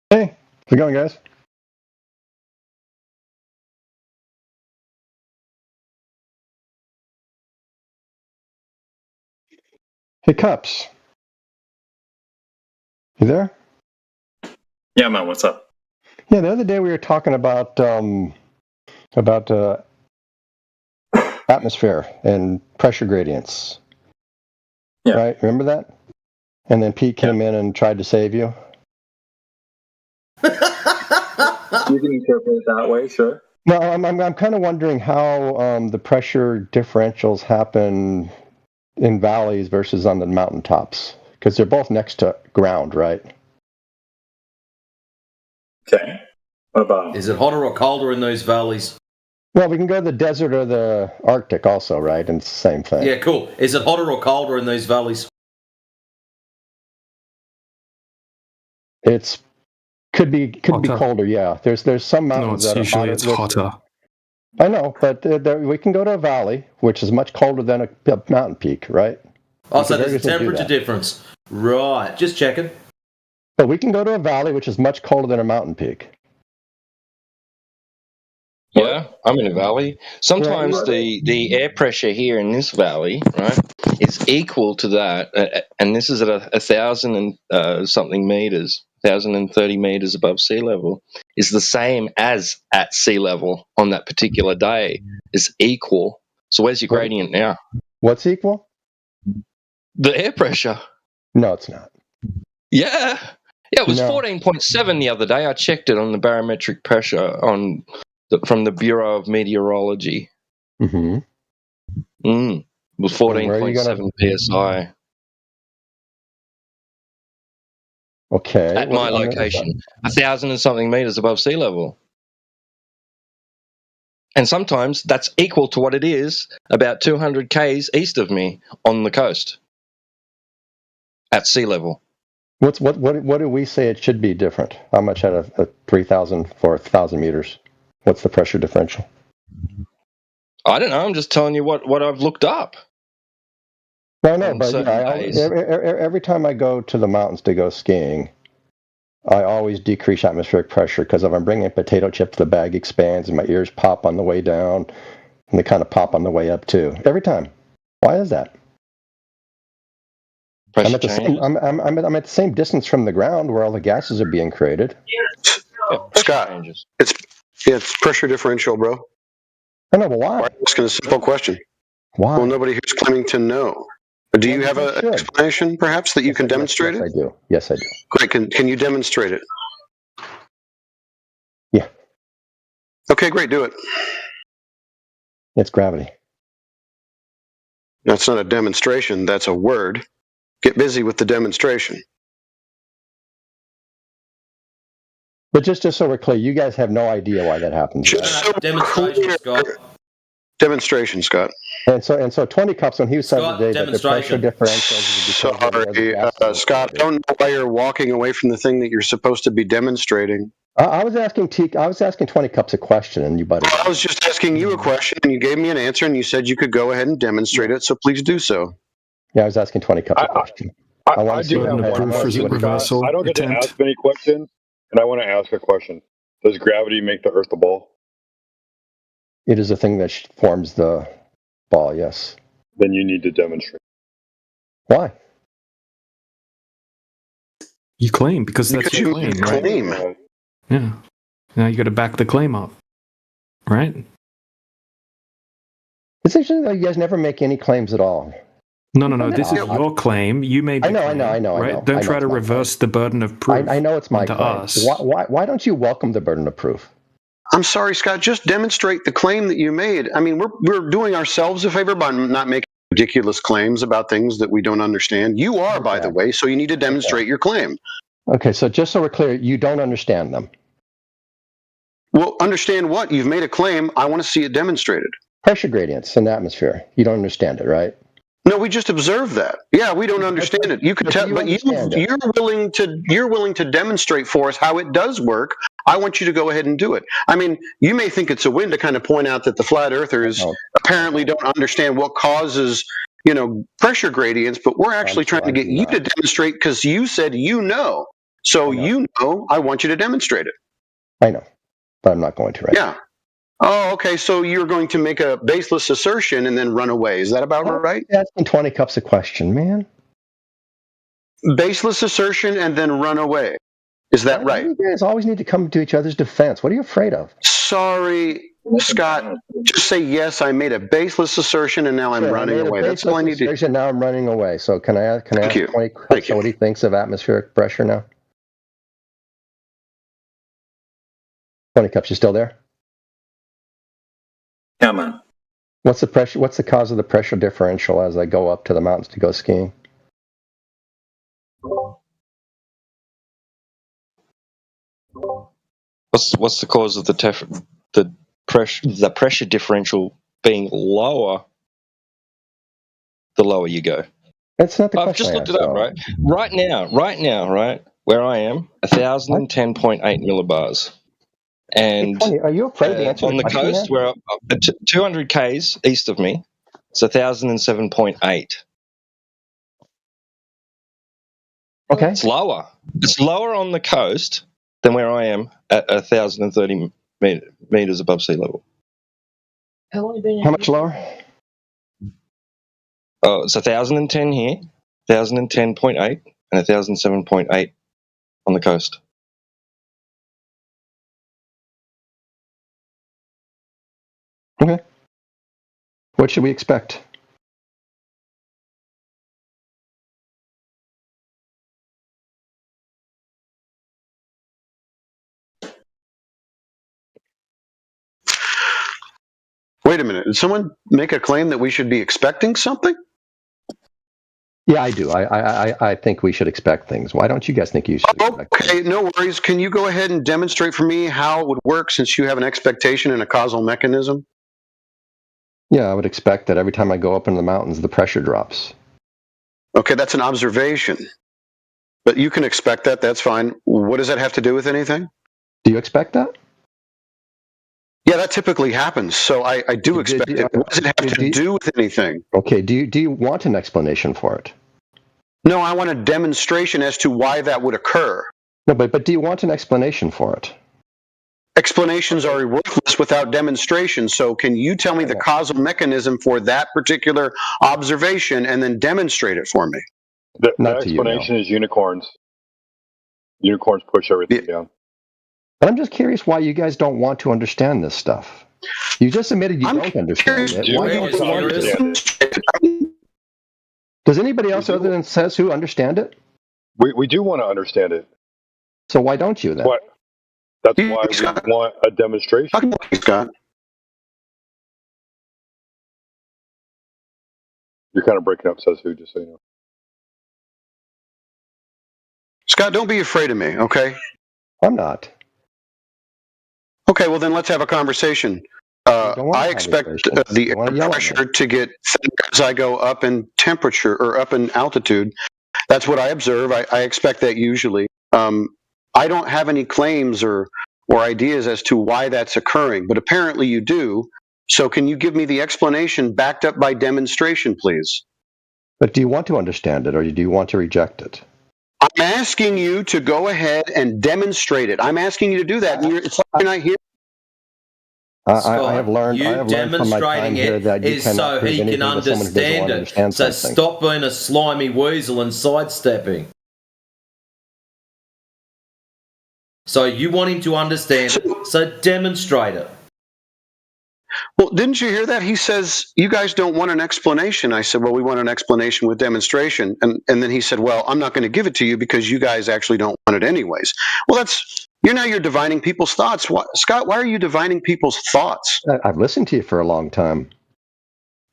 Hey, how's it going, guys? Hey, Cups. You there? Yeah, man, what's up? Yeah, the other day we were talking about atmosphere and pressure gradients. Yeah. Right? Remember that? And then Pete came in and tried to save you. You can interpret it that way, sure. No, I'm kind of wondering how the pressure differentials happen in valleys versus on the mountaintops, because they're both next to ground, right? Okay. What about? Is it hotter or colder in those valleys? Well, we can go to the desert or the Arctic also, right? And it's the same thing. Yeah, cool. Is it hotter or colder in these valleys? It's could be colder. Yeah, there's some mountains No, that it's are usually it's hotter. I know, but we can go to a valley, which is much colder than a mountain peak, right? Oh, We so can there's a very easily do temperature that. difference. Right, just checking. But we can go to a valley, which is much colder than a mountain peak. Yeah, I'm in a valley. Sometimes the air pressure here in this valley, right, is equal to that, and this is at 1,000 and something meters, 1,030 meters above sea level, is the same as at sea level on that particular day. It's equal. So where's your gradient now? What's equal? The air pressure. No, it's not. Yeah. Yeah, it was No. 14.7 the other day. I checked it on the barometric pressure from the Bureau of Meteorology. Mm-hmm. It was 14.7 psi. Okay. At my location, 1,000 and something meters above sea level. And sometimes that's equal to what it is about 200 k's east of me on the coast at sea level. What do we say it should be different? How much at a 3,000 or 1,000 meters? What's the pressure differential? I don't know. I'm just telling you what I've looked up. No, on but certain days. every time I go to the mountains to go skiing, I always decrease atmospheric pressure, because if I'm bringing a potato chip, the bag expands and my ears pop on the way down, and they kind of pop on the way up too. Every time. Why is that? I'm at the same distance from the ground where all the gases are being created. Scott, it's pressure differential, bro. I know, but why? I'm asking a simple question. Why? Well, nobody here's claiming to know. Do you have an explanation, perhaps, that you can demonstrate Yes, it? I do. Yes, I do. Great. Can you demonstrate it? Yeah. Okay, great. Do it. It's gravity. That's not a demonstration. That's a word. Get busy with the demonstration. But just so we're clear, you guys have no idea why that happens. Right? Demonstration, Scott. Demonstration, Scott. And so 20 cups when he was saying today that the pressure differential is because Sorry, Scott. I don't know why you're walking away from the thing that you're supposed to be demonstrating. I was asking 20 cups a question, and you butted. I was just asking you a question, and you gave me an answer, and you said you could go ahead and demonstrate it. So please do so. Yeah, I was asking 20 cups a question. I want to see do have what one question, happens. Scott. I don't get to ask many questions, and I want to ask a question. Does gravity make the Earth a ball? It is a thing that forms the ball, yes. Then you need to demonstrate. Why? You claim, because that's your claim, right? Yeah. Now you got to back the claim up, right? It's actually that you guys never make any claims at all. No. This is your claim. You made the claim. I know. Right? Don't try to reverse the burden of proof. I know it's my onto claim. us. Why don't you welcome the burden of proof? I'm sorry, Scott. Just demonstrate the claim that you made. I mean, we're doing ourselves a favor by not making ridiculous claims about things that we don't understand. You are, by the way, so you need to demonstrate your claim. Okay, so just so we're clear, you don't understand them. Well, understand what? You've made a claim. I want to see it demonstrated. Pressure gradients in the atmosphere. You don't understand it, right? No, we just observed that. Yeah, we don't understand it. You could tell, but you're willing to demonstrate for us how it does work. I want you to go ahead and do it. I mean, you may think it's a win to kind of point out that the flat earthers apparently don't understand what causes, pressure gradients, but we're actually trying to get you to demonstrate because you said you know. So I want you to demonstrate it. I know, but I'm not going to, right? Yeah. Oh, okay. So you're going to make a baseless assertion and then run away. Is that about right? Asking 20 cups a question, man. Baseless assertion and then run away. Is that right? You guys always need to come to each other's defense. What are you afraid of? Sorry, Scott. Just say yes. I made a baseless assertion and now I'm running away. That's all I need to. Now I'm running away. So can I ask 20 cups what he thinks of atmospheric pressure now? 20 cups. You still there? Yeah, man. What's the pressure? What's the cause of the pressure differential as I go up to the mountains to go skiing? What's the cause of the pressure differential being lower the lower you go? That's not the question. I've just looked it up, right? Right now, where I am, 1,010.8 millibars. And are you afraid to answer on the coast, where 200 k's east of me, it's 1,007.8. Okay. It's lower. It's lower on the coast than where I am at 1,030 meters above sea level. How much lower? Oh, it's 1,010 here, 1,010.8, and 1,007.8 on the coast. Okay. What should we expect? Wait a minute. Did someone make a claim that we should be expecting something? Yeah, I do. I think we should expect things. Why don't you guys think you should expect things? Okay, no worries. Can you go ahead and demonstrate for me how it would work since you have an expectation and a causal mechanism? Yeah, I would expect that every time I go up in the mountains, the pressure drops. Okay, that's an observation. But you can expect that. That's fine. What does that have to do with anything? Do you expect that? Yeah, that typically happens. So I do expect it. What does it have to do with anything? Okay, do you want an explanation for it? No, I want a demonstration as to why that would occur. No, but do you want an explanation for it? Explanations are worthless without demonstration. So can you tell me the causal mechanism for that particular observation and then demonstrate it for me? The explanation is unicorns. Unicorns push everything down. But I'm just curious why you guys don't want to understand this stuff. You just admitted you don't understand it. Why don't you want to understand it? Does anybody else other than Sesu understand it? We do want to understand it. So why don't you then? That's why we want a demonstration. Scott. You're kind of breaking up, Sesu, just so you know. Scott, don't be afraid of me, okay? I'm not. Okay, well then let's have a conversation. I expect the air pressure to get thinner as I go up in temperature or up in altitude. That's what I observe. I expect that usually. I don't have any claims or ideas as to why that's occurring, but apparently you do. So can you give me the explanation backed up by demonstration, please? But do you want to understand it or do you want to reject it? I'm asking you to go ahead and demonstrate it. I'm asking you to do that. And it's like you're not here. I have learned from my time here that you cannot prove anything to someone who doesn't want to understand so something. Stop being a slimy weasel and sidestepping. So you want him to understand it, so demonstrate it. Well, didn't you hear that? He says, you guys don't want an explanation. I said, well, we want an explanation with demonstration. And then he said, well, I'm not going to give it to you because you guys actually don't want it anyways. Well, you're divining people's thoughts. Scott, why are you divining people's thoughts? I've listened to you for a long time.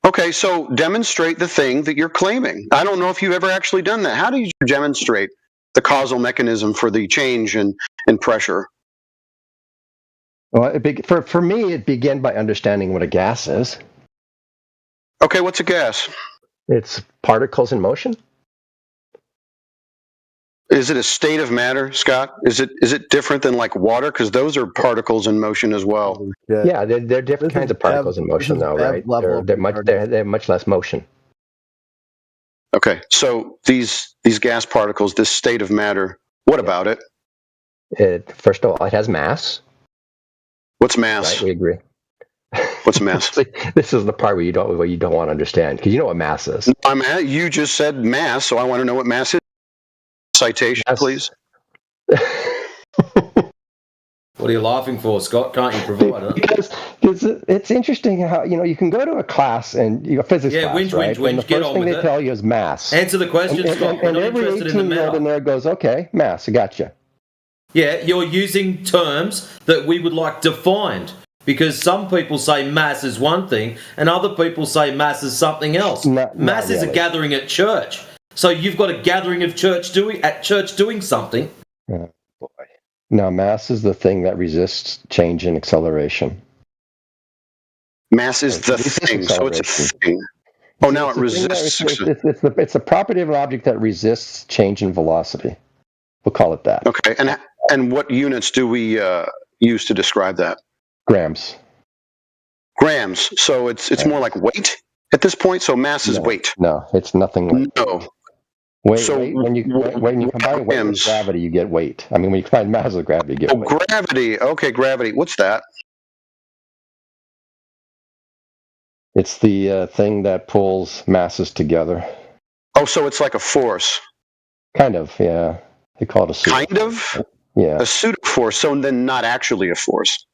Okay, so demonstrate the thing that you're claiming. I don't know if you've ever actually done that. How do you demonstrate the causal mechanism for the change in pressure? Well, for me, it began by understanding what a gas is. Okay, what's a gas? It's particles in motion. is it a state of matter, Scott? Is it different than like water? Because those are particles in motion as well. Yeah, they're different kinds of particles in motion, though, right? They have much less motion. Okay, so these gas particles, this state of matter, what about it? First of all, it has mass. What's mass? Right, we agree. What's mass? This is the part where you don't want to understand, because you know what mass is. You just said mass, so I want to know what mass is. Citation, please. What are you laughing for, Scott? Can't you provide it? Because it's interesting how you can go to a class and physics class, right? And the first thing they tell you is mass. Answer the question, Scott. We're not every interested in the 18-year-old in there goes, okay, mass, I got you. Yeah, you're using terms that we would like defined, because some people say mass is one thing and other people say mass is something else. Mass is a gathering at church. So you've got a gathering of church doing something. Oh, boy. No, mass is the thing that resists change in acceleration. Mass is the thing, so it's a thing. Oh, now it resists. It's a property of an object that resists change in velocity. We'll call it that. Okay, and what units do we use to describe that? Grams. Grams. So it's more like weight at this point. So mass is weight. No, it's nothing like. No. Weight, when you combine weight with gravity, you get weight. I mean, when you combine mass with gravity, you get weight. Gravity. Okay, gravity. What's that? It's the thing that pulls masses together. Oh, so it's like a force. Kind of, yeah. They call it a pseudo. Kind of? Yeah. A pseudo force, so then not actually a force.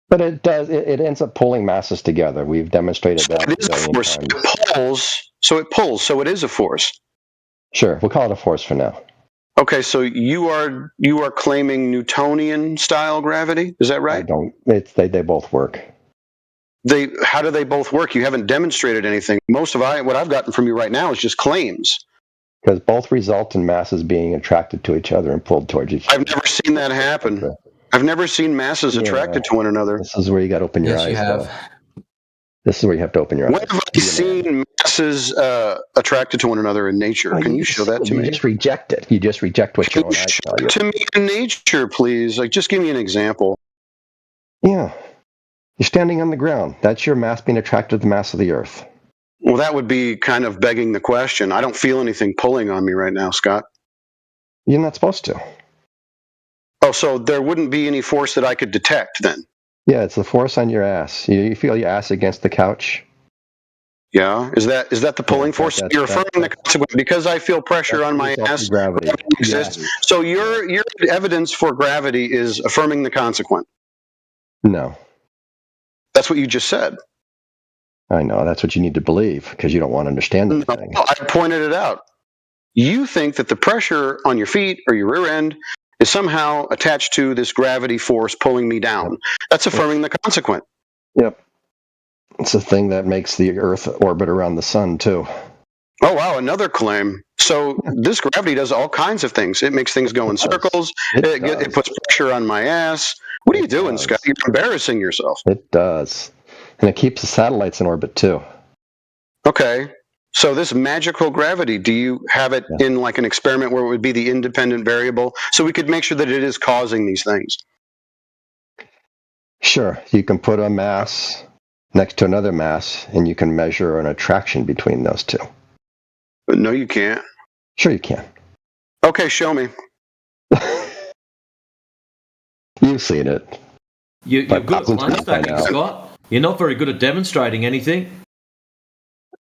But it does. It ends up pulling masses together. We've demonstrated that. It is a force. It pulls. So it pulls. So it is a force. Sure, we'll call it a force for now. Okay, so you are claiming Newtonian style gravity. Is that right? I don't. They both work. How do they both work? You haven't demonstrated anything. Most of what I've gotten from you right now is just claims. Because both result in masses being attracted to each other and pulled towards each other. I've never seen that happen. I've never seen masses attracted to one another. This is where you got to open your eyes. Though. This is where you have to open your eyes. When have I seen masses attracted to one another in nature? Can you show that to me? You just reject it. You just reject what your own eyes tell you. To me in nature, please. Like, just give me an example. Yeah. You're standing on the ground. That's your mass being attracted to the mass of the Earth. Well, that would be kind of begging the question. I don't feel anything pulling on me right now, Scott. You're not supposed to. Oh, so there wouldn't be any force that I could detect then? Yeah, it's the force on your ass. You feel your ass against the couch? Yeah. Is that the pulling force? You're affirming the consequence because I feel pressure on my ass. Gravity exists. Yeah. So your evidence for gravity is affirming the consequent. No. That's what you just said. I know. That's what you need to believe because you don't want to understand the thing. I pointed it out. You think that the pressure on your feet or your rear end is somehow attached to this gravity force pulling me down. That's affirming the consequent. Yep. It's the thing that makes the Earth orbit around the sun, too. Oh, wow. Another claim. So this gravity does all kinds of things. It makes things go in circles. It puts pressure on my ass. What are you doing, Scott? You're embarrassing yourself. It does. And it keeps the satellites in orbit, too. Okay. So this magical gravity, do you have it in like an experiment where it would be the independent variable? So we could make sure that it is causing these things. Sure. You can put a mass next to another mass, and you can measure an attraction between those two. But no, you can't. Sure you can. Okay, show me. You've seen it. You're good at demonstrating, Scott. You're not very good at demonstrating anything.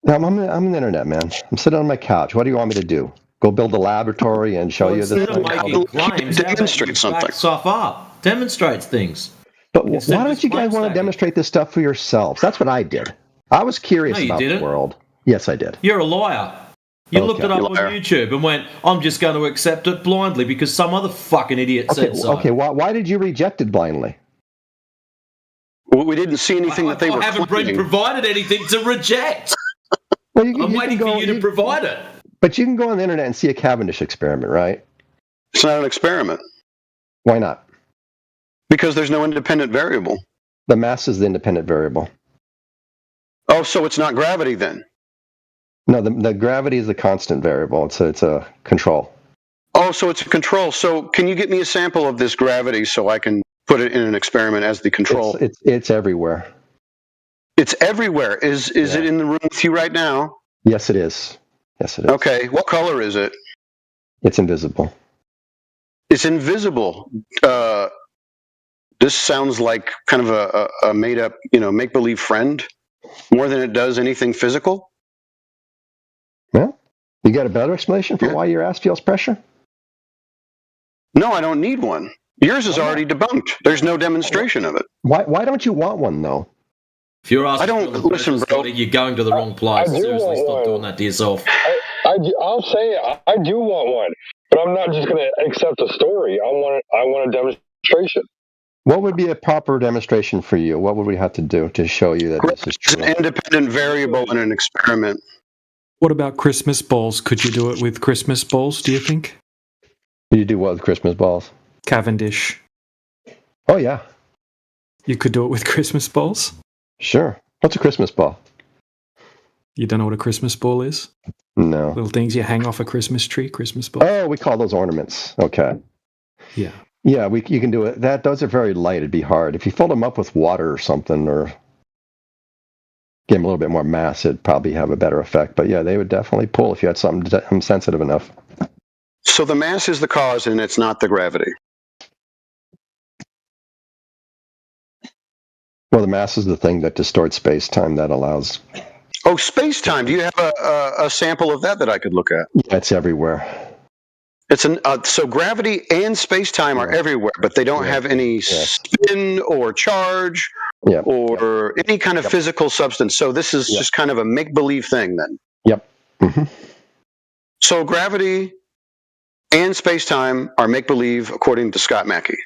I'm an internet man. I'm sitting on my couch. What do you want me to do? Go build a laboratory and show you this? Instead of making claims, demonstrate something. Back stuff up. Demonstrate things. But why don't you guys want to demonstrate this stuff for yourselves? That's what I did. I was curious about the world. Yes, I did. You're a liar. You looked it up on YouTube and went, I'm just going to accept it blindly because some other fucking idiot said so. Okay, why did you reject it blindly? Well, we didn't see anything that they were haven't been provided anything to reject. Well, I'm waiting for you to provide it. But you can go on the internet and see a Cavendish experiment, right? It's not an experiment. Why not? Because there's no independent variable. The mass is the independent variable. Oh, so it's not gravity then? No, the gravity is the constant variable. It's a control. Oh, so it's a control. So can you get me a sample of this gravity so I can put it in an experiment as the control? It's everywhere. It's everywhere. Is it in the room with you right now? Yes, it is. Yes, it is. Okay. What color is it? It's invisible. It's invisible. This sounds like kind of a made up, make believe friend more than it does anything physical. Well, you got a better explanation for why your ass feels pressure? No, I don't need one. Yours is already debunked. There's no demonstration of it. Why don't you want one though? If you're asking, I don't listen, bro. Scotty, you're going to the wrong place. Seriously, stop doing that to yourself. I'll say I do want one, but I'm not just going to accept a story. I want a demonstration. What would be a proper demonstration for you? What would we have to do to show you that this is true? It's an independent variable in an experiment. What about Christmas balls? Could you do it with Christmas balls, do you think? You do what with Christmas balls? Cavendish. Oh, yeah. You could do it with Christmas balls? Sure. What's a Christmas ball? You don't know what a Christmas ball is? No. Little things you hang off a Christmas tree, Christmas ball. Oh, we call those ornaments. Okay. Yeah. Yeah, you can do it. Those are very light. It'd be hard. If you filled them up with water or something, or give them a little bit more mass, it'd probably have a better effect. But yeah, they would definitely pull if you had something sensitive enough. So the mass is the cause, and it's not the gravity. Well, the mass is the thing that distorts space-time that allows. Oh, space-time. Do you have a sample of that I could look at? Yeah, it's everywhere. It's so gravity and space-time are everywhere, but they don't have any spin or charge or any kind of physical substance. So this is just kind of a make-believe thing then. Yep. Mm-hmm. So gravity and space-time are make-believe according to Scott Mackey.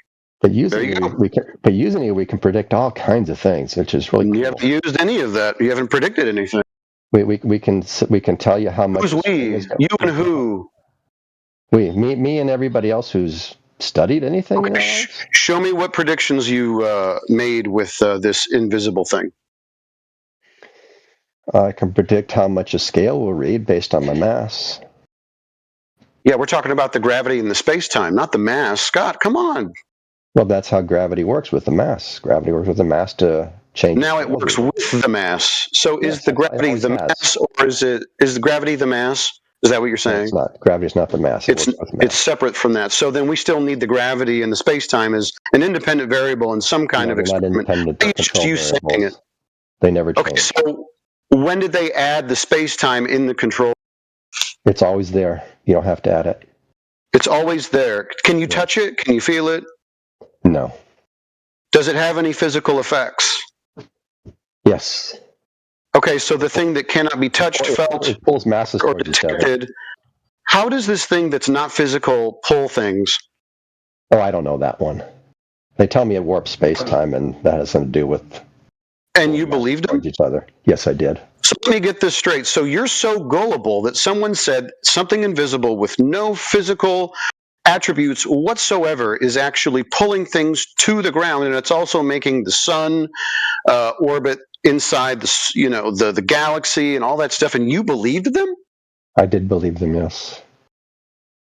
But using it, we can predict all kinds of things, which is really cool. You haven't used any of that. You haven't predicted anything. We can tell you how much. Who's we? You and who? Me and everybody else who's studied anything. Okay, show me what predictions you made with this invisible thing. I can predict how much a scale will read based on my mass. Yeah, we're talking about the gravity and the space-time, not the mass. Scott, come on. Well, that's how gravity works with the mass. Gravity works with the mass to change. Now it works with the mass. So is the gravity the mass, or is the gravity the mass? Is that what you're saying? No, it's not. Gravity is not the mass. It's separate from that. So then we still need the gravity and the space-time as an independent variable in some kind of experiment. It's just you saying it. They never change. Okay, so when did they add the space-time in the control? It's always there. You don't have to add it. It's always there. Can you touch it? Can you feel it? No. Does it have any physical effects? Yes. Okay, so the thing that cannot be touched, felt, it pulls masses or towards each other. detected, how does this thing that's not physical pull things? Oh, I don't know that one. They tell me it warps space-time, and that has something to do with. And you believed them? Each other. Yes, I did. So let me get this straight. So you're so gullible that someone said something invisible with no physical attributes whatsoever is actually pulling things to the ground, and it's also making the sun orbit inside the galaxy and all that stuff, and you believed them? I did believe them, yes.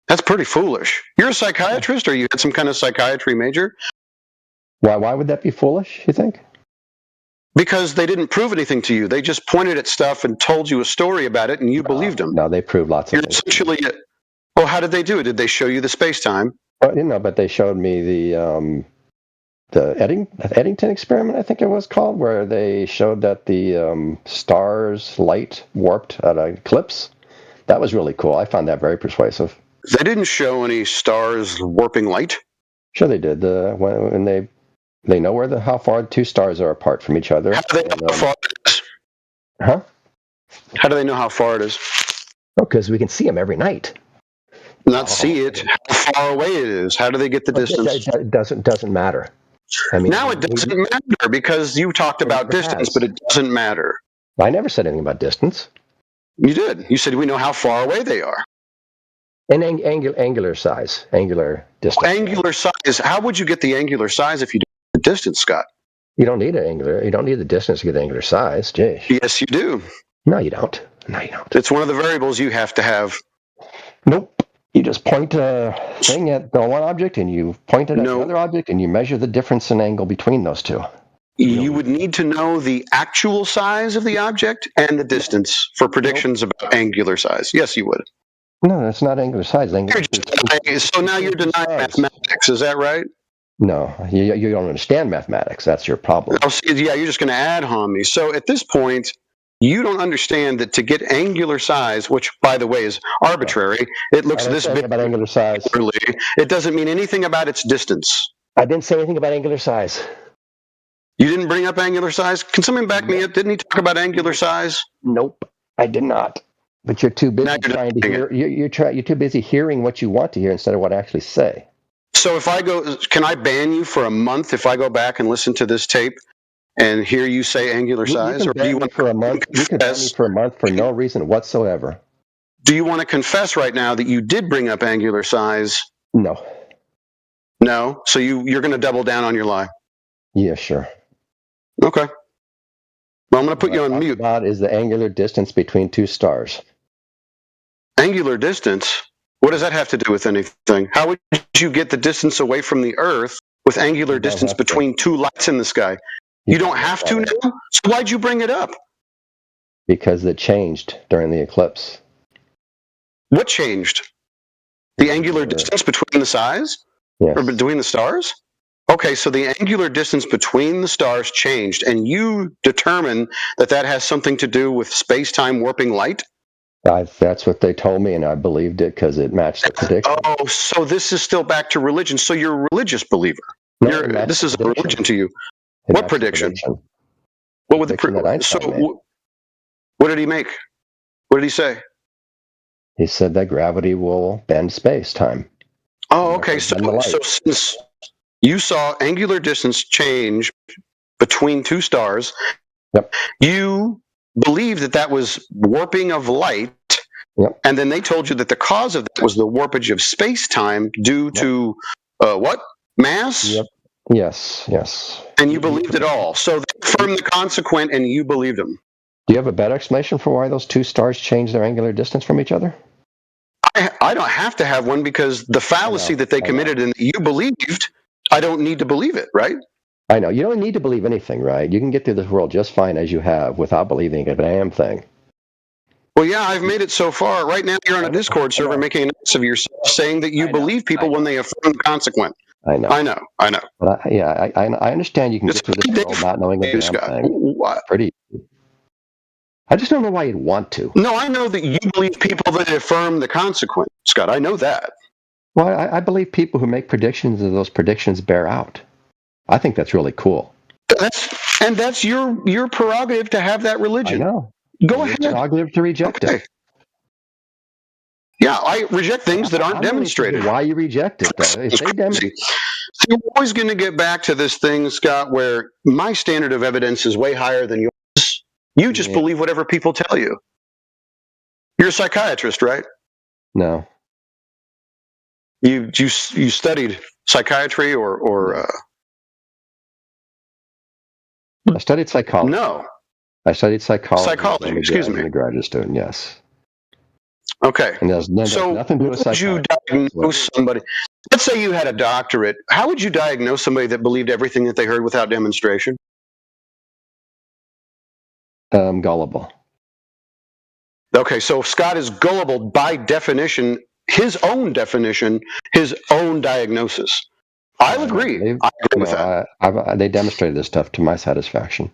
That's pretty foolish. You're a psychiatrist, or you had some kind of psychiatry major? Why would that be foolish, you think? Because they didn't prove anything to you. They just pointed at stuff and told you a story about it, and you believed them. No, they proved lots of things. Essentially, well, how did they do it? Did they show you the space-time? But they showed me the Eddington experiment, I think it was called, where they showed that the star's light warped at an eclipse. That was really cool. I found that very persuasive. They didn't show any stars warping light? Sure they did. When they know how far two stars are apart from each other. How do they know how far it is? Huh? How do they know how far it is? Oh, because we can see them every night. Not see it, how far away it is. How do they get the distance? It doesn't matter. I mean, now it doesn't matter because you talked about distance, but it doesn't matter. I never said anything about distance. You did. You said we know how far away they are. And angular size, angular distance. Angular size. How would you get the angular size if you did the distance, Scott? You don't need You don't need the distance to get the angular size, Jay. Yes, you do. No, you don't. No, you don't. It's one of the variables you have to have. Nope. You just point a thing at the one object, and you point it at the other object, and you measure the difference in angle between those two. You would need to know the actual size of the object and the distance for predictions about angular size. Yes, you would. No, that's not angular size. So now you're denying mathematics. Is that right? No, you don't understand mathematics. That's your problem. Oh, see, yeah, you're just going to ad hom me. So at this point, you don't understand that to get angular size, which, by the way, is arbitrary, it looks this big. About angular size. It doesn't mean anything about its distance. I didn't say anything about angular size. You didn't bring up angular size? Can someone back me up? Didn't he talk about angular size? Nope, I did not. But you're too busy trying to hear. You're too busy hearing what you want to hear instead of what I actually say. So if I go, can I ban you for a month if I go back and listen to this tape and hear you say angular size? You can ban me for a month. You can ban me for a month for no reason whatsoever. Do you want to confess right now that you did bring up angular size? No. No? So you're going to double down on your lie? Yeah, sure. Okay. Well, I'm going to put you on mute. What is the angular distance between two stars? Angular distance? What does that have to do with anything? How would you get the distance away from the Earth with angular distance between two lights in the sky? You don't have to now? So why'd you bring it up? Because it changed during the eclipse. What changed? The angular distance between the size? Yes. Or between the stars? Okay, so the angular distance between the stars changed, and you determine that that has something to do with space-time warping light? That's what they told me, and I believed it because it matched the prediction. Oh, so this is still back to religion. So you're a religious believer. No, this is a religion to you. What prediction? What would the what did he make? What did he say? He said that gravity will bend space-time. Oh, okay. So since you saw angular distance change between two stars, you believed that that was warping of light, and then they told you that the cause of that was the warpage of space-time due to what? Mass? Yep. Yes. And you believed it all. So they affirmed the consequent, and you believed them. Do you have a better explanation for why those two stars change their angular distance from each other? I don't have to have one because the fallacy that they committed and you believed, I don't need to believe it, right? I know. You don't need to believe anything, right? You can get through this world just fine as you have without believing a damn thing. Well, yeah, I've made it so far. Right now, you're on a Discord server making an ass of yourself, saying that you believe people when they affirm the consequent. I know. But I understand you can get through this world not knowing a damn thing. Pretty. I just don't know why you'd want to. No, I know that you believe people that affirm the consequent, Scott. I know that. Well, I believe people who make predictions and those predictions bear out. I think that's really cool. That's your prerogative to have that religion. I know. Go ahead. Prerogative to reject it. Yeah, I reject things that aren't demonstrated. Why you reject it, though? If they demonstrate. See, we're always going to get back to this thing, Scott, where my standard of evidence is way higher than yours. You just believe whatever people tell you. You're a psychiatrist, right? No. You studied psychiatry or I studied psychology. No. I studied psychology. Excuse me. I'm a graduate student, yes. Okay. And there's nothing to do with psychology. Would you diagnose somebody? Let's say you had a doctorate. How would you diagnose somebody that believed everything that they heard without demonstration? Gullible. Okay, so if Scott is gullible by definition, his own definition, his own diagnosis. I'll agree. I agree with that. They demonstrated this stuff to my satisfaction.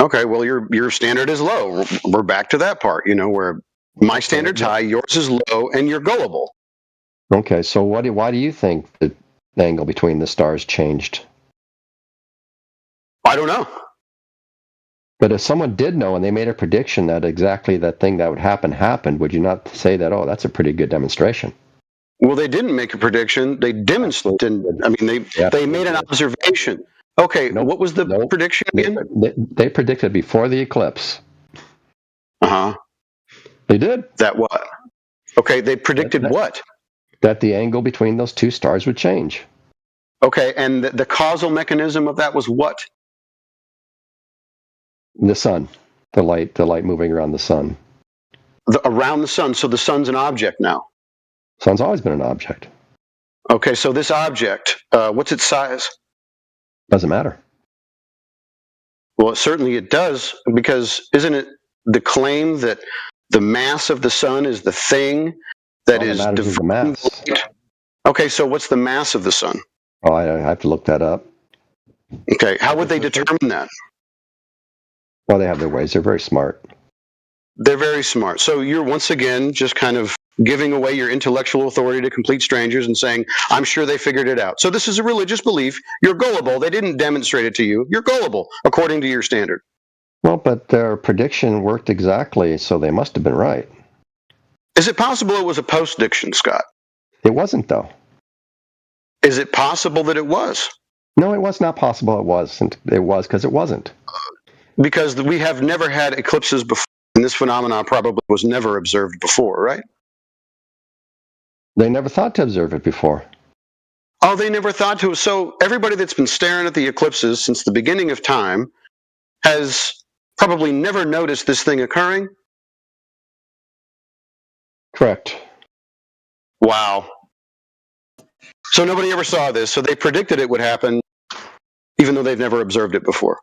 Okay, well, your standard is low. We're back to that part, where my standard's high, yours is low, and you're gullible. Okay, so why do you think the angle between the stars changed? I don't know. But if someone did know and they made a prediction that exactly that thing that would happen happened, would you not say that, oh, that's a pretty good demonstration? Well, they didn't make a prediction. They demonstrated. I mean, they made an observation. Okay, what was the prediction again? They predicted before the eclipse. Uh-huh. They did. That what? Okay, they predicted what? That the angle between those two stars would change. Okay, and the causal mechanism of that was what? The sun. The light moving around the sun. Around the sun. So the sun's an object now. Sun's always been an object. Okay, so this object, what's its size? Doesn't matter. Well, certainly it does, because isn't it the claim that the mass of the sun is the thing that All is that matters is the mass. Okay, so what's the mass of the sun? Oh, I have to look that up. Okay, how would they determine that? Well, they have their ways. They're very smart. They're very smart. So you're once again just kind of giving away your intellectual authority to complete strangers and saying, I'm sure they figured it out. So this is a religious belief. You're gullible. They didn't demonstrate it to you. You're gullible, according to your standard. Well, but their prediction worked exactly, so they must have been right. Is it possible it was a post-diction, Scott? It wasn't, though. Is it possible that it was? No, it was not possible. It wasn't. It was because it wasn't. Because we have never had eclipses before, and this phenomenon probably was never observed before, right? They never thought to observe it before. Oh, they never thought to. So everybody that's been staring at the eclipses since the beginning of time has probably never noticed this thing occurring? Correct. Wow. So nobody ever saw this, so they predicted it would happen, even though they've never observed it before.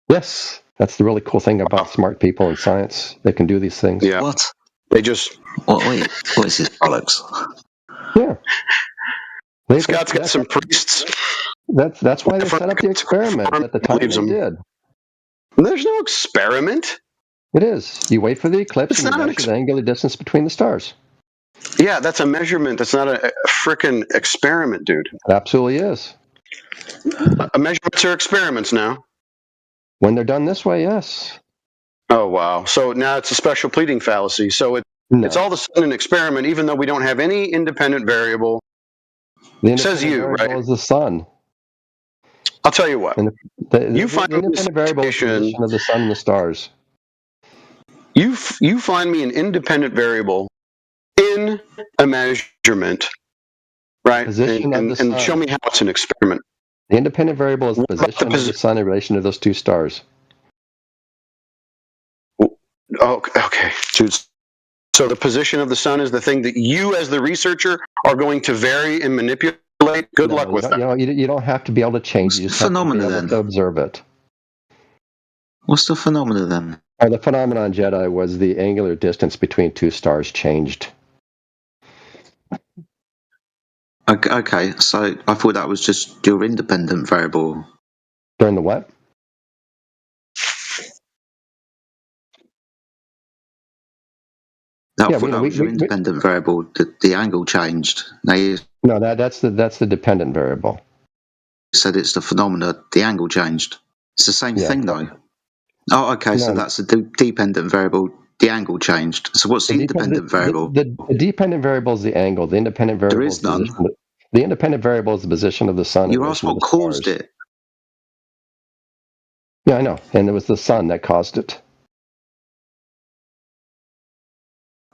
Yes, that's the really cool thing about smart people in science. They can do these things. Yeah. What? They just... Wait, what is this bollocks? Yeah. Scott's got some priests. That's why they set up the experiment at the time they did. There's no experiment. It is. You wait for the eclipse and you measure the angular distance between the stars. Yeah, that's a measurement. That's not a frickin' experiment, dude. It absolutely is. Measurements are experiments now. When they're done this way, yes. Oh, wow. So now it's a special pleading fallacy. So it's all of a sudden an experiment, even though we don't have any independent variable. The Says you, variable right? is the sun. I'll tell you what. You find the independent variable is the position of the sun and the stars. You find me an independent variable in a measurement, right? And show me how it's an experiment. The independent variable is the position of the sun in relation to those two stars. Okay, dude. So the position of the sun is the thing that you, as the researcher, are going to vary and manipulate. Good luck with that. You don't have to be able to change. You just have to be able to observe it. What's the phenomena then? The phenomenon, Jedi, was the angular distance between two stars changed. Okay, so I thought that was just your independent variable. During the what? I thought that was your independent variable. The angle changed. No, that's the dependent variable. You said it's the phenomena. The angle changed. It's the same thing, though. Oh, okay. So that's the dependent variable. The angle changed. So what's the independent variable? The dependent variable is the angle. The independent variable there is none. The independent variable is the position of the sun. You asked what caused it. Yeah, I know. And it was the sun that caused it.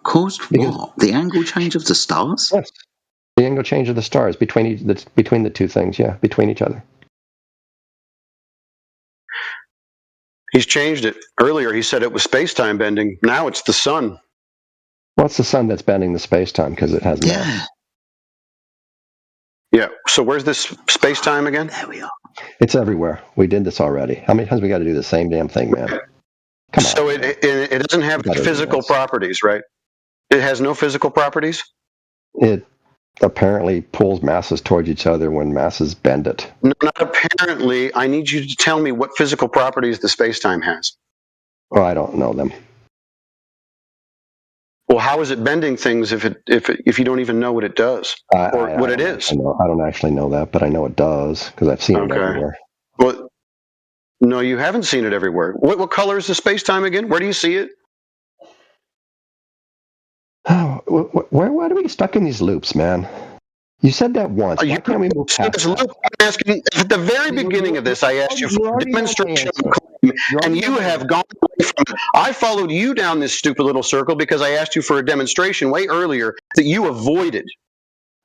Caused what? The angle change of the stars? Yes. The angle change of the stars between the two things, yeah, between each other. He's changed it. Earlier he said it was space-time bending. Now it's the sun. Well, it's the sun that's bending the space-time because it has mass. Yeah. So where's this space-time again? There we are. It's everywhere. We did this already. How many times we got to do the same damn thing, man? Come on. So it doesn't have physical properties, right? It has no physical properties? It apparently pulls masses towards each other when masses bend it. No, not apparently. I need you to tell me what physical properties the space-time has. Oh, I don't know them. Well, how is it bending things if you don't even know what it does or what it is? I don't actually know that, but I know it does because I've seen it everywhere. Well, no, you haven't seen it everywhere. What color is the space-time again? Where do you see it? Oh, why do we get stuck in these loops, man? You said that once. Why can't we move past that? I'm asking, at the very beginning of this, I asked you for a demonstration of a claim, and you have gone away from it. I followed you down this stupid little circle because I asked you for a demonstration way earlier that you avoided.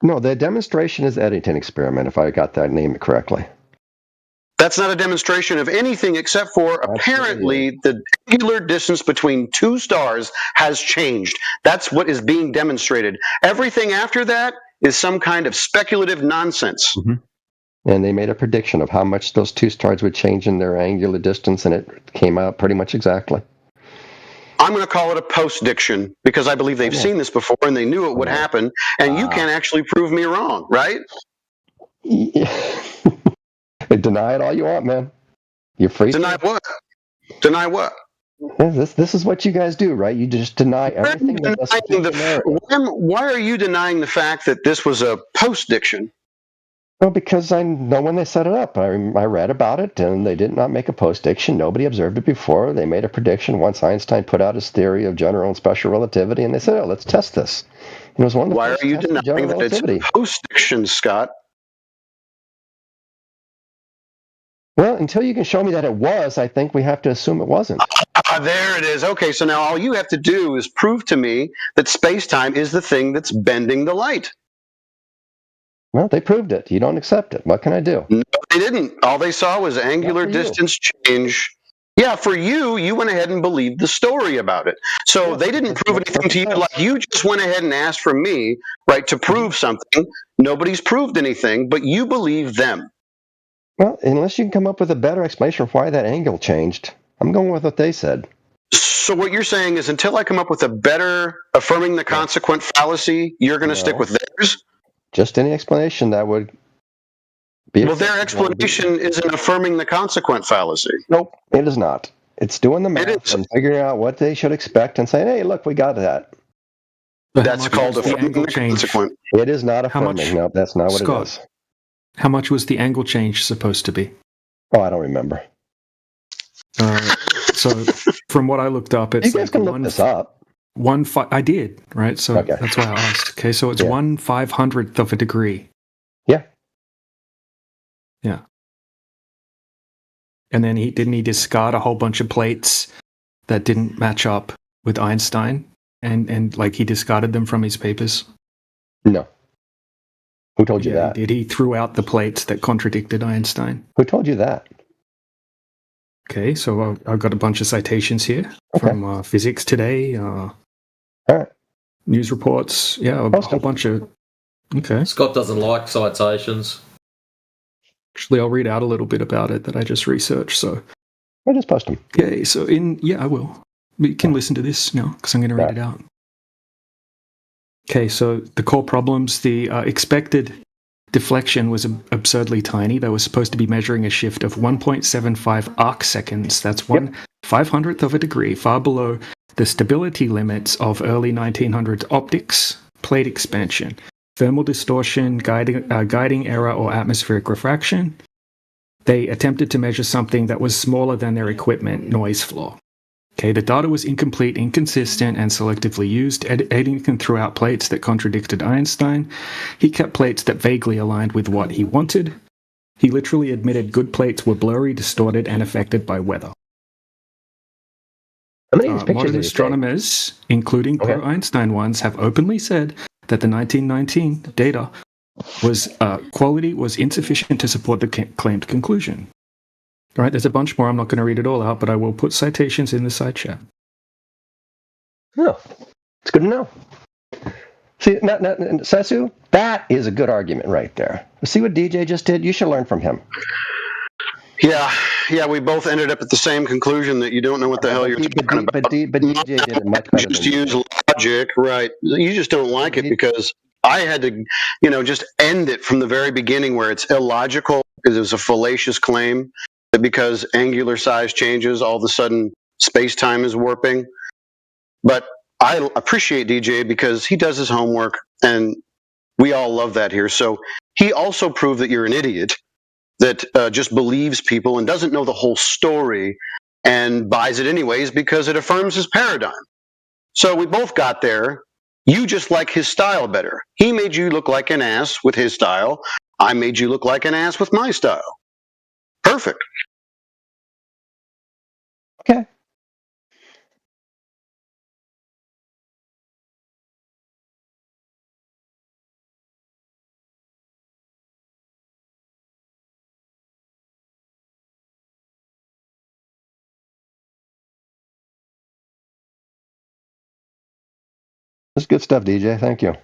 No, the demonstration is Eddington experiment, if I got that name correctly. That's not a demonstration of anything except for apparently the angular distance between two stars has changed. That's what is being demonstrated. Everything after that is some kind of speculative nonsense. And they made a prediction of how much those two stars would change in their angular distance, and it came out pretty much exactly. I'm going to call it a post-diction because I believe they've seen this before and they knew it would happen, and you can't actually prove me wrong, right? Deny it all you want, man. You're free. Deny what? Deny what? This is what you guys do, right? You just deny everything that doesn't fit the narrative. Why are you denying the fact that this was a post-diction? Well, because I know when they set it up. I read about it, and they did not make a post-diction. Nobody observed it before. They made a prediction once Einstein put out his theory of general and special relativity, and they said, "Oh, let's test this." And it was one of the Why first are you tests of denying general that it's relativity. a post-diction, Scott? Well, until you can show me that it was, I think we have to assume it wasn't. There it is. Okay, so now all you have to do is prove to me that space-time is the thing that's bending the light. Well, they proved it. You don't accept it. What can I do? No, they didn't. All they saw was angular distance change. Yeah, for you, you went ahead and believed the story about it. So they didn't prove anything to you. Like you just went ahead and asked for me, right, to prove something. Nobody's proved anything, but you believe them. Well, unless you can come up with a better explanation of why that angle changed, I'm going with what they said. So what you're saying is until I come up with a better affirming the consequent fallacy, you're going to stick with theirs? Just any explanation that would be... Well, their explanation isn't affirming the consequent fallacy. Nope, it is not. It's doing the math and figuring out what they should expect and saying, hey, look, we got that. That's called affirming the consequent. It is not affirming. No, that's not what Scott, it is. How much was the angle change supposed to be? Oh, I don't remember. So from what I looked up, it's you guys can look this up. I did, right? So that's why I asked. Okay, so it's 1/500th of a degree. Yeah. Yeah. And then he discard a whole bunch of plates that didn't match up with Einstein, and like he discarded them from his papers. No. Who told you that? He threw out the plates that contradicted Einstein. Who told you that? Okay, so I've got a bunch of citations here from Physics Today, news reports. Yeah, a whole bunch of... Okay. Scott doesn't like citations. Actually, I'll read out a little bit about it that I just researched. So I just post them. Okay, so I will. You can listen to this now because I'm going to read it out. Okay, so the core problems, the expected deflection was absurdly tiny. They were supposed to be measuring a shift of 1.75 arc seconds. That's 1/500th of a degree, far below the stability limits of early 1900s optics, plate expansion, thermal distortion, guiding error, or atmospheric refraction. They attempted to measure something that was smaller than their equipment, noise floor. Okay, the data was incomplete, inconsistent, and selectively used. Eddington threw out plates that contradicted Einstein. He kept plates that vaguely aligned with what he wanted. He literally admitted good plates were blurry, distorted, and affected by weather. How many of these pictures modern astronomers, including pro-Einstein ones, have openly said that the 1919 data was quality was insufficient to support the claimed conclusion. All right, there's a bunch more. I'm not going to read it all out, but I will put citations in the side chat. Oh, it's good to know. See, Sasu, that is a good argument right there. See what DJ just did? You should learn from him. Yeah, we both ended up at the same conclusion that you don't know what the hell you're talking about. But DJ did it much better just than you. use logic, right? You just don't like it because I had to, just end it from the very beginning where it's illogical. It was a fallacious claim that because angular size changes, all of a sudden space-time is warping. But I appreciate DJ because he does his homework, and we all love that here. So he also proved that you're an idiot that just believes people and doesn't know the whole story and buys it anyways because it affirms his paradigm. So we both got there. You just like his style better. He made you look like an ass with his style. I made you look like an ass with my style. Perfect. Okay. That's good stuff, DJ. Thank you.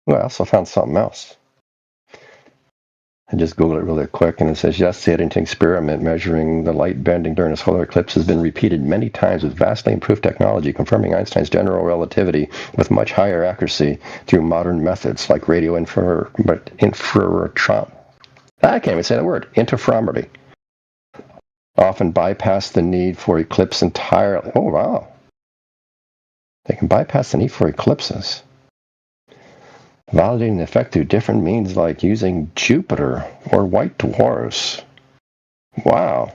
Well, I also found something else. I just Googled it really quick, and it says, yes, the Eddington experiment measuring the light bending during a solar eclipse has been repeated many times with vastly improved technology, confirming Einstein's general relativity with much higher accuracy through modern methods like radio interferometry. I can't even say the word. Interferometry. Often bypass the need for eclipse entirely. Oh, wow. They can bypass the need for eclipses. Validating the effect through different means like using Jupiter or white dwarfs. Wow.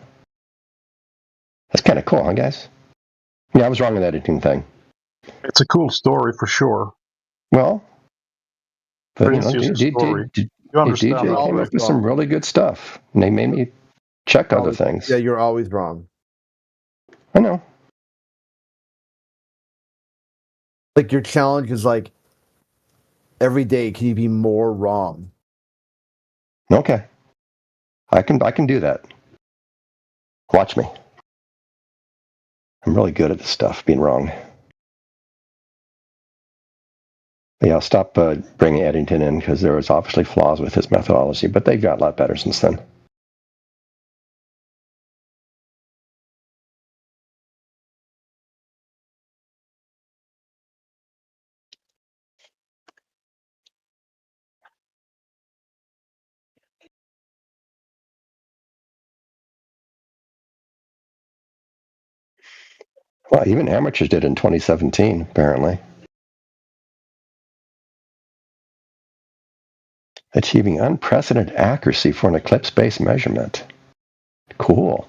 That's kind of cool, huh, guys? Yeah, I was wrong with that editing thing. It's a cool story for sure. Well, but Prince story. You understand DJ came up with some really good stuff, and they made me check other things. Yeah, you're always wrong. I know. Like, your challenge is like, every day, can you be more wrong? Okay. I can do that. Watch me. I'm really good at this stuff, being wrong. But yeah, I'll stop bringing Eddington in because there was obviously flaws with his methodology, but they got a lot better since then. Well, even amateurs did in 2017, apparently. Achieving unprecedented accuracy for an eclipse-based measurement. Cool.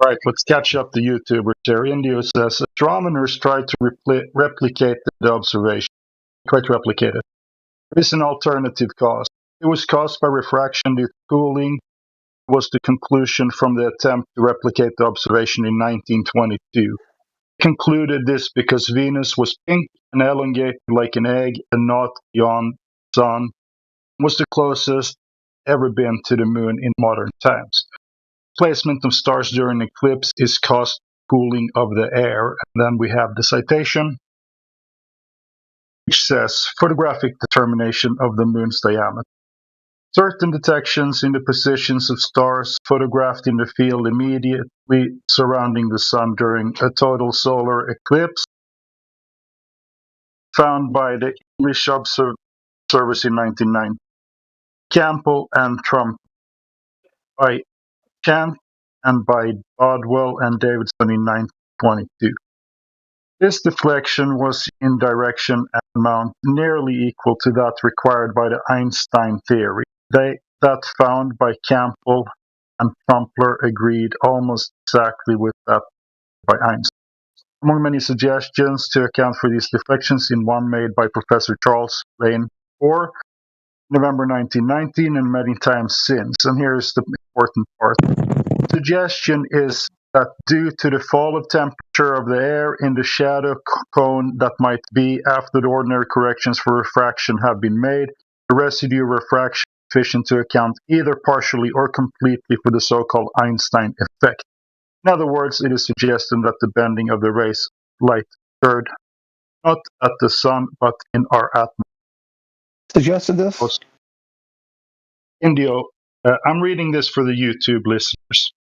Right, let's catch up the YouTubers there. Indio says, astronomers tried to replicate the observation. Try to replicate it. There is an alternative cause. It was caused by refraction due to cooling. Was the conclusion from the attempt to replicate the observation in 1922. Concluded this because Venus was pink and elongated like an egg and not beyond the sun, was the closest ever been to the moon in modern times. Placement of stars during eclipse is caused cooling of the air. And then we have the citation, which says photographic determination of the moon's diameter. Certain detections in the positions of stars photographed in the field immediately surrounding the sun during a total solar eclipse found by the English Observatory Service in 1990. Campbell and Trump by Chant and by Bodwell and Davidson in 1922. This deflection was in direction and amount nearly equal to that required by the Einstein theory. That found by Campbell and Trumpler agreed almost exactly with that by Einstein. Among many suggestions to account for these deflections, in one made by Professor Charles Lane or November 1919 and many times since. And here's the important part. The suggestion is that due to the fall of temperature of the air in the shadow cone that might be after the ordinary corrections for refraction have been made, the residue refraction fish into account either partially or completely for the so-called Einstein effect. In other words, it is suggested that the bending of the rays of light occurred not at the sun, but in our atmosphere. Suggested this? Indio, I'm reading this for the YouTube listeners.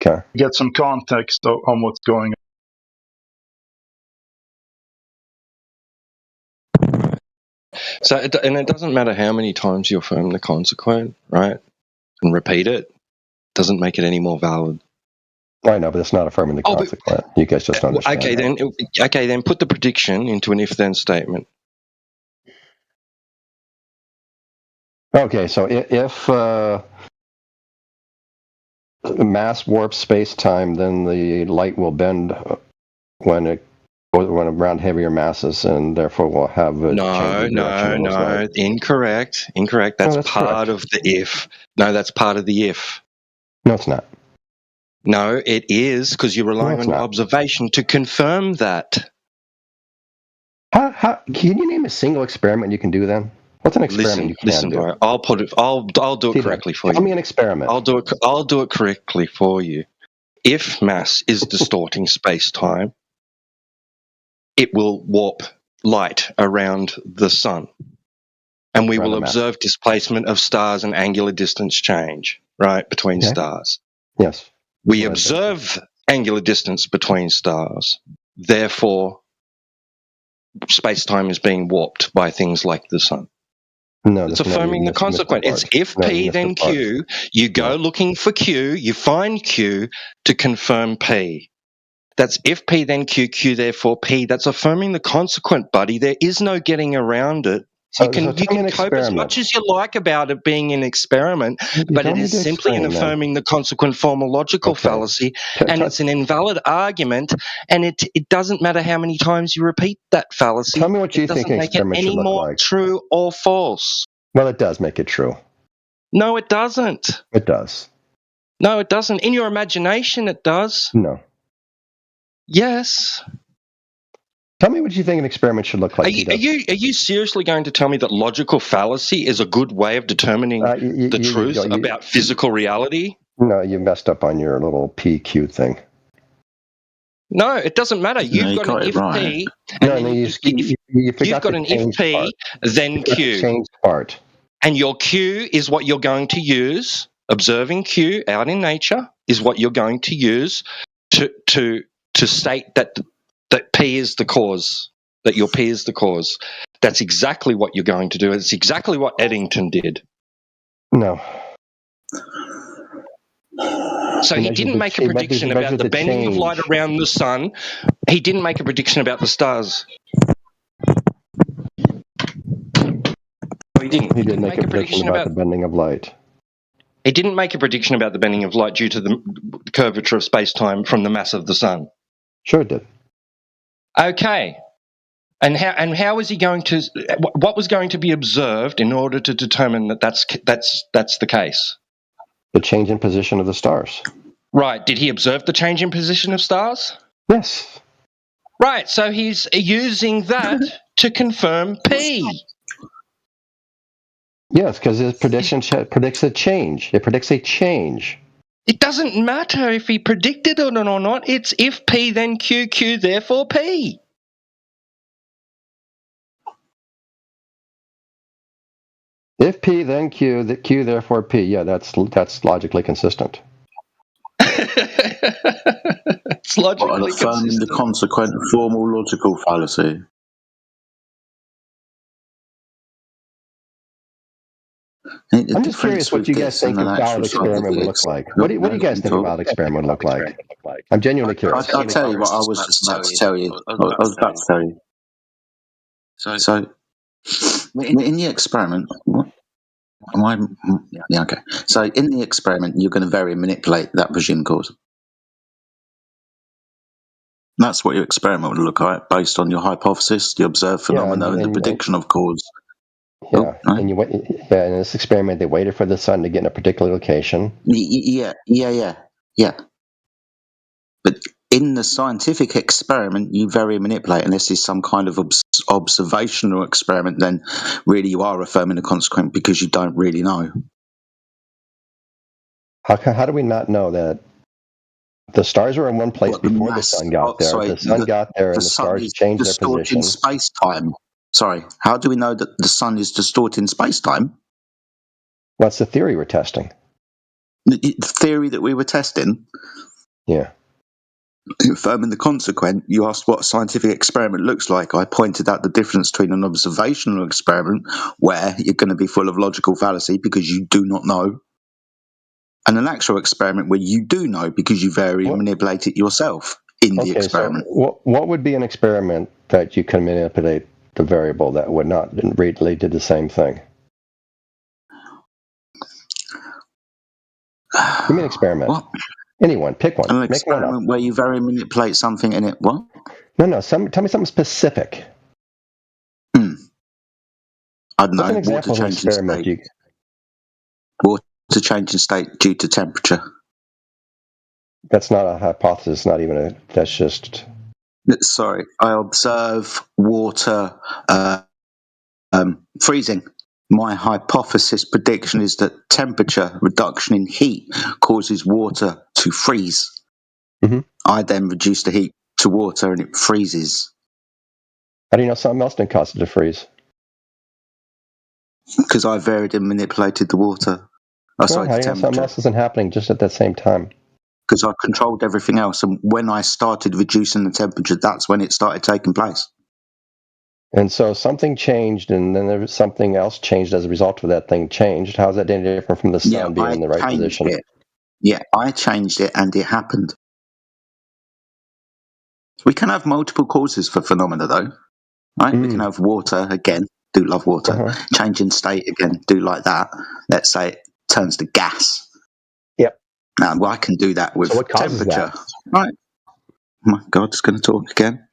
Okay. Get some context on what's going on. So, and it doesn't matter how many times you affirm the consequent, right? And repeat it, doesn't make it any more valid. I know, but it's not affirming the consequent. You guys just understand. Okay, then put the prediction into an if-then statement. Okay, so if mass warps space-time, then the light will bend when it goes around heavier masses, and therefore will have a changing direction. No, incorrect. That's part of the if. No, that's part of the if. No, it's not. No, it is, because you're relying on observation to confirm that. How can you name a single experiment you can do then? What's an experiment you can do? Right, I'll do it correctly for you. Tell me an experiment. I'll do it correctly for you. If mass is distorting space-time, it will warp light around the sun, and we will observe displacement of stars and angular distance change, right, between stars. Yes. We observe angular distance between stars. Therefore, space-time is being warped by things like the sun. No, it's affirming the consequent. It's if P, then Q. You go looking for Q. You find Q to confirm P. That's if P, then Q, Q, therefore P. That's affirming the consequent, buddy. There is no getting around it. You can cope as much as you like about it being an experiment, but it is simply an affirming the consequent formological fallacy, and it's an invalid argument, and it doesn't matter how many times you repeat that fallacy. Tell me what you think an experiment should look like. True or false. Well, it does make it true. No, it doesn't. It does. No, it doesn't. In your imagination, it does. No. Yes. Tell me what you think an experiment should look like. Are you seriously going to tell me that logical fallacy is a good way of determining the truth about physical reality? No, you messed up on your little PQ thing. No, it doesn't matter. You've got an if P, you've got an if P, then Q. Change part. And your Q is what you're going to use. Observing Q out in nature is what you're going to use to state that P is the cause, that your P is the cause. That's exactly what you're going to do. It's exactly what Eddington did. No. So he didn't make a prediction about the bending of light around the sun. He didn't make a prediction about the stars. He didn't make a prediction about the bending of light. He didn't make a prediction about the bending of light due to the curvature of space-time from the mass of the sun. Sure it did. Okay. And how was he going to? What was going to be observed in order to determine that that's the case? The change in position of the stars. Right. Did he observe the change in position of stars? Yes. Right. So he's using that to confirm P. Yes, because his prediction predicts a change. It predicts a change. It doesn't matter if he predicted it or not. It's if P, then Q, Q, therefore P. If P, then Q, Q, therefore P. Yeah, that's logically consistent. It's logically affirming the consequent formal logical fallacy. I'm just curious what you guys think a valid experiment would look like. What do you guys think a valid experiment would look like? I'm genuinely curious. I'll tell you what I was just about to tell you. I was about to tell you. So in the experiment, okay. So in the experiment, you're going to vary and manipulate that presumed cause. That's what your experiment would look like, based on your hypothesis, the observed phenomena, and the prediction of cause. Yeah, and in this experiment, they waited for the sun to get in a particular location. Yeah. But in the scientific experiment, you very manipulate, unless it's some kind of observational experiment, then really you are affirming the consequent because you don't really know. How do we not know that the stars were in one place before the sun got there? The sun got there and the stars changed their position. In space-time. Sorry, how do we know that the sun is distorted in space-time? What's the theory we're testing? The theory that we were testing? Yeah. Affirming the consequent, you asked what a scientific experiment looks like. I pointed out the difference between an observational experiment, where you're going to be full of logical fallacy because you do not know, and an actual experiment where you do know because you manipulate it yourself in the experiment. So what would be an experiment that you can manipulate the variable that would not really do the same thing? Give me an experiment. What? Anyone, pick one. An experiment where you very manipulate something in it. What? No. Tell me something specific. I don't know. What's an example of an experiment? Water changing state due to temperature. That's not a hypothesis. Not even that's just. Sorry, I observe water freezing. My hypothesis prediction is that temperature reduction in heat causes water to freeze. Mm-hmm. I then reduce the heat to water and it freezes. How do you know something else didn't cause it to freeze? Because I varied and manipulated the water. How do you know something else isn't happening just at that same time? Because I controlled everything else, and when I started reducing the temperature, that's when it started taking place. And so something changed, and then there was something else changed as a result of that thing changed. How's that any different from the sun being in the right position? Yeah, I changed it, and it happened. We can have multiple causes for phenomena, though. Right? We can have water, again, do love water. Changing state, again, do like that. Let's say it turns to gas. Yep. Now, I can do that with temperature. That? Right. Oh my God, it's going to talk again.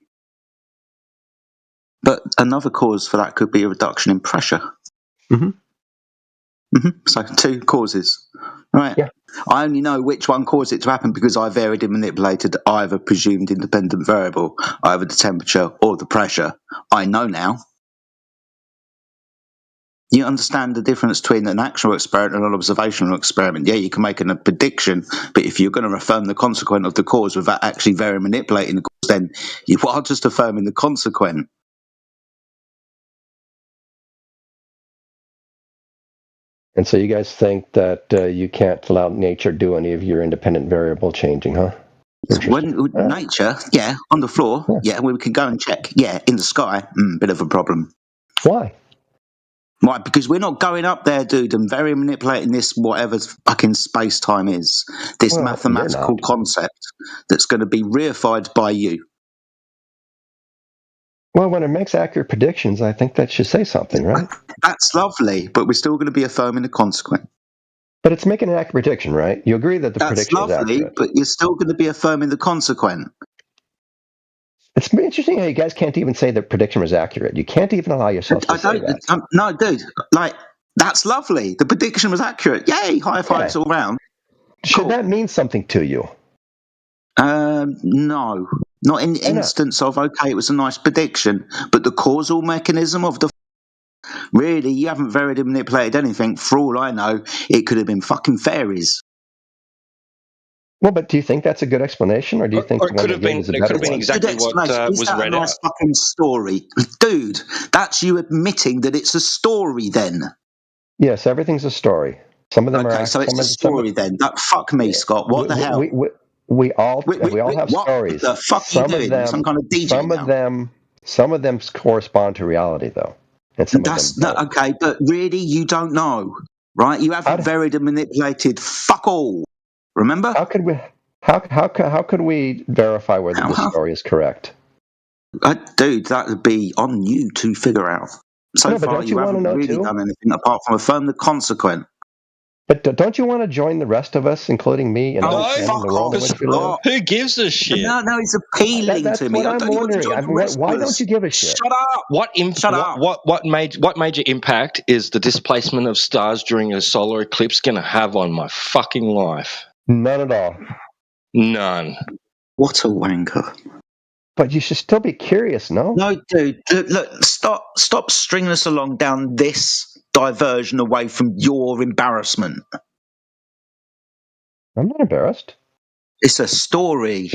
But another cause for that could be a reduction in pressure. So 2 causes. Right. Yeah. I only know which one caused it to happen because I varied and manipulated either presumed independent variable, either the temperature or the pressure. I know now. You understand the difference between an actual experiment and an observational experiment. Yeah, you can make a prediction, but if you're going to affirm the consequent of the cause without actually very manipulating the cause, then you are just affirming the consequent. And so you guys think that you can't allow nature to do any of your independent variable changing, huh? Nature, yeah, on the floor, yeah, we can go and check. Yeah, in the sky, bit of a problem. Why? Why? Because we're not going up there, dude, and very manipulating this whatever fucking space-time is. This mathematical concept that's going to be reified by you. Well, when it makes accurate predictions, I think that should say something, right? That's lovely, but we're still going to be affirming the consequent. But it's making an accurate prediction, right? You agree that the prediction is accurate. That's lovely, but you're still going to be affirming the consequent. It's interesting how you guys can't even say the prediction was accurate. You can't even allow yourself to say that. No, dude, that's lovely. The prediction was accurate. Yay, high fives all round. Should that mean something to you? No. Not in the instance of, okay, it was a nice prediction, but the causal mechanism of the... Really, you haven't varied and manipulated anything. For all I know, it could have been fucking fairies. Well, but do you think that's a good explanation, or do you think it could have been exactly what was read out? Nice fucking story, dude. That's you admitting that it's a story. Then, yes, everything's a story. Some of them are. So it's a story then. Fuck me, Scott. What the hell? We all have stories. What the fuck are you doing? Some kind of DJ some of them correspond to reality, though. And some of them don't. Okay, but really, you don't know, right? You haven't varied and manipulated fuck all. Remember? How could we verify whether the story is correct? Dude, that would be on you to figure out. So far, you haven't really done anything apart from affirm the consequent. But don't you want to join the rest of us, including me, and understanding the world in which we live? Who gives a shit? No, it's appealing to me. That's what I'm wondering. Why don't you give a shit? Shut up! What major impact is the displacement of stars during a solar eclipse going to have on my fucking life? None at all. None. What a wanker. But you should still be curious, no? No, dude. Look, stop stringing us along down this diversion away from your embarrassment. I'm not embarrassed. It's a story,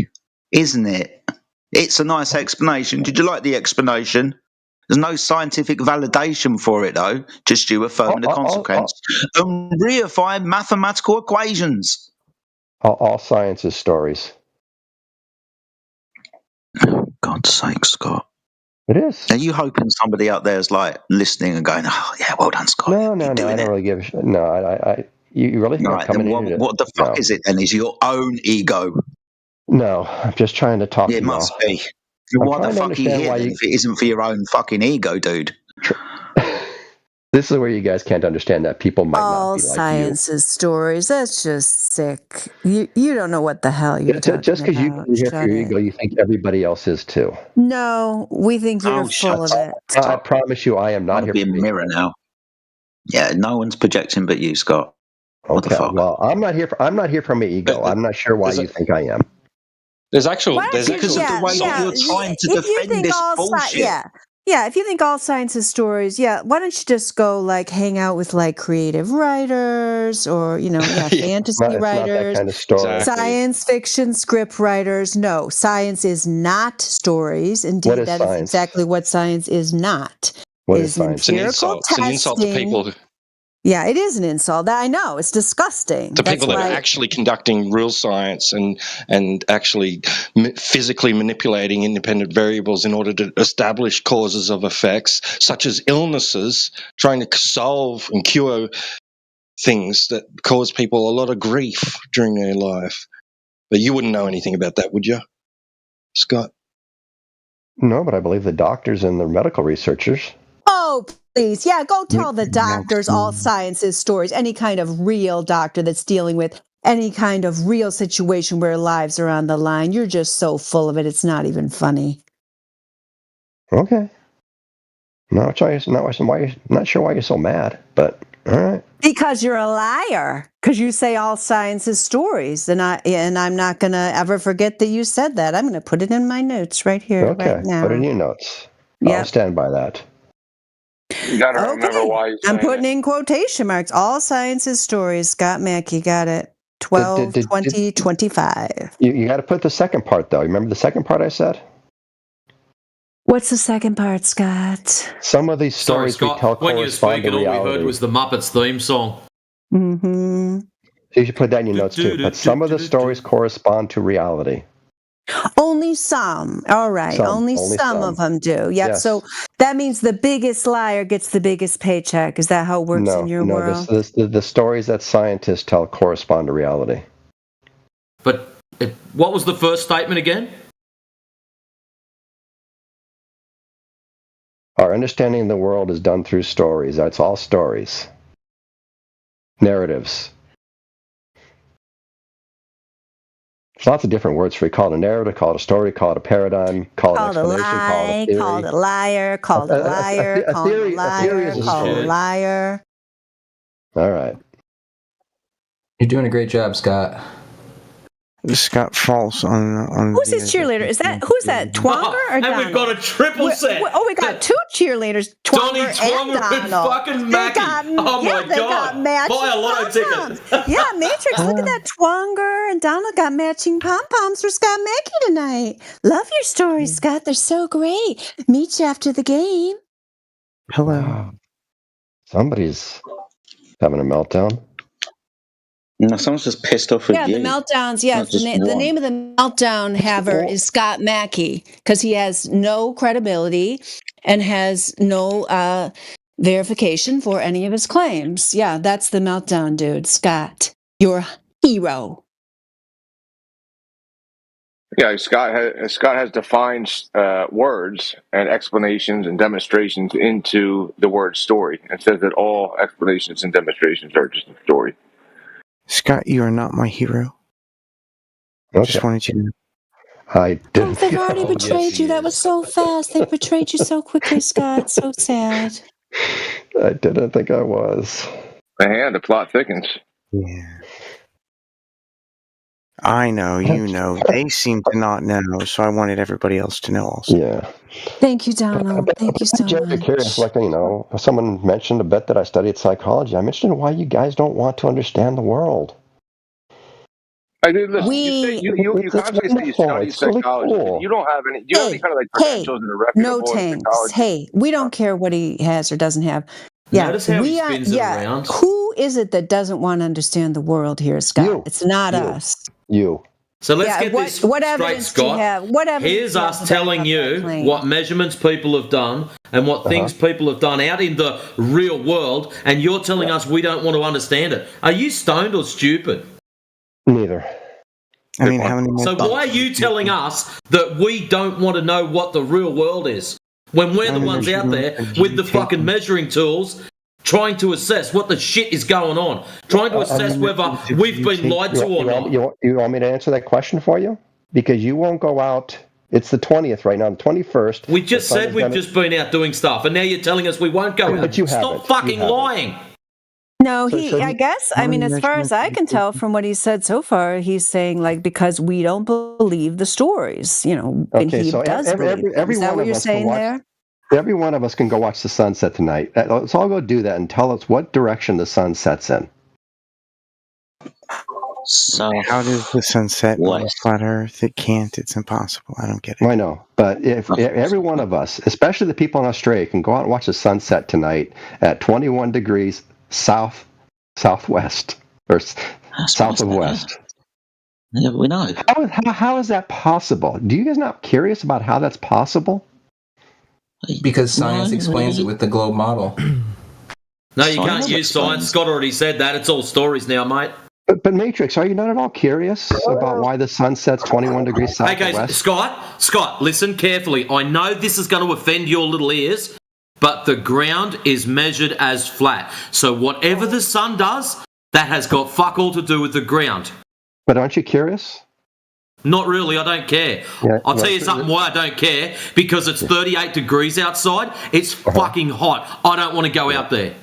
isn't it? It's a nice explanation. Did you like the explanation? There's no scientific validation for it, though. Just you affirming the consequence and reifying mathematical equations. All science is stories. God's sake, Scott. It is. Are you hoping somebody out there is like listening and going, "Oh, yeah, well done, Scott"? No. I don't really give a shit. No, you really think I'm coming in? What the fuck is it then? Is your own ego? No, I'm just trying to talk to you. It must be. Why the fuck are you here then, if it isn't for your own fucking ego, dude? This is where you guys can't understand that people might all not be like science is stories. That's just sick. You don't know what the hell you're talking about. Just because you can hear for your ego, you think everybody else is too. No, we think you're full of it. I promise you, I am not here. Be a mirror now. Yeah, no one's projecting but you, Scott. What the fuck? Well, I'm not here for my ego. I'm not sure why you think I am. There's actual. Because of the way you're trying to defend this bullshit. Yeah, if you think all science is stories, why don't you just go like hang out with like creative writers or fantasy writers, kind of story. Science fiction script writers. No, science is not stories. Indeed, that is exactly what science is not. What is science? It's an insult to people. Yeah, it is an insult. I know. It's disgusting. To people that are actually conducting real science and actually physically manipulating independent variables in order to establish causes of effects, such as illnesses, trying to solve and cure things that cause people a lot of grief during their life. But you wouldn't know anything about that, would you, Scott? No, but I believe the doctors and the medical researchers. Oh, please. Yeah, go tell the doctors all science is stories. Any kind of real doctor that's dealing with any kind of real situation where lives are on the line. You're just so full of it. It's not even funny. Okay. Not sure why you're so mad, but all right. Because you're a liar. Because you say all science is stories, and I'm not going to ever forget that you said that. I'm going to put it in my notes right here, right now. Put it in your notes. I'll stand by that. You got to remember why you're saying I'm putting in quotation marks. All science is stories. Scott Mackey got it. 12, 20, 25. You got to put the second part, though. Remember the second part I said? What's the second part, Scott? Some of these stories Scott, we tell when you were speaking, all we heard was the Muppets theme song. Mm-hmm. So you should put that in your notes, too. But some of the stories correspond to reality. Only some. All right. Only some of them do. Yep. Yes. So that means the biggest liar gets the biggest paycheck. Is that how it works in your world? The stories that scientists tell correspond to reality. But what was the first statement again? Our understanding of the world is done through stories. That's all stories. Narratives. There's lots of different words for it. Call it a narrative, call it a story, call it a paradigm, call it an explanation, call it a theory. Call it a liar, call it a liar, call it a liar, call it a liar. All right. You're doing a great job, Scott. Scott false on. Who's his cheerleader? Who's that? Twonger or Donald? And we've got a triple set. We got two cheerleaders. Donnie Twonger and fucking Mackie. Oh my God! Buy a lot of tickets. Yeah, Matrix. Look at that. Twonger and Donald got matching pom poms for Scott Mackey tonight. Love your stories, Scott. They're so great. Meet you after the game. Hello. Somebody's having a meltdown. No, someone's just pissed off with you. The meltdowns. Yes, the name of the meltdown haver is Scott Mackey because he has no credibility and has no verification for any of his claims. Yeah, that's the meltdown dude, Scott. Your hero. Yeah, Scott has defined words and explanations and demonstrations into the word story, and says that all explanations and demonstrations are just a story. Scott, you are not my hero. Okay. Just wanted you to know. I didn't. They've already betrayed you. That was so fast. They betrayed you so quickly, Scott. So sad. I didn't think I was. Man, the plot thickens. Yeah. I know, you know. They seem to not know, so I wanted everybody else to know also. Yeah. Thank you, Donald. Thank you so Jerry, much. curious, like, someone mentioned a bit that I studied psychology. I mentioned why you guys don't want to understand the world. I do. Listen, you constantly say you study psychology. Really cool. You don't have any. Do you have any kind of like credentials that are reputable No in tanks. psychology? Hey, we don't care what he has or doesn't have. Yeah, Notice how he spins it around. Who is it that doesn't want to understand the world here, Scott? It's not us. You. So let's get this straight, evidence do you Scott. have? What evidence Here's do you us have to back telling up that you claim? what measurements people have done and what things people have done out in the real world, and you're telling us we don't want to understand it. Are you stoned or stupid? Neither. I mean, how many more? So why are you telling us that we don't want to know what the real world is when we're the ones out there with the fucking measuring tools trying to assess what the shit is going on, trying to assess whether we've been lied to or not? You want me to answer that question for you? Because you won't go out. It's the 20th right now, the 21st. We just said we've just been out doing stuff, and now you're telling us we won't go out. But you Stop fucking lying. No, I guess, I mean, as far as I can tell from what he said so far, he's saying, like, because we don't believe the stories, and he does believe them. Is that what you're saying there? Every one of us can go watch the sunset tonight. Let's all go do that and tell us what direction the sun sets in. So how does the sun set on a flat Earth? It can't. It's impossible. I don't get it. I know, but if every one of us, especially the people in Australia, can go out and watch the sunset tonight at 21 degrees southwest or south of west. Yeah, we know. How is that possible? Do you guys not curious about how that's possible? Because science explains it with the globe model. No, you can't use science. Scott already said that. It's all stories now, mate. But Matrix, are you not at all curious about why the sun sets 21 degrees south Okay, of west? Scott, listen carefully. I know this is going to offend your little ears, but the ground is measured as flat. So whatever the sun does, that has got fuck all to do with the ground. But aren't you curious? Not really, I don't care. Yeah, I'll tell you something why I don't care. Because it's 38 degrees outside. It's fucking hot. I don't want to go out there.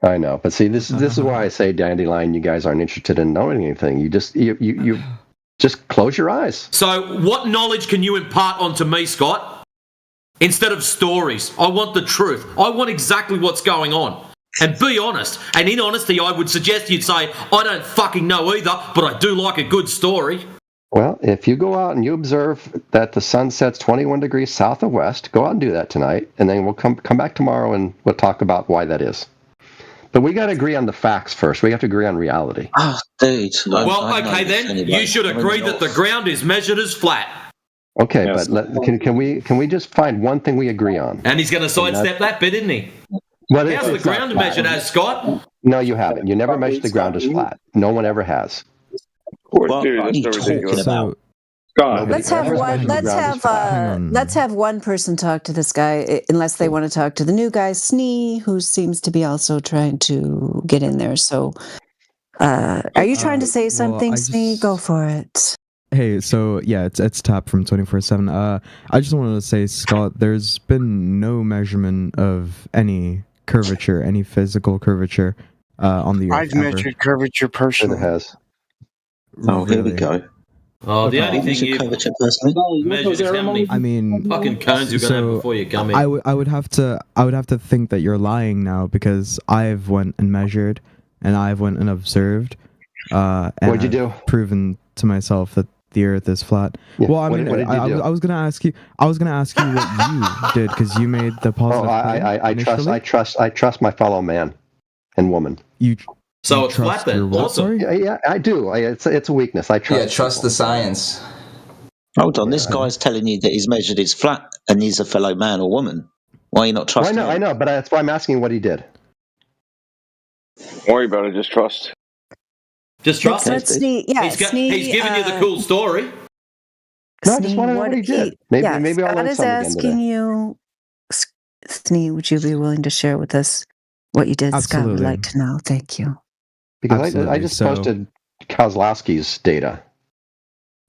I know, but see, this is why I say, Dandelion, you guys aren't interested in knowing anything. You just close your eyes. So what knowledge can you impart onto me, Scott? Instead of stories. I want the truth. I want exactly what's going on. And be honest. And in honesty, I would suggest you'd say, I don't fucking know either, but I do like a good story. Well, if you go out and you observe that the sun sets 21 degrees south of west, go out and do that tonight, and then we'll come back tomorrow and we'll talk about why that is. But we got to agree on the facts first. We have to agree on reality. Oh, dude. Well, okay then. You should agree that the ground is measured as flat. Okay, yes. But can we just find one thing we agree on? And he's going to sidestep that bit, isn't he? Well, how's the ground measured as, Scott? No, you haven't. You never measured the ground as flat. No one ever has. Let's have one person talk to this guy, unless they want to talk to the new guy, Snee, who seems to be also trying to get in there. So, are you trying to say something, Snee? Go for it. Hey, so yeah, it's Tap from 24/7. I just wanted to say, Scott, there's been no measurement of any curvature, any physical curvature on the Earth. I've measured curvature personally. It has. Oh, here we go. Oh, the only thing you measured is how many fucking cones you're gonna have before you come in. I would have to think that you're lying now, because I've went and measured and I've went and observed. And what'd you do? I've proven to myself that the Earth is flat. Yeah. Well, I mean, I was gonna ask you. I was gonna ask you what you did, because you made the positive. I trust my fellow man and woman. So it's flat then. Awesome. Yeah, I do. It's a weakness. I trust. Yeah, trust the science. Hold on, this guy's telling you that he's measured his flat and he's a fellow man or woman. Why are you not trusting him? I know, but that's why I'm asking what he did. Don't worry about it. Just trust. Just trust. He's giving you the cool story. No, I just want to know what he did. Maybe I'll learn Scott is asking you, Snee, would you be willing to share with us what you did? Absolutely. Scott would like to know. Thank you. Because I just posted Kozlowski's data.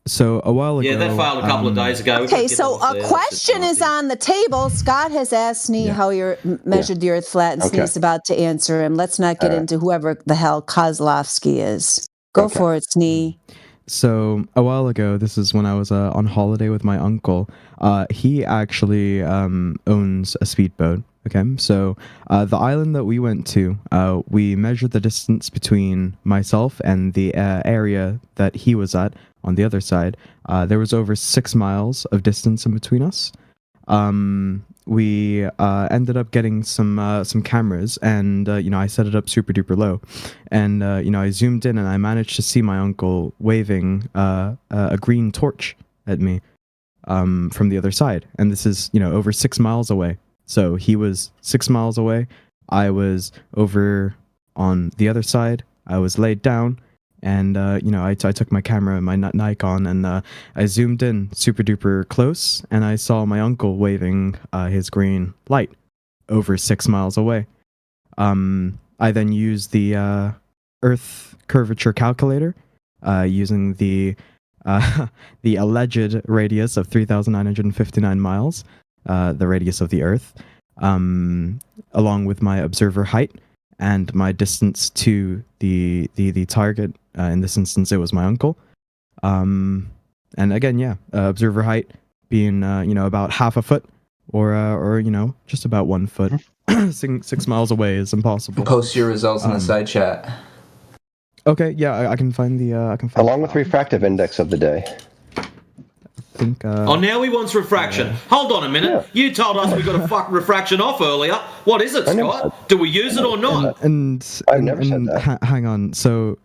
So a while ago. Yeah, that filed a couple of days ago. Okay, so a question is on the table. Scott has asked Snee how you measured the Earth flat, and Snee's about to answer him. Let's not get into whoever the hell Kozlowski is. Go for it, Snee. So a while ago, this is when I was on holiday with my uncle. He actually owns a speedboat. Okay, so the island that we went to, we measured the distance between myself and the area that he was at on the other side. There was over 6 miles of distance in between us. We ended up getting some cameras, and I set it up super duper low, and I zoomed in and I managed to see my uncle waving a green torch at me from the other side, and this is over 6 miles away. So he was 6 miles away. I was over on the other side. I was laid down, and I took my camera, my Nikon, and I zoomed in super duper close, and I saw my uncle waving his green light over 6 miles away. I then used the Earth curvature calculator using the alleged radius of 3,959 miles. The radius of the Earth, along with my observer height and my distance to the target. In this instance, it was my uncle. And again, observer height being about half a foot, or just about 1 foot. 6 miles away is impossible. Post your results in the side chat. Okay, yeah, I can find the. Along with refractive index of the day. Think, oh, now he wants refraction. Hold on a minute. Yeah. You told us we got to fuck refraction off earlier. What is it, Scott? Do we use it or not? I've never said that. Hang on. So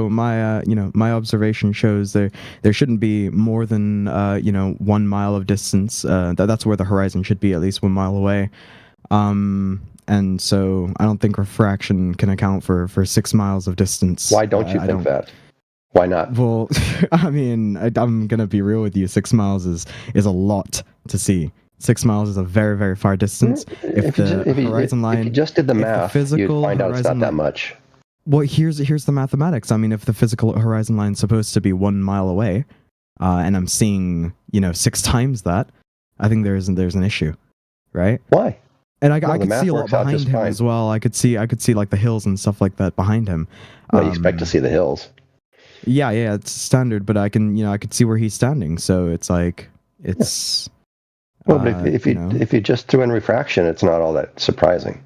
my my observation shows there shouldn't be more than 1 mile of distance. That's where the horizon should be, at least 1 mile away. And so I don't think refraction can account for 6 miles of distance. Why don't you think that? Why not? Well, I mean, I'm gonna be real with you. 6 miles is a lot to see. 6 miles is a very, very far distance. If the horizon line, if you just did the math, you'd find out it's not that much. Well, here's the mathematics. I mean, if the physical horizon line is supposed to be 1 mile away, and I'm seeing 6 times that, I think there's an issue, right? Why? And I could see a lot behind him as well. I could see like the hills and stuff like that behind him. Well, you expect to see the hills. Yeah, it's standard, but I could see where he's standing, so it's like it's. Well, but if you just threw in refraction, it's not all that surprising.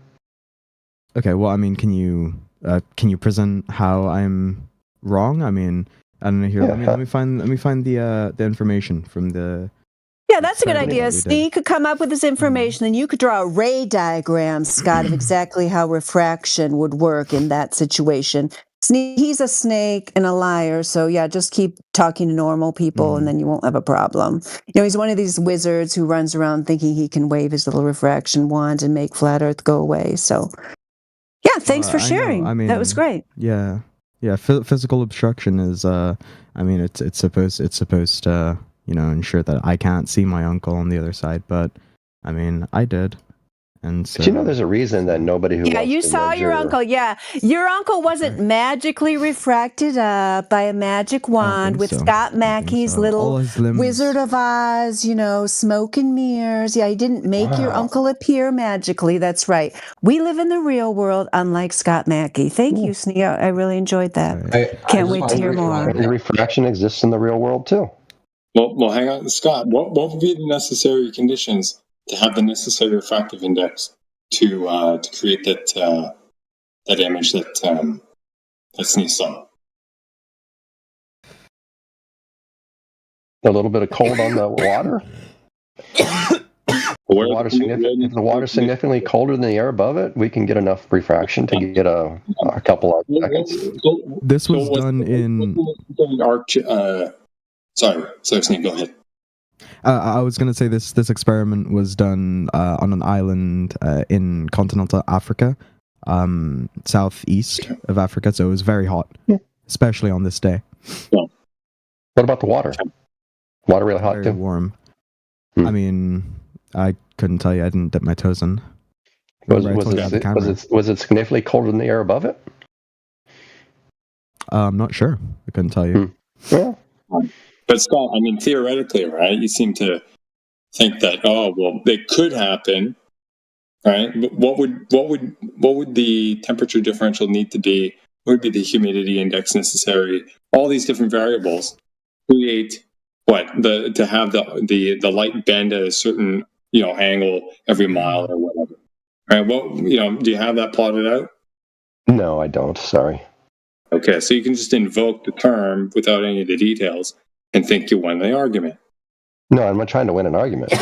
Okay, well, I mean, can you present how I'm wrong? I mean, I don't know here. Yeah, let me find the information from the. Yeah, that's a good idea. Steve could come up with this information, and you could draw a ray diagram, Scott, of exactly how refraction would work in that situation. He's a snake and a liar, so yeah, just keep talking to normal people, and then you won't have a problem. He's one of these wizards who runs around thinking he can wave his little refraction wand and make flat Earth go away. So, yeah, thanks for sharing. I mean, that was great. Yeah. Physical obstruction is, I mean, it's supposed to ensure that I can't see my uncle on the other side, but I mean, I did. And so, but there's a reason that nobody who you saw your uncle. Yeah, your uncle wasn't magically refracted by a magic wand with Scott Mackey's little Wizard of Oz, smoke and mirrors. Yeah, he didn't make your uncle appear magically. That's right. We live in the real world, unlike Scott Mackey. Thank you, Snee. I really enjoyed that. Can't wait to hear more. Refraction exists in the real world too. Well, hang on, Scott. What would be the necessary conditions to have the necessary refractive index to create that image that Snee saw? A little bit of cold on the water. If the water's significantly colder than the air above it, we can get enough refraction to get a couple of seconds. This was done in. Sorry, Snee, go ahead. I was going to say this experiment was done on an island in continental Africa, southeast of Africa, so it was very hot, especially on this day. Yeah. What about the water? Water really hot too? Warm. I mean, I couldn't tell you. I didn't dip my toes in. Was it significantly colder than the air above it? I'm not sure. I couldn't tell you. Yeah. But Scott, I mean, theoretically, right? You seem to think that it could happen, right? But what would the temperature differential need to be? What would be the humidity index necessary? All these different variables create to have the light bend at a certain angle every mile or whatever. All right. Well, do you have that plotted out? No, I don't. Sorry. Okay, so you can just invoke the term without any of the details and think you won the argument. No, I'm not trying to win an argument.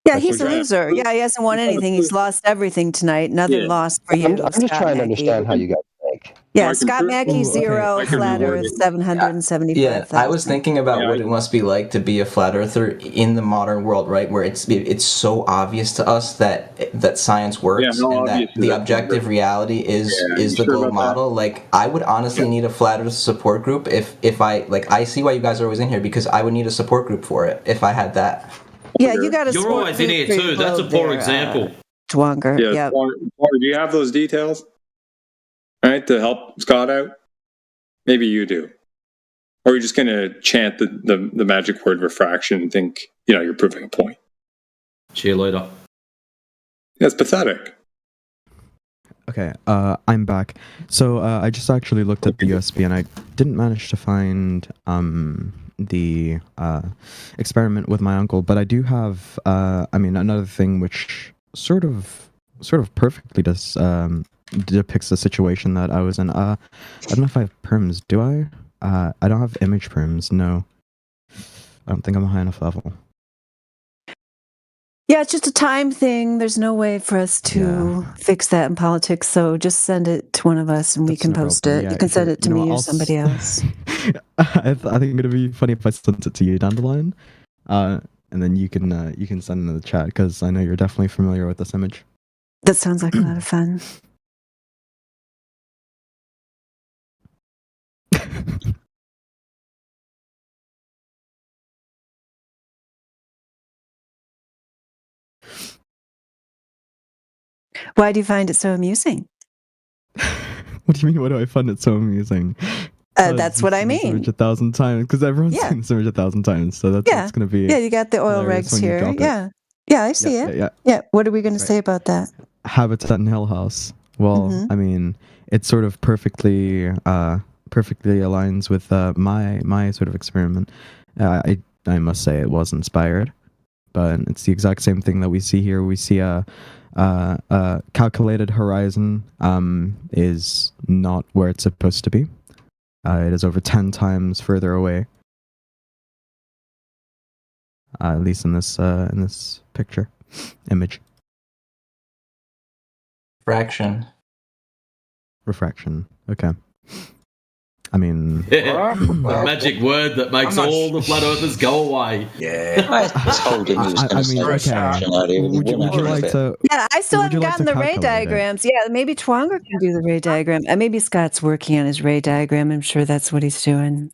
Yeah, he's a loser. Yeah, he hasn't won anything. He's lost everything tonight. Another loss for you. I'm just trying to understand how you guys think. Yeah, Scott Mackey 0, Flat Earth 775. Yeah, I was thinking about what it must be like to be a flat earther in the modern world, right? Where it's so obvious to us that science works and that the objective reality is the globe model. Like, I would honestly need a flat earth support group if I see why you guys are always in here, because I would need a support group for it if I had that. Yeah, you got to. You're always in here too. That's a poor example. Twanger. Yeah. Do you have those details? All right, to help Scott out? Maybe you do. Or you're just going to chant the magic word refraction and think, you're proving a point. Cheerleader. That's pathetic. Okay, I'm back. So I just actually looked at the USB and I didn't manage to find the experiment with my uncle, but I do have another thing which sort of perfectly depicts the situation that I was in. I don't know if I have perms. Do I? I don't have image perms. No, I don't think I'm a high enough level. Yeah, it's just a time thing. There's no way for us to fix that in politics, so just send it to one of us and we can post it. Yeah, you can send it to me or somebody else. I think it'd be funny if I sent it to you down the line, and then you can send it in the chat, because I know you're definitely familiar with this image. That sounds like a lot of fun. Why do you find it so amusing? What do you mean? Why do I find it so amusing? That's what I mean. 1,000 times, because everyone's seen this image 1,000 times, so that's going to be. Yeah, you got the oil rigs here. Yeah, I see it. Yeah. What are we going to say about that? Habitat in Hill House. Well, I mean, it sort of perfectly aligns with my sort of experiment. I must say it was inspired, but it's the exact same thing that we see here. We see a calculated horizon is not where it's supposed to be. It is over 10 times further away. At least in this image. Refraction. Okay. I mean, the magic word that makes all the flat earthers go away. Yeah, I was holding you was going to say refraction earlier. Would you like to? Yeah, I still haven't gotten the ray diagrams. Yeah, maybe Twanger can do the ray diagram. Maybe Scott's working on his ray diagram. I'm sure that's what he's doing.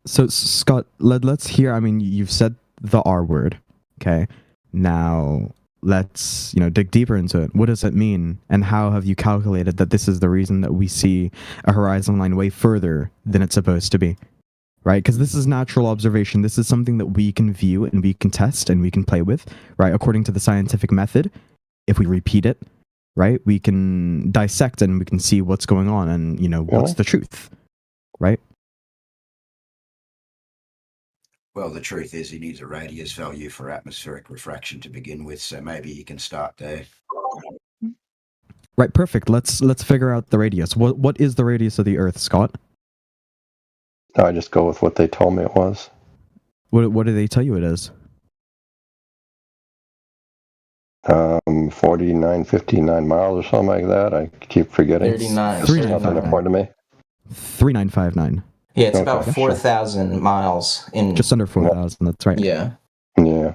So Scott, let's hear. I mean, you've said the R word. Okay, now let's dig deeper into it. What does it mean, and how have you calculated that this is the reason that we see a horizon line way further than it's supposed to be, right? Because this is natural observation. This is something that we can view and we can test and we can play with, right? According to the scientific method, if we repeat it, right, we can dissect and we can see what's going on and what's the truth, right? Well, the truth is he needs a radius value for atmospheric refraction to begin with, so maybe you can start there. Right, perfect. Let's figure out the radius. What is the radius of the Earth, Scott? I just go with what they told me it was. What do they tell you it is? 4959 miles or something like that. I keep forgetting. 39. It's nothing important to me. 3959. Yeah, it's about 4,000 miles in. Just under 4,000. That's right. Yeah. Yeah.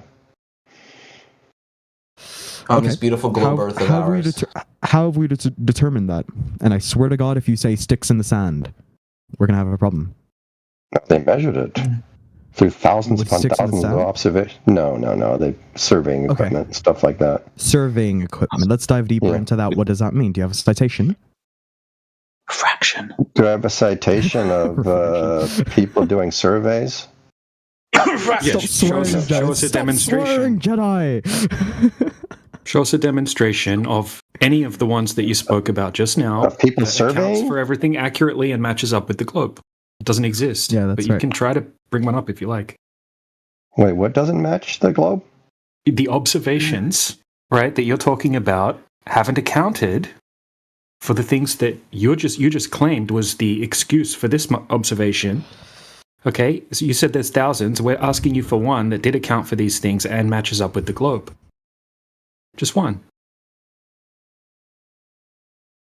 On this beautiful globe Earth of ours. How have we determined that? And I swear to God, if you say sticks in the sand, we're gonna have a problem. They measured it through thousands upon thousands of observations. No. They surveying equipment and stuff like that. Surveying equipment. Let's dive deeper into that. What does that mean? Do you have a citation? Refraction. Do I have a citation of people doing surveys? Yes, show us a demonstration. Jedi. Show us a demonstration of any of the ones that you spoke about just now. Of people that surveying? accounts for everything accurately and matches up with the globe. It doesn't exist. Yeah, that's but you right. can try to bring one up if you like. Wait, what doesn't match the globe? The observations, right, that you're talking about haven't accounted for the things that you just claimed was the excuse for this observation. Okay, so you said there's thousands. We're asking you for one that did account for these things and matches up with the globe. Just one.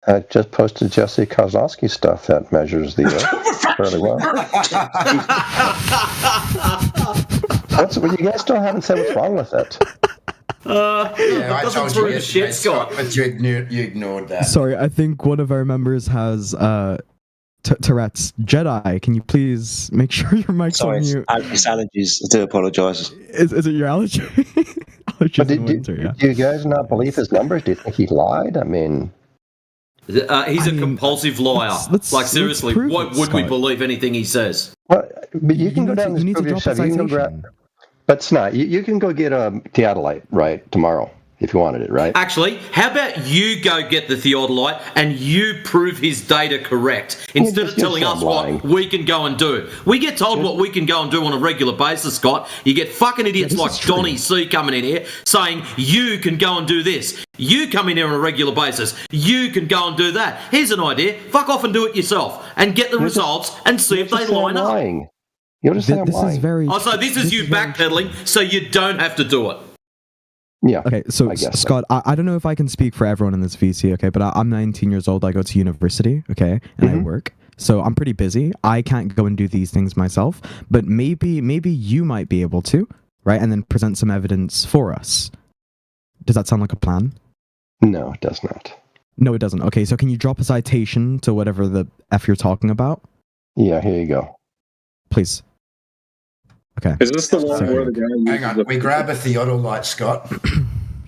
I just posted Jesse Kozlowski stuff that measures the Earth fairly well. You guys still haven't said what's wrong with it. Yeah, I told you yesterday, Scott, but you ignored that. Sorry, I think one of our members has Tourette's. Jedi, can you please make sure your mic's on mute? It's allergies. I do apologise. Is it your allergy? But do you guys not believe his numbers? Do you think he lied? I mean... He's a compulsive liar. Seriously, why would we believe anything he says? Well, but you can go down and prove yourself. You can go grab... But Snot, you can go get a theodolite, right, tomorrow, if you wanted it, right? Actually, how about you go get the theodolite and you prove his data correct instead of telling us what we can go and do. We get told what we can go and do on a regular basis, Scott. You get fucking idiots like Donny C coming in here saying you can go and do this. You come in here on a regular basis. You can go and do that. Here's an idea. Fuck off and do it yourself and get the results and see if they line up. You're just saying lying. So this is you backpedaling so you don't have to do it. Yeah. Okay, so Scott, I don't know if I can speak for everyone in this VC, okay, but I'm 19 years old. I go to university, okay, and I work. So I'm pretty busy. I can't go and do these things myself, but maybe you might be able to, right? And then present some evidence for us. Does that sound like a plan? No, it does not. No, it doesn't. Okay, so can you drop a citation to whatever the F you're talking about? Yeah, here you go. Please. Okay. Is this the one where the guy... Hang on, we grab a theodolite, Scott.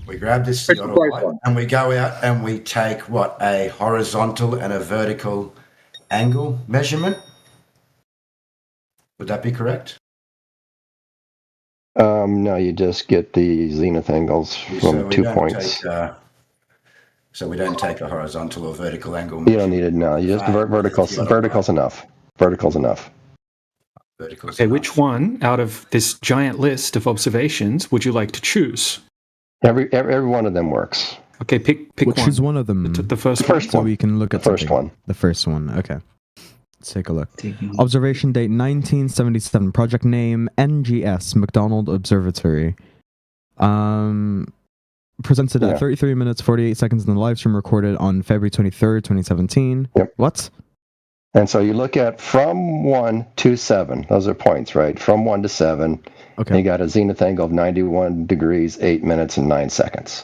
We grab this theodolite and we go out and we take, a horizontal and a vertical angle measurement? Would that be correct? No, you just get the zenith angles from 2 points. So we don't take a horizontal or vertical angle measurement? You don't need it, no. You just vertical's enough. Vertical's enough. Okay, which one out of this giant list of observations would you like to choose? Every one of them works. Okay, pick Which one. is one of them? The first one. So we can look at the first one. The first one, okay. Let's take a look. Observation date 1977. Project name NGS, McDonald Observatory. Presented at 33 minutes, 48 seconds in the live stream, recorded on February 23rd, 2017. Yep. What? And so you look at from 1 to 7. Those are points, right? From 1 to 7. Okay. And you got a zenith angle of 91 degrees, 8 minutes, and 9 seconds.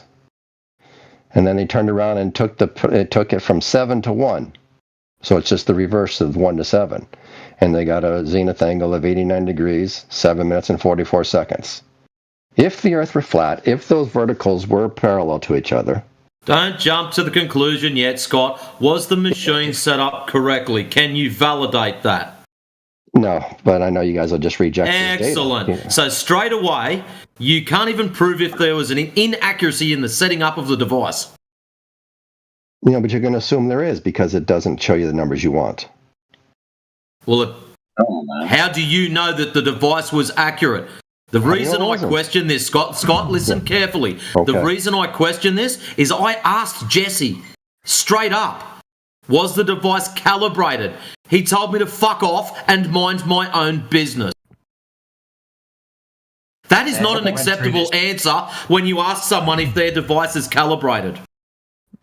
And then they turned around and took it from 7 to 1. So it's just the reverse of 1 to 7. And they got a zenith angle of 89 degrees, 7 minutes, and 44 seconds. If the Earth were flat, if those verticals were parallel to each other... Don't jump to the conclusion yet, Scott. Was the machine set up correctly? Can you validate that? No, but I know you guys will just reject the data. Excellent. So straight away, you can't even prove if there was an inaccuracy in the setting up of the device. Yeah, but you're going to assume there is because it doesn't show you the numbers you want. Well, how do you know that the device was accurate? The reason I question this, Scott, listen carefully. Okay. The reason I question this is I asked Jesse straight up, was the device calibrated? He told me to fuck off and mind my own business. That is not an acceptable answer when you ask someone if their device is calibrated.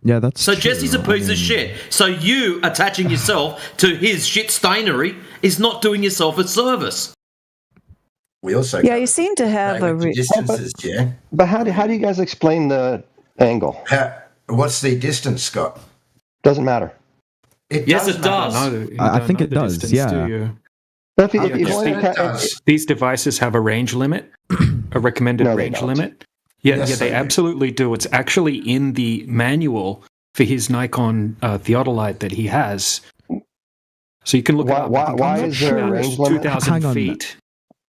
Yeah, that's So true. Jesse's a piece of shit. So you attaching yourself to his shit stainery is not doing yourself a service. We also you seem to have distances, yeah. But how do you guys explain the angle? What's the distance, Scott? Doesn't matter. It does. I think it does. Yeah. These devices have a range limit, a recommended range limit. Yeah, they absolutely do. It's actually in the manual for his Nikon theodolite that he has. So you can look it up. Why is there a range limit? 2,000 feet.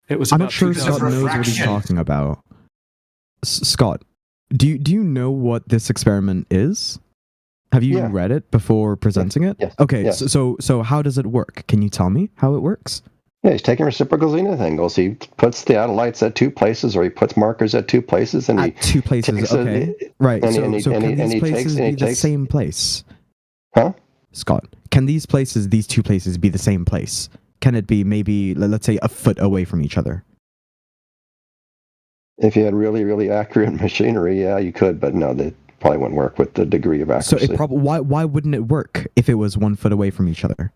It was I'm about not sure Scott knows what he's talking about. Scott, do you know what this experiment is? Have you read it before presenting it? Yes. Okay, yes. So how does it work? Can you tell me how it works? Yeah, he's taking reciprocal zenith angles. He puts the lights at two places, or he puts markers at two places, and at two places. Okay, right. So can these places be the same place? Huh? Scott, can these two places be the same place? Can it be maybe, let's say, a foot away from each other? If you had really, really accurate machinery, yeah, you could, but no, that probably wouldn't work with the degree of accuracy. So why wouldn't it work if it was 1 foot away from each other?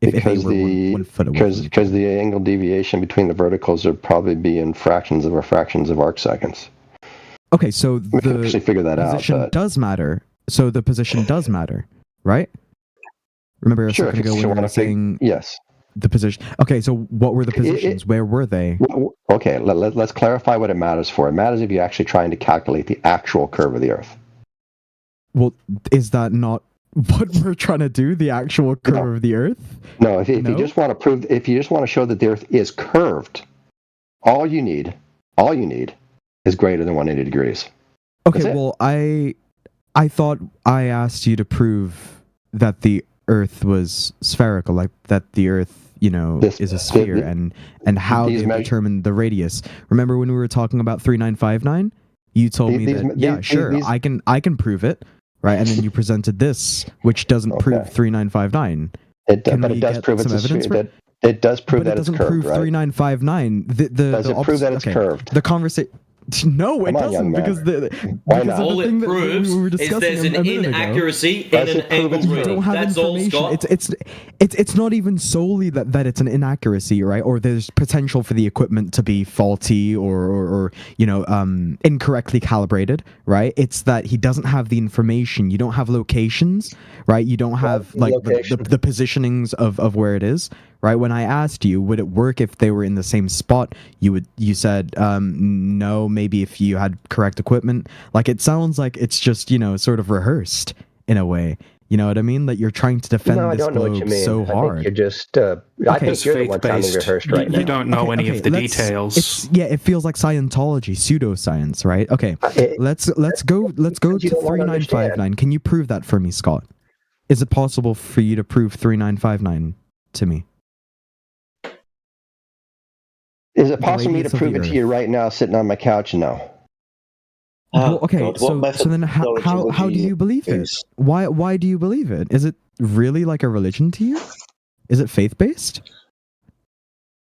Because the angle deviation between the verticals would probably be in fractions of arc seconds. Okay, so we can actually figure that position does matter. So the position does matter, right? Remember a second ago when we were saying yes. The position. Okay, so what were the positions? Where were they? Okay, let's clarify what it matters for. It matters if you're actually trying to calculate the actual curve of the Earth. Well, is that not what we're trying to do? The actual curve of the Earth? No. If you just want to show that the Earth is curved, all you need is greater than 180 degrees. Okay, well, I thought I asked you to prove that the Earth was spherical, like that the Earth, is a sphere, and how they determine the radius. Remember when we were talking about 3959? You told me that I can prove it, right? And then you presented this, which doesn't prove 3959. It does prove it's a sphere. It does prove that it's curved, prove 3959. Does it prove that it's curved? The conversation. No, it doesn't, because all it proves is there's an inaccuracy in an angle reading. That's all, Scott. It's not even solely that it's an inaccuracy, right? Or there's potential for the equipment to be faulty or incorrectly calibrated, right? It's that he doesn't have the information. You don't have locations, right? You don't have the positionings of where it is. Right, when I asked you, would it work if they were in the same spot? You said no, maybe if you had correct equipment. Like, it sounds like it's just sort of rehearsed in a way. You know what I mean? That you're trying to defend this globe so hard. I think you're just. I think you're the one sounding rehearsed right now. You don't know any of the details. It feels like Scientology, pseudoscience, right? Okay, let's go to 3959. Can you prove that for me, Scott? Is it possible for you to prove 3959 to me? Is it possible for me to prove it to you right now, sitting on my couch? No. Well, okay, so then how do you believe it? Why do you believe it? Is it really like a religion to you? Is it faith-based?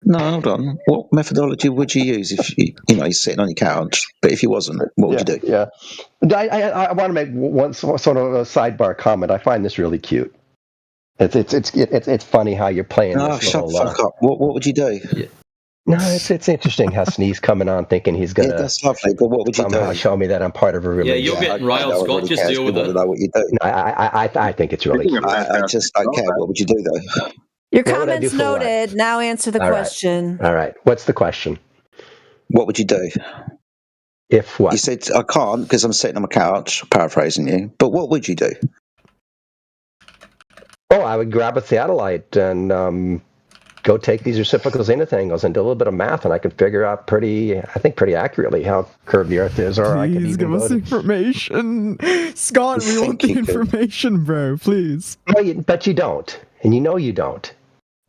No, hold on. What methodology would you use if you're sitting on your couch? But if you wasn't, what would you do? Yeah, I want to make one sort of a sidebar comment. I find this really cute. It's funny how you're playing. Oh, shut the fuck up! What would you do? Yeah. No, it's interesting how Sneeze coming on thinking he's gonna. Yeah, that's lovely. But what would you do? Show me that I'm part of a religion. Yeah, you're getting riled, Scott. Just deal with it. Know what you do. No, I think it's really cute. I just don't care. What would you do though? Your comments noted. Now answer the question. All right. What's the question? What would you do? If what? You said I can't because I'm sitting on my couch. Paraphrasing you. But what would you do? Oh, I would grab a theodolite and go take these reciprocal zenith angles and do a little bit of math, and I could figure out pretty accurately how curved the Earth is. Or please I could give us information, Scott. We want the information, bro. Please. No, but you don't, and you know you don't.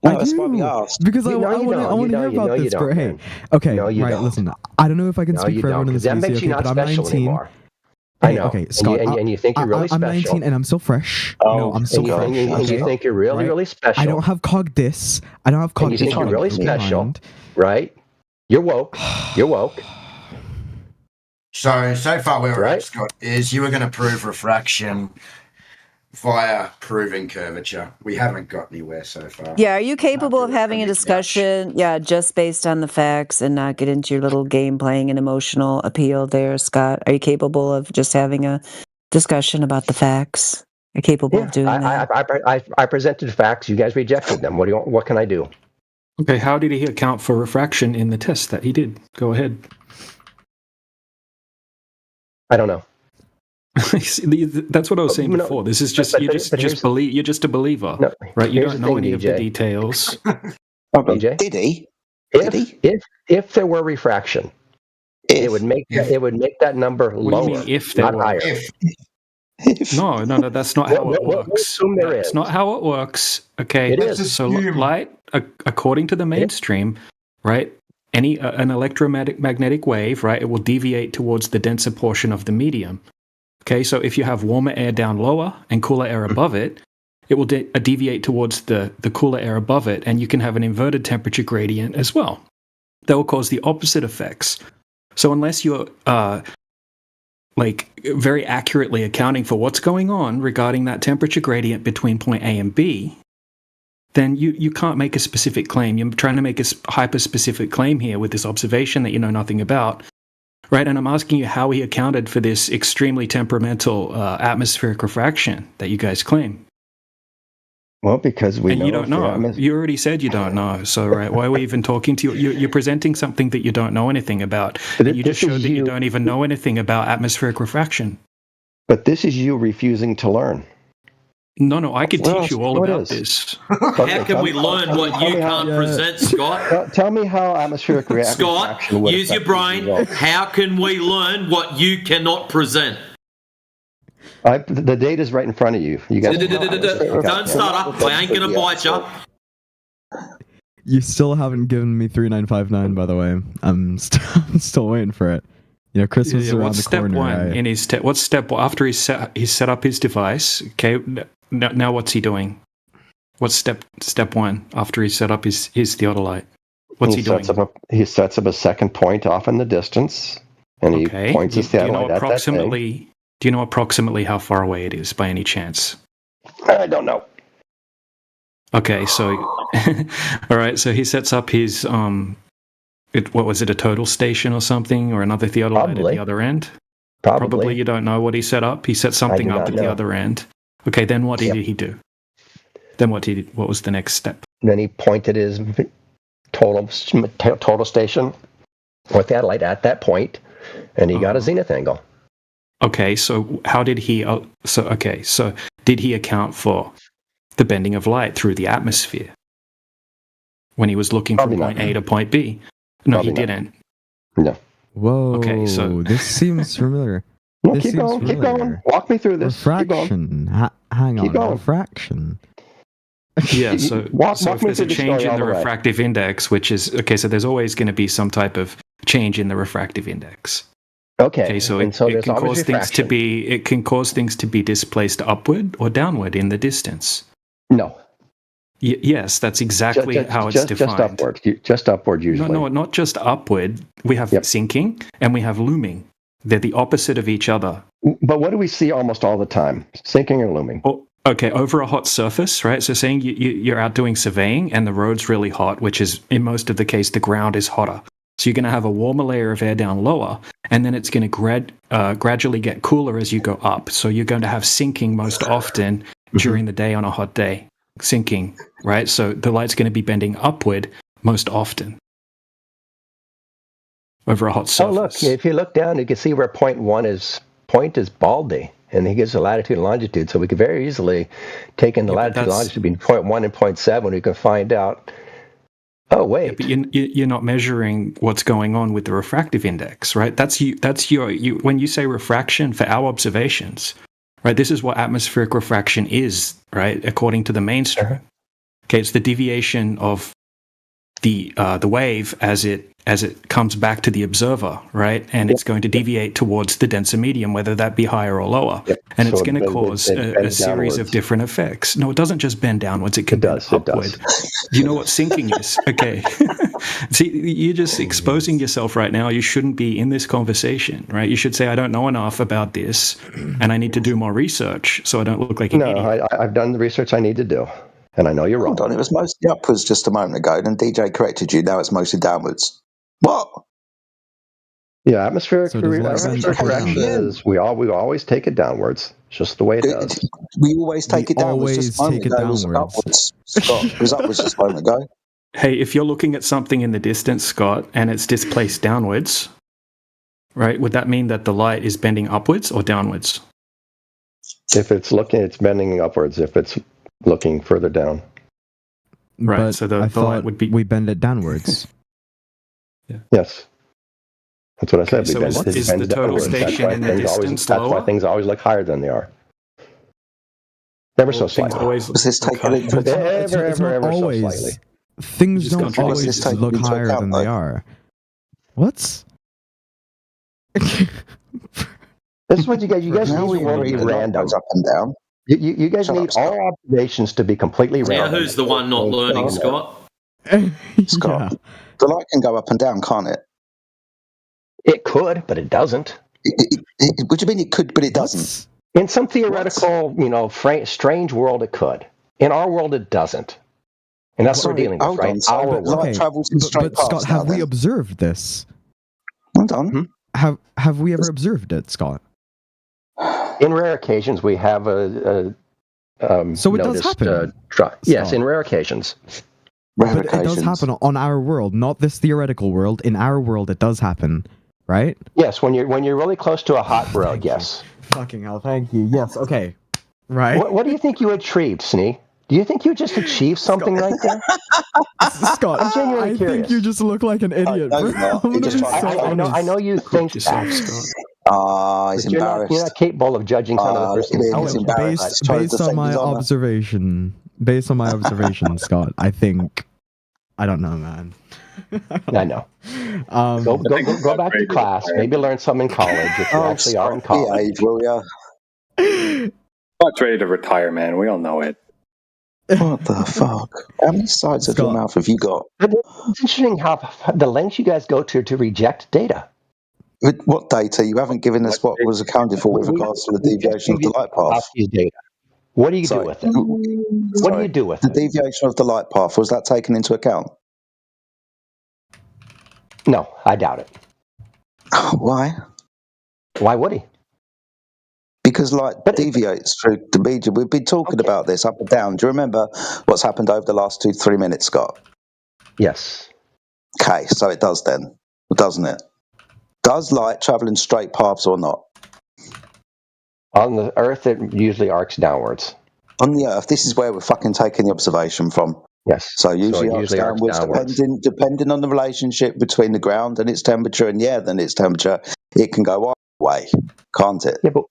No, that's why we asked. Because I want to hear about this, bro. Hey, okay, right. Listen, I don't know if I can speak for everyone in this that makes you not special anymore. I know. Okay, Scott. And you think you're really special. I'm 19 and I'm still fresh. No, I'm still fresh. And you think you're really, really special. I don't have cogdis. I don't have cogdis. And you think you're really special, right? You're woke. You're woke. So far where we're at, Scott, is you were going to prove refraction via proving curvature. We haven't got anywhere so far. Yeah, are you capable of having a discussion, just based on the facts and not get into your little game playing and emotional appeal there, Scott? Are you capable of just having a discussion about the facts? Are you capable of doing that? I presented facts. You guys rejected them. What can I do? Okay, how did he account for refraction in the test that he did? Go ahead. I don't know. That's what I was saying before. This is just you're just a believer, right? You don't know any of the details. DJ, did he? If there were refraction, it would make that number lower, not higher. No, that's not how it works. That's not how it works. Okay, It is. So light, according to the mainstream, right? An electromagnetic wave, right? It will deviate towards the denser portion of the medium. Okay, so if you have warmer air down lower and cooler air above it, it will deviate towards the cooler air above it, and you can have an inverted temperature gradient as well. That will cause the opposite effects. So unless you're very accurately accounting for what's going on regarding that temperature gradient between point A and B, then you can't make a specific claim. You're trying to make a hyper-specific claim here with this observation that you know nothing about, right? And I'm asking you how he accounted for this extremely temperamental atmospheric refraction that you guys claim. Well, because we know. You don't know. You already said you don't know. So, right, why are we even talking to you? You're presenting something that you don't know anything about. You just showed that you don't even know anything about atmospheric refraction. But this is you refusing to learn. No, I could teach you all about this. How can we learn what you can't present, Scott? Tell me how atmospheric refraction Scott, use your brain. How can we learn what you cannot present? The data's right in front of you. You guys don't stutter. I ain't gonna bite you. You still haven't given me 3959, by the way. I'm still waiting for it. You know, Christmas is around the corner. What's step one in his what's step after he's set up his device? Okay, now what's he doing? What's step one after he's set up his theodolite? What's he doing? He sets up a second point off in the distance, and he points his theodolite at that thing. Do you know approximately how far away it is, by any chance? I don't know. Okay, so all right, so he sets up his what was it, a total station or something, or another theodolite at the other end? Probably you don't know what he set up. He set something up at the other end. Okay, then what did he do? Then what was the next step? Then he pointed his total station or theodolite at that point, and he got a zenith angle. Okay, so how did he? So did he account for the bending of light through the atmosphere when he was looking from point A to point B? No, he didn't. No. Whoa. Okay, so this seems familiar. No, keep going. Walk me through this. Refraction. Hang on. Refraction. Yeah, so if there's a change in the refractive index, which is so there's always going to be some type of change in the refractive index. Okay, so it can cause things to be displaced upward or downward in the distance. No. Yes, that's exactly how it's defined. Just upward usually. No, not just upward. We have sinking and we have looming. They're the opposite of each other. But what do we see almost all the time? Sinking or looming? Okay, over a hot surface, right? So saying you're out doing surveying and the road's really hot, which is in most of the case the ground is hotter. So you're going to have a warmer layer of air down lower, and then it's going to gradually get cooler as you go up. So you're going to have sinking most often during the day on a hot day. Sinking, right? So the light's going to be bending upward most often over a hot surface. Oh, look, if you look down, you can see where point is Baldy, and he gives the latitude and longitude. So we could very easily take in the latitude and longitude between 0.1 and 0.7. We can find out. Oh wait! Yeah, but you're not measuring what's going on with the refractive index, right? That's your when you say refraction for our observations, right? This is what atmospheric refraction is, right? According to the mainstream. Okay, it's the deviation of the wave as it comes back to the observer, right? And it's going to deviate towards the denser medium, whether that be higher or lower. And it's going to cause a series of different effects. No, it doesn't just bend downwards, it can bend upward. Do you know what sinking is? Okay. See, you're just exposing yourself right now. You shouldn't be in this conversation, right? You should say, I don't know enough about this, and I need to do more research so I don't look like an idiot. I've done the research I need to do. And I know you're wrong. Hold on, it was mostly upwards just a moment ago, then DJ corrected you. Now it's mostly downwards. What? Yeah, atmospheric refraction is we always take it downwards. It's just the way it does. We always take it downwards. Just a moment ago, it was upwards. Scott, it was upwards just a moment ago. Hey, if you're looking at something in the distance, Scott, and it's displaced downwards, right? Would that mean that the light is bending upwards or downwards? If it's bending upwards. If it's looking further down. Right, But so the light would be... we bend it downwards. Yes. That's what I said. So is the total station in the distance That's lower? why things always look higher than they are. Ever so slightly. Always was this taken into But account? it's not so always. slightly. Things don't always this taken look into higher account, than they though? are. What? This is what you guys Now need we the world to agree be the light random. goes up and down. You guys Shut need up, Scott. all observations to be completely Now, random. who's the one not learning, Scott? Scott, the light can go up and down, can't it? It could, but it doesn't. What do you mean it could, but it doesn't? In some theoretical, strange world, it could. In our world, it doesn't. And that's what we're dealing with, right? Our world. Light travels in straight But paths Scott, now, have we then. observed this? Hold on. Have we ever observed it, Scott? In rare occasions, we have So it does happen. Yes, in rare occasions. But it does happen on our world, not this theoretical world. In our world, it does happen, right? Yes, when you're really close to a hot world, yes. Fucking hell, thank you. Yes, okay. Right. What do you think you achieved, Snee? Do you think you just achieved something right there? Scott, I'm genuinely I curious. think you just look like an idiot, bro. I'm gonna be so honest. I know you think that. He's But you're embarrassed. not capable of judging another person's he's embarrassed. He's trying to Based on defend my his honor. observation, Scott, I think I don't know, man. I know. Go back to class. Maybe learn something in college if you actually are in college. Will ya? Scott's ready to retire, man. We all know it. What the fuck? How many sides of your mouth have you got? It's interesting how the lengths you guys go to reject data. With what data? You haven't given us what was accounted for with regards to the deviation of the light path. Data. What do you do with it? What do you do with the it? deviation of the light path? Was that taken into account? No, I doubt it. Why? Why would he? Because light deviates through the medium. We've been talking about this up and down. Do you remember what's happened over the last 2-3 minutes, Scott? Yes. Okay, so it does then, doesn't it? Does light travel in straight paths or not? On the Earth, it usually arcs downwards. On the Earth, this is where we're fucking taking the observation from. Yes. So usually, arcs downwards. Depending on the relationship between the ground and its temperature and the air and its temperature, it can go either way, can't it? Yeah, but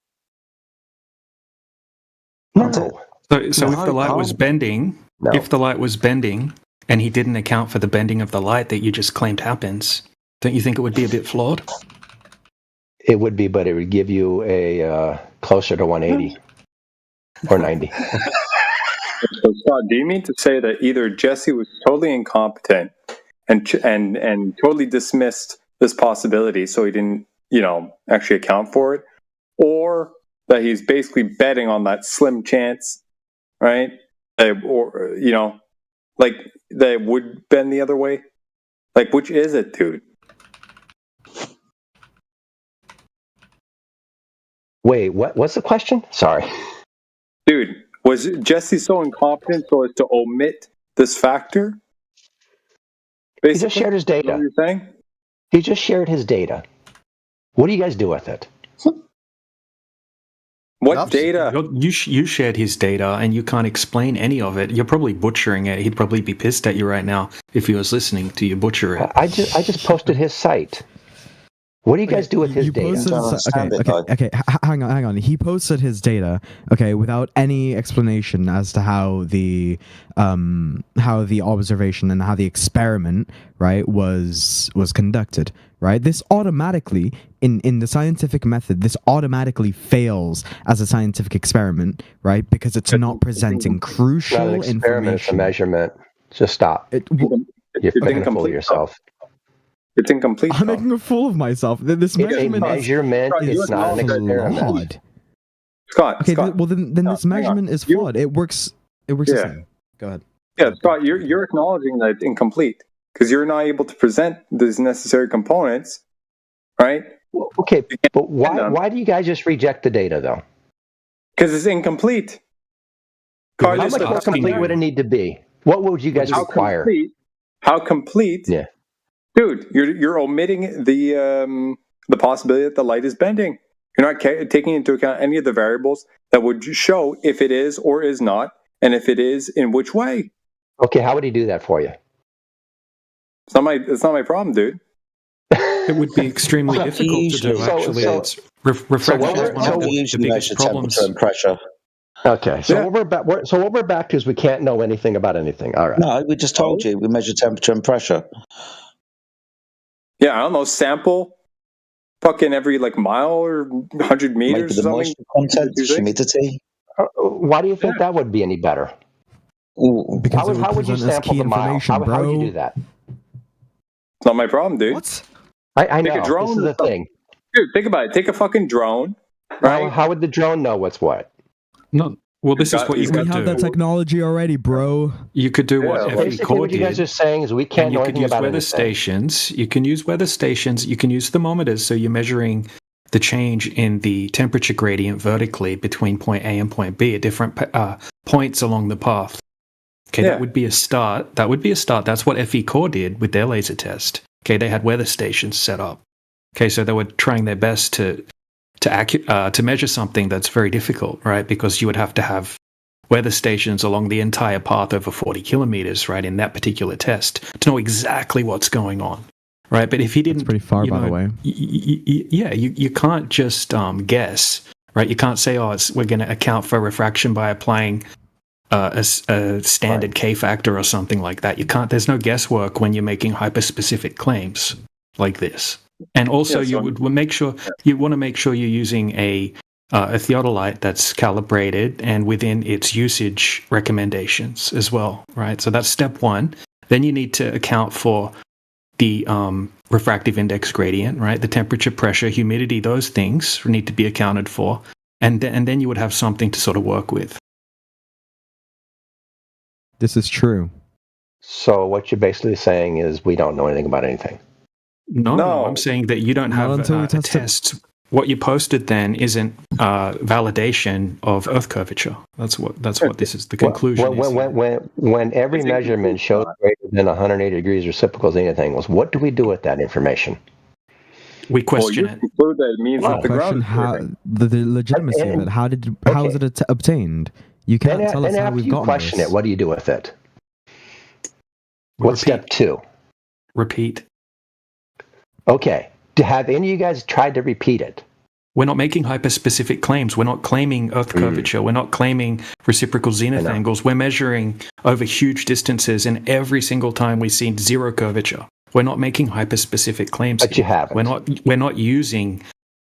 no. So if the light was bending, if the light was bending, and he didn't account for the bending of the light that you just claimed happens, don't you think it would be a bit flawed? It would be, but it would give you a closer to 180 or 90. So, Scott, do you mean to say that either Jesse was totally incompetent and totally dismissed this possibility, so he didn't, actually account for it, or that he's basically betting on that slim chance, right? Or like that it would bend the other way? Like, which is it, dude? Wait, what's the question? Sorry. Dude, was Jesse so incompetent so as to omit this factor? Basically, he just shared his data. What you're saying? He just shared his data. What do you guys do with it? What data? You shared his data, and you can't explain any of it. You're probably butchering it. He'd probably be pissed at you right now if he was listening to you butcher it. I just posted his site. What do you guys do with his data? Okay. Hang on. He posted his data, without any explanation as to how the observation and how the experiment, right, was conducted, right? This automatically, in the scientific method, this automatically fails as a scientific experiment, right? Because it's not presenting crucial not an experiment, it's a information. measurement. Just stop. You're making a fool of yourself. It's incomplete. I'm making a fool of myself. This measurement is not an experiment. Flawed. Scott. Well, then this measurement is flawed. It works the same. Go ahead. Yeah, Scott, you're acknowledging that it's incomplete because you're not able to present these necessary components, right? Okay, but why do you guys just reject the data though? Because it's incomplete. How much more complete would it need to be? What would you guys require? How complete? Yeah. Dude, you're omitting the possibility that the light is bending. You're not taking into account any of the variables that would show if it is or is not, and if it is, in which way. Okay, how would he do that for you? It's not my problem, dude. It would be extremely difficult to do. Actually, it's refraction is one of the biggest problems. And pressure. Okay, so what we're back to is we can't know anything about anything. All right. No, we just told you we measure temperature and pressure. Yeah, I don't know. Sample fucking every like mile or 100 meters or something. Moisture content, humidity. Why do you think that would be any better? Because how would you sample the mile? How would you do that? It's not my problem, dude. What? I Take know. a drone. This is the thing. Dude, think about it. Take a fucking drone, right? How would the drone know what's what? No. Well, this is what you could do. We have that technology already, bro. You could do what FE Basically, Core what you guys did. are saying is we can't know You could anything use about weather anything. stations. You can use weather stations. You can use thermometers. So you're measuring the change in the temperature gradient vertically between point A and point B at different points along the path. Okay, that would be a start. That's what FE Core did with their laser test. Okay, they had weather stations set up. Okay, so they were trying their best to measure something that's very difficult, right? Because you would have to have weather stations along the entire path over 40 kilometers, right, in that particular test to know exactly what's going on, right? But if he didn't, That's pretty far, by the way. You can't just guess, right? You can't say, we're going to account for refraction by applying a standard K factor or something like that. You can't. There's no guesswork when you're making hyper-specific claims like this. And also, you want to make sure you're using a theodolite that's calibrated and within its usage recommendations as well, right? So that's step one. Then you need to account for the refractive index gradient, right? The temperature, pressure, humidity, those things need to be accounted for, and then you would have something to sort of work with. This is true. So what you're basically saying is we don't know anything about anything. No, I'm saying that you don't have a test. What you posted then isn't validation of Earth curvature. That's what this is. The conclusion when every measurement shows greater than 180 degrees reciprocal zenith angles, what do we do with that information? We question it. Conclude that it means that the ground question the legitimacy of it. How is it obtained? You can't tell us how we've gotten question this. it. What do you do with it? What's step two? Repeat. Okay. Have any of you guys tried to repeat it? We're not making hyper-specific claims. We're not claiming Earth curvature. We're not claiming reciprocal zenith angles. We're measuring over huge distances, and every single time we see zero curvature. We're not making hyper-specific claims. But you haven't. We're not using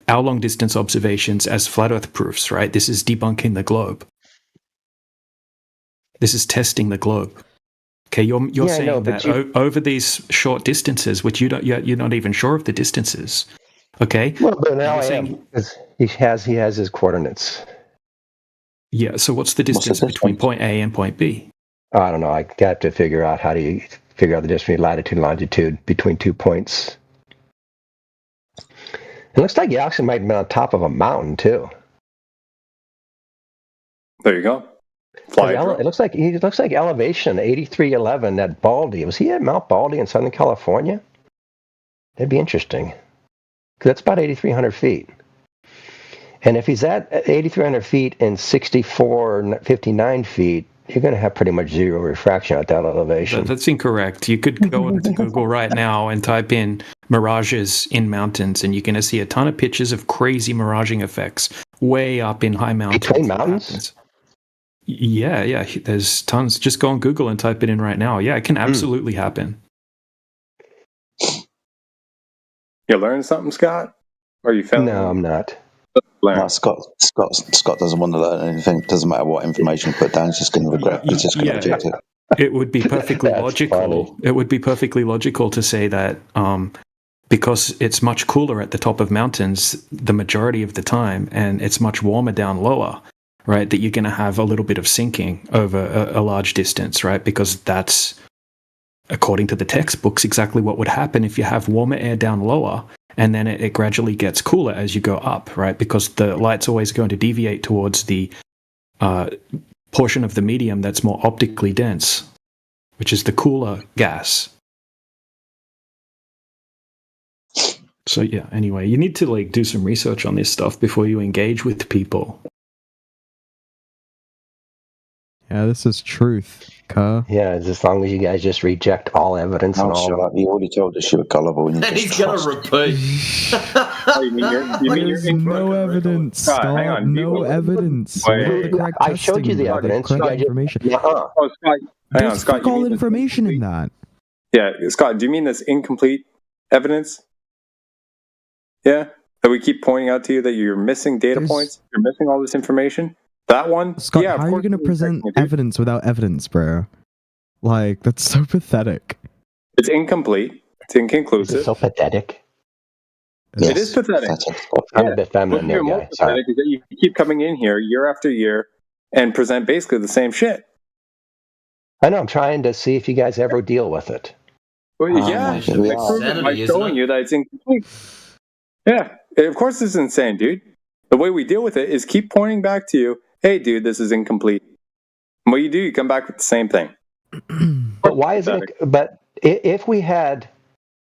our long-distance observations as flat Earth proofs, right? This is debunking the globe. This is testing the globe. Okay, you're saying that over these short distances, which you're not even sure of the distances. Okay. Well, but now I am. He has his coordinates. Yeah. So what's the distance between point A and point B? I don't know. I got to figure out how do you figure out the distance between latitude and longitude between 2 points. It looks like you actually might be on top of a mountain too. There you go. It looks like elevation 8311 at Baldy. Was he at Mount Baldy in Southern California? That'd be interesting. Because that's about 8,300 feet. And if he's at 8,300 feet and 6459 feet, you're going to have pretty much zero refraction at that elevation. That's incorrect. You could go to Google right now and type in mirages in mountains, and you're going to see a ton of pictures of crazy miraging effects way up in high mountains. Between mountains? Yeah. There's tons. Just go on Google and type it in right now. Yeah, it can absolutely happen. You learned something, Scott? Or you felt? No, I'm not. No, Scott doesn't want to learn anything. It doesn't matter what information you put down. He's just going to regret. He's just going to reject it. It would be perfectly logical. Funny. It would be perfectly logical to say that because it's much cooler at the top of mountains the majority of the time, and it's much warmer down lower, right? That you're going to have a little bit of sinking over a large distance, right? Because that's, according to the textbooks, exactly what would happen if you have warmer air down lower, and then it gradually gets cooler as you go up, right? Because the light's always going to deviate towards the portion of the medium that's more optically dense, which is the cooler gas. So yeah, anyway, you need to do some research on this stuff before you engage with people. Yeah, this is truth, Kerr. Yeah, as long as you guys just reject all evidence and all. Shut up! You already told us you were gullible. And he's going to repeat. There's no evidence, Scott. Hang on. No evidence. Wait. I showed you the evidence. Correct information. Oh, Scott. Hang on, There's Scott. all information in that. Yeah, Scott, do you mean this incomplete evidence? Yeah? That we keep pointing out to you that you're missing data points? You're missing all this information? That one? Scott, yeah, how are you going to present evidence without evidence, bro? Like, that's so pathetic. It's incomplete. It's inconclusive. It's so pathetic. It is pathetic. I'm a bit feminine there, guy. Sorry. Is that you keep coming in here year after year and present basically the same shit. I know, I'm trying to see if you guys ever deal with it. Well, yeah, I prove it by showing you that it's incomplete. Yeah, of course it's insane, dude. The way we deal with it is keep pointing back to you, hey, dude, this is incomplete. And what you do, you come back with the same thing. But why is it? But if we had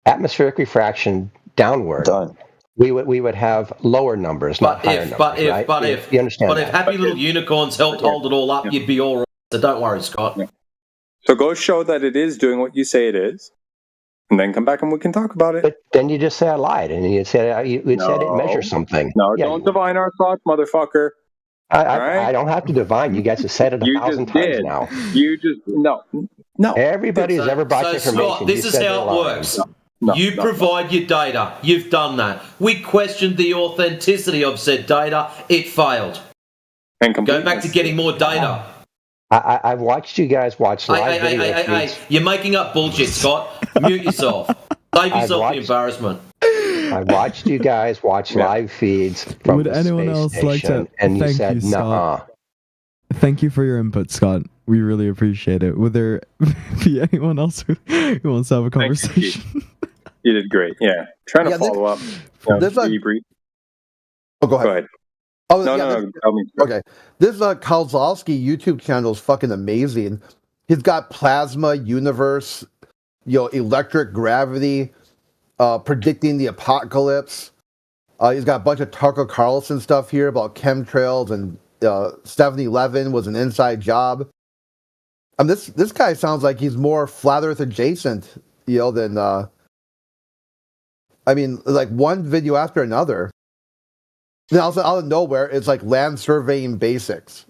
atmospheric refraction downward, we would have lower numbers, not higher numbers. But if you understand? But if happy little unicorns helped hold it all up, you'd be all right. So don't worry, Scott. So go show that it is doing what you say it is, and then come back and we can talk about it. But then you just say I lied, and you said I didn't measure something. No, don't divine our thoughts, motherfucker. I don't have to divine. You guys have said it 1,000 times now. You just no. Everybody who's ever brought information. Scott, this is how it works. You provide your data. You've done that. We questioned the authenticity of said data. It failed. And go back to getting more data. I've watched you guys watch live video feeds. You're making up bullshit, Scott. Mute yourself. Save yourself the embarrassment. I watched you guys watch live feeds from Would the anyone space else like station, to? and you Thank said, you, "Nuh-uh." Scott. Thank you for your input, Scott. We really appreciate it. Would there be anyone else who wants to have a conversation? You did great. Yeah, trying to follow up. Debrief. Oh, go ahead. Oh, no. Okay. This Kozlowski YouTube channel is fucking amazing. He's got plasma, universe, electric gravity, predicting the apocalypse. He's got a bunch of Tucker Carlson stuff here about chemtrails and 7-Eleven was an inside job. This guy sounds like he's more flat Earth adjacent, than like one video after another. Then also out of nowhere, it's like land surveying basics.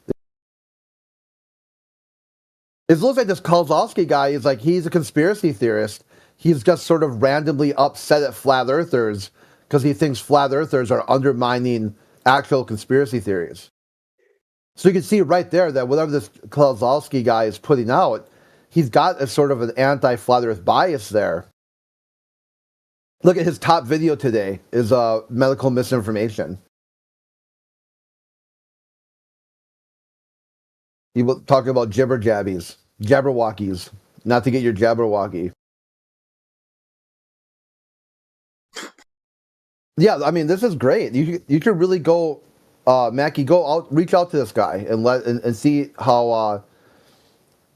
It looks like this Kozlowski guy is like, he's a conspiracy theorist. He's just sort of randomly upset at flat earthers because he thinks flat earthers are undermining actual conspiracy theories. So you can see right there that whatever this Kozlowski guy is putting out, he's got a sort of an anti-flat earth bias there. Look at his top video today is medical misinformation. He was talking about jabberwockies, not to get your jabberwocky. Yeah, this is great. You could really go, Mackie, go out, reach out to this guy and see how,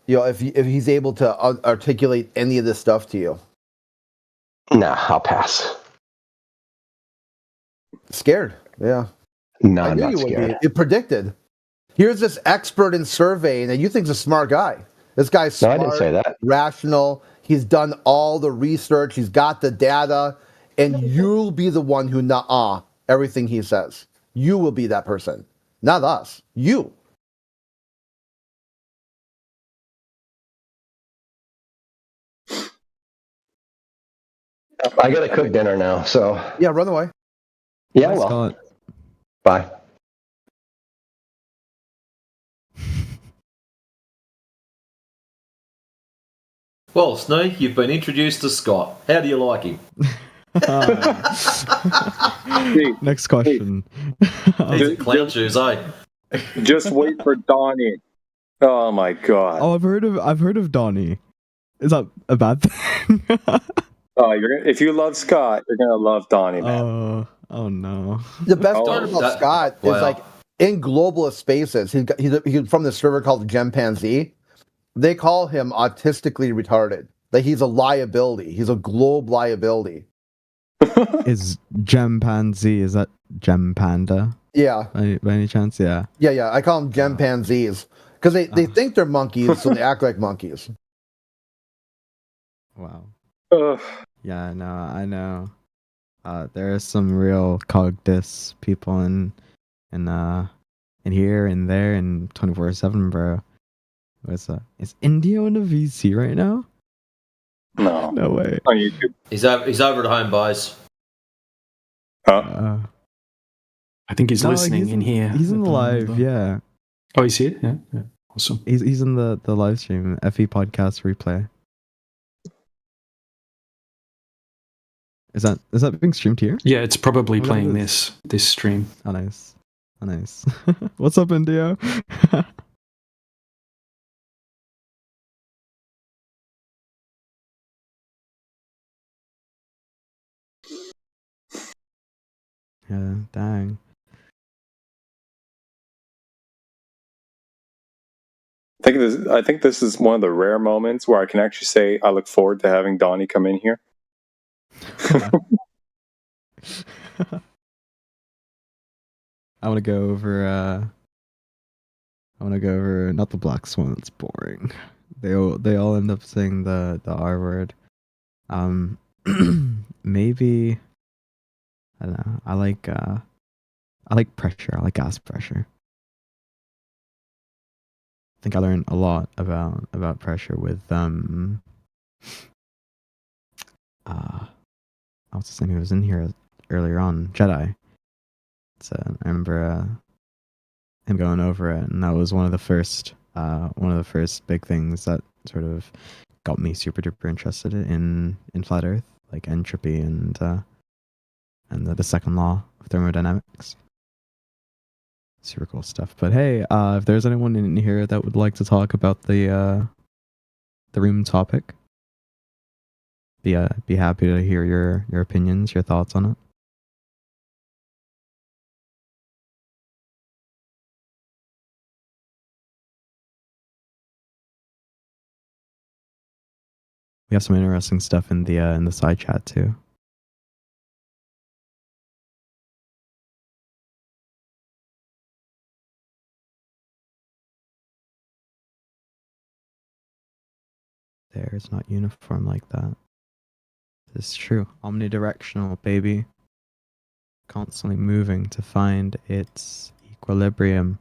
if he's able to articulate any of this stuff to you. Nah, I'll pass. Scared? Yeah. No, I I'm knew not you would scared. be. It predicted. Here's this expert in surveying, and you think he's a smart guy. This guy's smart, No, I didn't say that. rational. He's done all the research. He's got the data, and you'll be the one who everything he says. You will be that person, not us. You. I gotta cook dinner now, so yeah, run away. Yeah, Bye, well, Scott. bye. Well, Snee, you've been introduced to Scott. How do you like him? Next question. He's in clown shoes, eh? Just wait for Donnie. Oh my god. Oh, I've heard of Donnie. Is that a bad thing? Oh, if you love Scott, you're gonna love Donnie, man. Oh no. The best part about Scott is like in globalist spaces. He's from this server called Gempanzee. They call him autistically retarded. Like he's a liability. He's a globe liability. Is Gempanzee, is that Gem Panda? Yeah. By any chance? Yeah. Yeah. I call them Gempanzees Because they think they're monkeys, so they act like monkeys. Wow. Ugh. Yeah, no, I know. There are some real cogdis people in here and there and 24/7, bro. What's up? Is Indio in a VC right now? No. No way. On YouTube. He's over at home, boys. I think he's listening in here. He's in the live, yeah. Oh, he's here? Yeah. Awesome. He's in the live stream, FE podcast replay. Is that being streamed here? Yeah, it's probably Oh, playing it is. this stream. Oh, nice. Oh, nice. What's up, Indio? Yeah, dang. I think this is one of the rare moments where I can actually say I look forward to having Donnie come in here. I want to go over not the Black Swan. It's boring. They all end up saying the R word. Maybe I don't know. I like pressure. I like gas pressure. I think I learned a lot about pressure with what's his name? He was in here earlier on, Jedi. So I remember him going over it, and that was one of the first big things that sort of got me super duper interested in flat Earth, like entropy and the second law of thermodynamics. Super cool stuff. But hey, if there's anyone in here that would like to talk about the room topic, be happy to hear your opinions, your thoughts on it. We have some interesting stuff in the side chat too. There, it's not uniform like that. It's true. Omnidirectional, baby. Constantly moving to find its equilibrium.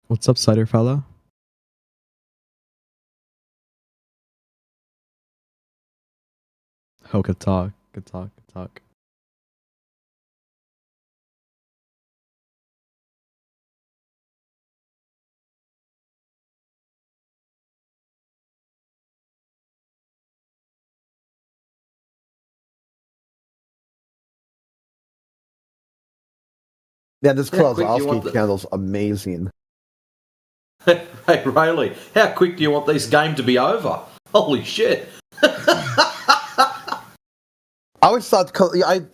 What's up, Cider Fella? Oh, good talk. Good talk. Good talk. Yeah, this How quick do you Kozlowski want the- channel's amazing. Hey, Rayleigh, how quick do you want this game to be over? Holy shit. I always thought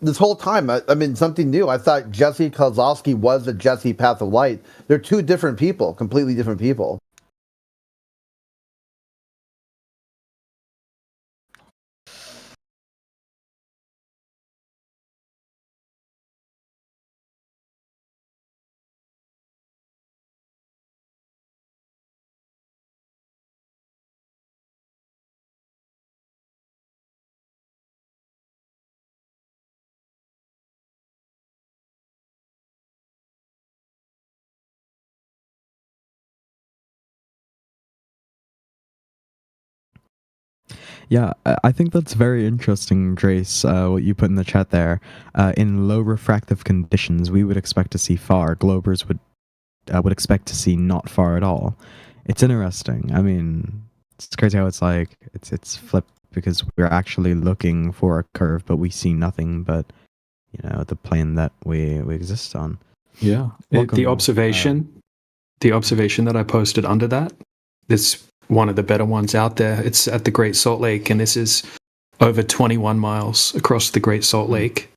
this whole time, I mean, something new. I thought Jesse Kozlowski was a Jesse Path of Light. They're two different people, completely different people. Yeah, I think that's very interesting, Drace, what you put in the chat there. In low refractive conditions, we would expect to see far. Globers would expect to see not far at all. It's interesting. I mean, It's crazy how it's like it's flipped because we're actually looking for a curve, but we see nothing but the plane that we exist on. Yeah, the observation that I posted under that, it's one of the better ones out there. It's at the Great Salt Lake, and this is over 21 miles across the Great Salt Lake,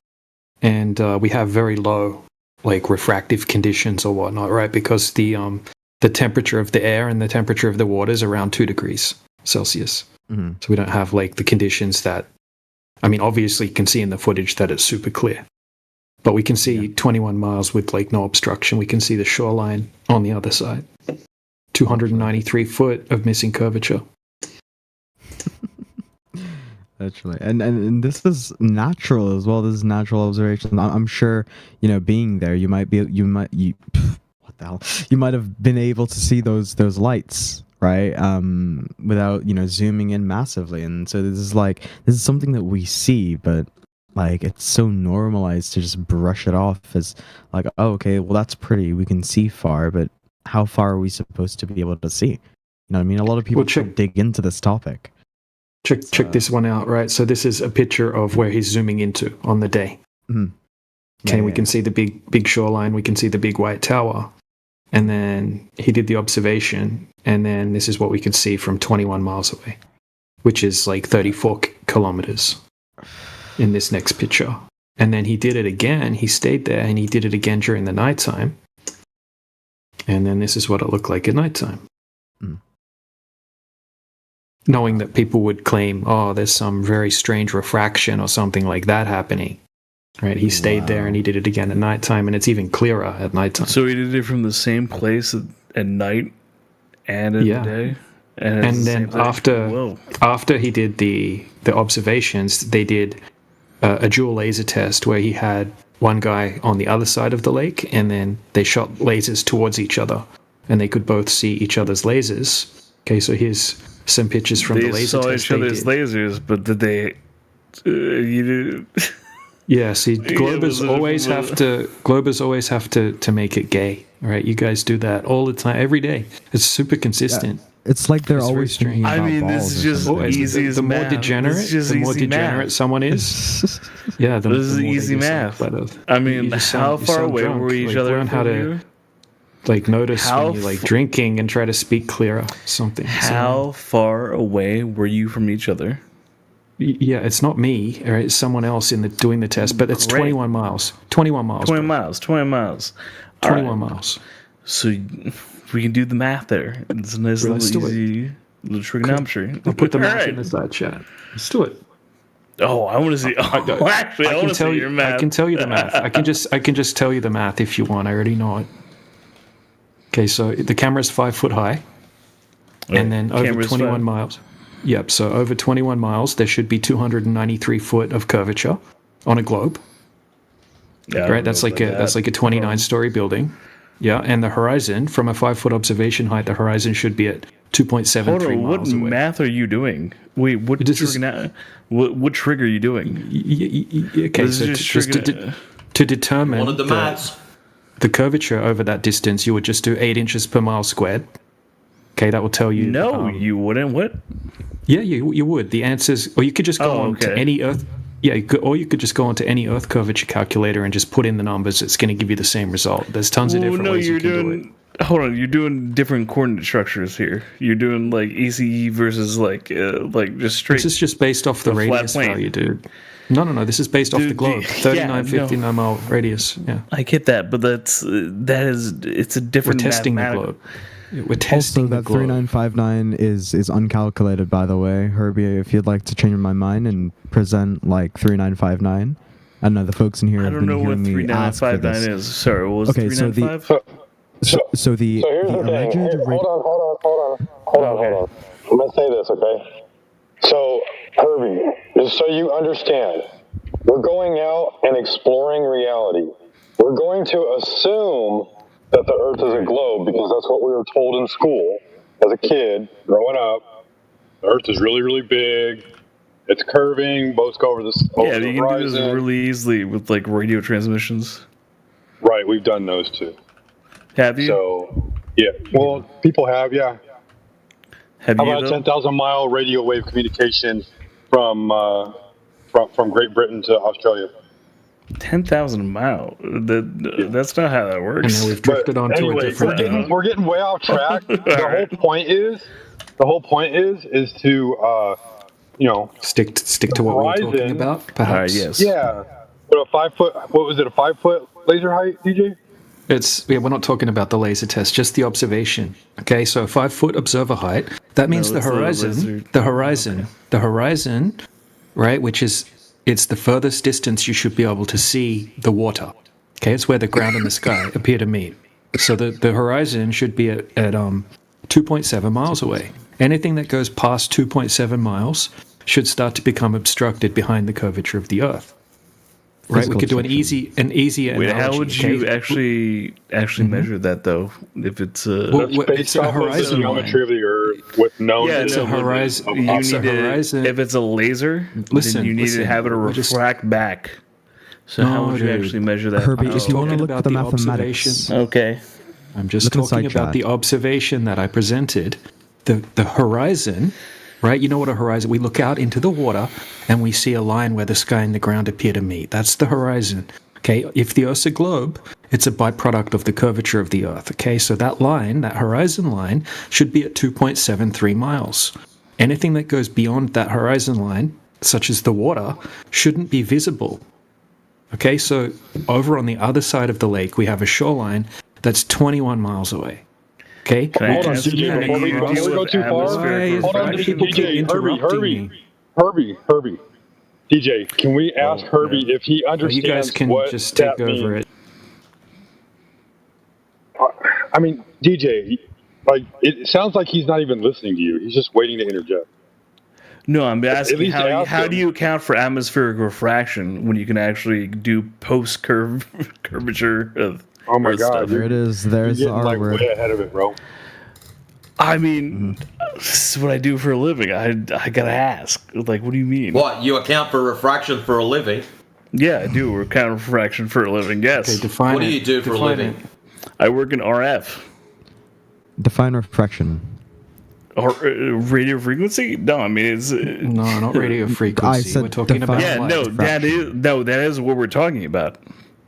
and we have very low refractive conditions or whatnot, right? Because the temperature of the air and the temperature of the water is around 2 degrees Celsius. Mm-hmm. So we don't have the conditions that, obviously you can see in the footage that it's super clear, but we can see 21 miles with no obstruction. We can see the shoreline on the other side. 293 foot of missing curvature. Actually, and this is natural as well. This is natural observation. I'm sure, being there, you might have been able to see those lights, right? Without zooming in massively. And so this is something that we see, but it's so normalized to just brush it off as oh, okay, well that's pretty. We can see far, but how far are we supposed to be able to see? You know what I mean? A lot of people dig into this topic. Check this one out, right? So this is a picture of where he's zooming into on the day. Mm-hmm. Okay, we can see the big shoreline. We can see the big white tower. And then he did the observation, and then this is what we could see from 21 miles away, which is 34 kilometers in this next picture. And then he did it again. He stayed there, and he did it again during the nighttime. And then this is what it looked like at nighttime. Mm. Knowing that people would claim, oh, there's some very strange refraction or something like that happening. Right? He stayed there and he did it again at nighttime, and it's even clearer at nighttime. So he did it from the same place at night and in the day? And then after he did the observations, they did a dual laser test where he had one guy on the other side of the lake, and then they shot lasers towards each other, and they could both see each other's lasers. Okay, so here's some pictures from the laser test. They saw each other's lasers, but did they... you did... Yeah, see, Globers always have to make it gay, right? You guys do that all the time, every day. It's super consistent. Yeah. It's like they're always thinking about this is just easy as the more math. degenerate someone is, yeah, this is easy math. How far away were each other learn how to notice when you drinking and try to speak clearer. Something. How far away were you from each other? Yeah, it's not me, or it's someone else doing the test, but it's 21 miles. 21 miles. 20 miles. 20 miles. 21 miles. So we can do the math there. It's a nice little easy little trigonometry. I'll put the math in the side chat. Let's do it. Oh, I want to see. Actually, I want to see your math. I can tell you the math. I can just tell you the math if you want. I already know it. Okay, so the camera's 5 foot high, and then over 21 miles. Yep, so over 21 miles, there should be 293 foot of curvature on a globe. Yeah, right, that's like a 29-story building. Yeah, and the horizon, from a 5 foot observation height, the horizon should be at 2.73 miles away. What math are you doing? Wait, what trig are you doing? Okay, so just to determine the curvature over that distance, you would just do 8 inches per mile squared. Okay, that will tell you. No, you wouldn't. What? Yeah, you would. The answers, or you could just go on to any Earth. Yeah, you could just go onto any Earth curvature calculator and just put in the numbers. It's going to give you the same result. There's tons of different ways you can do it. Hold on, you're doing different coordinate structures here. You're doing ECE versus just straight. This is just based off the radius value, dude. No. This is based off the globe. 59 mile radius. Yeah, I get that, but it's a different. We're testing the globe. We're testing also, that 3959 is uncalculated, by the way. Herbie, if you'd like to change my mind and present 3959. I know the folks in here have been hearing me ask for this. 3959 is. Sorry, what was 395? So here's the alleged thing. Hold on. I'm going to say this, okay? So, Herbie, just so you understand, we're going out and exploring reality. We're going to assume that the Earth is a globe because that's what we were told in school as a kid growing up. The Earth is really, really big. It's curving. Boats go over the horizon. You can do this really easily with radio transmissions. Right, we've done those too. Have you? So, yeah. Well, people have, yeah. Have How you, about though? 10,000-mile radio wave communication from Great Britain to Australia? 10,000 miles. That's not how that works. And now we've drifted onto Anyway, a different. we're getting way off track. The whole point is to stick to what we're talking about. Perhaps. yes. Yeah. But a 5 foot. What was it? A 5 foot laser height, DJ? We're not talking about the laser test, just the observation. Okay, so 5 foot observer height. That means the horizon, right? Which is it's the furthest distance you should be able to see the water. Okay, it's where the ground and the sky appear to meet. So the horizon should be at 2.7 miles away. Anything that goes past 2.7 miles should start to become obstructed behind the curvature of the Earth. Right, we could do an easier Wait, analogy. how would you actually measure that though? If it's It's a horizon the geometry of the Earth with known. Yeah, it's a horizon. It's a horizon. If it's a laser, then you need to have it refract back. So how would you actually measure that? Herbie, if you want to look at the mathematics. Okay. I'm just talking about the observation that I presented. The horizon, right? You know what a horizon? We look out into the water and we see a line where the sky and the ground appear to meet. That's the horizon. Okay, if the Earth's a globe, it's a byproduct of the curvature of the Earth. Okay, so that line, that horizon line, should be at 2.73 miles. Anything that goes beyond that horizon line, such as the water, shouldn't be visible. Okay, so over on the other side of the lake, we have a shoreline that's 21 miles away. Okay? Hold on, DJ, before we go too far, hold on, DJ, Herbie. DJ, can we ask Herbie if he understands you guys can what just take that over means? it. I mean, DJ, like it sounds like he's not even listening to you. He's just waiting to interject. No, I'm asking least ask how him. do you account for atmospheric refraction when you can actually do post curvature of Oh my Earth God, stuff? There it is. There's You're the getting R like word. way ahead of it, bro. I mean, this is what I do for a living. I gotta ask. Like, what do you mean? What, you account for refraction for a living? Yeah, I do. We're account for refraction for a living. Yes. Okay, define What it. do you do for a Define living? it. I work in RF. Define refraction. Or radio frequency? No, I mean it's No, not radio frequency. I said We're talking about define- yeah. light. No, that is what we're talking about.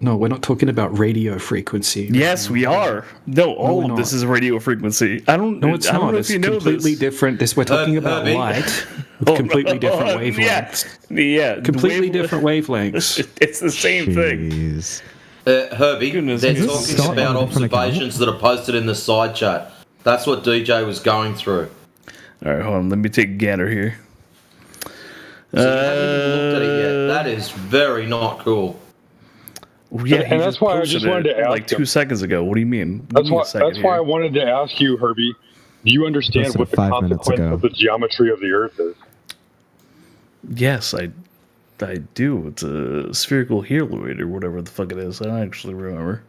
No, we're not talking about radio frequency. Yes, we are. No, all we're of this not. is radio frequency. I don't. No, it's I don't not. know It's if you know completely this. different. We're talking about Herbie. light with completely different Yeah, wavelengths. yeah. Completely different wavelengths. It's the same thing. Jeez. Herbie, Goodness, they're is talking Scott about on a different account? observations that are posted in the side chat. That's what DJ was going through. All right, hold on. Let me take a gander here. So you haven't even looked at it yet. That is very not cool. Yeah, And that's why I posted just wanted it to ask like him. 2 seconds ago. What do you mean? That's Give me a why. second That's why I here. wanted to ask you, Herbie. Do you understand Posted what the 5 minutes consequence ago. of the geometry of the Earth is? Yes, I do. It's a spherical helioid or whatever the fuck it is. I don't actually remember.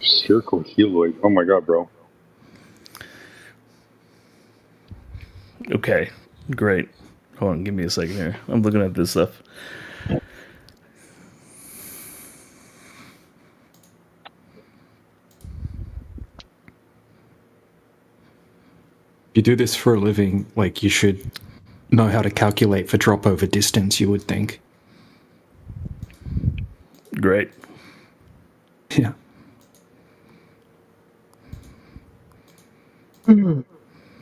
Spherical helioid. Oh my God, bro. Okay, great. Hold on, give me a second here. I'm looking at this stuff. If you do this for a living, like you should know how to calculate for drop over distance, you would think. Great. Yeah.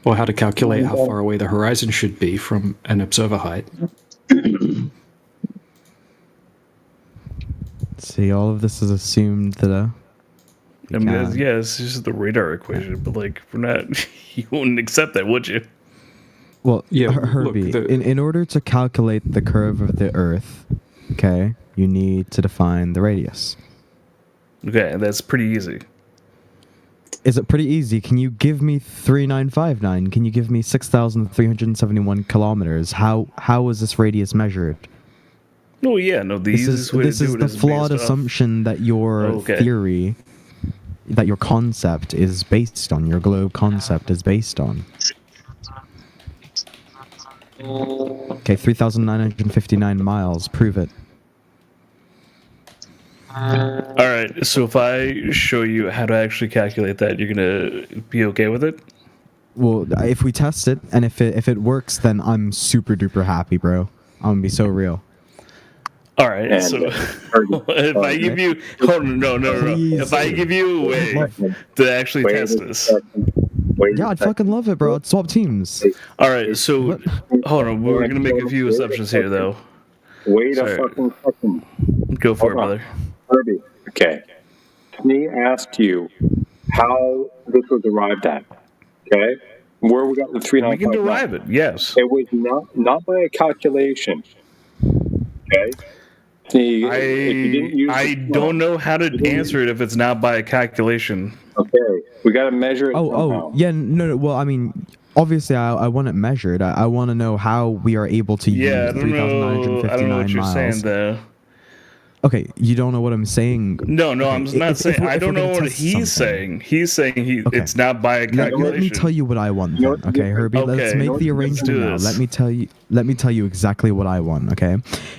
Or how to calculate how far away the horizon should be from an observer height. See, all of this is assumed that I mean, yeah, it's just the radar equation, but like, we're not. You wouldn't accept that, would you? well, Yeah, Herbie, look, in order to calculate the curve of the Earth, okay, you need to define the radius. Okay, that's pretty easy. Is it pretty easy? Can you give me 3959? Can you give me 6,371 kilometers? How is this radius measured? Oh yeah, no. The easiest way This to is do it the is flawed based off- assumption that your Okay. theory, that your concept is based on, your globe concept is based on. Okay, 3,959 miles. Prove it. All right. So if I show you how to actually calculate that, you're gonna be okay with it? Well, if we test it and if it works, then I'm super duper happy, bro. I'm gonna be so real. All right, And, so if I give you, oh no, if I give you a way to actually test this, yeah, I'd fucking love it, bro. I'd swap teams. All right, so hold on, we're gonna make a few assumptions here, though. Wait a fucking second. Go for it, brother. Herbie. Okay. Me asked you how this was arrived at. Okay, where we got the 395. We can derive it. Yes. It was not by a calculation. Okay. I don't know how to answer it if it's not by a calculation. Okay, we got to measure it. Oh, yeah, no. Well, I mean, obviously, I want it measured. I want to know how we are able to use 3,959 I don't know what you're miles. saying, though. Okay, you don't know what I'm saying. No, okay, I'm not saying. I don't know what he's saying. He's saying it's not by a calculation. Let me tell you what I want. Then, okay, Herbie. Okay, let's make the arrangement now. Let me tell you exactly what I want. Okay.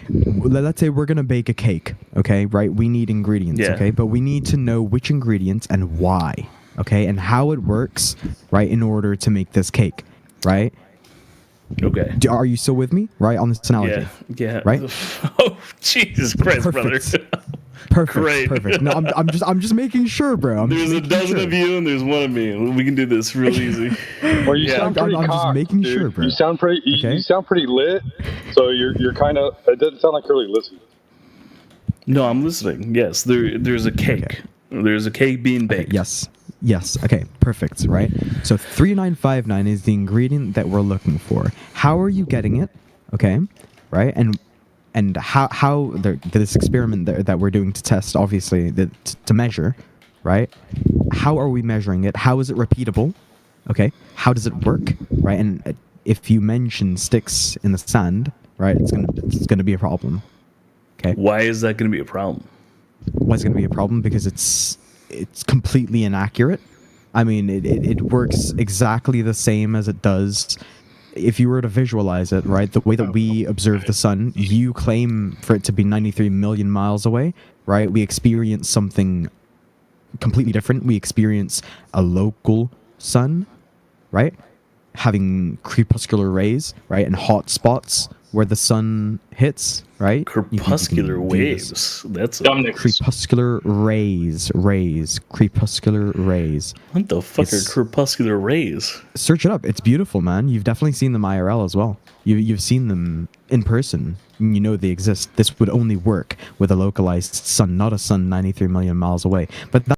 Let's say we're gonna bake a cake. Okay, right? We need ingredients. Yeah. Okay, but we need to know which ingredients and why. Okay, and how it works, right? In order to make this cake, right? Okay. Are you still with me? Right on this analogy. Yeah. Right. Oh, Jesus Christ, brother. Perfect. No, I'm just making sure, bro. There's a dozen of you and there's one of me. We can do this real easy. Well, you sound pretty I'm cocked, just making dude. sure, bro. You sound pretty. You sound pretty lit. So you're kind of. It doesn't sound like you're really listening. No, I'm listening. Yes, there's a cake. Okay. There's a cake being baked. Yes. Okay. Perfect. Right. So 3959 is the ingredient that we're looking for. How are you getting it? Okay. Right. And how this experiment that we're doing to test, obviously, to measure, right? How are we measuring it? How is it repeatable? Okay. How does it work? Right. And if you mention sticks in the sand, right, it's gonna be a problem. Okay. Why is that gonna be a problem? Why is it gonna be a problem? Because it's completely inaccurate. I mean, it works exactly the same as it does. If you were to visualize it, right, the way that we observe the sun, you claim for it to be 93 million miles away, right? We experience something completely different. We experience a local sun, right? Having crepuscular rays, right? And hot spots where the sun hits, right? Crepuscular waves. That's crepuscular rays. Crepuscular rays. What the fuck are crepuscular rays? Search it up. It's beautiful, man. You've definitely seen them IRL as well. You've seen them in person. You know they exist. This would only work with a localized sun, not a sun 93 million miles away. But that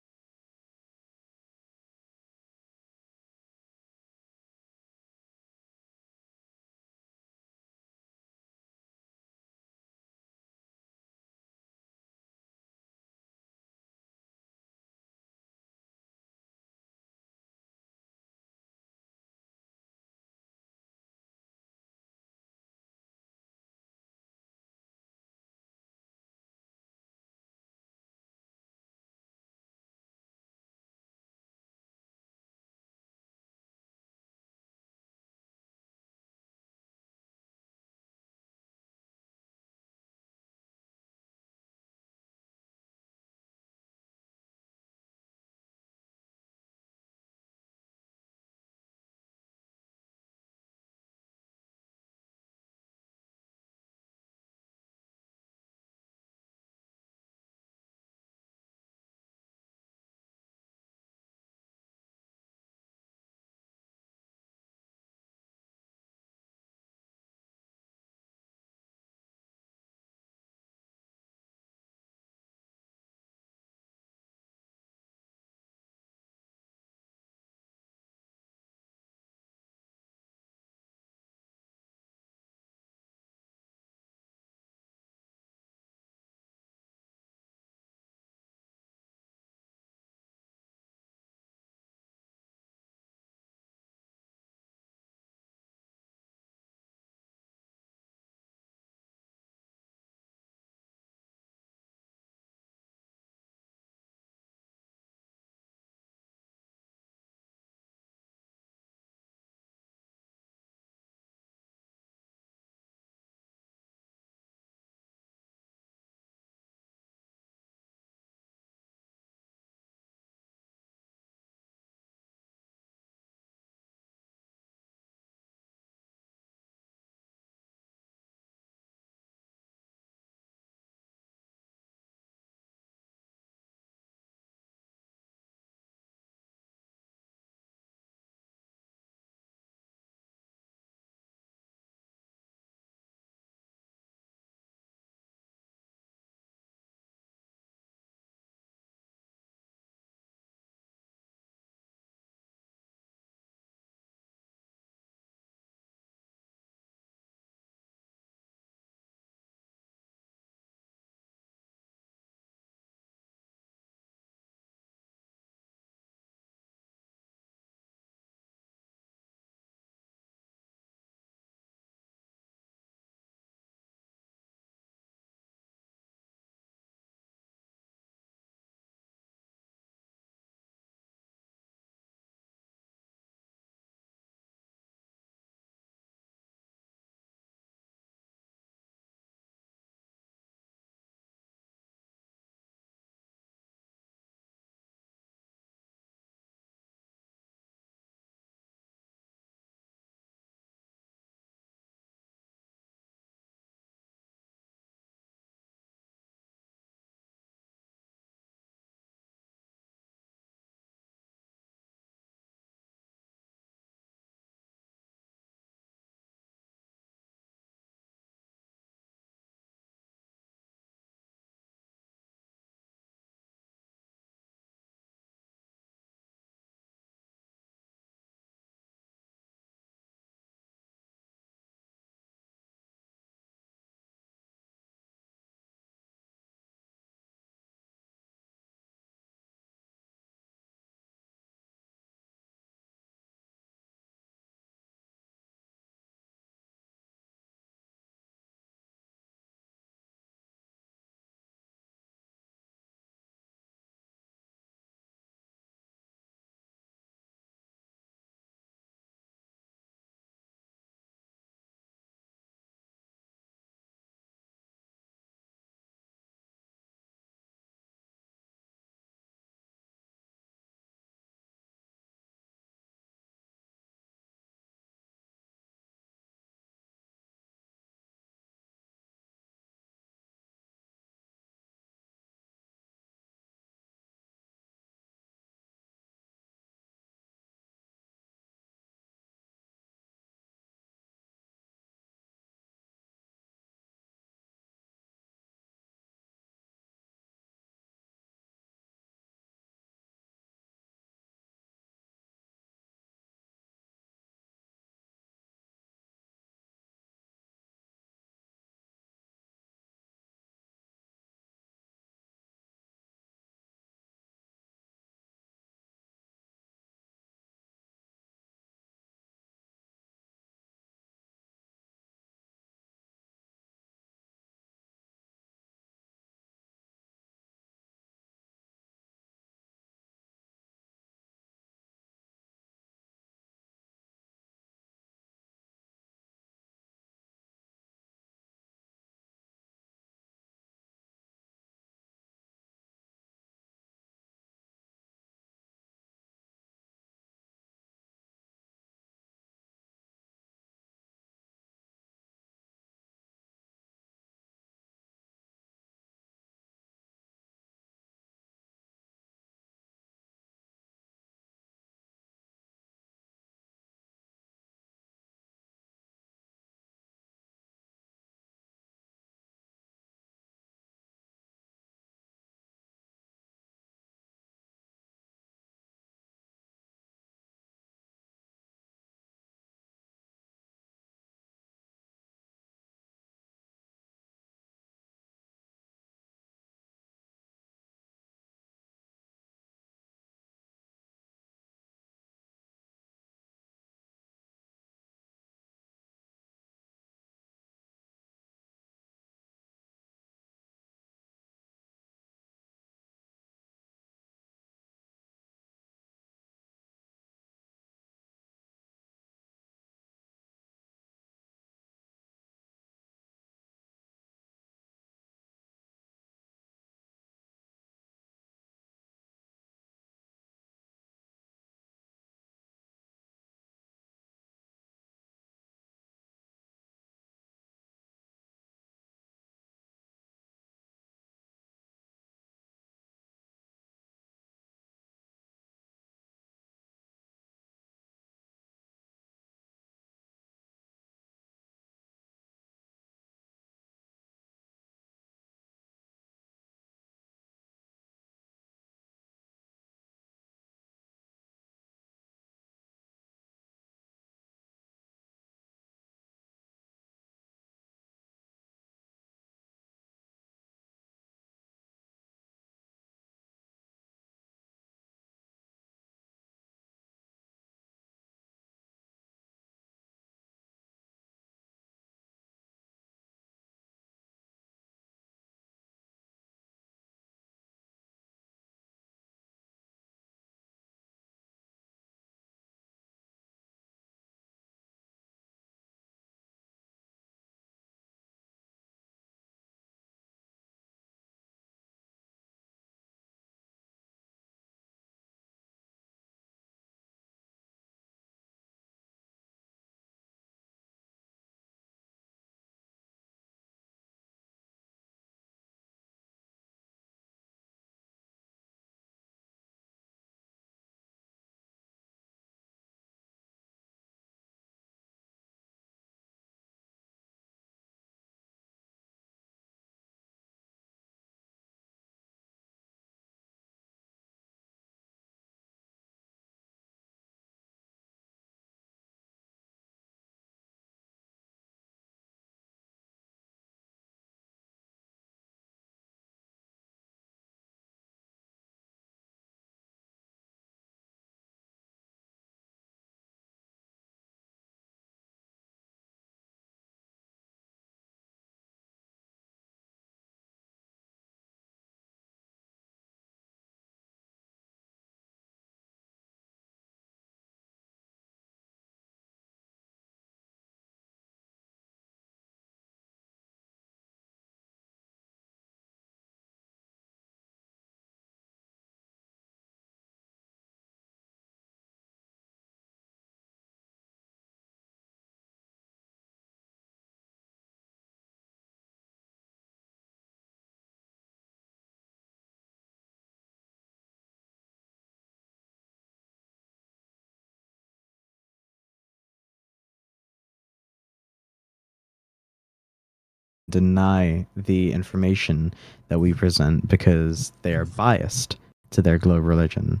deny the information that we present because they are biased to their globe religion.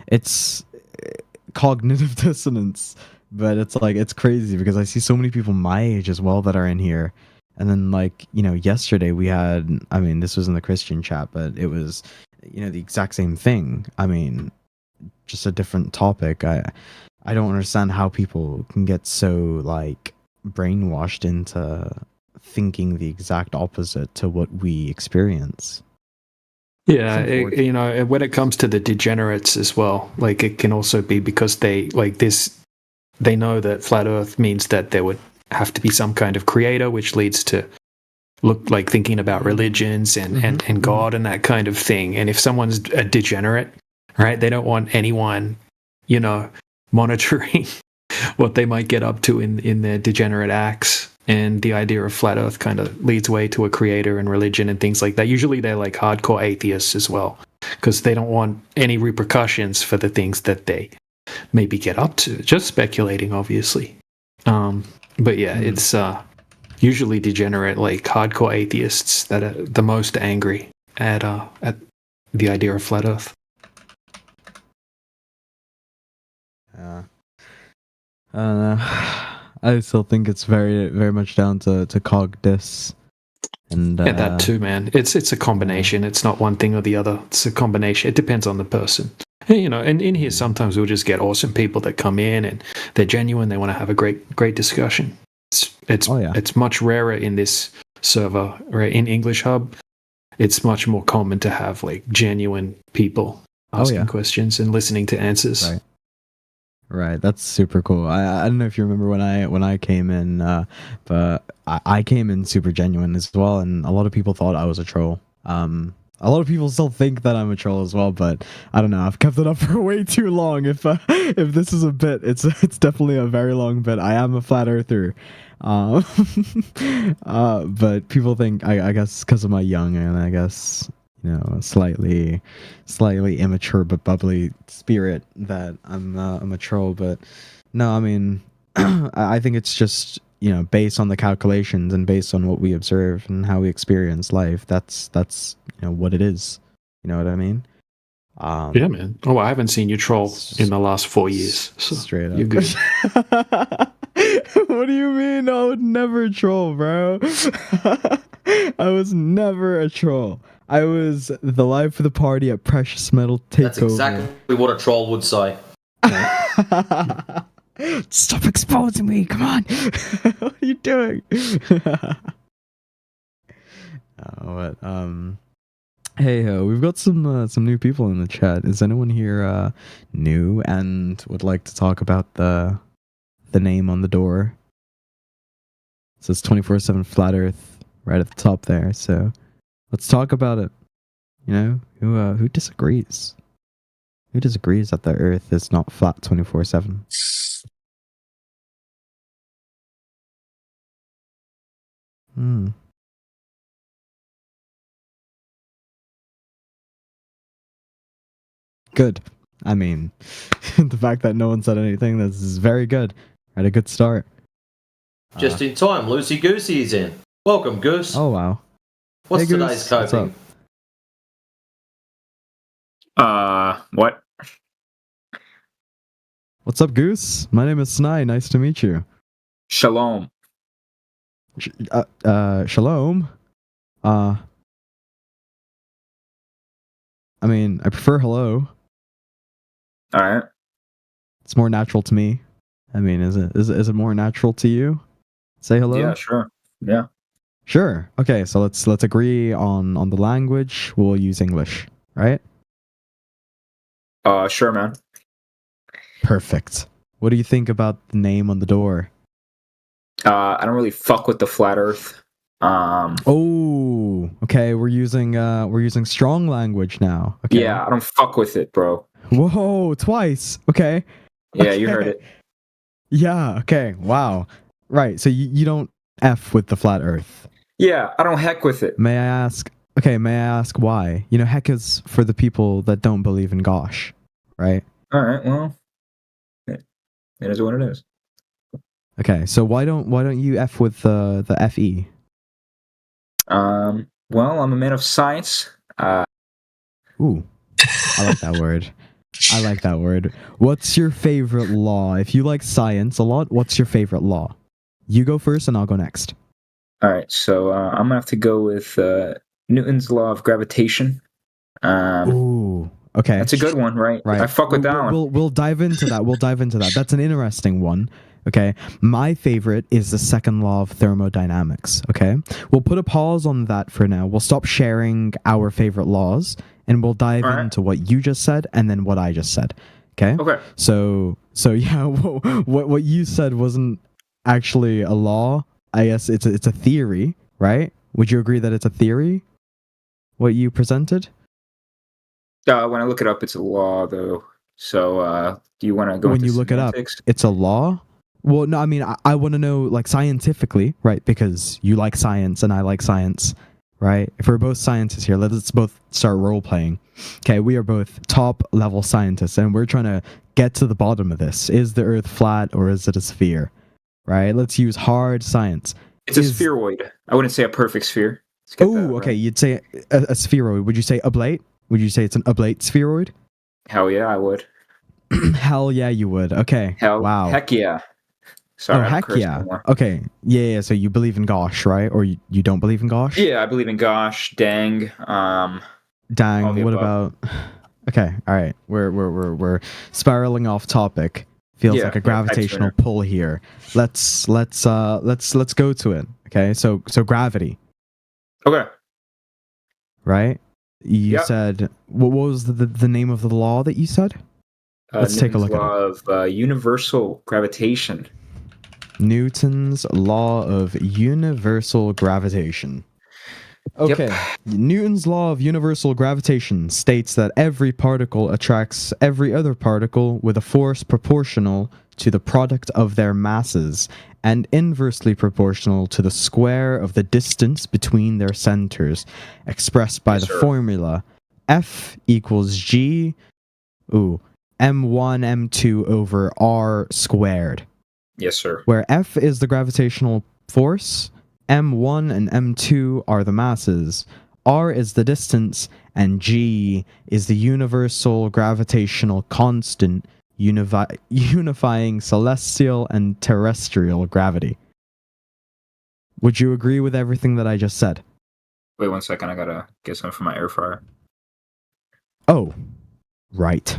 It's cognitive dissonance, but it's like, it's crazy because I see so many people my age as well that are in here. And then, like, you know, yesterday we had, I mean, this was in the Christian chat, but it was, you know, the exact same thing. I mean, just a different topic. I don't understand how people can get so, like, brainwashed into thinking the exact opposite to what we experience. Yeah, you know, when it comes to the degenerates as well, like, it can also be because they, like, they know that flat Earth means that there would have to be some kind of creator, which leads to look like thinking about religions and God and that kind of thing. And if someone's a degenerate, right, they don't want anyone, you know, monitoring what they might get up to in their degenerate acts. And the idea of flat Earth kind of leads way to a creator and religion and things like that. Usually they're like hardcore atheists as well, because they don't want any repercussions for the things that they maybe get up to. Just speculating, obviously. But yeah, it's usually degenerate, like hardcore atheists that are the most angry at the idea of flat Earth. I still think it's very, very much down to cog dis. And yeah, that too, man. It's a combination. It's not one thing or the other. It's a combination. It depends on the person. And, you know, and in here sometimes we'll just get awesome people that come in and they're genuine. They want to have a great discussion. It's much rarer in this server, right? In English Hub, it's much more common to have like genuine people asking questions and listening to answers. Right, that's super cool. I don't know if you remember when I came in, but I came in super genuine as well, and a lot of people thought I was a troll. A lot of people still think that I'm a troll as well, but I don't know. I've kept it up for way too long. If this is a bit, it's definitely a very long bit. I am a flat earther, but people think I guess because of my young and I guess, you know, slightly immature but bubbly spirit that I'm a troll. But no, I mean, I think it's just, you know, based on the calculations and based on what we observe and how we experience life. That's you know what it is. You know what I mean? Yeah, man. Oh, I haven't seen you troll in the last 4 years. So straight up. You're good. What do you mean? I would never troll, bro. I was never a troll. I was the life of the party at Precious Metal Takeover. That's exactly what a troll would say. Stop exposing me! Come on! What are you doing? Hey, we've got some new people in the chat. Is anyone here new and would like to talk about the name on the door? It says 24/7 Flat Earth right at the top there. So let's talk about it. You know, who disagrees? Who disagrees that the Earth is not flat 24/7? Good. I mean, the fact that no one said anything, this is very good. Had a good start. Just in time, Lucy Goosey is in. Welcome, Goose. Oh, wow. What's Hey, Goose. today's coping? What? What's up, Goose? My name is Snai. Nice to meet you. Shalom. Shalom? I mean, I prefer hello. Alright. It's more natural to me. I mean, is it more natural to you? Say hello? Yeah, sure. Yeah. Sure. Okay, so let's agree on the language. We'll use English, right? Sure, man. Perfect. What do you think about the name on the door? I don't really fuck with the flat earth. Oh, okay, we're using strong language now. Okay. Yeah, I don't fuck with it, bro. Whoa, twice. Okay. Yeah, you heard it. Yeah, okay. Wow. Right. So you don't F with the flat earth. Yeah, I don't heck with it. May I ask why? You know, heck is for the people that don't believe in gosh, right? Alright, well, it is what it is. Okay, so why don't you F with the FE? Well, I'm a man of science. Ooh, I like that word. I like that word. What's your favorite law? If you like science a lot, what's your favorite law? You go first and I'll go next. All right, so I'm going to have to go with Newton's law of gravitation. Ooh, okay. That's a good one, right? I fuck with that one. We'll dive into that. That's an interesting one. Okay. My favorite is the second law of thermodynamics. Okay. We'll put a pause on that for now. We'll stop sharing our favorite laws and we'll dive into what you just said and then what I just said. Okay. Okay. So yeah, what you said wasn't actually a law. I guess it's a theory, right? Would you agree that it's a theory? What you presented? When I look it up, it's a law, though. So, do you want to go when into you look semantics? it up, it's a law? Well, no, I mean, I want to know, like, scientifically, right? Because you like science and I like science, right? If we're both scientists here, let's both start role-playing. Okay, we are both top-level scientists, and we're trying to get to the bottom of this. Is the Earth flat, or is it a sphere? Right? Let's use hard science. It's a spheroid. I wouldn't say a perfect sphere. Oh, okay, you'd say a spheroid. Would you say oblate? Would you say it's an oblate spheroid? Hell yeah, I would. Hell yeah, you would. Okay. Wow. Heck yeah. Sorry, heck yeah. Anymore. Okay. Yeah. So you believe in Gosh, right? Or you don't believe in Gosh? Yeah, I believe in Gosh, Dang. Dang. What about? Okay. All right. We're spiraling off topic. Feels like a gravitational pull here. Let's go to it. Okay. So gravity. Okay. Right. You said what was the name of the law that you said? Let's take a look at it. Newton's law of universal gravitation. Newton's law of universal gravitation. Okay. Yep. Newton's law of universal gravitation states that every particle attracts every other particle with a force proportional to the product of their masses and inversely proportional to the square of the distance between their centers, expressed by the formula F equals G m1 m2 over r squared. Yes, sir. Where F is the gravitational force, m1 and m2 are the masses, r is the distance, and g is the universal gravitational constant unifying celestial and terrestrial gravity. Would you agree with everything that I just said? Wait 1 second, I gotta get some from my air fryer. Oh, right.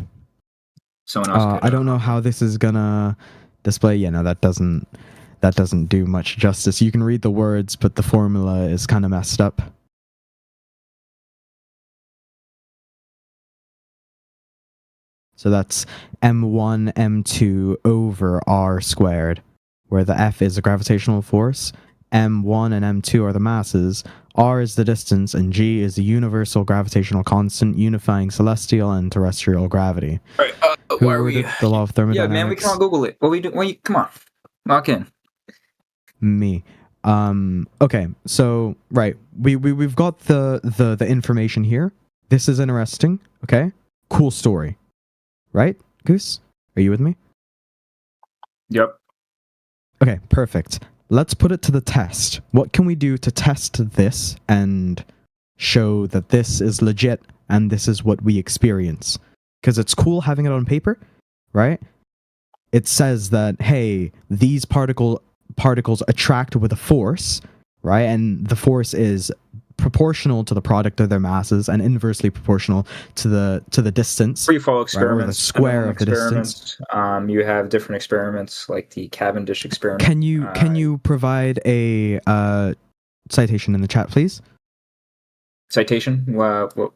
Someone else. I don't know how this is gonna display. Yeah, no, that doesn't do much justice. You can read the words, but the formula is kind of messed up. So that's m1 m2 over r squared, where the F is the gravitational force, m1 and m2 are the masses, r is the distance, and g is the universal gravitational constant unifying celestial and terrestrial gravity. All right, why are we? The law of thermodynamics. Yeah, man, we can all Google it. What we do? Come on, lock in. Me. Okay, so right, we've got the information here. This is interesting. Okay, cool story. Right, Goose? Are you with me? Yep. Okay, perfect. Let's put it to the test. What can we do to test this and show that this is legit and this is what we experience? Because it's cool having it on paper, right? It says that, hey, these particles attract with a force, right? And the force is proportional to the product of their masses and inversely proportional to the distance. Free fall experiments, right, or the square of the distance. You have different experiments like the Cavendish experiment. Can you provide a citation in the chat, please? Citation? What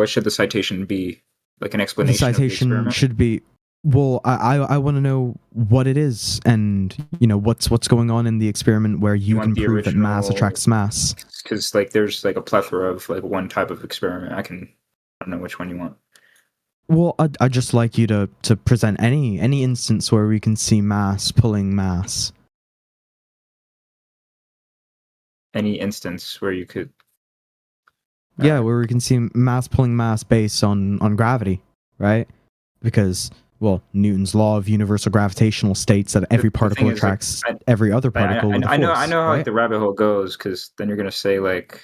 should the citation be? Like an explanation. The citation should be. Well, I want to know what it is, and what's going on in the experiment where you can prove that mass attracts mass. Because there's a plethora of one type of experiment. I don't know which one you want. Well, I'd just like you to present any instance where we can see mass pulling mass. Any instance where you could. Yeah, where we can see mass pulling mass based on gravity, right? Because well, Newton's law of universal gravitational states that every particle attracts every other particle with a force. I know how right? like the rabbit hole goes, because then you're gonna say like,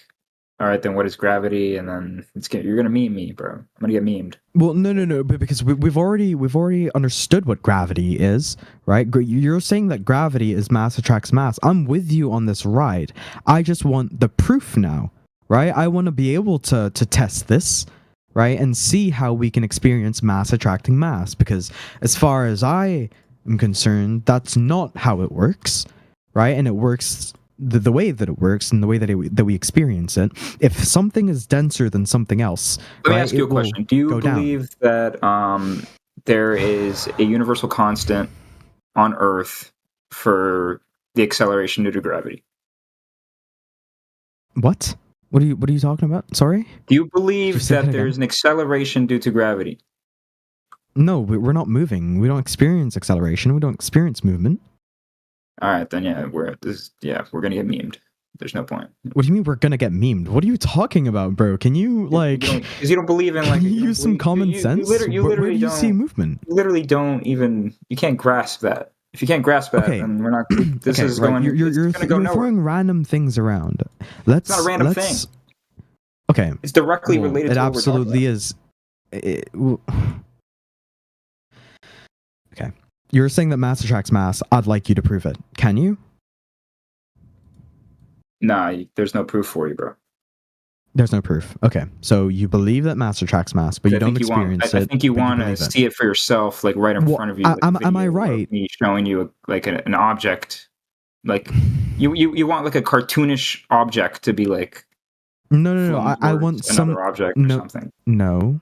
all right, then what is gravity? And then you're gonna meme me, bro. I'm gonna get memed. Well, no, but because we've already understood what gravity is, right? You're saying that gravity is mass attracts mass. I'm with you on this ride. I just want the proof now, right? I want to be able to test this, right, and see how we can experience mass attracting mass. Because as far as I am concerned, that's not how it works, right? And it works the way that it works and the way that we experience it. If something is denser than something else, Let me ask you a question. Do you believe that there is a universal constant on Earth for the acceleration due to gravity? What? What are you talking about? Sorry? Do you believe that there's an acceleration due to gravity? No, we're not moving. We don't experience acceleration. We don't experience movement. All right, then we're gonna get memed. There's no point. What do you mean we're gonna get memed? What are you talking about, bro? Can you like? Because you don't believe in like. Can you use some common sense? You literally where do you see movement? You literally don't even. You can't grasp that. If you can't grasp that, then we're not. This is going. You're throwing random things around. It's not a random thing. Okay. It's directly related. It to absolutely is. Okay. You're saying that mass attracts mass. I'd like you to prove it. Can you? Nah, there's no proof for you, bro. There's no proof. Okay. So you believe that mass attracts mass, but you don't experience it. I think you want to see it for yourself, like right in front of you. Like am I right? Me showing you like an object. Like you want like a cartoonish object to be like. No. I want some object or something. No.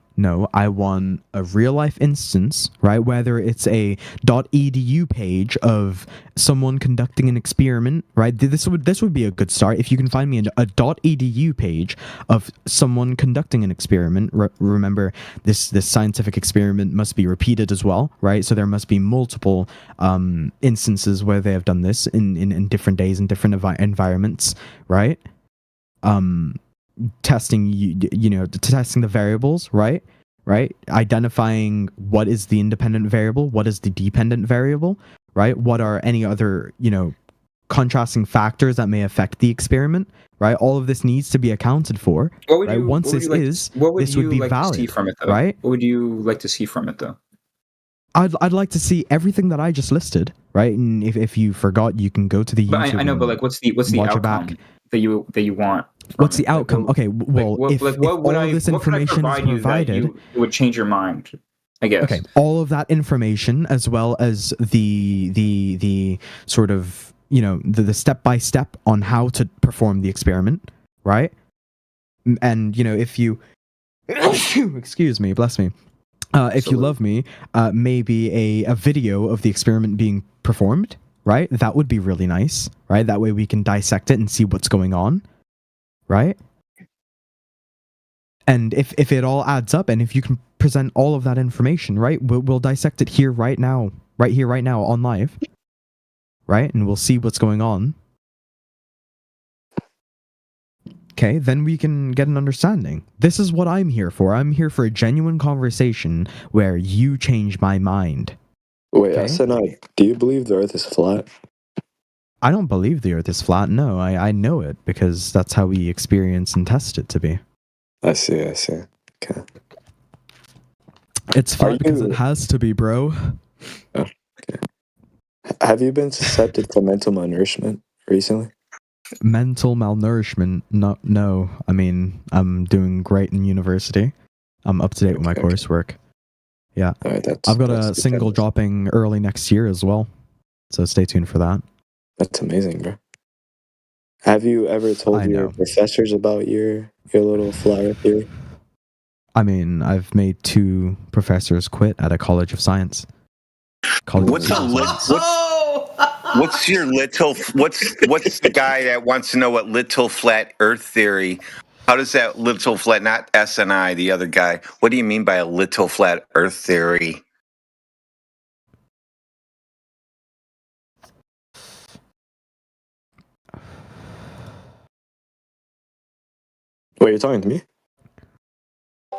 I want a real life instance, right? Whether it's a .edu page of someone conducting an experiment, right? This would be a good start if you can find me a .edu page of someone conducting an experiment. Remember, this scientific experiment must be repeated as well, right? So there must be multiple instances where they have done this in different days in different environments, right? Testing testing the variables, right, identifying what is the independent variable, what is the dependent variable, right, what are any other contrasting factors that may affect the experiment, right? All of this needs to be accounted for, right? Once this would be valid, see from it, though? Right? What would you like to see from it, though? I'd like to see everything that I just listed, right? And if you forgot, you can go to the YouTube. I know, but like, what's the outcome that you want? What's the outcome? Okay, well, if all of this information is provided, it would change your mind, I guess. Okay, all of that information, as well as the sort of the step by step on how to perform the experiment, right? And if you excuse me, bless me. If you love me, maybe a video of the experiment being performed, right? That would be really nice, right? That way we can dissect it and see what's going on, right? And if it all adds up, and if you can present all of that information, right? We'll dissect it here right now on live, right? And we'll see what's going on. Okay, then we can get an understanding. This is what I'm here for. I'm here for a genuine conversation where you change my mind. Wait, SNI, do you believe the Earth is flat? I don't believe the Earth is flat, no. I know it, because that's how we experience and test it to be. I see. Okay. It's flat because it has to be, bro. Oh, okay. Have you been susceptible to mental malnourishment recently? Mental malnourishment? No. I mean, I'm doing great in university. I'm up to date with my coursework. Yeah. All right, I've got a single dropping early next year as well. So stay tuned for that. That's amazing, bro. Have you ever told your professors about your little flat earth theory? I mean, I've made 2 professors quit at a college of science. What's your little? What's the guy that wants to know what little flat Earth theory? How does that little flat, not SNI, the other guy? What do you mean by a little flat Earth theory? Wait, you're talking to me?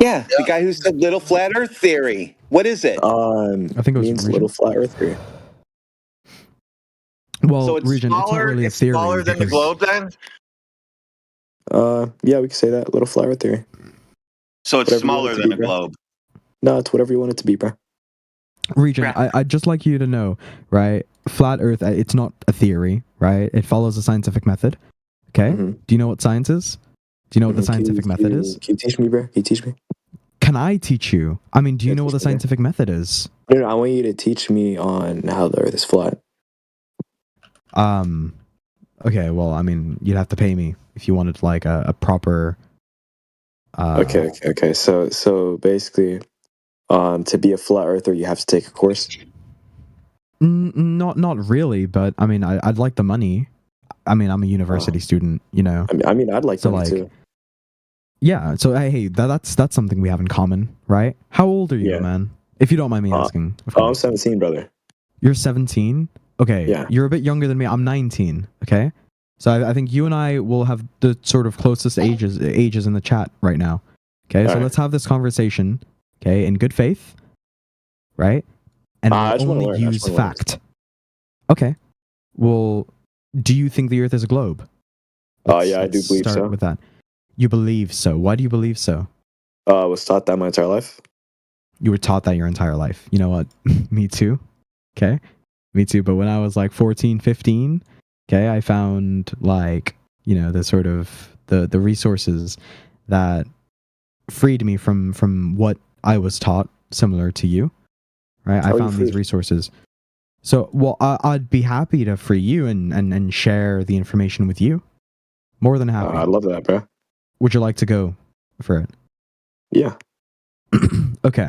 Yeah, the guy who said little flat Earth theory. What is it? I think it was little flat Earth theory. Well, So it's Regent, it's not smaller. really a It's theory. smaller than the globe, then. Yeah, we could say that. Little flat Earth theory. So it's Whatever you smaller want it to than be, a bro. globe. No, it's whatever you want it to be, bro. Regent, I'd just like you to know, right? Flat Earth, it's not a theory, right? It follows a scientific method. Okay? Mm-hmm. Do you know what science is? Do you know what the scientific method is? Can you teach me, bro? Can you teach me? Can I teach you? I mean, do you know what the scientific method is? No, I want you to teach me on how the Earth is flat. Okay, well, I mean, you'd have to pay me if you wanted like a proper. Okay. So basically, to be a flat earther, you have to take a course. Not really, but I mean, I'd like the money. I mean, I'm a university student, you know. I mean, I'd like money too. Yeah. So hey, that's something we have in common, right? How old are you, man? If you don't mind me asking. I'm 17, brother. You're 17. Okay. Yeah. You're a bit younger than me. I'm 19. Okay. So I think you and I will have the sort of closest ages in the chat right now. Okay. So let's have this conversation. Okay, in good faith, right? And we'll only use fact. Okay. Well, do you think the Earth is a globe? Yeah, I do believe start so. with that. You believe so. Why do you believe so? I was taught that my entire life. You were taught that your entire life. You know what? Me too. Okay. Me too. But when I was like 14, 15, okay, I found like, you know, the sort of the resources that freed me from what I was taught, similar to you, right? I found these resources. So, well, I'd be happy to free you and share the information with you. More than happy. I love that, bro. Would you like to go for it? Yeah. Okay.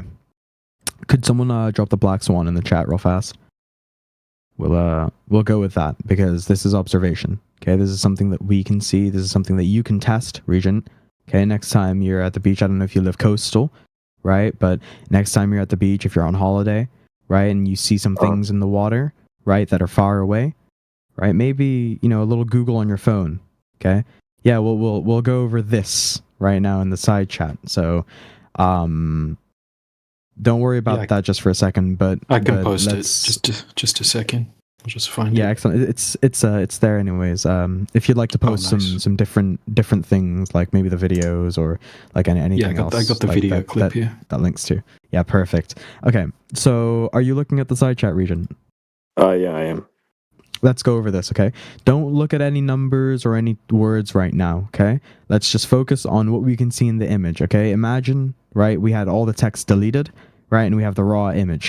Could someone drop the Black Swan in the chat real fast? We'll go with that because this is observation. Okay, this is something that we can see. This is something that you can test, Regent. Okay, next time you're at the beach, I don't know if you live coastal, right? But next time you're at the beach, if you're on holiday, right, and you see some things in the water, right, that are far away, right? Maybe, you know, a little Google on your phone. Okay, yeah, we'll go over this right now in the side chat. So, don't worry about that just for a second. But I can post it. Just a second. I'll just find it. Yeah, excellent. It's there anyways. If you'd like to post some different things, like maybe the videos or like anything else. I got the like video clip here. That links to. Yeah, perfect. Okay, so are you looking at the side chat, Regent? Yeah, I am. Let's go over this, okay? Don't look at any numbers or any words right now, okay? Let's just focus on what we can see in the image, okay? Imagine, right, we had all the text deleted, right, and we have the raw image.